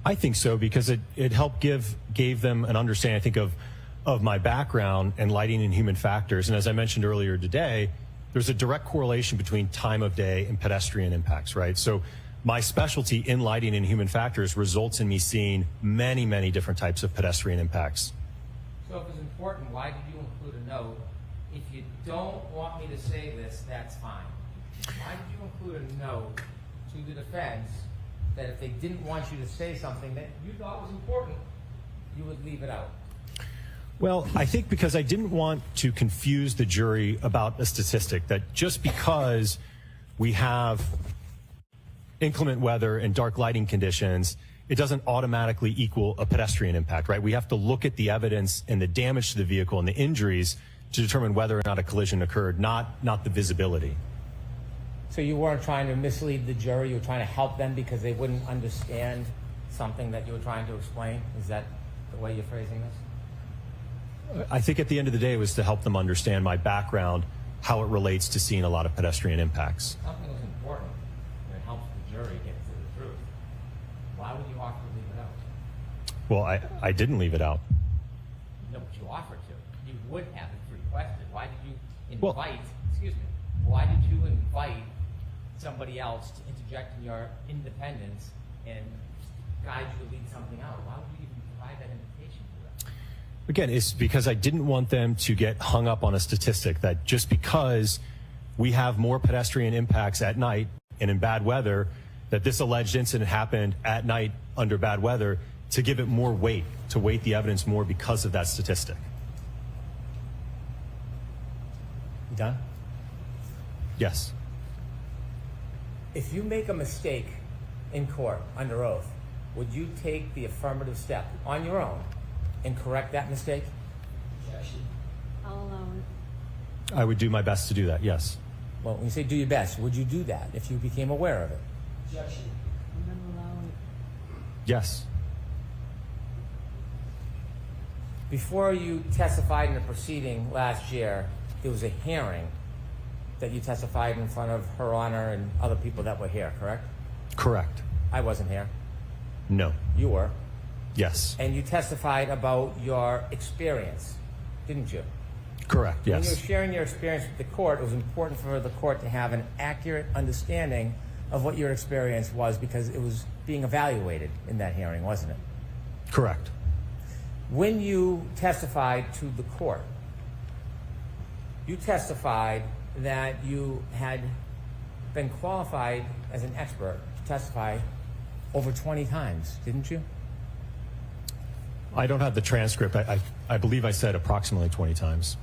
I think so, because it helped gave them an understanding, I think, of my background and lighting and human factors. And as I mentioned earlier today, there's a direct correlation between time of day and pedestrian impacts, right? So my specialty in lighting and human factors results in me seeing many, many different types of pedestrian impacts. So if it's important, why did you include a note? If you don't want me to say this, that's fine. Why did you include a note to the defense that if they didn't want you to say something that you thought was important, you would leave it out? Well, I think because I didn't want to confuse the jury about a statistic, that just because we have inclement weather and dark lighting conditions, it doesn't automatically equal a pedestrian impact, right? We have to look at the evidence and the damage to the vehicle and the injuries to determine whether or not a collision occurred, not the visibility. So you weren't trying to mislead the jury, you were trying to help them because they wouldn't understand something that you were trying to explain? Is that the way you're phrasing this? I think at the end of the day it was to help them understand my background, how it relates to seeing a lot of pedestrian impacts. Something was important and it helps the jury get to the truth. Why would you offer to leave it out? Well, I didn't leave it out. No, but you offered to. You would have if requested. Why did you invite, why did you invite somebody else to interject in your independence and guide you to leave something out? Why would you even provide that invitation to them? Again, it's because I didn't want them to get hung up on a statistic that just because we have more pedestrian impacts at night and in bad weather, that this alleged incident happened at night under bad weather, to give it more weight, to weight the evidence more because of that statistic. You done? Yes. If you make a mistake in court under oath, would you take the affirmative step on your own and correct that mistake? I'll allow it. I would do my best to do that, yes. Well, when you say do your best, would you do that if you became aware of it? I'm going to allow it. Yes. Before you testified in a proceeding last year, there was a hearing that you testified in front of Her Honor and other people that were here, correct? Correct. I wasn't here. No. You were. Yes. And you testified about your experience, didn't you? Correct, yes. When you were sharing your experience with the court, it was important for the court to have an accurate understanding of what your experience was because it was being evaluated in that hearing, wasn't it? Correct. When you testified to the court, you testified that you had been qualified as an expert to testify over 20 times, didn't you? I don't have the transcript. I believe I said approximately 20 times.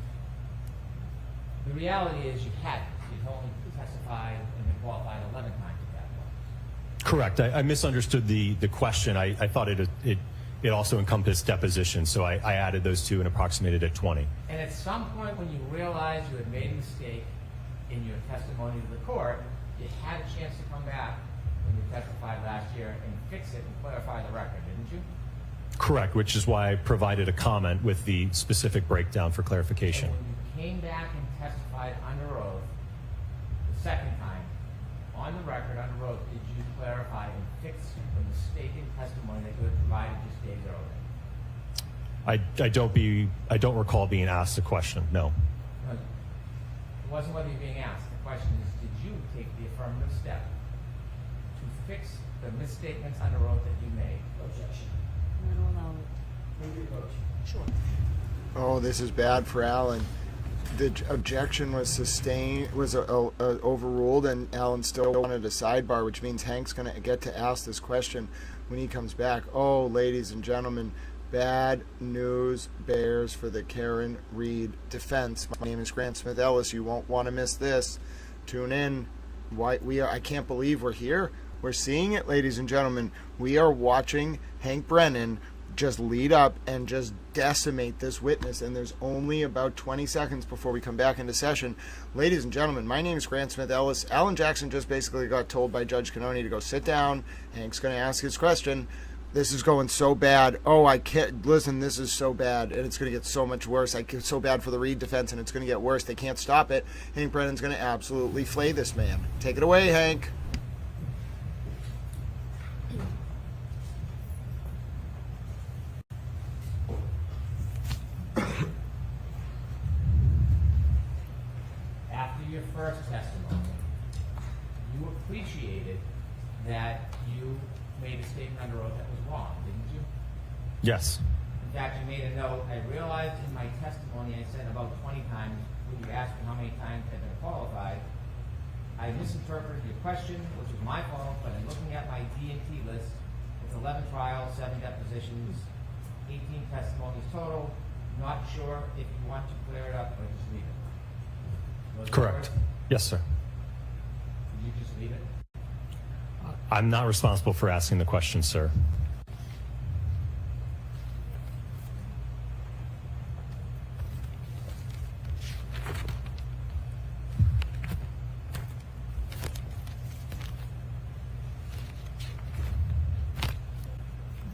The reality is you hadn't. You've only testified and been qualified 11 times at that point. Correct. I misunderstood the question. I thought it also encompassed deposition, so I added those two and approximated at 20. And at some point when you realized you had made a mistake in your testimony to the court, you had a chance to come back when you testified last year and fix it and clarify the record, didn't you? Correct, which is why I provided a comment with the specific breakdown for clarification. And when you came back and testified under oath the second time on the record, under oath, did you clarify and fix the mistaken testimony that you had provided just days earlier? I don't recall being asked a question. No. No, it wasn't whether you're being asked. The question is, did you take the affirmative step to fix the misstatements under oath that you made? Objection. I'm going to allow it. Sure. Oh, this is bad for Alan. The objection was sustained, was overruled, and Alan still wanted a sidebar, which means Hank's going to get to ask this question when he comes back. Oh, ladies and gentlemen, bad news bears for the Karen Reed defense. My name is Grant Smith Ellis. You won't want to miss this. Tune in. I can't believe we're here. We're seeing it, ladies and gentlemen. We are watching Hank Brennan just lead up and just decimate this witness, and there's only about 20 seconds before we come back into session. Ladies and gentlemen, my name is Grant Smith Ellis. Alan Jackson just basically got told by Judge Cannoni to go sit down. Hank's going to ask his question. This is going so bad. Oh, I can't listen. This is so bad, and it's going to get so much worse. It's so bad for the Reed defense, and it's going to get worse. They can't stop it. Hank Brennan's going to absolutely flay this man. Take it away, Hank. After your first testimony, you appreciated that you made a statement under oath that was wrong, didn't you? Yes. In fact, you made a note. I realized in my testimony I said about 20 times when you asked me how many times I'd been qualified. I misinterpreted your question, which was my fault, but in looking at my D&T list, it's 11 trials, 7 depositions, 18 testimonies total. Not sure if you want to clear it up or just leave it. Was that Correct. Yes, sir. Did you just leave it? I'm not responsible for asking the question, sir.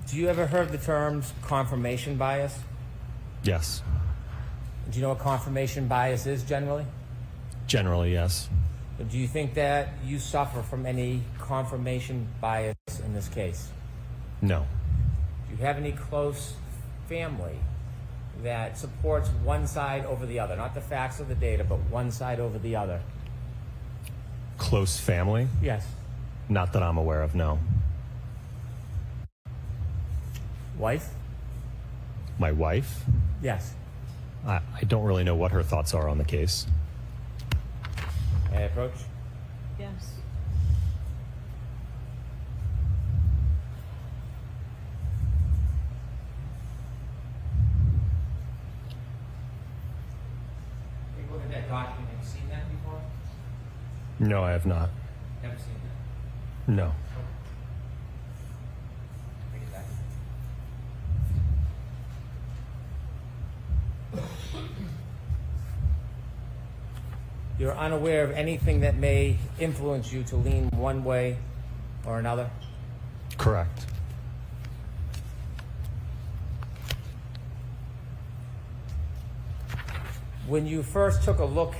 Do you ever heard the terms confirmation bias? Yes. Do you know what confirmation bias is generally? Generally, yes. Do you think that you suffer from any confirmation bias in this case? No. Do you have any close family that supports one side over the other? Not the facts of the data, but one side over the other. Close family? Yes. Not that I'm aware of, no. Wife? My wife? Yes. I don't really know what her thoughts are on the case. May I approach? Yes. Take a look at that document. Have you seen that before? No, I have not. Never seen that. No. Take it back. You're unaware of anything that may influence you to lean one way or another? Correct. When you first took a look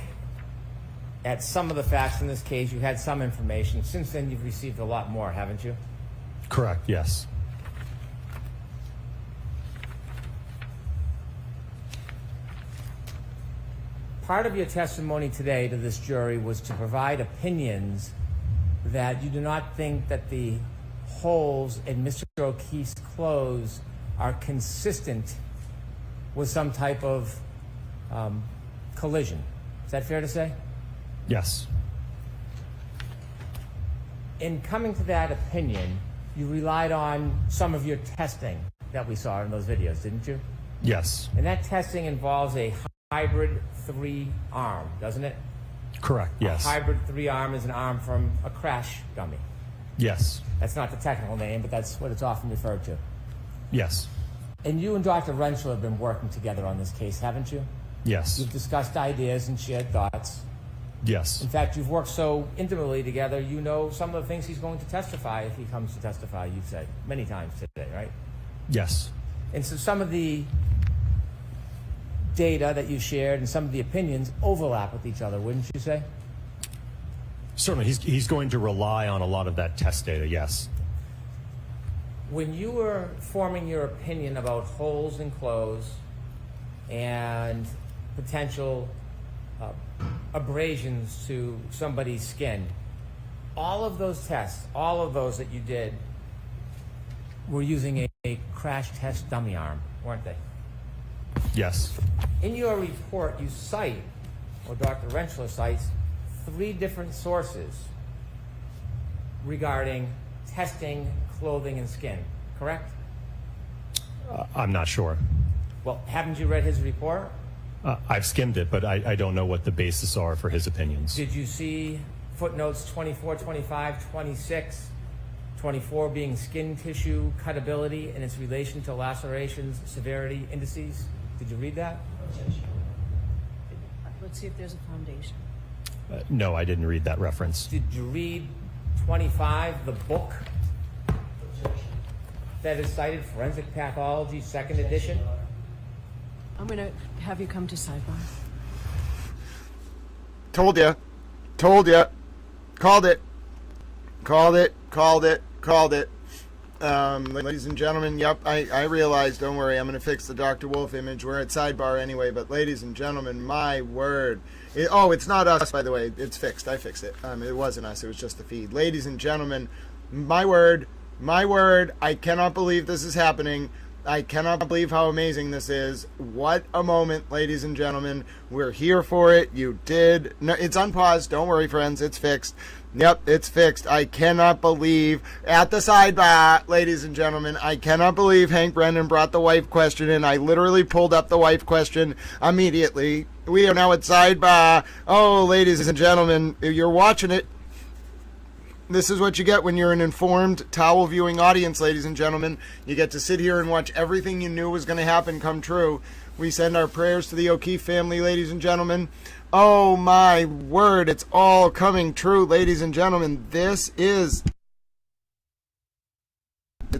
at some of the facts in this case, you had some information. Since then, you've received a lot more, haven't you? Correct, yes. Part of your testimony today to this jury was to provide opinions that you do not think that the holes in Mr. O'Keefe's clothes are consistent with some type of collision. Is that fair to say? Yes. In coming to that opinion, you relied on some of your testing that we saw in those videos, didn't you? Yes. And that testing involves a hybrid 3-arm, doesn't it? Correct, yes. A hybrid 3-arm is an arm from a crash dummy. Yes. That's not the technical name, but that's what it's often referred to. Yes. And you and Dr. Renshaw have been working together on this case, haven't you? Yes. You've discussed ideas and shared thoughts. Yes. In fact, you've worked so intimately together, you know some of the things he's going to testify if he comes to testify, you've said many times today, right? Yes. And so some of the data that you shared and some of the opinions overlap with each other, wouldn't you say? Certainly, he's going to rely on a lot of that test data, yes. When you were forming your opinion about holes in clothes and potential abrasions to somebody's skin, all of those tests, all of those that you did, were using a crash test dummy arm, weren't they? Yes. In your report, you cite, or Dr. Rentschler cites, 3 different sources regarding testing clothing and skin, correct? I'm not sure. Well, haven't you read his report? I've skimmed it, but I don't know what the basis are for his opinions. Did you see footnotes 24, 25, 26, 24 being skin tissue cutability and its relation to lacerations, severity, indices? Did you read that? Let's see if there's a foundation. No, I didn't read that reference. Did you read 25, the book that is cited, Forensic Pathology, 2nd edition? I'm going to have you come to sidebar. Told ya. Told ya. Called it. Called it. Called it. Called it. Ladies and gentlemen, yep, I realize, don't worry, I'm going to fix the Dr. Wolf image. We're at sidebar anyway, but ladies and gentlemen, my word. It's not us, by the way. It's fixed. I fixed it. It wasn't us. It was just the feed. Ladies and gentlemen, my word, I cannot believe this is happening. I cannot believe how amazing this is. What a moment, ladies and gentlemen. We're here for it. You did. No, it's unpaused. Don't worry, friends. It's fixed. Yep, it's fixed. I cannot believe, at the sidebar, ladies and gentlemen, I cannot believe Hank Brennan brought the wife question in. I literally pulled up the wife question immediately. We are now at sidebar. Oh, ladies and gentlemen, if you're watching it, this is what you get when you're an informed towel viewing audience, ladies and gentlemen. You get to sit here and watch everything you knew was going to happen come true. We send our prayers to the O'Keefe family, ladies and gentlemen. Oh my word, it's all coming true, ladies and gentlemen. It's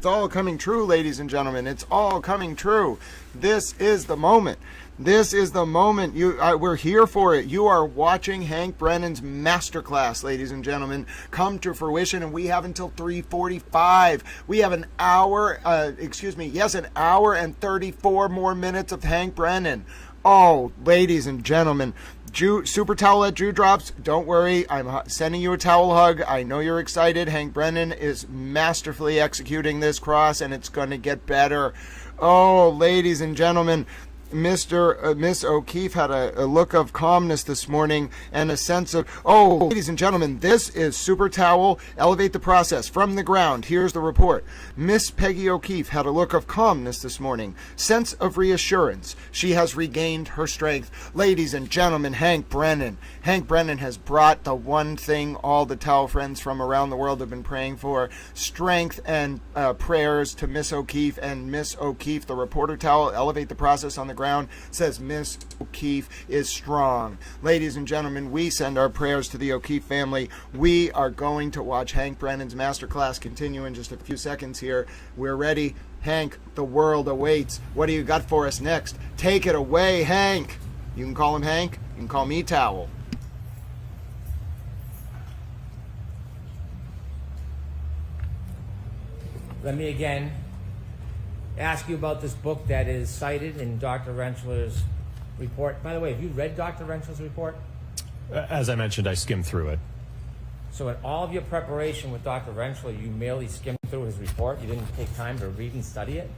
all coming true, ladies and gentlemen. It's all coming true. This is the moment. This is the moment. We're here for it. You are watching Hank Brennan's masterclass, ladies and gentlemen, come to fruition, and we have until 3:45. We have an hour, an hour and 34 more minutes of Hank Brennan. Oh, ladies and gentlemen, Super Towel at Drew Drops, don't worry, I'm sending you a towel hug. I know you're excited. Hank Brennan is masterfully executing this cross, and it's going to get better. Oh, ladies and gentlemen, Miss O'Keefe had a look of calmness this morning and a sense of, oh, ladies and gentlemen, this is Super Towel, Elevate the Process, from the ground. Here's the report. Miss Peggy O'Keefe had a look of calmness this morning, sense of reassurance. She has regained her strength. Ladies and gentlemen, Hank Brennan. Hank Brennan has brought the one thing all the towel friends from around the world have been praying for, strength and prayers to Miss O'Keefe, and Miss O'Keefe, the reporter towel, Elevate the Process on the ground, says Miss O'Keefe is strong. Ladies and gentlemen, we send our prayers to the O'Keefe family. We are going to watch Hank Brennan's masterclass continue in just a few seconds here. We're ready. Hank, the world awaits. What do you got for us next? Take it away, Hank. You can call him Hank. You can call me Towel. Let me again ask you about this book that is cited in Dr. Rentschler's report. By the way, have you read Dr. Rentschler's report? As I mentioned, I skimmed through it. So in all of your preparation with Dr. Rentschler, you merely skimmed through his report? You didn't take time to read and study it?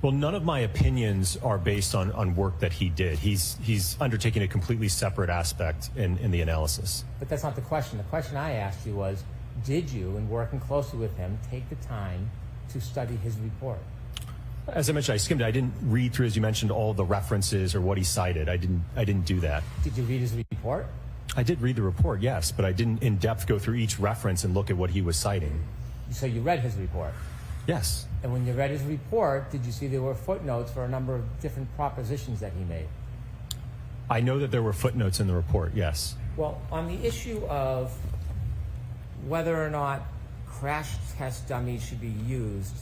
Well, none of my opinions are based on work that he did. He's undertaking a completely separate aspect in the analysis. But that's not the question. The question I asked you was, did you, in working closely with him, take the time to study his report? As I mentioned, I skimmed it. I didn't read through, as you mentioned, all the references or what he cited. I didn't do that. Did you read his report? I did read the report, yes, but I didn't in depth go through each reference and look at what he was citing. So you read his report? Yes. And when you read his report, did you see there were footnotes for a number of different propositions that he made? I know that there were footnotes in the report, yes. Well, on the issue of whether or not crash test dummies should be used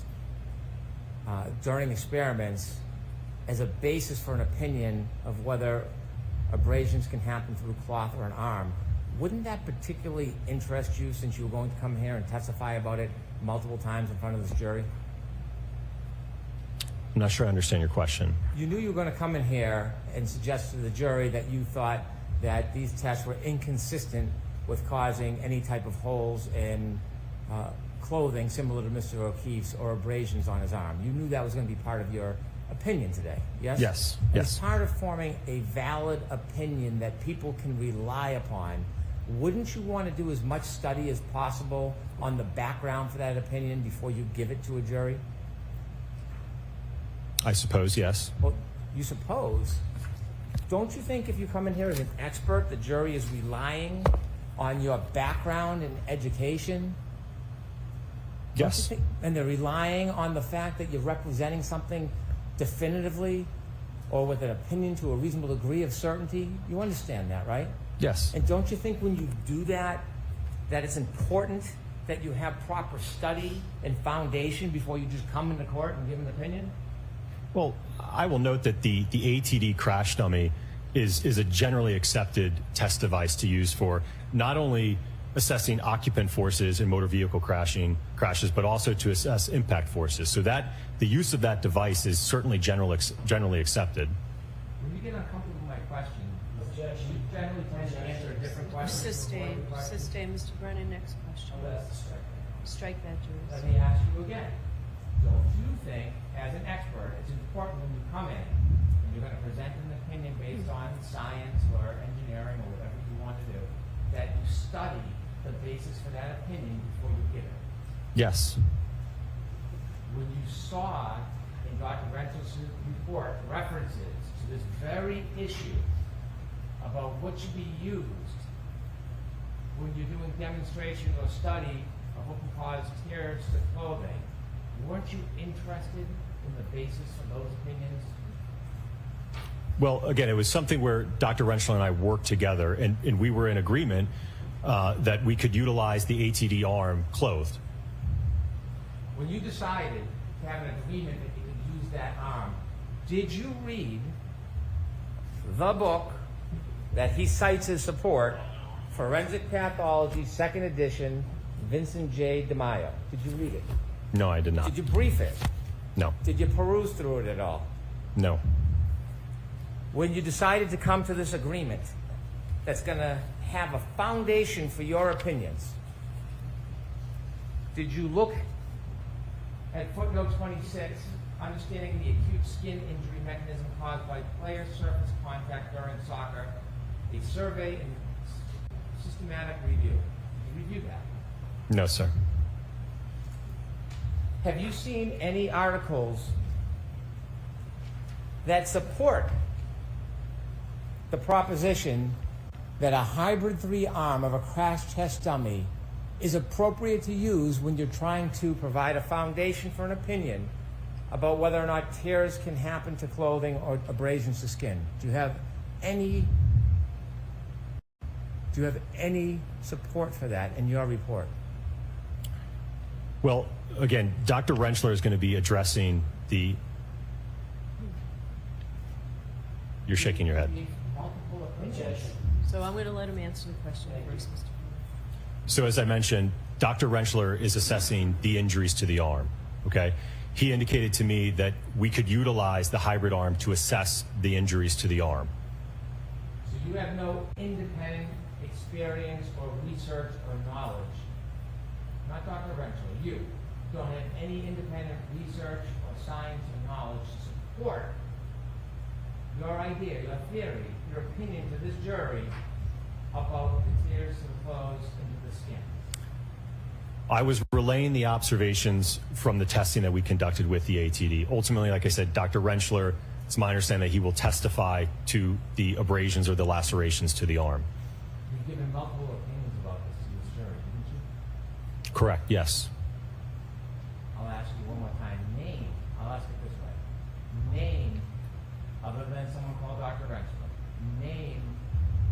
during experiments as a basis for an opinion of whether abrasions can happen through cloth or an arm, Wouldn't that particularly interest you since you were going to come here and testify about it multiple times in front of this jury? I'm not sure I understand your question. You knew you were going to come in here and suggest to the jury that you thought that these tests were inconsistent with causing any type of holes in clothing similar to Mr. O'Keefe's or abrasions on his arm. You knew that was going to be part of your opinion today, yes? Yes, And yes. as part of forming a valid opinion that people can rely upon, wouldn't you want to do as much study as possible on the background for that opinion before you give it to a jury? I suppose, yes. Well, you suppose. Don't you think if you come in here as an expert, the jury is relying on your background and education? Yes. Don't you think, and they're relying on the fact that you're representing something definitively or with an opinion to a reasonable degree of certainty? You understand that, right? Yes. And don't you think when you do that, that it's important that you have proper study and foundation before you just come into court and give an opinion? Well, I will note that the ATD crash dummy is a generally accepted test device to use for not only assessing occupant forces in motor vehicle crashes, but also to assess impact forces. So that the use of that device is certainly generally accepted. When you get uncomfortable with my question, Judge, you generally tend to answer a different question. Sustain, Mr. Brennan, next question. Oh, that's the strike. Strike that, Let Juris. me ask you again. Don't you think, as an expert, it's important when you come in and you're going to present an opinion based on science or engineering or whatever you want to do, that you study the basis for that opinion before you give it? Yes. When you saw in Dr. Renzel's report references to this very issue about what should be used when you're doing demonstrations or study of what can cause tears to clothing, weren't you interested in the basis for those opinions? Well, again, it was something where Dr. Rentschler and I worked together, and we were in agreement that we could utilize the ATD arm clothed. When you decided to have an agreement that you could use that arm, did you read the book that he cites as support, Forensic Pathology, 2nd edition, Vincent J. DeMaio? Did you read it? No, I did not. Did you brief it? No. Did you peruse through it at all? No. When you decided to come to this agreement that's going to have a foundation for your opinions, did you look at footnote 26, understanding the acute skin injury mechanism caused by player surface contact during soccer, a survey and systematic review? Did you review that? No, sir. Have you seen any articles that support the proposition that a hybrid 3 arm of a crash test dummy is appropriate to use when you're trying to provide a foundation for an opinion about whether or not tears can happen to clothing or abrasions to skin? Do you have any support for that in your report? Well, again, Dr. Rentschler is going to be addressing the... You're shaking your head. So I'm going to let him answer the question first, Mr. So as I mentioned, Dr. Rentschler is assessing the injuries to the arm, okay? He indicated to me that we could utilize the hybrid arm to assess the injuries to the arm. So you have no independent experience or research or knowledge, not Dr. Rentschler, you don't have any independent research or science or knowledge to support your idea, your theory, your opinion to this jury about the tears to the clothes into the skin. I was relaying the observations from the testing that we conducted with the ATD. Ultimately, like I said, Dr. Rentschler, it's my understanding that he will testify to the abrasions or the lacerations to the arm. You've given multiple opinions about this to this jury, didn't you? Correct, yes. I'll ask you one more time. I'll ask it this way. Name, other than someone called Dr. Rentschler, name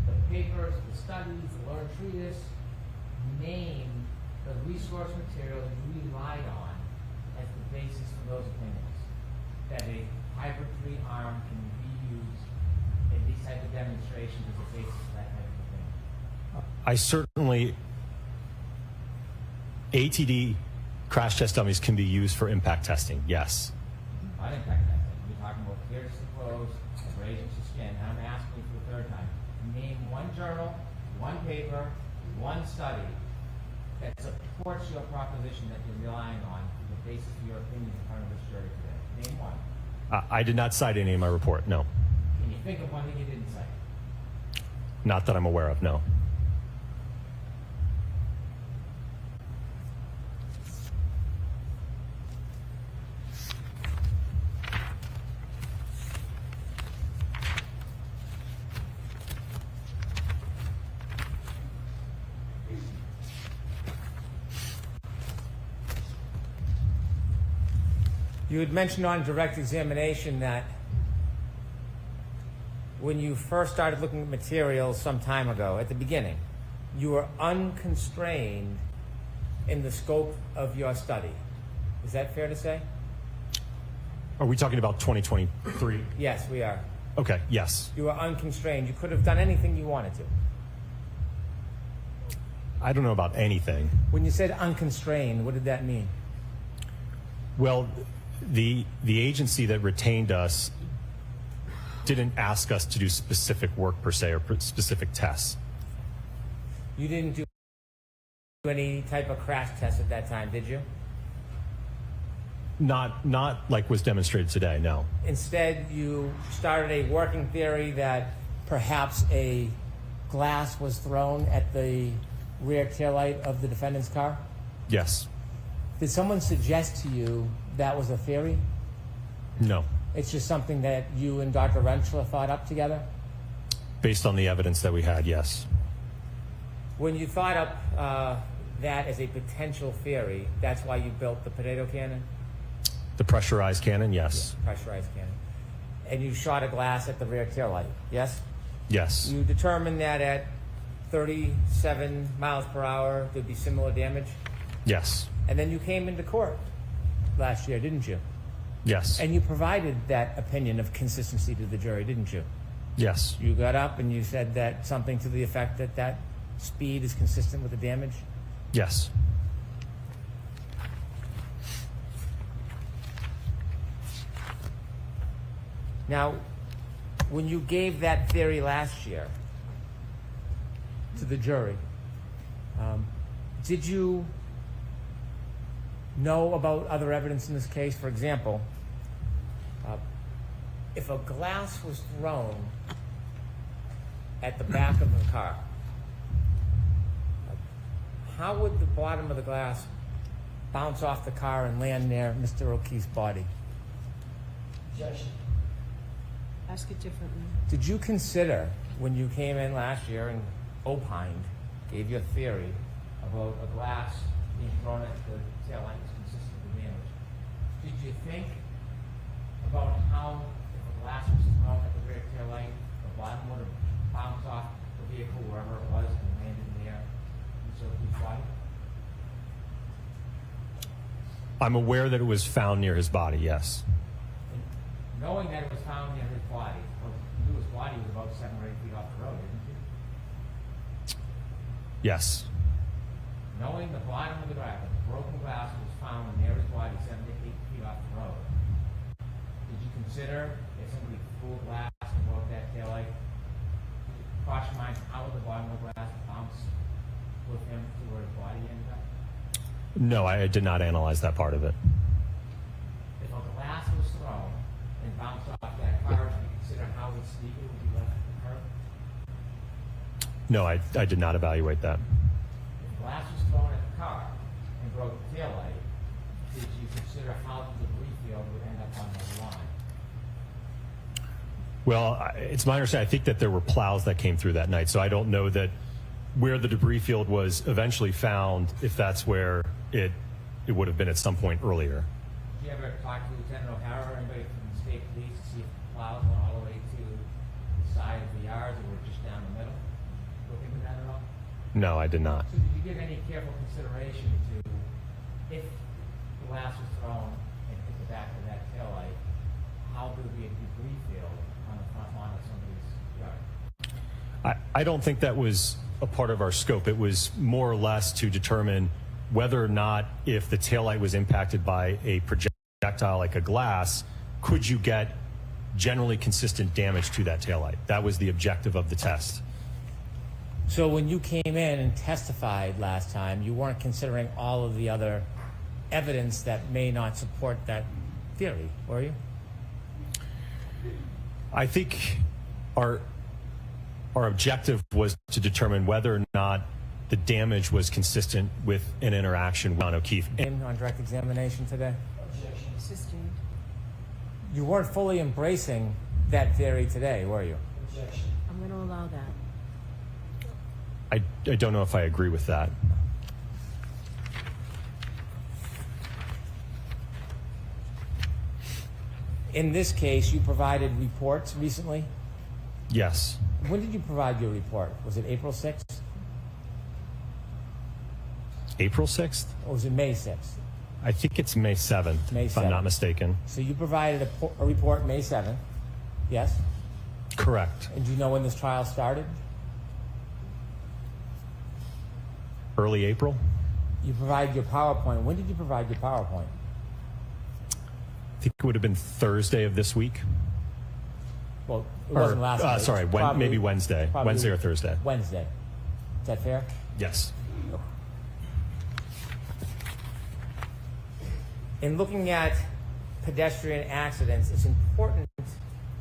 the papers, the studies, the learned treatise, name the resource materials you relied on as the basis for those opinions. That a hybrid 3 arm can be used in these type of demonstrations as a basis for that type of opinion. I certainly, ATD crash test dummies can be used for impact testing, yes. Not impact testing. We're talking about tears to clothes, abrasions to skin. And I'm asking you for the third time. Name one journal, one paper, one study that supports your proposition that you're relying on for the basis of your opinion in front of this jury today. Name one. I did not cite any in my report, no. Can you think of one that you didn't cite? Not that I'm aware of, no. You had mentioned on direct examination that when you first started looking at materials some time ago, at the beginning, you were unconstrained in the scope of your study. Is that fair to say? Are we talking about 2023? Yes, we are. Okay, yes. You were unconstrained. You could have done anything you wanted to. I don't know about anything. When you said unconstrained, what did that mean? Well, the agency that retained us didn't ask us to do specific work per se or specific tests. You didn't do any type of crash test at that time, did you? Not like was demonstrated today, no. Instead, you started a working theory that perhaps a glass was thrown at the rear taillight of the defendant's car? Yes. Did someone suggest to you that was a theory? No. It's just something that you and Dr. Rentschler thought up together? Based on the evidence that we had, yes. When you thought up that as a potential theory, that's why you built the potato cannon? The pressurized cannon, yes. Yeah, pressurized cannon. And you shot a glass at the rear taillight, yes? Yes. You determined that at 37 miles per hour there'd be similar damage? Yes. And then you came into court last year, didn't you? Yes. And you provided that opinion of consistency to the jury, didn't you? Yes. You got up and you said that something to the effect that that speed is consistent with the damage? Yes. Now, when you gave that theory last year to the jury, did you know about other evidence in this case? For example, if a glass was thrown at the back of the car, how would the bottom of the glass bounce off the car and land near Mr. O'Keefe's body? Judge. Ask it differently. Did you consider, when you came in last year and opined, gave your theory about a glass being thrown at the tail light was consistent with the damage, did you think about how, if a glass was thrown at the rear tail light, the bottom would have bounced off the vehicle wherever it was and landed near Mr. O'Keefe's body? I'm aware that it was found near his body, yes. And knowing that it was found near his body, well, you knew his body was about 7 or 8 feet off the road, didn't you? Yes. Knowing the bottom of the glass, the broken glass was found near his body 7 to 8 feet off the road, did you consider if somebody threw a glass above that taillight, cross your mind how would the bottom of the glass bounce with him to where his body ended up? No, I did not analyze that part of it. If a glass was thrown and bounced off that car, did you consider how the speaker would be left at the curb? No, I did not evaluate that. If glass was thrown at the car and broke the taillight, did you consider how the debris field would end up on the lawn? Well, it's my understanding, I think that there were plows that came through that night, so I don't know that where the debris field was eventually found, if that's where it would have been at some point earlier. Did you ever talk to Lieutenant O'Hara or anybody from the state police to see if the plows went all the way to the side of the yard or were just down the middle? Look into that at all? No, I did not. So did you give any careful consideration to if the glass was thrown and hit the back of that taillight, how there would be a debris field on the front lawn of somebody's yard? I don't think that was a part of our scope. It was more or less to determine whether or not, if the taillight was impacted by a projectile like a glass, could you get generally consistent damage to that taillight? That was the objective of the test. So when you came in and testified last time, you weren't considering all of the other evidence that may not support that theory, were you? I think our objective was to determine whether or not the damage was consistent with an interaction with John O'Keefe. On direct examination today? Sustained. You weren't fully embracing that theory today, were you? I'm going to allow that. I don't know if I agree with that. In this case, you provided reports recently? Yes. When did you provide your report? Was it April 6th? April 6th? Or was it May 6th? I think it's May 7th, May if I'm 7th. not mistaken. So you provided a report May 7th, yes? Correct. And do you know when this trial started? Early April? You provided your PowerPoint. When did you provide your PowerPoint? I think it would have been Thursday of this week. Well, it wasn't last week. Sorry, maybe Wednesday. Wednesday or Thursday. Wednesday. Is that fair? Yes. In looking at pedestrian accidents, it's important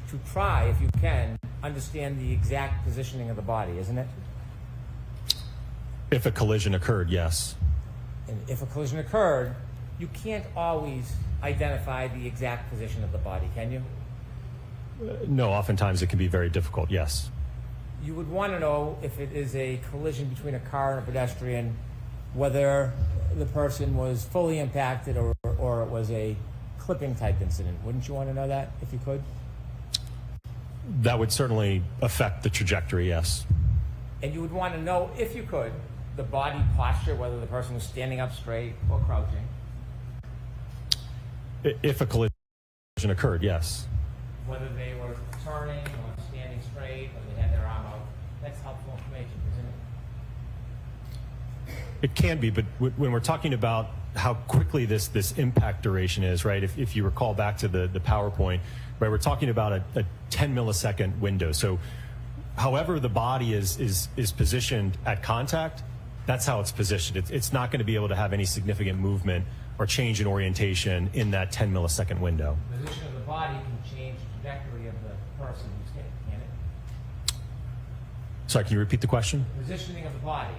to try, if you can, understand the exact positioning of the body, isn't it? If a collision occurred, yes. And if a collision occurred, you can't always identify the exact position of the body, can you? No, oftentimes it can be very difficult, yes. You would want to know, if it is a collision between a car and a pedestrian, whether the person was fully impacted or it was a clipping type incident. Wouldn't you want to know that, if you could? That would certainly affect the trajectory, yes. And you would want to know, if you could, the body posture, whether the person was standing up straight or crouching. If a collision occurred, yes. Whether they were turning or standing straight, or they had their arm out. That's helpful information, isn't it? It can be, but when we're talking about how quickly this impact duration is, right? If you recall back to the PowerPoint, right, we're talking about a 10 millisecond window. So however the body is positioned at contact, that's how it's positioned. It's not going to be able to have any significant movement or change in orientation in that 10 millisecond window. The position of the body can change the trajectory of the person who's hit, can it? Sorry, can you repeat the question? The positioning of the body,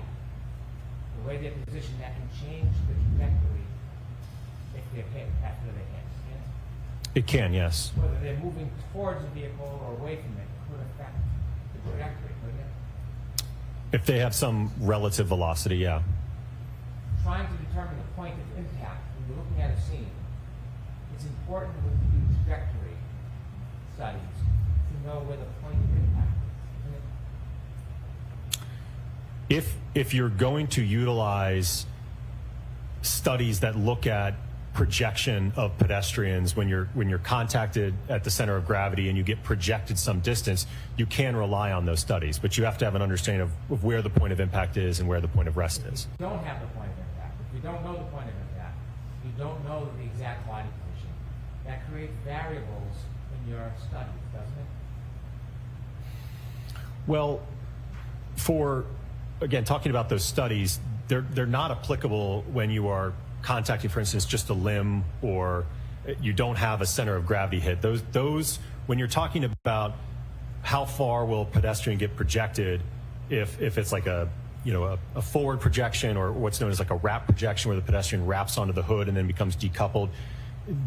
the way they're positioned, that can change the trajectory if they're hit, after they're hit, can it? It can, yes. Whether they're moving towards the vehicle or away from it could affect the trajectory, couldn't it? If they have some relative velocity, yeah. Trying to determine the point of impact when you're looking at a scene, it's important when you do trajectory studies to know where the point of impact is, isn't it? If you're going to utilize studies that look at projection of pedestrians when you're contacted at the center of gravity and you get projected some distance, you can rely on those studies, but you have to have an understanding of where the point of impact is and where the point of rest is. If you don't have the point of impact, if you don't know the point of impact, you don't know the exact body position, that creates variables in your studies, doesn't it? Well, again, talking about those studies, they're not applicable when you are contacting, for instance, just a limb or you don't have a center of gravity hit. Those when you're talking about how far will a pedestrian get projected, if it's like a forward projection or what's known as like a wrap projection where the pedestrian wraps onto the hood and then becomes decoupled,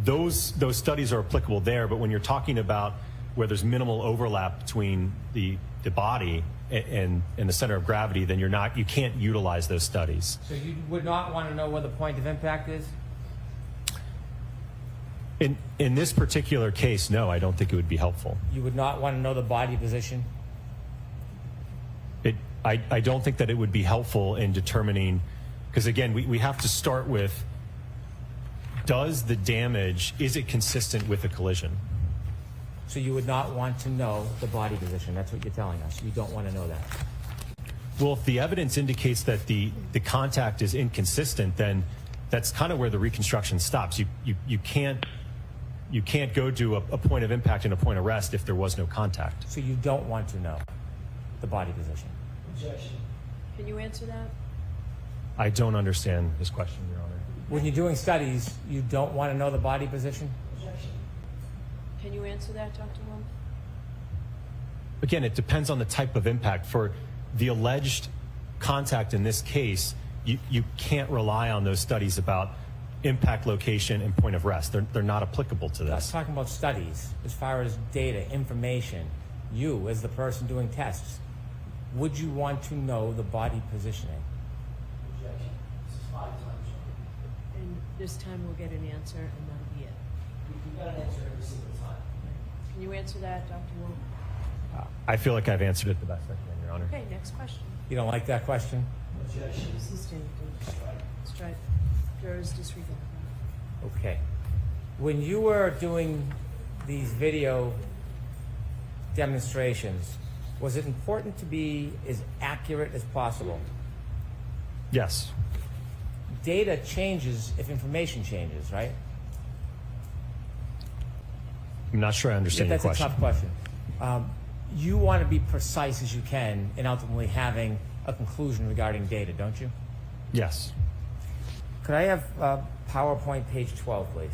those studies are applicable there. But when you're talking about where there's minimal overlap between the body and the center of gravity, then you can't utilize those studies. So you would not want to know where the point of impact is? In this particular case, no, I don't think it would be helpful. You would not want to know the body position? I don't think that it would be helpful in determining, because again, we have to start with, is it consistent with a collision? So you would not want to know the body position. That's what you're telling us. You don't want to know that. Well, if the evidence indicates that the contact is inconsistent, then that's kind of where the reconstruction stops. You can't go to a point of impact and a point of rest if there was no contact. So you don't want to know the body position? Objection. Can you answer that? I don't understand this question, Your Honor. When you're doing studies, you don't want to know the body position? Objection. Can you answer that, Dr. Wong? Again, it depends on the type of impact. For the alleged contact in this case, you can't rely on those studies about impact location and point of rest. They're not applicable to I was this. talking about studies, as far as data, information. You, as the person doing tests, would you want to know the body positioning? Objection. This is 5 times. And this time we'll get an answer, and that'll be it. We've got an answer every single time. Can you answer that, Dr. Wong? I feel like I've answered it the best I can, Your Honor. Okay, next question. You don't like that question? Objection. Sustained. Strike. Jurors disregard. Okay. When you were doing these video demonstrations, was it important to be as accurate as possible? Yes. Data changes if information changes, right? I'm not sure I understand your question. That's a tough question. You want to be precise as you can in ultimately having a conclusion regarding data, don't you? Yes. Could I have PowerPoint page 12, please?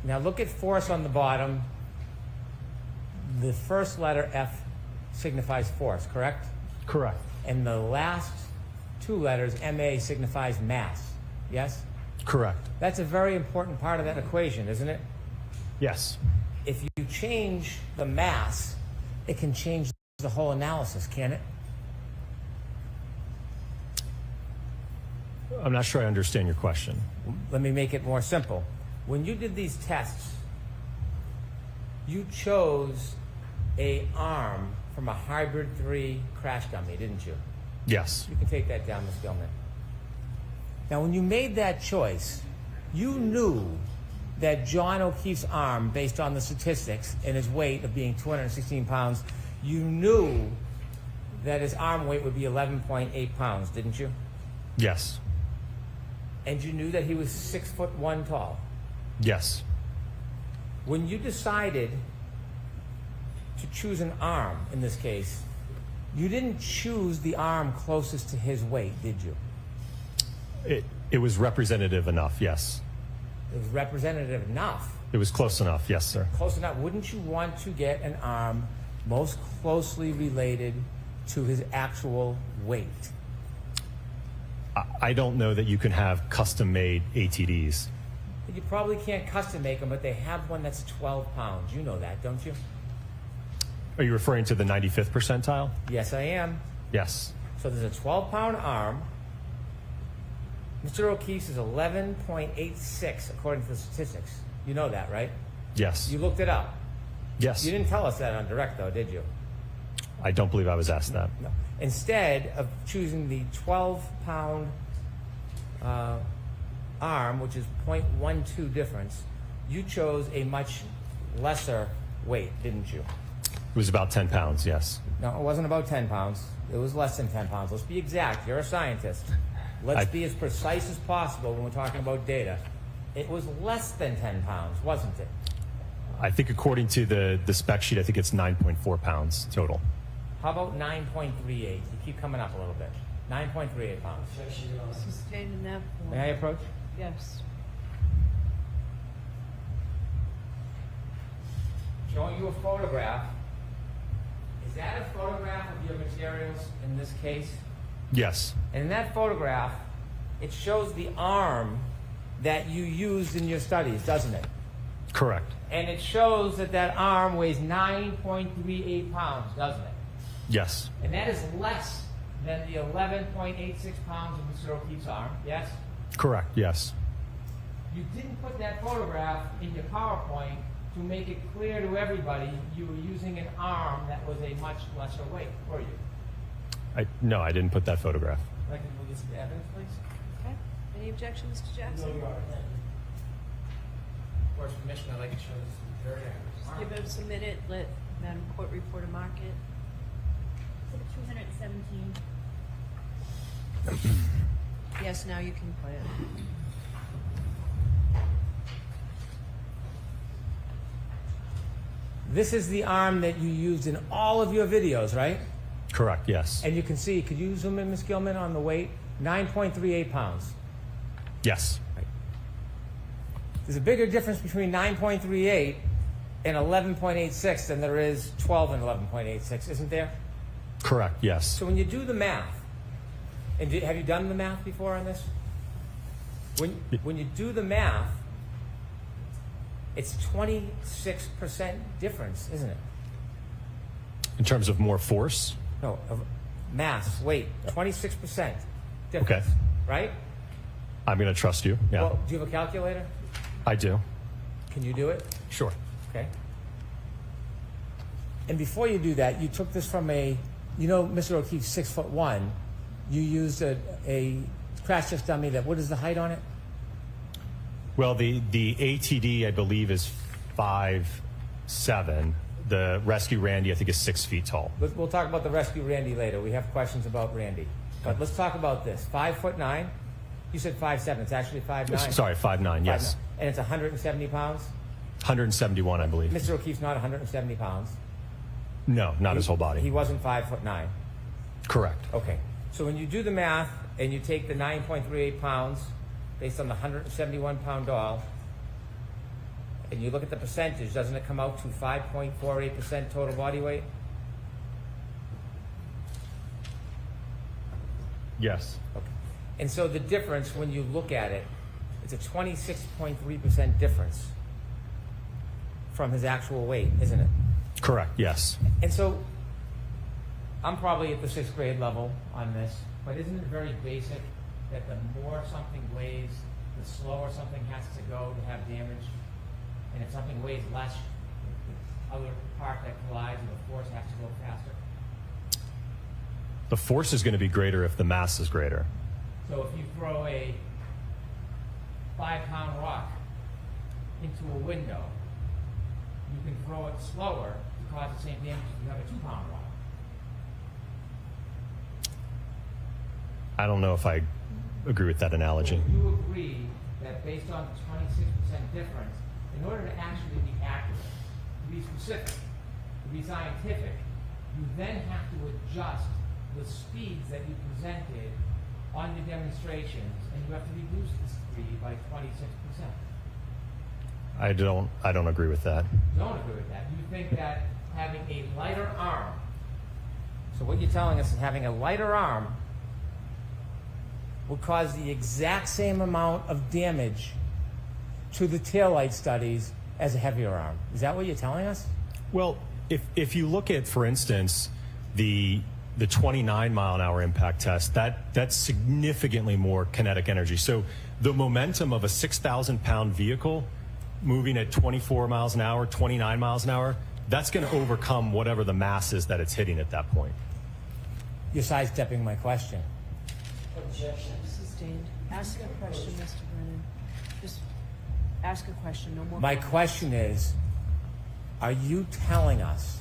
Now look at force on the bottom. The first letter F signifies force, correct? Correct. And the last 2 letters, MA, signifies mass, yes? Correct. That's a very important part of that equation, isn't it? Yes. If you change the mass, it can change the whole analysis, can it? I'm not sure I understand your question. Let me make it more simple. When you did these tests, you chose an arm from a Hybrid 3 crash dummy, didn't you? Yes. You can take that down, Ms. Gilman. Now, when you made that choice, you knew that John O'Keefe's arm, based on the statistics and his weight of being 216 pounds, you knew that his arm weight would be 11.8 pounds, didn't you? Yes. And you knew that he was 6'1" tall. Yes. When you decided to choose an arm, in this case, you didn't choose the arm closest to his weight, did you? It was representative enough, yes. It was representative enough. It was close enough, yes, sir. Close enough. Wouldn't you want to get an arm most closely related to his actual weight? I don't know that you can have custom-made ATDs. You probably can't custom make them, but they have one that's 12 pounds. You know that, don't you? Are you referring to the 95th percentile? Yes, I am. Yes. So there's a 12-pound arm. Mr. O'Keefe's is 11.86 according to the statistics. You know that, right? Yes. You looked it up. Yes. You didn't tell us that on direct, though, did you? I don't believe I was asked that. No. Instead of choosing the 12-pound arm, which is 0.12 difference, you chose a much lesser weight, didn't you? It was about 10 pounds, yes. No, it wasn't about 10 pounds. It was less than 10 pounds. Let's be exact. You're a scientist. Let's be as precise as possible when we're talking about data. It was less than 10 pounds, wasn't it? I think according to the spec sheet, I think it's 9.4 pounds total. How about 9.38? You keep coming up a little bit. 9.38 pounds. Sustained in that form. May I approach? Yes. Showing you a photograph. Is that a photograph of your materials in this case? Yes. And in that photograph, it shows the arm that you used in your studies, doesn't it? Correct. And it shows that that arm weighs 9.38 pounds, doesn't it? Yes. And that is less than the 11.86 pounds of Mr. O'Keefe's arm, yes? Correct, yes. You didn't put that photograph in your PowerPoint to make it clear to everybody you were using an arm that was a much lesser weight, were you? No, I didn't put that photograph. Can we get some evidence, please? Okay. Any objections, Mr. Jackson? No, you are. court's permission, I'd like to show this to the jury. Just give us a minute, let Madam Court Reporter mark it. 217. Yes, now you can play it. This is the arm that you used in all of your videos, right? Correct, yes. And you can see, could you zoom in, Ms. Gilman, on the weight? 9.38 pounds. Yes. There's a bigger difference between 9.38 and 11.86 than there is 12 and 11.86, isn't there? Correct, yes. So when you do the math, and have you done the math before on this? When you do the math, it's 26% difference, isn't it? In terms of more force? No, of mass, weight, 26% difference, Okay. right? I'm going to trust you. Yeah, Well, do you have a calculator? I do. Can you do it? Sure. Okay. And before you do that, you took this from Mr. O'Keefe's 6'1". You used a crash test dummy that, what is the height on it? Well, the ATD, I believe, is 5'7". The Rescue Randy, I think, is 6 feet tall. We'll talk about the Rescue Randy later. We have questions about Randy. But let's talk about this. 5'9". You said 5'7". It's actually 5'9". Sorry, 5'9", yes. 5'9". And it's 170 pounds? 171, I believe. Mr. O'Keefe's not 170 pounds. No, not his whole body. He wasn't 5'9". Correct. Okay. So when you do the math and you take the 9.38 pounds based on the 171-pound doll, and you look at the percentage, doesn't it come out to 5.48% total body weight? Yes. Okay. And so the difference, when you look at it, it's a 26.3% difference from his actual weight, isn't it? Correct, yes. And so I'm probably at the 6th grade level on this, but isn't it very basic that the more something weighs, the slower something has to go to have damage? And if something weighs less, the other part that collides with the force has to go faster? The force is going to be greater if the mass is greater. So if you throw a 5-pound rock into a window, you can throw it slower to cause the same damage if you have a 2-pound rock. I don't know if I agree with that analogy. So you agree that based on the 26% difference, in order to actually be accurate, to be specific, to be scientific, you then have to adjust the speeds that you presented on your demonstrations, and you have to reduce the speed by 26%. I don't agree with that. You don't agree with that. You think that having a lighter arm, so what you're telling us is having a lighter arm would cause the exact same amount of damage to the taillight studies as a heavier arm. Is that what you're telling us? Well, if you look at, for instance, the 29-mile-an-hour impact test, that's significantly more kinetic energy. So the momentum of a 6,000-pound vehicle moving at 24 miles an hour, 29 miles an hour, that's going to overcome whatever the mass is that it's hitting at that point. You're sidestepping my question. Objection. Sustained. Ask a question, Mr. Brennan. Just ask a question, no more. My question is, are you telling us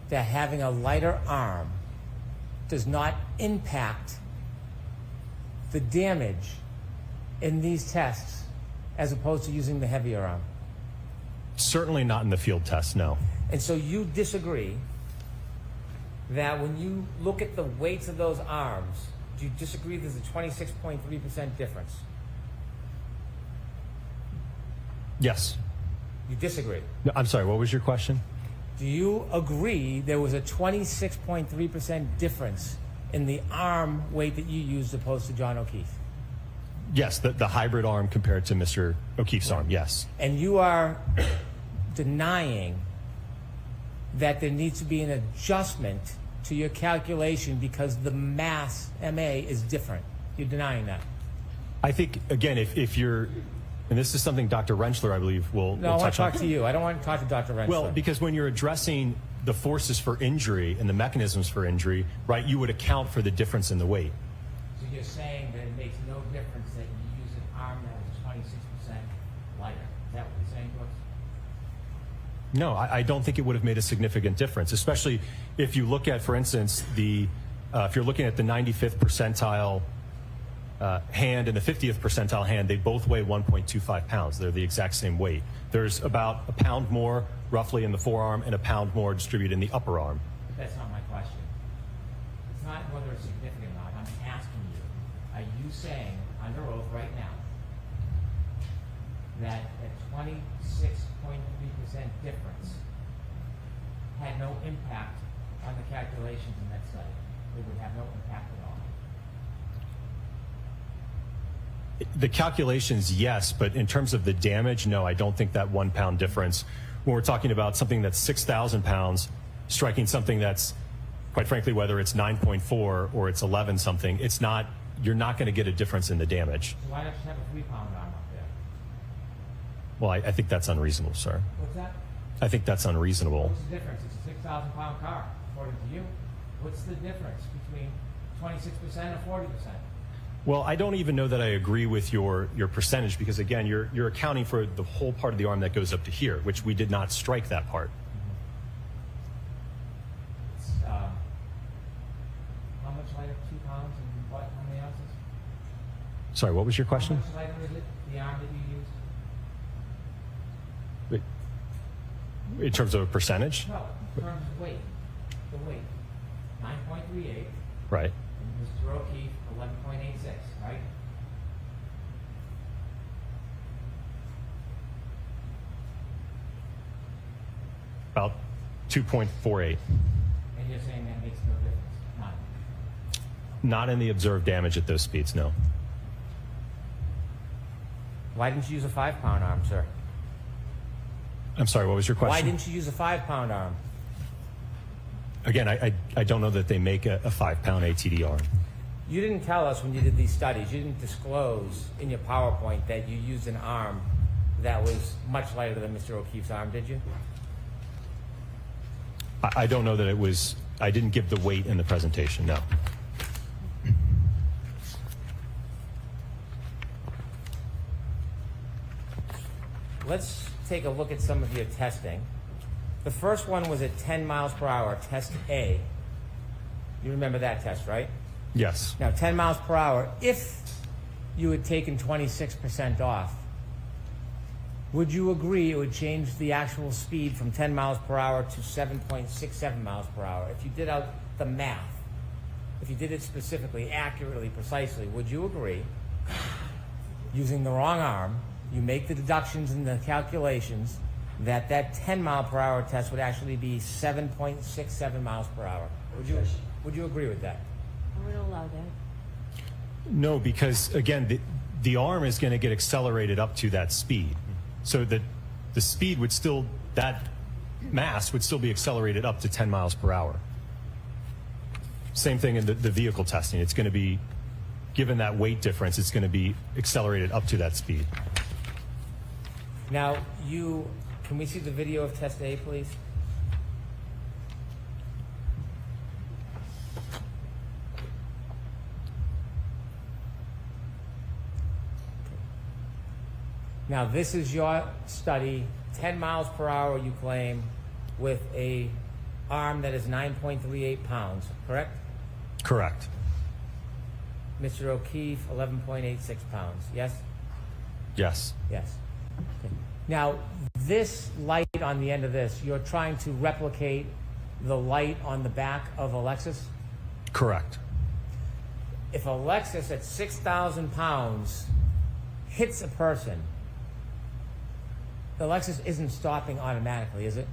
that having a lighter arm does not impact the damage in these tests as opposed to using the heavier arm? Certainly not in the field test, no. And so you disagree that when you look at the weights of those arms, do you disagree there's a 26.3% difference? Yes. You disagree? No, I'm sorry, what was your question? Do you agree there was a 26.3% difference in the arm weight that you used opposed to John O'Keefe? Yes, the hybrid arm compared to Mr. O'Keefe's arm, yes. And you are denying that there needs to be an adjustment to your calculation because the mass, MA, is different. You're denying that. I think, again, if you're, and this is something Dr. Rentschler, I believe, will No, I want touch to talk on. to you. I don't want to talk to Dr. Rentschler. Well, because when you're addressing the forces for injury and the mechanisms for injury, right, you would account for the difference in the weight. So you're saying that it makes no difference that you use an arm that is 26% lighter? Is that what you're saying to us? No, I don't think it would have made a significant difference, especially if you look at, for instance, if you're looking at the 95th percentile hand and the 50th percentile hand, they both weigh 1.25 pounds. They're the exact same weight. There's about a pound more roughly in the forearm and a pound more distributed in the upper arm. But that's not my question. It's not whether it's significant or not. I'm asking you, are you saying under oath right now that a 26.3% difference had no impact on the calculations in that study? It would have no impact at all. The calculations, yes, but in terms of the damage, no, I don't think that 1 pound difference, when we're talking about something that's 6,000 pounds, striking something that's, quite frankly, whether it's 9.4 or it's 11 something, it's not, you're not going to get a difference in the damage. So why don't you have a 3 pound arm up there? Well, I think that's unreasonable, sir. What's that? I think that's unreasonable. What's the difference? It's a 6,000 pound car, according to you. What's the difference between 26% and 40%? Well, I don't even know that I agree with your percentage because, again, you're accounting for the whole part of the arm that goes up to here, which we did not strike that part. It's, how much lighter? 2 pounds and what? How many ounces? Sorry, what was your question? How much lighter is it? The arm that you used? In terms of a percentage? No, in terms of weight. The weight. 9.38. Right. And Mr. O'Keefe, 11.86, right? About 2.48. And you're saying that makes no difference? None. Not in the observed damage at those speeds, no. Why didn't you use a 5 pound arm, sir? I'm sorry, what was your question? Why didn't you use a 5 pound arm? Again, I don't know that they make a 5 pound ATD arm. You didn't tell us when you did these studies, you didn't disclose in your PowerPoint that you used an arm that was much lighter than Mr. O'Keefe's arm, did you? I don't know that it was, I didn't give the weight in the presentation, no. Let's take a look at some of your testing. The first one was at 10 miles per hour, test A. You remember that test, right? Yes. Now, 10 miles per hour, if you had taken 26% off, would you agree it would change the actual speed from 10 miles per hour to 7.67 miles per hour? If you did out the math, if you did it specifically, accurately, precisely, would you agree, using the wrong arm, you make the deductions in the calculations, that 10 mile per hour test would actually be 7.67 miles per hour? Would you agree with that? I would allow that. No, because again, the arm is going to get accelerated up to that speed. So that the speed would still, that mass would still be accelerated up to 10 miles per hour. Same thing in the vehicle testing. It's going to be, given that weight difference, it's going to be accelerated up to that speed. Now, can we see the video of test A, please? Now, this is your study, 10 miles per hour, you claim, with a arm that is 9.38 pounds, correct? Correct. Mr. O'Keefe, 11.86 pounds, yes? Yes. Yes. Okay. Now, this light on the end of this, you're trying to replicate the light on the back of a Lexus? Correct. If a Lexus at 6,000 pounds hits a person, the Lexus isn't stopping automatically, is it?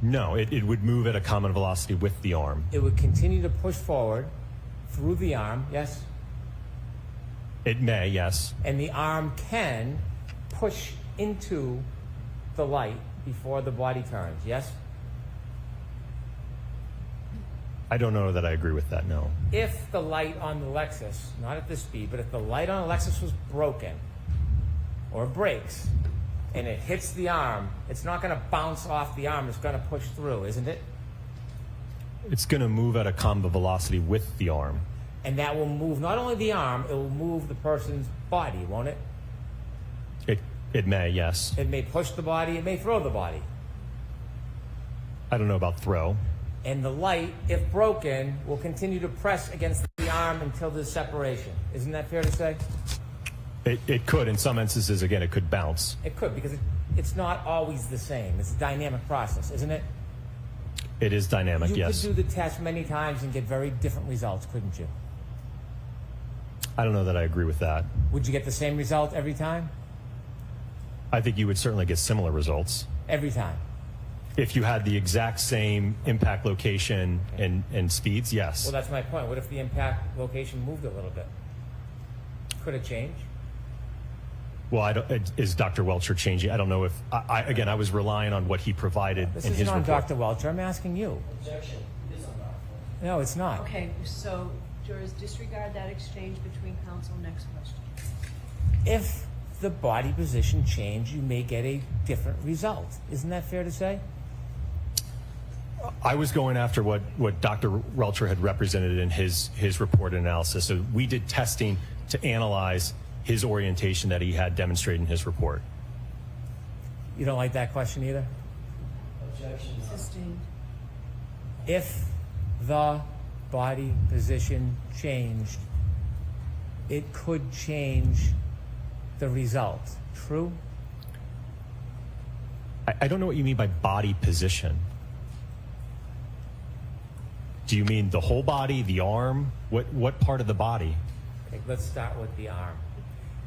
No, it would move at a common velocity with the arm. It would continue to push forward through the arm, yes? It may, yes. And the arm can push into the light before the body turns, yes? I don't know that I agree with that, no. If the light on the Lexus, not at this speed, but if the light on the Lexus was broken or breaks and it hits the arm, it's not going to bounce off the arm, it's going to push through, isn't it? It's going to move at a common velocity with the arm. And that will move not only the arm, it will move the person's body, won't it? It may, yes. It may push the body, it may throw the body. I don't know about throw. And the light, if broken, will continue to press against the arm until there's separation. Isn't that fair to say? It could, in some instances, again, it could bounce. It could, because it's not always the same. It's a dynamic process, isn't it? It is dynamic, yes. You could do the test many times and get very different results, couldn't you? I don't know that I agree with that. Would you get the same result every time? I think you would certainly get similar results. Every time? If you had the exact same impact location and speeds, yes. Well, that's my point. What if the impact location moved a little bit? Could it change? Well, is Dr. Welcher changing? I don't know if, again, I was relying on what he provided This in his isn't on report. Dr. Welcher. I'm asking you. Objection. It is on our phone. No, it's not. Okay, so jurors, disregard that exchange between counsel. Next question. If the body position change, you may get a different result. Isn't that fair to say? I was going after what Dr. Welcher had represented in his report and analysis. So we did testing to analyze his orientation that he had demonstrated in his report. You don't like that question either? Objection. Sustained. If the body position changed, it could change the result. True? I don't know what you mean by body position. Do you mean the whole body, the arm? What part of the body? Okay, let's start with the arm.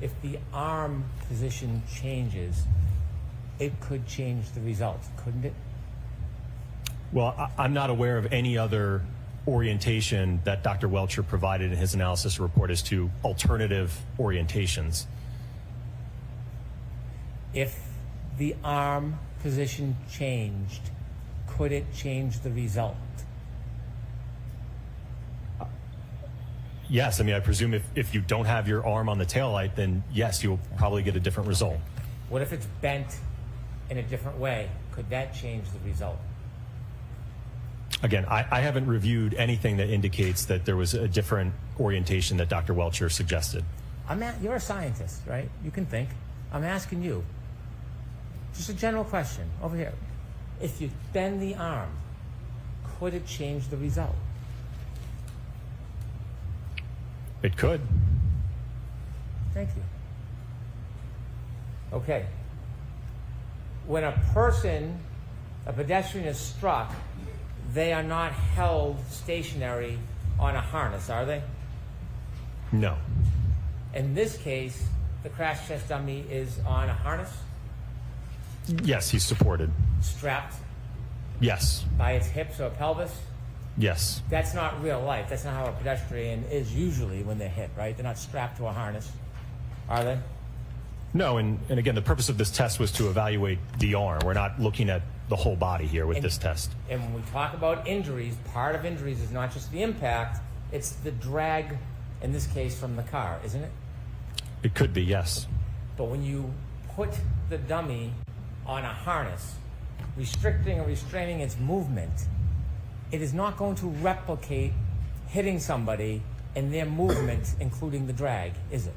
If the arm position changes, it could change the result, couldn't it? Well, I'm not aware of any other orientation that Dr. Welcher provided in his analysis report as to alternative orientations. If the arm position changed, could it change the result? Yes, I mean, I presume if you don't have your arm on the taillight, then yes, you'll probably get a different result. What if it's bent in a different way? Could that change the result? Again, I haven't reviewed anything that indicates that there was a different orientation that Dr. Welcher suggested. You're a scientist, right? You can think. I'm asking you. Just a general question over here. If you bend the arm, could it change the result? It could. Thank you. Okay. When a pedestrian is struck, they are not held stationary on a harness, are they? No. In this case, the crash test dummy is on a harness? Yes, he's supported. Strapped Yes. by its hips or pelvis? Yes. That's not real life. That's not how a pedestrian is usually when they're hit, right? They're not strapped to a harness, are they? No, and again, the purpose of this test was to evaluate the arm. We're not looking at the whole body here with this test. And when we talk about injuries, part of injuries is not just the impact, it's the drag, in this case, from the car, isn't it? It could be, yes. But when you put the dummy on a harness, restricting or restraining its movement, it is not going to replicate hitting somebody and their movement, including the drag, is it?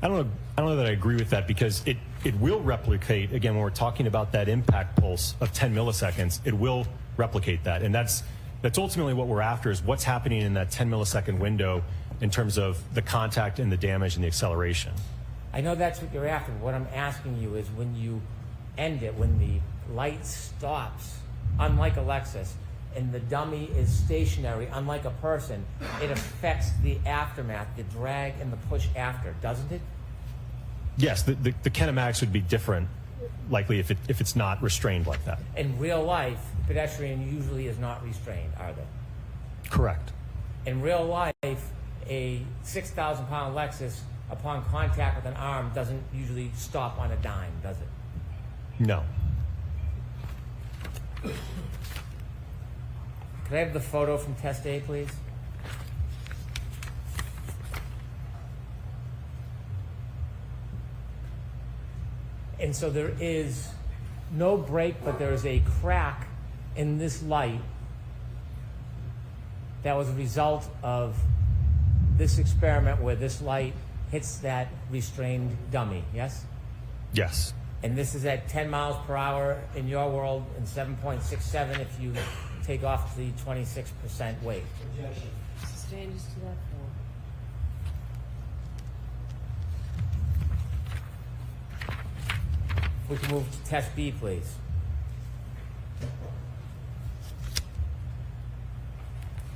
I don't know that I agree with that, because it will replicate, again, when we're talking about that impact pulse of 10 milliseconds, it will replicate that. And that's ultimately what we're after, is what's happening in that 10 millisecond window in terms of the contact and the damage and the acceleration. I know that's what you're after. What I'm asking you is when you end it, when the light stops, unlike a Lexus, and the dummy is stationary, unlike a person, it affects the aftermath, the drag and the push after, doesn't it? Yes, the kinematics would be different, likely, if it's not restrained like that. In real life, the pedestrian usually is not restrained, are they? Correct. In real life, a 6,000-pound Lexus, upon contact with an arm, doesn't usually stop on a dime, does it? No. Could I have the photo from test A, please? And so there is no break, but there is a crack in this light that was a result of this experiment where this light hits that restrained dummy, yes? Yes. And this is at 10 miles per hour in your world and 7.67 if you take off the 26% weight. Objection. Sustain just to that point. We can move to test B, please.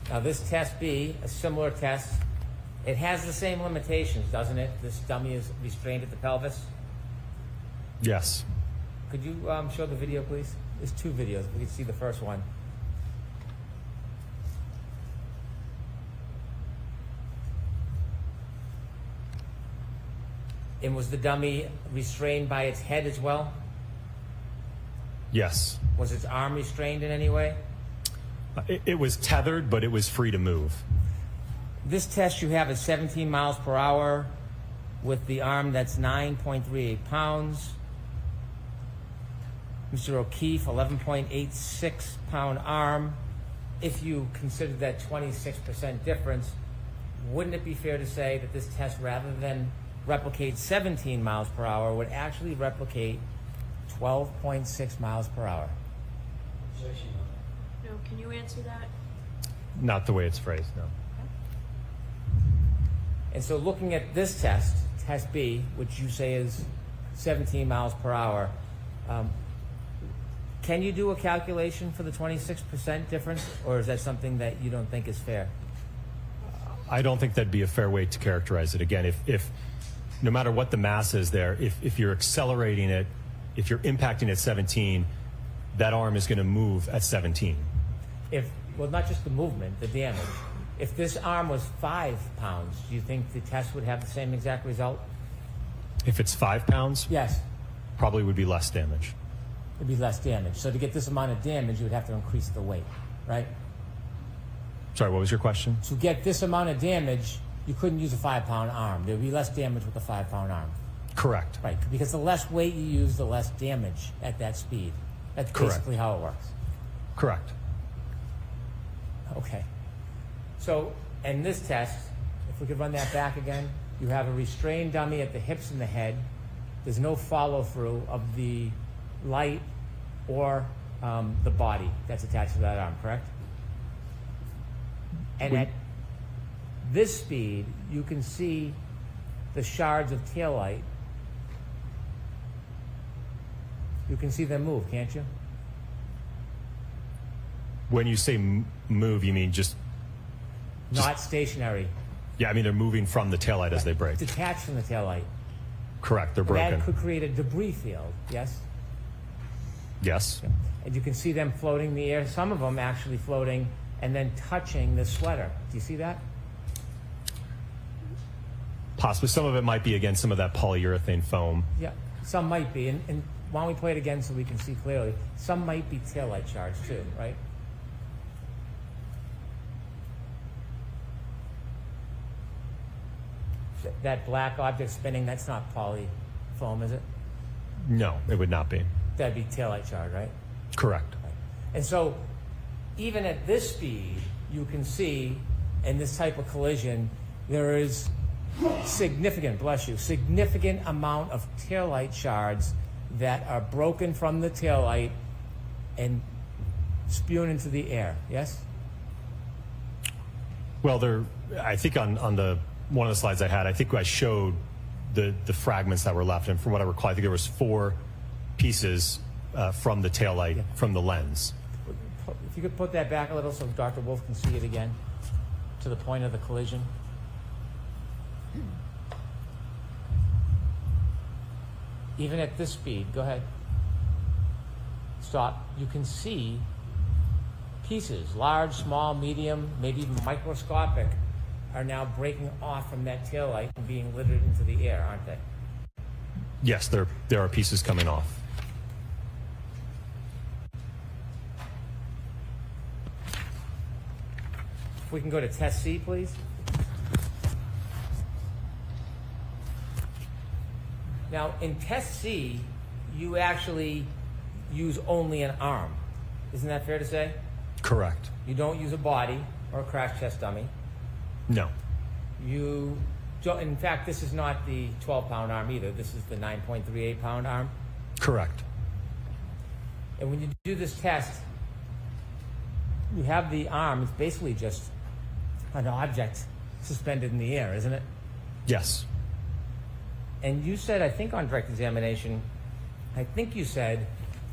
Now this test B, a similar test, it has the same limitations, doesn't it? This dummy is restrained at the pelvis. Yes. Could you show the video, please? There's two videos. We can see the first one. And was the dummy restrained by its head as well? Yes. Was its arm restrained in any way? It was tethered, but it was free to move. This test you have is 17 miles per hour with the arm that's 9.38 pounds. Mr. O'Keefe, 11.86 pound arm. If you consider that 26% difference, wouldn't it be fair to say that this test, rather than replicate 17 miles per hour, would actually replicate 12.6 miles per hour? Objection. No, can you answer that? Not the way it's phrased, no. And so looking at this test, test B, which you say is 17 miles per hour, can you do a calculation for the 26% difference, or is that something that you don't think is fair? I don't think that'd be a fair way to characterize it. Again, if no matter what the mass is there, if you're accelerating it, if you're impacting at 17, that arm is going to move at 17. Well, not just the movement, the damage. If this arm was 5 pounds, do you think the test would have the same exact result? If it's 5 pounds? Yes. Probably would be less damage. It'd be less damage. So to get this amount of damage, you would have to increase the weight, right? Sorry, what was your question? To get this amount of damage, you couldn't use a 5 pound arm. There would be less damage with a 5 pound arm. Correct. Right, because the less weight you use, the less damage at that speed. That's basically how it works. Correct. Okay. So, in this test, if we could run that back again, you have a restrained dummy at the hips and the head. There's no follow-through of the light or the body that's attached to that arm, correct? And at this speed, you can see the shards of taillight. You can see them move, can't you? When you say move, you mean just Not stationary. Yeah, I mean they're moving from the taillight as they break. Detached from the taillight. Correct, they're broken. That could create a debris field, yes? Yes. And you can see them floating in the air, some of them actually floating and then touching the sweater. Do you see that? Possibly. Some of it might be, again, some of that polyurethane foam. Yeah, some might be. And why don't we play it again so we can see clearly? Some might be taillight shards too, right? That black object spinning, that's not poly foam, is it? No, it would not be. That'd be taillight shard, right? Correct. Right. And so, even at this speed, you can see in this type of collision, there is significant, bless you, significant amount of taillight shards that are broken from the taillight and spewing into the air, yes? Well, I think on the one of the slides I had, I think I showed the fragments that were left, and from what I recall, I think there was 4 pieces from the taillight, from the lens. If you could put that back a little so Dr. Wolf can see it again, to the point of the collision. Even at this speed, go ahead. Stop. You can see pieces, large, small, medium, maybe even microscopic, are now breaking off from that taillight and being littered into the air, aren't they? Yes, there are pieces coming off. If we can go to test C, please. Now, in test C, you actually use only an arm. Isn't that fair to say? Correct. You don't use a body or a crash test dummy. No. You In fact, this is not the 12-pound arm either. This is the 9.38-pound arm. Correct. And when you do this test, you have the arm. It's basically just an object suspended in the air, isn't it? Yes. And you said, I think on direct examination, I think you said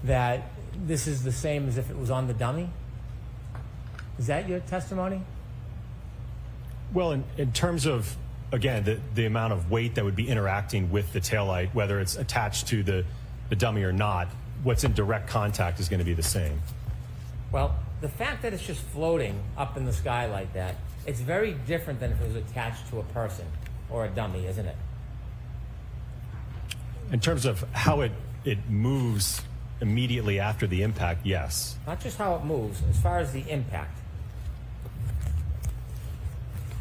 that this is the same as if it was on the dummy. Is that your testimony? Well, in terms of, again, the amount of weight that would be interacting with the taillight, whether it's attached to the dummy or not, what's in direct contact is going to be the same. Well, the fact that it's just floating up in the sky like that, it's very different than if it was attached to a person or a dummy, isn't it? In terms of how it moves immediately after the impact, yes. Not just how it moves, as far as the impact.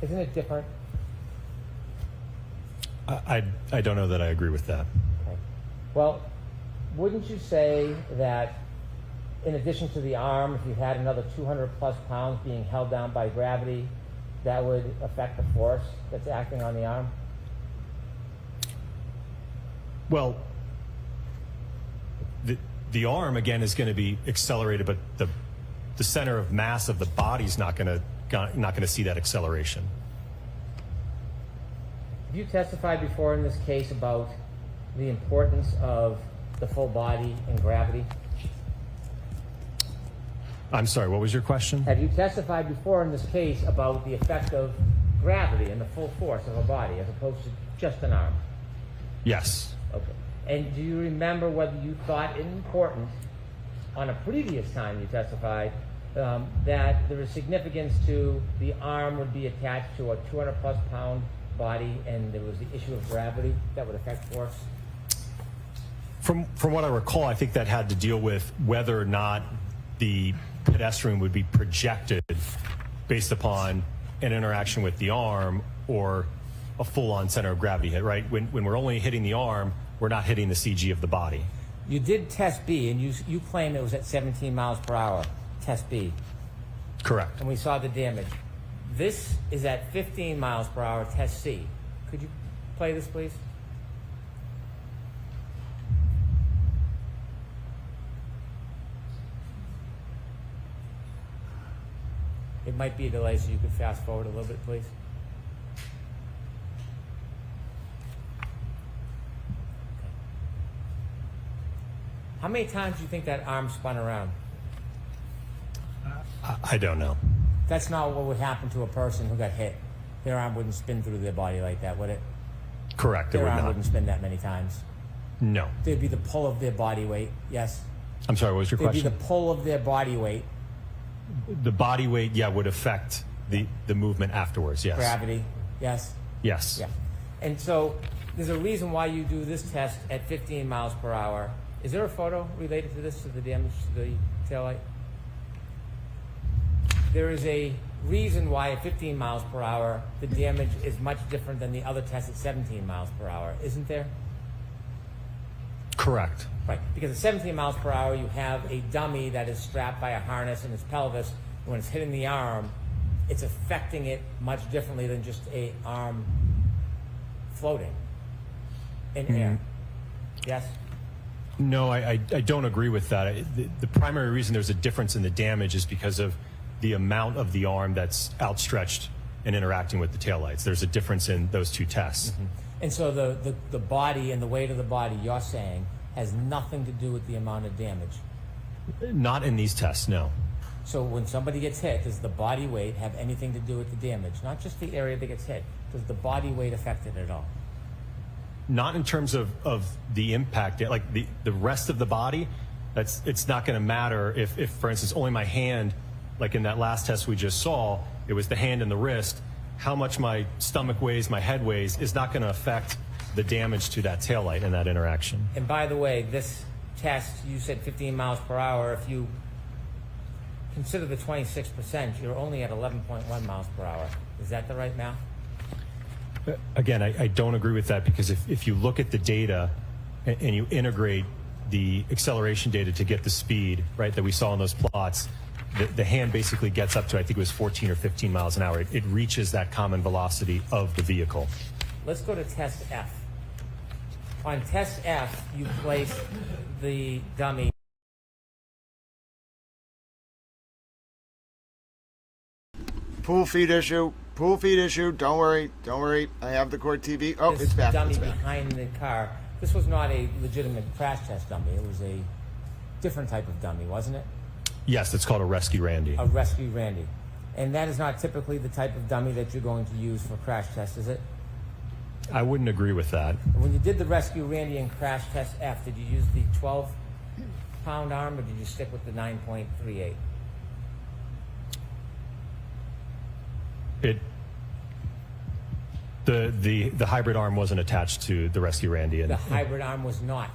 Isn't it different? I don't know that I agree with that. Okay. Well, wouldn't you say that in addition to the arm, if you had another 200 plus pounds being held down by gravity, that would affect the force that's acting on the arm? Well, the arm, again, is going to be accelerated, but the center of mass of the body's not going to see that acceleration. Have you testified before in this case about the importance of the full body and gravity? I'm sorry, what was your question? Have you testified before in this case about the effect of gravity and the full force of a body as opposed to just an arm? Yes. Okay. And do you remember whether you thought it important on a previous time you testified that there was significance to the arm would be attached to a 200 plus pound body and there was the issue of gravity that would affect force? From what I recall, I think that had to deal with whether or not the pedestrian would be projected based upon an interaction with the arm or a full-on center of gravity hit, right? When we're only hitting the arm, we're not hitting the CG of the body. You did test B, and you claim it was at 17 miles per hour, test B. Correct. And we saw the damage. This is at 15 miles per hour, test C. Could you play this, please? It might be a delay, so you could fast forward a little bit, please. How many times do you think that arm spun around? I don't know. That's not what would happen to a person who got hit. Their arm wouldn't spin through their body like that, would it? Correct, it would Their arm not. wouldn't spin that many times. No. There'd be the pull of their body weight, yes? I'm sorry, what was your There'd question? be the pull of their body weight. The body weight, yeah, would affect the movement afterwards, yes. Gravity, yes? Yes. Yeah. And so there's a reason why you do this test at 15 miles per hour. Is there a photo related to this, to the damage to the taillight? There is a reason why at 15 miles per hour the damage is much different than the other test at 17 miles per hour, isn't there? Correct. Right, because at 17 miles per hour you have a dummy that is strapped by a harness in its pelvis. And when it's hitting the arm, it's affecting it much differently than just a arm floating in air. Yes? No, I don't agree with that. The primary reason there's a difference in the damage is because of the amount of the arm that's outstretched and interacting with the taillights. There's a difference in those two tests. Mm-hmm. And so the body and the weight of the body, you're saying, has nothing to do with the amount of damage? Not in these tests, no. So when somebody gets hit, does the body weight have anything to do with the damage? Not just the area that gets hit. Does the body weight affect it at all? Not in terms of the impact, like the rest of the body. It's not going to matter if, for instance, only my hand, like in that last test we just saw, it was the hand and the wrist. How much my stomach weighs, my head weighs, is not going to affect the damage to that taillight in that interaction. And by the way, this test, you said 15 miles per hour. If you consider the 26%, you're only at 11.1 miles per hour. Is that the right math? Again, I don't agree with that, because if you look at the data and you integrate the acceleration data to get the speed, right, that we saw in those plots, the hand basically gets up to, I think it was 14 or 15 miles an hour. It reaches that common velocity of the vehicle. let's go to test F. On test F, you place the dummy. Pool feed issue. Pool feed issue. Don't worry. Don't worry. I have the court TV. Oh, This it's back. dummy It's back. behind the car. This was not a legitimate crash test dummy. It was a different type of dummy, wasn't it? Yes, it's called a Rescue Randy. A Rescue Randy. And that is not typically the type of dummy that you're going to use for crash tests, is it? I wouldn't agree with that. When you did the Rescue Randy and crash test F, did you use the 12-pound arm or did you stick with the 9.38? The hybrid arm wasn't attached to the Rescue Randy. And The hybrid arm was not.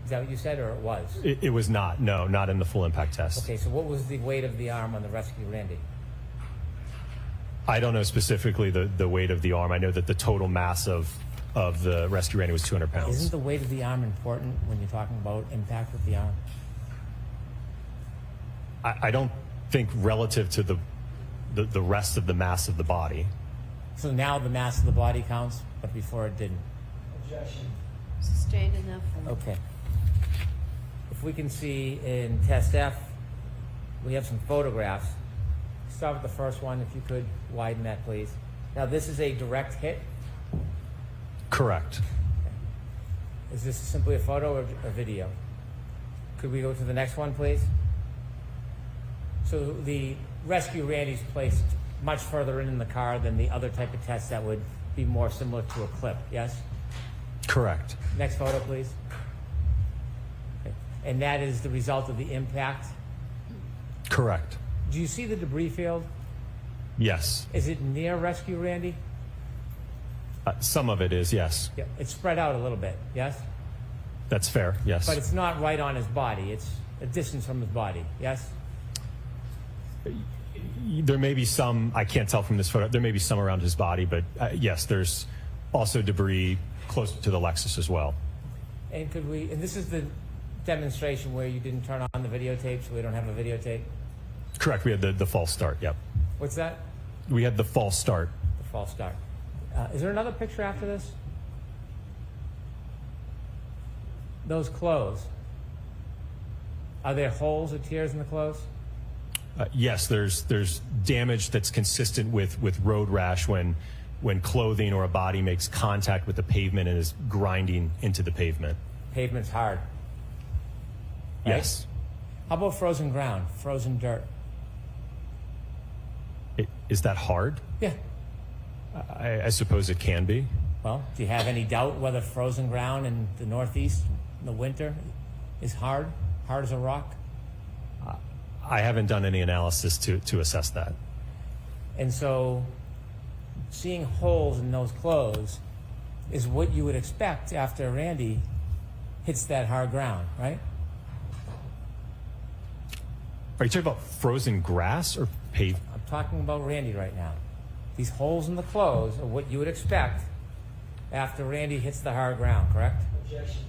Is that what you said, or it was? it was not. No, not in the full impact test. Okay, so what was the weight of the arm on the Rescue Randy? I don't know specifically the weight of the arm. I know that the total mass of the Rescue Randy was 200 pounds. Isn't the weight of the arm important when you're talking about impact with the arm? I don't think relative to the rest of the mass of the body. So now the mass of the body counts, but before it didn't. Objection. Sustained enough. Okay. If we can see in test F, we have some photographs. Start with the first one, if you could widen that, please. Now, this is a direct hit. Correct. Is this simply a photo or a video? Could we go to the next one, please? So the Rescue Randy's placed much further in the car than the other type of test that would be more similar to a clip, yes? Correct. Next photo, please. Okay. And that is the result of the impact? Correct. Do you see the debris field? Yes. Is it near Rescue Randy? Some of it is, yes. Yeah. It's spread out a little bit, yes? That's fair, yes. But it's not right on his body. It's a distance from his body, yes? There may be some, I can't tell from this photo, there may be some around his body, but yes, there's also debris close to the Lexus as well. And could we, and this is the demonstration where you didn't turn on the videotape, so we don't have a videotape? Correct, we had the false start, yep. What's that? We had the false start. The false start. Is there another picture after this? Those clothes. Are there holes or tears in the clothes? Yes, there's damage that's consistent with road rash when clothing or a body makes contact with the pavement and is grinding into the pavement. Pavement's hard. Right? Yes. How about frozen ground, frozen dirt? Is that hard? Yeah. I suppose it can be. Well, do you have any doubt whether frozen ground in the Northeast in the winter is hard as a rock? I haven't done any analysis to assess that. And so seeing holes in those clothes is what you would expect after Randy hits that hard ground, right? Are you talking about frozen grass or pavement? I'm talking about Randy right now. These holes in the clothes are what you would expect after Randy hits the hard ground, correct? Objection.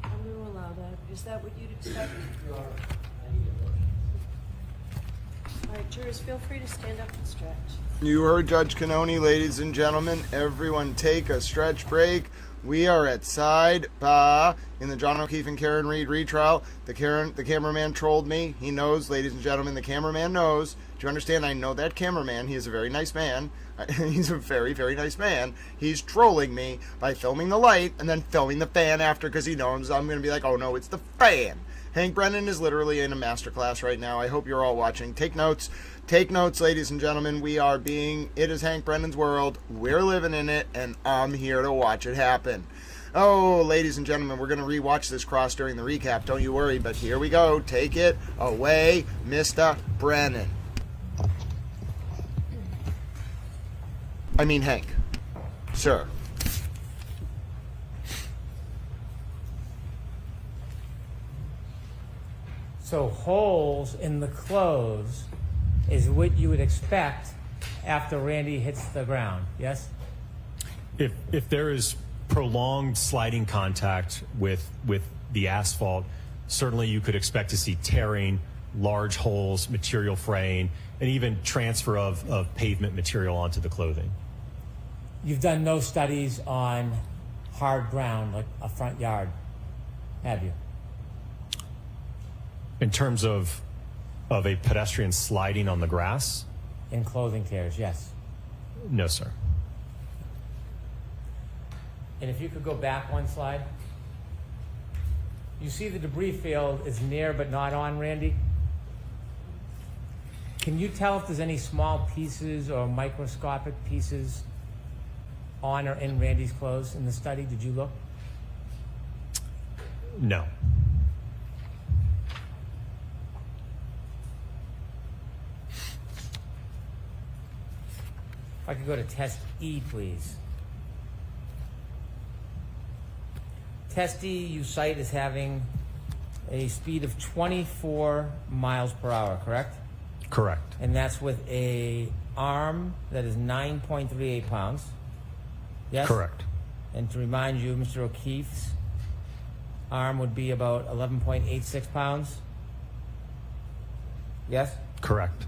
I'm going to allow that. Is that what you'd expect? Your Honor, I need a motion. All right, jurors, feel free to stand up and stretch. You heard Judge Cannoni, ladies and gentlemen. Everyone take a stretch break. We are at side in the John O'Keefe and Karen Reed retrial. The cameraman trolled me. He knows, ladies and gentlemen, the cameraman knows. Do you understand? I know that cameraman. He is a very nice man. He's a very, very nice man. He's trolling me by filming the light and then filming the fan after because he knows I'm going to be like, oh no, it's the fan. Hank Brennan is literally in a masterclass right now. I hope you're all watching. Take notes. Take notes, ladies and gentlemen. It is Hank Brennan's world. We're living in it, and I'm here to watch it happen. Oh, ladies and gentlemen, we're going to rewatch this cross during the recap. Don't you worry, but here we go. Take it away, Mr. Brennan. I mean, Hank. Sir. So holes in the clothes is what you would expect after Randy hits the ground, yes? If there is prolonged sliding contact with the asphalt, certainly you could expect to see tearing, large holes, material fraying, and even transfer of pavement material onto the clothing. You've done no studies on hard ground, like a front yard, have you? In terms of a pedestrian sliding on the grass? In clothing tears, yes. No, sir. And if you could go back one slide. You see the debris field is near but not on, Randy? Can you tell if there's any small pieces or microscopic pieces on or in Randy's clothes in the study? Did you look? No. If I could go to test E, please. Test E, you cite as having a speed of 24 miles per hour, correct? Correct. And that's with a arm that is 9.38 pounds. Yes? Correct. And to remind you, Mr. O'Keefe's arm would be about 11.86 pounds. Yes? Correct.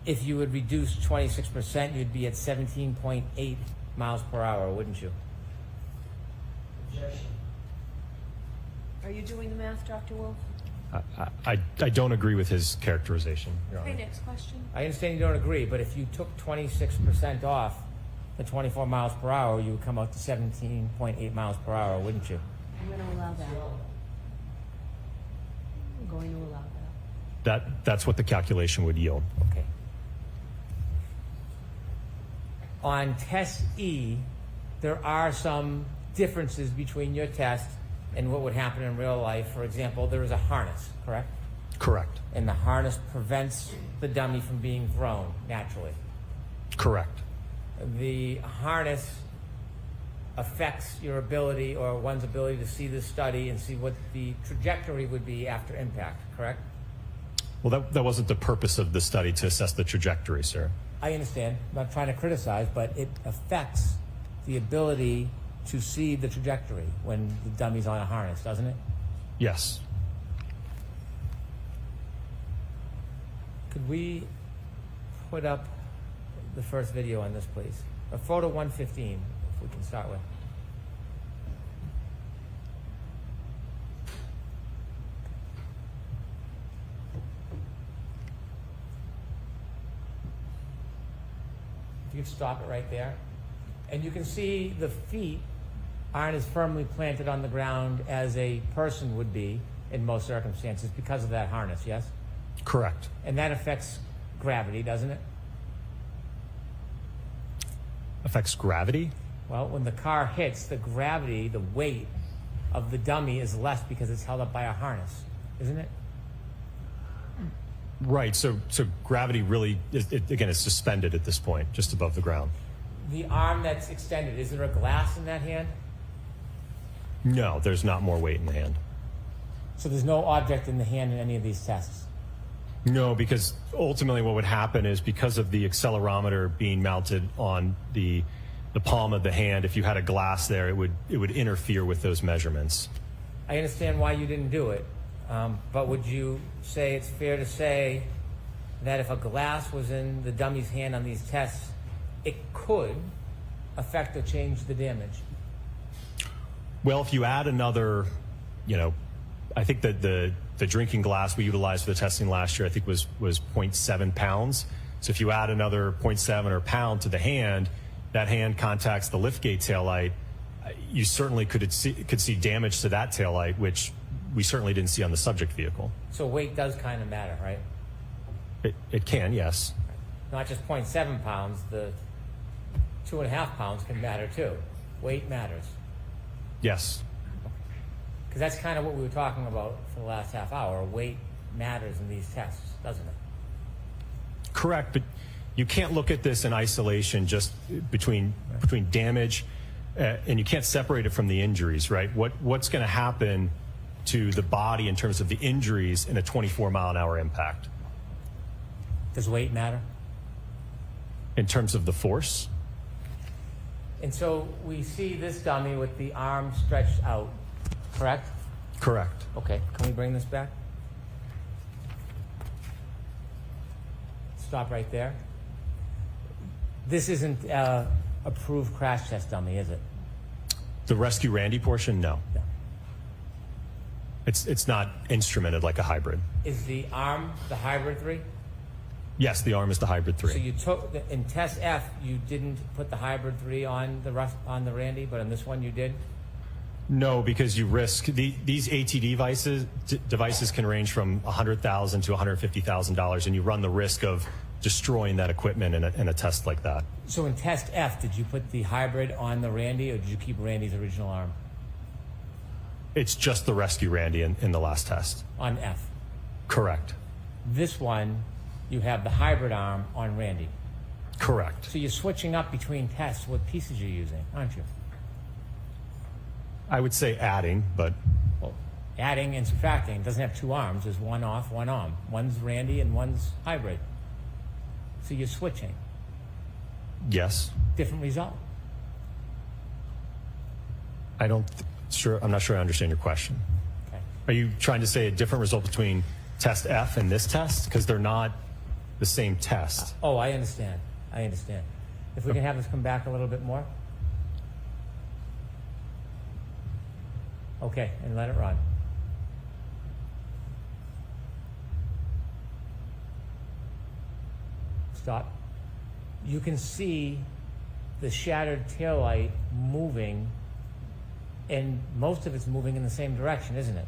If you would reduce 26%, you'd be at 17.8 miles per hour, wouldn't you? Objection. Are you doing the math, Dr. Wolf? I don't agree with his characterization, Your Honor. Okay, next question. I understand you don't agree, but if you took 26% off the 24 miles per hour, you would come out to 17.8 miles per hour, wouldn't you? I'm going to allow that. I'm going to allow that. That's what the calculation would yield. Okay. On test E, there are some differences between your test and what would happen in real life. For example, there is a harness, correct? Correct. And the harness prevents the dummy from being thrown naturally. Correct. The harness affects your ability or one's ability to see the study and see what the trajectory would be after impact, correct? Well, that wasn't the purpose of the study, to assess the trajectory, sir. I understand. I'm not trying to criticize, but it affects the ability to see the trajectory when the dummy's on a harness, doesn't it? Yes. Could we put up the first video on this, please? A photo 115, if we can start with. If you could stop it right there. And you can see the feet aren't as firmly planted on the ground as a person would be in most circumstances because of that harness, yes? Correct. And that affects gravity, doesn't it? Affects gravity? Well, when the car hits, the gravity, the weight of the dummy is less because it's held up by a harness, isn't it? Right. So gravity really, again, is suspended at this point, just above the ground. The arm that's extended, is there a glass in that hand? No, there's not more weight in the hand. So there's no object in the hand in any of these tests? No, because ultimately what would happen is, because of the accelerometer being mounted on the palm of the hand, if you had a glass there, it would interfere with those measurements. I understand why you didn't do it, but would you say it's fair to say that if a glass was in the dummy's hand on these tests, it could affect or change the damage? Well, if you add another, I think that the drinking glass we utilized for the testing last year, I think was 0.7 pounds. So if you add another 0.7 or pound to the hand, that hand contacts the liftgate taillight, you certainly could see damage to that taillight, which we certainly didn't see on the subject vehicle. So weight does kind of matter, right? It can, yes. Not just 0.7 pounds, the 2.5 pounds can matter too. Weight matters. Yes. Because that's kind of what we were talking about for the last half hour. Weight matters in these tests, doesn't it? Correct, but you can't look at this in isolation, just between damage, and you can't separate it from the injuries, right? What's going to happen to the body in terms of the injuries in a 24-mile-an-hour impact? Does weight matter? In terms of the force? And so we see this dummy with the arm stretched out, correct? Correct. Okay, can we bring this back? Stop right there. This isn't a approved crash test dummy, is it? The Rescue Randy portion, no. No. It's not instrumented like a hybrid. Is the arm the hybrid 3? Yes, the arm is the hybrid 3. So you took in test F, you didn't put the hybrid 3 on the Randy, but on this one you did. No, because you risk these AT devices can range from $100,000 to $150,000, and you run the risk of destroying that equipment in a test like that. So in test F, did you put the hybrid on the Randy, or did you keep Randy's original arm? It's just the Rescue Randy in the last test. On F. Correct. This one, you have the hybrid arm on Randy. Correct. So you're switching up between tests what pieces you're using, aren't you? I would say adding, but... Well, adding and subtracting doesn't have two arms. There's one off, one on. One's Randy and one's hybrid. So you're switching. Yes. Different result. I'm not sure I understand your question. Okay. Are you trying to say a different result between test F and this test? Because they're not the same test. Oh, I understand. I understand. If we can have this come back a little bit more. Okay, and let it run. Stop. You can see the shattered taillight moving, and most of it's moving in the same direction, isn't it?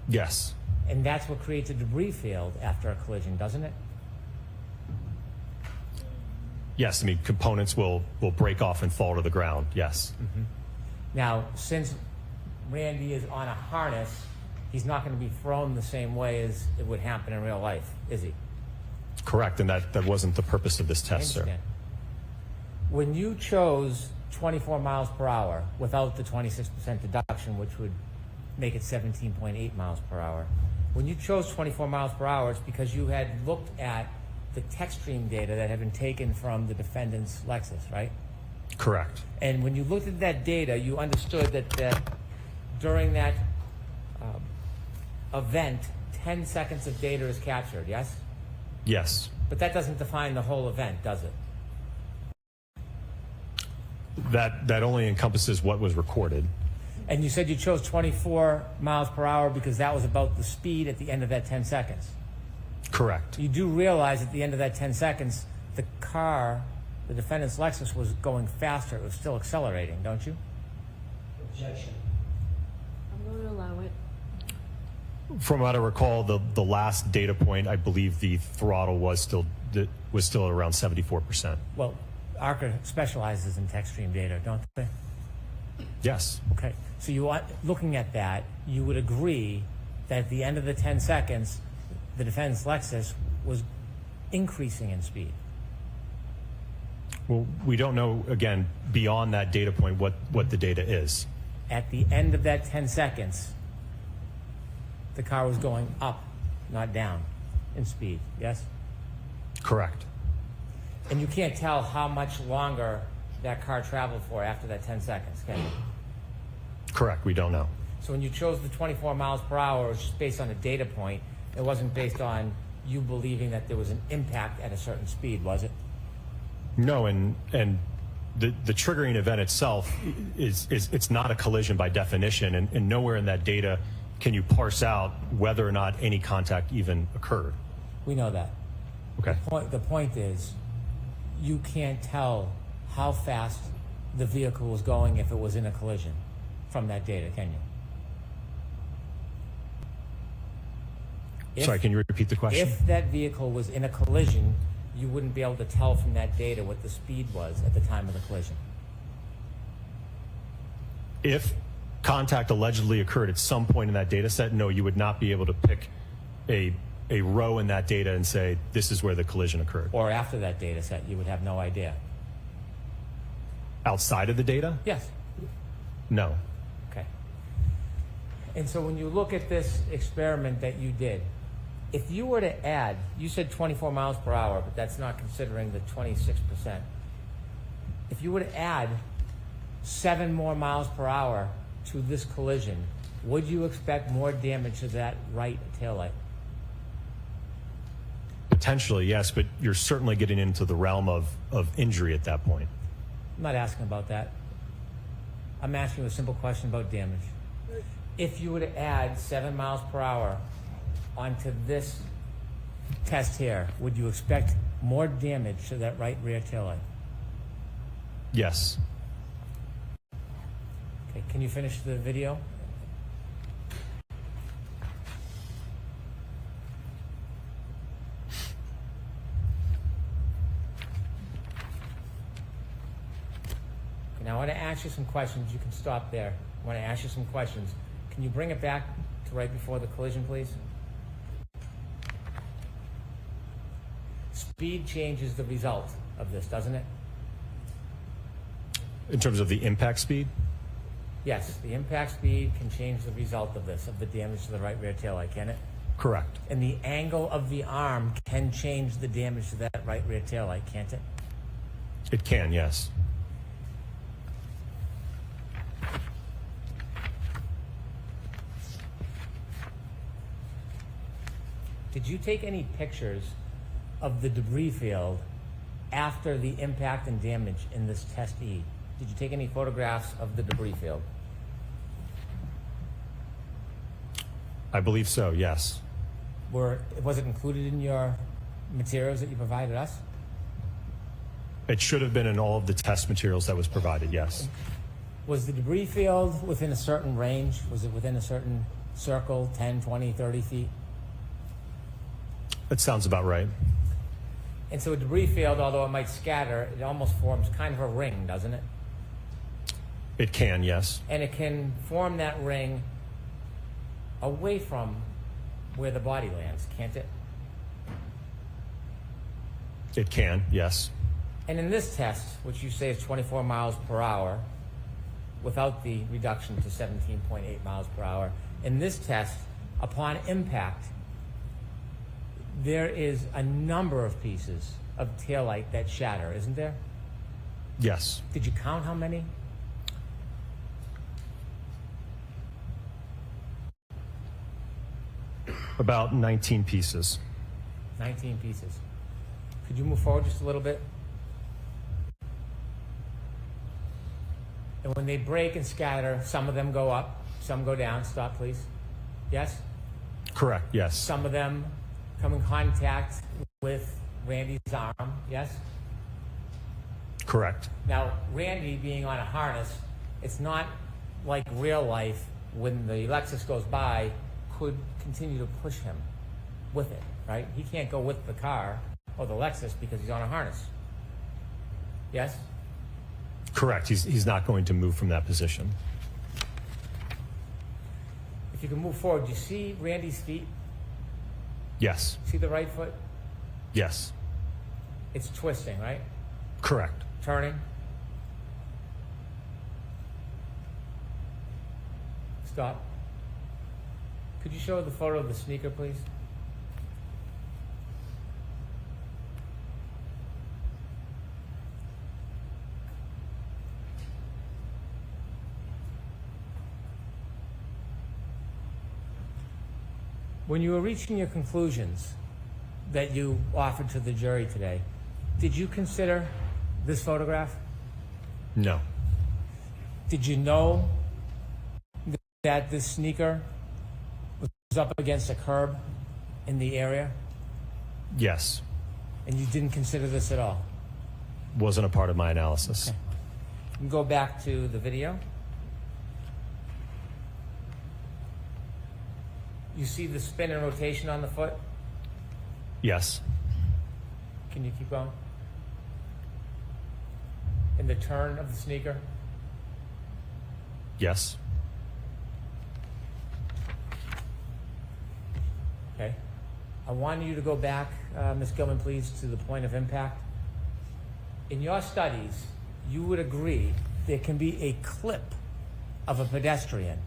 Yes. And that's what creates a debris field after a collision, doesn't it? Yes, I mean, components will break off and fall to the ground, yes. Mm-hmm. Now, since Randy is on a harness, he's not going to be thrown the same way as it would happen in real life, is he? Correct, and that wasn't the purpose of this test, sir. When you chose 24 miles per hour without the 26% deduction, which would make it 17.8 miles per hour, when you chose 24 miles per hour, it's because you had looked at the tech stream data that had been taken from the defendant's Lexus, right? Correct. And when you looked at that data, you understood that during that event, 10 seconds of data is captured, yes? Yes. But that doesn't define the whole event, does it? That only encompasses what was recorded. And you said you chose 24 miles per hour because that was about the speed at the end of that 10 seconds. Correct. You do realize at the end of that 10 seconds, the car, the defendant's Lexus, was going faster. It was still accelerating, don't you? Objection. I'm going to allow it. From what I recall, the last data point, I believe the throttle was still around 74%. Well, ARCA specializes in tech stream data, don't they? Yes. Okay. So you are looking at that, you would agree that at the end of the 10 seconds, the defendant's Lexus was increasing in speed. Well, we don't know, again, beyond that data point what the data is. At the end of that 10 seconds, the car was going up, not down, in speed, yes? Correct. And you can't tell how much longer that car traveled for after that 10 seconds, can you? Correct, we don't know. So when you chose the 24 miles per hour, it was just based on a data point. It wasn't based on you believing that there was an impact at a certain speed, was it? No, and the triggering event itself it's not a collision by definition, and nowhere in that data can you parse out whether or not any contact even occurred. We know that. Okay. The point is, you can't tell how fast the vehicle was going if it was in a collision from that data, can you? Sorry, can you repeat the question? If that vehicle was in a collision, you wouldn't be able to tell from that data what the speed was at the time of the collision. If contact allegedly occurred at some point in that data set, no, you would not be able to pick a row in that data and say, this is where the collision occurred. Or after that data set, you would have no idea. Outside of the data? Yes. No. Okay. And so when you look at this experiment that you did, if you were to add, you said 24 miles per hour, but that's not considering the 26%. If you were to add 7 more miles per hour to this collision, would you expect more damage to that right taillight? Potentially, yes, but you're certainly getting into the realm of injury at that point. I'm not asking about that. I'm asking you a simple question about damage. If you were to add 7 miles per hour onto this test here, would you expect more damage to that right rear taillight? Yes. Okay, can you finish the video? Okay, now I want to ask you some questions. You can stop there. I want to ask you some questions. Can you bring it back to right before the collision, please? Speed changes the result of this, doesn't it? In terms of the impact speed? Yes, the impact speed can change the result of this, of the damage to the right rear taillight, can it? Correct. And the angle of the arm can change the damage to that right rear taillight, can't it? It can, yes. Did you take any pictures of the debris field after the impact and damage in this test E? Did you take any photographs of the debris field? I believe so, yes. Was it included in your materials that you provided us? It should have been in all of the test materials that was provided, yes. Was the debris field within a certain range? Was it within a certain circle, 10, 20, 30 feet? That sounds about right. And so a debris field, although it might scatter, it almost forms kind of a ring, doesn't it? It can, yes. And it can form that ring away from where the body lands, can't it? It can, yes. And in this test, which you say is 24 miles per hour, without the reduction to 17.8 miles per hour, in this test, upon impact, there is a number of pieces of taillight that shatter, isn't there? Yes. Did you count how many? About 19 pieces. 19 pieces. Could you move forward just a little bit? And when they break and scatter, some of them go up, some go down. Stop, please. Yes? Correct, yes. Some of them come in contact with Randy's arm. Yes? Correct. Now, Randy being on a harness, it's not like real life when the Lexus goes by, could continue to push him with it, right? He can't go with the car or the Lexus because he's on a harness. Yes? Correct. He's not going to move from that position. If you can move forward, do you see Randy's feet? Yes. See the right foot? Yes. It's twisting, right? Correct. Turning. Stop. Could you show the photo of the sneaker, please? When you were reaching your conclusions that you offered to the jury today, did you consider this photograph? No. Did you know that this sneaker was up against a curb in the area? Yes. And you didn't consider this at all? Wasn't a part of my analysis. Okay. You can go back to the video. You see the spin and rotation on the foot? Yes. Can you keep going? And the turn of the sneaker? Yes. Okay. I want you to go back, Ms. Gilman, please, to the point of impact. In your studies, you would agree there can be a clip of a pedestrian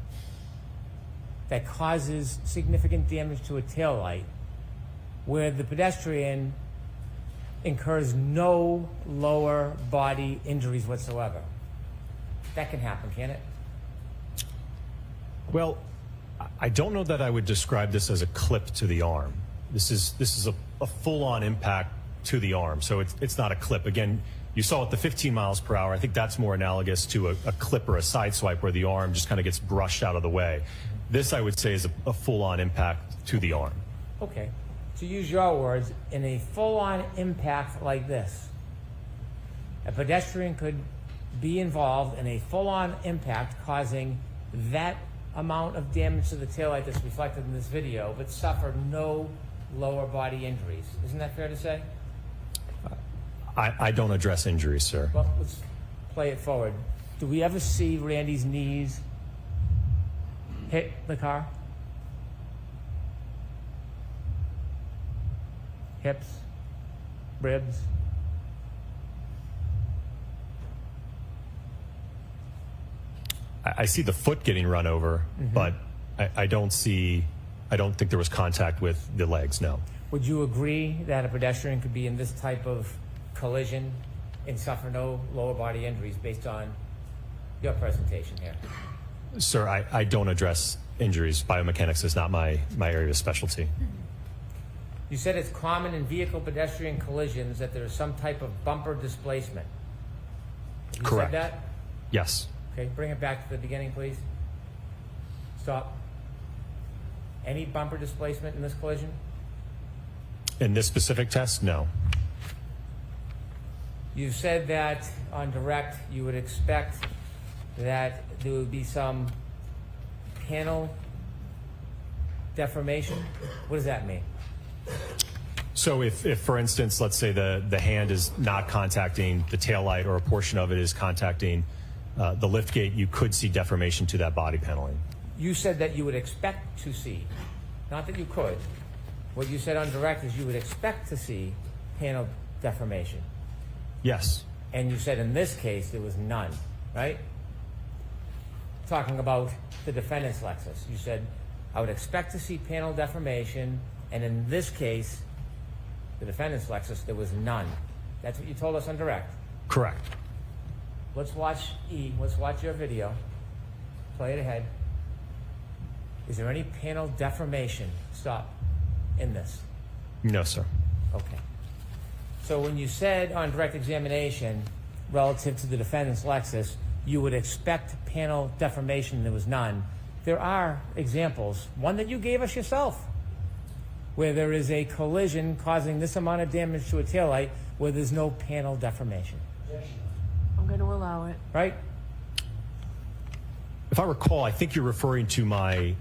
that causes significant damage to a taillight where the pedestrian incurs no lower body injuries whatsoever. That can happen, can it? Well, I don't know that I would describe this as a clip to the arm. This is a a full-on impact to the arm. So it's not a clip. Again, you saw at the 15 miles per hour. I think that's more analogous to a clip or a side swipe where the arm just kind of gets brushed out of the way. This, I would say, is a full-on impact to the arm. Okay. To use your words, in a full-on impact like this, a pedestrian could be involved in a full-on impact causing that amount of damage to the taillight that's reflected in this video, but suffer no lower body injuries. Isn't that fair to say? I don't address injuries, sir. Well, let's play it forward. Do we ever see Randy's knees hit the car? Hips? Ribs? I see the foot getting run over, but I don't think there was contact with the legs, no. Would you agree that a pedestrian could be in this type of collision and suffer no lower body injuries based on your presentation here? Sir, I don't address injuries. Biomechanics is not my area of specialty. You said it's common in vehicle pedestrian collisions that there's some type of bumper displacement. You Correct. said that? Yes. Okay, bring it back to the beginning, please. Stop. Any bumper displacement in this collision? In this specific test, no. You said that on direct you would expect that there would be some panel deformation. What does that mean? So if for instance, let's say the hand is not contacting the taillight or a portion of it is contacting the lift gate, you could see deformation to that body paneling. You said that you would expect to see, not that you could. What you said on direct is you would expect to see panel deformation. Yes. And you said in this case there was none, right? Talking about the defendant's Lexus. You said, I would expect to see panel deformation, and in this case, the defendant's Lexus, there was none. That's what you told us on direct. Correct. Let's watch let's watch your video. Play it ahead. Is there any panel deformation, stop, in this? No, sir. Okay. So when you said on direct examination, relative to the defendant's Lexus, you would expect panel deformation, there was none. There are examples, one that you gave us yourself, where there is a collision causing this amount of damage to a taillight where there's no panel deformation. I'm going to allow it. Right? If I recall, I think you're referring to my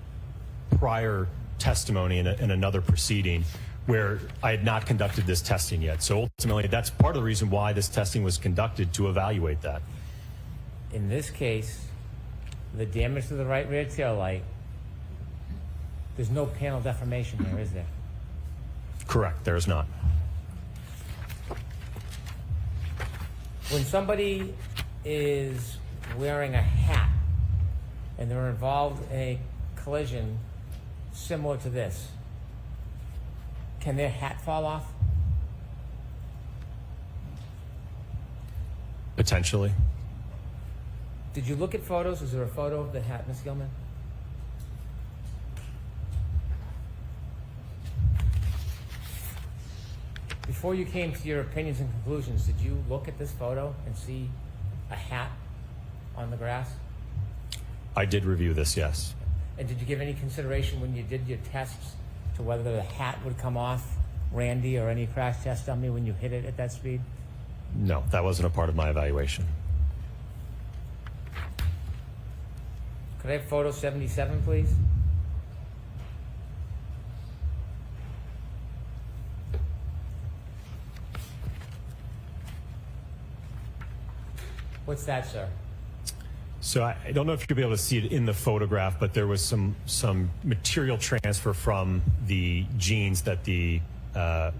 prior testimony in another proceeding where I had not conducted this testing yet. So ultimately, that's part of the reason why this testing was conducted, to evaluate that. In this case, the damage to the right rear taillight, there's no panel deformation there, is there? Correct, there is not. When somebody is wearing a hat and they're involved in a collision similar to this, can their hat fall off? Potentially. Did you look at photos? Is there a photo of the hat, Ms. Gilman? Before you came to your opinions and conclusions, did you look at this photo and see a hat on the grass? I did review this, yes. And did you give any consideration when you did your tests to whether the hat would come off Randy or any crash test dummy when you hit it at that speed? No, that wasn't a part of my evaluation. Could I have photo 77, please? What's that, sir? So I don't know if you'll be able to see it in the photograph, but there was some material transfer from the jeans that the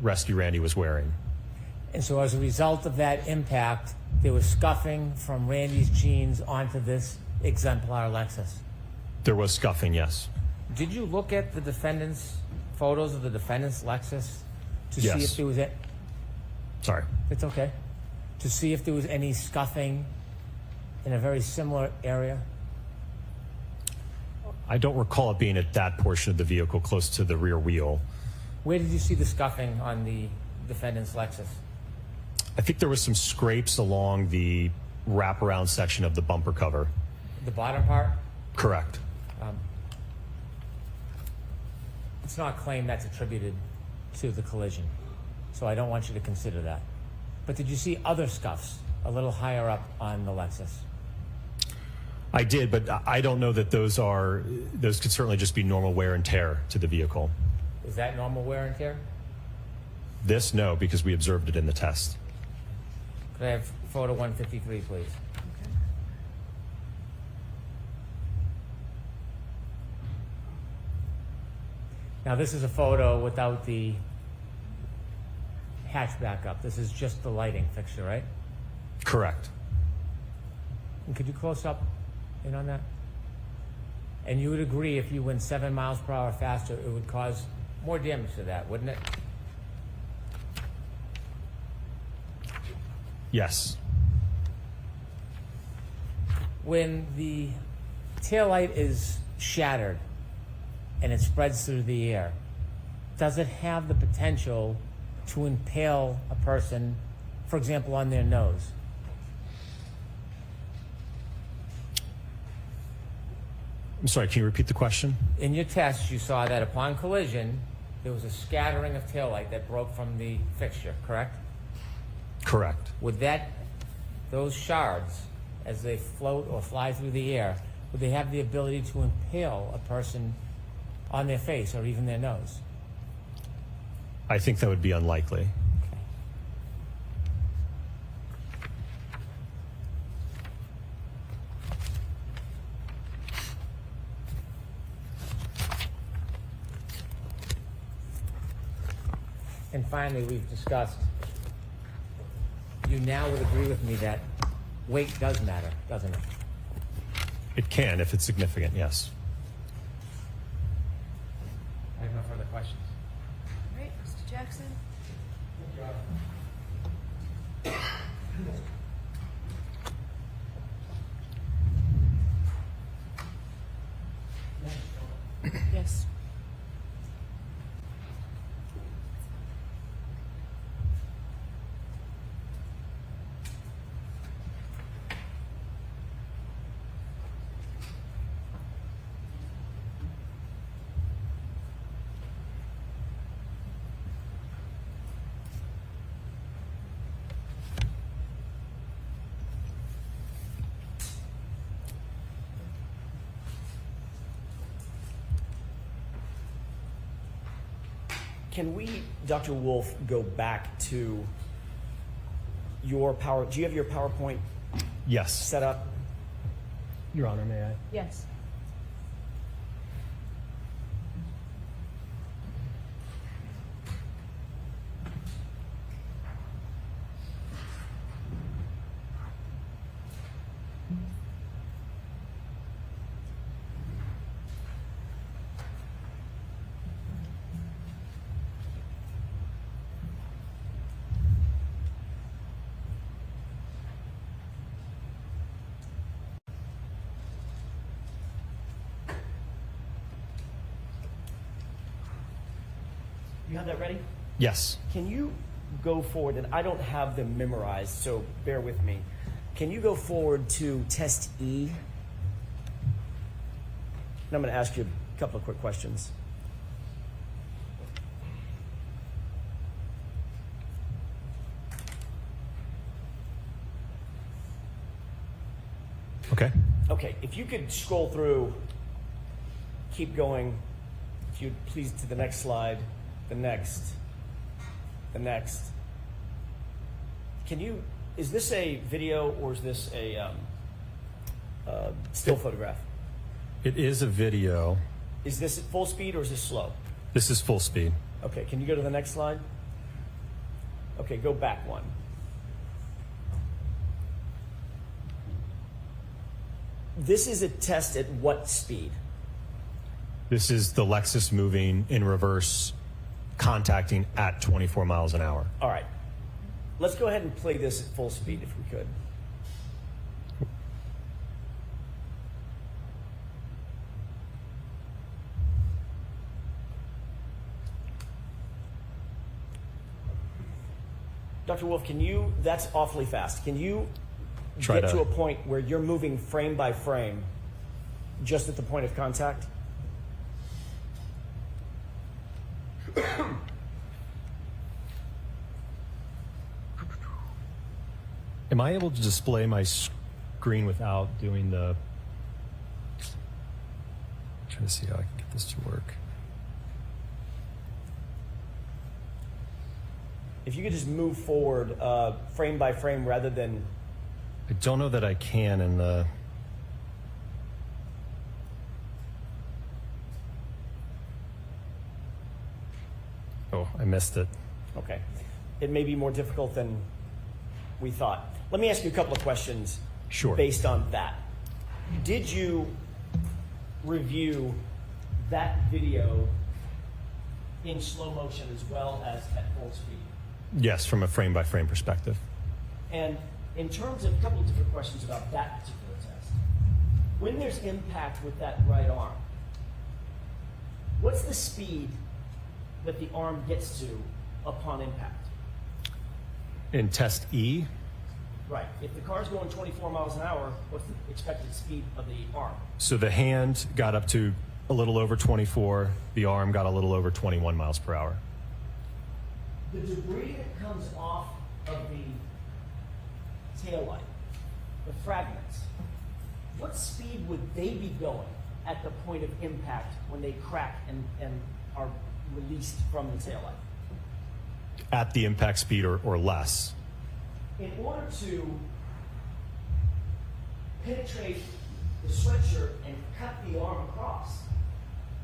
rescue Randy was wearing. And so as a result of that impact, there was scuffing from Randy's jeans onto this exemplar Lexus. There was scuffing, yes. Did you look at the defendant's photos of the defendant's Lexus to Yes. see if there was a... Sorry. It's okay. To see if there was any scuffing in a very similar area? I don't recall it being at that portion of the vehicle close to the rear wheel. Where did you see the scuffing on the defendant's Lexus? I think there was some scrapes along the wraparound section of the bumper cover. The bottom part? Correct. It's not a claim that's attributed to the collision, so I don't want you to consider that. But did you see other scuffs a little higher up on the Lexus? I did, but I don't know that those could certainly just be normal wear and tear to the vehicle. Is that normal wear and tear? This, no, because we observed it in the test. Could I have photo 153, please? Now, this is a photo without the hatchback up. This is just the lighting fixture, right? Correct. And could you close up in on that? And you would agree if you went 7 miles per hour faster, it would cause more damage to that, wouldn't it? Yes. When the taillight is shattered and it spreads through the air, does it have the potential to impale a person, for example, on their nose? I'm sorry, can you repeat the question? In your test, you saw that upon collision, there was a scattering of taillight that broke from the fixture, correct? Correct. Would those shards, as they float or fly through the air, would they have the ability to impale a person on their face or even their nose? I think that would be unlikely. And finally, we've discussed, you now would agree with me that weight does matter, doesn't it? It can if it's significant, yes. I have no further questions. All right, Mr. Jackson? Yes. Can we, Dr. Wolf, go back to your power? Do you have your PowerPoint Yes. set up? Your Honor, may I? Yes. You have that ready? Yes. Can you go forward, and I don't have them memorized, so bear with me. Can you go forward to test E? And I'm going to ask you a couple of quick questions. Okay. Okay, if you could scroll through, keep going, if you'd please, to the next slide, the next. Can you, is this a video or is this a still photograph? It is a video. Is this at full speed or is this slow? This is full speed. Okay, can you go to the next slide? Okay, go back one. This is a test at what speed? This is the Lexus moving in reverse, contacting at 24 miles an hour. All right. Let's go ahead and play this at full speed if we could. Dr. Wolf, that's awfully fast. Can you Try get to- to a point where you're moving frame by frame just at the point of contact? Am I able to display my screen without doing the... I'm trying to see how I can get this to work. If you could just move forward frame by frame rather than... I don't know that I can in the... Oh, I missed it. Okay. It may be more difficult than we thought. Let me ask you a couple of questions Sure. based on that. Did you review that video in slow motion as well as at full speed? Yes, from a frame-by-frame perspective. And in terms of a couple of different questions about that particular test, when there's impact with that right arm, what's the speed that the arm gets to upon impact? In test E, Right. If the car's going 24 miles an hour, what's the expected speed of the arm? so the hand got up to a little over 24, the arm got a little over 21 miles per hour. The debris that comes off of the taillight, the fragments, what speed would they be going at the point of impact when they crack and are released from the taillight? At the impact speed or less. In order to penetrate the sweatshirt and cut the arm across,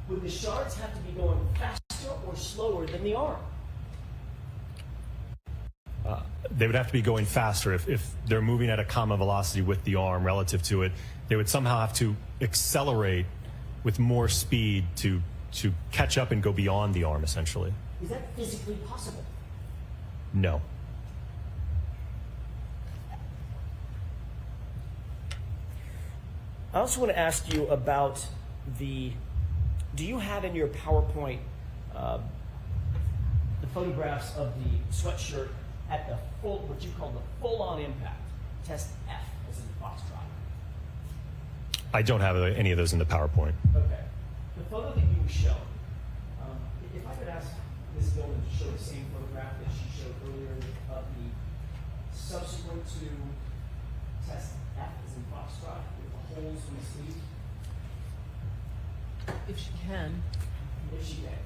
would the shards have to be going faster or slower than the arm? They would have to be going faster. If they're moving at a common velocity with the arm relative to it, they would somehow have to accelerate with more speed to catch up and go beyond the arm, essentially. Is that physically possible? No. I also want to ask you about do you have in your PowerPoint the photographs of the sweatshirt at the what you call the full-on impact, test F, as in the Foxtrot? I don't have any of those in the PowerPoint. Okay. The photo that you showed, if I could ask Ms. Gilman to show the same photograph that she showed earlier of the subsequent to test F, as in Foxtrot, with the holes in the sleeve. If she can. If she can.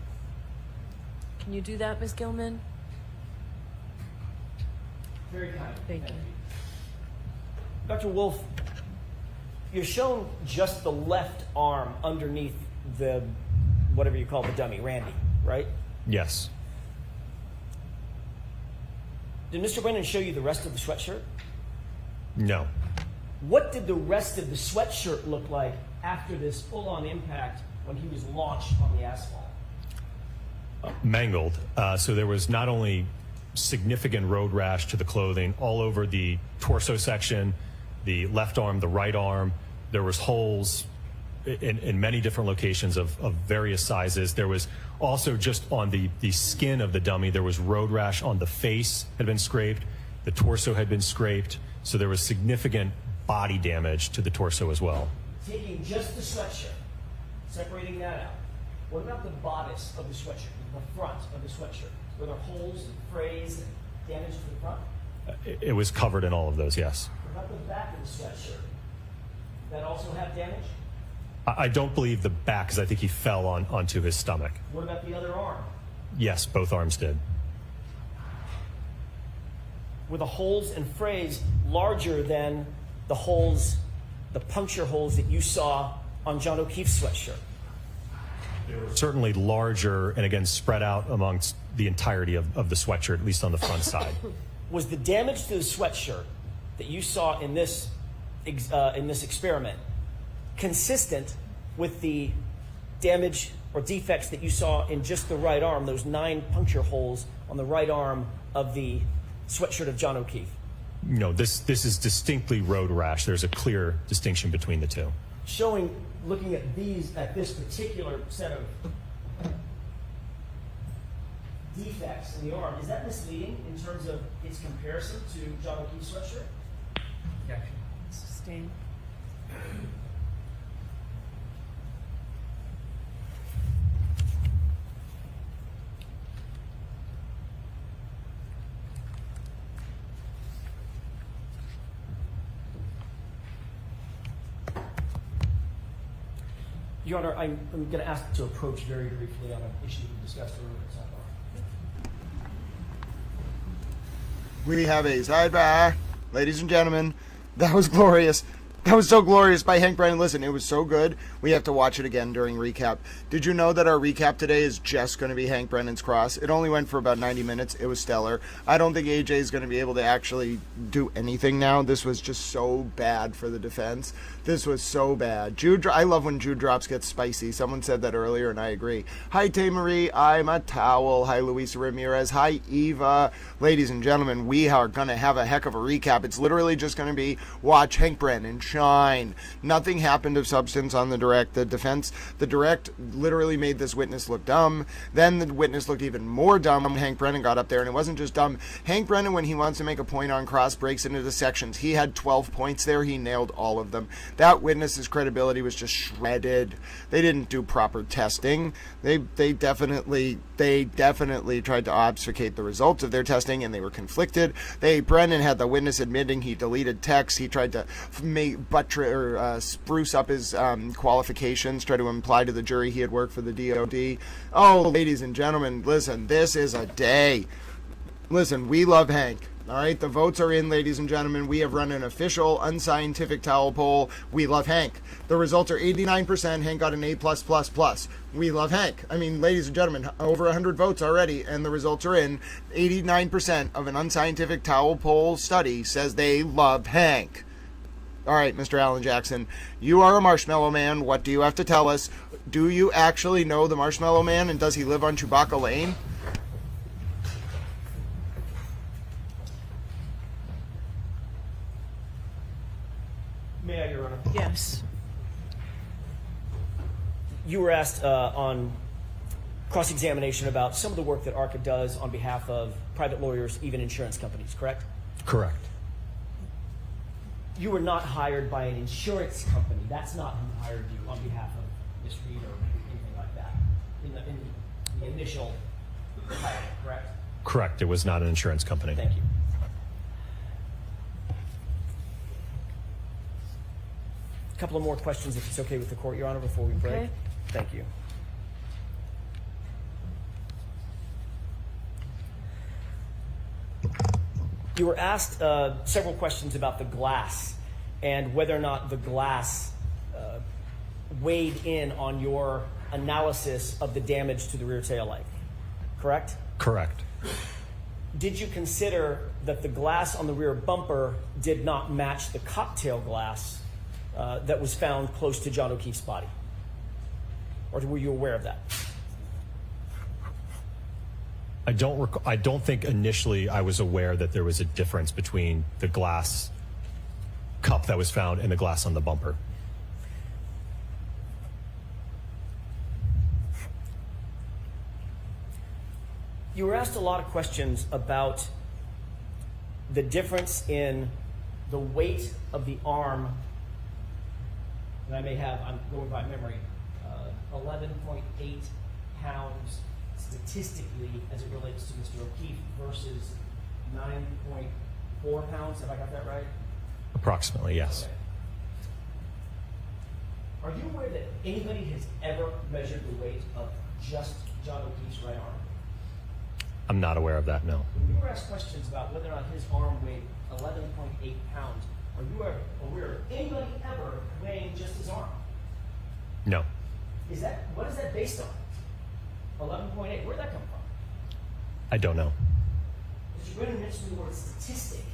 Can you do that, Ms. Gilman? Very kind. Thank you. Dr. Wolf, you're shown just the left arm underneath the, whatever you call the dummy, Randy, right? Yes. Did Mr. Brennan show you the rest of the sweatshirt? No. What did the rest of the sweatshirt look like after this full-on impact when he was launched on the asphalt? Mangled. So there was not only significant road rash to the clothing all over the torso section, the left arm, the right arm. There was holes in many different locations of various sizes. There was also just on the skin of the dummy, there was road rash on the face had been scraped. The torso had been scraped. So there was significant body damage to the torso as well. Taking just the sweatshirt, separating that out, what about the bodice of the sweatshirt, the front of the sweatshirt? Were there holes and frays and damage to the front? It was covered in all of those, yes. What about the back of the sweatshirt? That also have damage? I don't believe the back, because I think he fell onto his stomach. What about the other arm? Yes, both arms did. Were the holes and frays larger than the holes, the puncture holes that you saw on John O'Keefe's sweatshirt? They were certainly larger and, again, spread out amongst the entirety of the sweatshirt, at least on the front side. Was the damage to the sweatshirt that you saw in this experiment consistent with the damage or defects that you saw in just the right arm, those 9 puncture holes on the right arm of the sweatshirt of John O'Keefe? No, this is distinctly road rash. There's a clear distinction between the two. Showing, looking at this particular set of defects in the arm, is that misleading in terms of its comparison to John O'Keefe's sweatshirt? Sustain. Your Honor, I'm going to ask to approach very briefly on an issue we discussed earlier. We have a sidebar. Ladies and gentlemen, that was glorious. That was so glorious by Hank Brennan. Listen, it was so good. We have to watch it again during recap. Did you know that our recap today is just going to be Hank Brennan's cross? It only went for about 90 minutes. It was stellar. I don't think AJ is going to be able to actually do anything now. This was just so bad for the defense. This was so bad. I love when Jude drops get spicy. Someone said that earlier, and I agree. Hi, Tay Marie. I'm a towel. Hi, Luisa Ramirez. Hi, Eva. Ladies and gentlemen, we are going to have a heck of a recap. It's literally just going to be watch Hank Brennan shine. Nothing happened of substance on the direct. The direct literally made this witness look dumb. Then the witness looked even more dumb when Hank Brennan got up there, and it wasn't just dumb. Hank Brennan, when he wants to make a point on cross, breaks into the sections. He had 12 points there. He nailed all of them. That witness's credibility was just shredded. They didn't do proper testing. They definitely tried to obfuscate the results of their testing, and they were conflicted. Brennan had the witness admitting he deleted texts. He tried to spruce up his qualifications, try to imply to the jury he had worked for the DOD. Oh, ladies and gentlemen, listen, this is a day. Listen, we love Hank. All right, the votes are in, ladies and gentlemen. We have run an official unscientific towel poll. We love Hank. The results are 89%. Hank got an A+++. We love Hank. I mean, ladies and gentlemen, over 100 votes already, and the results are in. 89% of an unscientific towel poll study says they love Hank. All right, Mr. Alan Jackson, you are a Marshmallow Man. What do you have to tell us? Do you actually know the Marshmallow Man, and does he live on Chewbacca Lane? May I, Your Honor? Yes. You were asked on cross-examination about some of the work that ARCA does on behalf of private lawyers, even insurance companies, correct? Correct. You were not hired by an insurance company. That's not who hired you on behalf of Ms. Reed or anything like that in the initial hire, correct? Correct. It was not an insurance company. Thank you. A couple of more questions, if it's okay with the court, Your Honor, before we break. Okay. Thank you. You were asked several questions about the glass and whether or not the glass weighed in on your analysis of the damage to the rear tail light, correct? Correct. Did you consider that the glass on the rear bumper did not match the cocktail glass that was found close to John O'Keefe's body? Or were you aware of that? I don't think initially I was aware that there was a difference between the glass cup that was found and the glass on the bumper. You were asked a lot of questions about the difference in the weight of the arm, and I'm going by memory, 11.8 pounds statistically as it relates to Mr. O'Keefe versus 9.4 pounds. Have I got that right? Approximately, yes. Okay. Are you aware that anybody has ever measured the weight of just John O'Keefe's right arm? I'm not aware of that, no. When you were asked questions about whether or not his arm weighed 11.8 pounds, are you aware of anybody ever weighing just his arm? No. What is that based on? 11.8, where'd that come from? I don't know. Mr. Brennan mentioned the word statistic.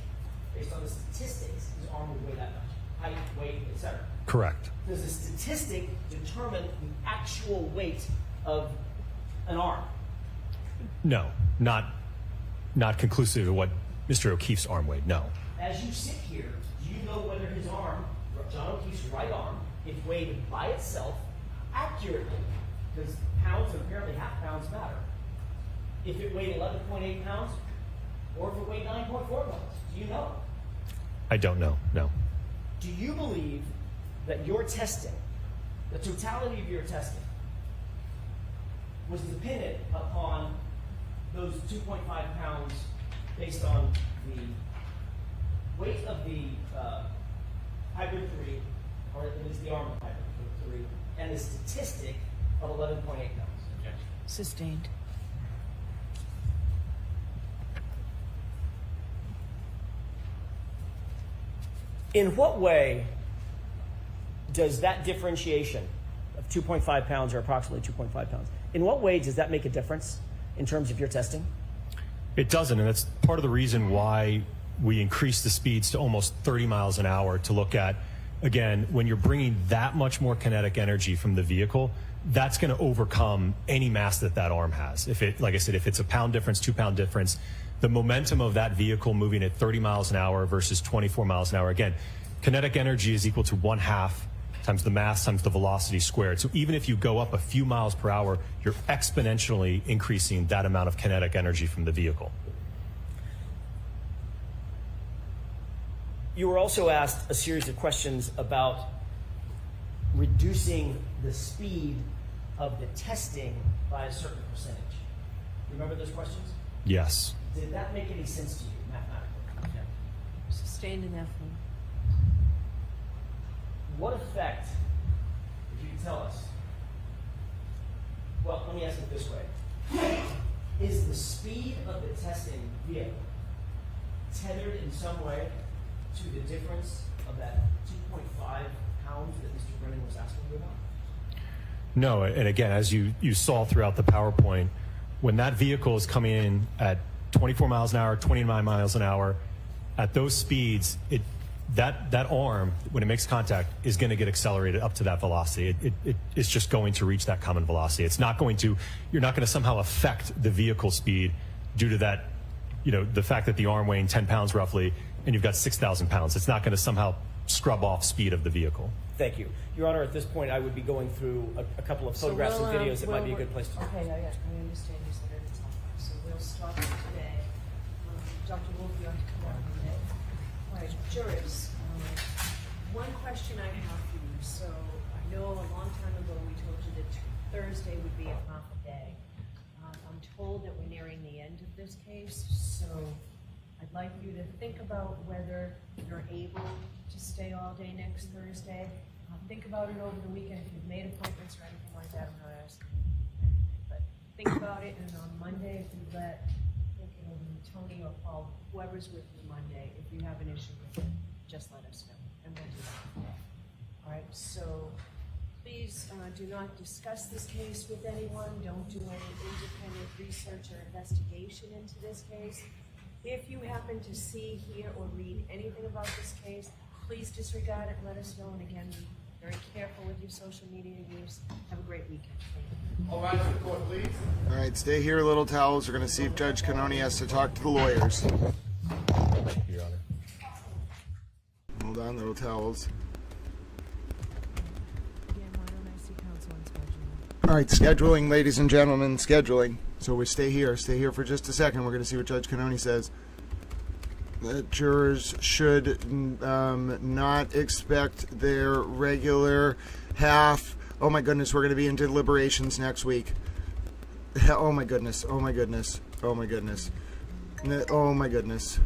Based on the statistics, his arm would weigh that much. Height, weight, etc. Correct. Does the statistic determine the actual weight of an arm? No, not conclusive of what Mr. O'Keefe's arm weighed, no. As you sit here, do you know whether his arm, John O'Keefe's right arm, if weighed by itself accurately, because pounds and apparently half pounds matter, if it weighed 11.8 pounds or if it weighed 9.4 pounds? Do you know? I don't know, no. Do you believe that your testing, the totality of your testing, was dependent upon those 2.5 pounds based on the weight of the hybrid 3, or at least the arm of hybrid 3, and the statistic of 11.8 pounds? Sustained. In what way does that differentiation of 2.5 pounds or approximately 2.5 pounds, in what way does that make a difference in terms of your testing? It doesn't, and that's part of the reason why we increased the speeds to almost 30 miles an hour to look at, again, when you're bringing that much more kinetic energy from the vehicle, that's going to overcome any mass that that arm has. If it, like I said, if it's a pound difference, 2 pound difference, the momentum of that vehicle moving at 30 miles an hour versus 24 miles an hour, again, kinetic energy is equal to 1/2 times the mass times the velocity squared. So even if you go up a few miles per hour, you're exponentially increasing that amount of kinetic energy from the vehicle. You were also asked a series of questions about reducing the speed of the testing by a certain percentage. Remember those questions? Yes. Did that make any sense to you mathematically? Yeah. Sustained indefinitely. What effect, if you could tell us, well, let me ask it this way. Is the speed of the testing vehicle tethered in some way to the difference of that 2.5 pounds that Mr. Brennan was asking you about? No, and again, as you saw throughout the PowerPoint, when that vehicle is coming in at 24 miles an hour, 29 miles an hour, at those speeds, that arm, when it makes contact, is going to get accelerated up to that velocity. It's just going to reach that common velocity. It's not going to, you're not going to somehow affect the vehicle speed due to that, the fact that the arm weighing 10 pounds roughly, and you've got 6,000 pounds. It's not going to somehow scrub off speed of the vehicle. Thank you. Your Honor, at this point, I would be going through a couple of photographs and videos that might be a good place to start. Okay, yeah, I understand you said it. So we'll start today. Dr. Wolf, you have to come out today. All right, jurors. One question I have for you. So I know a long time ago we told you that Thursday would be a half a day. I'm told that we're nearing the end of this case, so I'd like you to think about whether you're able to stay all day next Thursday. Think about it over the weekend. If you've made appointments or anything like that, I'm not asking you. But think about it, and on Monday, if you let Tony or Paul, whoever's with you Monday, if you have an issue with it, just let us know, and we'll do that. All right, so please do not discuss this case with anyone. Don't do any independent research or investigation into this case. If you happen to see, hear, or read anything about this case, please disregard it, let us know, and again, be very careful with your social media use. Have a great weekend. Thank you. All rise to the court, please. All right, stay here, little towels. We're going to see if Judge Cannoni has to talk to the lawyers. Your Honor. Hold on, little towels. Again, why don't I see counsel on scheduling? All right, scheduling, ladies and gentlemen, scheduling. So we stay here for just a second. We're going to see what Judge Cannoni says. The jurors should not expect their regular half. Oh my goodness, we're going to be in deliberations next week. Oh my goodness, oh my goodness, oh my goodness. Oh my goodness.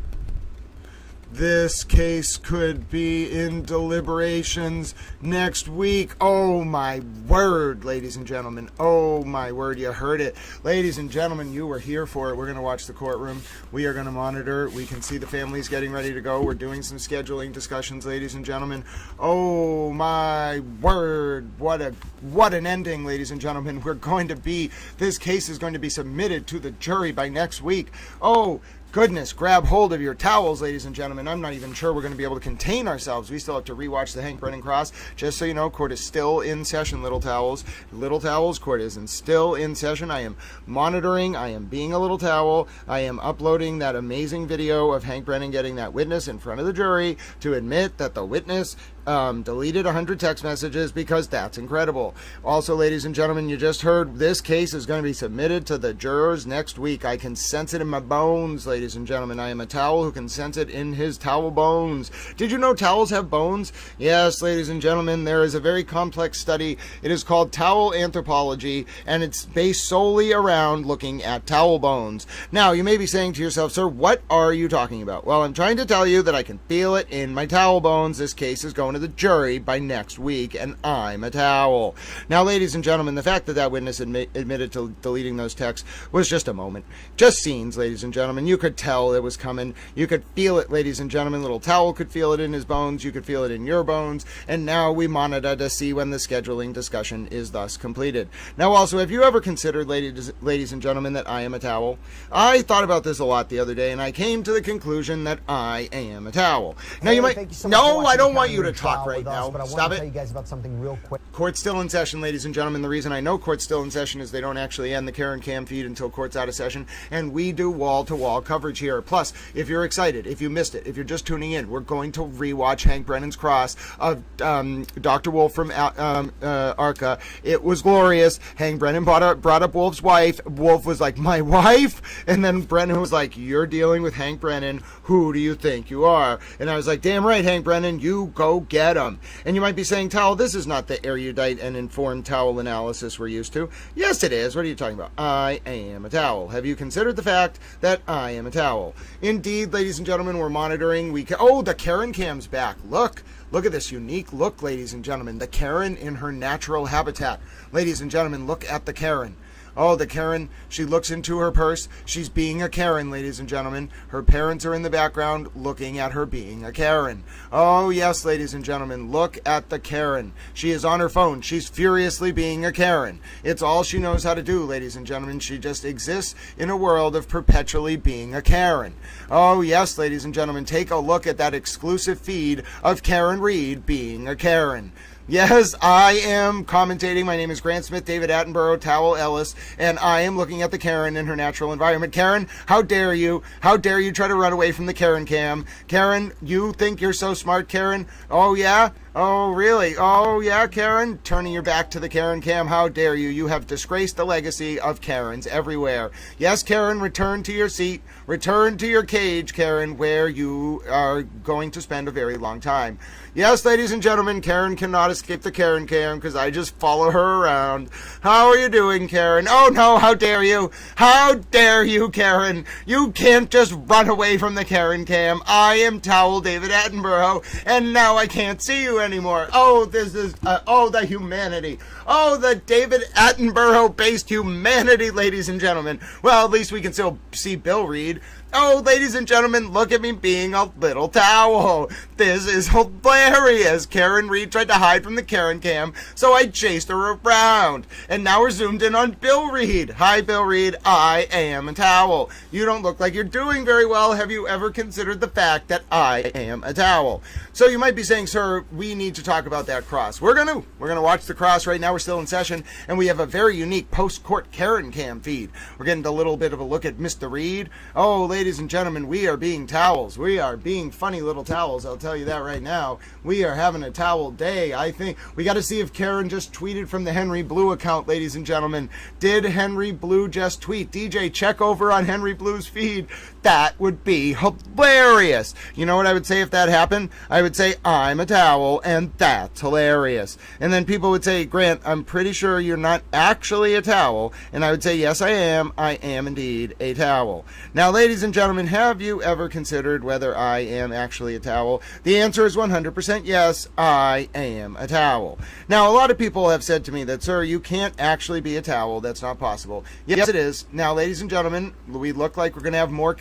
This case could be in deliberations next week. Oh my word, ladies and gentlemen. Oh my word, you heard it. Ladies and gentlemen, you were here for it. We're going to watch the courtroom. We are going to monitor. We can see the families getting ready to go. We're doing some scheduling discussions, ladies and gentlemen. Oh my word. What an ending, ladies and gentlemen. This case is going to be submitted to the jury by next week. Oh, goodness, grab hold of your towels, ladies and gentlemen. I'm not even sure we're going to be able to contain ourselves. We still have to rewatch the Hank Brennan cross. Just so you know, court is still in session, little towels. Little towels, court is still in session. I am monitoring. I am being a little towel. I am uploading that amazing video of Hank Brennan getting that witness in front of the jury to admit that the witness deleted 100 text messages because that's incredible. Also, ladies and gentlemen, you just heard this case is going to be submitted to the jurors next week. I can sense it in my bones, ladies and gentlemen. I am a towel who can sense it in his towel bones. Did you know towels have bones? Yes, ladies and gentlemen, there is a very complex study. It is called towel anthropology, and it's based solely around looking at towel bones. Now, you may be saying to yourself, sir, what are you talking about? Well, I'm trying to tell you that I can feel it in my towel bones. This case is going to the jury by next week, and I'm a towel. Now, ladies and gentlemen, the fact that that witness admitted to deleting those texts was just a moment. Just scenes, ladies and gentlemen. You could tell it was coming. You could feel it, ladies and gentlemen. Little towel could feel it in his bones. You could feel it in your bones. And now we monitor to see when the scheduling discussion is thus completed. Now, also, have you ever considered, ladies and gentlemen, that I am a towel? I thought about this a lot the other day, and I came to the conclusion that I am a towel. Now, you might... No, I don't want you to talk right now. But I Stop want to it. tell you guys about something real quick. Court's still in session, ladies and gentlemen. The reason I know court's still in session is they don't actually end the Karen Cam feed until court's out of session, and we do wall-to-wall coverage here. Plus, if you're excited, if you missed it, if you're just tuning in, we're going to rewatch Hank Brennan's cross of Dr. Wolf from ARCA. It was glorious. Hank Brennan brought up Wolf's wife. Wolf was like, my wife? And then Brennan was like, you're dealing with Hank Brennan. Who do you think you are? And I was like, damn right, Hank Brennan, you go get him. And you might be saying, Towel, this is not the erudite and informed towel analysis we're used to. Yes, it is. What are you talking about? I am a towel. Have you considered the fact that I am a towel? Indeed, ladies and gentlemen, we're monitoring. Oh, the Karen Cam's back. Look at this unique look, ladies and gentlemen. The Karen in her natural habitat. Ladies and gentlemen, look at the Karen. Oh, the Karen, she looks into her purse. She's being a Karen, ladies and gentlemen. Her parents are in the background looking at her being a Karen. Oh, yes, ladies and gentlemen, look at the Karen. She is on her phone. She's furiously being a Karen. It's all she knows how to do, ladies and gentlemen. She just exists in a world of perpetually being a Karen. Oh, yes, ladies and gentlemen, take a look at that exclusive feed of Karen Reed being a Karen. Yes, I am commentating. My name is Grant Smith, David Attenborough, Towel Ellis, and I am looking at the Karen in her natural environment. Karen, how dare you? How dare you try to run away from the Karen Cam? Karen, you think you're so smart, Karen? Oh, yeah? Oh, really? Oh, yeah, Karen? Turning your back to the Karen Cam, how dare you? You have disgraced the legacy of Karens everywhere. Yes, Karen, return to your seat. Return to your cage, Karen, where you are going to spend a very long time. Yes, ladies and gentlemen, Karen cannot escape the Karen Cam because I just follow her around. How are you doing, Karen? Oh, no, how dare you? How dare you, Karen? You can't just run away from the Karen Cam. I am Towel David Attenborough, and now I can't see you anymore. Oh, this is, the humanity. Oh, the David Attenborough-based humanity, ladies and gentlemen. Well, at least we can still see Bill Reed. Oh, ladies and gentlemen, look at me being a little towel. This is hilarious. Karen Reed tried to hide from the Karen Cam, so I chased her around. And now we're zoomed in on Bill Reed. Hi, Bill Reed. I am a towel. You don't look like you're doing very well. Have you ever considered the fact that I am a towel? So you might be saying, sir, we need to talk about that cross. We're gonna watch the cross right now. We're still in session, and we have a very unique post-court Karen Cam feed. We're getting a little bit of a look at Mr. Reed. Oh, ladies and gentlemen, we are being towels. We are being funny little towels. I'll tell you that right now. We are having a towel day. I think we got to see if Karen just tweeted from the Henry Blue account, ladies and gentlemen. Did Henry Blue just tweet? DJ, check over on Henry Blue's feed. That would be hilarious. You know what I would say if that happened? I would say, I'm a towel, and that's hilarious. And then people would say, Grant, I'm pretty sure you're not actually a towel. And I would say, yes, I am. I am indeed a towel. Now, ladies and gentlemen, have you ever considered whether I am actually a towel? The answer is 100% yes, I am a towel. Now, a lot of people have said to me that, sir, you can't actually be a towel. That's not possible. Yes, it is. Now, ladies and gentlemen, we look like we're going to have more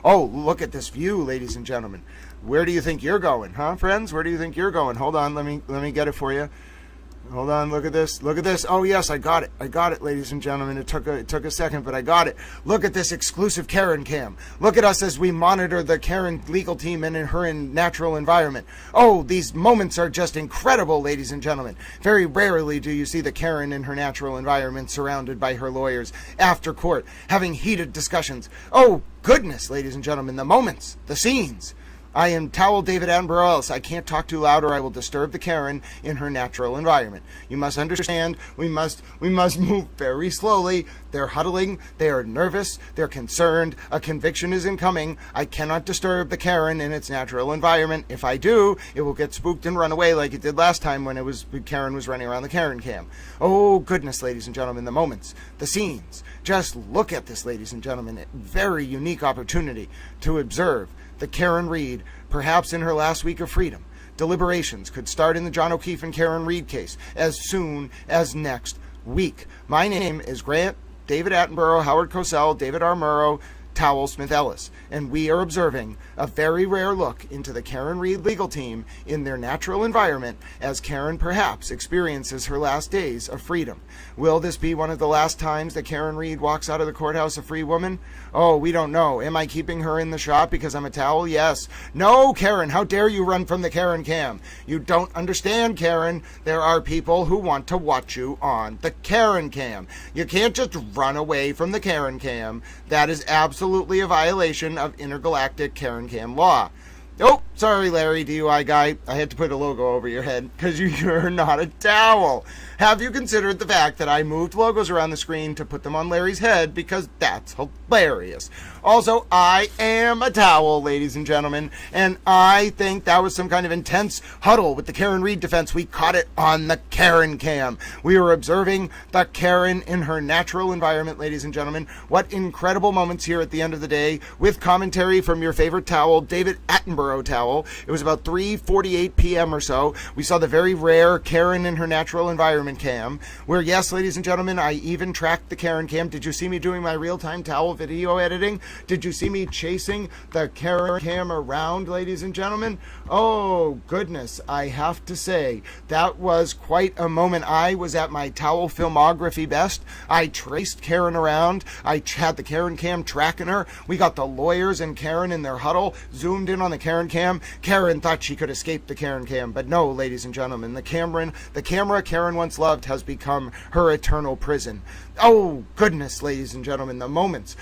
Oh, look at this view, ladies and gentlemen. Where do you think you're going, huh, friends? Where do you think you're going? Hold on, let me get it for you. Hold on, look at this. Look at this. Oh, yes, I got it, ladies and gentlemen. It took a second, but I got it. Look at this exclusive Karen Cam. Look at us as we monitor the Karen legal team and her natural environment. Oh, these moments are just incredible, ladies and gentlemen. Very rarely do you see the Karen in her natural environment surrounded by her lawyers after court, having heated discussions. Oh, goodness, ladies and gentlemen, the moments, the scenes. I am Towel David Attenborough Ellis. I can't talk too loud or I will disturb the Karen in her natural environment. You must understand, we must move very slowly. They're huddling, they are nervous, they're concerned, a conviction is incoming. I cannot disturb the Karen in its natural environment. If I do, it will get spooked and run away like it did last time when Karen was running around the Karen cam. Oh goodness, ladies and gentlemen, the moments, the scenes. Just look at this, ladies and gentlemen. A very unique opportunity to observe the Karen Reed, perhaps in her last week of freedom. Deliberations could start in the John O'Keefe and Karen Reed case as soon as next week. My name is Grant David Attenborough, Howard Cosell, David R. Murrow, Towel Smith Ellis, and we are observing a very rare look into the Karen Reed legal team in their natural environment as Karen perhaps experiences her last days of freedom. Will this be one of the last times that Karen Reed walks out of the courthouse a free woman? Oh, we don't know. Am I keeping her in the shop because I'm a towel? Yes. No, Karen, how dare you run from the Karen cam? You don't understand, Karen. There are people who want to watch you on the Karen cam. You can't just run away from the Karen cam. That is absolutely a violation of intergalactic Karen cam law. Oh, sorry, Larry, DUI guy. I had to put a logo over your head because you're not a towel. Have you considered the fact that I moved logos around the screen to put them on Larry's head because that's hilarious? Also, I am a towel, ladies and gentlemen, and I think that was some kind of intense huddle with the Karen Reed defense. We caught it on the Karen cam. We were observing the Karen in her natural environment, ladies and gentlemen. What incredible moments here at the end of the day with commentary from your favorite towel, David Attenborough Towel. It was about 3:48 p.m. or so. We saw the very rare Karen in her natural environment cam, where, yes, ladies and gentlemen, I even tracked the Karen cam. Did you see me doing my real-time towel video editing? Did you see me chasing the Karen cam around, ladies and gentlemen? Oh, goodness, I have to say, that was quite a moment. I was at my towel filmography best. I traced Karen around. I had the Karen cam tracking her. We got the lawyers and Karen in their huddle, zoomed in on the Karen cam. Karen thought she could escape the Karen cam, but no, ladies and gentlemen, the camera Karen once loved has become her eternal prison. Oh, goodness, ladies and gentlemen, the moments,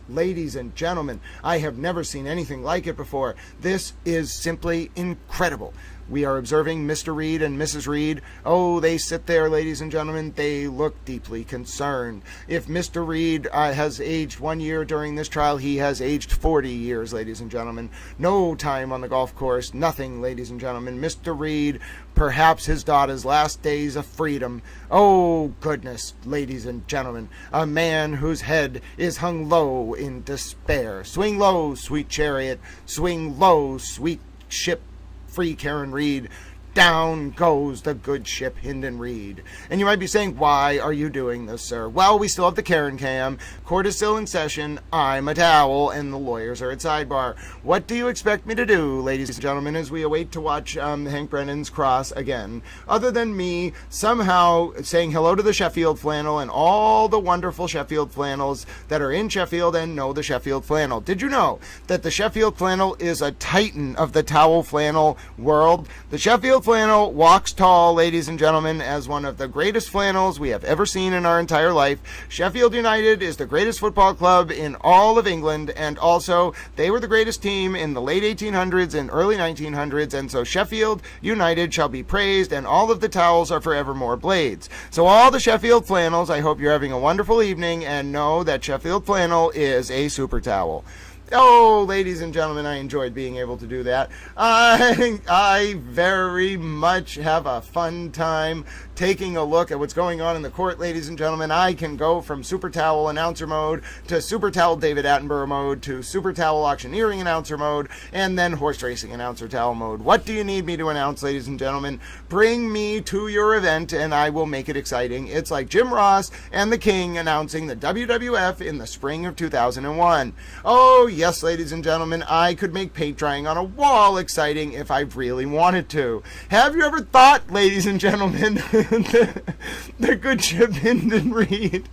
ladies and gentlemen, I have never seen anything like it before. This is simply incredible. We are observing Mr. Reed and Mrs. Reed. Oh, they sit there, ladies and gentlemen. They look deeply concerned. If Mr. Reed has aged 1 year during this trial, he has aged 40 years, ladies and gentlemen. No time on the golf course, nothing, ladies and gentlemen. Mr. Reed, perhaps his daughter's last days of freedom. Oh, goodness, ladies and gentlemen. A man whose head is hung low in despair. Swing low, sweet chariot. Swing low, sweet ship. Free Karen Reed. Down goes the good ship Hinden Reed. And you might be saying, why are you doing this, sir? Well, we still have the Karen cam. Court is still in session. I'm a towel, and the lawyers are at sidebar. What do you expect me to do, ladies and gentlemen, as we await to watch Hank Brennan's cross again? Other than me somehow saying hello to the Sheffield flannel and all the wonderful Sheffield flannels that are in Sheffield and know the Sheffield flannel. Did you know that the Sheffield flannel is a titan of the towel flannel world? The Sheffield flannel walks tall, ladies and gentlemen, as one of the greatest flannels we have ever seen in our entire life. Sheffield United is the greatest football club in all of England, and also they were the greatest team in the late 1800s and early 1900s, and so Sheffield United shall be praised, and all of the towels are forevermore blades. So all the Sheffield flannels, I hope you're having a wonderful evening, and know that Sheffield flannel is a super towel. Oh, ladies and gentlemen, I enjoyed being able to do that. I very much have a fun time taking a look at what's going on in the court, ladies and gentlemen. I can go from Super Towel announcer mode to Super Towel David Attenborough mode to Super Towel auctioneering announcer mode and then horse racing announcer towel mode. What do you need me to announce, ladies and gentlemen? Bring me to your event and I will make it exciting. It's like Jim Ross and the King announcing the WWF in the spring of 2001. Oh, yes, ladies and gentlemen, I could make paint drying on a wall exciting if I really wanted to. Have you ever thought, ladies and gentlemen, the good ship Hinden Reed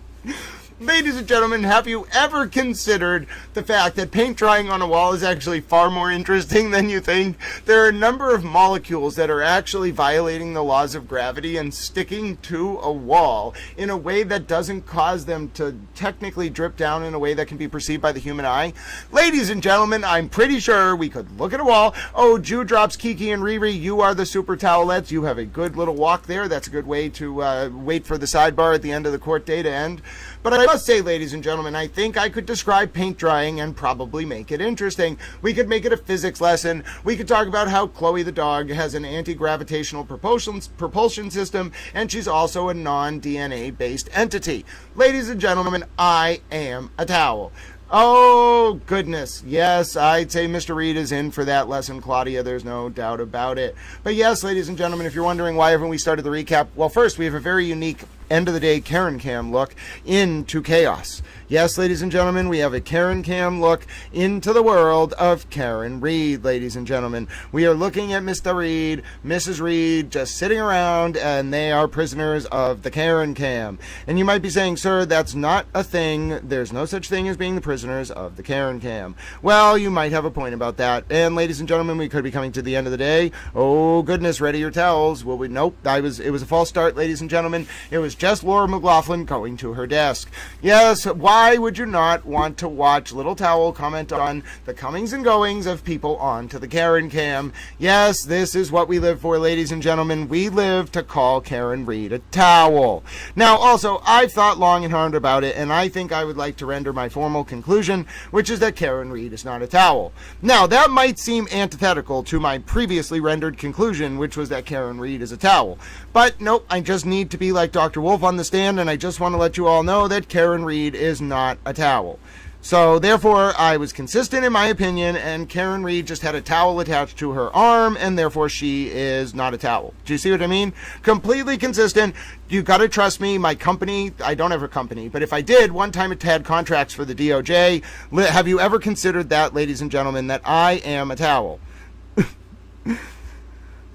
Ladies and gentlemen, have you ever considered the fact that paint drying on a wall is actually far more interesting than you think? There are a number of molecules that are actually violating the laws of gravity and sticking to a wall in a way that doesn't cause them to technically drip down in a way that can be perceived by the human eye. Ladies and gentlemen, I'm pretty sure we could look at a wall. Oh, Dewdrops, Kiki, and Riri, you are the super towelettes. You have a good little walk there. That's a good way to wait for the sidebar at the end of the court day to end. But I must say, ladies and gentlemen, I think I could describe paint drying and probably make it interesting. We could make it a physics lesson. We could talk about how Chloe the dog has an anti-gravitational propulsion system, and she's also a non-DNA based entity. Ladies and gentlemen, I am a towel. Oh, goodness. Yes, I'd say Mr. Reed is in for that lesson, Claudia. There's no doubt about it. But yes, ladies and gentlemen, if you're wondering why haven't we started the recap, well, first, we have a very unique end of the day Karen Cam look into chaos. Yes, ladies and gentlemen, we have a Karen Cam look into the world of Karen Reed, ladies and gentlemen. We are looking at Mr. Reed, Mrs. Reed, just sitting around, and they are prisoners of the Karen Cam. And you might be saying, sir, that's not a thing. There's no such thing as being the prisoners of the Karen Cam. Well, you might have a point about that. And ladies and gentlemen, we could be coming to the end of the day. Oh, goodness, ready your towels. Will we? Nope. It was a false start, ladies and gentlemen. It was just Laura McLaughlin going to her desk. Yes, why would you not want to watch Little Towel comment on the comings and goings of people onto the Karen Cam? Yes, this is what we live for, ladies and gentlemen. We live to call Karen Reed a towel. Now, also, I've thought long and hard about it, and I think I would like to render my formal conclusion, which is that Karen Reed is not a towel. Now, that might seem antithetical to my previously rendered conclusion, which was that Karen Reed is a towel. But nope, I just need to be like Dr. Wolf on the stand, and I just want to let you all know that Karen Reed is not a towel. So therefore, I was consistent in my opinion, and Karen Reed just had a towel attached to her arm, and therefore she is not a towel. Do you see what I mean? Completely consistent. You got to trust me. My company, I don't have a company, but if I did, one time it had contracts for the DOJ. Have you ever considered that, ladies and gentlemen, that I am a towel?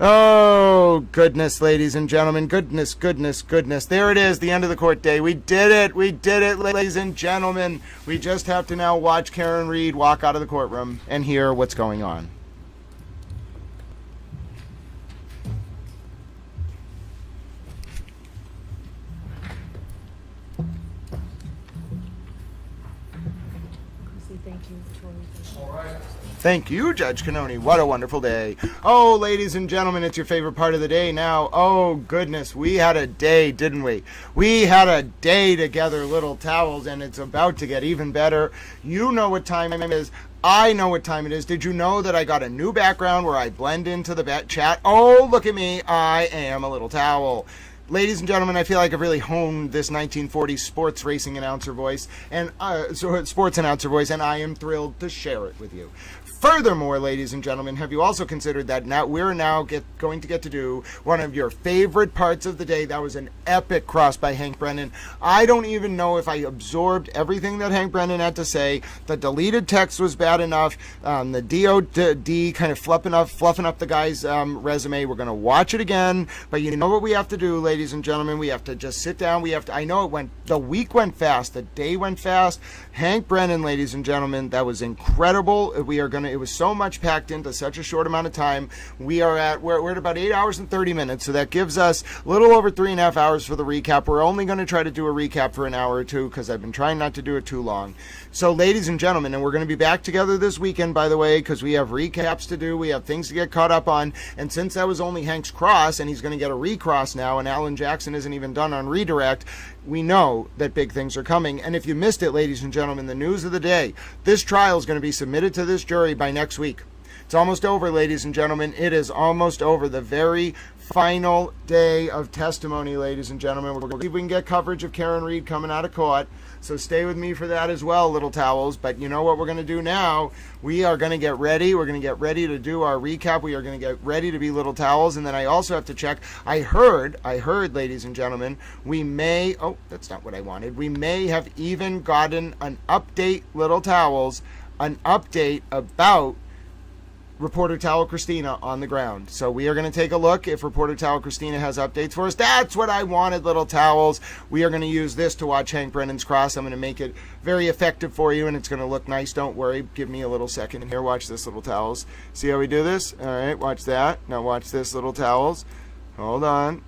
Oh, goodness, ladies and gentlemen. Goodness, goodness, goodness. There it is, the end of the court day. We did it. We did it, ladies and gentlemen. We just have to now watch Karen Reed walk out of the courtroom and hear what's going on. Thank you, Tori. All right. Thank you, Judge Cannoni. What a wonderful day. Oh, ladies and gentlemen, it's your favorite part of the day now. Oh, goodness, we had a day, didn't we? We had a day together, Little Towels, and it's about to get even better. You know what time it is. I know what time it is. Did you know that I got a new background where I blend into the chat? Oh, look at me. I am a little towel. Ladies and gentlemen, I feel like I've really honed this 1940s sports racing announcer voice and sports announcer voice, and I am thrilled to share it with you. Furthermore, ladies and gentlemen, have you also considered that we're going to get to do one of your favorite parts of the day? That was an epic cross by Hank Brennan. I don't even know if I absorbed everything that Hank Brennan had to say. The deleted text was bad enough. The DOD kind of fluffing up the guy's resume. We're going to watch it again. But you know what we have to do, ladies and gentlemen? We have to just sit down. I know the week went fast. The day went fast. Hank Brennan, ladies and gentlemen, that was incredible. It was so much packed into such a short amount of time. We're at about 8 hours and 30 minutes, so that gives us a little over 3.5 hours for the recap. We're only going to try to do a recap for an hour or two because I've been trying not to do it too long. So, ladies and gentlemen, and we're going to be back together this weekend, by the way, because we have recaps to do. We have things to get caught up on. And since that was only Hank's cross, and he's going to get a recross now, and Alan Jackson isn't even done on redirect, we know that big things are coming. And if you missed it, ladies and gentlemen, the news of the day, this trial is going to be submitted to this jury by next week. It's almost over, ladies and gentlemen. It is almost over. The very final day of testimony, ladies and gentlemen. We're going to see if we can get coverage of Karen Reed coming out of court. So stay with me for that as well, Little Towels. But you know what we're going to do now? We are going to get ready. We're going to get ready to do our recap. We are going to get ready to be Little Towels. And then I also have to check. I heard, ladies and gentlemen, we may, oh, that's not what I wanted. We may have even gotten an update, Little Towels, an update about Reporter Towel Christina on the ground. So we are going to take a look if Reporter Towel Christina has updates for us. That's what I wanted, little towels. We are going to use this to watch Hank Brennan's cross. I'm going to make it very effective for you, and it's going to look nice. Don't worry. Give me a little second here. Watch this, little towels. See how we do this? All right, watch that. Now watch this, little towels. Hold on.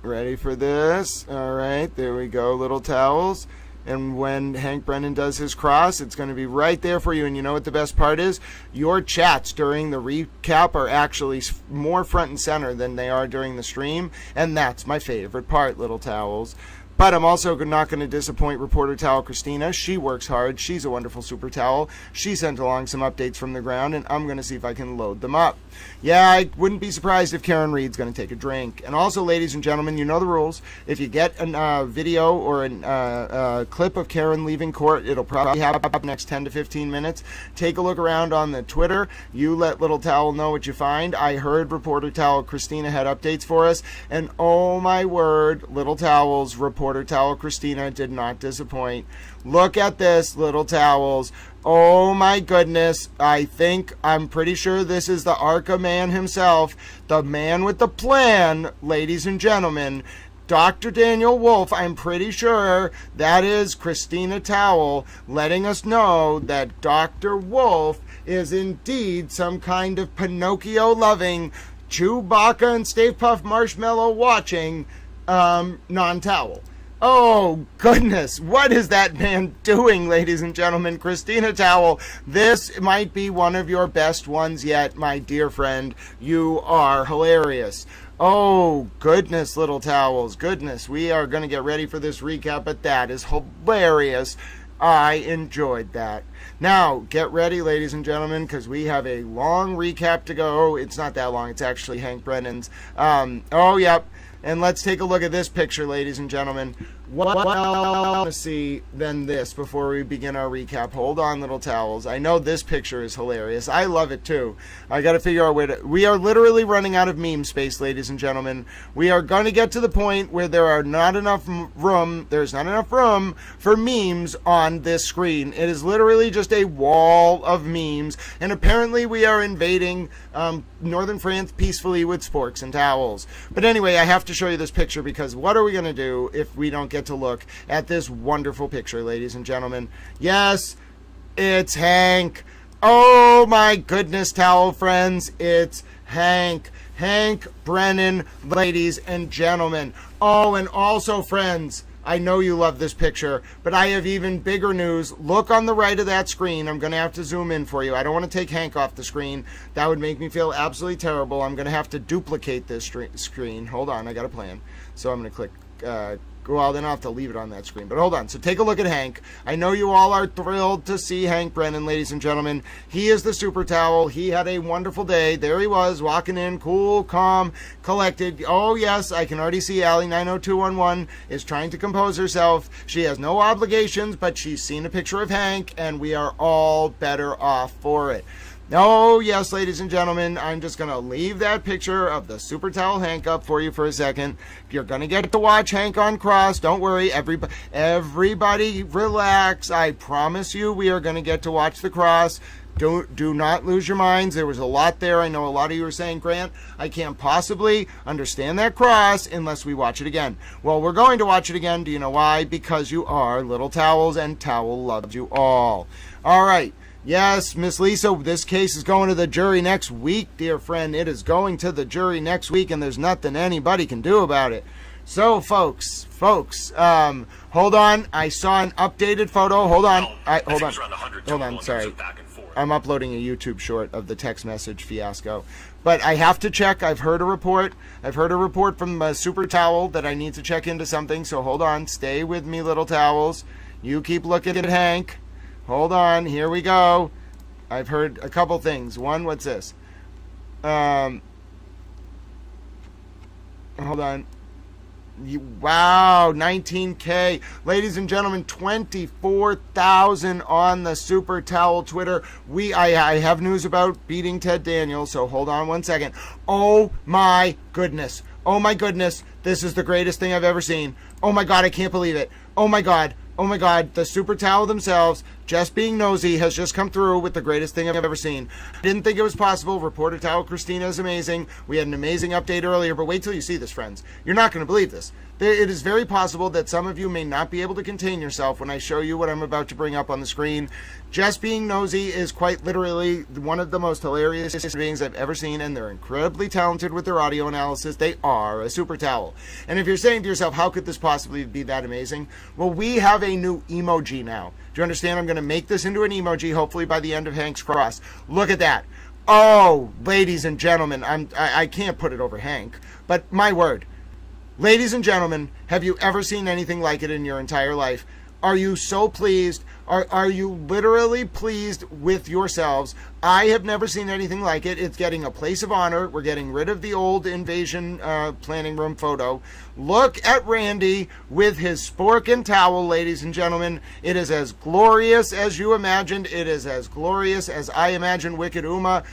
Ready for this? All right, there we go, little towels. And when Hank Brennan does his cross, it's going to be right there for you. And you know what the best part is? Your chats during the recap are actually more front and center than they are during the stream. And that's my favorite part, little towels. But I'm also not going to disappoint Reporter Towel Christina. She works hard. She's a wonderful super towel. She sent along some updates from the ground, and I'm going to see if I can load them up. Yeah, I wouldn't be surprised if Karen Reed's going to take a drink. And also, ladies and gentlemen, you know the rules. If you get a video or a clip of Karen leaving court, it'll probably happen up next 10 to 15 minutes. Take a look around on the Twitter. You let Little Towel know what you find. I heard Reporter Towel Christina had updates for us. And oh my word, Little Towels, Reporter Towel Christina did not disappoint. Look at this, little towels. Oh my goodness. I'm pretty sure this is the Arca man himself, the man with the plan, ladies and gentlemen. Dr. Daniel Wolf, I'm pretty sure that is Christina Towel letting us know that Dr. Wolf is indeed some kind of Pinocchio-loving, Chewbacca and Stay Puft Marshmallow watching non-towel. Oh, goodness. What is that man doing, ladies and gentlemen? Christina Towel, this might be one of your best ones yet, my dear friend. You are hilarious. Oh, goodness, little towels. Goodness, we are going to get ready for this recap, but that is hilarious. I enjoyed that. Now, get ready, ladies and gentlemen, because we have a long recap to go. It's not that long. It's actually Hank Brennan's. Oh, yep. And let's take a look at this picture, ladies and gentlemen. What else to see than this before we begin our recap? Hold on, little towels. I know this picture is hilarious. I love it too. I got to figure out where to... We are literally running out of meme space, ladies and gentlemen. We are going to get to the point where there's not enough room for memes on this screen. It is literally just a wall of memes. And apparently we are invading northern France peacefully with sporks and towels. But anyway, I have to show you this picture because what are we going to do if we don't get to look at this wonderful picture, ladies and gentlemen? Yes, it's Hank. Oh my goodness, towel friends, it's Hank Brennan, ladies and gentlemen. Oh, and also, friends, I know you love this picture, but I have even bigger news. Look on the right of that screen. I'm going to have to zoom in for you. I don't want to take Hank off the screen. That would make me feel absolutely terrible. I'm going to have to duplicate this screen. Hold on, I got a plan. So I'm going to click well, then I'll have to leave it on that screen. But hold on. So take a look at Hank. I know you all are thrilled to see Hank Brennan, ladies and gentlemen. He is the super towel. He had a wonderful day. There he was, walking in, cool, calm, collected. Oh, yes, I can already see Allie 90211 is trying to compose herself. She has no obligations, but she's seen a picture of Hank, and we are all better off for it. Oh, yes, ladies and gentlemen, I'm just going to leave that picture of the super towel Hank up for you for a second. You're going to get to watch Hank on cross. Don't worry. Everybody relax. I promise you we are going to get to watch the cross. Do not lose your minds. There was a lot there. I know a lot of you are saying, Grant, I can't possibly understand that cross unless we watch it again. Well, we're going to watch it again. Do you know why? Because you are little towels, and Towel loves you all. All right. Yes, Miss Lisa, this case is going to the jury next week, dear friend. It is going to the jury next week, and there's nothing anybody can do about it. So, folks, hold on. I saw an updated photo. Hold on. Sorry. I'm uploading a YouTube short of the text message fiasco. But I have to check. I've heard a report from Super Towel that I need to check into something. So hold on. Stay with me, little towels. You keep looking at Hank. Hold on, here we go. I've heard a couple things. One, what's this? Hold on. Wow, 19K. Ladies and gentlemen, 24,000 on the Super Towel Twitter. I have news about beating Ted Daniels, so hold on one second. Oh my goodness. Oh my goodness. This is the greatest thing I've ever seen. Oh my God, I can't believe it. Oh my God. Oh my God, the Super Towel themselves, Just Being Nosy has just come through with the greatest thing I've ever seen. Didn't think it was possible. Reporter Towel Christina is amazing. We had an amazing update earlier, but wait till you see this, friends. You're not going to believe this. It is very possible that some of you may not be able to contain yourself when I show you what I'm about to bring up on the screen. Just Being Nosy is quite literally one of the most hilarious beings I've ever seen, and they're incredibly talented with their audio analysis. They are a super towel. And if you're saying to yourself, how could this possibly be that amazing? Well, we have a new emoji now. Do you understand? I'm going to make this into an emoji, hopefully by the end of Hank's Cross. Look at that. Oh, ladies and gentlemen, I can't put it over Hank, but my word. Ladies and gentlemen, have you ever seen anything like it in your entire life? Are you so pleased? Are you literally pleased with yourselves? I have never seen anything like it. It's getting a place of honor. We're getting rid of the old invasion planning room photo. Look at Randy with his spork and towel, ladies and gentlemen. It is as glorious as you imagined. It is as glorious as I imagined Wicked Uma.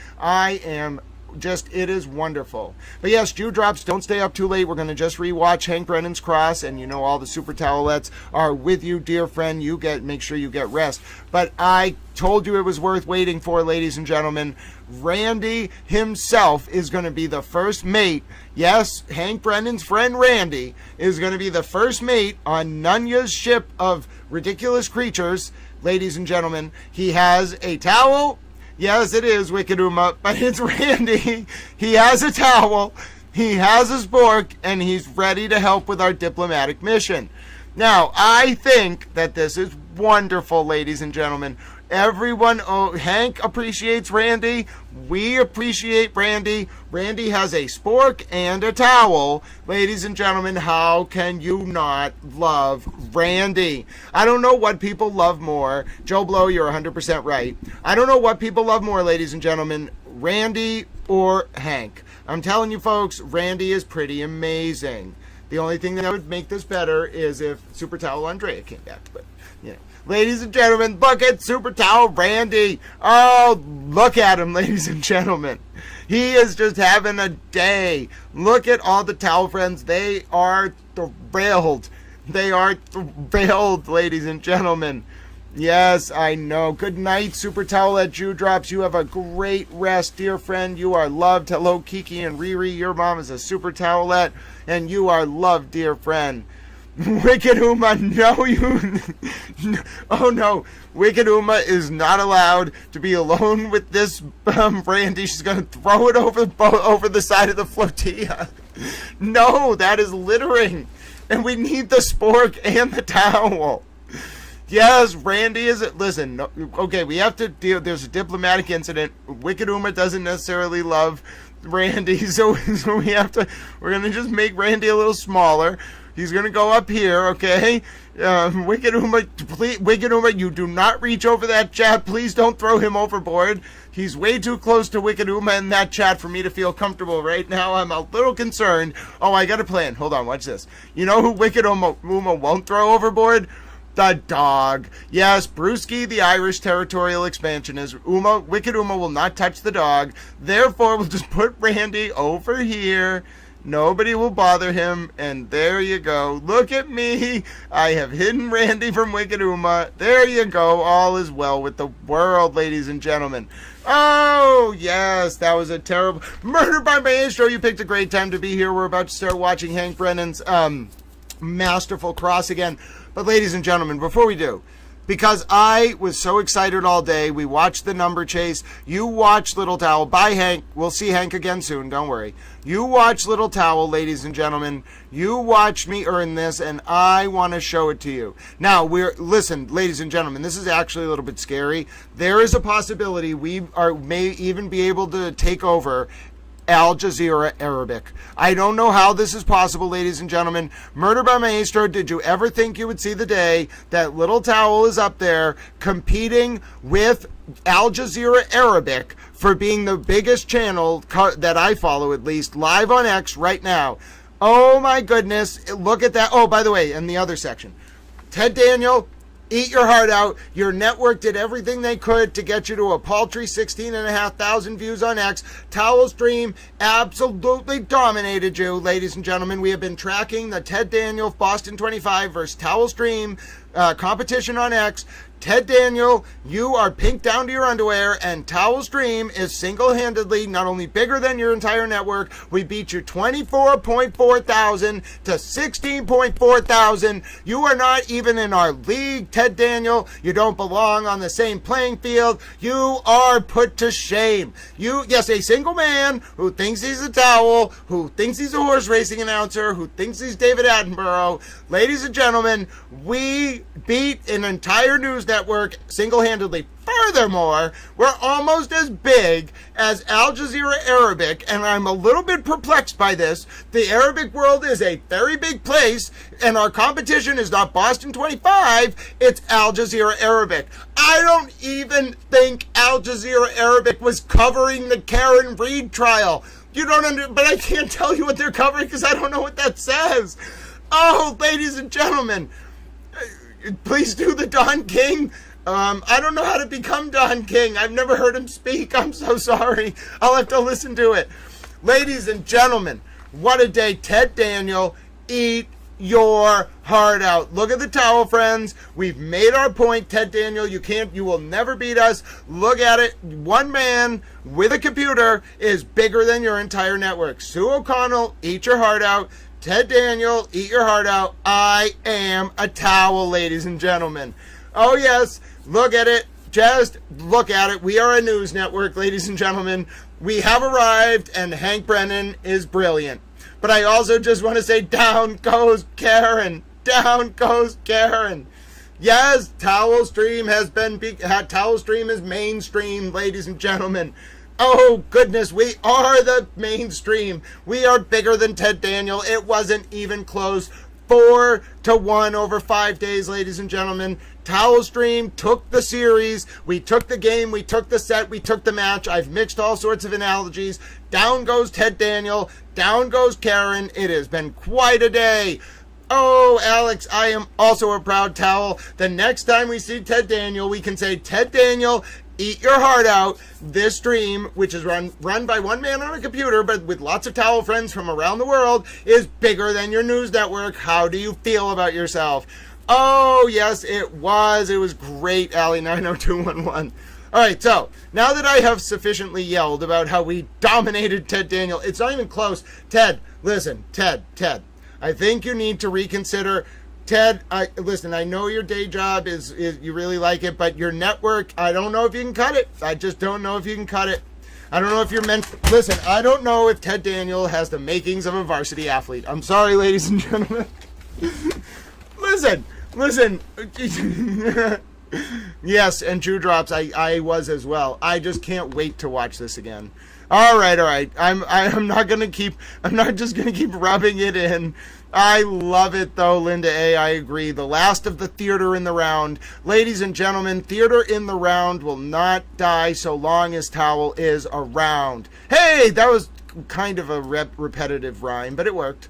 It is wonderful. But yes, Dewdrops, don't stay up too late. We're going to just rewatch Hank Brennan's Cross, and you know all the super towelettes are with you, dear friend. Make sure you get rest. But I told you it was worth waiting for, ladies and gentlemen. Randy himself is going to be the first mate. Yes, Hank Brennan's friend Randy is going to be the first mate on Nunya's ship of ridiculous creatures. Ladies and gentlemen, he has a towel. Yes, it is Wicked Uma, but it's Randy. He has a towel, he has a spork, and he's ready to help with our diplomatic mission. Now, I think that this is wonderful, ladies and gentlemen. Everyone, Hank appreciates Randy. We appreciate Randy. Randy has a spork and a towel. Ladies and gentlemen, how can you not love Randy? I don't know what people love more. Joe Blow, you're 100% right. I don't know what people love more, ladies and gentlemen, Randy or Hank. I'm telling you, folks, Randy is pretty amazing. The only thing that would make this better is if Super Towel Andrea came back, but, you know. Ladies and gentlemen, look at Super Towel Randy. Oh, look at him, ladies and gentlemen. He is just having a day. Look at all the towel friends. They are thrilled. They are thrilled, ladies and gentlemen. Yes, I know. Good night, Super Towelette Dewdrops. You have a great rest, dear friend. You are loved. Hello, Kiki and Riri. Your mom is a Super Towelette, and you are loved, dear friend. Wicked Uma, no, oh no, Wicked Uma is not allowed to be alone with this Randy. She's going to throw it over the side of the flotilla. No, that is littering, and we need the spork and the towel. Yes, Randy is, listen, no, okay, we have to deal, there's a diplomatic incident. Wicked Uma doesn't necessarily love Randy, so we're going to just make Randy a little smaller. He's going to go up here, okay? Wicked Uma, you do not reach over that chat. Please don't throw him overboard. He's way too close to Wicked Uma in that chat for me to feel comfortable right now. I'm a little concerned. Oh, I got a plan. Hold on, watch this. You know who Wicked Uma won't throw overboard? The dog. Yes, Brewski, the Irish territorial expansion is Wicked Uma will not touch the dog. Therefore, we'll just put Randy over here. Nobody will bother him, and there you go. Look at me. I have hidden Randy from Wicked Uma. There you go. All is well with the world, ladies and gentlemen. Oh, yes, that was a terrible... Murder by Maestro, you picked a great time to be here. We're about to start watching Hank Brennan's masterful cross again. But ladies and gentlemen, before we do, because I was so excited all day, we watched the number chase. You watch Little Towel. Bye, Hank. We'll see Hank again soon. Don't worry. You watch Little Towel, ladies and gentlemen. You watched me earn this, and I want to show it to you. Now, listen, ladies and gentlemen, this is actually a little bit scary. There is a possibility we may even be able to take over Al Jazeera Arabic. I don't know how this is possible, ladies and gentlemen. Murder by Maestro, did you ever think you would see the day that Little Towel is up there competing with Al Jazeera Arabic for being the biggest channel that I follow, at least, live on X right now? Oh my goodness, look at that. Oh, by the way, in the other section, Ted Daniel, eat your heart out. Your network did everything they could to get you to a paltry 16,500 views on X. Towel Stream absolutely dominated you, ladies and gentlemen. We have been tracking the Ted Daniel Boston 25 versus Towel Stream competition on X. Ted Daniel, you are pink down to your underwear, and Towel Stream is single-handedly not only bigger than your entire network, we beat you 24.4 thousand to 16.4 thousand. You are not even in our league, Ted Daniel. You don't belong on the same playing field. You are put to shame. You, yes, a single man who thinks he's a towel, who thinks he's a horse racing announcer, who thinks he's David Attenborough. Ladies and gentlemen, we beat an entire news network single-handedly. Furthermore, we're almost as big as Al Jazeera Arabic, and I'm a little bit perplexed by this. The Arabic world is a very big place, and our competition is not Boston 25, it's Al Jazeera Arabic. I don't even think Al Jazeera Arabic was covering the Karen Reed trial. You don't but I can't tell you what they're covering because I don't know what that says. Oh, ladies and gentlemen, please do the Don King. I don't know how to become Don King. I've never heard him speak. I'm so sorry. I'll have to listen to it. Ladies and gentlemen, what a day. Ted Daniel, eat your heart out. Look at the towel, friends. We've made our point, Ted Daniel. You will never beat us. Look at it. One man with a computer is bigger than your entire network. Sue O'Connell, eat your heart out. Ted Daniel, eat your heart out. I am a towel, ladies and gentlemen. Oh, yes. Look at it. Just look at it. We are a news network, ladies and gentlemen. We have arrived, and Hank Brennan is brilliant. But I also just want to say, down goes Karen. Down goes Karen. Yes, Towel Stream Towel Stream is mainstream, ladies and gentlemen. Oh, goodness, we are the mainstream. We are bigger than Ted Daniel. It wasn't even close. 4-1 over 5 days, ladies and gentlemen. Towel Stream took the series. We took the game. We took the set. We took the match. I've mixed all sorts of analogies. Down goes Ted Daniel. Down goes Karen. It has been quite a day. Oh, Alex, I am also a proud towel. The next time we see Ted Daniel, we can say, Ted Daniel, eat your heart out. This stream, which is run by one man on a computer, but with lots of towel friends from around the world, is bigger than your news network. How do you feel about yourself? Oh, yes, it was. It was great, Allie 90211. All right, so now that I have sufficiently yelled about how we dominated Ted Daniel, it's not even close. Ted, listen, Ted, I think you need to reconsider. Ted, listen, I know your day job is you really like it, but your network, I don't know if you can cut it. I just don't know if you can cut it. I don't know if you're meant. Listen, I don't know if Ted Daniel has the makings of a varsity athlete. I'm sorry, ladies and gentlemen. Listen. Yes, and Jew drops. I was as well. I just can't wait to watch this again. All right. I'm not just gonna keep rubbing it in. I love it though, Linda A. I agree. The last of the theater in the round. Ladies and gentlemen, theater in the round will not die so long as Towel is around. Hey, that was kind of a repetitive rhyme, but it worked.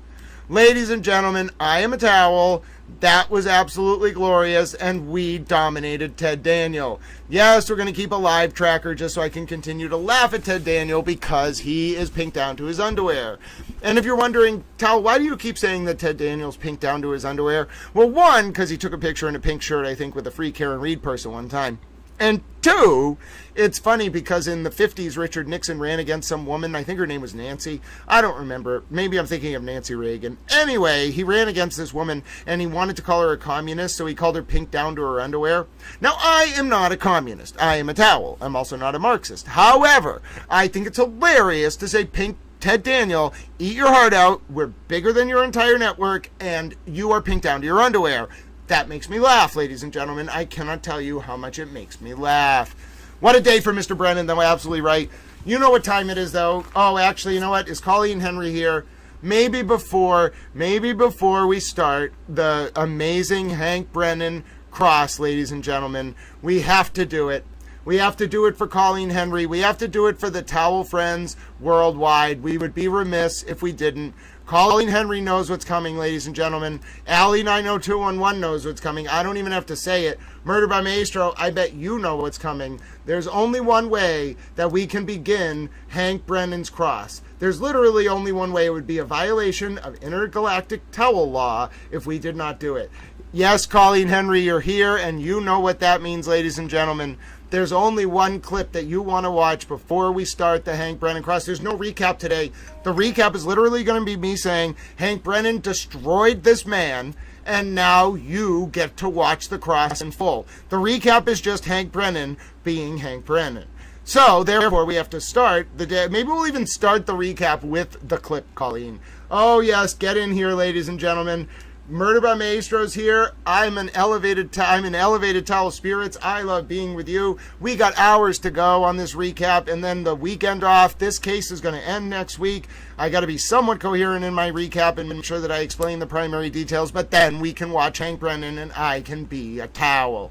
Ladies and gentlemen, I am a towel. That was absolutely glorious, and we dominated Ted Daniel. Yes, we're going to keep a live tracker just so I can continue to laugh at Ted Daniel because he is pink down to his underwear. And if you're wondering, Tal, why do you keep saying that Ted Daniel's pink down to his underwear? Well, one, because he took a picture in a pink shirt, I think, with a free Karen Reed person one time. And two, it's funny because in the 50s, Richard Nixon ran against some woman. I think her name was Nancy. I don't remember. Maybe I'm thinking of Nancy Reagan. Anyway, he ran against this woman and he wanted to call her a communist, so he called her pink down to her underwear. Now, I am not a communist. I am a towel. I'm also not a Marxist. However, I think it's hilarious to say pink Ted Daniel, eat your heart out. We're bigger than your entire network and you are pink down to your underwear. That makes me laugh, ladies and gentlemen. I cannot tell you how much it makes me laugh. What a day for Mr. Brennan, though. Absolutely right. You know what time it is, though. Oh, actually, you know what? Is Colleen Henry here? Maybe before we start the amazing Hank Brennan cross, ladies and gentlemen, we have to do it. We have to do it for Colleen Henry. We have to do it for the towel friends worldwide. We would be remiss if we didn't. Colleen Henry knows what's coming, ladies and gentlemen. Allie 90211 knows what's coming. I don't even have to say it. Murder by Maestro, I bet you know what's coming. There's only one way that we can begin Hank Brennan's cross. There's literally only one way. It would be a violation of intergalactic towel law if we did not do it. Yes, Colleen Henry, you're here, and you know what that means, ladies and gentlemen. There's only one clip that you want to watch before we start the Hank Brennan cross. There's no recap today. The recap is literally going to be me saying, Hank Brennan destroyed this man, and now you get to watch the cross in full. The recap is just Hank Brennan being Hank Brennan. So, therefore, we have to start the day. Maybe we'll even start the recap with the clip, Colleen. Oh, yes, get in here, ladies and gentlemen. Murder by Maestro's here. I'm in elevated towel spirits. I love being with you. We got hours to go on this recap, and then the weekend off. This case is going to end next week. I got to be somewhat coherent in my recap and make sure that I explain the primary details, but then we can watch Hank Brennan and I can be a towel.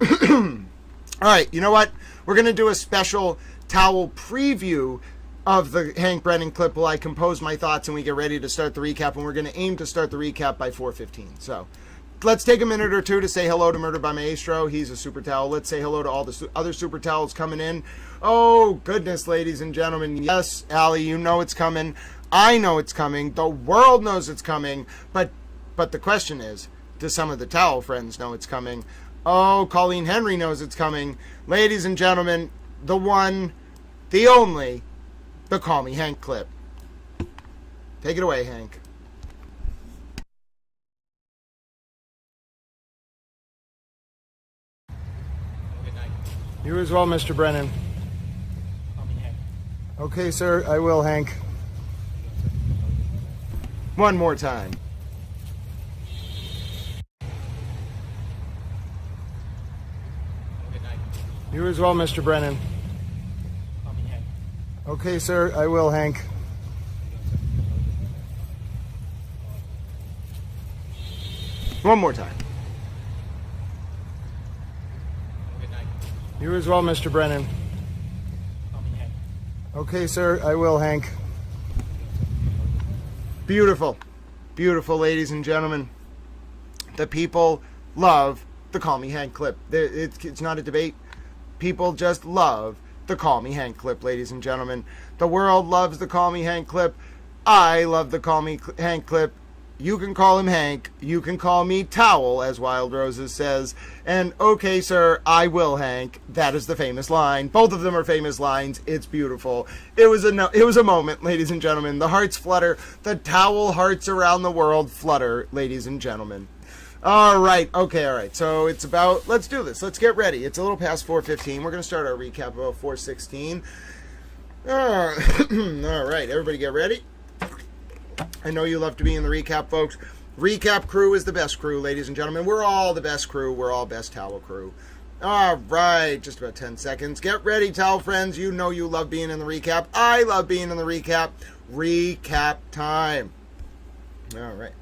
All right, you know what? We're going to do a special towel preview of the Hank Brennan clip while I compose my thoughts and we get ready to start the recap, and we're going to aim to start the recap by 4:15. So let's take a minute or two to say hello to Murder by Maestro. He's a super towel. Let's say hello to all the other super towels coming in. Oh, goodness, ladies and gentlemen. Yes, Allie, you know it's coming. I know it's coming. The world knows it's coming. But the question is, do some of the towel friends know it's coming? Oh, Colleen Henry knows it's coming. Ladies and gentlemen, the one, the only, the Call Me Hank clip. Take it away, Hank. Good night. You as well, Mr. Brennan. Call me Hank. Okay, sir, I will, Hank. One more time. Good night. You as well, Mr. Brennan. Call me Hank. Okay, sir, I will, Hank. One more time. Good night. You as well, Mr. Brennan. Call me Hank. Okay, sir, I will, Hank. Beautiful. Beautiful, ladies and gentlemen. The people love the Call Me Hank clip. It's not a debate. People just love the Call Me Hank clip, ladies and gentlemen. The world loves the Call Me Hank clip. I love the Call Me Hank clip. You can call him Hank. You can call me Towel, as Wild Roses says. And, okay, sir, I will, Hank. That is the famous line. Both of them are famous lines. It's beautiful. It was a moment, ladies and gentlemen. The hearts flutter. The towel hearts around the world flutter, ladies and gentlemen. All right. Okay, all right. So it's about, let's do this. Let's get ready. It's a little past 4:15. We're going to start our recap about 4:16. All right. Everybody get ready. I know you love to be in the recap, folks. Recap crew is the best crew, ladies and gentlemen. We're all the best crew. We're all best towel crew. All right, just about 10 seconds. Get ready, towel friends. You know you love being in the recap. I love being in the recap. Recap time. All right.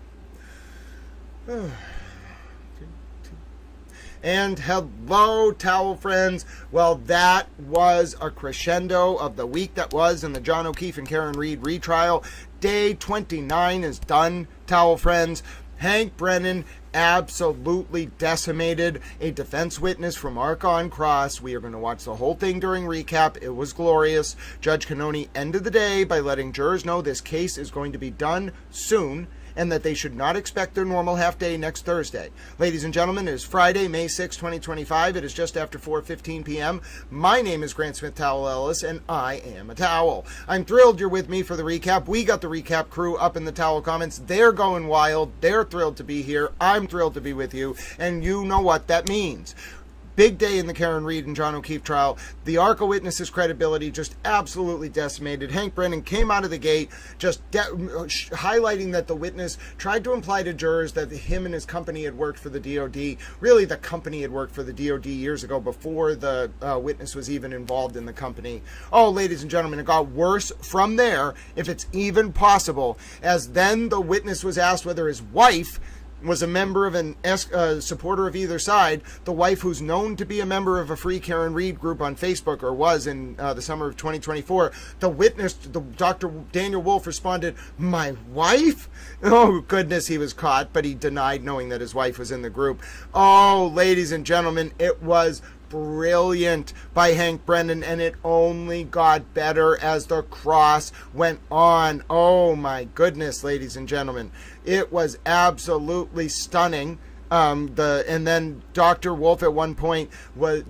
And hello, towel friends. Well, that was a crescendo of the week that was in the John O'Keefe and Karen Reed retrial. Day 29 is done, towel friends. Hank Brennan absolutely decimated a defense witness from Archon Cross. We are going to watch the whole thing during recap. It was glorious. Judge Cannoni ended the day by letting jurors know this case is going to be done soon, and that they should not expect their normal half day next Thursday. Ladies and gentlemen, it is Friday, May 6, 2025. It is just after 4:15 p.m. My name is Grant Smith Towel Ellis, and I am a towel. I'm thrilled you're with me for the recap. We got the recap crew up in the towel comments. They're going wild. They're thrilled to be here. I'm thrilled to be with you, and you know what that means. Big day in the Karen Reed and John O'Keefe trial. The ARCA witness's credibility just absolutely decimated. Hank Brennan came out of the gate just highlighting that the witness tried to imply to jurors that him and his company had worked for the DOD. Really, the company had worked for the DOD years ago before the witness was even involved in the company. Oh, ladies and gentlemen, it got worse from there, if it's even possible, as then the witness was asked whether his wife was a member of an supporter of either side. The wife, who's known to be a member of a Free Karen Reed group on Facebook, or was in the summer of 2024. The witness, Dr. Daniel Wolf, responded, "My wife?" Oh, goodness, he was caught, but he denied knowing that his wife was in the group. Oh, ladies and gentlemen, it was brilliant by Hank Brennan, and it only got better as the cross went on. Oh my goodness, ladies and gentlemen, it was absolutely stunning. And then Dr. Wolf at one point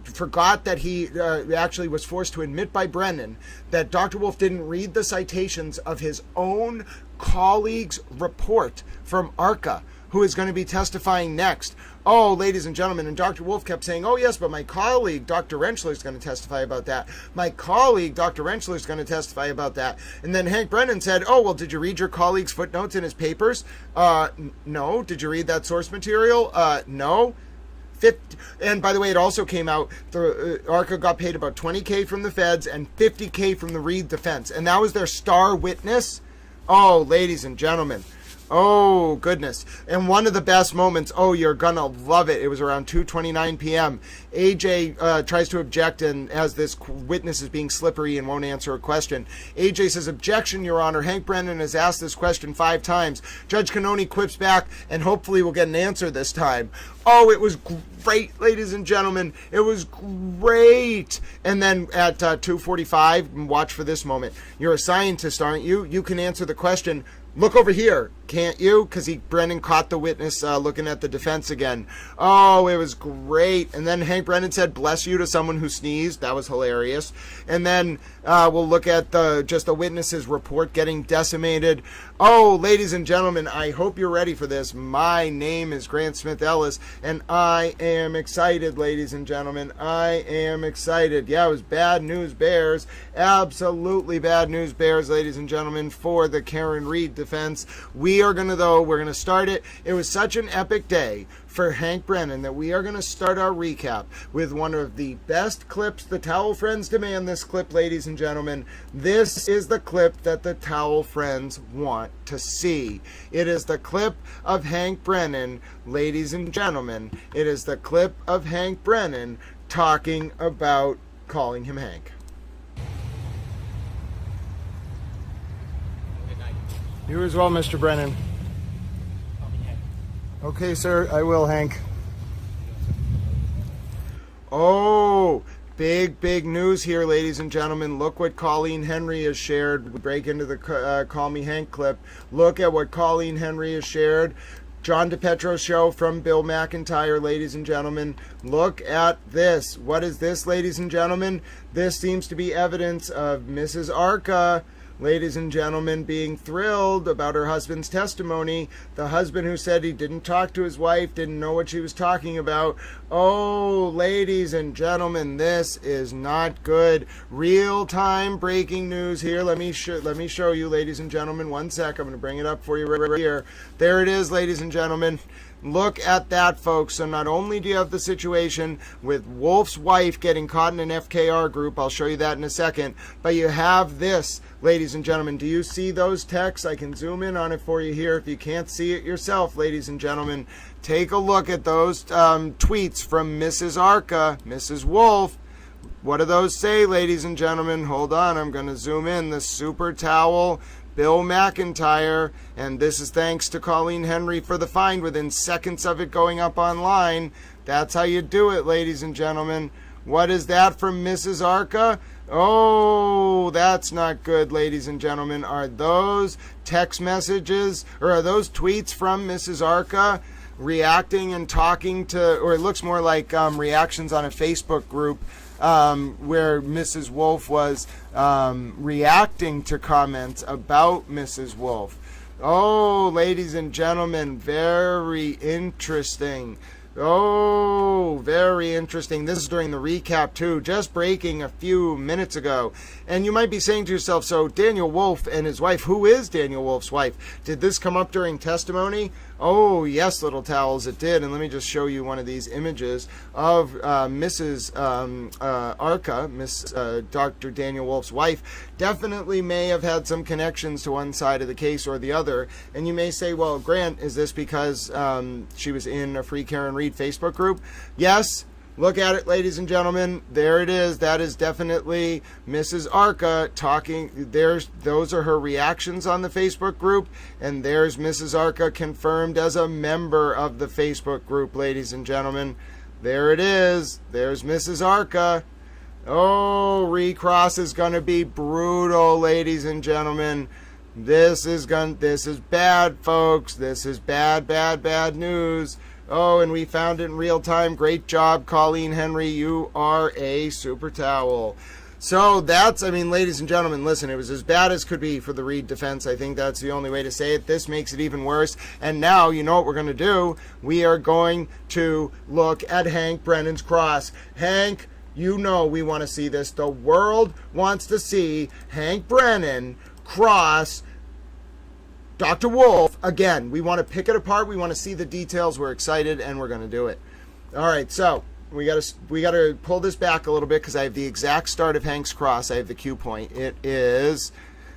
forgot that he actually was forced to admit by Brennan that Dr. Wolf didn't read the citations of his own colleague's report from ARCA, who is going to be testifying next. Oh, ladies and gentlemen, and Dr. Wolf kept saying, oh, yes, but my colleague, Dr. Rentschler, is going to testify about that. My colleague, Dr. Rentschler, is going to testify about that. And then Hank Brennan said, oh, well, did you read your colleague's footnotes in his papers? No. Did you read that source material? No. And by the way, it also came out, ARCA got paid about $20K from the feds and $50K from the Reed defense. And that was their star witness. Oh, ladies and gentlemen. Oh, goodness. And one of the best moments, oh, you're going to love it. It was around 2:29 p.m. AJ tries to object, and as this witness is being slippery and won't answer a question, AJ says, objection, Your Honor. Hank Brennan has asked this question 5 times. Judge Cannoni quips back, and hopefully we'll get an answer this time. Oh, it was great, ladies and gentlemen. It was great. And then at 2:45, watch for this moment. You're a scientist, aren't you? You can answer the question. Look over here, can't you? Because Brennan caught the witness looking at the defense again. Oh, it was great. And then Hank Brennan said, bless you, to someone who sneezed. That was hilarious. And then we'll look at just the witness's report getting decimated. Oh, ladies and gentlemen, I hope you're ready for this. My name is Grant Smith Ellis, and I am excited, ladies and gentlemen. I am excited. Yeah, it was bad news bears. Absolutely bad news bears, ladies and gentlemen, for the Karen Reed defense. We're going to start it. It was such an epic day for Hank Brennan that we are going to start our recap with one of the best clips. The Towel Friends demand this clip, ladies and gentlemen. This is the clip that the Towel Friends want to see. It is the clip of Hank Brennan, ladies and gentlemen. It is the clip of Hank Brennan talking about calling him Hank. You as well, Mr. Brennan. Okay, sir, I will, Hank. Oh, big news here, ladies and gentlemen. Look what Colleen Henry has shared. We break into the Call Me Hank clip. Look at what Colleen Henry has shared. John DePetro show from Bill McIntyre, ladies and gentlemen. Look at this. What is this, ladies and gentlemen? This seems to be evidence of Mrs. Arca, ladies and gentlemen, being thrilled about her husband's testimony. The husband who said he didn't talk to his wife, didn't know what she was talking about. Oh, ladies and gentlemen, this is not good. Real-time breaking news here. Let me show you, ladies and gentlemen. 1 sec. I'm going to bring it up for you right here. There it is, ladies and gentlemen. Look at that, folks. So not only do you have the situation with Wolf's wife getting caught in an FKR group, I'll show you that in a second, but you have this, ladies and gentlemen. Do you see those texts? I can zoom in on it for you here if you can't see it yourself, ladies and gentlemen. Take a look at those tweets from Mrs. Arca, Mrs. Wolf. What do those say, ladies and gentlemen? Hold on, I'm going to zoom in. The super towel, Bill McIntyre, and this is thanks to Colleen Henry for the find within seconds of it going up online. That's how you do it, ladies and gentlemen. What is that from Mrs. Arca? Oh, that's not good, ladies and gentlemen. Are those text messages, or are those tweets from Mrs. Arca reacting and talking to, or it looks more like reactions on a Facebook group where Mrs. Wolf was reacting to comments about Mrs. Wolf. Oh, ladies and gentlemen, very interesting. Oh, very interesting. This is during the recap, too, just breaking a few minutes ago. And you might be saying to yourself, so Daniel Wolf and his wife, who is Daniel Wolf's wife? Did this come up during testimony? Oh, yes, little towels, it did. And let me just show you one of these images of Mrs. Arca, Dr. Daniel Wolf's wife. Definitely may have had some connections to one side of the case or the other. And you may say, well, Grant, is this because she was in a Free Karen Reed Facebook group? Yes. Look at it, ladies and gentlemen. There it is. That is definitely Mrs. Arca talking. Those are her reactions on the Facebook group. And there's Mrs. Arca confirmed as a member of the Facebook group, ladies and gentlemen. There it is. There's Mrs. Arca. Oh, recross is going to be brutal, ladies and gentlemen. This is bad, folks. This is bad news. Oh, and we found it in real time. Great job, Colleen Henry. You are a super towel. So that's, I mean, ladies and gentlemen, listen, it was as bad as could be for the Reed defense. I think that's the only way to say it. This makes it even worse. And now, you know what we're going to do? We are going to look at Hank Brennan's cross. Hank, you know we want to see this. The world wants to see Hank Brennan cross Dr. Wolf again. We want to pick it apart. We want to see the details. We're excited, and we're going to do it. All right, so we got to pull this back a little bit because I have the exact start of Hank's cross. I have the cue point. It is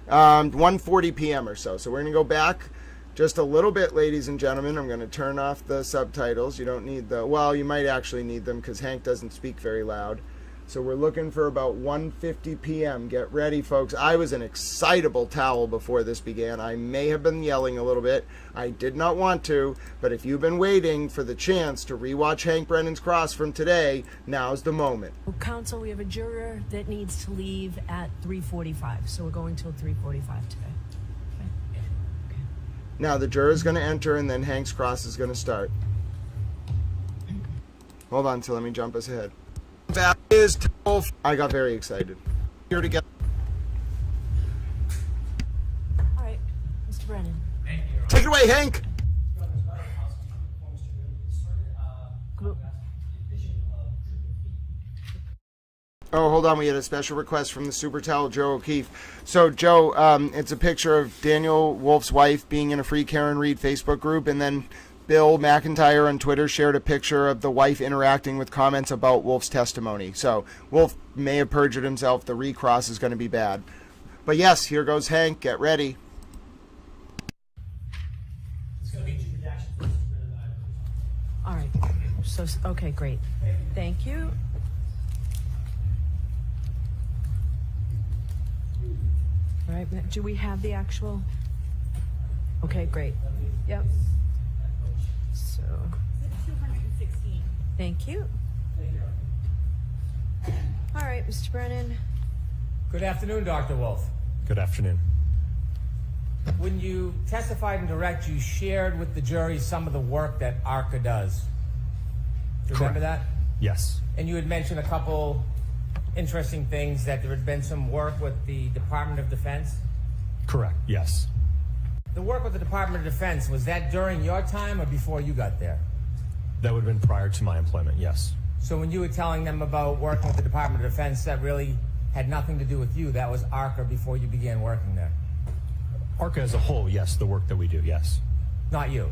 1:40 p.m. or so. So we're going to go back just a little bit, ladies and gentlemen. I'm going to turn off the subtitles. You don't need the, well, you might actually need them because Hank doesn't speak very loud. So we're looking for about 1:50 p.m. Get ready, folks. I was an excitable towel before this began. I may have been yelling a little bit. I did not want to, but if you've been waiting for the chance to rewatch Hank Brennan's cross from today, now's the moment. Counsel, we have a juror that needs to leave at 3:45, so we're going till 3:45 today. Okay. Now the juror is going to enter, and then Hank's cross is going to start. Hold on, so let me jump us ahead. That is tough. I got very excited. Here together. All right, Mr. Brennan. Take it away, Hank. Oh, hold on. We had a special request from the super towel, Joe O'Keefe. So, Joe, it's a picture of Daniel Wolf's wife being in a Free Karen Reed Facebook group, and then Bill McIntyre on Twitter shared a picture of the wife interacting with comments about Wolf's testimony. So Wolf may have perjured himself. The recross is going to be bad. But yes, here goes Hank. Get ready. All right. So, okay, great. Thank you. All right. Do we have the actual? Okay, great. Yep. So, 216. thank you. All right, Mr. Brennan. Good afternoon, Dr. Wolf. Good afternoon. When you testified in direct, you shared with the jury some of the work that ARCA does. Do you remember that? Yes. And you had mentioned a couple interesting things, that there had been some work with the Department of Defense. Correct, yes. The work with the Department of Defense, was that during your time or before you got there? That would have been prior to my employment, yes. So when you were telling them about working with the Department of Defense, that really had nothing to do with you. That was ARCA before you began working there. ARCA as a whole, yes, the work that we do, yes. Not you.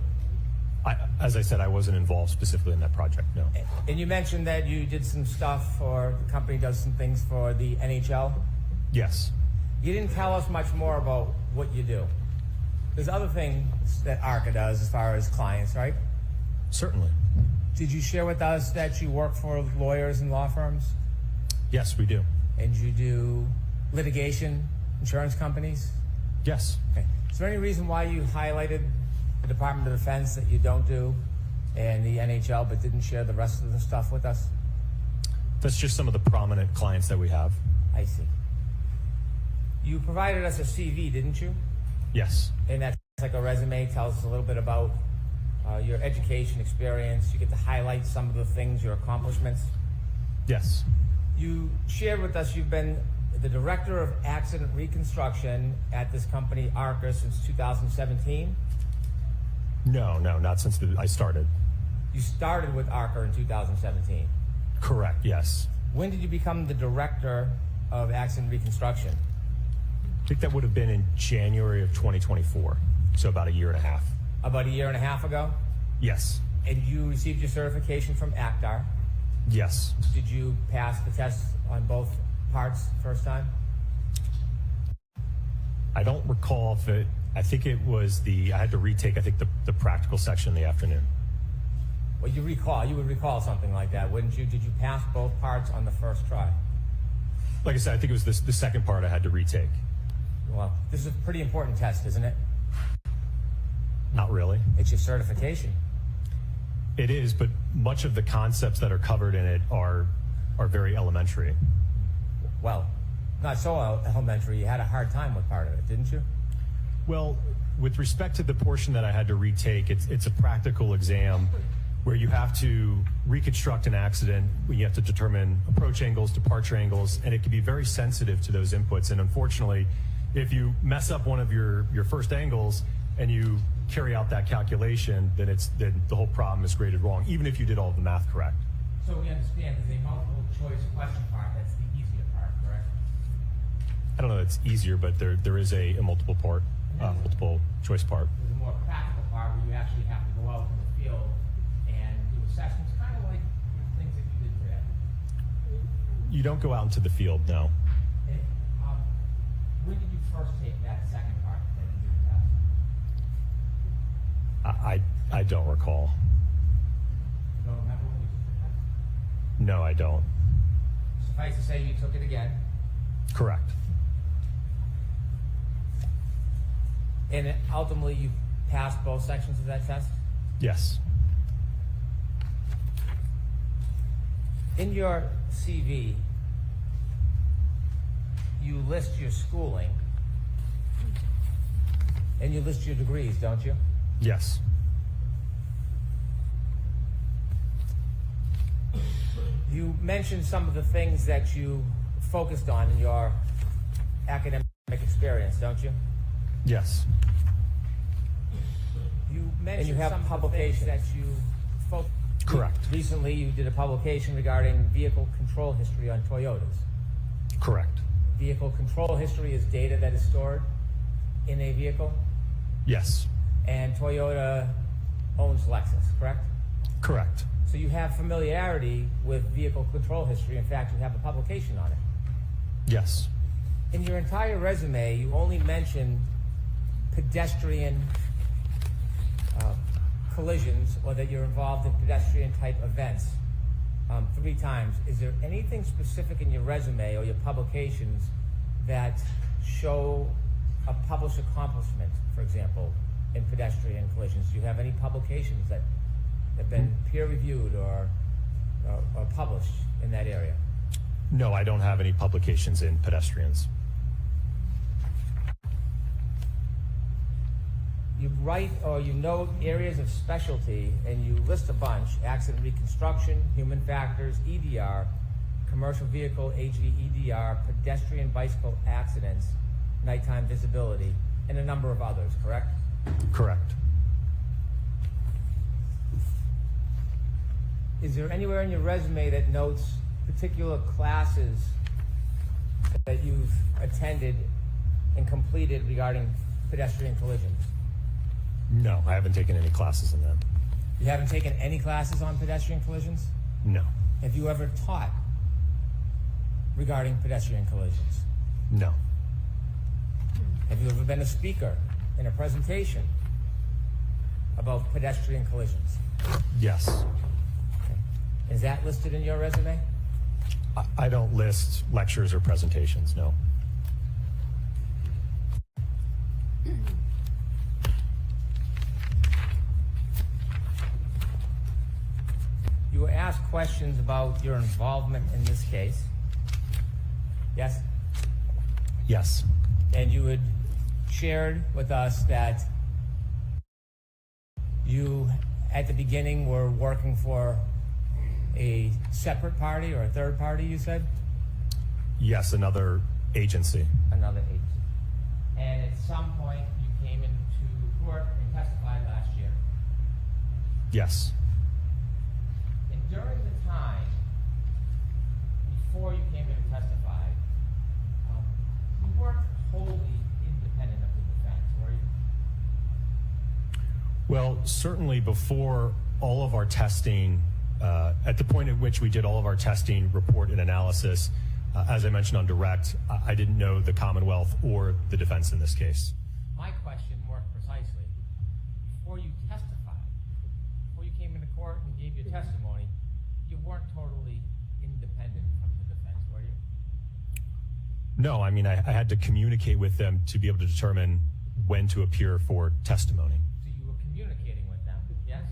As I said, I wasn't involved specifically in that project, no. And you mentioned that you did some stuff, or the company does some things for the NHL? Yes. You didn't tell us much more about what you do. There's other things that ARCA does as far as clients, right? Certainly. Did you share with us that you work for lawyers and law firms? Yes, we do. And you do litigation, insurance companies? Yes. Okay. Is there any reason why you highlighted the Department of Defense that you don't do, and the NHL, but didn't share the rest of the stuff with us? That's just some of the prominent clients that we have. I see. You provided us a CV, didn't you? Yes. And that's like a resume, tells us a little bit about your education experience. You get to highlight some of the things, your accomplishments. Yes. You shared with us you've been the Director of Accident Reconstruction at this company, ARCA, since 2017? No, not since I started. You started with ARCA in 2017? Correct, yes. When did you become the Director of Accident Reconstruction? I think that would have been in January of 2024, so about a year and a half. About a year and a half ago? Yes. And you received your certification from ACTAR? Yes. Did you pass the test on both parts first time? I don't recall if it, I think it was I had to retake, I think, the practical section in the afternoon. Well, you would recall something like that, wouldn't you? Did you pass both parts on the first try? Like I said, I think it was the second part I had to retake. Well, this is a pretty important test, isn't it? Not really. It's your certification. It is, but much of the concepts that are covered in it are very elementary. Well, not so elementary. You had a hard time with part of it, didn't you? Well, with respect to the portion that I had to retake, it's a practical exam where you have to reconstruct an accident. You have to determine approach angles, departure angles, and it can be very sensitive to those inputs. And unfortunately, if you mess up one of your first angles and you carry out that calculation, then the whole problem is graded wrong, even if you did all of the math correct. So we understand there's a multiple choice question part. That's the easier part, correct? I don't know if it's easier, but there is a multiple choice part. There's a more practical part where you actually have to go out in the field and do assessments, kind of like the things that you did today. You don't go out into the field, no. And, when did you first take that second part that you did the test? I don't recall. You don't remember when you took the test? No, I don't. Suffice to say, you took it again. Correct. And ultimately, you passed both sections of that test? Yes. In your CV, you list your schooling and you list your degrees, don't you? Yes. You mentioned some of the things that you focused on in your academic experience, don't you? Yes. You mentioned and you have some publications that you focused. Correct. Recently, you did a publication regarding vehicle control history on Toyotas. Correct. Vehicle control history is data that is stored in a vehicle? Yes. And Toyota owns Lexus, correct? Correct. So you have familiarity with vehicle control history. In fact, you have a publication on it. Yes. In your entire resume, you only mention pedestrian collisions, or that you're involved in pedestrian type events 3 times. Is there anything specific in your resume or your publications that show a published accomplishment, for example, in pedestrian collisions? Do you have any publications that have been peer reviewed or published in that area? No, I don't have any publications in pedestrians. You write or you note areas of specialty, and you list a bunch: accident reconstruction, human factors, EDR, commercial vehicle, HVEDR, pedestrian bicycle accidents, nighttime visibility, and a number of others, correct? Correct. Is there anywhere in your resume that notes particular classes that you've attended and completed regarding pedestrian collisions? No, I haven't taken any classes in that. You haven't taken any classes on pedestrian collisions? No. Have you ever taught regarding pedestrian collisions? No. Have you ever been a speaker in a presentation about pedestrian collisions? Yes. Okay. Is that listed in your resume? I don't list lectures or presentations, no. You were asked questions about your involvement in this case. Yes? Yes. And you had shared with us that you, at the beginning, were working for a separate party or a third party, you said? Yes, another agency. Another agency. And at some point, you came into court and testified last year. Yes. And during the time before you came in and testified, you weren't wholly independent of the defense, were you? Well, certainly before all of our testing, at the point at which we did all of our testing, report, and analysis, as I mentioned on direct, I didn't know the Commonwealth or the defense in this case. My question, more precisely, before you testified, before you came into court and gave your testimony, you weren't totally independent from the defense, were you? No, I mean, I had to communicate with them to be able to determine when to appear for testimony. So you were communicating with them, yes?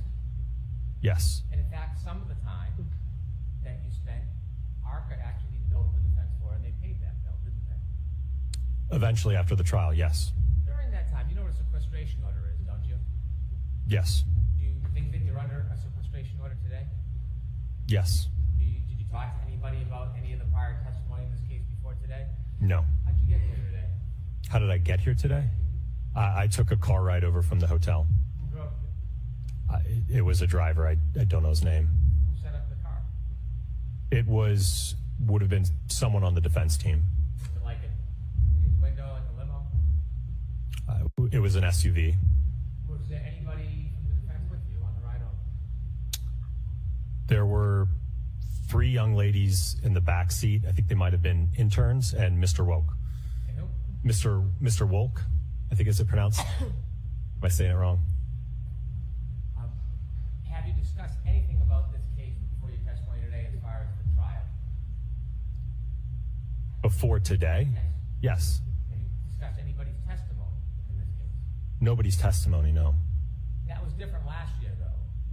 Yes. And in fact, some of the time that you spent, ARCA actually billed the defense for, and they paid that bill, didn't they? Eventually, after the trial, yes. During that time, you know what a sequestration order is, don't you? Yes. Do you think that you're under a sequestration sequestration order today? Yes. Did you talk to anybody about any of the prior testimony in this case before today? No. How'd you get here today? How did I get here today? I took a car ride over from the hotel. Who drove you? It was a driver. I don't know his name. Who set up the car? It would have been someone on the defense team. Was it like a window, like a limo? It was an SUV. Was there anybody from the defense with you on the ride over? There were 3 young ladies in the back seat. I think they might have been interns, and Mr. Woke. And who? Mr. Wolk, I think is it pronounced? Am I saying it wrong? Have you discussed anything about this case before your testimony today as far as the trial? Before today? Yes. Have you discussed anybody's testimony in this case? Nobody's testimony, no. That was different last year, though,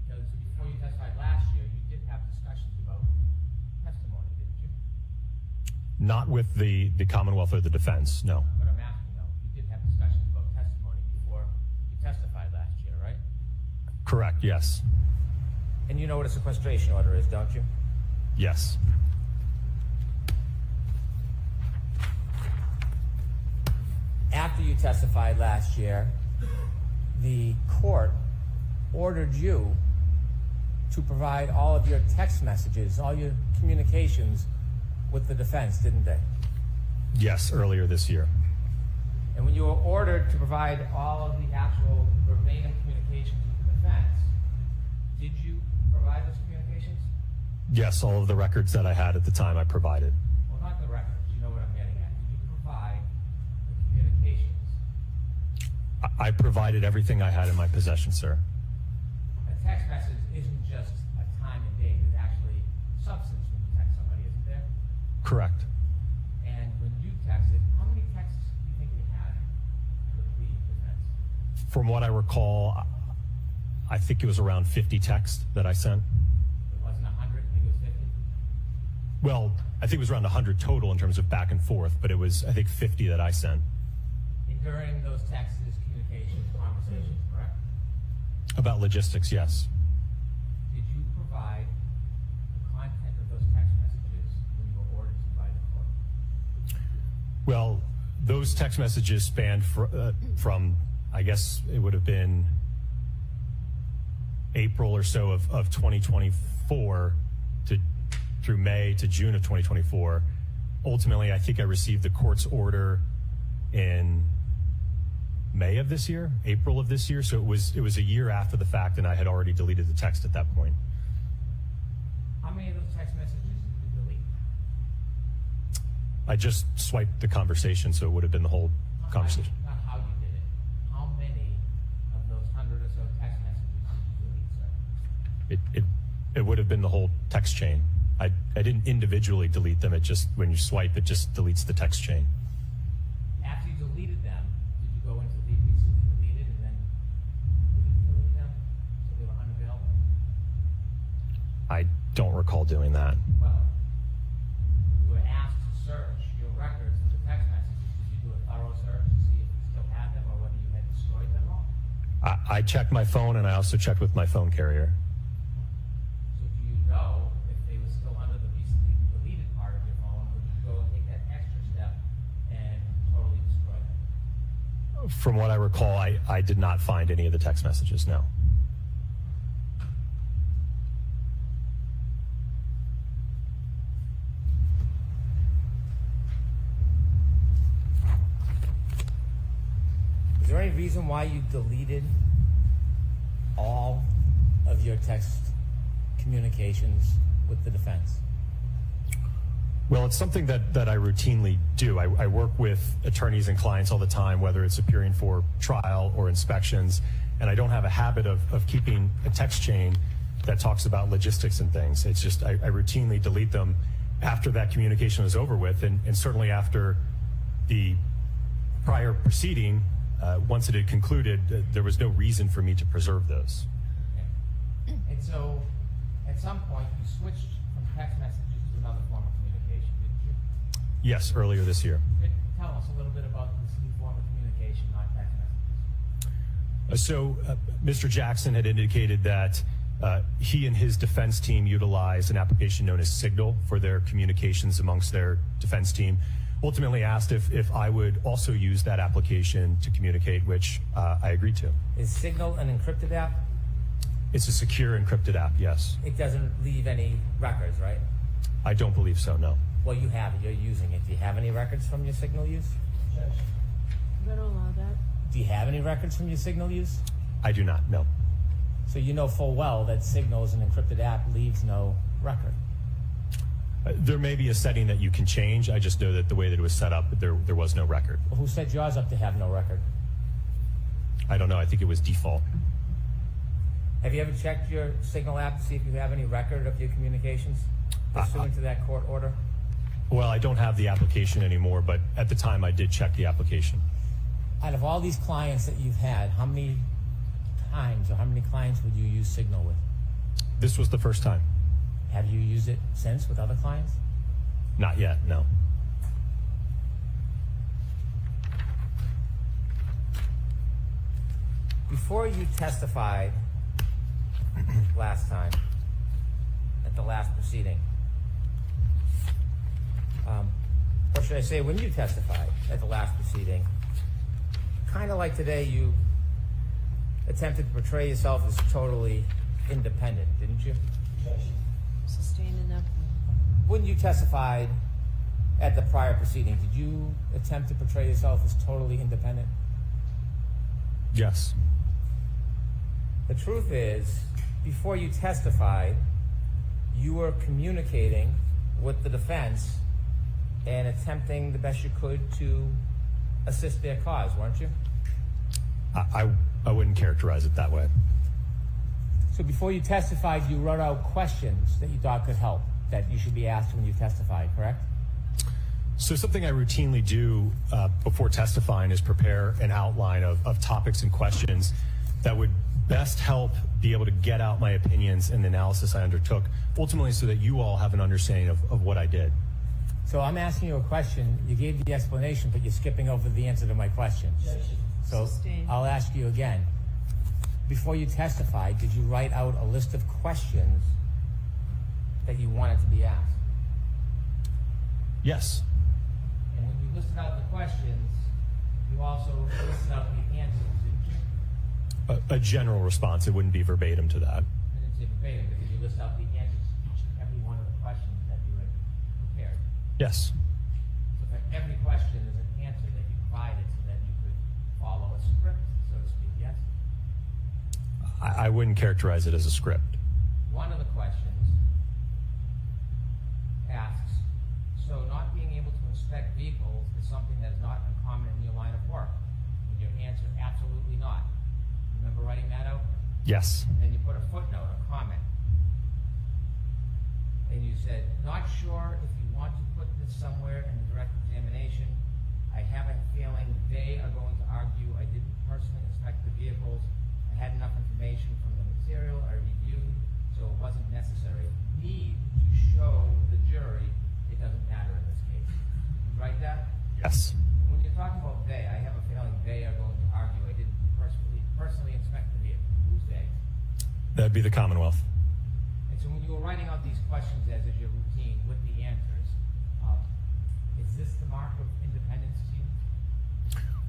because before you testified last year, you did have discussions about testimony, didn't you? Not with the Commonwealth or the defense, no. But I'm asking, though, you did have discussions about testimony before you testified last year, right? Correct, yes. And you know what a sequestration order is, don't you? Yes. After you testified last year, the court ordered you to provide all of your text messages, all your communications with the defense, didn't they? Yes, earlier this year. And when you were ordered to provide all of the actual verbatim communications with the defense, did you provide those communications? Yes, all of the records that I had at the time I provided. Well, not the records. You know what I'm getting at. Did you provide the communications? I provided everything I had in my possession, sir. A text message isn't just a time and date. It's actually substance when you text somebody, isn't there? Correct. And when you texted, how many texts do you think you had with the defense? From what I recall, I think it was around 50 texts that I sent. It wasn't 100, maybe it was 50? Well, I think it was around 100 total in terms of back and forth, but it was, I think, 50 that I sent. And during those texts, communications, conversations, correct? About logistics, yes. Did you provide the content of those text messages when you were ordered to by the court? Well, those text messages spanned from, I guess it would have been April or so of 2024 through May to June of 2024. Ultimately, I think I received the court's order in May of this year, April of this year. So it was a year after the fact, and I had already deleted the text at that point. How many of those text messages did you delete? I just swiped the conversation, so it would have been the whole conversation. Not how you did it. How many of those 100 or so text messages did you delete, sir? It would have been the whole text chain. I didn't individually delete them. It just, when you swipe, it just deletes the text chain. After you deleted them, did you go into the recently deleted and then delete them so they were unavailable? I don't recall doing that. Well, you were asked to search your records of the text messages. Did you do a thorough search to see if you still had them or whether you had destroyed them all? I checked my phone, and I also checked with my phone carrier. So do you know if they were still under the recently deleted part of your phone, or did you go and take that extra step and totally destroy them? From what I recall, I did not find any of the text messages, no. Is there any reason why you deleted all of your text communications with the defense? Well, it's something that I routinely do. I work with attorneys and clients all the time, whether it's appearing for trial or inspections, and I don't have a habit of keeping a text chain that talks about logistics and things. It's just I routinely delete them after that communication is over with, and certainly after the prior proceeding, once it had concluded, there was no reason for me to preserve those. Okay. And so, at some point, you switched from text messages to another form of communication, didn't you? Yes, earlier this year. Tell us a little bit about this new form of communication, not text messages. So, Mr. Jackson had indicated that He and his defense team utilize an application known as Signal for their communications amongst their defense team. Ultimately asked if I would also use that application to communicate, which I agreed to. Is Signal an encrypted app? It's a secure encrypted app, yes. It doesn't leave any records, right? I don't believe so, no. Well, you have it. You're using it. Do you have any records from your Signal use? I'm going to allow that. Do you have any records from your Signal use? I do not, no. So you know full well that Signal as an encrypted app leaves no record. There may be a setting that you can change. I just know that the way that it was set up, there was no record. Well, who set yours up to have no record? I don't know. I think it was default. Have you ever checked your Signal app to see if you have any record of your communications pursuant to that court order? Well, I don't have the application anymore, but at the time I did check the application. Out of all these clients that you've had, how many times or how many clients would you use Signal with? This was the first time. Have you used it since with other clients? Not yet, no. Before you testified last time, at the last proceeding, or should I say when you testified at the last proceeding, kind of like today, you attempted to portray yourself as totally independent, didn't you? Sustained enough. When you testified at the prior proceeding, did you attempt to portray yourself as totally independent? Yes. The truth is, before you testified, you were communicating with the defense and attempting the best you could to assist their cause, weren't you? I wouldn't characterize it that way. So before you testified, you wrote out questions that you thought could help, that you should be asked when you testified, correct? So something I routinely do before testifying is prepare an outline of topics and questions that would best help be able to get out my opinions and the analysis I undertook, ultimately so that you all have an understanding of what I did. So I'm asking you a question. You gave the explanation, but you're skipping over the answer to my question. So I'll ask you again. Before you testified, did you write out a list of questions that you wanted to be asked? Yes. And when you listed out the questions, you also listed out the answers, didn't you? A general response. It wouldn't be verbatim to that. I didn't say verbatim, but did you list out the answers to each and every one of the questions that you had prepared? Yes. So for every question, there's an answer that you provided so that you could follow a script, so to speak, yes? I wouldn't characterize it as a script. One of the questions asks, so not being able to inspect vehicles is something that is not uncommon in your line of work? And your answer, absolutely not. Remember writing that out? Yes. And then you put a footnote, a comment. And you said, not sure if you want to put this somewhere in the direct examination. I have a feeling they are going to argue I didn't personally inspect the vehicles. I had enough information from the material I reviewed, so it wasn't necessary. Need to show the jury it doesn't matter in this case. You write that? Yes. When you're talking about they, I have a feeling they are going to argue I didn't personally inspect the vehicle. Who's they? That'd be the Commonwealth. And so when you were writing out these questions as is your routine with the answers, is this the mark of independence to you?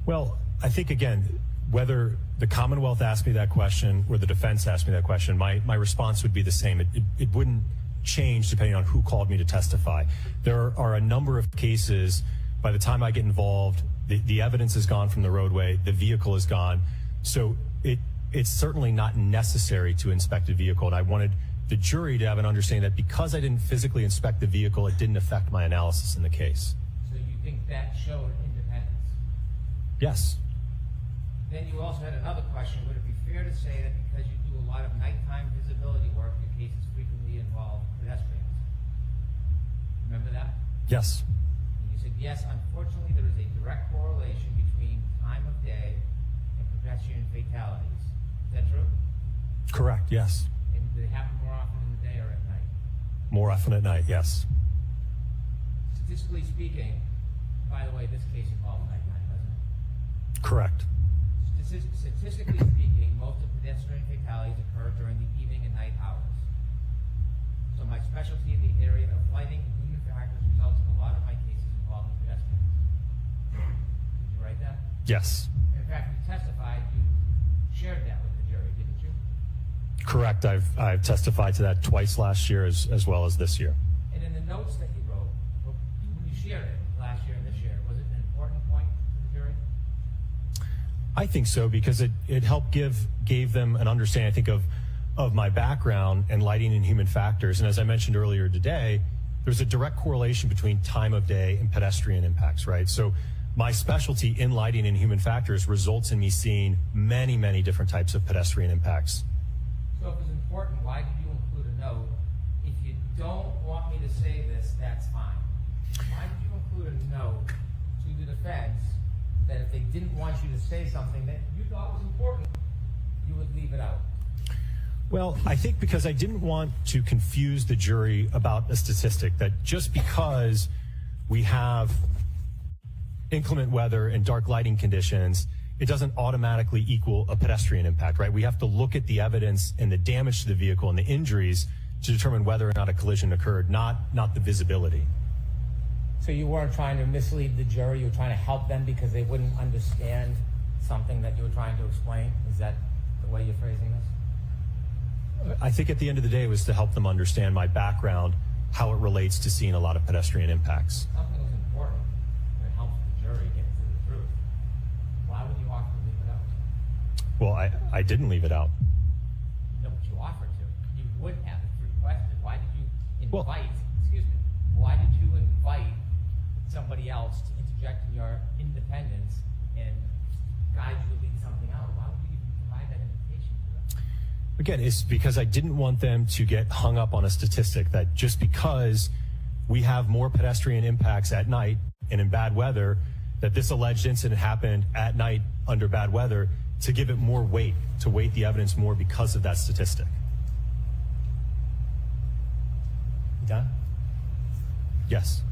Well, I think, again, whether the Commonwealth asked me that question or the defense asked me that question, my response would be the same. It wouldn't change depending on who called me to testify. There are a number of cases, by the time I get involved, the evidence is gone from the roadway, the vehicle is gone. So it's certainly not necessary to inspect a vehicle. And I wanted the jury to have an understanding that because I didn't physically inspect the vehicle, it didn't affect my analysis in the case. So you think that showed independence? Yes. Then you also had another question. Would it be fair to say that because you do a lot of nighttime visibility work, your cases frequently involve pedestrians? Remember that? Yes. And you said, yes, unfortunately, there is a direct correlation between time of day and pedestrian fatalities. Is that true? Correct, yes. And do they happen more often in the day or at night? More often at night, yes. Statistically speaking, by the way, this case involved nighttime, doesn't it? Correct. Statistically speaking, most of pedestrian fatalities occur during the evening and night hours. Yes. In fact, you testified, you shared that with the jury, didn't you? Correct. I've testified to that twice last year as well as this year. And in the notes that you wrote, when you shared it last year and this year, was it an important point to the jury? I think so, because it helped gave them an understanding, I think, of my background and lighting and human factors. And as I mentioned earlier today, there's a direct correlation between time of day and pedestrian impacts, right? So my specialty in lighting and human factors results in me seeing many, many different types of pedestrian impacts. So if it's important, why did you include a note? If you don't want me to say this, that's fine. Why did you include a note to the defense that if they didn't want you to say something that you thought was important, you would leave it out? Well, I think because I didn't want to confuse the jury about a statistic that just because we have inclement weather and dark lighting conditions, it doesn't automatically equal a pedestrian impact, right? We have to look at the evidence and the damage to the vehicle and the injuries to determine whether or not a collision occurred, not the visibility. So you weren't trying to mislead the jury, you were trying to help them because they wouldn't understand something that you were trying to explain? Is that the way you're phrasing this? I think at the end of the day, it was to help them understand my background, how it relates to seeing a lot of pedestrian impacts. Something was important that helps the jury get to the truth. Why would you offer to leave it out? Well, I didn't leave it out. No, but you offered to. You would have if requested. Why did you invite, why did you invite somebody else to interject in your independence and guide you to leave something out? Why would you even provide that invitation to them? Again, it's because I didn't want them to get hung up on a statistic that just because we have more pedestrian impacts at night and in bad weather, that this alleged incident happened at night under bad weather, to give it more weight, to weight the evidence more because of that statistic. You done? Yes.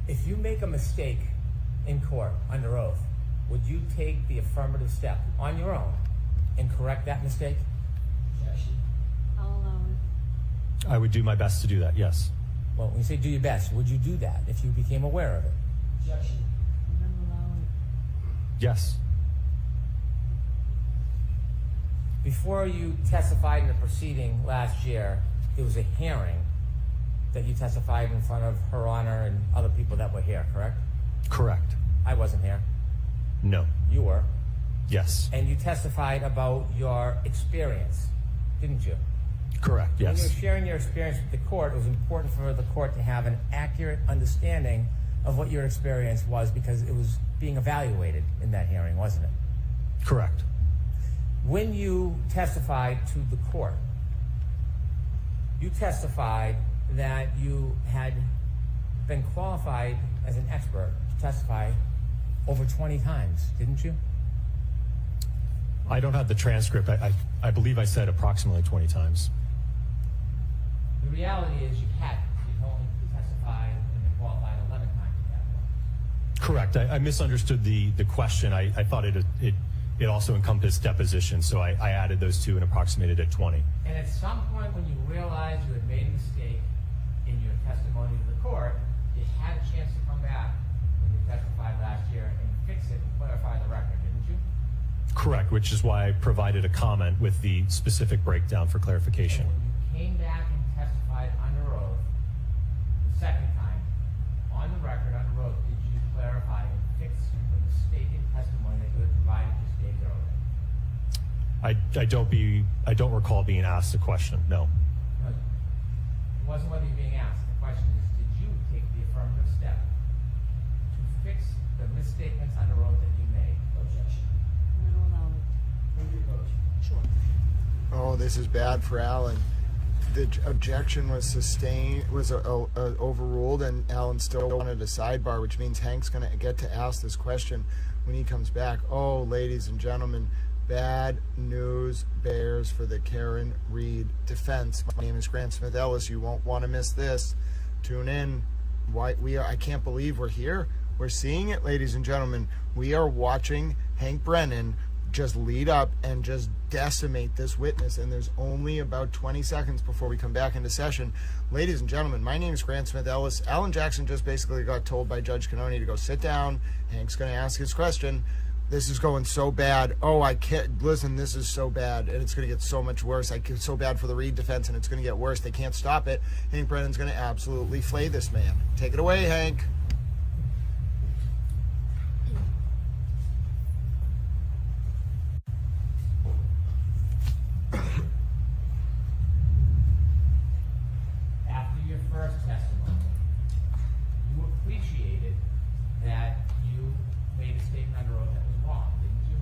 If you make a mistake in court under oath, would you take the affirmative step on your own and correct that mistake? I'll allow it. I would do my best to do that, yes. Well, when you say do your best, would you do that if you became aware of it? Objection. I'll allow it. Yes. Before you testified in a proceeding last year, there was a hearing that you testified in front of Her Honor and other people that were here, correct? Correct. I wasn't here. No. You were. Yes. And you testified about your experience, didn't you? Correct, yes. When you were sharing your experience with the court, it was important for the court to have an accurate understanding of what your experience was because it was being evaluated in that hearing, wasn't it? Correct. When you testified to the court, you testified that you had been qualified as an expert to testify over 20 times, didn't you? I don't have the transcript. I believe I said approximately 20 times. The reality is you hadn't. You've only testified and been qualified 11 times at that point. Correct. I misunderstood the question. I thought it also encompassed deposition, so I added those two and approximated at 20. And at some point when you realized you had made a mistake in your testimony to the court, you had a chance to come back when you testified last year and fix it and clarify the record, didn't you? Correct, which is why I provided a comment with the specific breakdown for clarification. And when you came back and testified under oath the second time, on the record under oath, did you clarify and fix the mistaken testimony that you had provided just days earlier? I don't recall being asked the question, no. It wasn't whether you're being asked. The question is, did you take the affirmative step to fix the misstatements under oath that you made? Objection. I'll allow it. Move your vote. Sure. Oh, this is bad for Alan. The objection was sustained, was overruled, and Alan still wanted a sidebar, which means Hank's going to get to ask this question when he comes back. Oh, ladies and gentlemen, bad news bears for the Karen Reed defense. My name is Grant Smith Ellis. You won't want to miss this. Tune in. I can't believe we're here. We're seeing it, ladies and gentlemen. We are watching Hank Brennan just lead up and just decimate this witness. And there's only about 20 seconds before we come back into session. Ladies and gentlemen, my name is Grant Smith Ellis. Alan Jackson just basically got told by Judge Cannoni to go sit down. Hank's going to ask his question. This is going so bad. Oh, I can't listen. This is so bad, and it's going to get so much worse. It's so bad for the Reed defense, and it's going to get worse. They can't stop it. Hank Brennan's going to absolutely flay this man. Take it away, Hank. After your first testimony, you appreciated that you made a statement under oath that was wrong, didn't you?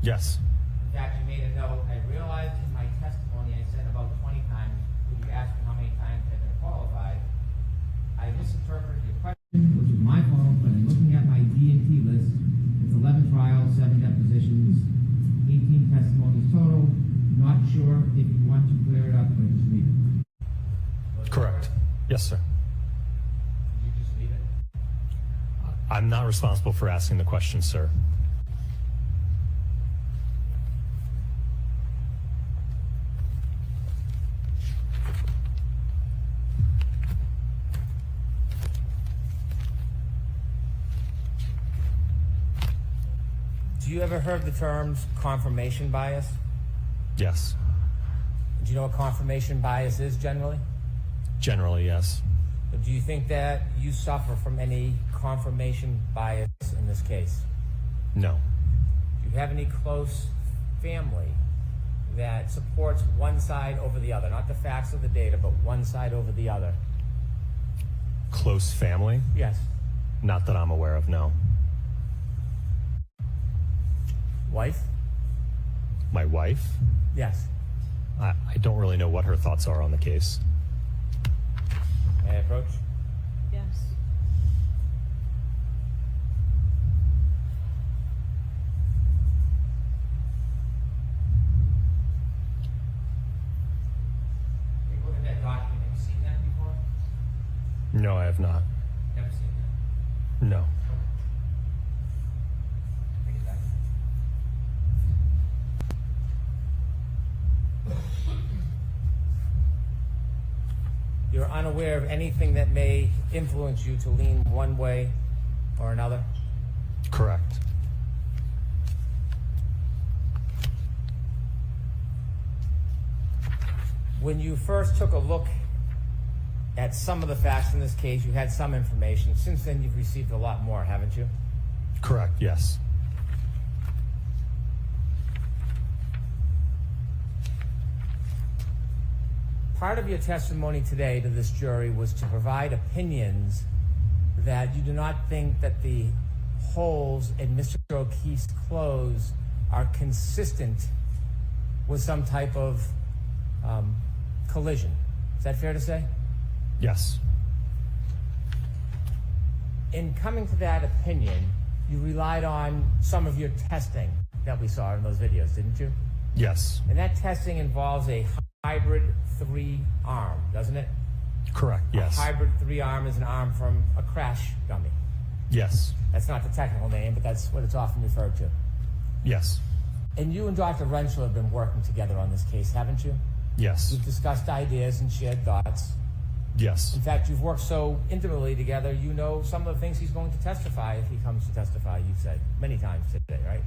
Yes. In fact, you made a note. I realized in my testimony I said about 20 times, when you asked me how many times I've been qualified, I misinterpreted your question, which is my fault, but in looking at my D&T list, it's 11 trials, 7 depositions, 18 testimonies total. Not sure if you want to clear it up, but just leave it. Correct. Yes, sir. Did you just leave it? I'm not responsible for asking the question, sir. Do you ever heard the terms confirmation bias? Yes. Do you know what confirmation bias is generally? Generally, yes. Do you think that you suffer from any confirmation bias in this case? No. Do you have any close family that supports one side over the other? Not the facts of the data, but one side over the other. Close family? Yes. Not that I'm aware of, no. Wife? My wife? Yes. I don't really know what her thoughts are on the case. May I approach? Yes. Take a look at that document. Have you seen that before? No, I have not. Never seen that. No. Take it back. You're unaware of anything that may influence you to lean one way or another? Correct. When you first took a look at some of the facts in this case, you had some information. Since then, you've received a lot more, haven't you? Correct, yes. Part of your testimony today to this jury was to provide opinions that you do not think that the holes in Mr. O'Keefe's clothes are consistent with some type of collision. Is that fair to say? Yes. In coming to that opinion, you relied on some of your testing that we saw in those videos, didn't you? Yes. And that testing involves a hybrid 3-arm, doesn't it? Correct, yes. A hybrid 3-arm is an arm from a crash dummy. Yes. That's not the technical name, but that's what it's often referred to. Yes. And you and Dr. Rentschler have been working together on this case, haven't you? Yes. You've discussed ideas and shared thoughts. Yes. In fact, you've worked so intimately together, you know some of the things he's going to testify if he comes to testify, you've said many times today, right?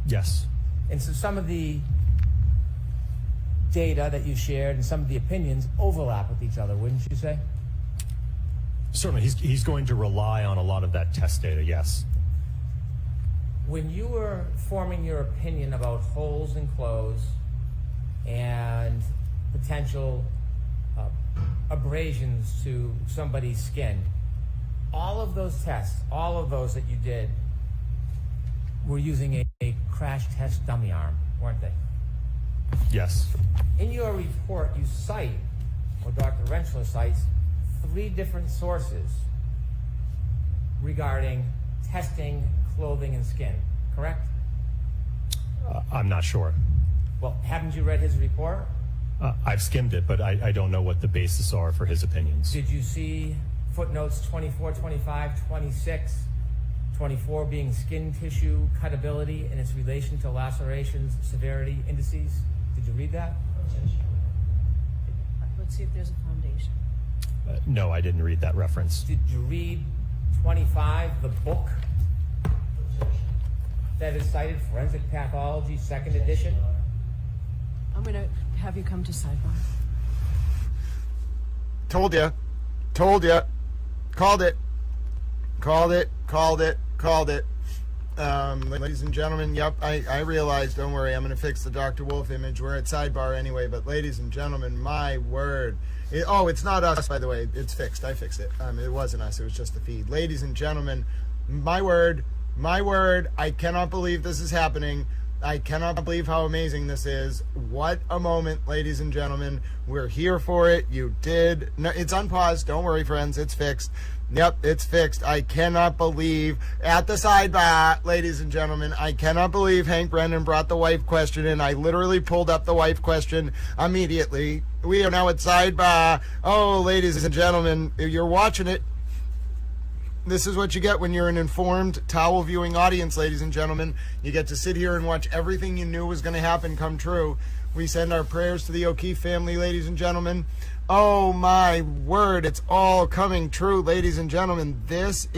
Yes. And so some of the data that you shared and some of the opinions overlap with each other, wouldn't you say? Certainly. He's going to rely on a lot of that test data, yes. When you were forming your opinion about holes in clothes and potential abrasions to somebody's skin, all of those tests, all of those that you did, were using a crash test dummy arm, weren't they? Yes. In your report, you cite, or Dr. Rentschler cites, 3 different sources regarding testing clothing and skin, correct? I'm not sure. Well, haven't you read his report? I've skimmed it, but I don't know what the basis are for his opinions. Did you see footnotes 24, 25, 26 24 being skin tissue cutability and its relation to lacerations, severity, indices. Did you read that? Let's see if there's a foundation. No, I didn't read that reference. Did you read 25, the book that is cited, Forensic Pathology, 2nd edition? I'm going to have you come to sidebar. Told ya. Called it. Ladies and gentlemen, yep, I realize, don't worry, I'm going to fix the Dr. Wolf image. We're at sidebar anyway, but ladies and gentlemen, my word. It's not us, by the way. It's fixed. I fixed it. It wasn't us. It was just the feed. Ladies and gentlemen, my word, I cannot believe this is happening. I cannot believe how amazing this is. What a moment, ladies and gentlemen. We're here for it. You did. No, it's unpaused. Don't worry, friends. It's fixed. Yep, it's fixed. I cannot believe, at the sidebar, ladies and gentlemen, I cannot believe Hank Brennan brought the wife question in. I literally pulled up the wife question immediately. We are now at sidebar. Oh, ladies and gentlemen, if you're watching it, this is what you get when you're an informed towel viewing audience, ladies and gentlemen. You get to sit here and watch everything you knew was going to happen come true. We send our prayers to the O'Keefe family, ladies and gentlemen. Oh my word, it's all coming true, ladies and gentlemen. It's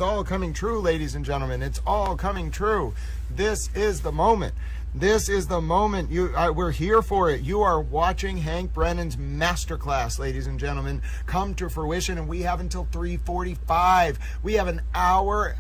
all coming true, ladies and gentlemen. It's all coming true. This is the moment. This is the moment. We're here for it. You are watching Hank Brennan's masterclass, ladies and gentlemen, come to fruition, and we have until 3:45. We have an hour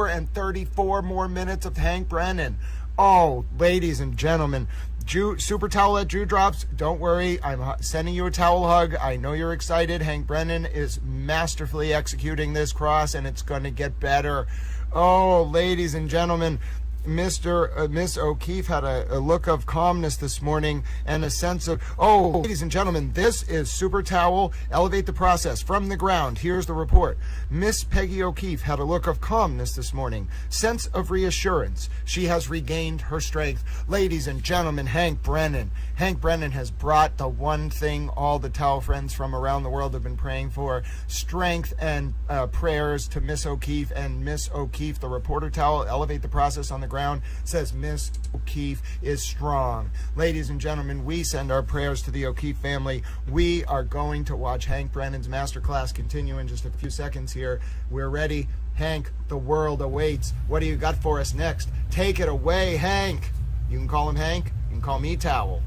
and 34 more minutes of Hank Brennan. Oh, ladies and gentlemen, Super Towel at Jew Drops, don't worry, I'm sending you a towel hug. I know you're excited. Hank Brennan is masterfully executing this cross, and it's going to get better. Oh, ladies and gentlemen, Miss O'Keefe had a look of calmness this morning and a sense of, ladies and gentlemen, this is Super Towel, Elevate the Process from the ground. Here's the report. Miss Peggy O'Keefe had a look of calmness this morning, sense of reassurance. She has regained her strength. Ladies and gentlemen, Hank Brennan. Hank Brennan has brought the one thing all the towel friends from around the world have been praying for, strength and prayers to Miss O'Keefe. And Miss O'Keefe, the reporter towel, Elevate the Process on the ground, says Miss O'Keefe is strong. Ladies and gentlemen, we send our prayers to the O'Keefe family. We are going to watch Hank Brennan's masterclass continue in just a few seconds here. We're ready. Hank, the world awaits. What do you got for us next? Take it away, Hank. You can call him Hank. You can call me Towel.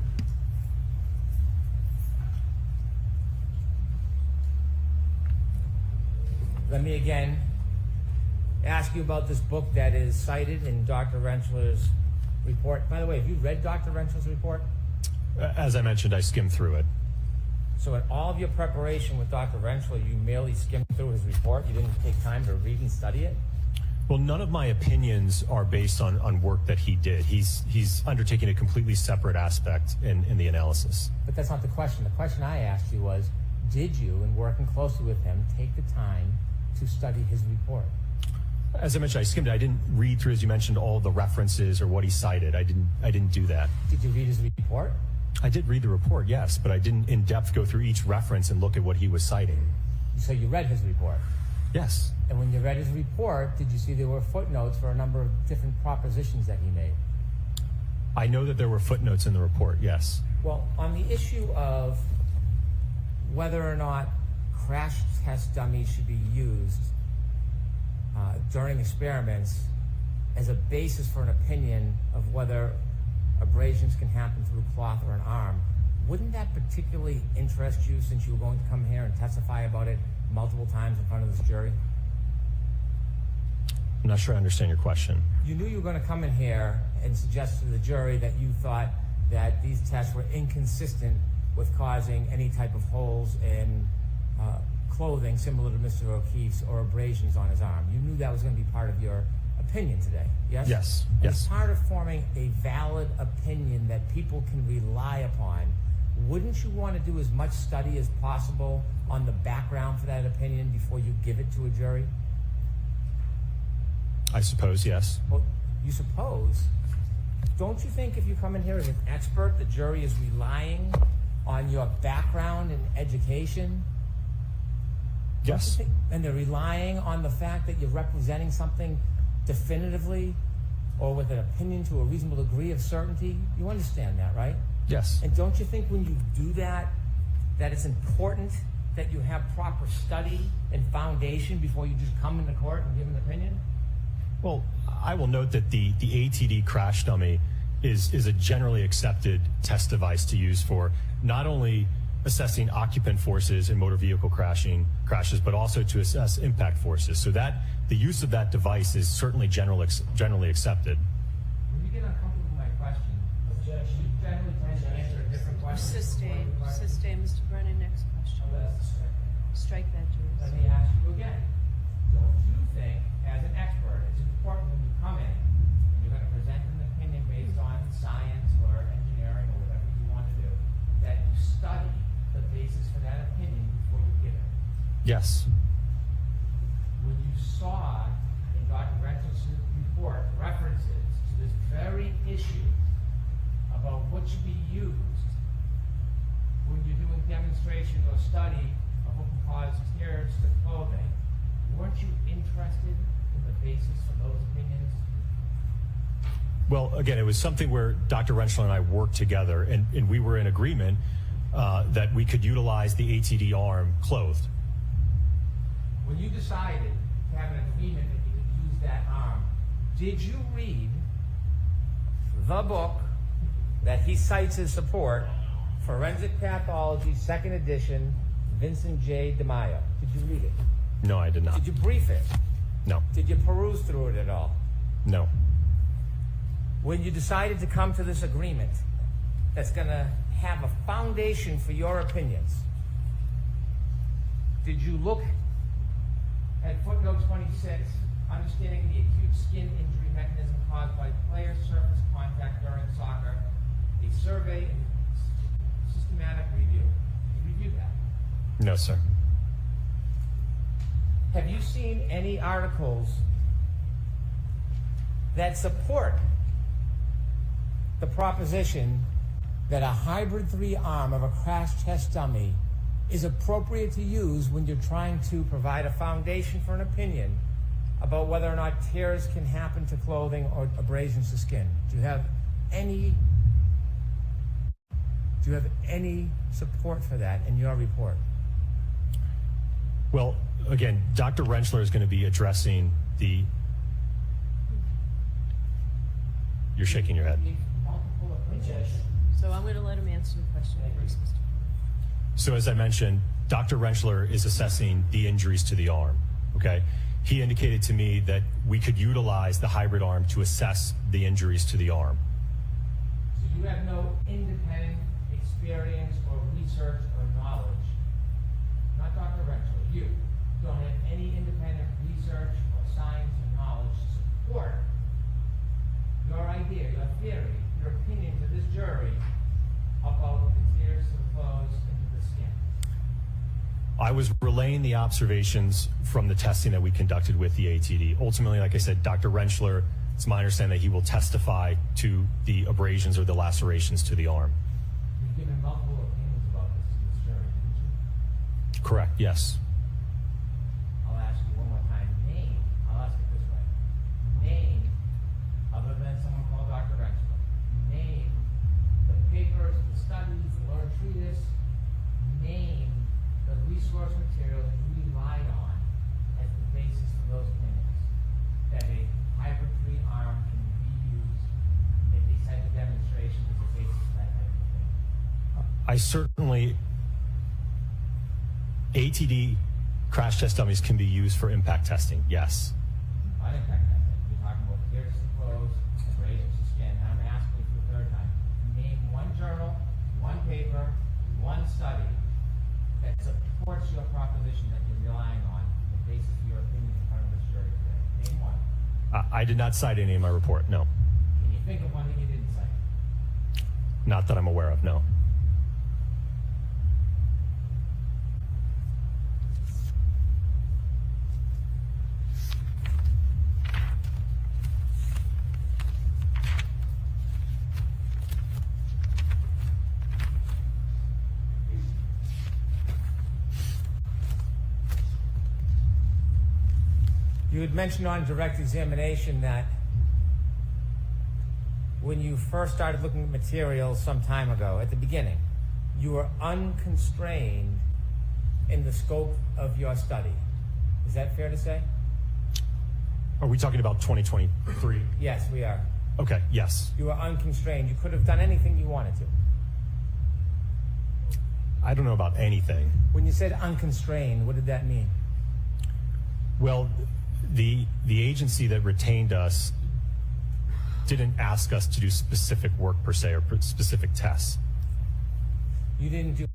Let me again ask you about this book that is cited in Dr. Rentschler's report. By the way, have you read Dr. Rentschler's report? As I mentioned, I skimmed through it. So in all of your preparation with Dr. Rentschler, you merely skimmed through his report? You didn't take time to read and study it? Well, none of my opinions are based on work that he did. He's undertaking a completely separate aspect in the analysis. But that's not the question. The question I asked you was, did you, in working closely with him, take the time to study his report? As I mentioned, I skimmed it. I didn't read through, as you mentioned, all the references or what he cited. I didn't do that. Did you read his report? I did read the report, yes, but I didn't in depth go through each reference and look at what he was citing. So you read his report? Yes. And when you read his report, did you see there were footnotes for a number of different propositions that he made? I know that there were footnotes in the report, yes. Well, on the issue of whether or not crash test dummies should be used during experiments as a basis for an opinion of whether abrasions can happen through cloth or an arm, wouldn't that particularly interest you since you were going to come here and testify about it multiple times in front of this jury? I'm not sure I understand your question. You knew you were going to come in here and suggest to the jury that you thought that these tests were inconsistent with causing any type of holes in clothing similar to Mr. O'Keefe's or abrasions on his arm. You knew that was going to be part of your opinion today, yes? Yes, and yes. as part of forming a valid opinion that people can rely upon, wouldn't you want to do as much study as possible on the background for that opinion before you give it to a jury? I suppose, yes. Well, you suppose. Don't you think if you come in here as an expert, the jury is relying on your background and education Yes. And they're relying on the fact that you're representing something definitively or with an opinion to a reasonable degree of certainty. You understand that, right? Yes. And don't you think when you do that, that it's important that you have proper study and foundation before you just come into court and give an opinion? Well, I will note that the ATD crash dummy is a generally accepted test device to use for not only assessing occupant forces in motor vehicle crashes, but also to assess impact forces. So that the use of that device is certainly generally accepted. When you get uncomfortable with my question, you generally tend to answer a different question. Sustain, Mr. Brennan, next question. Oh, that's the strike. Strike that, Let Jules. me ask you again. Don't you think, as an expert, it's important when you come in and you're going to present an opinion based on science or engineering or whatever you want to do, that you study the basis for that opinion before you give it? Yes. When you saw in Dr. Rentzler's report references to this very issue about what should be used when you're doing demonstrations or study of what can cause tears to clothing, weren't you interested in the basis for those opinions? Well, again, it was something where Dr. Rentzler and I worked together, and we were in agreement that we could utilize the ATD arm clothed. When you decided to have an agreement that you could use that arm, did you read The book that he cites as support, Forensic Pathology, 2nd edition, Vincent J. DeMaio? Did you read it? No, I did not. Did you brief it? No. Did you peruse through it at all? No. When you decided to come to this agreement that's going to have a foundation for your opinions, did you look at footnote 26, understanding the acute skin injury mechanism caused by player surface contact during soccer, a survey and systematic review? Did you review that? No, sir. Have you seen any articles that support the proposition that a hybrid 3 arm of a crash test dummy is appropriate to use when you're trying to provide a foundation for an opinion about whether or not tears can happen to clothing or abrasions to skin? Do you have any support for that in your report? Well, again, Dr. Rentzler is going to be addressing the... You're shaking your head. So I'm going to let him answer the question first, Mr. So as I mentioned, Dr. Rentzler is assessing the injuries to the arm, okay? He indicated to me that we could utilize the hybrid arm to assess the injuries to the arm. So you have no independent experience or research or knowledge, not Dr. Rentzler, you don't have any independent research or science or knowledge to support your idea, your theory, your opinion to this jury about the tears to the clothes and to the skin. I was relaying the observations from the testing that we conducted with the ATD. Ultimately, like I said, Dr. Rentzler, it's my understanding that he will testify to the abrasions or the lacerations to the arm. You've given multiple opinions about this to this jury, didn't you? Correct, yes. I'll ask you one more time. I'll ask it this way. Name, other than someone called Dr. Rentzler, name the papers, the studies, the learned treatise, name the resource materials you relied on as the basis for those opinions. That a hybrid 3 arm can be used in these type of demonstrations as a basis for that type of opinion. I certainly... ATD crash test dummies can be used for impact testing, yes. Not impact testing. You're talking about tears to clothes, abrasions to skin. And I'm asking you for the third time. Name one journal, one paper, one study that supports your proposition that you're relying on the basis of your opinion in front of this jury today. Name one. I did not cite any in my report, no. Can you think of one that you didn't cite? Not that I'm aware of, no. had mentioned on direct examination that when you first started looking at materials some time ago, at the beginning, you were unconstrained in the scope of your study. Is that fair to say? Are we talking about 2023? Yes, we are. Okay, yes. You were unconstrained. You could have done anything you wanted to. I don't know about anything. When you said unconstrained, what did that mean? Well, the agency that retained us didn't ask us to do specific work per se or specific tests. You didn't do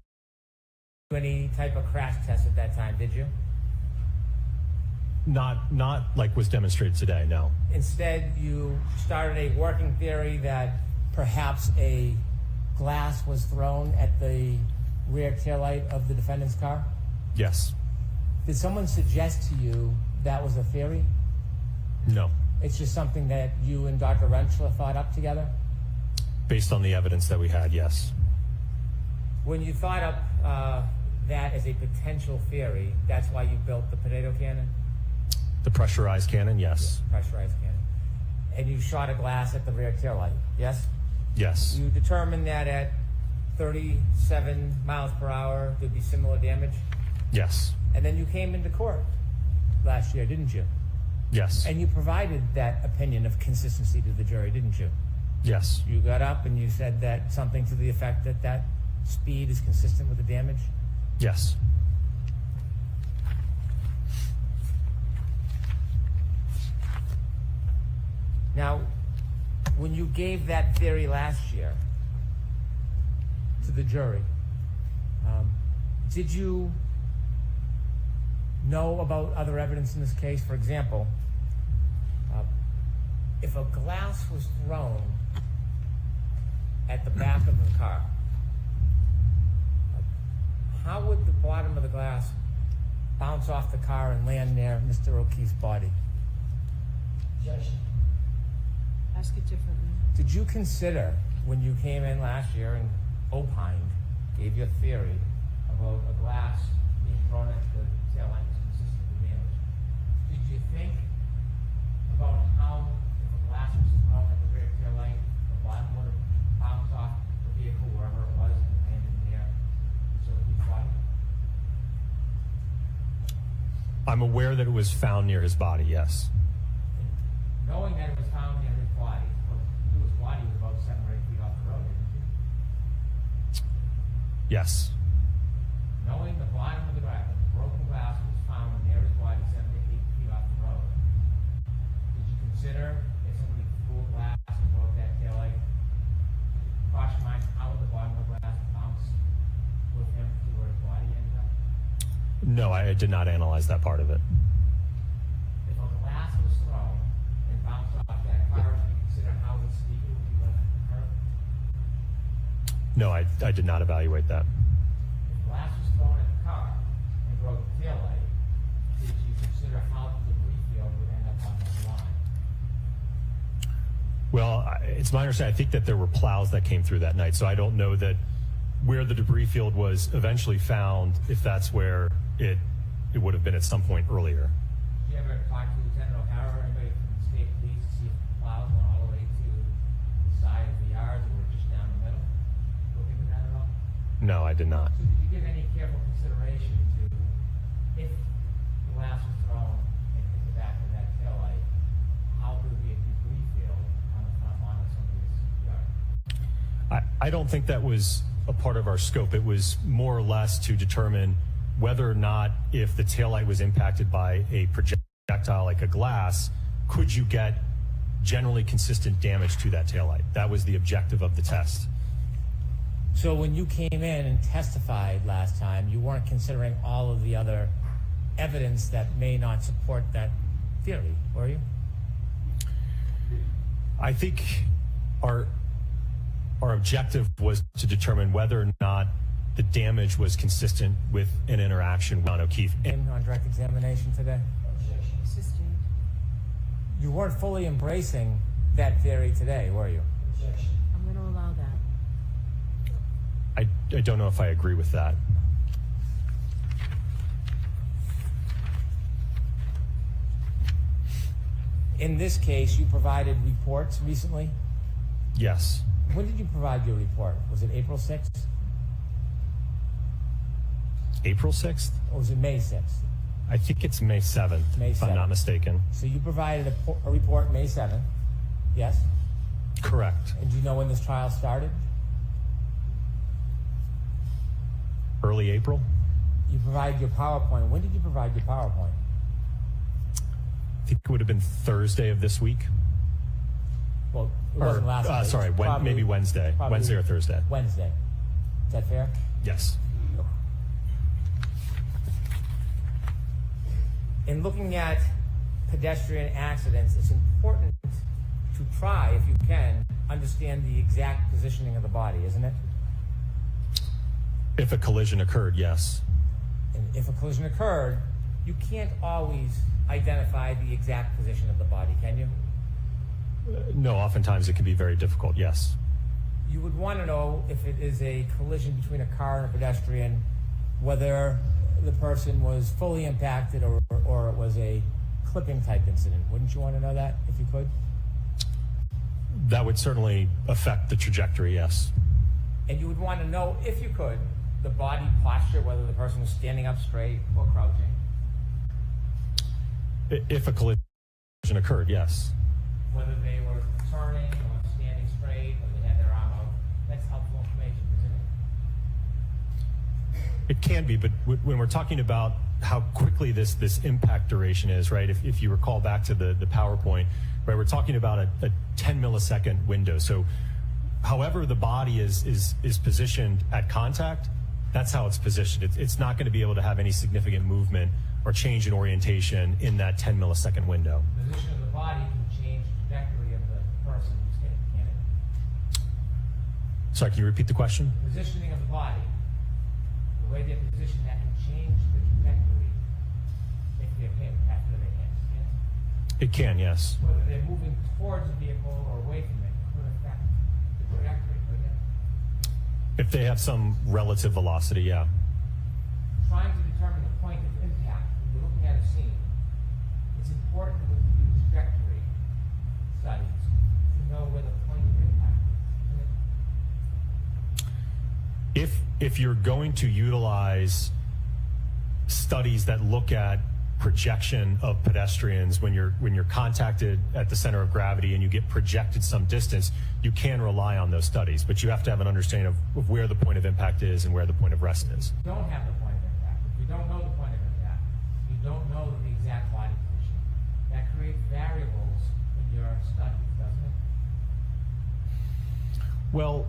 any type of crash test at that time, did you? Not like was demonstrated today, no. Instead, you started a working theory that perhaps a glass was thrown at the rear taillight of the defendant's car? Yes. Did someone suggest to you that was a theory? No. It's just something that you and Dr. Rentschler thought up together? Based on the evidence that we had, yes. When you thought up that as a potential theory, that's why you built the potato cannon? The pressurized cannon, yes. Yeah, pressurized cannon. And you shot a glass at the rear taillight, yes? Yes. You determined that at 37 miles per hour there'd be similar damage? Yes. And then you came into court last year, didn't you? Yes. And you provided that opinion of consistency to the jury, didn't you? Yes. You got up and you said that something to the effect that that speed is consistent with the damage? Yes. Now, when you gave that theory last year to the jury, did you know about other evidence in this case? For example, if a glass was thrown at the back of the car, how would the bottom of the glass bounce off the car and land near Mr. O'Keefe's body? Objection. Ask it differently. Did you consider, when you came in last year and opined, gave your theory about a glass being thrown at the tail light was consistent with damage, did you think about how, if a glass was thrown at the rear tail light, the bottom would have bounced off the vehicle wherever it was and landed near Mr. O'Keefe's body? I'm aware that it was found near his body, yes. Knowing that it was found near his body, well, you knew his body was about 7 or 8 feet off the road, didn't you? Yes. Knowing the bottom of the broken glass was found near his body 7 to 8 feet off the road, did you consider if somebody threw a glass and broke that taillight, cross your mind how would the bottom of the glass bounce with him to where his body ended up? No, I did not analyze that part of it. If a glass was thrown and bounced off that car, did you consider how the speaker would be left at the curb? No, I did not evaluate that. If glass was thrown at the car and broke the taillight, did you consider how the debris field would end up on that line? Well, it's my understanding, I think that there were plows that came through that night, so I don't know that where the debris field was eventually found, if that's where it would have been at some point earlier. Did you ever talk to Lieutenant O'Hara or anybody from the state police to see if the plows went all the way to the side of the yard or were just down the middle? Look into that at all? No, I did not. So did you give any careful consideration to if the glass was thrown and hit the back of that taillight, how would it be a debris field on the front lawn of somebody's yard? I don't think that was a part of our scope. It was more or less to determine whether or not, if the taillight was impacted by a projectile like a glass, could you get generally consistent damage to that taillight? That was the objective of the test. So when you came in and testified last time, you weren't considering all of the other evidence that may not support that theory, were you? I think our objective was to determine whether or not the damage was consistent with an interaction with John O'Keefe. On direct examination today? Objection. Sustained. You weren't fully embracing that theory today, were you? Objection. I'm going to allow that. I don't know if I agree with that. In this case, you provided reports recently? Yes. When did you provide your report? Was it April 6th? April 6th? Or was it May 6th? I think it's May 7th, May if I'm 7th. not mistaken. So you provided a report May 7th, yes? Correct. And do you know when this trial started? Early April? You provided your PowerPoint. When did you provide your PowerPoint? I think it would have been Thursday of this week. Well, it wasn't last week. Sorry, maybe Wednesday. Wednesday or Thursday. Wednesday. Is that fair? Yes. In looking at pedestrian accidents, it's important to try, if you can, understand the exact positioning of the body, isn't it? If a collision occurred, yes. And if a collision occurred, you can't always identify the exact position of the body, can you? No, oftentimes it can be very difficult, yes. You would want to know if it is a collision between a car and a pedestrian, whether the person was fully impacted or it was a clipping type incident. Wouldn't you want to know that if you could? That would certainly affect the trajectory, yes. And you would want to know, if you could, the body posture, whether the person was standing up straight or crouching. If a collision occurred, yes. Whether they were turning or standing straight or they had their arm out. That's helpful information, isn't it? It can be, but when we're talking about how quickly this impact duration is, right? If you recall back to the PowerPoint, right, we're talking about a 10 millisecond window. So however the body is positioned at contact, that's how it's positioned. It's not going to be able to have any significant movement or change in orientation in that 10 millisecond window. The position of the body can change the trajectory of the person who's hit, can it? Sorry, can you repeat the question? The positioning of the body, the way they're positioned, that can change the trajectory if they're hit, after they hit, can it? It can, yes. Whether they're moving towards the vehicle or away from it could affect the trajectory, couldn't it? If they have some relative velocity, yeah. Trying to determine the point of impact when you're looking at a scene, it's important when you do trajectory studies to know where the point of impact is. If you're going to utilize studies that look at projection of pedestrians when you're contacted at the center of gravity and you get projected some distance, you can rely on those studies, but you have to have an understanding of where the point of impact is and where the point of rest is. If you don't have the point of impact, if you don't know the point of impact, you don't know the exact body position, that creates variables in your studies, doesn't it? Well,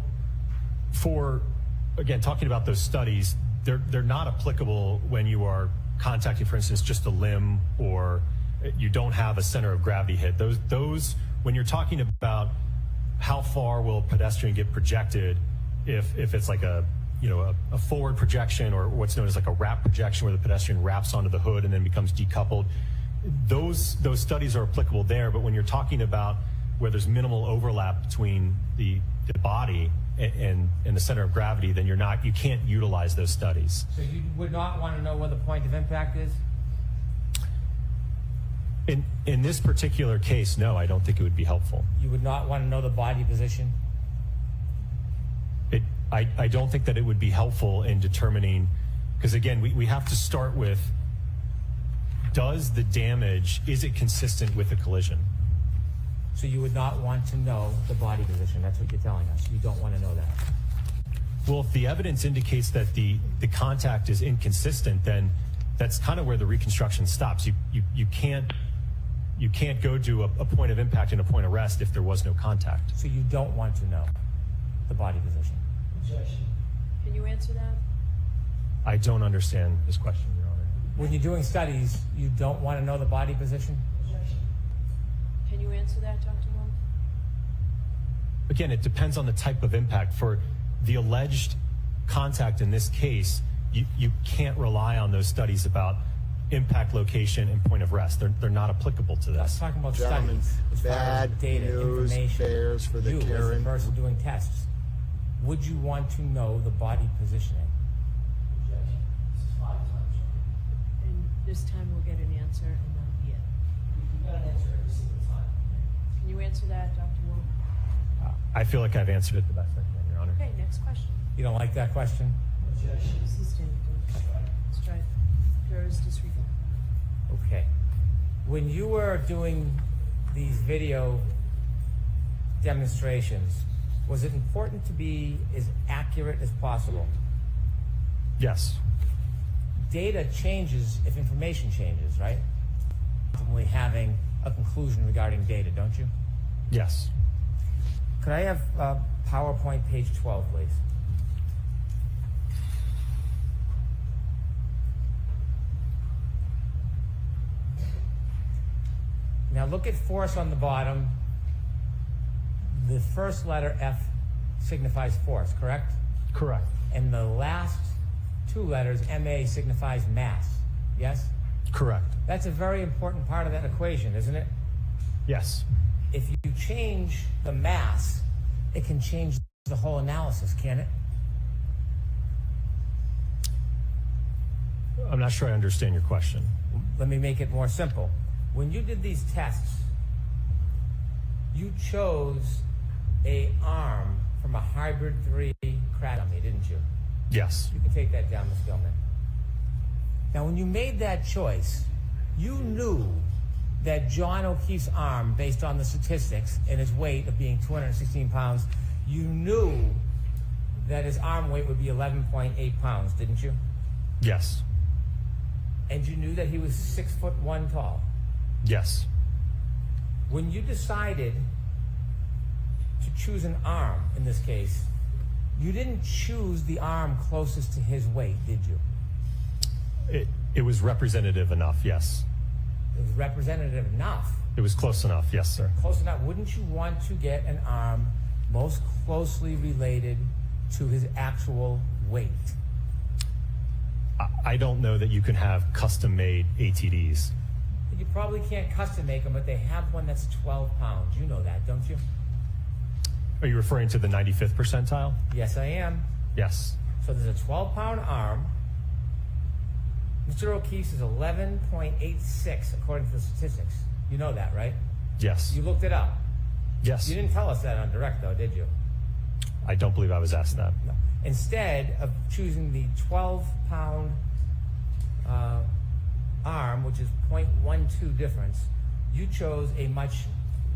again, talking about those studies, they're not applicable when you are contacting, for instance, just a limb or you don't have a center of gravity hit. Those when you're talking about how far will a pedestrian get projected, if it's like a forward projection or what's known as like a wrap projection where the pedestrian wraps onto the hood and then becomes decoupled, those studies are applicable there. But when you're talking about where there's minimal overlap between the body and the center of gravity, then you can't utilize those studies. So you would not want to know where the point of impact is? In this particular case, no, I don't think it would be helpful. You would not want to know the body position? I don't think that it would be helpful in determining, because again, we have to start with, is it consistent with a collision? So you would not want to know the body position. That's what you're telling us. You don't want to know that. Well, if the evidence indicates that the contact is inconsistent, then that's kind of where the reconstruction stops. You can't go to a point of impact and a point of rest if there was no contact. So you don't want to know the body position. Objection. Can you answer that? I don't understand this question, Your Honor. When you're doing studies, you don't want to know the body position? Objection. Can you answer that, Dr. Long? Again, it depends on the type of impact. For the alleged contact in this case, you can't rely on those studies about impact location and point of rest. They're not applicable to I was this. talking about Gentlemen, studies. As far as bad data, news information. bears for the You, as Karen. the person doing tests, would you want to know the body positioning? Objection. This is 5 times. And this time we'll get an answer and that'll be it. You got an answer every single time. Can you answer that, Dr. Wu? I feel like I've answered it the best I can, Your Honor. Okay, next question. You don't like that question? Sustained. Let's try. Jurors disregard. Okay. When you were doing these video demonstrations, was it important to be as accurate as possible? Yes. Data changes if information changes, right? Ultimately having a conclusion regarding data, don't you? Yes. Could I have PowerPoint page 12, please? Now look at force on the bottom. The first letter F signifies force, correct? Correct. And the last two letters, MA, signifies mass, yes? Correct. That's a very important part of that equation, isn't it? Yes. If you change the mass, it can change the whole analysis, can it? I'm not sure I understand your question. Let me make it more simple. When you did these tests, you chose a arm from a hybrid 3 crash dummy, didn't you? Yes. You can take that down, Ms. Gilman. Now, when you made that choice, you knew that John O'Keefe's arm, based on the statistics and his weight of being 216 pounds, you knew that his arm weight would be 11.8 pounds, didn't you? Yes. And you knew that he was 6'1" tall. Yes. When you decided to choose an arm, in this case, you didn't choose the arm closest to his weight, did you? It was representative enough, yes. It was representative enough. It was close enough, yes, sir. Close enough. Wouldn't you want to get an arm most closely related to his actual weight? I don't know that you can have custom-made ATDs. You probably can't custom make them, but they have one that's 12 pounds. You know that, don't you? Are you referring to the 95th percentile? Yes, I am. Yes. So there's a 12-pound arm. Mr. O'Keefe's is 11.86 according to the statistics. You know that, right? Yes. You looked it up. Yes. You didn't tell us that on direct, though, did you? I don't believe I was asked that. No. Instead of choosing the 12-pound arm, which is 0.12 difference, you chose a much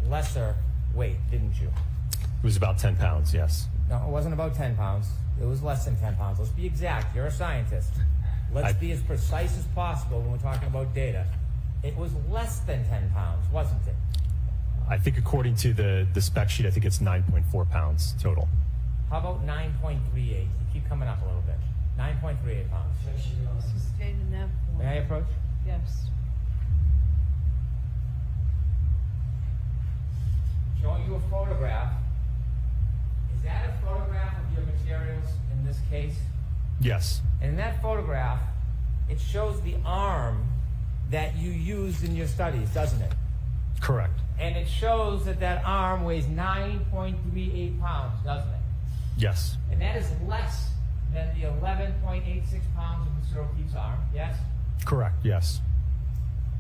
lesser weight, didn't you? It was about 10 pounds, yes. No, it wasn't about 10 pounds. It was less than 10 pounds. Let's be exact. You're a scientist. Let's be as precise as possible when we're talking about data. It was less than 10 pounds, wasn't it? I think according to the spec sheet, I think it's 9.4 pounds total. How about 9.38? You keep coming up a little bit. 9.38 pounds. Sustained in that point. May I approach? Yes. Showing you a photograph. Is that a photograph of your materials in this case? Yes. And in that photograph, it shows the arm that you used in your studies, doesn't it? Correct. And it shows that that arm weighs 9.38 pounds, doesn't it? Yes. And that is less than the 11.86 pounds of Mr. O'Keefe's arm, yes? Correct, yes.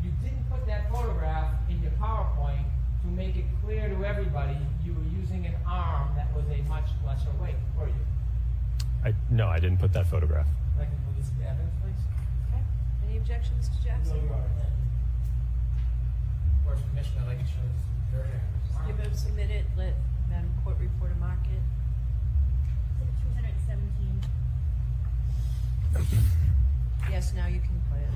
You didn't put that photograph in your PowerPoint to make it clear to everybody you were using an arm that was a much lesser weight, were you? No, I didn't put that photograph. I can move this to evidence, please. Okay. Any objections, Mr. Jackson? Court's permission, I'd like to show this very Just give us a minute. Let Madam Court Reporter mark it. 217. Yes, now you can play it.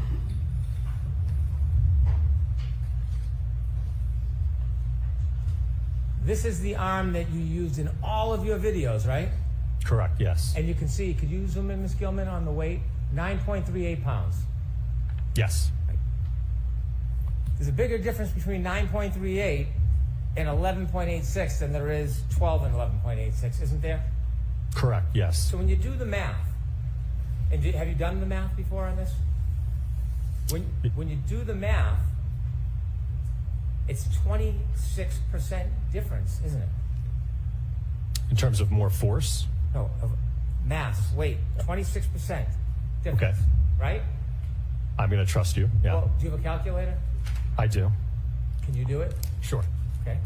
This is the arm that you used in all of your videos, right? Correct, yes. And you can see, could you zoom in, Ms. Gilman, on the weight? 9.38 pounds. Yes. There's a bigger difference between 9.38 and 11.86 than there is 12 and 11.86, isn't there? Correct, yes. So when you do the math, and have you done the math before on this? When you do the math, it's 26% difference, isn't it? In terms of more force? No, of mass, weight, 26% difference, Okay. right? I'm going to trust you, yeah. Well, do you have a calculator? I do. Can you do it? Sure. Okay.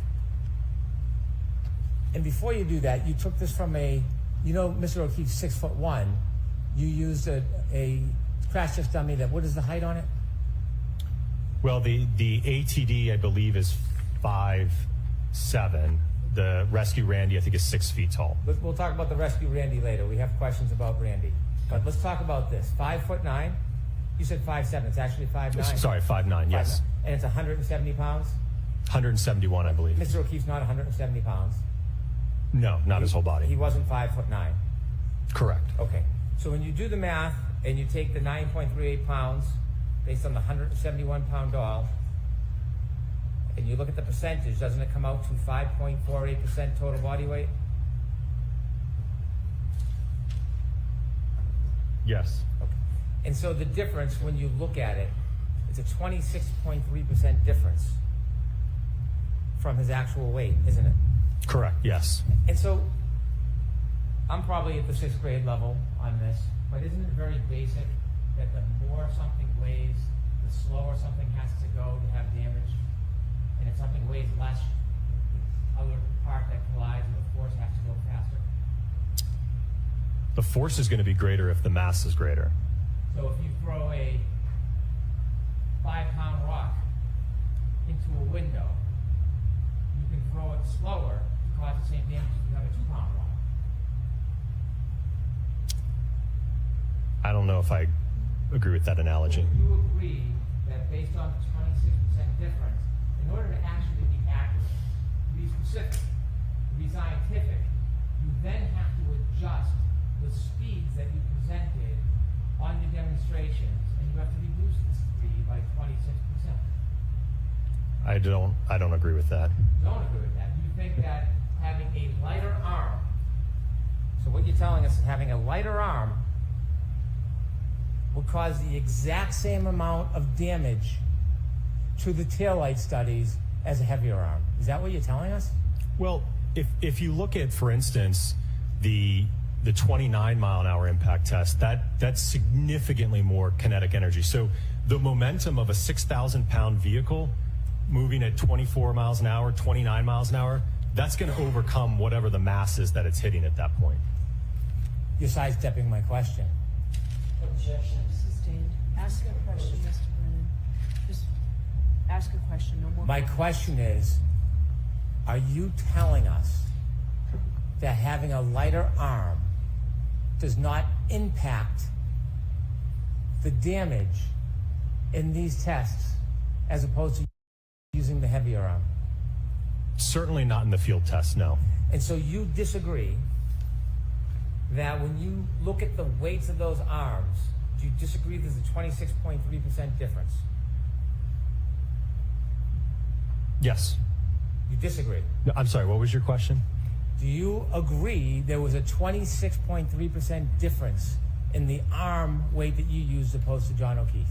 And before you do that, you took this from Mr. O'Keefe's 6'1". You used a crash test dummy what is the height on it? Well, the ATD, I believe, is 5'7". The Rescue Randy, I think, is 6 feet tall. We'll talk about the Rescue Randy later. We have questions about Randy. But let's talk about this. 5'9". You said 5'7". It's actually 5'9". Sorry, 5'9", yes. 5'9". And it's 170 pounds? 171, I believe. Mr. O'Keefe's not 170 pounds. No, not his whole body. He wasn't 5'9". Correct. Okay. So when you do the math and you take the 9.38 pounds based on the 171-pound doll, and you look at the percentage, doesn't it come out to 5.48% total body weight? Yes. Okay. And so the difference, when you look at it, it's a 26.3% difference from his actual weight, isn't it? Correct, yes. And so I'm probably at the 6th grade level on this, but isn't it very basic that the more something weighs, the slower something has to go to have damage? And if something weighs less, the other part that collides with the force has to go faster? The force is going to be greater if the mass is greater. So if you throw a 5-pound rock into a window, you can throw it slower to cause the same damage if you have a 2-pound rock. I don't know if I agree with that analogy. Do you agree that based on the 26% difference, in order to actually be accurate, to be specific, to be scientific, you then have to adjust the speeds that you presented on your demonstrations, and you have to reduce the speed by 26%. I don't agree with that. You don't agree with that. You think that having a lighter arm, so what you're telling us is having a lighter arm will cause the exact same amount of damage to the taillight studies as a heavier arm. Is that what you're telling us? Well, if you look at, for instance, the 29-mile-an-hour impact test, that's significantly more kinetic energy. So the momentum of a 6,000-pound vehicle moving at 24 miles an hour, 29 miles an hour, that's going to overcome whatever the mass is that it's hitting at that point. You're sidestepping my question. Objection. Sustained. Ask a question, Mr. Brennan. Just ask a question, no more. My question is, are you telling us that having a lighter arm does not impact the damage in these tests as opposed to using the heavier arm? Certainly not in the field test, no. And so you disagree that when you look at the weights of those arms, do you disagree there's a 26.3% difference? Yes. You disagree? No, I'm sorry, what was your question? Do you agree there was a 26.3% difference in the arm weight that you used opposed to John O'Keefe?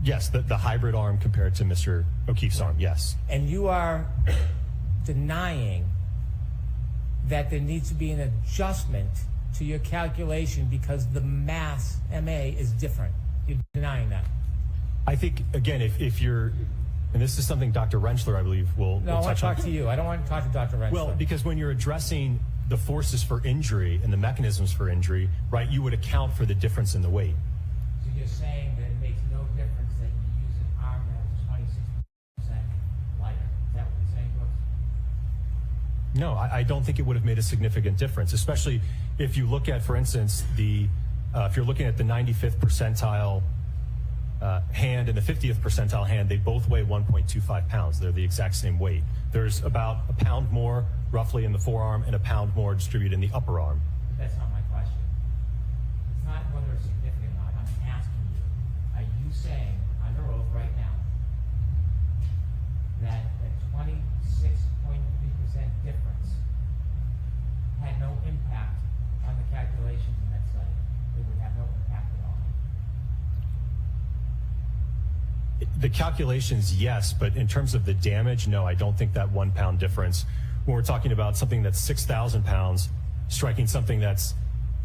Yes, the hybrid arm compared to Mr. O'Keefe's arm, yes. And you are denying that there needs to be an adjustment to your calculation because the mass, MA, is different. You're denying that. I think, again, if you're, and this is something Dr. Rentschler, I believe, will No, I want touch to on. talk to you. I don't want to talk to Dr. Rentschler. Well, because when you're addressing the forces for injury and the mechanisms for injury, right, you would account for the difference in the weight. So you're saying that it makes no difference that you use an arm that is 26% lighter. Is that what you're saying to us? No, I don't think it would have made a significant difference, especially if you look at, for instance, if you're looking at the 95th percentile hand and the 50th percentile hand, they both weigh 1.25 pounds. They're the exact same weight. There's about a pound more roughly in the forearm and a pound more distributed in the upper arm. That's not my question. It's not whether it's significant or not. I'm asking you, are you saying under oath right now that the 26.3% difference had no impact on the calculations in that study? It would have no impact at all? The calculations, yes, but in terms of the damage, no, I don't think that 1 pound difference, when we're talking about something that's 6,000 pounds, striking something that's,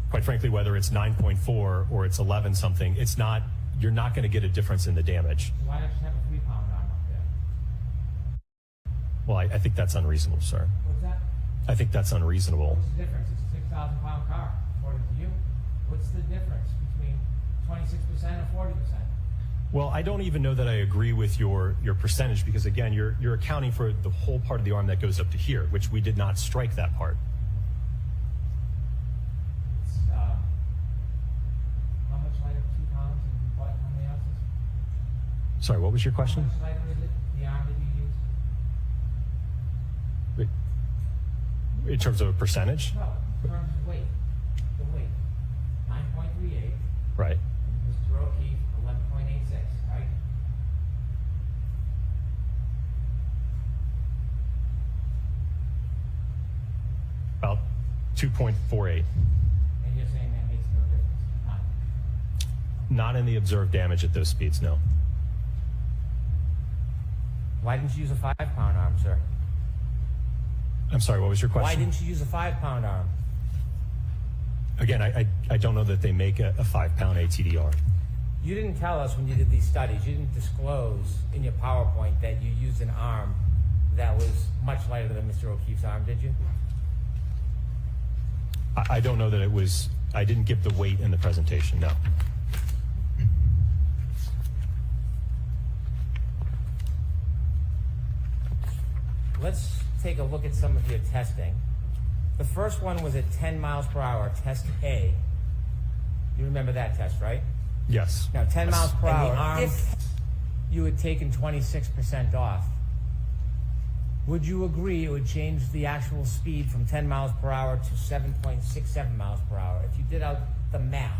quite frankly, whether it's 9.4 or it's 11 something, it's not, you're not going to get a difference in the damage. Why don't you have a 3-pound arm up there? Well, I think that's unreasonable, sir. What's that? I think that's unreasonable. What's the difference? It's a 6,000-pound car, according to you. What's the difference between 26% and 40%? Well, I don't even know that I agree with your percentage because, again, you're accounting for the whole part of the arm that goes up to here, which we did not strike that part. It's, how much lighter? 2 pounds and what? How many ounces? Sorry, what was your question? How much lighter is it? The arm that you use? In terms of a percentage? No, in terms of weight. The weight. 9.38. Right. Mr. O'Keefe, 11.86, right? About 2.48. And you're saying that makes no difference? Not in the observed damage at those speeds, no. Why didn't you use a 5-pound arm, sir? I'm sorry, what was your question? Why didn't you use a 5-pound arm? Again, I don't know that they make a 5-pound ATD arm. You didn't tell us when you did these studies, you didn't disclose in your PowerPoint that you used an arm that was much lighter than Mr. O'Keefe's arm, did you? I don't know that it was, I didn't give the weight in the presentation, no. Let's take a look at some of your testing. The first one was at 10 miles per hour, test A. You remember that test, right? Yes. Now, 10 Yes. miles per And hour, the arm- if you had taken 26% off, would you agree it would change the actual speed from 10 miles per hour to 7.67 miles per hour? If you did out the math,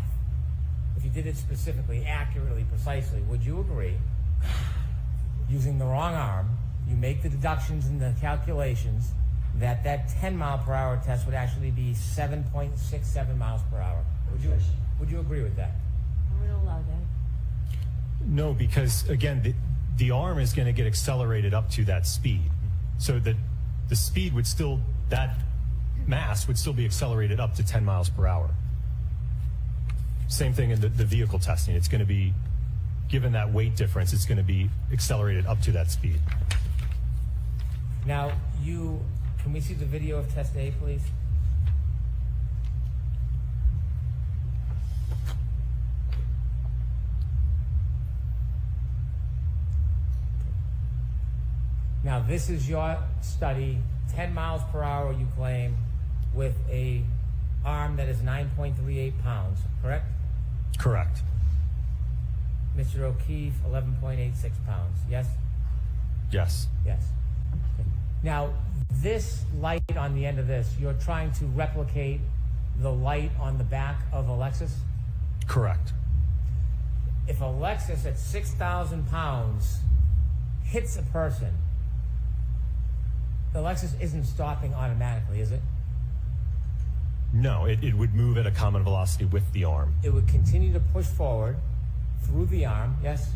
if you did it specifically, accurately, precisely, would you agree, using the wrong arm, you make the deductions and the calculations, that 10 mile per hour test would actually be 7.67 miles per hour? Would you agree with that? I would allow that. No, because again, the arm is going to get accelerated up to that speed. So that the speed would still, that mass would still be accelerated up to 10 miles per hour. Same thing in the vehicle testing. It's going to be, given that weight difference, it's going to be accelerated up to that speed. Now, can we see the video of test A, please? Now, this is your study, 10 miles per hour, you claim, with a arm that is 9.38 pounds, correct? Correct. Mr. O'Keefe, 11.86 pounds, yes? Yes. Yes. Okay. Now, this light on the end of this, you're trying to replicate the light on the back of a Lexus? Correct. If a Lexus at 6,000 pounds hits a person, the Lexus isn't stopping automatically, is it? No, it would move at a common velocity with the arm. It would continue to push forward through the arm, yes?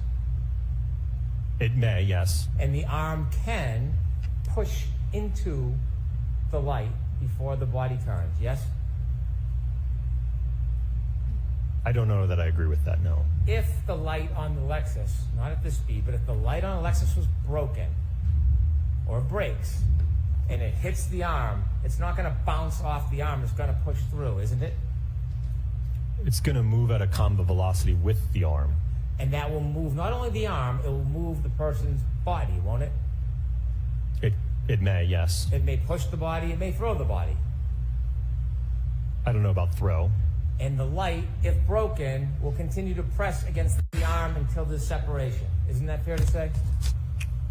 It may, yes. And the arm can push into the light before the body turns, yes? I don't know that I agree with that, no. If the light on the Lexus, not at this speed, but if the light on the Lexus was broken or breaks and it hits the arm, it's not going to bounce off the arm, it's going to push through, isn't it? It's going to move at a common velocity with the arm. And that will move not only the arm, it will move the person's body, won't it? It may, yes. It may push the body, it may throw the body. I don't know about throw. And the light, if broken, will continue to press against the arm until there's separation. Isn't that fair to say?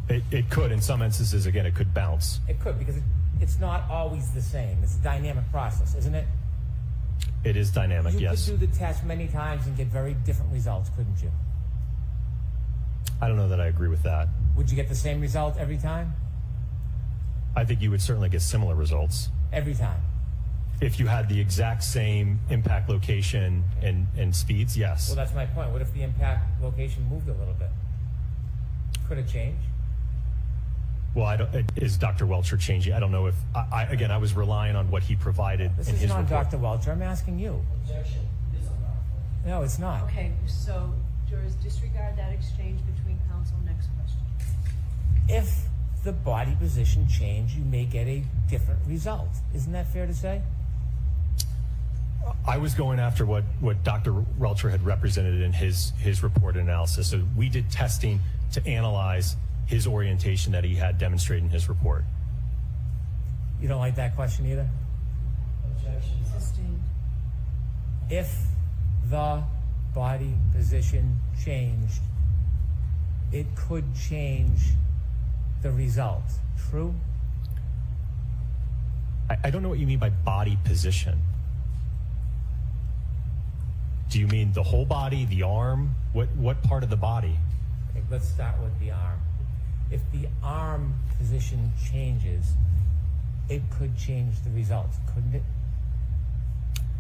It could, in some instances, again, it could bounce. It could, because it's not always the same. It's a dynamic process, isn't it? It is dynamic, yes. You could do the test many times and get very different results, couldn't you? I don't know that I agree with that. Would you get the same result every time? I think you would certainly get similar results. Every time? If you had the exact same impact location and speeds, yes. Well, that's my point. What if the impact location moved a little bit? Could it change? Well, is Dr. Welcher changing? I don't know if, again, I was relying on what he provided This in his isn't on report. Dr. Welcher. I'm asking you. Objection is unlawful. No, it's not. Okay, so jurors disregard that exchange between counsel. Next question. If the body position change, you may get a different result. Isn't that fair to say? I was going after what Dr. Welcher had represented in his report analysis. So we did testing to analyze his orientation that he had demonstrated in his report. You don't like that question either? Objection. Sustained. If the body position changed, it could change the result. True? I don't know what you mean by body position. Do you mean the whole body, the arm? What part of the body? Okay, let's start with the arm. If the arm position changes, it could change the result, couldn't it?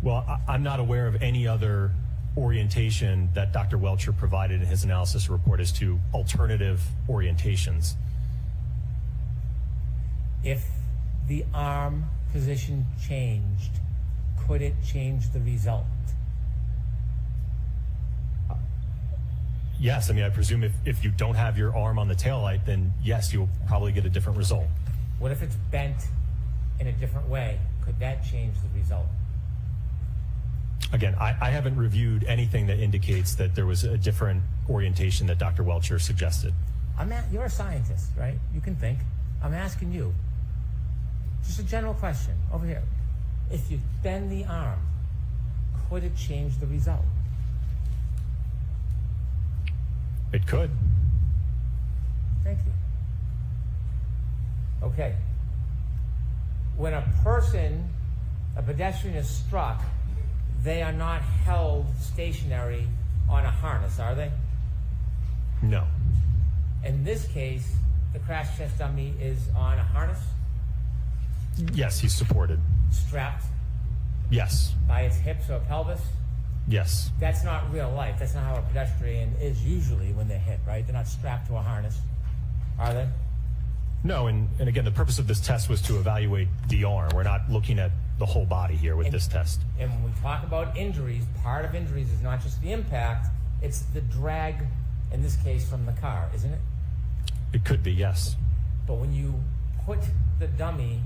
Well, I'm not aware of any other orientation that Dr. Welcher provided in his analysis report as to alternative orientations. If the arm position changed, could it change the result? Yes, I mean, I presume if you don't have your arm on the taillight, then yes, you'll probably get a different result. What if it's bent in a different way? Could that change the result? Again, I haven't reviewed anything that indicates that there was a different orientation that Dr. Welcher suggested. You're a scientist, right? You can think. I'm asking you. Just a general question over here. If you bend the arm, could it change the result? It could. Thank you. Okay. When a pedestrian is struck, they are not held stationary on a harness, are they? No. In this case, the crash test dummy is on a harness? Yes, he's supported. Strapped? Yes. By his hips or pelvis? Yes. That's not real life. That's not how a pedestrian is usually when they're hit, right? They're not strapped to a harness, are they? No, and again, the purpose of this test was to evaluate the arm. We're not looking at the whole body here with this test. And when we talk about injuries, part of injuries is not just the impact, it's the drag, in this case, from the car, isn't it? It could be, yes. But when you put the dummy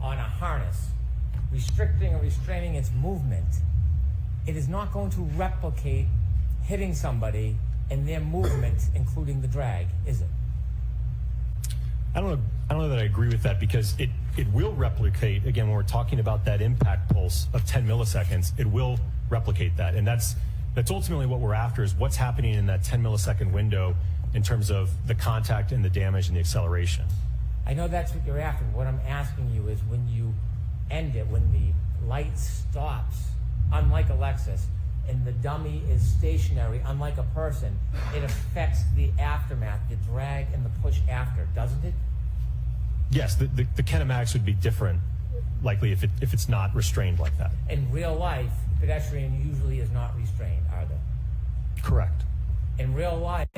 on a harness, restricting or restraining its movement, it is not going to replicate hitting somebody and their movement, including the drag, is it? I don't know that I agree with that, because it will replicate, again, when we're talking about that impact pulse of 10 milliseconds, it will replicate that. And that's ultimately what we're after, is what's happening in that 10 millisecond window in terms of the contact and the damage and the acceleration. I know that's what you're after. What I'm asking you is, when you end it, when the light stops, unlike a Lexus, and the dummy is stationary, unlike a person, it affects the aftermath, the drag and the push after, doesn't it? Yes, the kinematics would be different, likely, if it's not restrained like that. In real life, the pedestrian usually is not restrained, are they? Correct. In real life,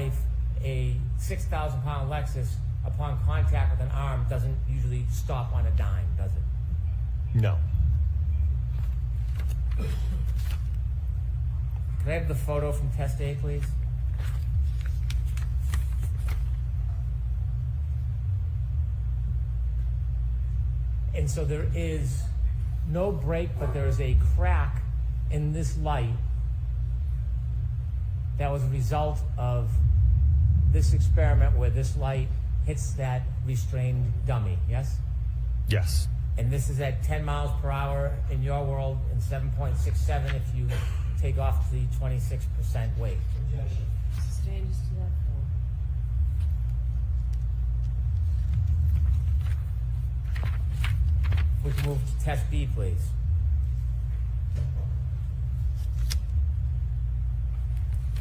a 6,000-pound Lexus, upon contact with an arm, doesn't usually stop on a dime, does it? No. Can I have the photo from test A, please? And so there is no break, but there is a crack in this light that was a result of this experiment where this light hits that restrained dummy, yes? Yes. And this is at 10 miles per hour in your world, and 7.67 if you take off the 26% weight. Objection. Sustained is to that form. We can move to test B, please.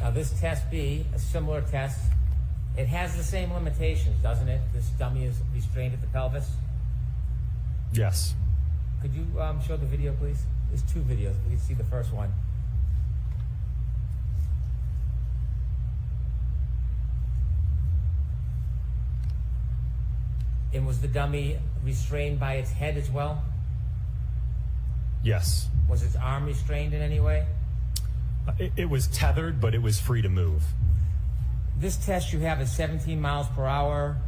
Now this test B, a similar test, it has the same limitations, doesn't it? This dummy is restrained at the pelvis. Yes. Could you show the video, please? There's two videos. We can see the first one. And was the dummy restrained by its head as well? Yes. Was its arm restrained in any way? It was tethered, but it was free to move. This test you have is 17 miles per hour,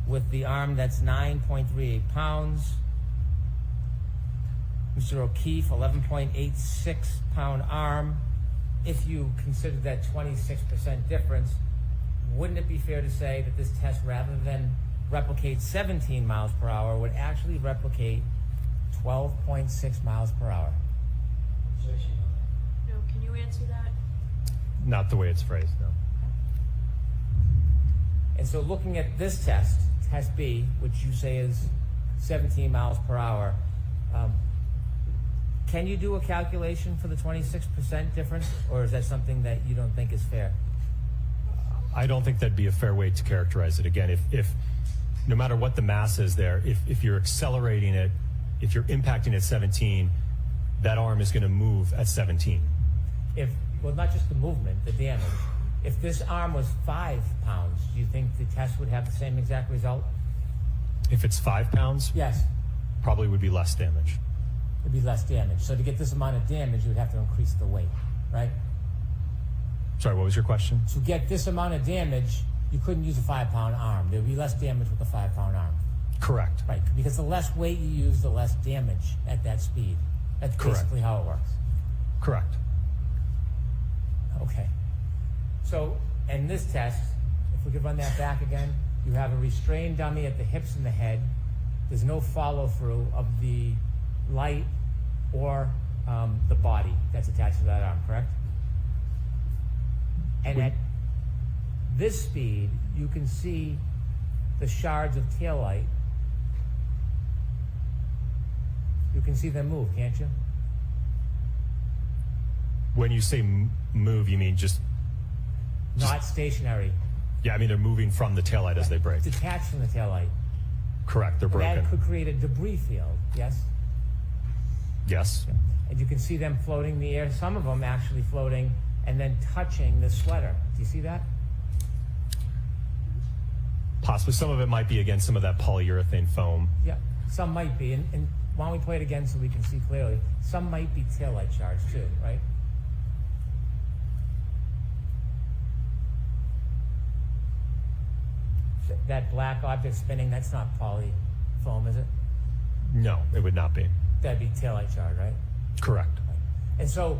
with the arm that's 9.38 pounds. Mr. O'Keefe, 11.86 pound arm. If you consider that 26% difference, wouldn't it be fair to say that this test, rather than replicate 17 miles per hour, would actually replicate 12.6 miles per hour? No, can you answer that? Not the way it's phrased, no. And so looking at this test, test B, which you say is 17 miles per hour, can you do a calculation for the 26% difference, or is that something that you don't think is fair? I don't think that'd be a fair way to characterize it. Again, if no matter what the mass is there, if you're accelerating it, if you're impacting at 17, that arm is going to move at 17. Well, not just the movement, the damage. If this arm was 5 pounds, do you think the test would have the same exact result? If it's 5 pounds? Yes. Probably would be less damage. It'd be less damage. So to get this amount of damage, you would have to increase the weight, right? Sorry, what was your question? To get this amount of damage, you couldn't use a 5 pound arm. There would be less damage with a 5 pound arm. Correct. Right, because the less weight you use, the less damage at that speed. That's basically how it works. Correct. Okay. So, in this test, if we could run that back again, you have a restrained dummy at the hips and the head. There's no follow-through of the light or the body that's attached to that arm, correct? And at this speed, you can see the shards of taillight. You can see them move, can't you? When you say move, you mean just Not stationary. Yeah, I mean they're moving from the taillight as they break. Detached from the taillight. Correct, they're broken. That could create a debris field, yes? Yes. And you can see them floating in the air, some of them actually floating and then touching the sweater. Do you see that? Possibly. Some of it might be, again, some of that polyurethane foam. Yeah, some might be. And why don't we play it again so we can see clearly? Some might be taillight shards too, right? That black object spinning, that's not poly foam, is it? No, it would not be. That'd be taillight shard, right? Correct. And so,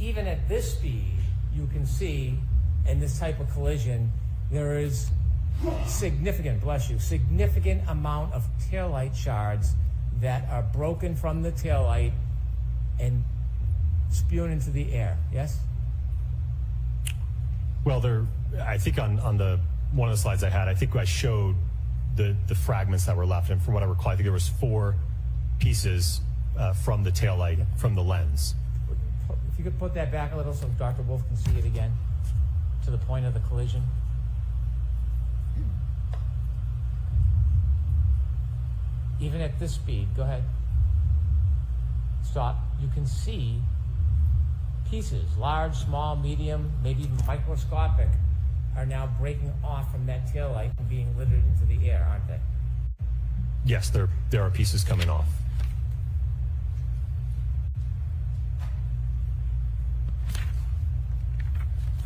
even at this speed, you can see in this type of collision, there is significant amount of taillight shards that are broken from the taillight and spewing into the air, yes? Well, I think on the one of the slides I had, I think I showed the fragments that were left, and from what I recall, I think there was 4 pieces from the taillight, from the lens. If you could put that back a little so Dr. Wolf can see it again, to the point of the collision. Even at this speed, go ahead. Stop. You can see pieces, large, small, medium, maybe even microscopic, are now breaking off from that taillight and being littered into the air, aren't they? Yes, there are pieces coming off.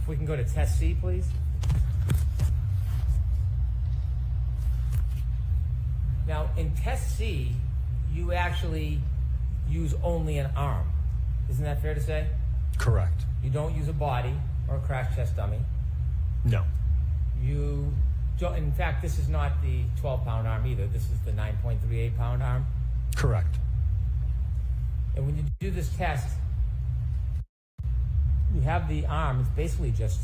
If we can go to test C, please. Now, in test C, you actually use only an arm. Isn't that fair to say? Correct. You don't use a body or a crash test dummy. No. You don't, in fact, this is not the 12-pound arm either. This is the 9.38-pound arm. Correct. And when you do this test, you have the arm. It's basically just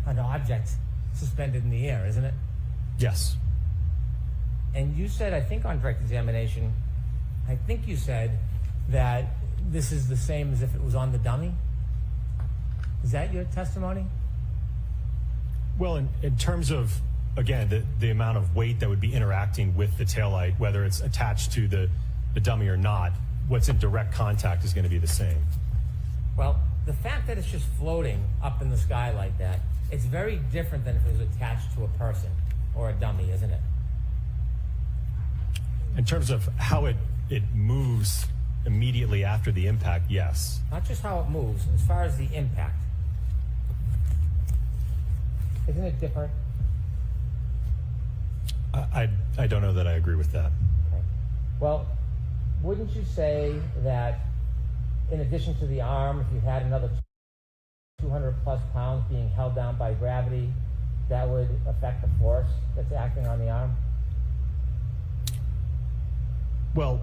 an object suspended in the air, isn't it? Yes. And you said, I think on direct examination, I think you said that this is the same as if it was on the dummy. Is that your testimony? Well, in terms of, again, the amount of weight that would be interacting with the taillight, whether it's attached to the dummy or not, what's in direct contact is going to be the same. Well, the fact that it's just floating up in the sky like that, it's very different than if it was attached to a person or a dummy, isn't it? In terms of how it moves immediately after the impact, yes. Not just how it moves, as far as the impact. Isn't it different? I don't know that I agree with that. Okay. Well, wouldn't you say that in addition to the arm, if you had another 200 plus pounds being held down by gravity, that would affect the force that's acting on the arm? Well,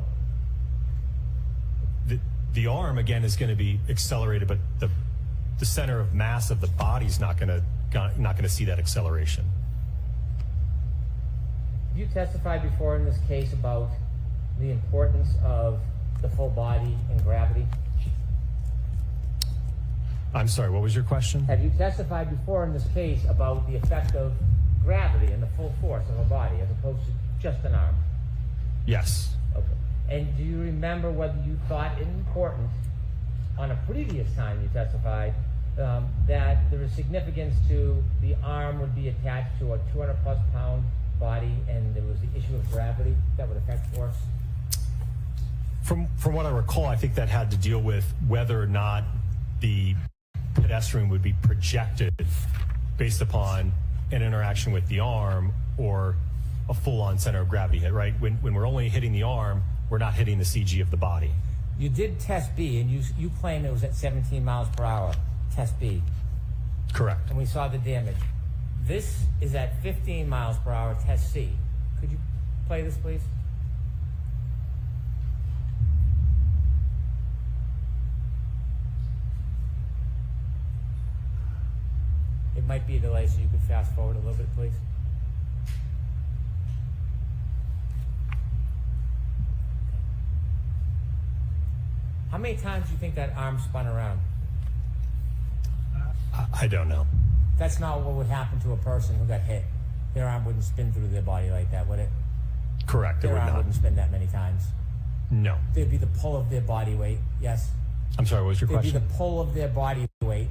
the arm again is going to be accelerated, but the center of mass of the body is not going to see that acceleration. You testified before in this case about the importance of the full body and gravity. I'm sorry, what was your question? Have you testified before in this case about the effect of gravity and the full force of a body as opposed to just an arm? Yes. Okay. And do you remember whether you thought it important on a previous time you testified that there is significance to the arm would be attached to a 200 plus pound body and there was the issue of gravity that would affect force? From what I recall, I think that had to deal with whether or not the pedestrian would be projected based upon an interaction with the arm or a full-on center of gravity hit, right? When we're only hitting the arm, we're not hitting the CG of the body. You did test B, and you claim it was at 17 miles per hour, test B. Correct. And we saw the damage. This is at 15 miles per hour, test C. Could you play this, please? It might be a delay, so you could fast forward a little bit, please. How many times do you think that arm spun around? I don't know. That's not what would happen to a person who got hit. Their arm wouldn't spin through their body like that, would it? Correct, it Their would arm not. wouldn't spin that many times. No. There'd be the pull of their body weight, yes? I'm sorry, what was your There'd question? be the pull of their body weight.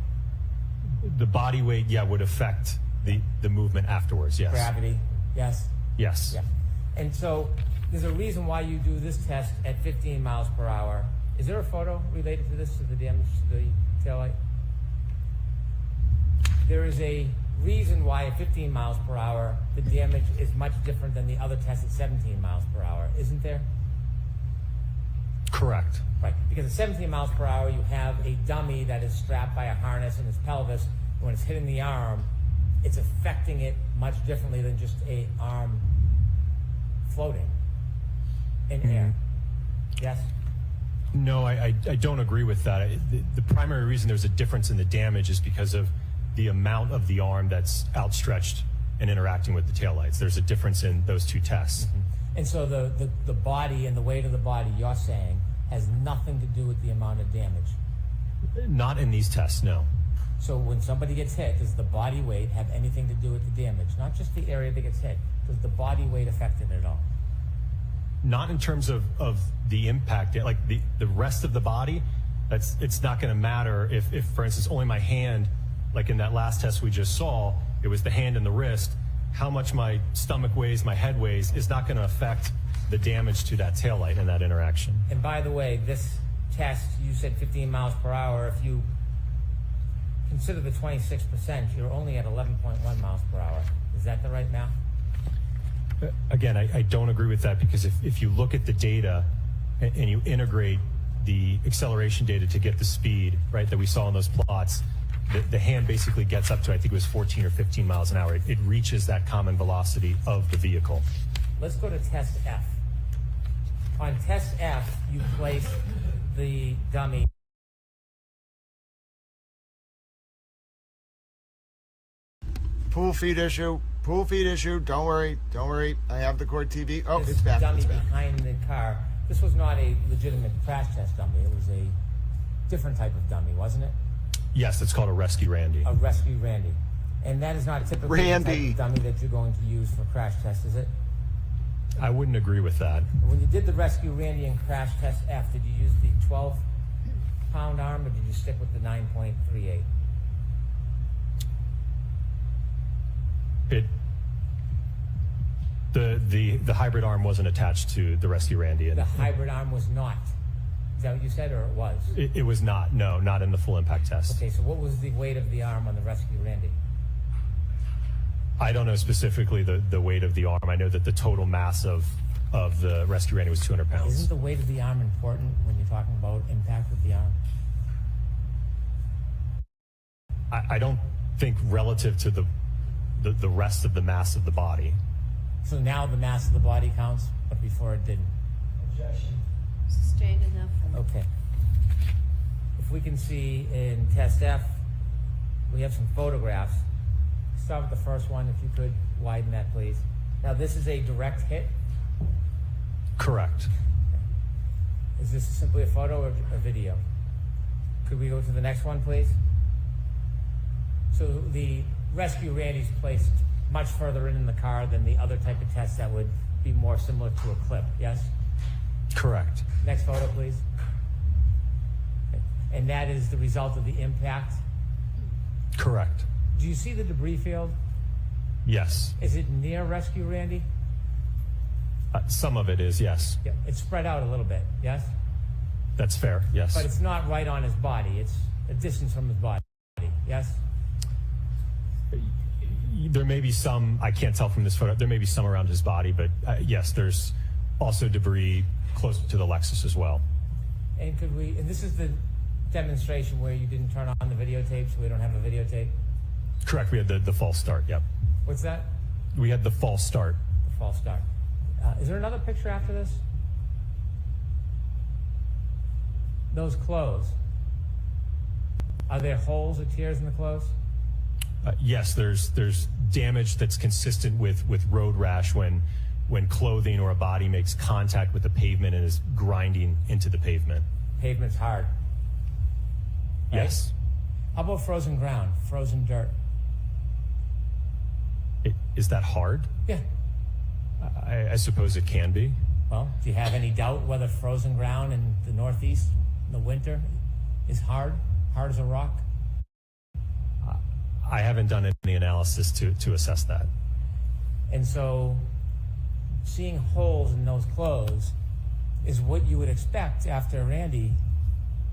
The body weight, yeah, would affect the movement afterwards, yes. Gravity, yes? Yes. Yeah. And so there's a reason why you do this test at 15 miles per hour. Is there a photo related to this, to the damage to the taillight? There is a reason why at 15 miles per hour the damage is much different than the other test at 17 miles per hour, isn't there? Correct. Right, because at 17 miles per hour you have a dummy that is strapped by a harness in its pelvis. When it's hitting the arm, it's affecting it much differently than just a arm floating in air. Yes? No, I don't agree with that. The primary reason there's a difference in the damage is because of the amount of the arm that's outstretched and interacting with the taillights. There's a difference in those two tests. Mm-hmm. And so the body and the weight of the body, you're saying, has nothing to do with the amount of damage? Not in these tests, no. So when somebody gets hit, does the body weight have anything to do with the damage? Not just the area that gets hit. Does the body weight affect it at all? Not in terms of the impact, like the rest of the body, it's not going to matter if, for instance, only my hand, like in that last test we just saw, it was the hand and the wrist, how much my stomach weighs, my head weighs, is not going to affect the damage to that taillight and that interaction. And by the way, this test, you said 15 miles per hour. If you consider the 26%, you're only at 11.1 miles per hour. Is that the right math? Again, I don't agree with that because if you look at the data and you integrate the acceleration data to get the speed, right, that we saw in those plots, the hand basically gets up to, I think it was 14 or 15 miles an hour. It reaches that common velocity of the vehicle. Let's go to test F. On test F, you place the dummy. Pool feed issue. Pool feed issue. Don't worry. Don't worry. I have the court TV. Oh, This it's back. dummy It's back. behind the car. This was not a legitimate crash test dummy. It was a different type of dummy, wasn't it? Yes, it's called a Rescue Randy. A Rescue Randy. And that is not typically the type Randy. of dummy that you're going to use for crash tests, is it? I wouldn't agree with that. When you did the Rescue Randy and crash test F, did you use the 12-pound arm or did you stick with the 9.38? The hybrid arm wasn't attached to the Rescue Randy. The hybrid arm was not. Is that what you said, or it was? It was not. No, not in the full impact test. Okay, so what was the weight of the arm on the Rescue Randy? I don't know specifically the weight of the arm. I know that the total mass of the rescue Randy was 200 pounds. Isn't the weight of the arm important when you're talking about impact with the arm? I don't think relative to the rest of the mass of the body. So now the mass of the body counts, but before it didn't. Objection. Sustained enough. Okay. If we can see in test F, we have some photographs. Start with the first one, if you could widen that, please. Now, this is a direct hit. Correct. Is this simply a photo or a video? Could we go to the next one, please? So the rescue Randy's placed much further in the car than the other type of test that would be more similar to a clip, yes? Correct. Next photo, please. Okay. And that is the result of the impact? Correct. Do you see the debris field? Yes. Is it near rescue Randy? Some of it is, yes. Yeah. It's spread out a little bit, yes? That's fair, yes. But it's not right on his body. It's a distance from his body, yes? There may be some, I can't tell from this photo, there may be some around his body, but yes, there's also debris close to the Lexus as well. And could we, and this is the demonstration where you didn't turn on the videotape, so we don't have a videotape? Correct, we had the false start, yep. What's that? We had the false start. The false start. Is there another picture after this? Those clothes. Are there holes or tears in the clothes? Yes, there's damage that's consistent with road rash when clothing or a body makes contact with the pavement and is grinding into the pavement. Pavement's hard. Right? Yes. How about frozen ground, frozen dirt? Is that hard? Yeah. I suppose it can be. Well, do you have any doubt whether frozen ground in the Northeast in the winter is hard as a rock? I haven't done any analysis to assess that. And so seeing holes in those clothes is what you would expect after Randy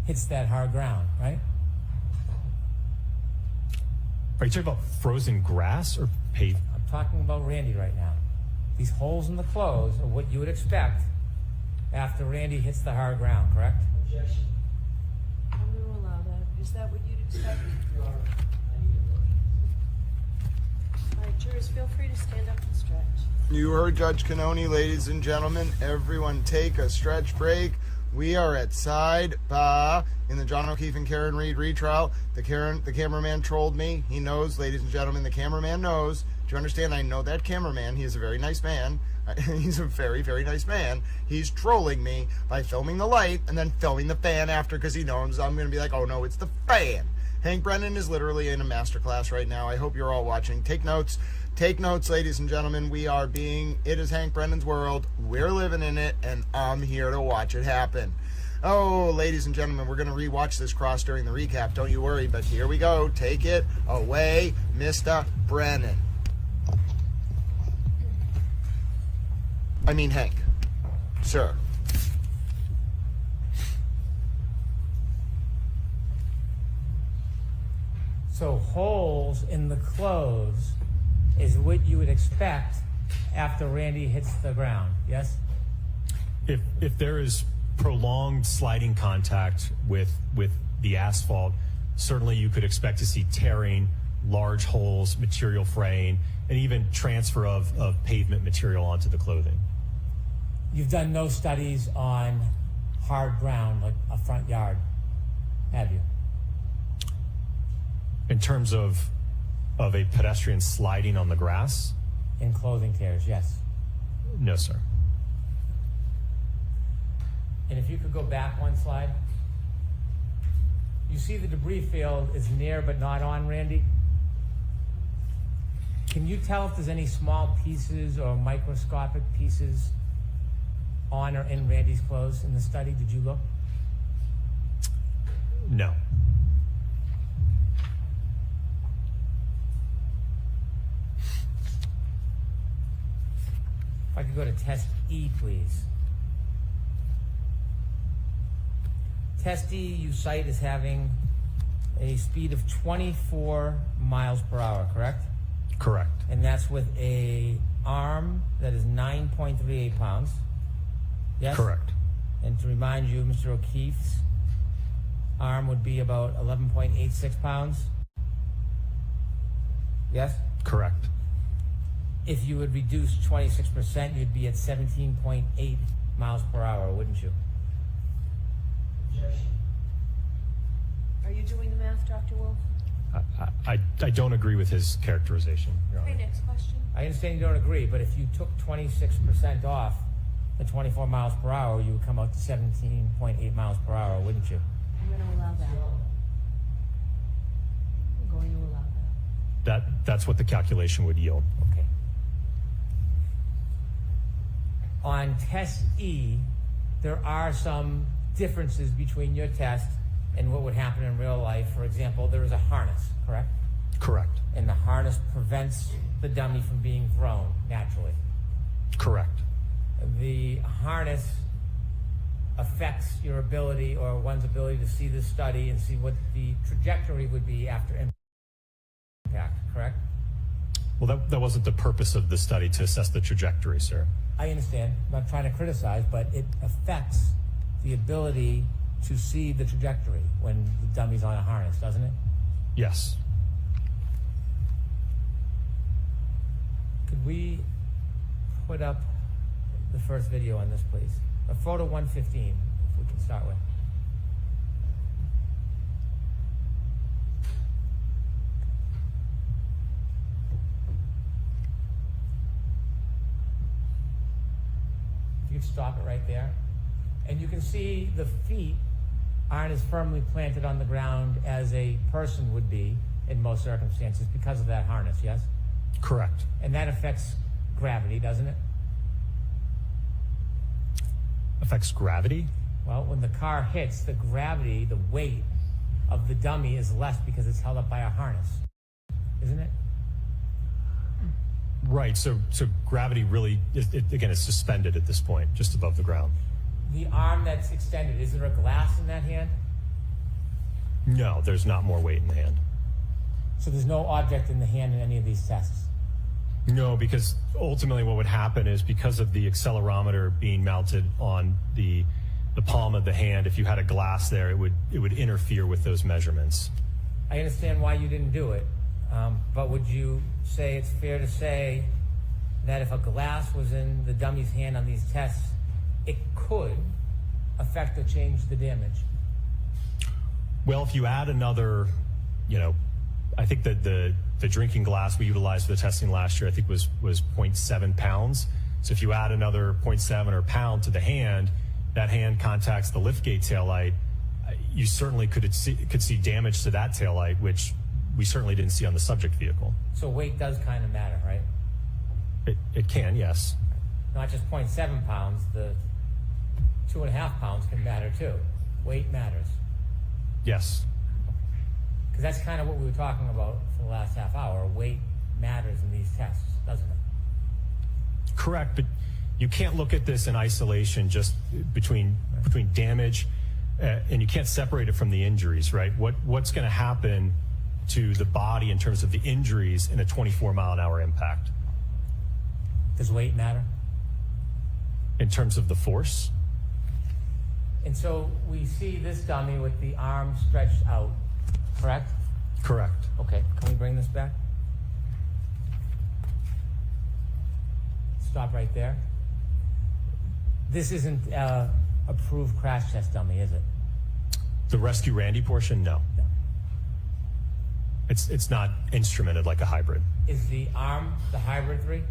hits that hard ground, right? Are you talking about frozen grass or pavement? I'm talking about Randy right now. These holes in the clothes are what you would expect after Randy hits the hard ground, correct? Objection. I'm going to allow that. Is that what you'd expect? Your Honor, I need a motion. All right, jurors, feel free to stand up and stretch. You heard Judge Cannoni, ladies and gentlemen. Everyone take a stretch break. We are at side bar in the John O'Keefe and Karen Reed retrial. The cameraman trolled me. He knows, ladies and gentlemen, the cameraman knows. Do you understand? I know that cameraman. He is a very nice man. He's a very, very nice man. He's trolling me by filming the light and then filming the fan after because he knows I'm going to be like, oh no, it's the fan. Hank Brennan is literally in a masterclass right now. I hope you're all watching. Take notes. Take notes, ladies and gentlemen. It is Hank Brennan's world. We're living in it, and I'm here to watch it happen. Oh, ladies and gentlemen, we're going to rewatch this cross during the recap. Don't you worry, but here we go. Take it away, Mr. Brennan. I mean, Hank. Sir. So holes in the clothes is what you would expect after Randy hits the ground, yes? If there is prolonged sliding contact with the asphalt, certainly you could expect to see tearing, large holes, material fraying, and even transfer of pavement material onto the clothing. You've done no studies on hard ground, like a front yard, have you? In terms of a pedestrian sliding on the grass? In clothing tears, yes. No, sir. And if you could go back one slide. You see the debris field is near but not on Randy? Can you tell if there's any small pieces or microscopic pieces on or in Randy's clothes in the study? Did you look? No. If I could go to test E, please. Test E, you cite as having a speed of 24 miles per hour, correct? Correct. And that's with a arm that is 9.38 pounds. Yes? Correct. And to remind you, Mr. O'Keefe's arm would be about 11.86 pounds. Yes? Correct. If you would reduce 26%, you'd be at 17.8 miles per hour, wouldn't you? Are you doing the math, Dr. Wolf? I don't agree with his characterization, Your Honor. Okay, next question. I understand you don't agree, but if you took 26% off the 24 miles per hour, you would come out to 17.8 miles per hour, wouldn't you? I'm going to allow that. I'm going to allow that. That's what the calculation would yield. Okay. On test E, there are some differences between your test and what would happen in real life. For example, there is a harness, correct? Correct. And the harness prevents the dummy from being thrown naturally. Correct. The harness affects your ability or one's ability to see the study and see what the trajectory would be after impact, correct? Well, that wasn't the purpose of the study, to assess the trajectory, sir. I understand. I'm not trying to criticize, but it affects the ability to see the trajectory when the dummy's on a harness, doesn't it? Yes. Could we put up the first video on this, please? A photo 115, if we can start with. You can stop it right there. And you can see the feet aren't as firmly planted on the ground as a person would be in most circumstances because of that harness, yes? Correct. And that affects gravity, doesn't it? Affects gravity? Well, when the car hits, the gravity, the weight of the dummy is less because it's held up by a harness, isn't it? Right. So gravity really, again, is suspended at this point, just above the ground. The arm that's extended, is there a glass in that hand? No, there's not more weight in the hand. So there's no object in the hand in any of these tests? No, because ultimately what would happen is, because of the accelerometer being mounted on the palm of the hand, if you had a glass there, it would interfere with those measurements. I understand why you didn't do it, but would you say it's fair to say that if a glass was in the dummy's hand on these tests, it could affect or change the damage? Well, if you add another, I think that the drinking glass we utilized for the testing last year, I think was 0.7 pounds. So if you add another 0.7 or pound to the hand, that hand contacts the liftgate taillight, you certainly could see damage to that taillight, which we certainly didn't see on the subject vehicle. So weight does kind of matter, right? It can, yes. Not just 0.7 pounds, the 2.5 pounds can matter too. Weight matters. Yes. Because that's kind of what we were talking about for the last half hour. Weight matters in these tests, doesn't it? Correct, but you can't look at this in isolation, just between damage, and you can't separate it from the injuries, right? What's going to happen to the body in terms of the injuries in a 24-mile-an-hour impact? Does weight matter? In terms of the force? And so we see this dummy with the arm stretched out, correct? Correct. Okay, can we bring this back? Stop right there. This isn't approved crash test dummy, is it? The Rescue Randy portion, no. No. It's not instrumented like a hybrid. Is the arm the hybrid 3?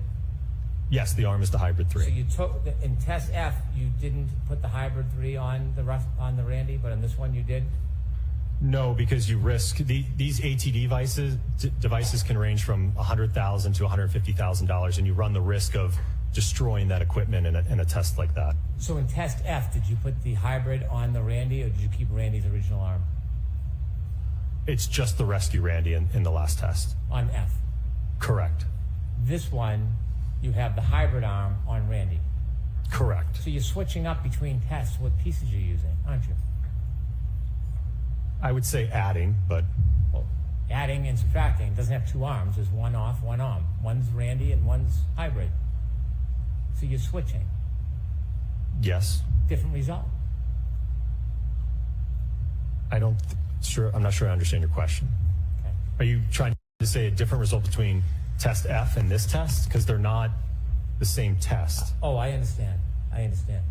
Yes, the arm is the hybrid 3. So you took in test F, you didn't put the hybrid 3 on the Randy, but in this one you did? No, because you risk these ATD devices can range from $100,000 to $150,000, and you run the risk of destroying that equipment in a test like that. So in test F, did you put the hybrid on the Randy, or did you keep Randy's original arm? It's just the Rescue Randy in the last test. On F? Correct. This one, you have the hybrid arm on Randy. Correct. So you're switching up between tests, what pieces you're using, aren't you? I would say adding, but... Well, adding and subtracting. It doesn't have two arms. There's one off, one on. One's Randy and one's hybrid. So you're switching. Yes. Different result. I'm not sure I understand your question. Okay. Are you trying to say a different result between test F and this test? Because they're not the same test. Oh, I understand. I understand.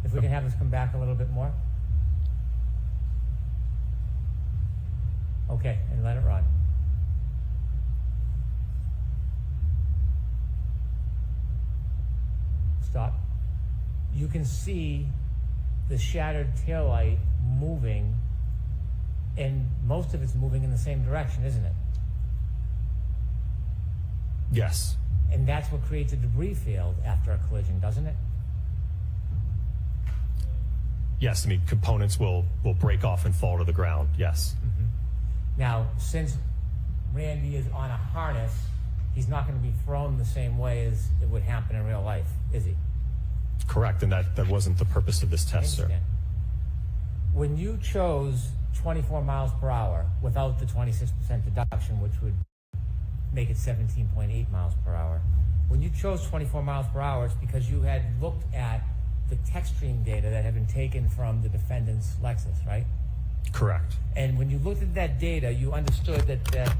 If we can have this come back a little bit more. Okay, and let it run. Stop. You can see the shattered taillight moving, and most of it's moving in the same direction, isn't it? Yes. And that's what creates a debris field after a collision, doesn't it? Yes, I mean, components will break off and fall to the ground, yes. Mm-hmm. Now, since Randy is on a harness, he's not going to be thrown the same way as it would happen in real life, is he? Correct, and that wasn't the purpose of this test, sir. When you chose 24 miles per hour without the 26% deduction, which would make it 17.8 miles per hour, when you chose 24 miles per hour, it's because you had looked at the tech stream data that had been taken from the defendant's Lexus, right? Correct. And when you looked at that data, you understood that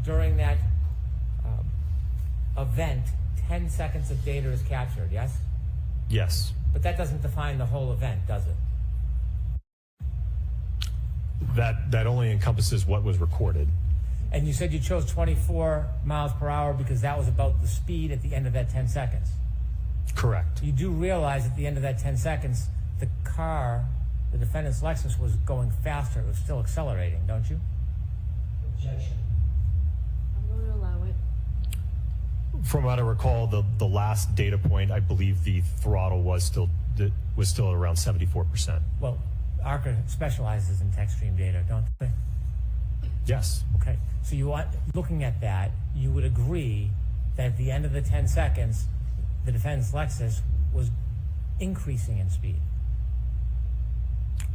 during that event, 10 seconds of data is captured, yes? Yes. But that doesn't define the whole event, does it? That only encompasses what was recorded. And you said you chose 24 miles per hour because that was about the speed at the end of that 10 seconds. Correct. You do realize at the end of that 10 seconds, the car, the defendant's Lexus, was going faster. It was still accelerating, don't you? Objection. I'm going to allow it. From what I recall, the last data point, I believe the throttle was still at around 74%. Well, ARCA specializes in tech stream data, don't they? Yes. Okay. So looking at that, you would agree that at the end of the 10 seconds, the defendant's Lexus was increasing in speed.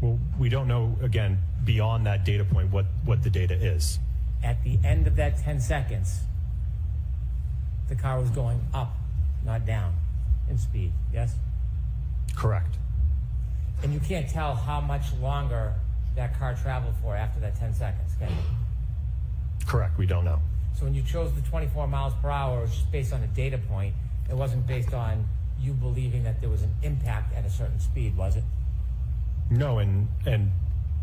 Well, we don't know, again, beyond that data point what the data is. At the end of that 10 seconds, the car was going up, not down, in speed, yes? Correct. And you can't tell how much longer that car traveled for after that 10 seconds, can you? Correct, we don't know. So when you chose the 24 miles per hour, it was just based on a data point. It wasn't based on you believing that there was an impact at a certain speed, was it? No, and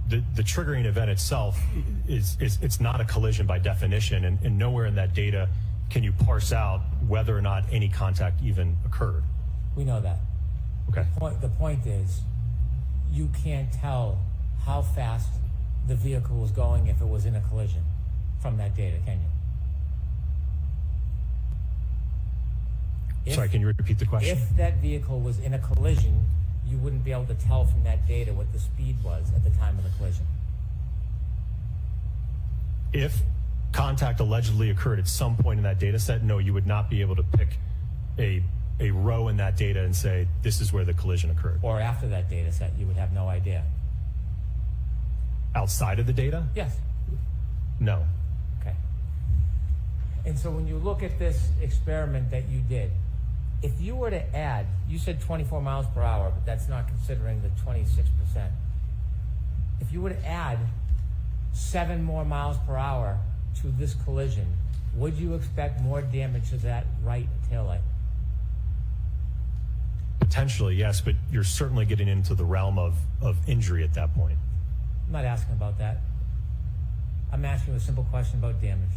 the triggering event itself it's not a collision by definition, and nowhere in that data can you parse out whether or not any contact even occurred. We know that. Okay. The point is, you can't tell how fast the vehicle was going if it was in a collision from that data, can you? Sorry, can you repeat the question? If that vehicle was in a collision, you wouldn't be able to tell from that data what the speed was at the time of the collision. If contact allegedly occurred at some point in that data set, no, you would not be able to pick a row in that data and say, this is where the collision occurred. Or after that data set, you would have no idea. Outside of the data? Yes. No. Okay. And so when you look at this experiment that you did, if you were to add, you said 24 miles per hour, but that's not considering the 26%. If you were to add 7 more miles per hour to this collision, would you expect more damage to that right taillight? Potentially, yes, but you're certainly getting into the realm of injury at that point. I'm not asking about that. I'm asking you a simple question about damage.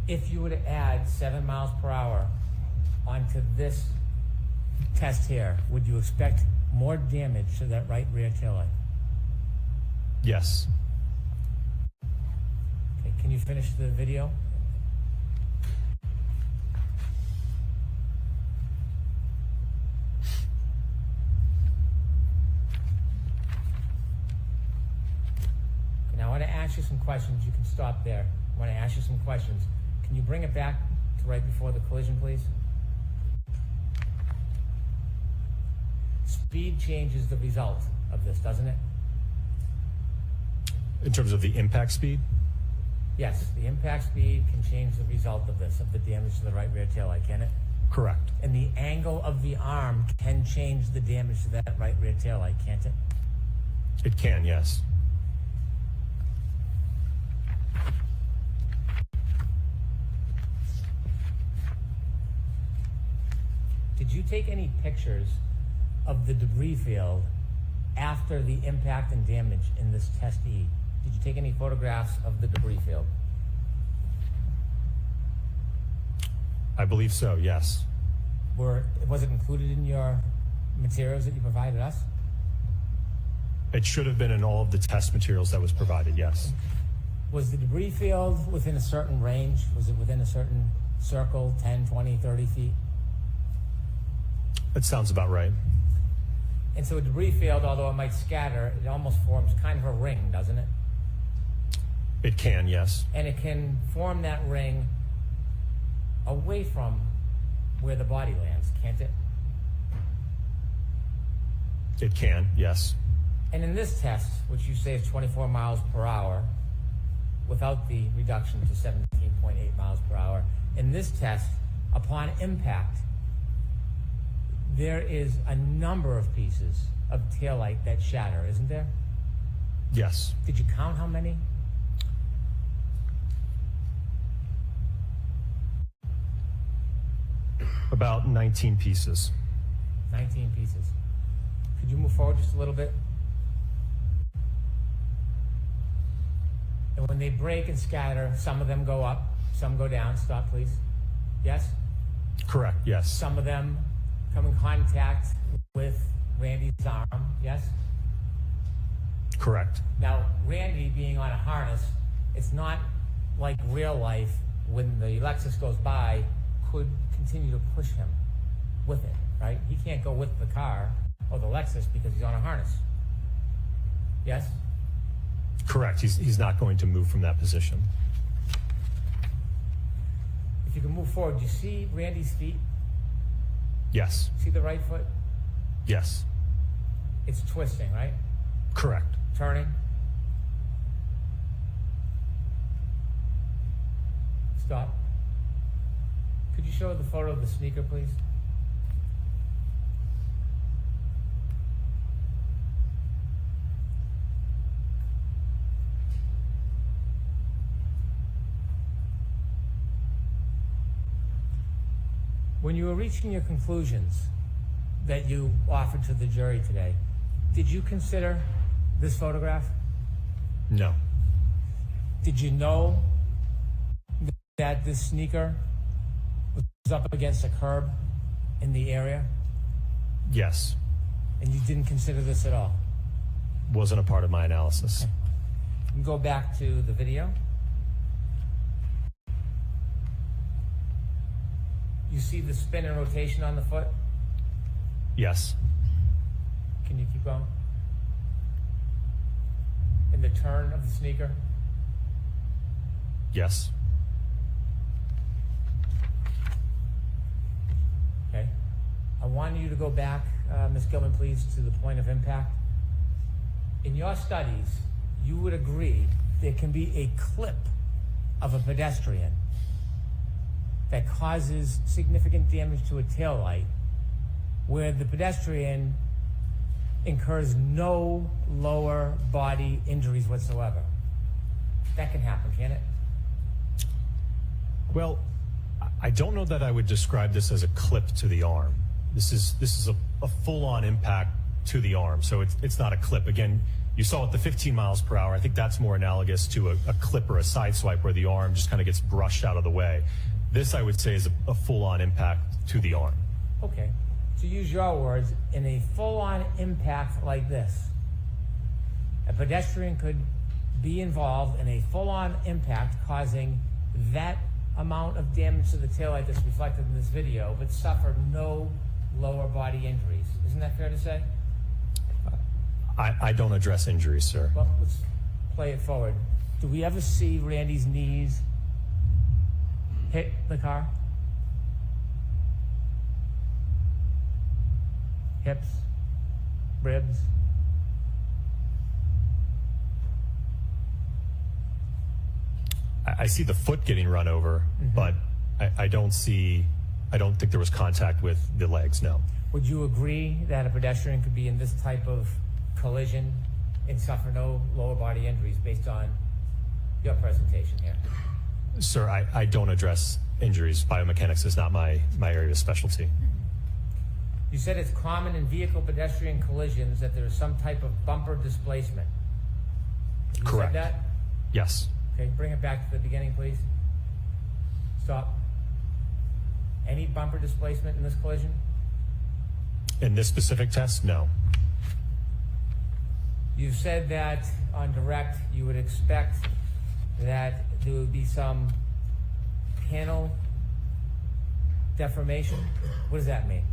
If you were to add 7 miles per hour onto this test here, would you expect more damage to that right rear taillight? Yes. Okay, can you finish the video? Now I want to ask you some questions. You can stop there. I want to ask you some questions. Can you bring it back to right before the collision, please? Speed changes the result of this, doesn't it? In terms of the impact speed? Yes, the impact speed can change the result of this, of the damage to the right rear taillight, can it? Correct. And the angle of the arm can change the damage to that right rear taillight, can't it? It can, yes. Did you take any pictures of the debris field after the impact and damage in this test E? Did you take any photographs of the debris field? I believe so, yes. Was it included in your materials that you provided us? It should have been in all of the test materials that was provided, yes. Was the debris field within a certain range? Was it within a certain circle, 10, 20, 30 feet? That sounds about right. And so a debris field, although it might scatter, it almost forms kind of a ring, doesn't it? It can, yes. And it can form that ring away from where the body lands, can't it? It can, yes. And in this test, which you say is 24 miles per hour, without the reduction to 17.8 miles per hour, in this test, upon impact, there is a number of pieces of taillight that shatter, isn't there? Yes. Did you count how many? About 19 pieces. 19 pieces. Could you move forward just a little bit? And when they break and scatter, some of them go up, some go down. Stop, please. Yes? Correct, yes. Some of them come in contact with Randy's arm. Yes? Correct. Now, Randy being on a harness, it's not like real life when the Lexus goes by, could continue to push him with it, right? He can't go with the car or the Lexus because he's on a harness. Yes? Correct. He's not going to move from that position. If you can move forward, do you see Randy's feet? Yes. See the right foot? Yes. It's twisting, right? Correct. Turning. Stop. Could you show the photo of the sneaker, please? When you were reaching your conclusions that you offered to the jury today, did you consider this photograph? No. Did you know that this sneaker was up against a curb in the area? Yes. And you didn't consider this at all? Wasn't a part of my analysis. Okay. You can go back to the video. You see the spin and rotation on the foot? Yes. Can you keep going? And the turn of the sneaker? Yes. Okay. I want you to go back, Ms. Gilman, please, to the point of impact. In your studies, you would agree there can be a clip of a pedestrian that causes significant damage to a taillight where the pedestrian incurs no lower body injuries whatsoever. That can happen, can it? Well, I don't know that I would describe this as a clip to the arm. This is a full-on impact to the arm, so it's not a clip. Again, you saw at the 15 miles per hour. I think that's more analogous to a clip or a side swipe where the arm just kind of gets brushed out of the way. This, I would say, is a full-on impact to the arm. Okay. To use your words, in a full-on impact like this, a pedestrian could be involved in a full-on impact causing that amount of damage to the taillight that's reflected in this video, but suffer no lower body injuries. Isn't that fair to say? I don't address injuries, sir. Well, let's play it forward. Do we ever see Randy's knees hit the car? Hips? Ribs? I see the foot getting run over, but I don't think there was contact with the legs, no. Would you agree that a pedestrian could be in this type of collision and suffer no lower body injuries based on your presentation here? Sir, I don't address injuries. Biomechanics is not my area of specialty. You said it's common in vehicle pedestrian collisions that there is some type of bumper displacement. You Correct. said that? Yes. Okay, bring it back to the beginning, please. Stop. Any bumper displacement in this collision? In this specific test, no. You said that on direct you would expect that there would be some panel deformation. What does that mean?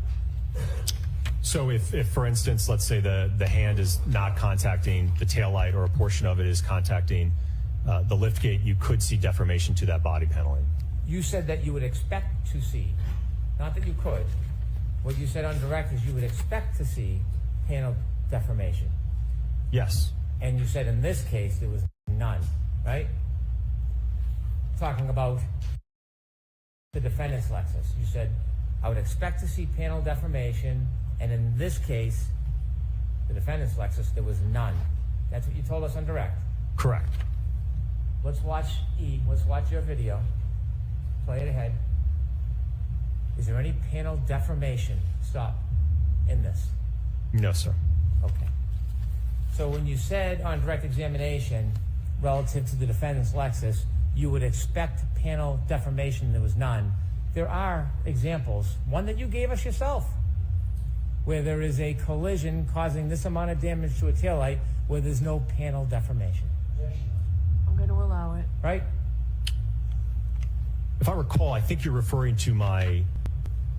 So if for instance, let's say the hand is not contacting the taillight or a portion of it is contacting the lift gate, you could see deformation to that body paneling. You said that you would expect to see, not that you could. What you said on direct is you would expect to see panel deformation. Yes. And you said in this case there was none, right? Talking about the defendant's Lexus. You said, I would expect to see panel deformation, and in this case, the defendant's Lexus, there was none. That's what you told us on direct. Correct. Let's watch let's watch your video. Play it ahead. Is there any panel deformation, in this? No, sir. Okay. So when you said on direct examination, relative to the defendant's Lexus, you would expect panel deformation, there was none. There are examples, one that you gave us yourself, where there is a collision causing this amount of damage to a taillight where there's no panel deformation. I'm going to allow it. Right? If I recall, I think you're referring to my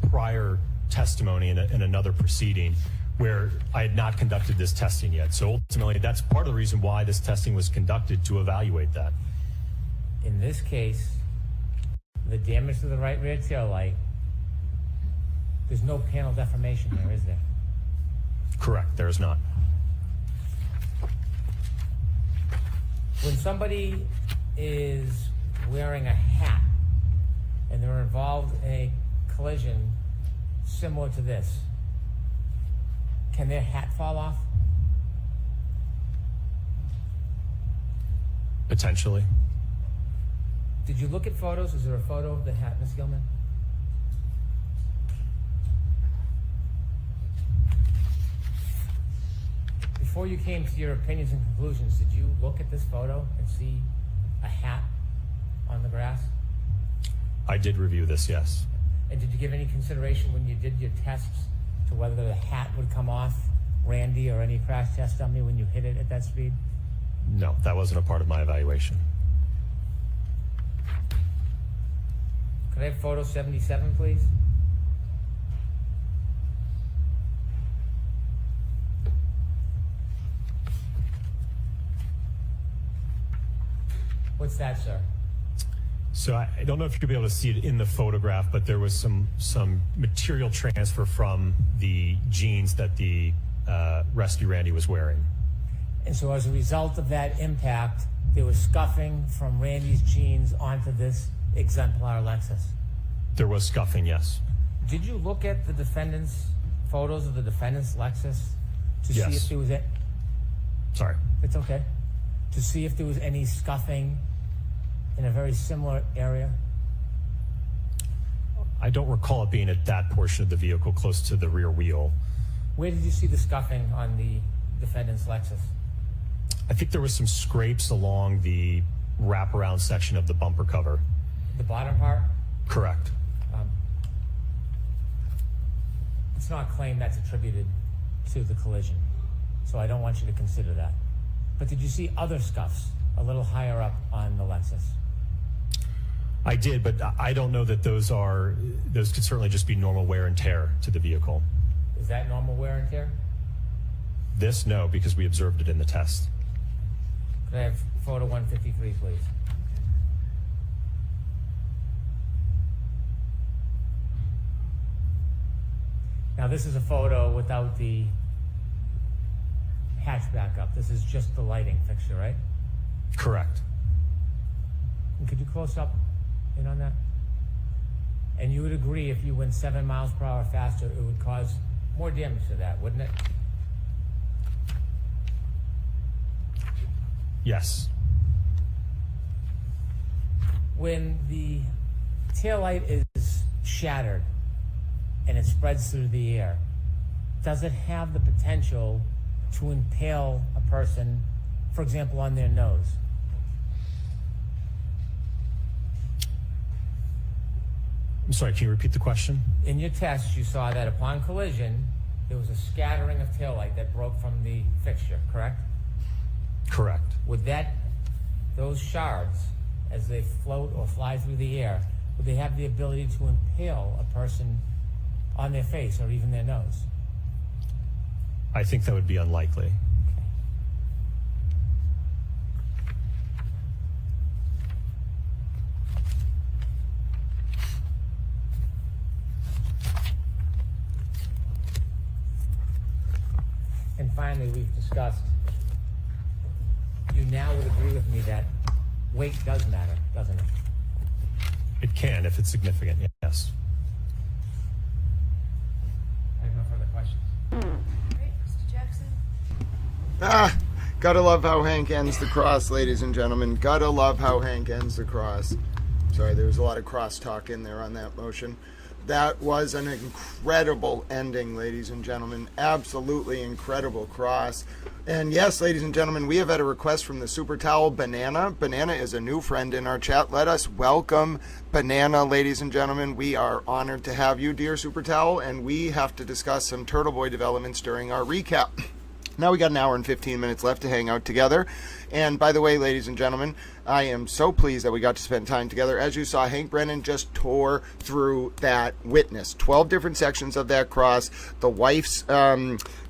prior testimony in another proceeding where I had not conducted this testing yet. So ultimately, that's part of the reason why this testing was conducted, to evaluate that. In this case, the damage to the right rear taillight, there's no panel deformation there, is there? Correct, there is not. When somebody is wearing a hat and they're involved in a collision similar to this, can their hat fall off? Potentially. Did you look at photos? Is there a photo of the hat, Ms. Gilman? Before you came to your opinions and conclusions, did you look at this photo and see a hat on the grass? I did review this, yes. And did you give any consideration when you did your tests to whether the hat would come off Randy or any crash test dummy when you hit it at that speed? No, that wasn't a part of my evaluation. Could I have photo 77, please? What's that, sir? So I don't know if you'll be able to see it in the photograph, but there was some material transfer from the jeans that the rescue Randy was wearing. And so as a result of that impact, there was scuffing from Randy's jeans onto this exemplar Lexus. There was scuffing, yes. Did you look at the defendant's photos of the defendant's Lexus to see if there was a... Sorry. It's okay. To see if there was any scuffing in a very similar area? I don't recall it being at that portion of the vehicle close to the rear wheel. Where did you see the scuffing on the defendant's Lexus? I think there was some scrapes along the wraparound section of the bumper cover. The bottom part? Correct. It's not a claim that's attributed to the collision, so I don't want you to consider that. But did you see other scuffs a little higher up on the Lexus? I did, but I don't know that those could certainly just be normal wear and tear to the vehicle. Is that normal wear and tear? This, no, because we observed it in the test. Could I have photo 153, please? Now this is a photo without the hatch back up. This is just the lighting fixture, right? Correct. And could you close up in on that? And you would agree if you went 7 miles per hour faster, it would cause more damage to that, wouldn't it? Yes. When the taillight is shattered and it spreads through the air, does it have the potential to impale a person, for example, on their nose? I'm sorry, can you repeat the question? In your test, you saw that upon collision, there was a scattering of taillight that broke from the fixture, correct? Correct. Would those shards, as they float or fly through the air, would they have the ability to impale a person on their face or even their nose? I think that would be unlikely. And finally, we've discussed, you now would agree with me that weight does matter, doesn't it? It can if it's significant, yes. I have no further questions. Great, Mr. Jackson. Gotta love how Hank ends the cross, ladies and gentlemen. Gotta love how Hank ends the cross. Sorry, there was a lot of crosstalk in there on that motion. That was an incredible ending, ladies and gentlemen. Absolutely incredible cross. And yes, ladies and gentlemen, we have had a request from the Super Towel Banana. Banana is a new friend in our chat. Let us welcome Banana, ladies and gentlemen. We are honored to have you, dear Super Towel, and we have to discuss some Turtle Boy developments during our recap. Now we got an hour and 15 minutes left to hang out together. And by the way, ladies and gentlemen, I am so pleased that we got to spend time together. As you saw, Hank Brennan just tore through that witness. 12 different sections of that cross. The wife's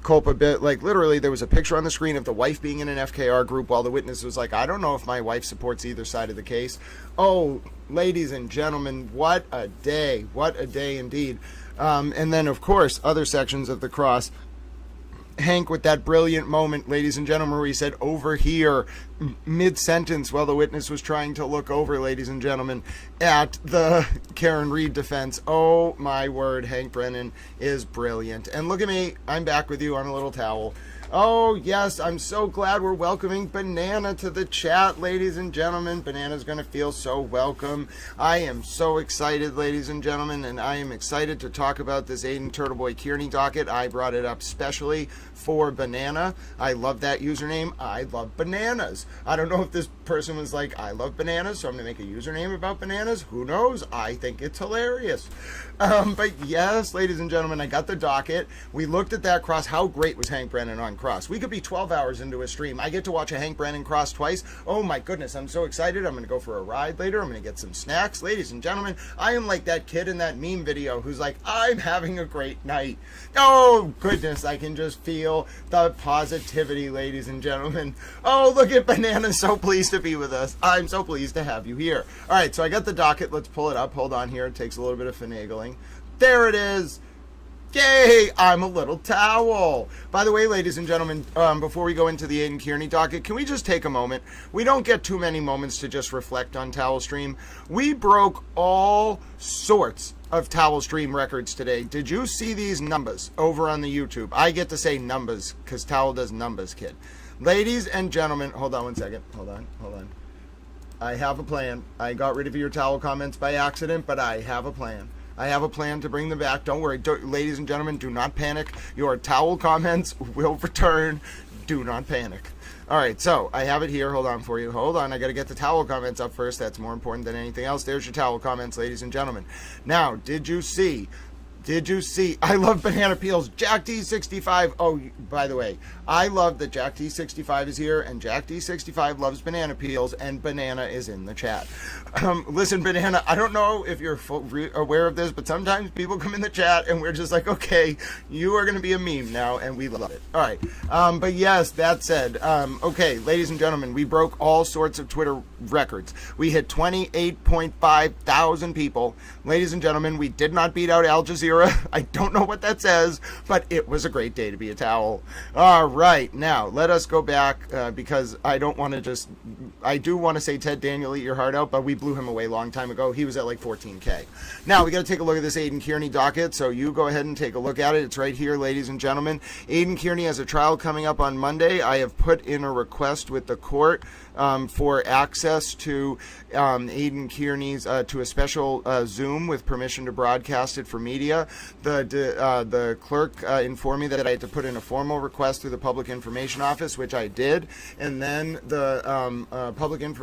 culpability, like literally there was a picture on the screen of the wife being in an FKR group while the witness was like, I don't know if my wife supports either side of the case. Oh, ladies and gentlemen, what a day. What a day indeed. And then, of course, other sections of the cross. Hank with that brilliant moment, ladies and gentlemen, where he said over here mid-sentence while the witness was trying to look over, ladies and gentlemen, at the Karen Reed defense. Oh my word, Hank Brennan is brilliant. And look at me, I'm back with you on a little towel. Oh yes, I'm so glad we're welcoming Banana to the chat, ladies and gentlemen. Banana's going to feel so welcome. I am so excited, ladies and gentlemen, and I am excited to talk about this Aiden Turtleboy Kearney docket. I brought it up specially for Banana. I love that username. I love bananas. I don't know if this person was like, I love bananas, so I'm going to make a username about bananas. Who knows? I think it's hilarious. But yes, ladies and gentlemen, I got the docket. We looked at that cross. How great was Hank Brennan on cross? We could be 12 hours into a stream. I get to watch a Hank Brennan cross twice. Oh my goodness, I'm so excited. I'm going to go for a ride later. I'm going to get some snacks. Ladies and gentlemen, I am like that kid in that meme video who's like, I'm having a great night. Oh goodness, I can just feel the positivity, ladies and gentlemen. Oh, look at Banana, so pleased to be with us. I'm so pleased to have you here. All right, so I got the docket. Let's pull it up. Hold on here. It takes a little bit of finagling. There it is. Yay, I'm a little towel. By the way, ladies and gentlemen, before we go into the Aiden Kearney docket, can we just take a moment? We don't get too many moments to just reflect on Towel Stream. We broke all sorts of Towel Stream records today. Did you see these numbers over on the YouTube? I get to say numbers because Towel does numbers, kid. Ladies and gentlemen, hold on one second. Hold on. I have a plan. I got rid of your towel comments by accident, but I have a plan. I have a plan to bring them back. Don't worry. Ladies and gentlemen, do not panic. Your towel comments will return. Do not panic. All right, so I have it here. Hold on for you. Hold on. I got to get the towel comments up first. That's more important than anything else. There's your towel comments, ladies and gentlemen. Now, did you see? I love banana peels. Jack D65. Oh, by the way, I love that Jack D65 is here, and Jack D65 loves banana peels, and Banana is in the chat. Listen, Banana, I don't know if you're aware of this, but sometimes people come in the chat, and we're just like, okay, you are going to be a meme now, and we love it. All right. But yes, that said, okay, ladies and gentlemen, we broke all sorts of Twitter records. We hit 28.5 thousand people. Ladies and gentlemen, we did not beat out Al Jazeera Sarah. I don't know what that says, but it was a great day to be a towel. All right, now let us go back because I don't want to just, I do want to say Ted Daniel, eat your heart out, but we blew him away a long time ago. He was at like 14K. Now we got to take a look at this Aidan Kearney docket, so you go ahead and take a look at it. It's right here, ladies and gentlemen. Aidan Kearney has a trial coming up on Monday. I have put in a request with the court for access to Aidan Kearney's, to a special Zoom with permission to broadcast it for media. The clerk informed me that I had to put in a formal request through the Public Information Office, which I did, and then the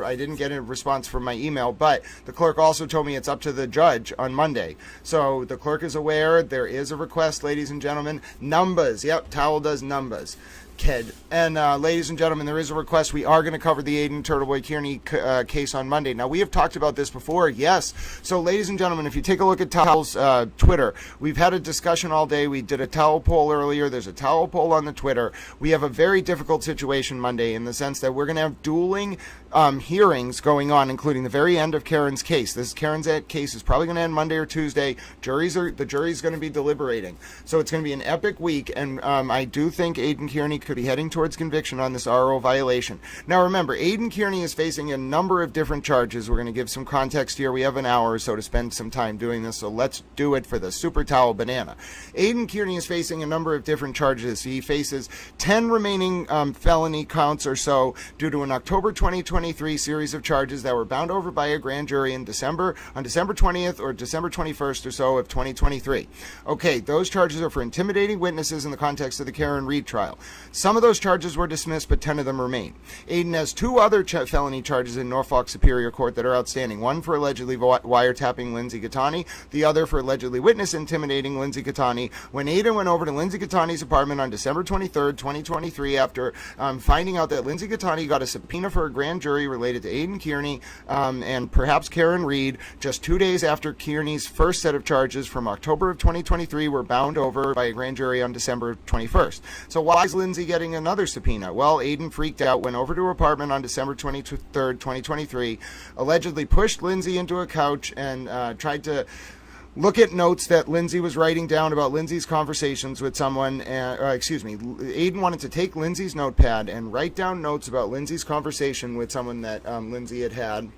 I didn't get a response from my email, but the clerk also told me it's up to the judge on Monday. So the clerk is aware there is a request, ladies and gentlemen. Numbers, yep, Towel does numbers. Kid. And ladies and gentlemen, there is a request. We are going to cover the Aidan Turtleboy Kearney case on Monday. Now, we have talked about this before, yes. So, ladies and gentlemen, if you take a look at Towel's Twitter, we've had a discussion all day. We did a Towel poll earlier. There's a Towel poll on the Twitter. We have a very difficult situation Monday in the sense that we're going to have dueling hearings going on, including the very end of Karen's case. This Karen's case is probably going to end Monday or Tuesday. The jury's going to be deliberating. So it's going to be an epic week, and I do think Aidan Kearney could be heading towards conviction on this RO violation. Now remember, Aidan Kearney is facing a number of different charges. We're going to give some context here. We have an hour or so to spend some time doing this, so let's do it for the Super Towel Banana. Aidan Kearney is facing a number of different charges. He faces 10 remaining felony counts or so due to an October 2023 series of charges that were bound over by a grand jury on December 20th or December 21st or so of 2023. Okay, those charges are for intimidating witnesses in the context of the Karen Reed trial. Some of those charges were dismissed, but 10 of them remain. Aidan has 2 other felony charges in Norfolk Superior Court that are outstanding. One for allegedly wiretapping Lindsay Gattani, the other for allegedly witness intimidating Lindsay Gattani. When Aidan went over to Lindsay Gattani's apartment on December 23rd, 2023, after finding out that Lindsay Gattani got a subpoena for a grand jury related to Aidan Kearney and perhaps Karen Reed, just 2 days after Kearney's first set of charges from October of 2023 were bound over by a grand jury on December 21st. So why is Lindsay getting another subpoena? Well, Aidan freaked out, went over to her apartment on December 23rd, 2023, allegedly pushed Lindsay into a couch and tried to look at notes that Lindsay was writing down about Lindsay's conversations with someone. Aidan wanted to take Lindsay's notepad and write down notes about Lindsay's conversation with someone that Lindsay had had.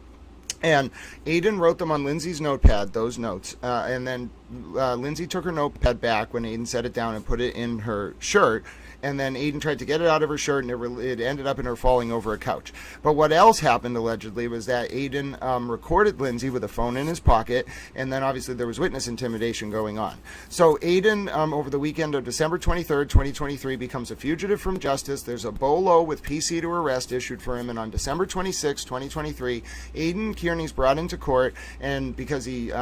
And Aidan wrote them on Lindsay's notepad, those notes, and then Lindsay took her notepad back when Aidan set it down and put it in her shirt. And then Aidan tried to get it out of her shirt, and it ended up in her falling over a couch. But what else happened, allegedly, was that Aidan recorded Lindsay with a phone in his pocket, and then obviously there was witness intimidation going on. So Aidan, over the weekend of December 23rd, 2023, becomes a fugitive from justice. There's a BOLO with PC to arrest issued for him, and on December 26, 2023, Aidan Kearney's brought into court, and because he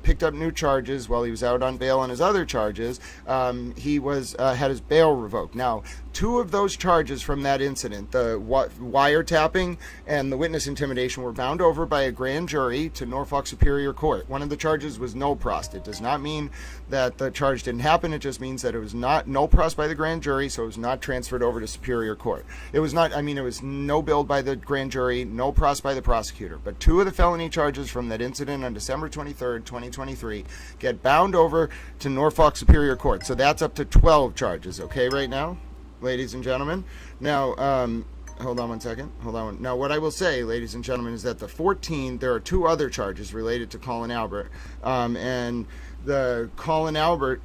picked up new charges while he was out on bail on his other charges, he had his bail revoked. Now, 2 of those charges from that incident, the wiretapping and the witness intimidation, were bound over by a grand jury to Norfolk Superior Court. One of the charges was no prost. It does not mean that the charge didn't happen. It just means that it was not no prost by the grand jury, so it was not transferred over to Superior Court. It was not, it was no billed by the grand jury, no prost by the prosecutor. But 2 of the felony charges from that incident on December 23rd, 2023, get bound over to Norfolk Superior Court. So that's up to 12 charges, okay, right now, ladies and gentlemen. Now, hold on one second. Now, what I will say, ladies and gentlemen, is that there are 2 other charges related to Colin Albert. And the Colin Albert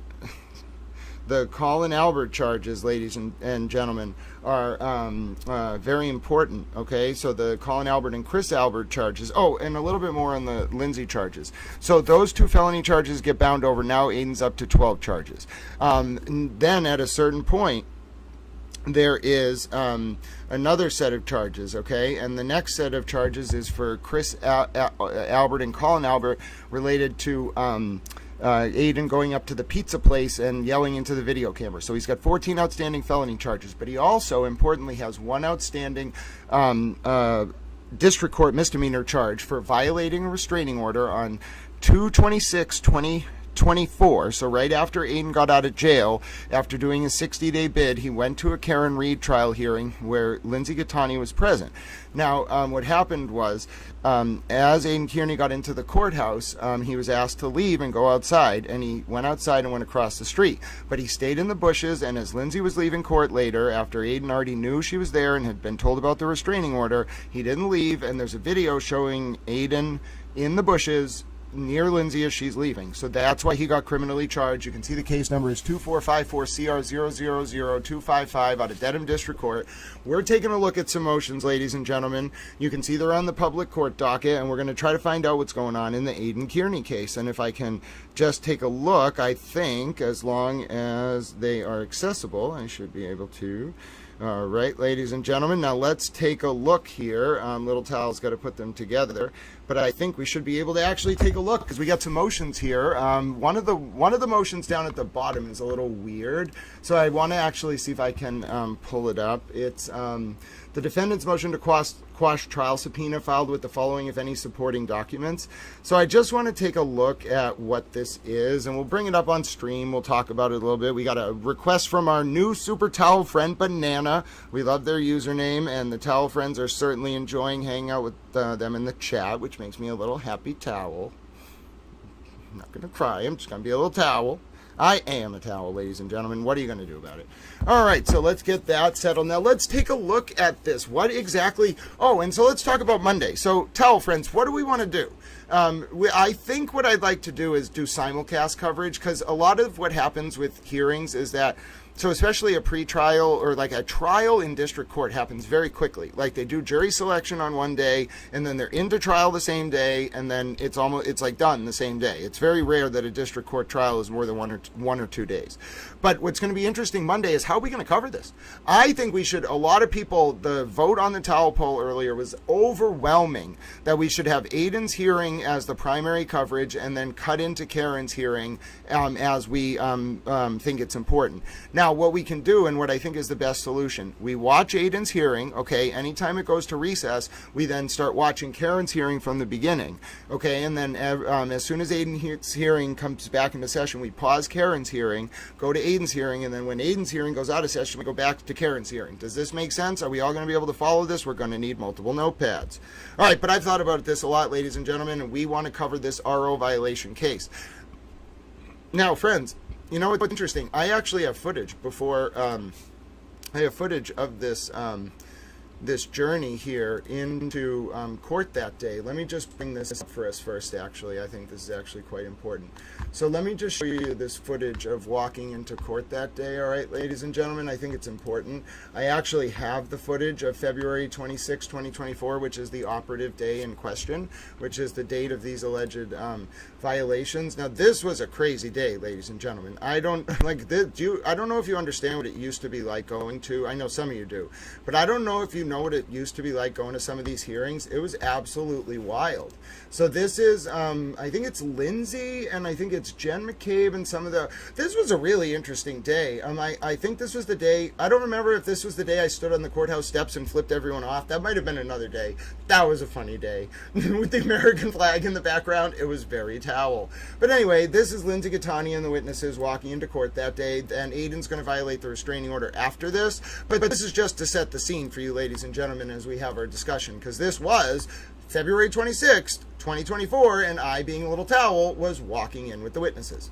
charges, ladies and gentlemen, are very important, okay? So the Colin Albert and Chris Albert charges. Oh, and a little bit more on the Lindsay charges. So those 2 felony charges get bound over. Now Aidan's up to 12 charges. Then at a certain point, there is another set of charges, okay? And the next set of charges is for Chris Albert and Colin Albert related to Aidan going up to the pizza place and yelling into the video camera. So he's got 14 outstanding felony charges, but he also, importantly, has 1 outstanding district court misdemeanor charge for violating a restraining order on 2/26/2022 24, so right after Aiden got out of jail, after doing a 60-day bid, he went to a Karen Reed trial hearing where Lindsay Gattani was present. Now, what happened was, as Aiden Kearney got into the courthouse, he was asked to leave and go outside, and he went outside and went across the street. But he stayed in the bushes, and as Lindsay was leaving court later, after Aiden already knew she was there and had been told about the restraining order, he didn't leave, and there's a video showing Aiden in the bushes near Lindsay as she's leaving. So that's why he got criminally charged. You can see the case number is 2454CR000255 out of Dedham District Court. We're taking a look at some motions, ladies and gentlemen. You can see they're on the public court docket, and we're going to try to find out what's going on in the Aiden Kearney case. And if I can just take a look, I think as long as they are accessible, I should be able to. All right, ladies and gentlemen, now let's take a look here. Little Tal's got to put them together, but I think we should be able to actually take a look because we got some motions here. One of the motions down at the bottom is a little weird, so I want to actually see if I can pull it up. It's the defendant's motion to quash trial subpoena filed with the following, if any, supporting documents. So I just want to take a look at what this is, and we'll bring it up on stream. We'll talk about it a little bit. We got a request from our new super towel friend, Banana. We love their username, and the towel friends are certainly enjoying hanging out with them in the chat, which makes me a little happy towel. I'm not going to cry. I'm just going to be a little towel. I am a towel, ladies and gentlemen. What are you going to do about it? All right, so let's get that settled. Now, let's take a look at this. What exactly... Oh, and so let's talk about Monday. So, towel friends, what do we want to do? I think what I'd like to do is do simulcast coverage, because a lot of what happens with hearings is that, so especially a pre-trial or like a trial in district court happens very quickly. Like they do jury selection on one day, and then they're into trial the same day, and then it's like done the same day. It's very rare that a district court trial is more than one or 2 days. But what's going to be interesting Monday is how are we going to cover this? I think we should, a lot of people, the vote on the towel poll earlier was overwhelming that we should have Aiden's hearing as the primary coverage and then cut into Karen's hearing as we think it's important. Now, what we can do, and what I think is the best solution, we watch Aiden's hearing, okay? Anytime it goes to recess, we then start watching Karen's hearing from the beginning, okay? And then as soon as Aiden's hearing comes back into session, we pause Karen's hearing, go to Aiden's hearing, and then when Aiden's hearing goes out of session, we go back to Karen's hearing. Does this make sense? Are we all going to be able to follow this? We're going to need multiple notepads. All right, but I've thought about this a lot, ladies and gentlemen, and we want to cover this RO violation case. Now, friends, you know what's interesting? I actually have footage before. I have footage of this this journey here into court that day. Let me just bring this up for us first. Actually, I think this is actually quite important. So let me just show you this footage of walking into court that day. All right, ladies and gentlemen, I think it's important. I actually have the footage of February 26, 2024, which is the operative day in question, which is the date of these alleged violations. Now, this was a crazy day, ladies and gentlemen. I don't like this. I don't know if you understand what it used to be like going to. I know some of you do, but I don't know if you know what it used to be like going to some of these hearings. It was absolutely wild. So this is, I think it's Lindsay, and I think it's Jen McCabe, and some of the. This was a really interesting day. I think this was the day. I don't remember if this was the day I stood on the courthouse steps and flipped everyone off. That might have been another day. That was a funny day with the American flag in the background. It was very towel. But anyway, this is Lindsay Gattani and the witnesses walking into court that day, and Aiden's going to violate the restraining order after this. But this is just to set the scene for you, ladies and gentlemen, as we have our discussion, because this was February 26th, 2024, and I, being a little towel, was walking in with the witnesses.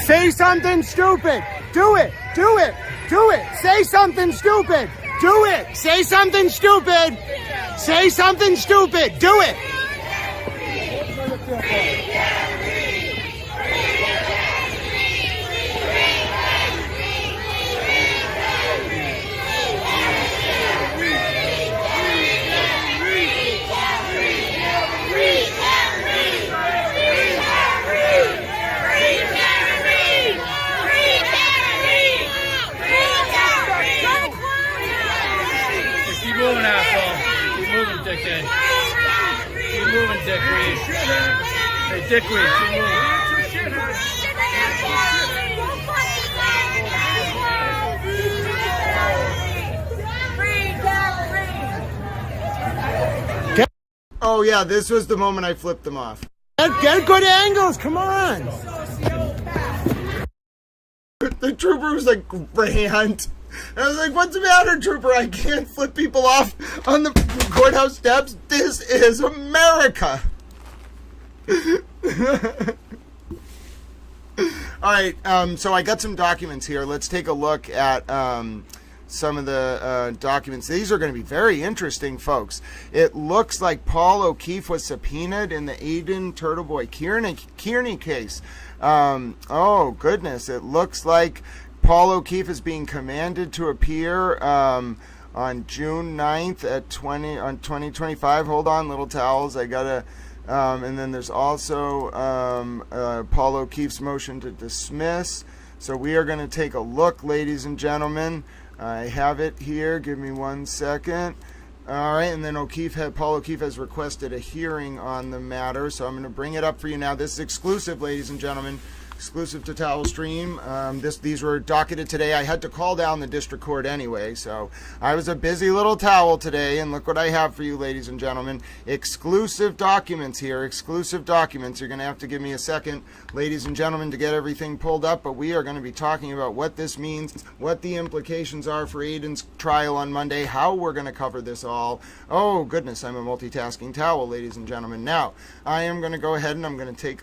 Say something stupid. Do it. Do it. Do it. Say something stupid. Do it. Say something stupid. Say something stupid. Do it. Keep moving, asshole. Keep moving, dickhead. Keep moving, Dick Reed. Hey, Dick Reed, keep moving. Oh yeah, this was the moment I flipped them off. Get good angles, come on! The trooper was like, Grant. And I was like, what's the matter, trooper? I can't flip people off on the courthouse steps. This is America. All right, so I got some documents here. Let's take a look at some of the documents. These are going to be very interesting, folks. It looks like Paul O'Keefe was subpoenaed in the Aiden Turtleboy Kearney case. Oh, goodness. It looks like Paul O'Keefe is being commanded to appear on June 9th at 2025. Hold on, little towels. I got to... and then there's also Paul O'Keefe's motion to dismiss. So we are going to take a look, ladies and gentlemen. I have it here. Give me 1 second. All right, and then Paul O'Keefe has requested a hearing on the matter. So I'm going to bring it up for you now. This is exclusive, ladies and gentlemen. Exclusive to Towel Stream. These were docketed today. I had to call down the district court anyway, so I was a busy little towel today, and look what I have for you, ladies and gentlemen. Exclusive documents here. Exclusive documents. You're going to have to give me a second, ladies and gentlemen, to get everything pulled up, but we are going to be talking about what this means, what the implications are for Aiden's trial on Monday, how we're going to cover this all. Oh, goodness, I'm a multitasking towel, ladies and gentlemen. Now, I am going to go ahead and I'm going to take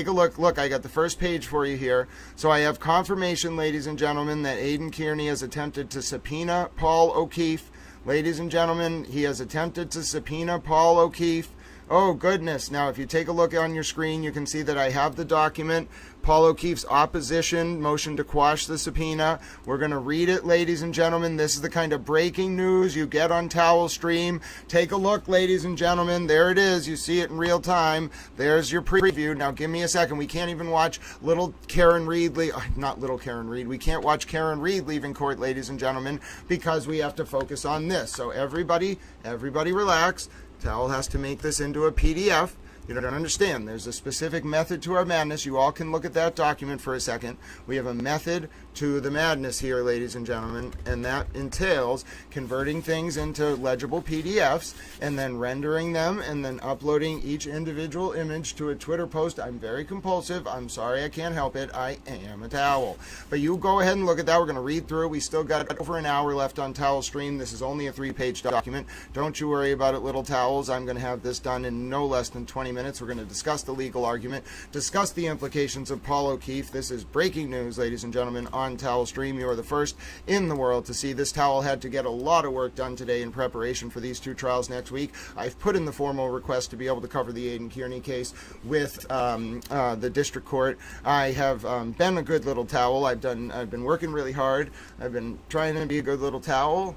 a look. Look, I got the first page for you here. So I have confirmation, ladies and gentlemen, that Aiden Kearney has attempted to subpoena Paul O'Keefe. Ladies and gentlemen, he has attempted to subpoena Paul O'Keefe. Oh, goodness. Now, if you take a look on your screen, you can see that I have the document. Paul O'Keefe's opposition motion to quash the subpoena. We're going to read it, ladies and gentlemen. This is the kind of breaking news you get on Towel Stream. Take a look, ladies and gentlemen. There it is. You see it in real time. There's your preview. Now, give me a second. We can't even watch little Karen Reed. Not little Karen Reed. We can't watch Karen Reed leaving court, ladies and gentlemen, because we have to focus on this. So everybody relax. Towel has to make this into a PDF. You don't understand. There's a specific method to our madness. You all can look at that document for a second. We have a method to the madness here, ladies and gentlemen, and that entails converting things into legible PDFs and then rendering them and then uploading each individual image to a Twitter post. I'm very compulsive. I'm sorry, I can't help it. I am a towel. But you go ahead and look at that. We're going to read through. We still got over an hour left on Towel Stream. This is only a 3-page document. Don't you worry about it, little towels. I'm going to have this done in no less than 20 minutes. We're going to discuss the legal argument, discuss the implications of Paul O'Keefe. This is breaking news, ladies and gentlemen, on Towel Stream. You are the first in the world to see this. Towel had to get a lot of work done today in preparation for these two trials next week. I've put in the formal request to be able to cover the Aiden Kearney case with the district court. I have been a good little towel. I've been working really hard. I've been trying to be a good little towel.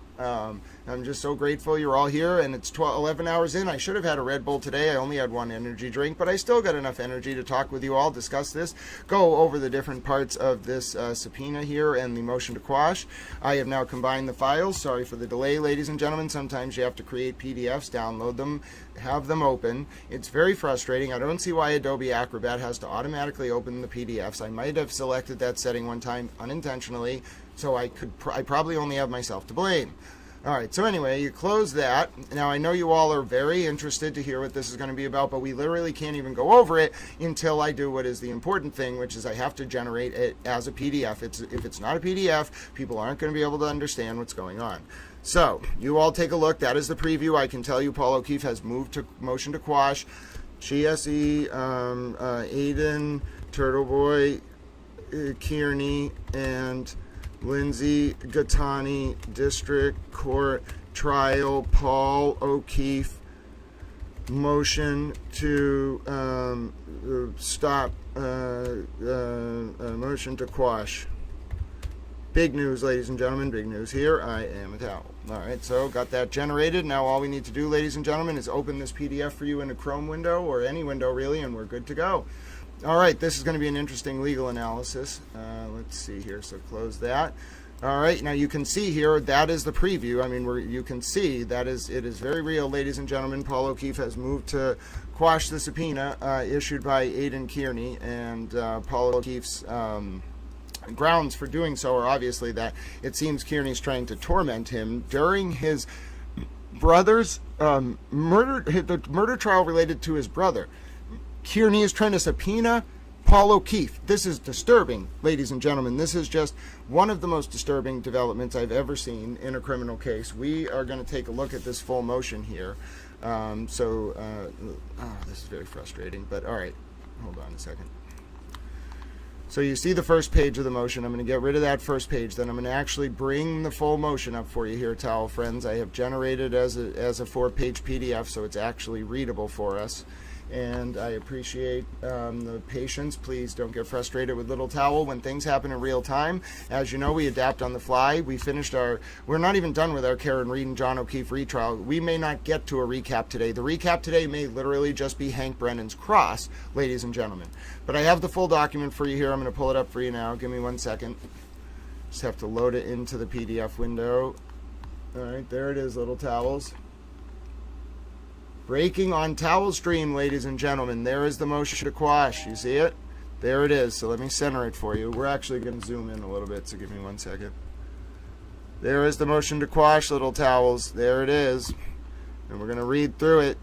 I'm just so grateful you're all here, and it's 11 hours in. I should have had a Red Bull today. I only had one energy drink, but I still got enough energy to talk with you all, discuss this, go over the different parts of this subpoena here and the motion to quash. I have now combined the files. Sorry for the delay, ladies and gentlemen. Sometimes you have to create PDFs, download them, have them open. It's very frustrating. I don't see why Adobe Acrobat has to automatically open the PDFs. I might have selected that setting one time unintentionally, so I probably only have myself to blame. All right, so anyway, you close that. Now, I know you all are very interested to hear what this is going to be about, but we literally can't even go over it until I do what is the important thing, which is I have to generate it as a PDF. If it's not a PDF, people aren't going to be able to understand what's going on. So, you all take a look. That is the preview. I can tell you Paul O'Keefe has moved to motion to quash. GSE, Aiden, Turtleboy, Kearney, and Lindsay Gattani, District Court Trial, Paul O'Keefe. Motion to stop, motion to quash. Big news, ladies and gentlemen, big news here. I am a towel. All right, so got that generated. Now all we need to do, ladies and gentlemen, is open this PDF for you in a Chrome window or any window, really, and we're good to go. All right, this is going to be an interesting legal analysis. Let's see here, so close that. All right, now you can see here, that is the preview. I mean, you can see that it is very real, ladies and gentlemen. Paul O'Keefe has moved to quash the subpoena issued by Aidan Kearney, and Paul O'Keefe's grounds for doing so are obviously that it seems Kearney's trying to torment him during his brother's murder trial related to his brother. Kearney is trying to subpoena Paul O'Keefe. This is disturbing, ladies and gentlemen. This is just one of the most disturbing developments I've ever seen in a criminal case. We are going to take a look at this full motion here. This is very frustrating, but all right, hold on a second. So you see the first page of the motion. I'm going to get rid of that first page. Then I'm going to actually bring the full motion up for you here, towel friends. I have generated as a 4-page PDF, so it's actually readable for us. And I appreciate the patience. Please don't get frustrated with Little Towel when things happen in real time. As you know, we adapt on the fly. We're not even done with our Karen Reed and John O'Keefe retrial. We may not get to a recap today. The recap today may literally just be Hank Brennan's cross, ladies and gentlemen. But I have the full document for you here. I'm going to pull it up for you now. Give me 1 second. Just have to load it into the PDF window. All right, there it is, Little Towels. Breaking on Towel Stream, ladies and gentlemen. There is the motion to quash. You see it? There it is. So let me center it for you. We're actually going to zoom in a little bit, so give me 1 second. There is the motion to quash, Little Towels. There it is. And we're going to read through it.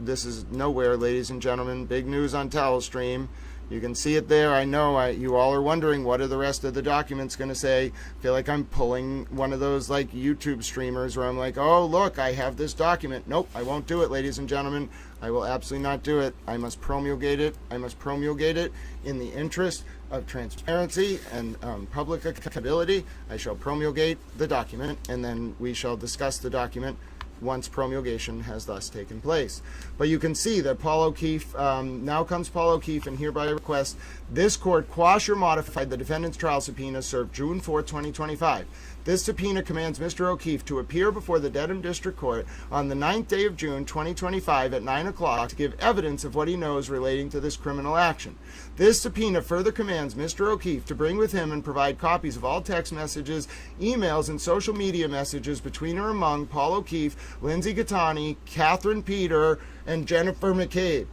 This is nowhere, ladies and gentlemen. Big news on Towel Stream. You can see it there. I know you all are wondering, what are the rest of the documents going to say? I feel like I'm pulling one of those like YouTube streamers where I'm like, oh, look, I have this document. Nope, I won't do it, ladies and gentlemen. I will absolutely not do it. I must promulgate it. I must promulgate it in the interest of transparency and public accountability. I shall promulgate the document, and then we shall discuss the document once promulgation has thus taken place. But you can see that Paul O'Keefe, now comes Paul O'Keefe, and hereby request this court quash or modify the defendant's trial subpoena served June 4, 2025. This subpoena commands Mr. O'Keefe to appear before the Dedham District Court on the 9th day of June 2025 at 9 o'clock to give evidence of what he knows relating to this criminal action. This subpoena further commands Mr. O'Keefe to bring with him and provide copies of all text messages, emails, and social media messages between or among Paul O'Keefe, Lindsay Gattani, Catherine Peter, and Jennifer McCabe.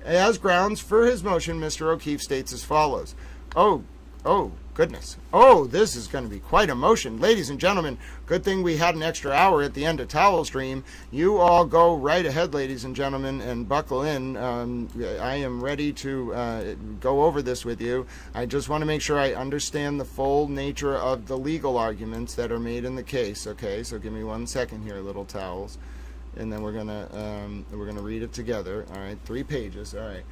As grounds for his motion, Mr. O'Keefe states as follows. Oh, goodness. Oh, this is going to be quite a motion. Ladies and gentlemen, good thing we had an extra hour at the end of Towel Stream. You all go right ahead, ladies and gentlemen, and buckle in. I am ready to go over this with you. I just want to make sure I understand the full nature of the legal arguments that are made in the case. Okay, so give me 1 second here, Little Towels. And then we're gonna read it together. All right, 3 pages. All right.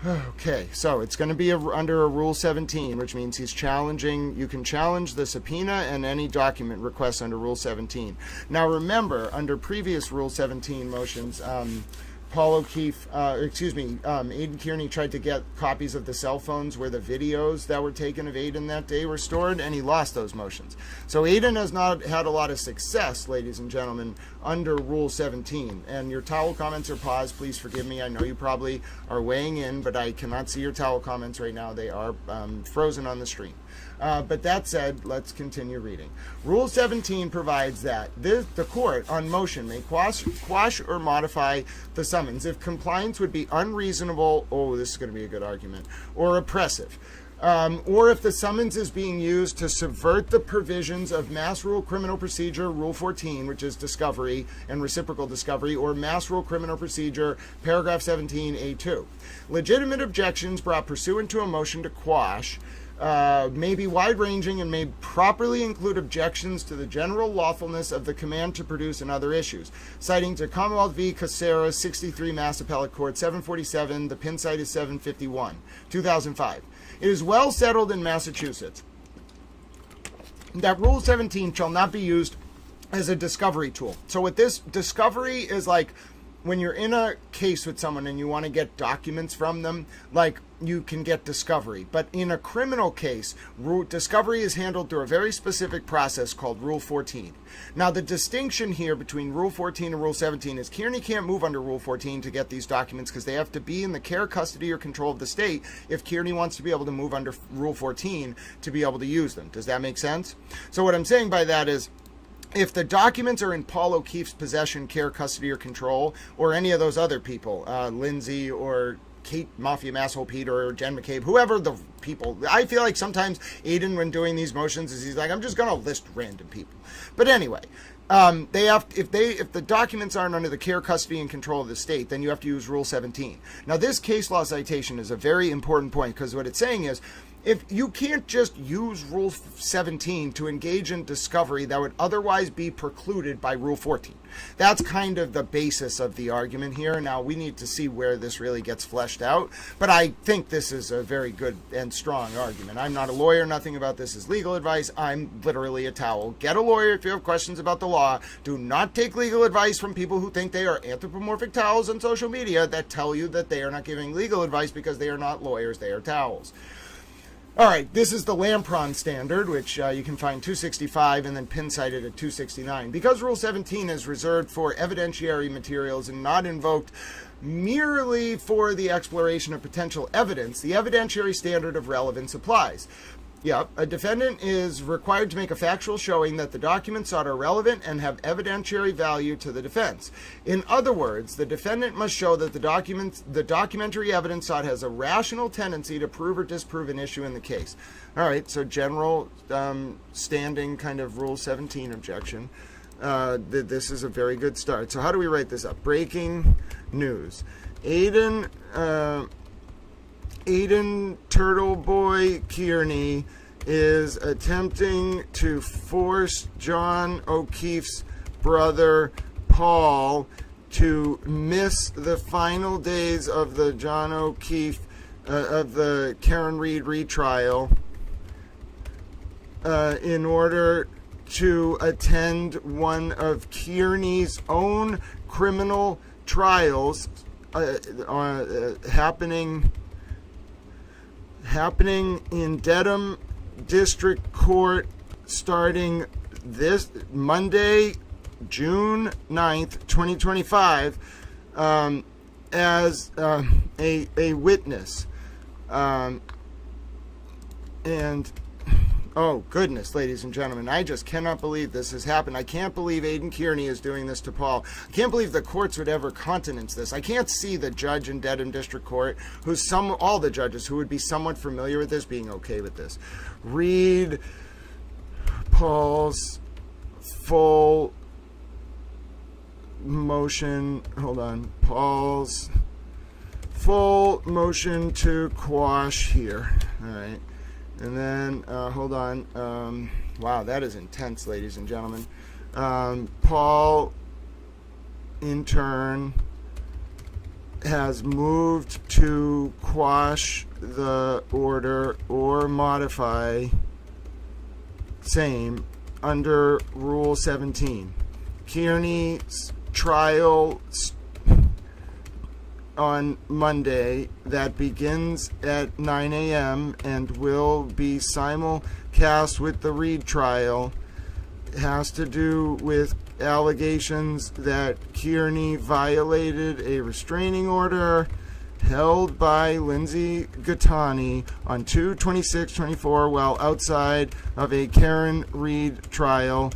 Okay, so it's going to be under a Rule 17, which means you can challenge the subpoena and any document requests under Rule 17. Now remember, under previous Rule 17 motions, Paul O'Keefe, Aidan Kearney tried to get copies of the cell phones where the videos that were taken of Aidan that day were stored, and he lost those motions. So Aidan has not had a lot of success, ladies and gentlemen, under Rule 17. And your towel comments are paused. Please forgive me. I know you probably are weighing in, but I cannot see your towel comments right now. They are frozen on the stream. But that said, let's continue reading. Rule 17 provides that the court, on motion, may quash or modify the summons if compliance would be unreasonable, this is going to be a good argument, or oppressive. Or if the summons is being used to subvert the provisions of Mass Rule Criminal Procedure Rule 14, which is discovery and reciprocal discovery, or Mass Rule Criminal Procedure Paragraph 17A2. Legitimate objections brought pursuant to a motion to quash may be wide-ranging and may properly include objections to the general lawfulness of the command to produce and other issues. Citing to Commonwealth v. Casera, 63 Mass Appellate Court, 747, the pin site is 751, 2005. It is well settled in Massachusetts that Rule 17 shall not be used as a discovery tool. So with this, discovery is like when you're in a case with someone and you want to get documents from them, like you can get discovery. But in a criminal case, discovery is handled through a very specific process called Rule 14. Now, the distinction here between Rule 14 and Rule 17 is Kearney can't move under Rule 14 to get these documents because they have to be in the care, custody, or control of the state if Kearney wants to be able to move under Rule 14 to be able to use them. Does that make sense? So what I'm saying by that is, if the documents are in Paul O'Keefe's possession, care, custody, or control, or any of those other people, Lindsay or Kate Mafia Masshole Pete or Jen McCabe, whoever the people, I feel like sometimes Aiden, when doing these motions, is he's like, I'm just going to list random people. But anyway, they have, if the documents aren't under the care, custody, and control of the state, then you have to use Rule 17. Now, this case law citation is a very important point because what it's saying is, if you can't just use Rule 17 to engage in discovery that would otherwise be precluded by Rule 14. That's kind of the basis of the argument here. Now, we need to see where this really gets fleshed out, but I think this is a very good and strong argument. I'm not a lawyer. Nothing about this is legal advice. I'm literally a towel. Get a lawyer if you have questions about the law. Do not take legal advice from people who think they are anthropomorphic towels on social media that tell you that they are not giving legal advice because they are not lawyers. They are towels. All right, this is the Lampron standard, which you can find 265 and then pin cited at 269. Because Rule 17 is reserved for evidentiary materials and not invoked merely for the exploration of potential evidence, the evidentiary standard of relevance applies. Yep, a defendant is required to make a factual showing that the documents sought are relevant and have evidentiary value to the defense. In other words, the defendant must show that the documentary evidence sought has a rational tendency to prove or disprove an issue in the case. All right, so general standing kind of Rule 17 objection. This is a very good start. So how do we write this up? Breaking news. Aiden Turtle Boy Kearney is attempting to force John O'Keefe's brother Paul to miss the final days of the John O'Keefe of the Karen Reed retrial in order to attend one of Kearney's own criminal trials happening in Dedham District Court starting this Monday, June 9th, 2025, as a witness. And oh, goodness, ladies and gentlemen, I just cannot believe this has happened. I can't believe Aiden Kearney is doing this to Paul. I can't believe the courts would ever countenance this. I can't see the judge in Dedham District Court, all the judges who would be somewhat familiar with this, being okay with this. Read Paul's full motion. Hold on. Paul's full motion to quash here. All right. And then, hold on. Wow, that is intense, ladies and gentlemen. Paul, in turn, has moved to quash the order or modify same under Rule 17. Kearney's trial on Monday that begins at 9 a.m. and will be simulcast with the Reed trial has to do with allegations that Kearney violated a restraining order held by Lindsay Gattani on 2/26/24 while outside of a Karen Reed trial.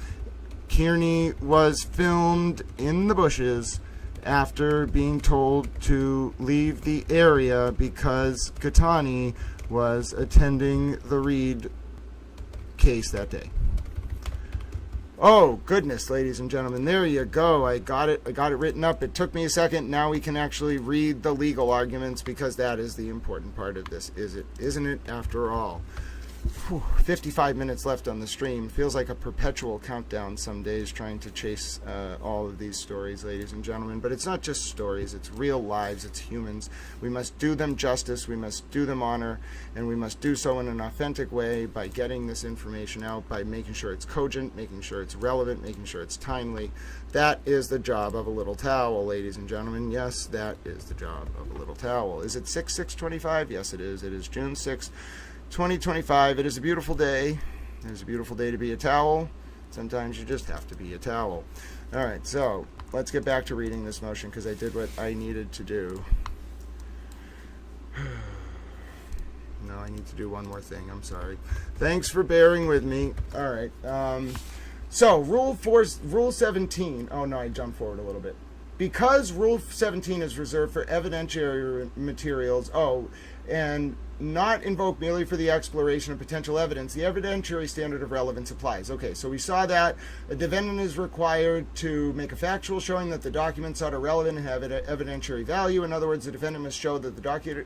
Kearney was filmed in the bushes after being told to leave the area because Gattani was attending the Reed case that day. Oh, goodness, ladies and gentlemen, there you go. I got it written up. It took me a second. Now we can actually read the legal arguments because that is the important part of this, isn't it, after all? 55 minutes left on the stream. Feels like a perpetual countdown some days trying to chase all of these stories, ladies and gentlemen. But it's not just stories, it's real lives, it's humans. We must do them justice, we must do them honor, and we must do so in an authentic way by getting this information out, by making sure it's cogent, making sure it's relevant, making sure it's timely. That is the job of a little towel, ladies and gentlemen. Yes, that is the job of a little towel. Is it 6/6/25? Yes, it is. It is June 6th. 2025. It is a beautiful day. It is a beautiful day to be a towel. Sometimes you just have to be a towel. All right, so let's get back to reading this motion because I did what I needed to do. No, I need to do one more thing. I'm sorry. Thanks for bearing with me. All right. So Rule 17. Oh no, I jumped forward a little bit. Because Rule 17 is reserved for evidentiary materials. And not invoked merely for the exploration of potential evidence, the evidentiary standard of relevance applies. Okay, so we saw that a defendant is required to make a factual showing that the documents are relevant and have evidentiary value. In other words, the defendant must show that the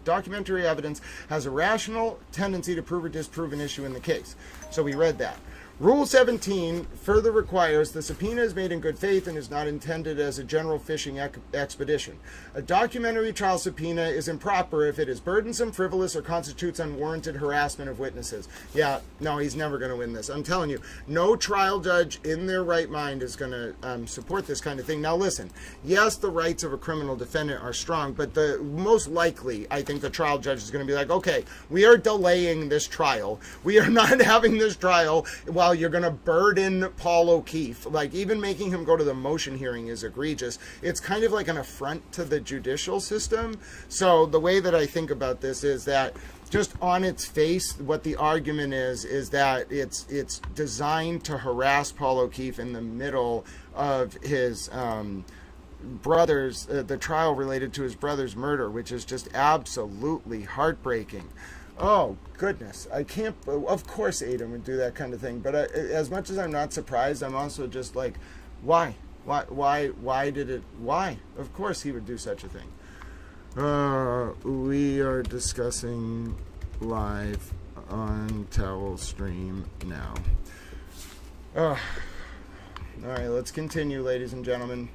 documentary evidence has a rational tendency to prove or disprove an issue in the case. So we read that. Rule 17 further requires the subpoena is made in good faith and is not intended as a general fishing expedition. A documentary trial subpoena is improper if it is burdensome, frivolous, or constitutes unwarranted harassment of witnesses. Yeah, no, he's never going to win this. I'm telling you, no trial judge in their right mind is going to support this kind of thing. Now listen, yes, the rights of a criminal defendant are strong, but the most likely, I think the trial judge is going to be like, okay, we are delaying this trial. We are not having this trial while you're going to burden Paul O'Keefe. Like, even making him go to the motion hearing is egregious. It's kind of like an affront to the judicial system. So the way that I think about this is that just on its face, what the argument is that it's designed to harass Paul O'Keefe in the middle of his brother's, the trial related to his brother's murder, which is just absolutely heartbreaking. Oh, goodness. I can't... Of course Aiden would do that kind of thing, but as much as I'm not surprised, I'm also just like, why? Why did it... Why? Of course he would do such a thing. We are discussing live on Towel Stream now. All right, let's continue, ladies and gentlemen.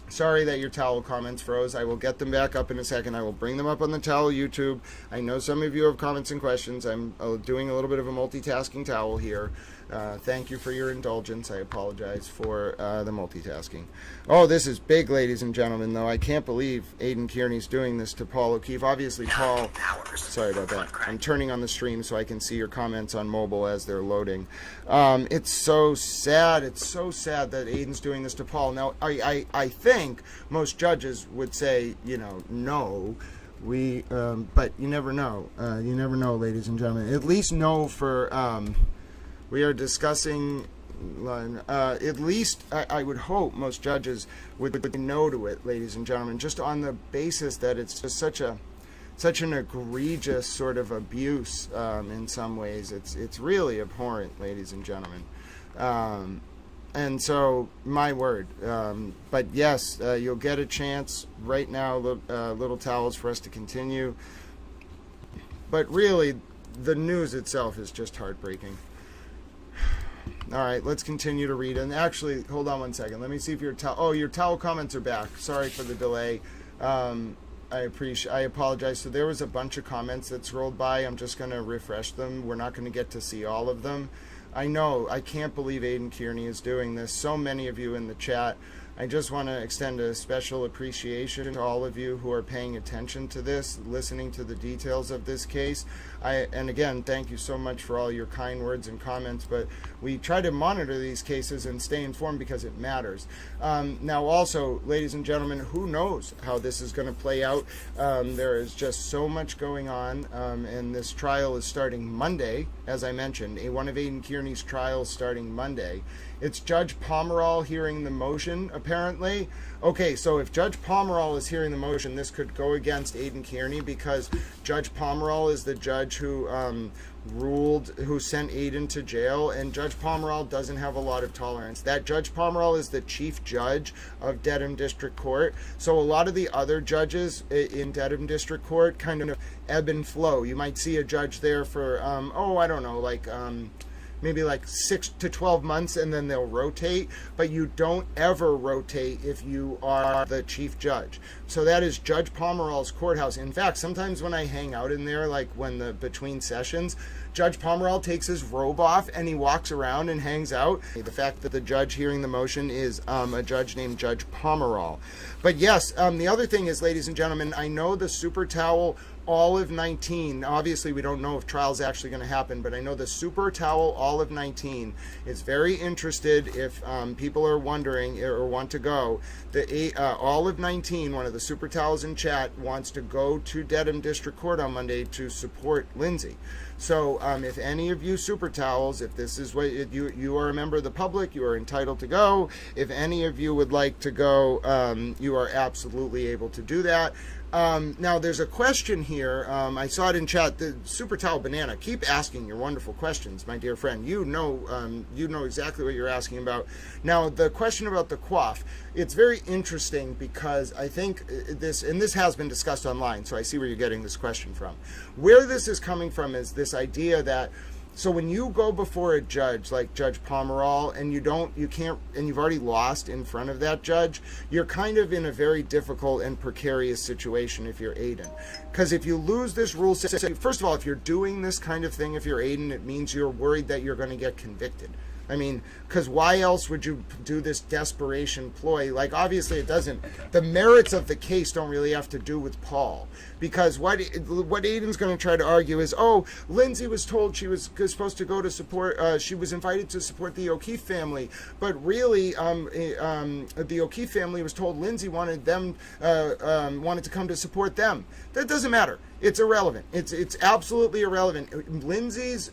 Sorry that your towel comments froze. I will get them back up in a second. I will bring them up on the towel YouTube. I know some of you have comments and questions. I'm doing a little bit of a multitasking towel here. Thank you for your indulgence. I apologize for the multitasking. Oh, this is big, ladies and gentlemen, though. I can't believe Aidan Kearney's doing this to Paul O'Keefe. Obviously, Paul... Sorry about that. I'm turning on the stream so I can see your comments on mobile as they're loading. It's so sad. It's so sad that Aidan's doing this to Paul. Now, I think most judges would say, no. But you never know. You never know, ladies and gentlemen. At least no for... we are discussing, at least I would hope most judges would say no to it, ladies and gentlemen, just on the basis that it's just such an egregious sort of abuse in some ways. It's really abhorrent, ladies and gentlemen. And so, my word. But yes, you'll get a chance right now, little towels, for us to continue. But really, the news itself is just heartbreaking. All right, let's continue to read. And actually, hold on one second. Let me see if your towel comments are back. Sorry for the delay. I apologize. So there was a bunch of comments that scrolled by. I'm just going to refresh them. We're not going to get to see all of them. I know. I can't believe Aidan Kearney is doing this. So many of you in the chat. I just want to extend a special appreciation to all of you who are paying attention to this, listening to the details of this case. And again, thank you so much for all your kind words and comments, but we try to monitor these cases and stay informed because it matters. Now also, ladies and gentlemen, who knows how this is going to play out? There is just so much going on, and this trial is starting Monday, as I mentioned. One of Aidan Kearney's trials starting Monday. It's Judge Pomerol hearing the motion, apparently. Okay, so if Judge Pomerol is hearing the motion, this could go against Aiden Kearney, because Judge Pomerol is the judge who who sent Aiden to jail, and Judge Pomerol doesn't have a lot of tolerance. That Judge Pomerol is the chief judge of Dedham District Court, so a lot of the other judges in Dedham District Court kind of ebb and flow. You might see a judge there for, I don't know, like maybe like 6 to 12 months, and then they'll rotate, but you don't ever rotate if you are the chief judge. So that is Judge Pomerol's courthouse. In fact, sometimes when I hang out in there, like between sessions, Judge Pomerol takes his robe off and he walks around and hangs out. The fact that the judge hearing the motion is a judge named Judge Pomerol. But yes, the other thing is, ladies and gentlemen, I know the Super Towel Olive 19, obviously we don't know if trial's actually going to happen, but I know the Super Towel Olive 19 is very interested. If people are wondering or want to go, the Olive 19, one of the Super Towels in chat, wants to go to Dedham District Court on Monday to support Lindsay. So if any of you Super Towels, if this is what you are a member of the public, you are entitled to go. If any of you would like to go, you are absolutely able to do that. Now there's a question here. I saw it in chat. The Super Towel Banana, keep asking your wonderful questions, my dear friend. You know exactly what you're asking about. Now the question about the coif, it's very interesting because I think this has been discussed online, so I see where you're getting this question from. Where this is coming from is this idea that, so when you go before a judge like Judge Pomerol and you've already lost in front of that judge, you're kind of in a very difficult and precarious situation if you're Aiden. Because if you lose this rule, first of all, if you're doing this kind of thing, if you're Aiden, it means you're worried that you're going to get convicted. I mean, because why else would you do this desperation ploy? Like, obviously it doesn't. The merits of the case don't really have to do with Paul. Because what Aiden's going to try to argue is, Lindsay was told she was supposed to go to support, she was invited to support the O'Keefe family. But really, the O'Keefe family was told Lindsay wanted to come to support them. That doesn't matter. It's irrelevant. It's absolutely irrelevant. Lindsay's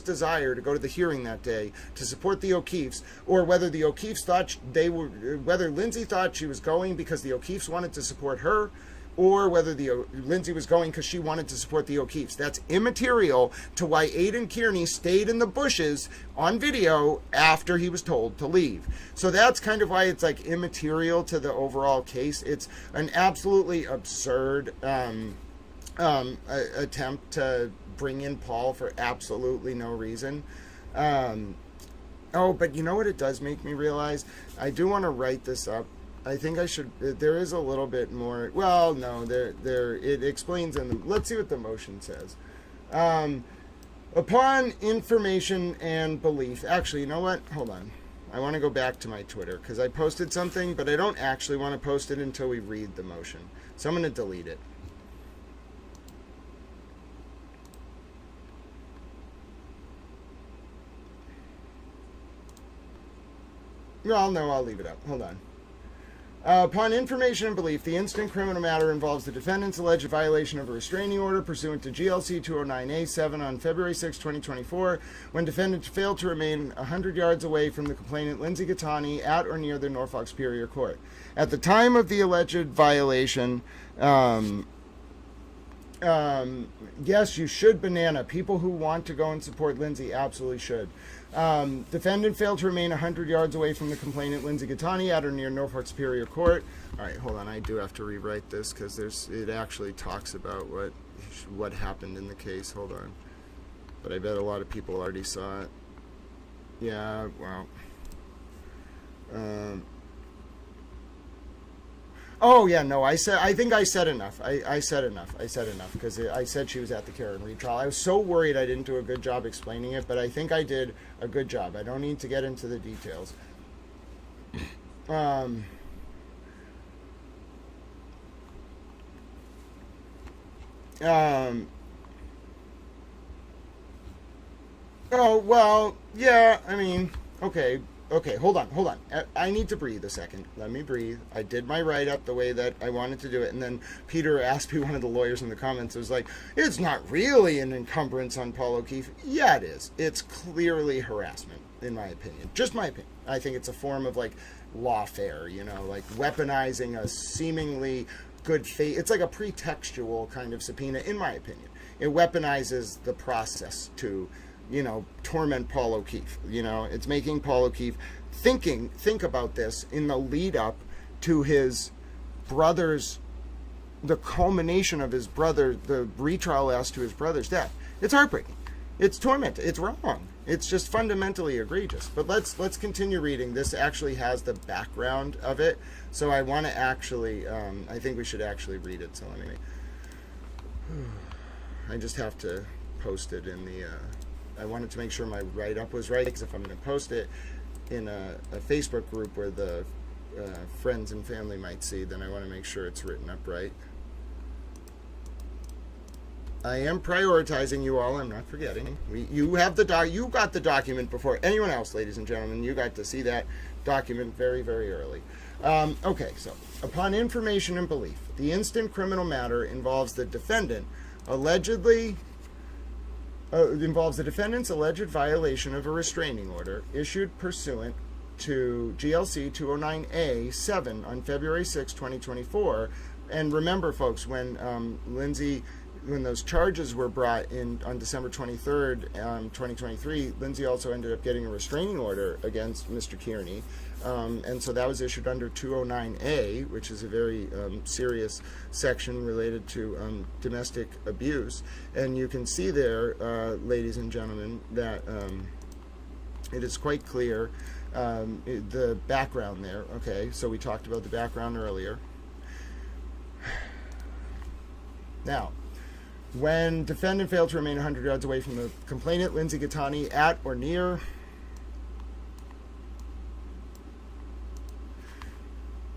desire to go to the hearing that day to support the O'Keefes, or whether the O'Keefes thought whether Lindsay thought she was going because the O'Keefes wanted to support her, or whether Lindsay was going because she wanted to support the O'Keefes. That's immaterial to why Aiden Kearney stayed in the bushes on video after he was told to leave. So that's kind of why it's like immaterial to the overall case. It's an absolutely absurd attempt to bring in Paul for absolutely no reason. But you know what it does make me realize? I do want to write this up. I think I should. There is a little bit more. Well, no, it explains in the. Let's see what the motion says. Upon information and belief. Actually, you know what? Hold on. I want to go back to my Twitter because I posted something, but I don't actually want to post it until we read the motion. So I'm going to delete it. Well, no, I'll leave it up. Hold on. Upon information and belief, the instant criminal matter involves the defendant's alleged violation of a restraining order pursuant to GLC 209A7 on February 6, 2024, when defendant failed to remain 100 yards away from the complainant Lindsay Gattani at or near the Norfolk Superior Court. At the time of the alleged violation, yes, you should banana. People who want to go and support Lindsay absolutely should. Defendant failed to remain 100 yards away from the complainant Lindsay Gattani at or near Norfolk Superior Court. All right, hold on. I do have to rewrite this because it actually talks about what happened in the case. Hold on. But I bet a lot of people already saw it. Yeah, well. Oh yeah, no, I think I said enough. I said enough because I said she was at the Karen Reed trial. I was so worried I didn't do a good job explaining it, but I think I did a good job. I don't need to get into the details. Oh, well, yeah, I mean, okay. Okay, hold on. I need to breathe a second. Let me breathe. I did my write-up the way that I wanted to do it, and then Peter asked me, one of the lawyers in the comments, was like, it's not really an encumbrance on Paul O'Keefe. Yeah, it is. It's clearly harassment, in my opinion. Just my opinion. I think it's a form of, like, lawfare, you know, like weaponizing a seemingly good faith. It's like a pretextual kind of subpoena, in my opinion. It weaponizes the process to, you know, torment Paul O'Keefe. You know, it's making Paul O'Keefe think about this in the lead up to his brother's, the culmination of his brother, the retrial as to his brother's death. It's heartbreaking. It's torment. It's wrong. It's just fundamentally egregious. But let's continue reading. This actually has the background of it. So I want to actually, I think we should actually read it. So anyway, I just have to post it in the, I wanted to make sure my write-up was right, because if I'm going to post it in a Facebook group where the friends and family might see, then I want to make sure it's written up right. I am prioritizing you all. I'm not forgetting. You have the you got the document before anyone else, ladies and gentlemen. You got to see that document very, very early. Okay, so upon information and belief, the instant criminal matter involves the defendant allegedly. Involves the defendant's alleged violation of a restraining order issued pursuant to GLC 209A-7 on February 6, 2024. And remember, folks, when when those charges were brought in on December 23rd, 2023, Lindsay also ended up getting a restraining order against Mr. Kearney. And so that was issued under 209A, which is a very serious section related to domestic abuse. And you can see there, ladies and gentlemen, that it is quite clear the background there. Okay, so we talked about the background earlier. Now, when defendant failed to remain 100 yards away from the complainant, Lindsay Gattani, at or near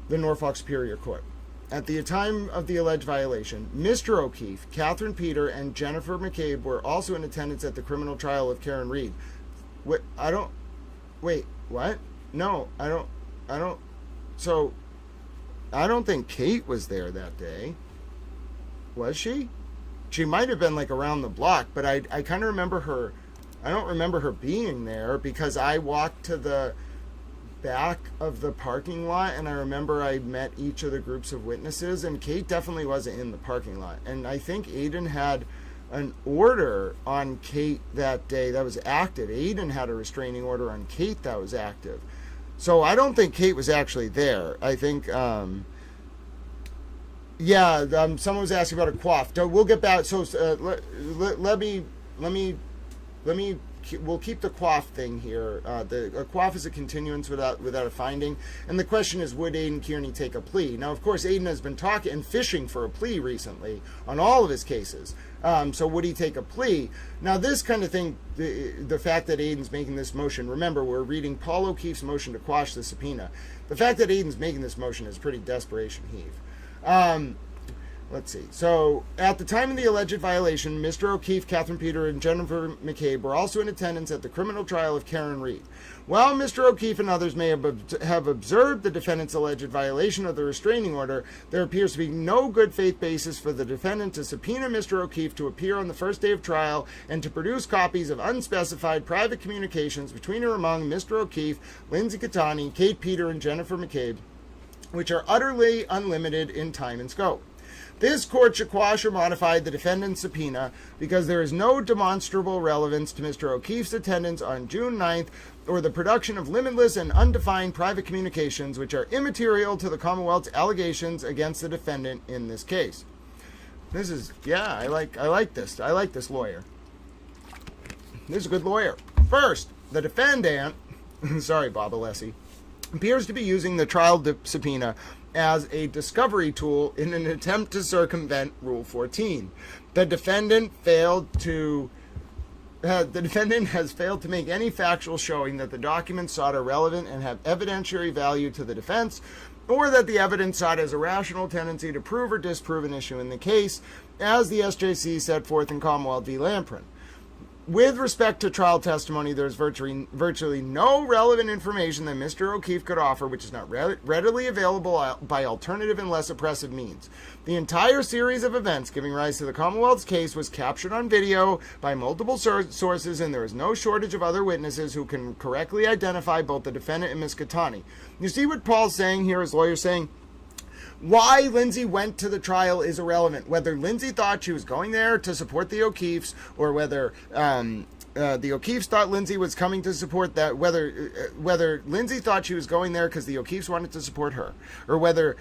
the Norfolk Superior Court. At the time of the alleged violation, Mr. O'Keefe, Catherine Peter, and Jennifer McCabe were also in attendance at the criminal trial of Karen Reed. What? Wait, what? No, I don't think Kate was there that day. Was she? She might have been like around the block, but I kind of remember her. I don't remember her being there because I walked to the back of the parking lot and I remember I met each of the groups of witnesses, and Kate definitely wasn't in the parking lot. And I think Aiden had an order on Kate that day that was active. Aiden had a restraining order on Kate that was active. So I don't think Kate was actually there. I think someone was asking about a quaff. We'll get back. So we'll keep the quaff thing here. A quaff is a continuance without a finding. And the question is, would Aiden Kearney take a plea? Now, of course, Aiden has been talking and fishing for a plea recently on all of his cases. So would he take a plea? Now, this kind of thing, the fact that Aiden's making this motion, remember, we're reading Paul O'Keefe's motion to quash the subpoena. The fact that Aiden's making this motion is pretty desperation heave. Let's see. So, at the time of the alleged violation, Mr. O'Keefe, Catherine Peter, and Jennifer McCabe were also in attendance at the criminal trial of Karen Reed. While Mr. O'Keefe and others may have observed the defendant's alleged violation of the restraining order, there appears to be no good faith basis for the defendant to subpoena Mr. O'Keefe to appear on the first day of trial and to produce copies of unspecified private communications between or among Mr. O'Keefe, Lindsay Gattani, Kate Peter, and Jennifer McCabe, which are utterly unlimited in time and scope. This court should quash or modify the defendant's subpoena because there is no demonstrable relevance to Mr. O'Keefe's attendance on June 9th or the production of limitless and undefined private communications which are immaterial to the Commonwealth's allegations against the defendant in this case. This is, I like this. I like this lawyer. This is a good lawyer. First, the defendant, sorry, Bob Alessi, appears to be using the trial subpoena as a discovery tool in an attempt to circumvent Rule 14. The defendant has failed to make any factual showing that the documents sought are relevant and have evidentiary value to the defense, or that the evidence sought has a rational tendency to prove or disprove an issue in the case, as the SJC set forth in Commonwealth v. Lamprin. With respect to trial testimony, there's virtually no relevant information that Mr. O'Keefe could offer which is not readily available by alternative and less oppressive means. The entire series of events giving rise to the Commonwealth's case was captured on video by multiple sources, and there is no shortage of other witnesses who can correctly identify both the defendant and Ms. Catani. You see what Paul's saying here, his lawyer saying? Why Lindsay went to the trial is irrelevant. Whether Lindsay thought she was going there to support the O'Keefes, or whether the O'Keefes thought Lindsay was coming to support that, whether Lindsay thought she was going there because the O'Keefes wanted to support her, or whether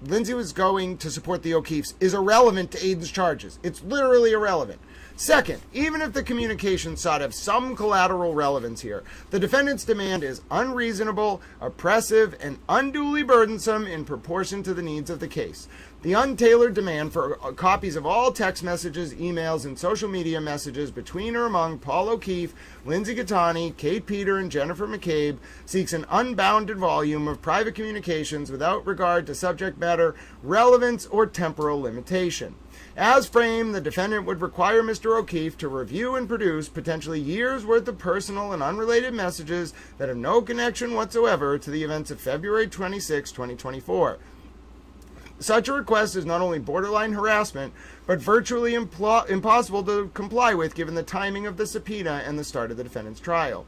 Lindsay was going to support the O'Keefes is irrelevant to Aiden's charges. It's literally irrelevant. Second, even if the communication sought have some collateral relevance here, the defendant's demand is unreasonable, oppressive, and unduly burdensome in proportion to the needs of the case. The untailored demand for copies of all text messages, emails, and social media messages between or among Paul O'Keefe, Lindsay Catani, Kate Peter, and Jennifer McCabe seeks an unbounded volume of private communications without regard to subject matter, relevance, or temporal limitation. As framed, the defendant would require Mr. O'Keefe to review and produce potentially years' worth of personal and unrelated messages that have no connection whatsoever to the events of February 26, 2024. Such a request is not only borderline harassment, but virtually impossible to comply with given the timing of the subpoena and the start of the defendant's trial.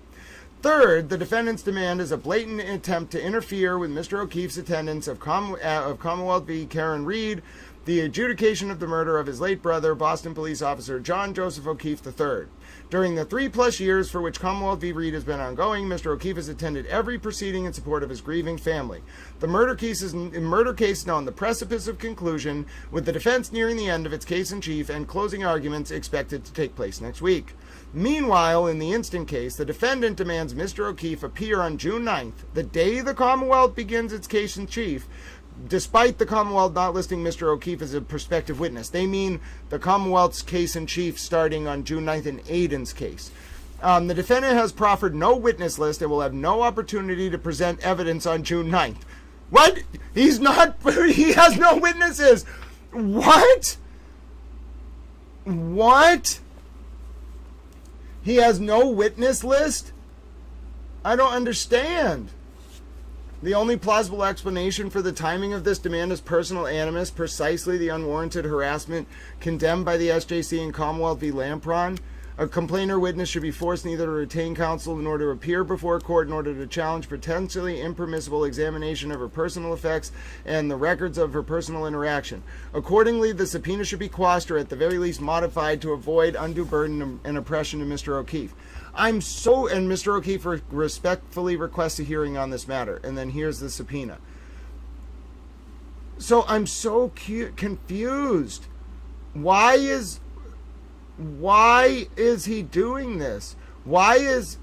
Third, the defendant's demand is a blatant attempt to interfere with Mr. O'Keefe's attendance of Commonwealth v. Karen Reed, the adjudication of the murder of his late brother, Boston police officer John Joseph O'Keefe III. During the 3+ years for which Commonwealth v. Reed has been ongoing, Mr. O'Keefe has attended every proceeding in support of his grieving family. The murder case is now on the precipice of conclusion, with the defense nearing the end of its case in chief and closing arguments expected to take place next week. Meanwhile, in the instant case, the defendant demands Mr. O'Keefe appear on June 9th, the day the Commonwealth begins its case in chief, despite the Commonwealth not listing Mr. O'Keefe as a prospective witness. They mean the Commonwealth's case in chief starting on June 9th in Aiden's case. The defendant has proffered no witness list and will have no opportunity to present evidence on June 9th. What? He has no witnesses. What? What? He has no witness list? I don't understand. The only plausible explanation for the timing of this demand is personal animus, precisely the unwarranted harassment condemned by the SJC in Commonwealth v. Lampron. A complainer witness should be forced neither to retain counsel nor to appear before court in order to challenge potentially impermissible examination of her personal effects and the records of her personal interaction. Accordingly, the subpoena should be quashed or at the very least modified to avoid undue burden and oppression to Mr. O'Keefe. And Mr. O'Keefe respectfully requests a hearing on this matter. And then here's the subpoena. So I'm so confused. Why is he doing this? Why is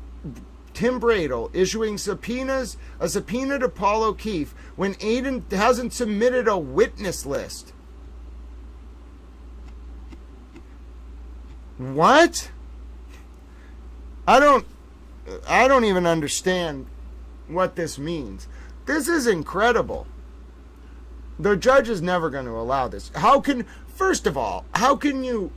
Tim Bradle issuing a subpoena to Paul O'Keefe when Aiden hasn't submitted a witness list? What? I don't even understand what this means. This is incredible. The judge is never going to allow this. First of all, how can you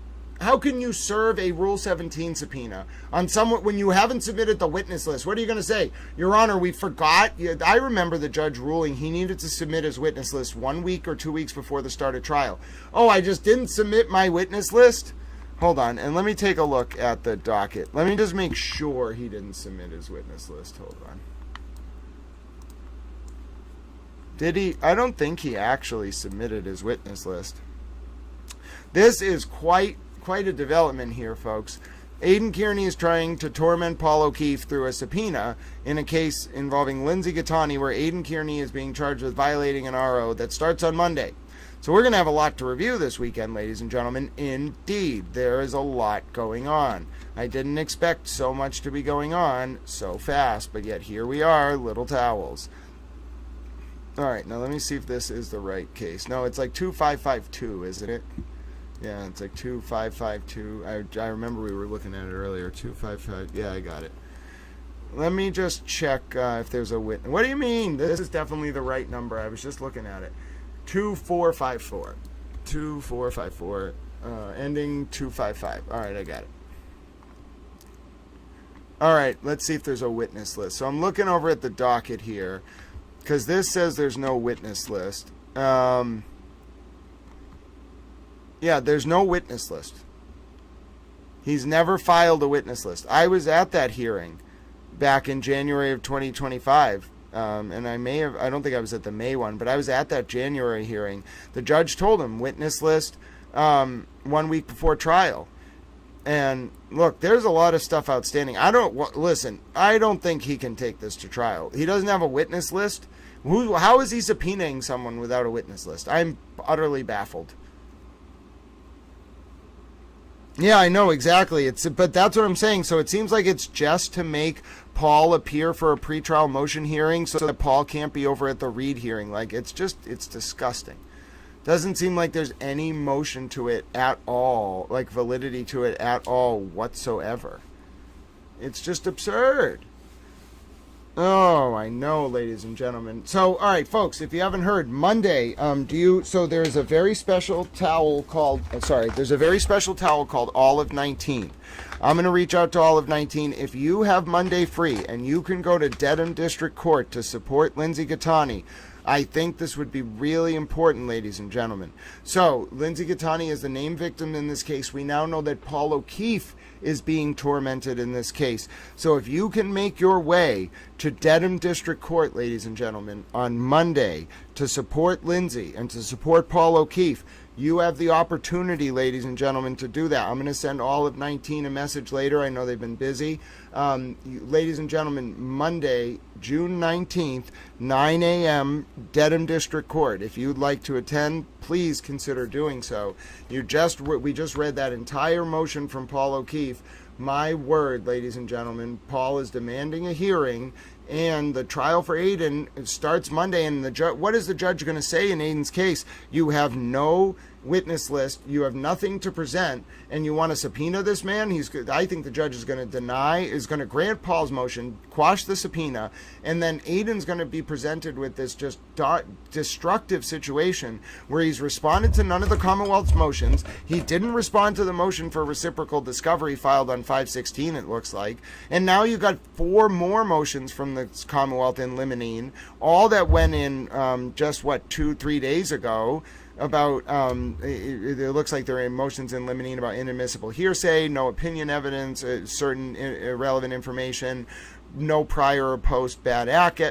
serve a Rule 17 subpoena on someone when you haven't submitted the witness list? What are you going to say? Your Honor, we forgot. I remember the judge ruling he needed to submit his witness list 1 week or 2 weeks before the start of trial. Oh, I just didn't submit my witness list? Hold on, and let me take a look at the docket. Let me just make sure he didn't submit his witness list. Hold on. Did he? I don't think he actually submitted his witness list. This is quite a development here, folks. Aiden Kearney is trying to torment Paul O'Keefe through a subpoena in a case involving Lindsay Catani, where Aiden Kearney is being charged with violating an RO that starts on Monday. So we're going to have a lot to review this weekend, ladies and gentlemen. Indeed, there is a lot going on. I didn't expect so much to be going on so fast, but yet here we are, little towels. All right, now let me see if this is the right case. No, it's like 2552, isn't it? Yeah, it's like 2552. I remember we were looking at it earlier. 255. Yeah, I got it. Let me just check if there's a witness. What do you mean? This is definitely the right number. I was just looking at it. 2454. 2454. Ending 255. All right, I got it. All right, let's see if there's a witness list. So I'm looking over at the docket here, because this says there's no witness list. Yeah, there's no witness list. He's never filed a witness list. I was at that hearing back in January of 2025. And I don't think I was at the May one, but I was at that January hearing. The judge told him witness list 1 week before trial. And look, there's a lot of stuff outstanding. I don't think he can take this to trial. He doesn't have a witness list. How is he subpoenaing someone without a witness list? I'm utterly baffled. Yeah, I know, exactly. But that's what I'm saying. So it seems like it's just to make Paul appear for a pretrial motion hearing so that Paul can't be over at the Reed hearing. Like, it's disgusting. Doesn't seem like there's any motion to it at all, like validity to it at all whatsoever. It's just absurd. Oh, I know, ladies and gentlemen. So, all right, folks, if you haven't heard, Monday, there's a very special towel called Olive 19. I'm going to reach out to Olive 19. If you have Monday free and you can go to Dedham District Court to support Lindsay Gattani, I think this would be really important, ladies and gentlemen. So, Lindsay Gattani is the named victim in this case. We now know that Paul O'Keefe is being tormented in this case. So if you can make your way to Dedham District Court, ladies and gentlemen, on Monday to support Lindsay and to support Paul O'Keefe, you have the opportunity, ladies and gentlemen, to do that. I'm going to send Olive 19 a message later. I know they've been busy. Ladies and gentlemen, Monday, June 19th, 9 a.m., Dedham District Court. If you'd like to attend, please consider doing so. We just read that entire motion from Paul O'Keefe. My word, ladies and gentlemen, Paul is demanding a hearing, and the trial for Aiden starts Monday. And what is the judge going to say in Aiden's case? You have no witness list, you have nothing to present, and you want to subpoena this man? I think the judge is going to grant Paul's motion, quash the subpoena, and then Aiden's going to be presented with this just destructive situation where he's responded to none of the Commonwealth's motions. He didn't respond to the motion for reciprocal discovery filed on 5/16, it looks like, and now you got 4 more motions from the Commonwealth in limine, all that went in 2-3 days ago, about it looks like there are motions in limine about inadmissible hearsay, no opinion evidence, certain irrelevant information, no prior or post bad act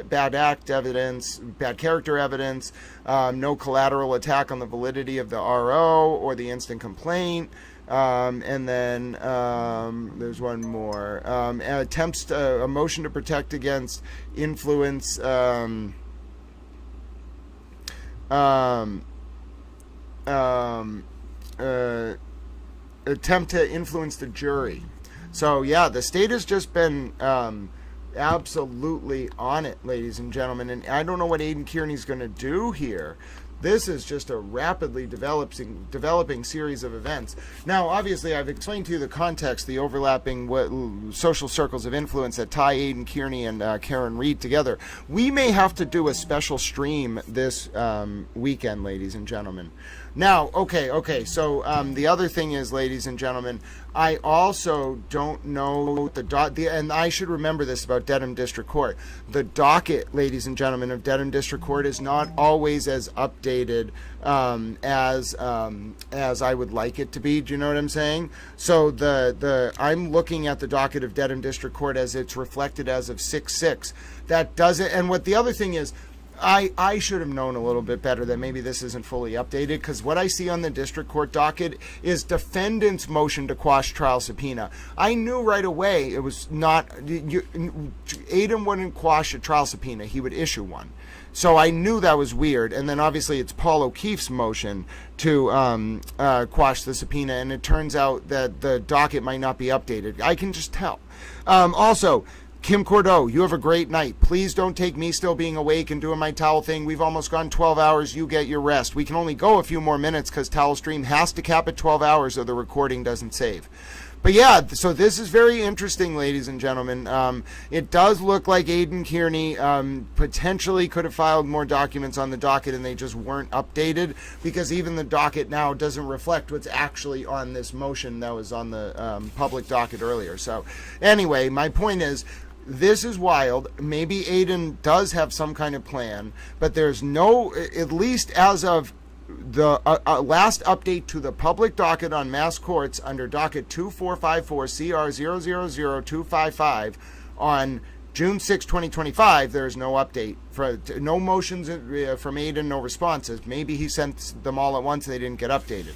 evidence, bad character evidence, no collateral attack on the validity of the RO or the instant complaint. And then there's one more. Attempts a motion to protect against influence. Attempt to influence the jury. So yeah, the state has just been absolutely on it, ladies and gentlemen, and I don't know what Aiden Kearney's going to do here. This is just a rapidly developing series of events. Now, obviously, I've explained to you the context, the overlapping social circles of influence that tie Aiden Kearney and Karen Reed together. We may have to do a special stream this weekend, ladies and gentlemen. Now, okay, so the other thing is, ladies and gentlemen, I also don't know and I should remember this about Dedham District Court. The docket, ladies and gentlemen, of Dedham District Court is not always as updated as I would like it to be. Do you know what I'm saying? So I'm looking at the docket of Dedham District Court as it's reflected as of 6/6. That doesn't. And what the other thing is, I should have known a little bit better that maybe this isn't fully updated, because what I see on the district court docket is defendant's motion to quash trial subpoena. I knew right away it was not, Aiden wouldn't quash a trial subpoena, he would issue one. So I knew that was weird. And then obviously it's Paul O'Keefe's motion to quash the subpoena, and it turns out that the docket might not be updated. I can just tell. Also, Kim Cordeau, you have a great night. Please don't take me still being awake and doing my towel thing. We've almost gone 12 hours. You get your rest. We can only go a few more minutes because Towel Stream has to cap at 12 hours or the recording doesn't save. But yeah, so this is very interesting, ladies and gentlemen. It does look like Aidan Kearney potentially could have filed more documents on the docket and they just weren't updated, because even the docket now doesn't reflect what's actually on this motion that was on the public docket earlier. So anyway, my point is, this is wild. Maybe Aidan does have some kind of plan, but there's no, at least as of the last update to the public docket on mass courts under docket 2454 CR 000255 on June 6, 2025, there is no update. No motions from Aidan, no responses. Maybe he sent them all at once and they didn't get updated.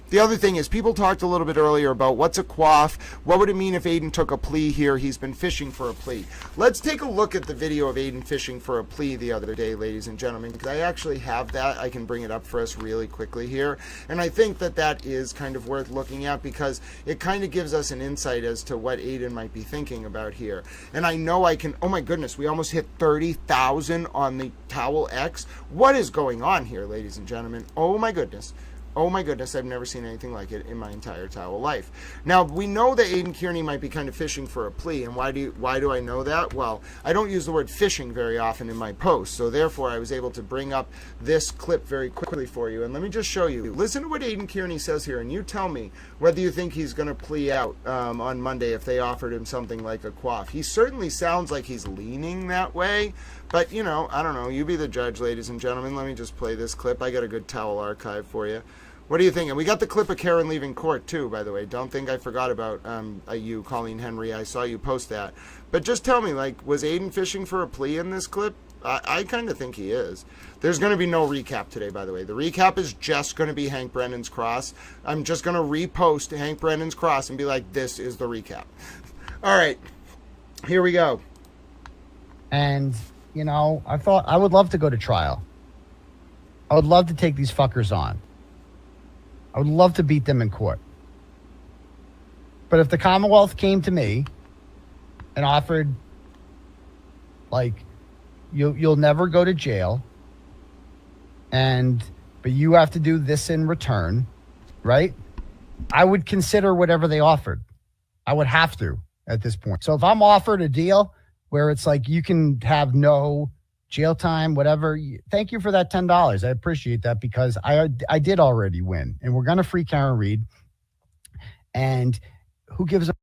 The other thing is, people talked a little bit earlier about what's a quaff. What would it mean if Aidan took a plea here? He's been fishing for a plea. Let's take a look at the video of Aidan fishing for a plea the other day, ladies and gentlemen, because I actually have that. I can bring it up for us really quickly here. And I think that that is kind of worth looking at, because it kind of gives us an insight as to what Aidan might be thinking about here. And I know I can, oh my goodness, we almost hit 30,000 on the Towel X. What is going on here, ladies and gentlemen? Oh my goodness. Oh my goodness, I've never seen anything like it in my entire towel life. Now, we know that Aidan Kearney might be kind of fishing for a plea, and why do I know that? Well, I don't use the word fishing very often in my posts, so therefore I was able to bring up this clip very quickly for you, and let me just show you. Listen to what Aidan Kearney says here, and you tell me whether you think he's going to plea out on Monday if they offered him something like a quaff. He certainly sounds like he's leaning that way, but, you know, I don't know. You be the judge, ladies and gentlemen. Let me just play this clip. I got a good towel archive for you. What do you think? And we got the clip of Karen leaving court, too, by the way. Don't think I forgot about you, Colleen Henry. I saw you post that. But just tell me, like, was Aidan fishing for a plea in this clip? I kind of think he is. There's going to be no recap today, by the way. The recap is just going to be Hank Brennan's cross. I'm just going to repost Hank Brennan's cross and be like, this is the recap. All right. Here we go. And, you know, I thought I would love to go to trial. I would love to take these fuckers on. I would love to beat them in court. But if the Commonwealth came to me and offered, like, you'll never go to jail, but you have to do this in return, right? I would consider whatever they offered. I would have to at this point. So if I'm offered a deal where it's like you can have no jail time, whatever, thank you for that $10. I appreciate that, because I did already win, and we're going to free Karen Reed. And who gives a...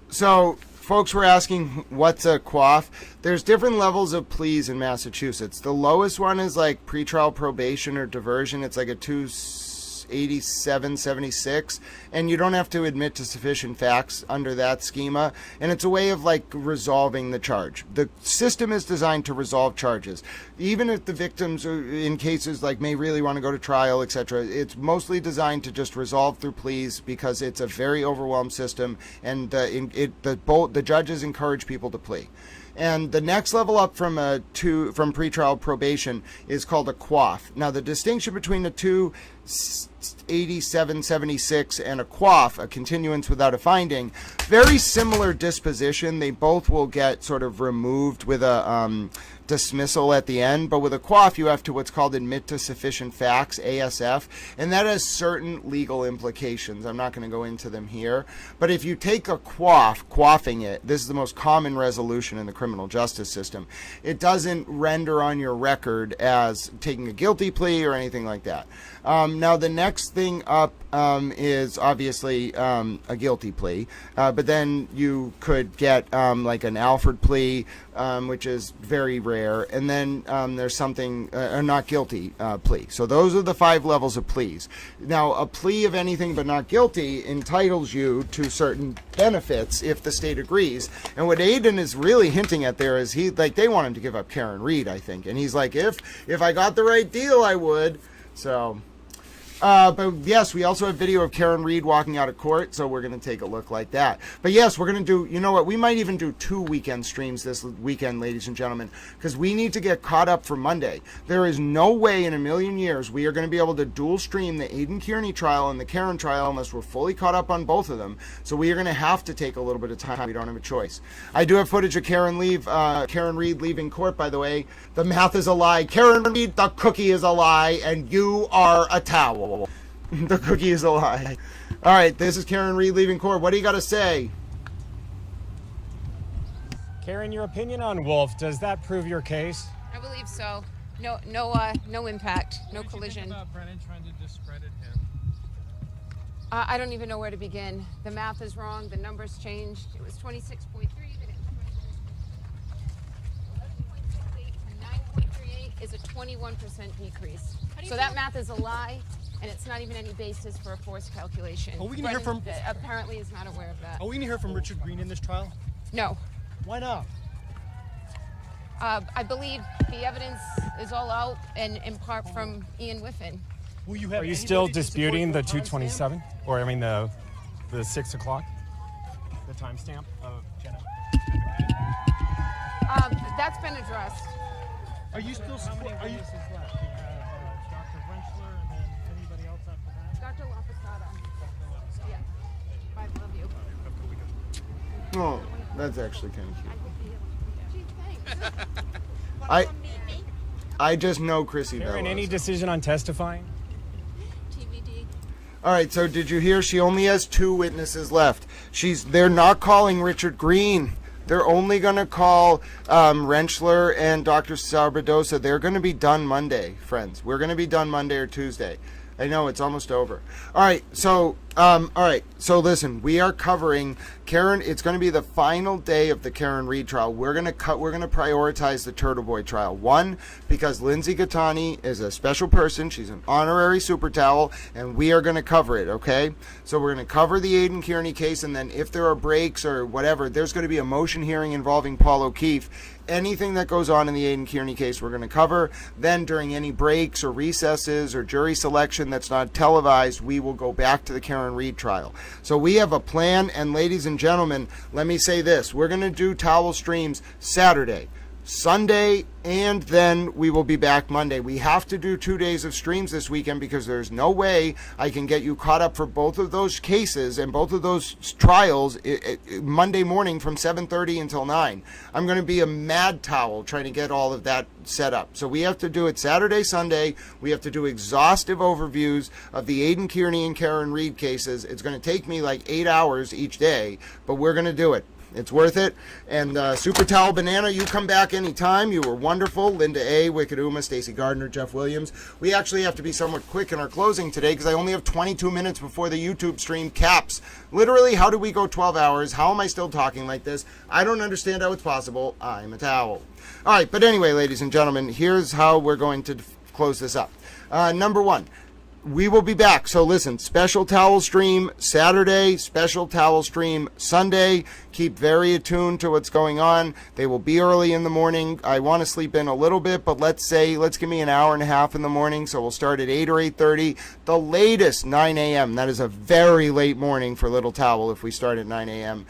So folks were asking, what's a quaff? There's different levels of pleas in Massachusetts. The lowest one is like pretrial probation or diversion. It's like a 287-76, and you don't have to admit to sufficient facts under that schema, and it's a way of like resolving the charge. The system is designed to resolve charges, even if the victims are, in cases like, may really want to go to trial, etc. It's mostly designed to just resolve through pleas, because it's a very overwhelmed system, and the judges encourage people to plea. And the next level up from pretrial probation is called a quaff. Now, the distinction between the 287-76 and a quaff, a continuance without a finding, very similar disposition. They both will get sort of removed with a dismissal at the end, but with a quaff you have to what's called admit to sufficient facts, ASF, and that has certain legal implications. I'm not going to go into them here, but if you take a quaffing it, this is the most common resolution in the criminal justice system. It doesn't render on your record as taking a guilty plea or anything like that. Now the next thing up is obviously a guilty plea, but then you could get like an Alford plea, which is very rare, and then there's something, a not guilty plea. So those are the 5 levels of pleas. Now, a plea of anything but not guilty entitles you to certain benefits if the state agrees. And what Aidan is really hinting at there is they want him to give up Karen Reed, I think, and he's like, if I got the right deal, I would. So... but yes, we also have video of Karen Reed walking out of court, so we're going to take a look like that. But yes, we're going to do, you know what, we might even do 2 weekend streams this weekend, ladies and gentlemen, because we need to get caught up for Monday. There is no way in a million years we are going to be able to dual stream the Aidan Kearney trial and the Karen trial unless we're fully caught up on both of them. So we are going to have to take a little bit of time. We don't have a choice. I do have footage of Karen Reed leaving court, by the way. The math is a lie. Karen Reed, the cookie is a lie, and you are a towel. The cookie is a lie. All right, this is Karen Reed leaving court. What do you got to say? Karen, your opinion on Wolf, does that prove your case? I believe so. No impact, no collision. What did you think about Brennan trying to discredit him? I don't even know where to begin. The math is wrong. The numbers changed. It was 26.3. 9.38 is a 21% decrease. So that math is a lie, and it's not even any basis for a force calculation. Are we going to hear from? Apparently, is not aware of that. Are we going to hear from Richard Green in this trial? No. Why not? I believe the evidence is all out, and in part from Ian Whiffen. Will you have? Are you still disputing the 227, or I mean the 6 o'clock, the timestamp of Jenna? That's been addressed. Are you still? Are you? Dr. Wrenchler and then anybody else after that? Dr. LaFasada. Yeah. I love you. Oh, that's actually kind of cute. Gee, thanks. I just know Chrissy Karen, Bellows. any decision on testifying? TBD. All right, so did you hear? She only has 2 witnesses left. They're not calling Richard Green. They're only going to call Wrenchler and Dr. Sabradosa. They're going to be done Monday, friends. We're going to be done Monday or Tuesday. I know it's almost over. All right, so listen, we are covering Karen. It's going to be the final day of the Karen Reed trial. We're going to prioritize the Turtle Boy trial. 1, because Lindsay Gattani is a special person. She's an honorary super towel, and we are going to cover it. Okay, so we're going to cover the Aidan Kearney case, and then if there are breaks or whatever, there's going to be a motion hearing involving Paul O'Keefe. Anything that goes on in the Aidan Kearney case, we're going to cover. Then during any breaks or recesses or jury selection that's not televised, we will go back to the Karen Reed trial. So we have a plan, and ladies and gentlemen, let me say this. We're going to do towel streams Saturday, Sunday, and then we will be back Monday. We have to do 2 days of streams this weekend because there's no way I can get you caught up for both of those cases and both of those trials Monday morning from 7:30 until 9. I'm going to be a mad towel trying to get all of that set up. So we have to do it Saturday, Sunday. We have to do exhaustive overviews of the Aidan Kearney and Karen Reed cases. It's going to take me like 8 hours each day, but we're going to do it. It's worth it. And Super Towel Banana, you come back anytime. You were wonderful. Linda A., Wicked Uma, Stacey Gardner, Jeff Williams. We actually have to be somewhat quick in our closing today because I only have 22 minutes before the YouTube stream caps. Literally, how do we go 12 hours? How am I still talking like this? I don't understand how it's possible. I'm a towel. All right, but anyway, ladies and gentlemen, here's how we're going to close this up. Number 1. We will be back. So listen, special towel stream Saturday, special towel stream Sunday. Keep very attuned to what's going on. They will be early in the morning. I want to sleep in a little bit, but let's give me an hour and a half in the morning. So we'll start at 8 or 8:30. The latest 9 a.m. That is a very late morning for Little Towel if we start at 9 a.m.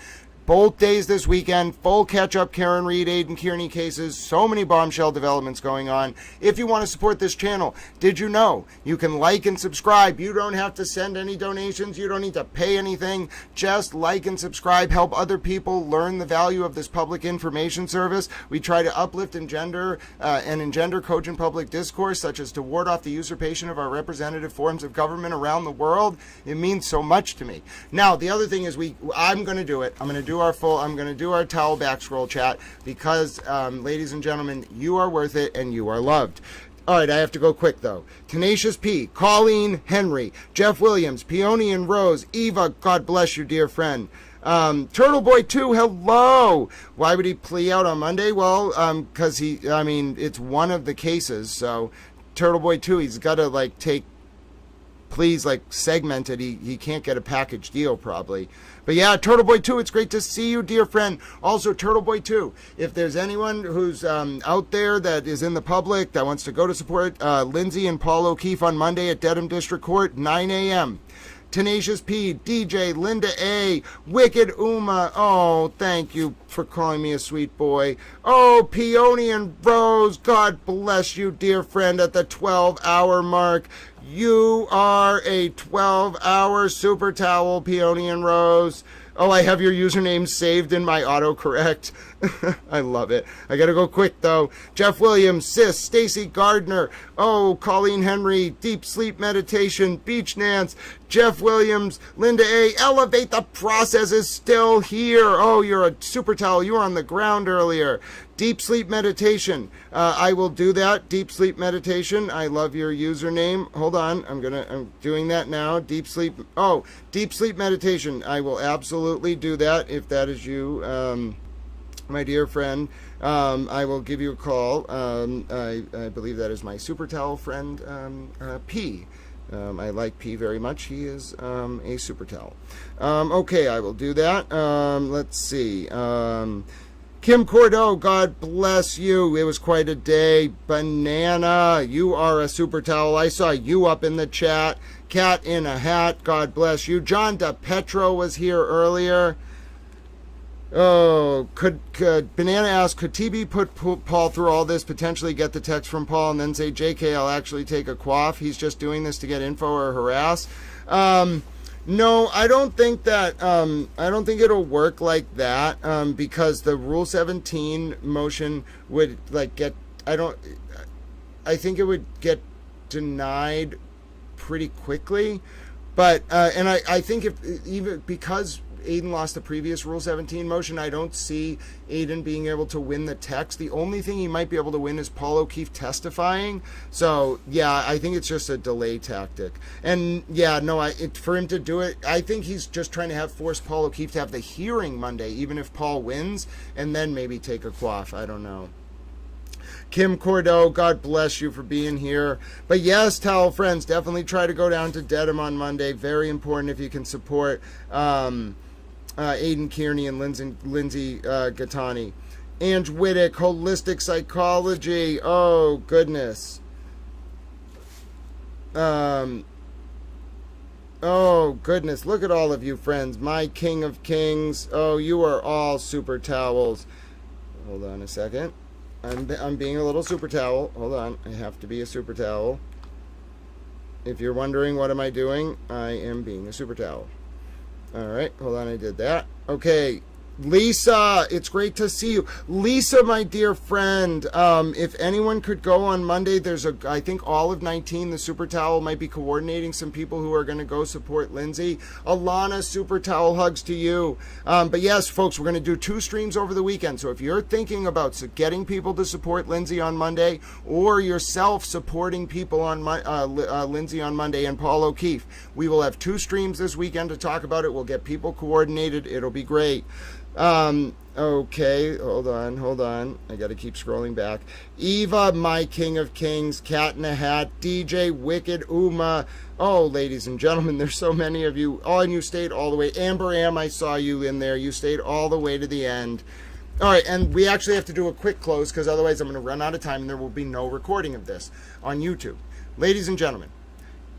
Both days this weekend, full catch-up Karen Reed, Aidan Kearney cases, so many bombshell developments going on. If you want to support this channel, did you know you can like and subscribe? You don't have to send any donations. You don't need to pay anything. Just like and subscribe. Help other people learn the value of this public information service. We try to uplift and engender cogent public discourse, such as to ward off the usurpation of our representative forms of government around the world. It means so much to me. Now, the other thing is I'm going to do it. I'm going to do our towel back scroll chat because, ladies and gentlemen, you are worth it and you are loved. All right, I have to go quick, though. Tenacious P, Colleen Henry, Jeff Williams, Peony and Rose, Eva, God bless you, dear friend. Turtle Boy 2, hello. Why would he plea out on Monday? Well, because it's one of the cases. So Turtle Boy 2, he's got to, please, segment it. He can't get a package deal, probably. But yeah, Turtle Boy 2, it's great to see you, dear friend. Also, Turtle Boy 2, if there's anyone who's out there that is in the public that wants to go to support Lindsay and Paul O'Keefe on Monday at Dedham District Court, 9 a.m., Tenacious P, DJ, Linda A, Wicked Uma. Oh, thank you for calling me a sweet boy. Oh, Peony and Rose, God bless you, dear friend, at the 12-hour mark. You are a 12-hour super towel, Peony and Rose. Oh, I have your username saved in my autocorrect. I love it. I gotta go quick though. Jeff Williams, Sis, Stacy Gardner. Oh, Colleen Henry, Deep Sleep Meditation, Beach Nance, Jeff Williams, Linda A. Elevate the Process is still here. Oh, you're a super towel. You were on the ground earlier. Deep Sleep Meditation. I will do that. Deep Sleep Meditation. I love your username. Hold on. I'm doing that now. Deep Sleep. Oh, Deep Sleep Meditation. I will absolutely do that if that is you, my dear friend. I will give you a call. I believe that is my super towel friend, P. I like P very much. He is a super towel. Okay, I will do that. Let's see. Kim Cordeau, God bless you. It was quite a day. Banana, you are a super towel. I saw you up in the chat. Cat in a hat, God bless you. John DePetro was here earlier. Oh, could Banana ask, could TB put Paul through all this, potentially get the text from Paul, and then say, JK, I'll actually take a quaff. He's just doing this to get info or harass. No, I don't think that, I don't think it'll work like that, because the Rule 17 motion would, like, I think it would get denied pretty quickly, but, and I think even because Aiden lost the previous Rule 17 motion, I don't see Aiden being able to win the text. The only thing he might be able to win is Paul O'Keefe testifying. So, yeah, I think it's just a delay tactic. And, yeah, no, for him to do it, I think he's just trying to force Paul O'Keefe to have the hearing Monday, even if Paul wins, and then maybe take a quaff. I don't know. Kim Cordeau, God bless you for being here. But yes, towel friends, definitely try to go down to Dedham on Monday. Very important if you can support Aiden Kearney and Lindsay Gattani. Ange Wittick, Holistic Psychology. Oh, goodness. Oh, goodness. Look at all of you, friends. My King of Kings. Oh, you are all super towels. Hold on a second. I'm being a little super towel. Hold on. I have to be a super towel. If you're wondering what am I doing, I am being a super towel. All right, hold on, I did that. Okay, Lisa, it's great to see you. Lisa, my dear friend, if anyone could go on Monday, I think all of 19, the Super Towel might be coordinating some people who are going to go support Lindsay. Alana, Super Towel hugs to you. But yes, folks, we're going to do 2 streams over the weekend. So if you're thinking about getting people to support Lindsay on Monday, or yourself supporting people on Lindsay on Monday and Paul O'Keefe, we will have 2 streams this weekend to talk about it. We'll get people coordinated. It'll be great. Okay, hold on. I gotta keep scrolling back. Eva, my King of Kings, Cat in a Hat, DJ Wicked, Uma. Oh, ladies and gentlemen, there's so many of you. Oh, and you stayed all the way. Amber Am, I saw you in there. You stayed all the way to the end. All right, and we actually have to do a quick close because otherwise I'm going to run out of time and there will be no recording of this on YouTube. Ladies and gentlemen,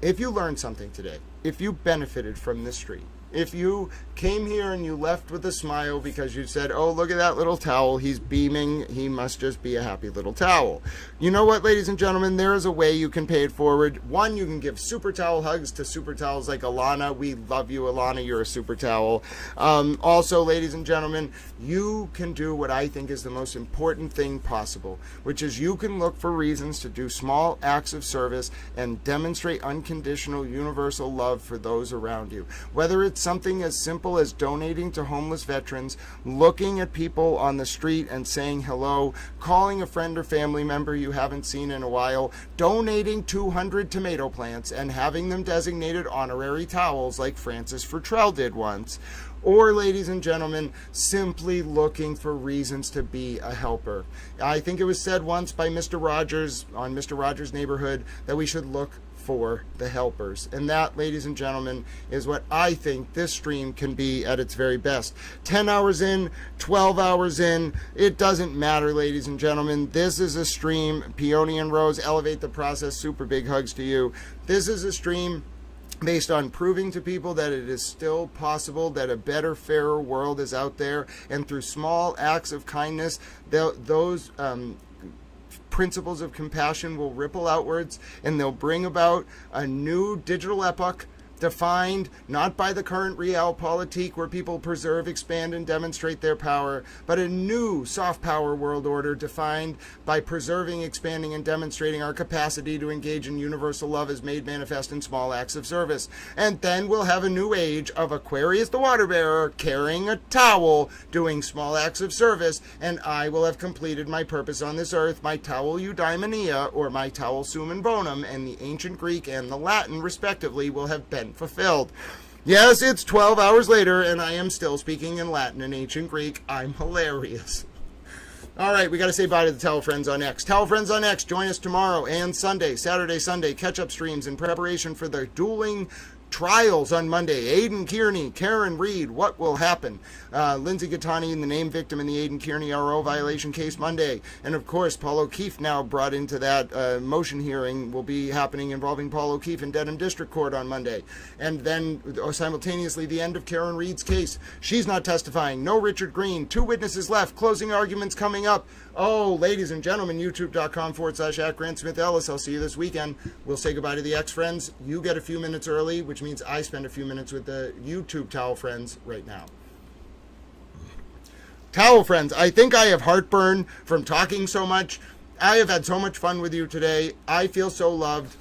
if you learned something today, if you benefited from this stream, if you came here and you left with a smile because you said, oh, look at that little towel, he's beaming, he must just be a happy little towel. You know what, ladies and gentlemen, there is a way you can pay it forward. One, you can give super towel hugs to super towels like Alana. We love you, Alana, you're a super towel. Also, ladies and gentlemen, you can do what I think is the most important thing possible, which is you can look for reasons to do small acts of service and demonstrate unconditional universal love for those around you. Whether it's something as simple as donating to homeless veterans, looking at people on the street and saying hello, calling a friend or family member you haven't seen in a while, donating 200 tomato plants and having them designated honorary towels like Francis Futrell did once, or, ladies and gentlemen, simply looking for reasons to be a helper. I think it was said once by Mr. Rogers on Mr. Rogers' Neighborhood that we should look for the helpers. And that, ladies and gentlemen, is what I think this stream can be at its very best. 10 hours in, 12 hours in, it doesn't matter, ladies and gentlemen. This is a stream. Peony and Rose, Elevate the Process, super big hugs to you. This is a stream based on proving to people that it is still possible, that a better, fairer world is out there, and through small acts of kindness, those principles of compassion will ripple outwards, and they'll bring about a new digital epoch defined not by the current realpolitik where people preserve, expand, and demonstrate their power, but a new soft power world order defined by preserving, expanding, and demonstrating our capacity to engage in universal love as made manifest in small acts of service. And then we'll have a new age of Aquarius the water bearer carrying a towel, doing small acts of service, and I will have completed my purpose on this earth, my towel eudaimonia, or my towel summum bonum, and the ancient Greek and the Latin, respectively, will have been fulfilled. Yes, it's 12 hours later, and I am still speaking in Latin and ancient Greek. I'm hilarious. All right, we got to say bye to the Towel Friends on X. Towel Friends on X, join us tomorrow and Sunday, Saturday, Sunday, catch-up streams in preparation for the dueling trials on Monday. Aidan Kearney, Karen Reed, what will happen? Lindsay Gattani, the named victim in the Aidan Kearney RO violation case Monday. And of course, Paul O'Keefe now brought into that motion hearing will be happening involving Paul O'Keefe in Dedham District Court on Monday. And then simultaneously the end of Karen Reed's case. She's not testifying. No Richard Green. 2 witnesses left. Closing arguments coming up. Oh, ladies and gentlemen, youtube.com/@GrantSmithEllis. I'll see you this weekend. We'll say goodbye to the X-Friends. You get a few minutes early, which means I spend a few minutes with the YouTube Towel Friends right now. Towel Friends, I think I have heartburn from talking so much. I have had so much fun with you today. I feel so loved.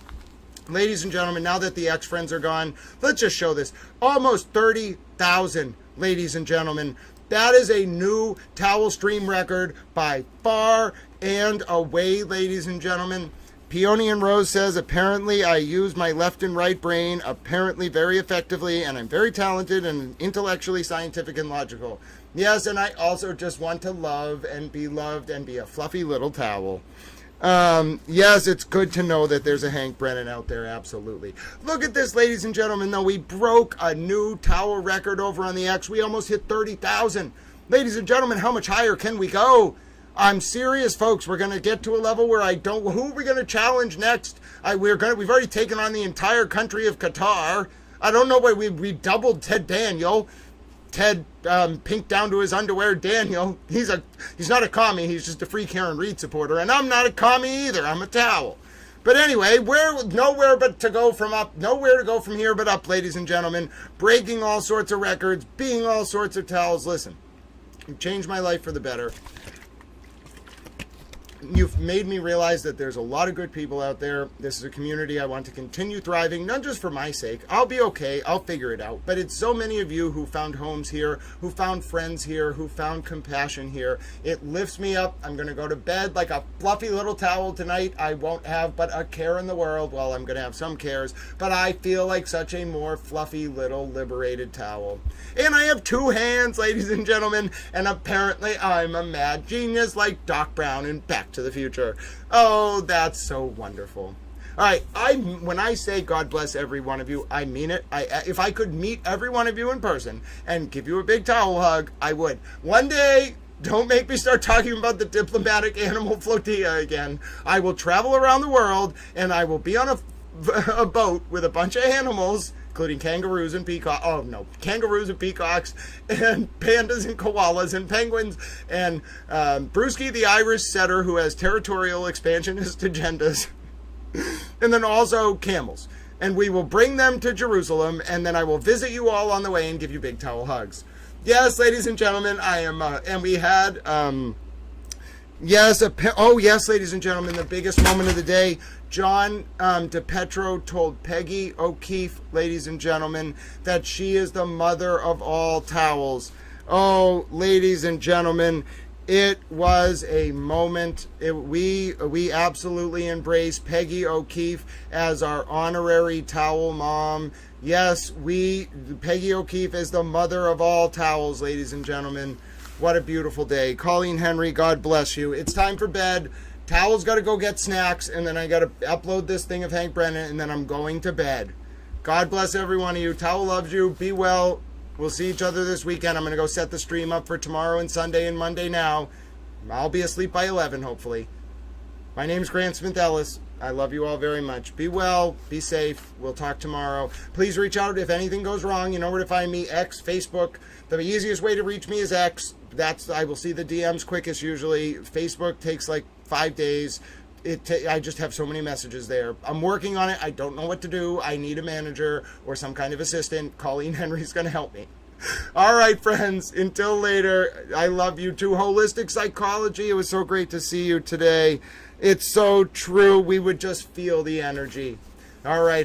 Ladies and gentlemen, now that the X-Friends are gone, let's just show this. Almost 30,000, ladies and gentlemen. That is a new towel stream record by far and away, ladies and gentlemen. Peonian Rose says, apparently I use my left and right brain, apparently very effectively, and I'm very talented and intellectually scientific and logical. Yes, and I also just want to love and be loved and be a fluffy little towel. Yes, it's good to know that there's a Hank Brennan out there, absolutely. Look at this, ladies and gentlemen, though. We broke a new towel record over on the X. We almost hit 30,000. Ladies and gentlemen, how much higher can we go? I'm serious, folks. We're going to get to a level where who are we going to challenge next? We've already taken on the entire country of Qatar. I don't know why we doubled Ted Daniel. Ted pink down to his underwear Daniel. He's not a commie, he's just a free Karen Reed supporter, and I'm not a commie either, I'm a towel. But anyway, nowhere to go from here but up, ladies and gentlemen. Breaking all sorts of records, being all sorts of towels. Listen, you've changed my life for the better. You've made me realize that there's a lot of good people out there. This is a community I want to continue thriving, not just for my sake. I'll be okay. I'll figure it out. But it's so many of you who found homes here, who found friends here, who found compassion here. It lifts me up. I'm going to go to bed like a fluffy little towel tonight. I won't have but a care in the world. Well, I'm going to have some cares, but I feel like such a more fluffy little liberated towel. And I have 2 hands, ladies and gentlemen, and apparently I'm a mad genius like Doc Brown in Back to the Future. Oh, that's so wonderful. All right, when I say God bless every one of you, I mean it. If I could meet every one of you in person and give you a big towel hug, I would. One day, don't make me start talking about the diplomatic animal flotilla again. I will travel around the world, and I will be on a boat with a bunch of animals, including kangaroos and peacocks. Oh, no. Kangaroos and peacocks and pandas and koalas and penguins and Brewski the Irish setter who has territorial expansionist agendas. And then also camels. And we will bring them to Jerusalem, and then I will visit you all on the way and give you big towel hugs. Yes, ladies and gentlemen, I am, and we had, yes, ladies and gentlemen, the biggest moment of the day. John DePetro told Peggy O'Keefe, ladies and gentlemen, that she is the mother of all towels. Oh, ladies and gentlemen, it was a moment. We absolutely embrace Peggy O'Keefe as our honorary towel mom. Yes, Peggy O'Keefe is the mother of all towels, ladies and gentlemen. What a beautiful day. Colleen Henry, God bless you. It's time for bed. Towel's got to go get snacks, and then I got to upload this thing of Hank Brennan, and then I'm going to bed. God bless every one of you. Towel loves you. Be well. We'll see each other this weekend. I'm going to go set the stream up for tomorrow and Sunday and Monday now. I'll be asleep by 11, hopefully. My name's Grant Smith Ellis. I love you all very much. Be well. Be safe. We'll talk tomorrow. Please reach out if anything goes wrong. You know where to find me. X, Facebook. The easiest way to reach me is X. I will see the DMs quickest usually. Facebook takes like 5 days. I just have so many messages there. I'm working on it. I don't know what to do. I need a manager or some kind of assistant. Colleen Henry's going to help me. All right, friends. Until later, I love you too. Holistic Psychology, it was so great to see you today. It's so true. We would just feel the energy. All right.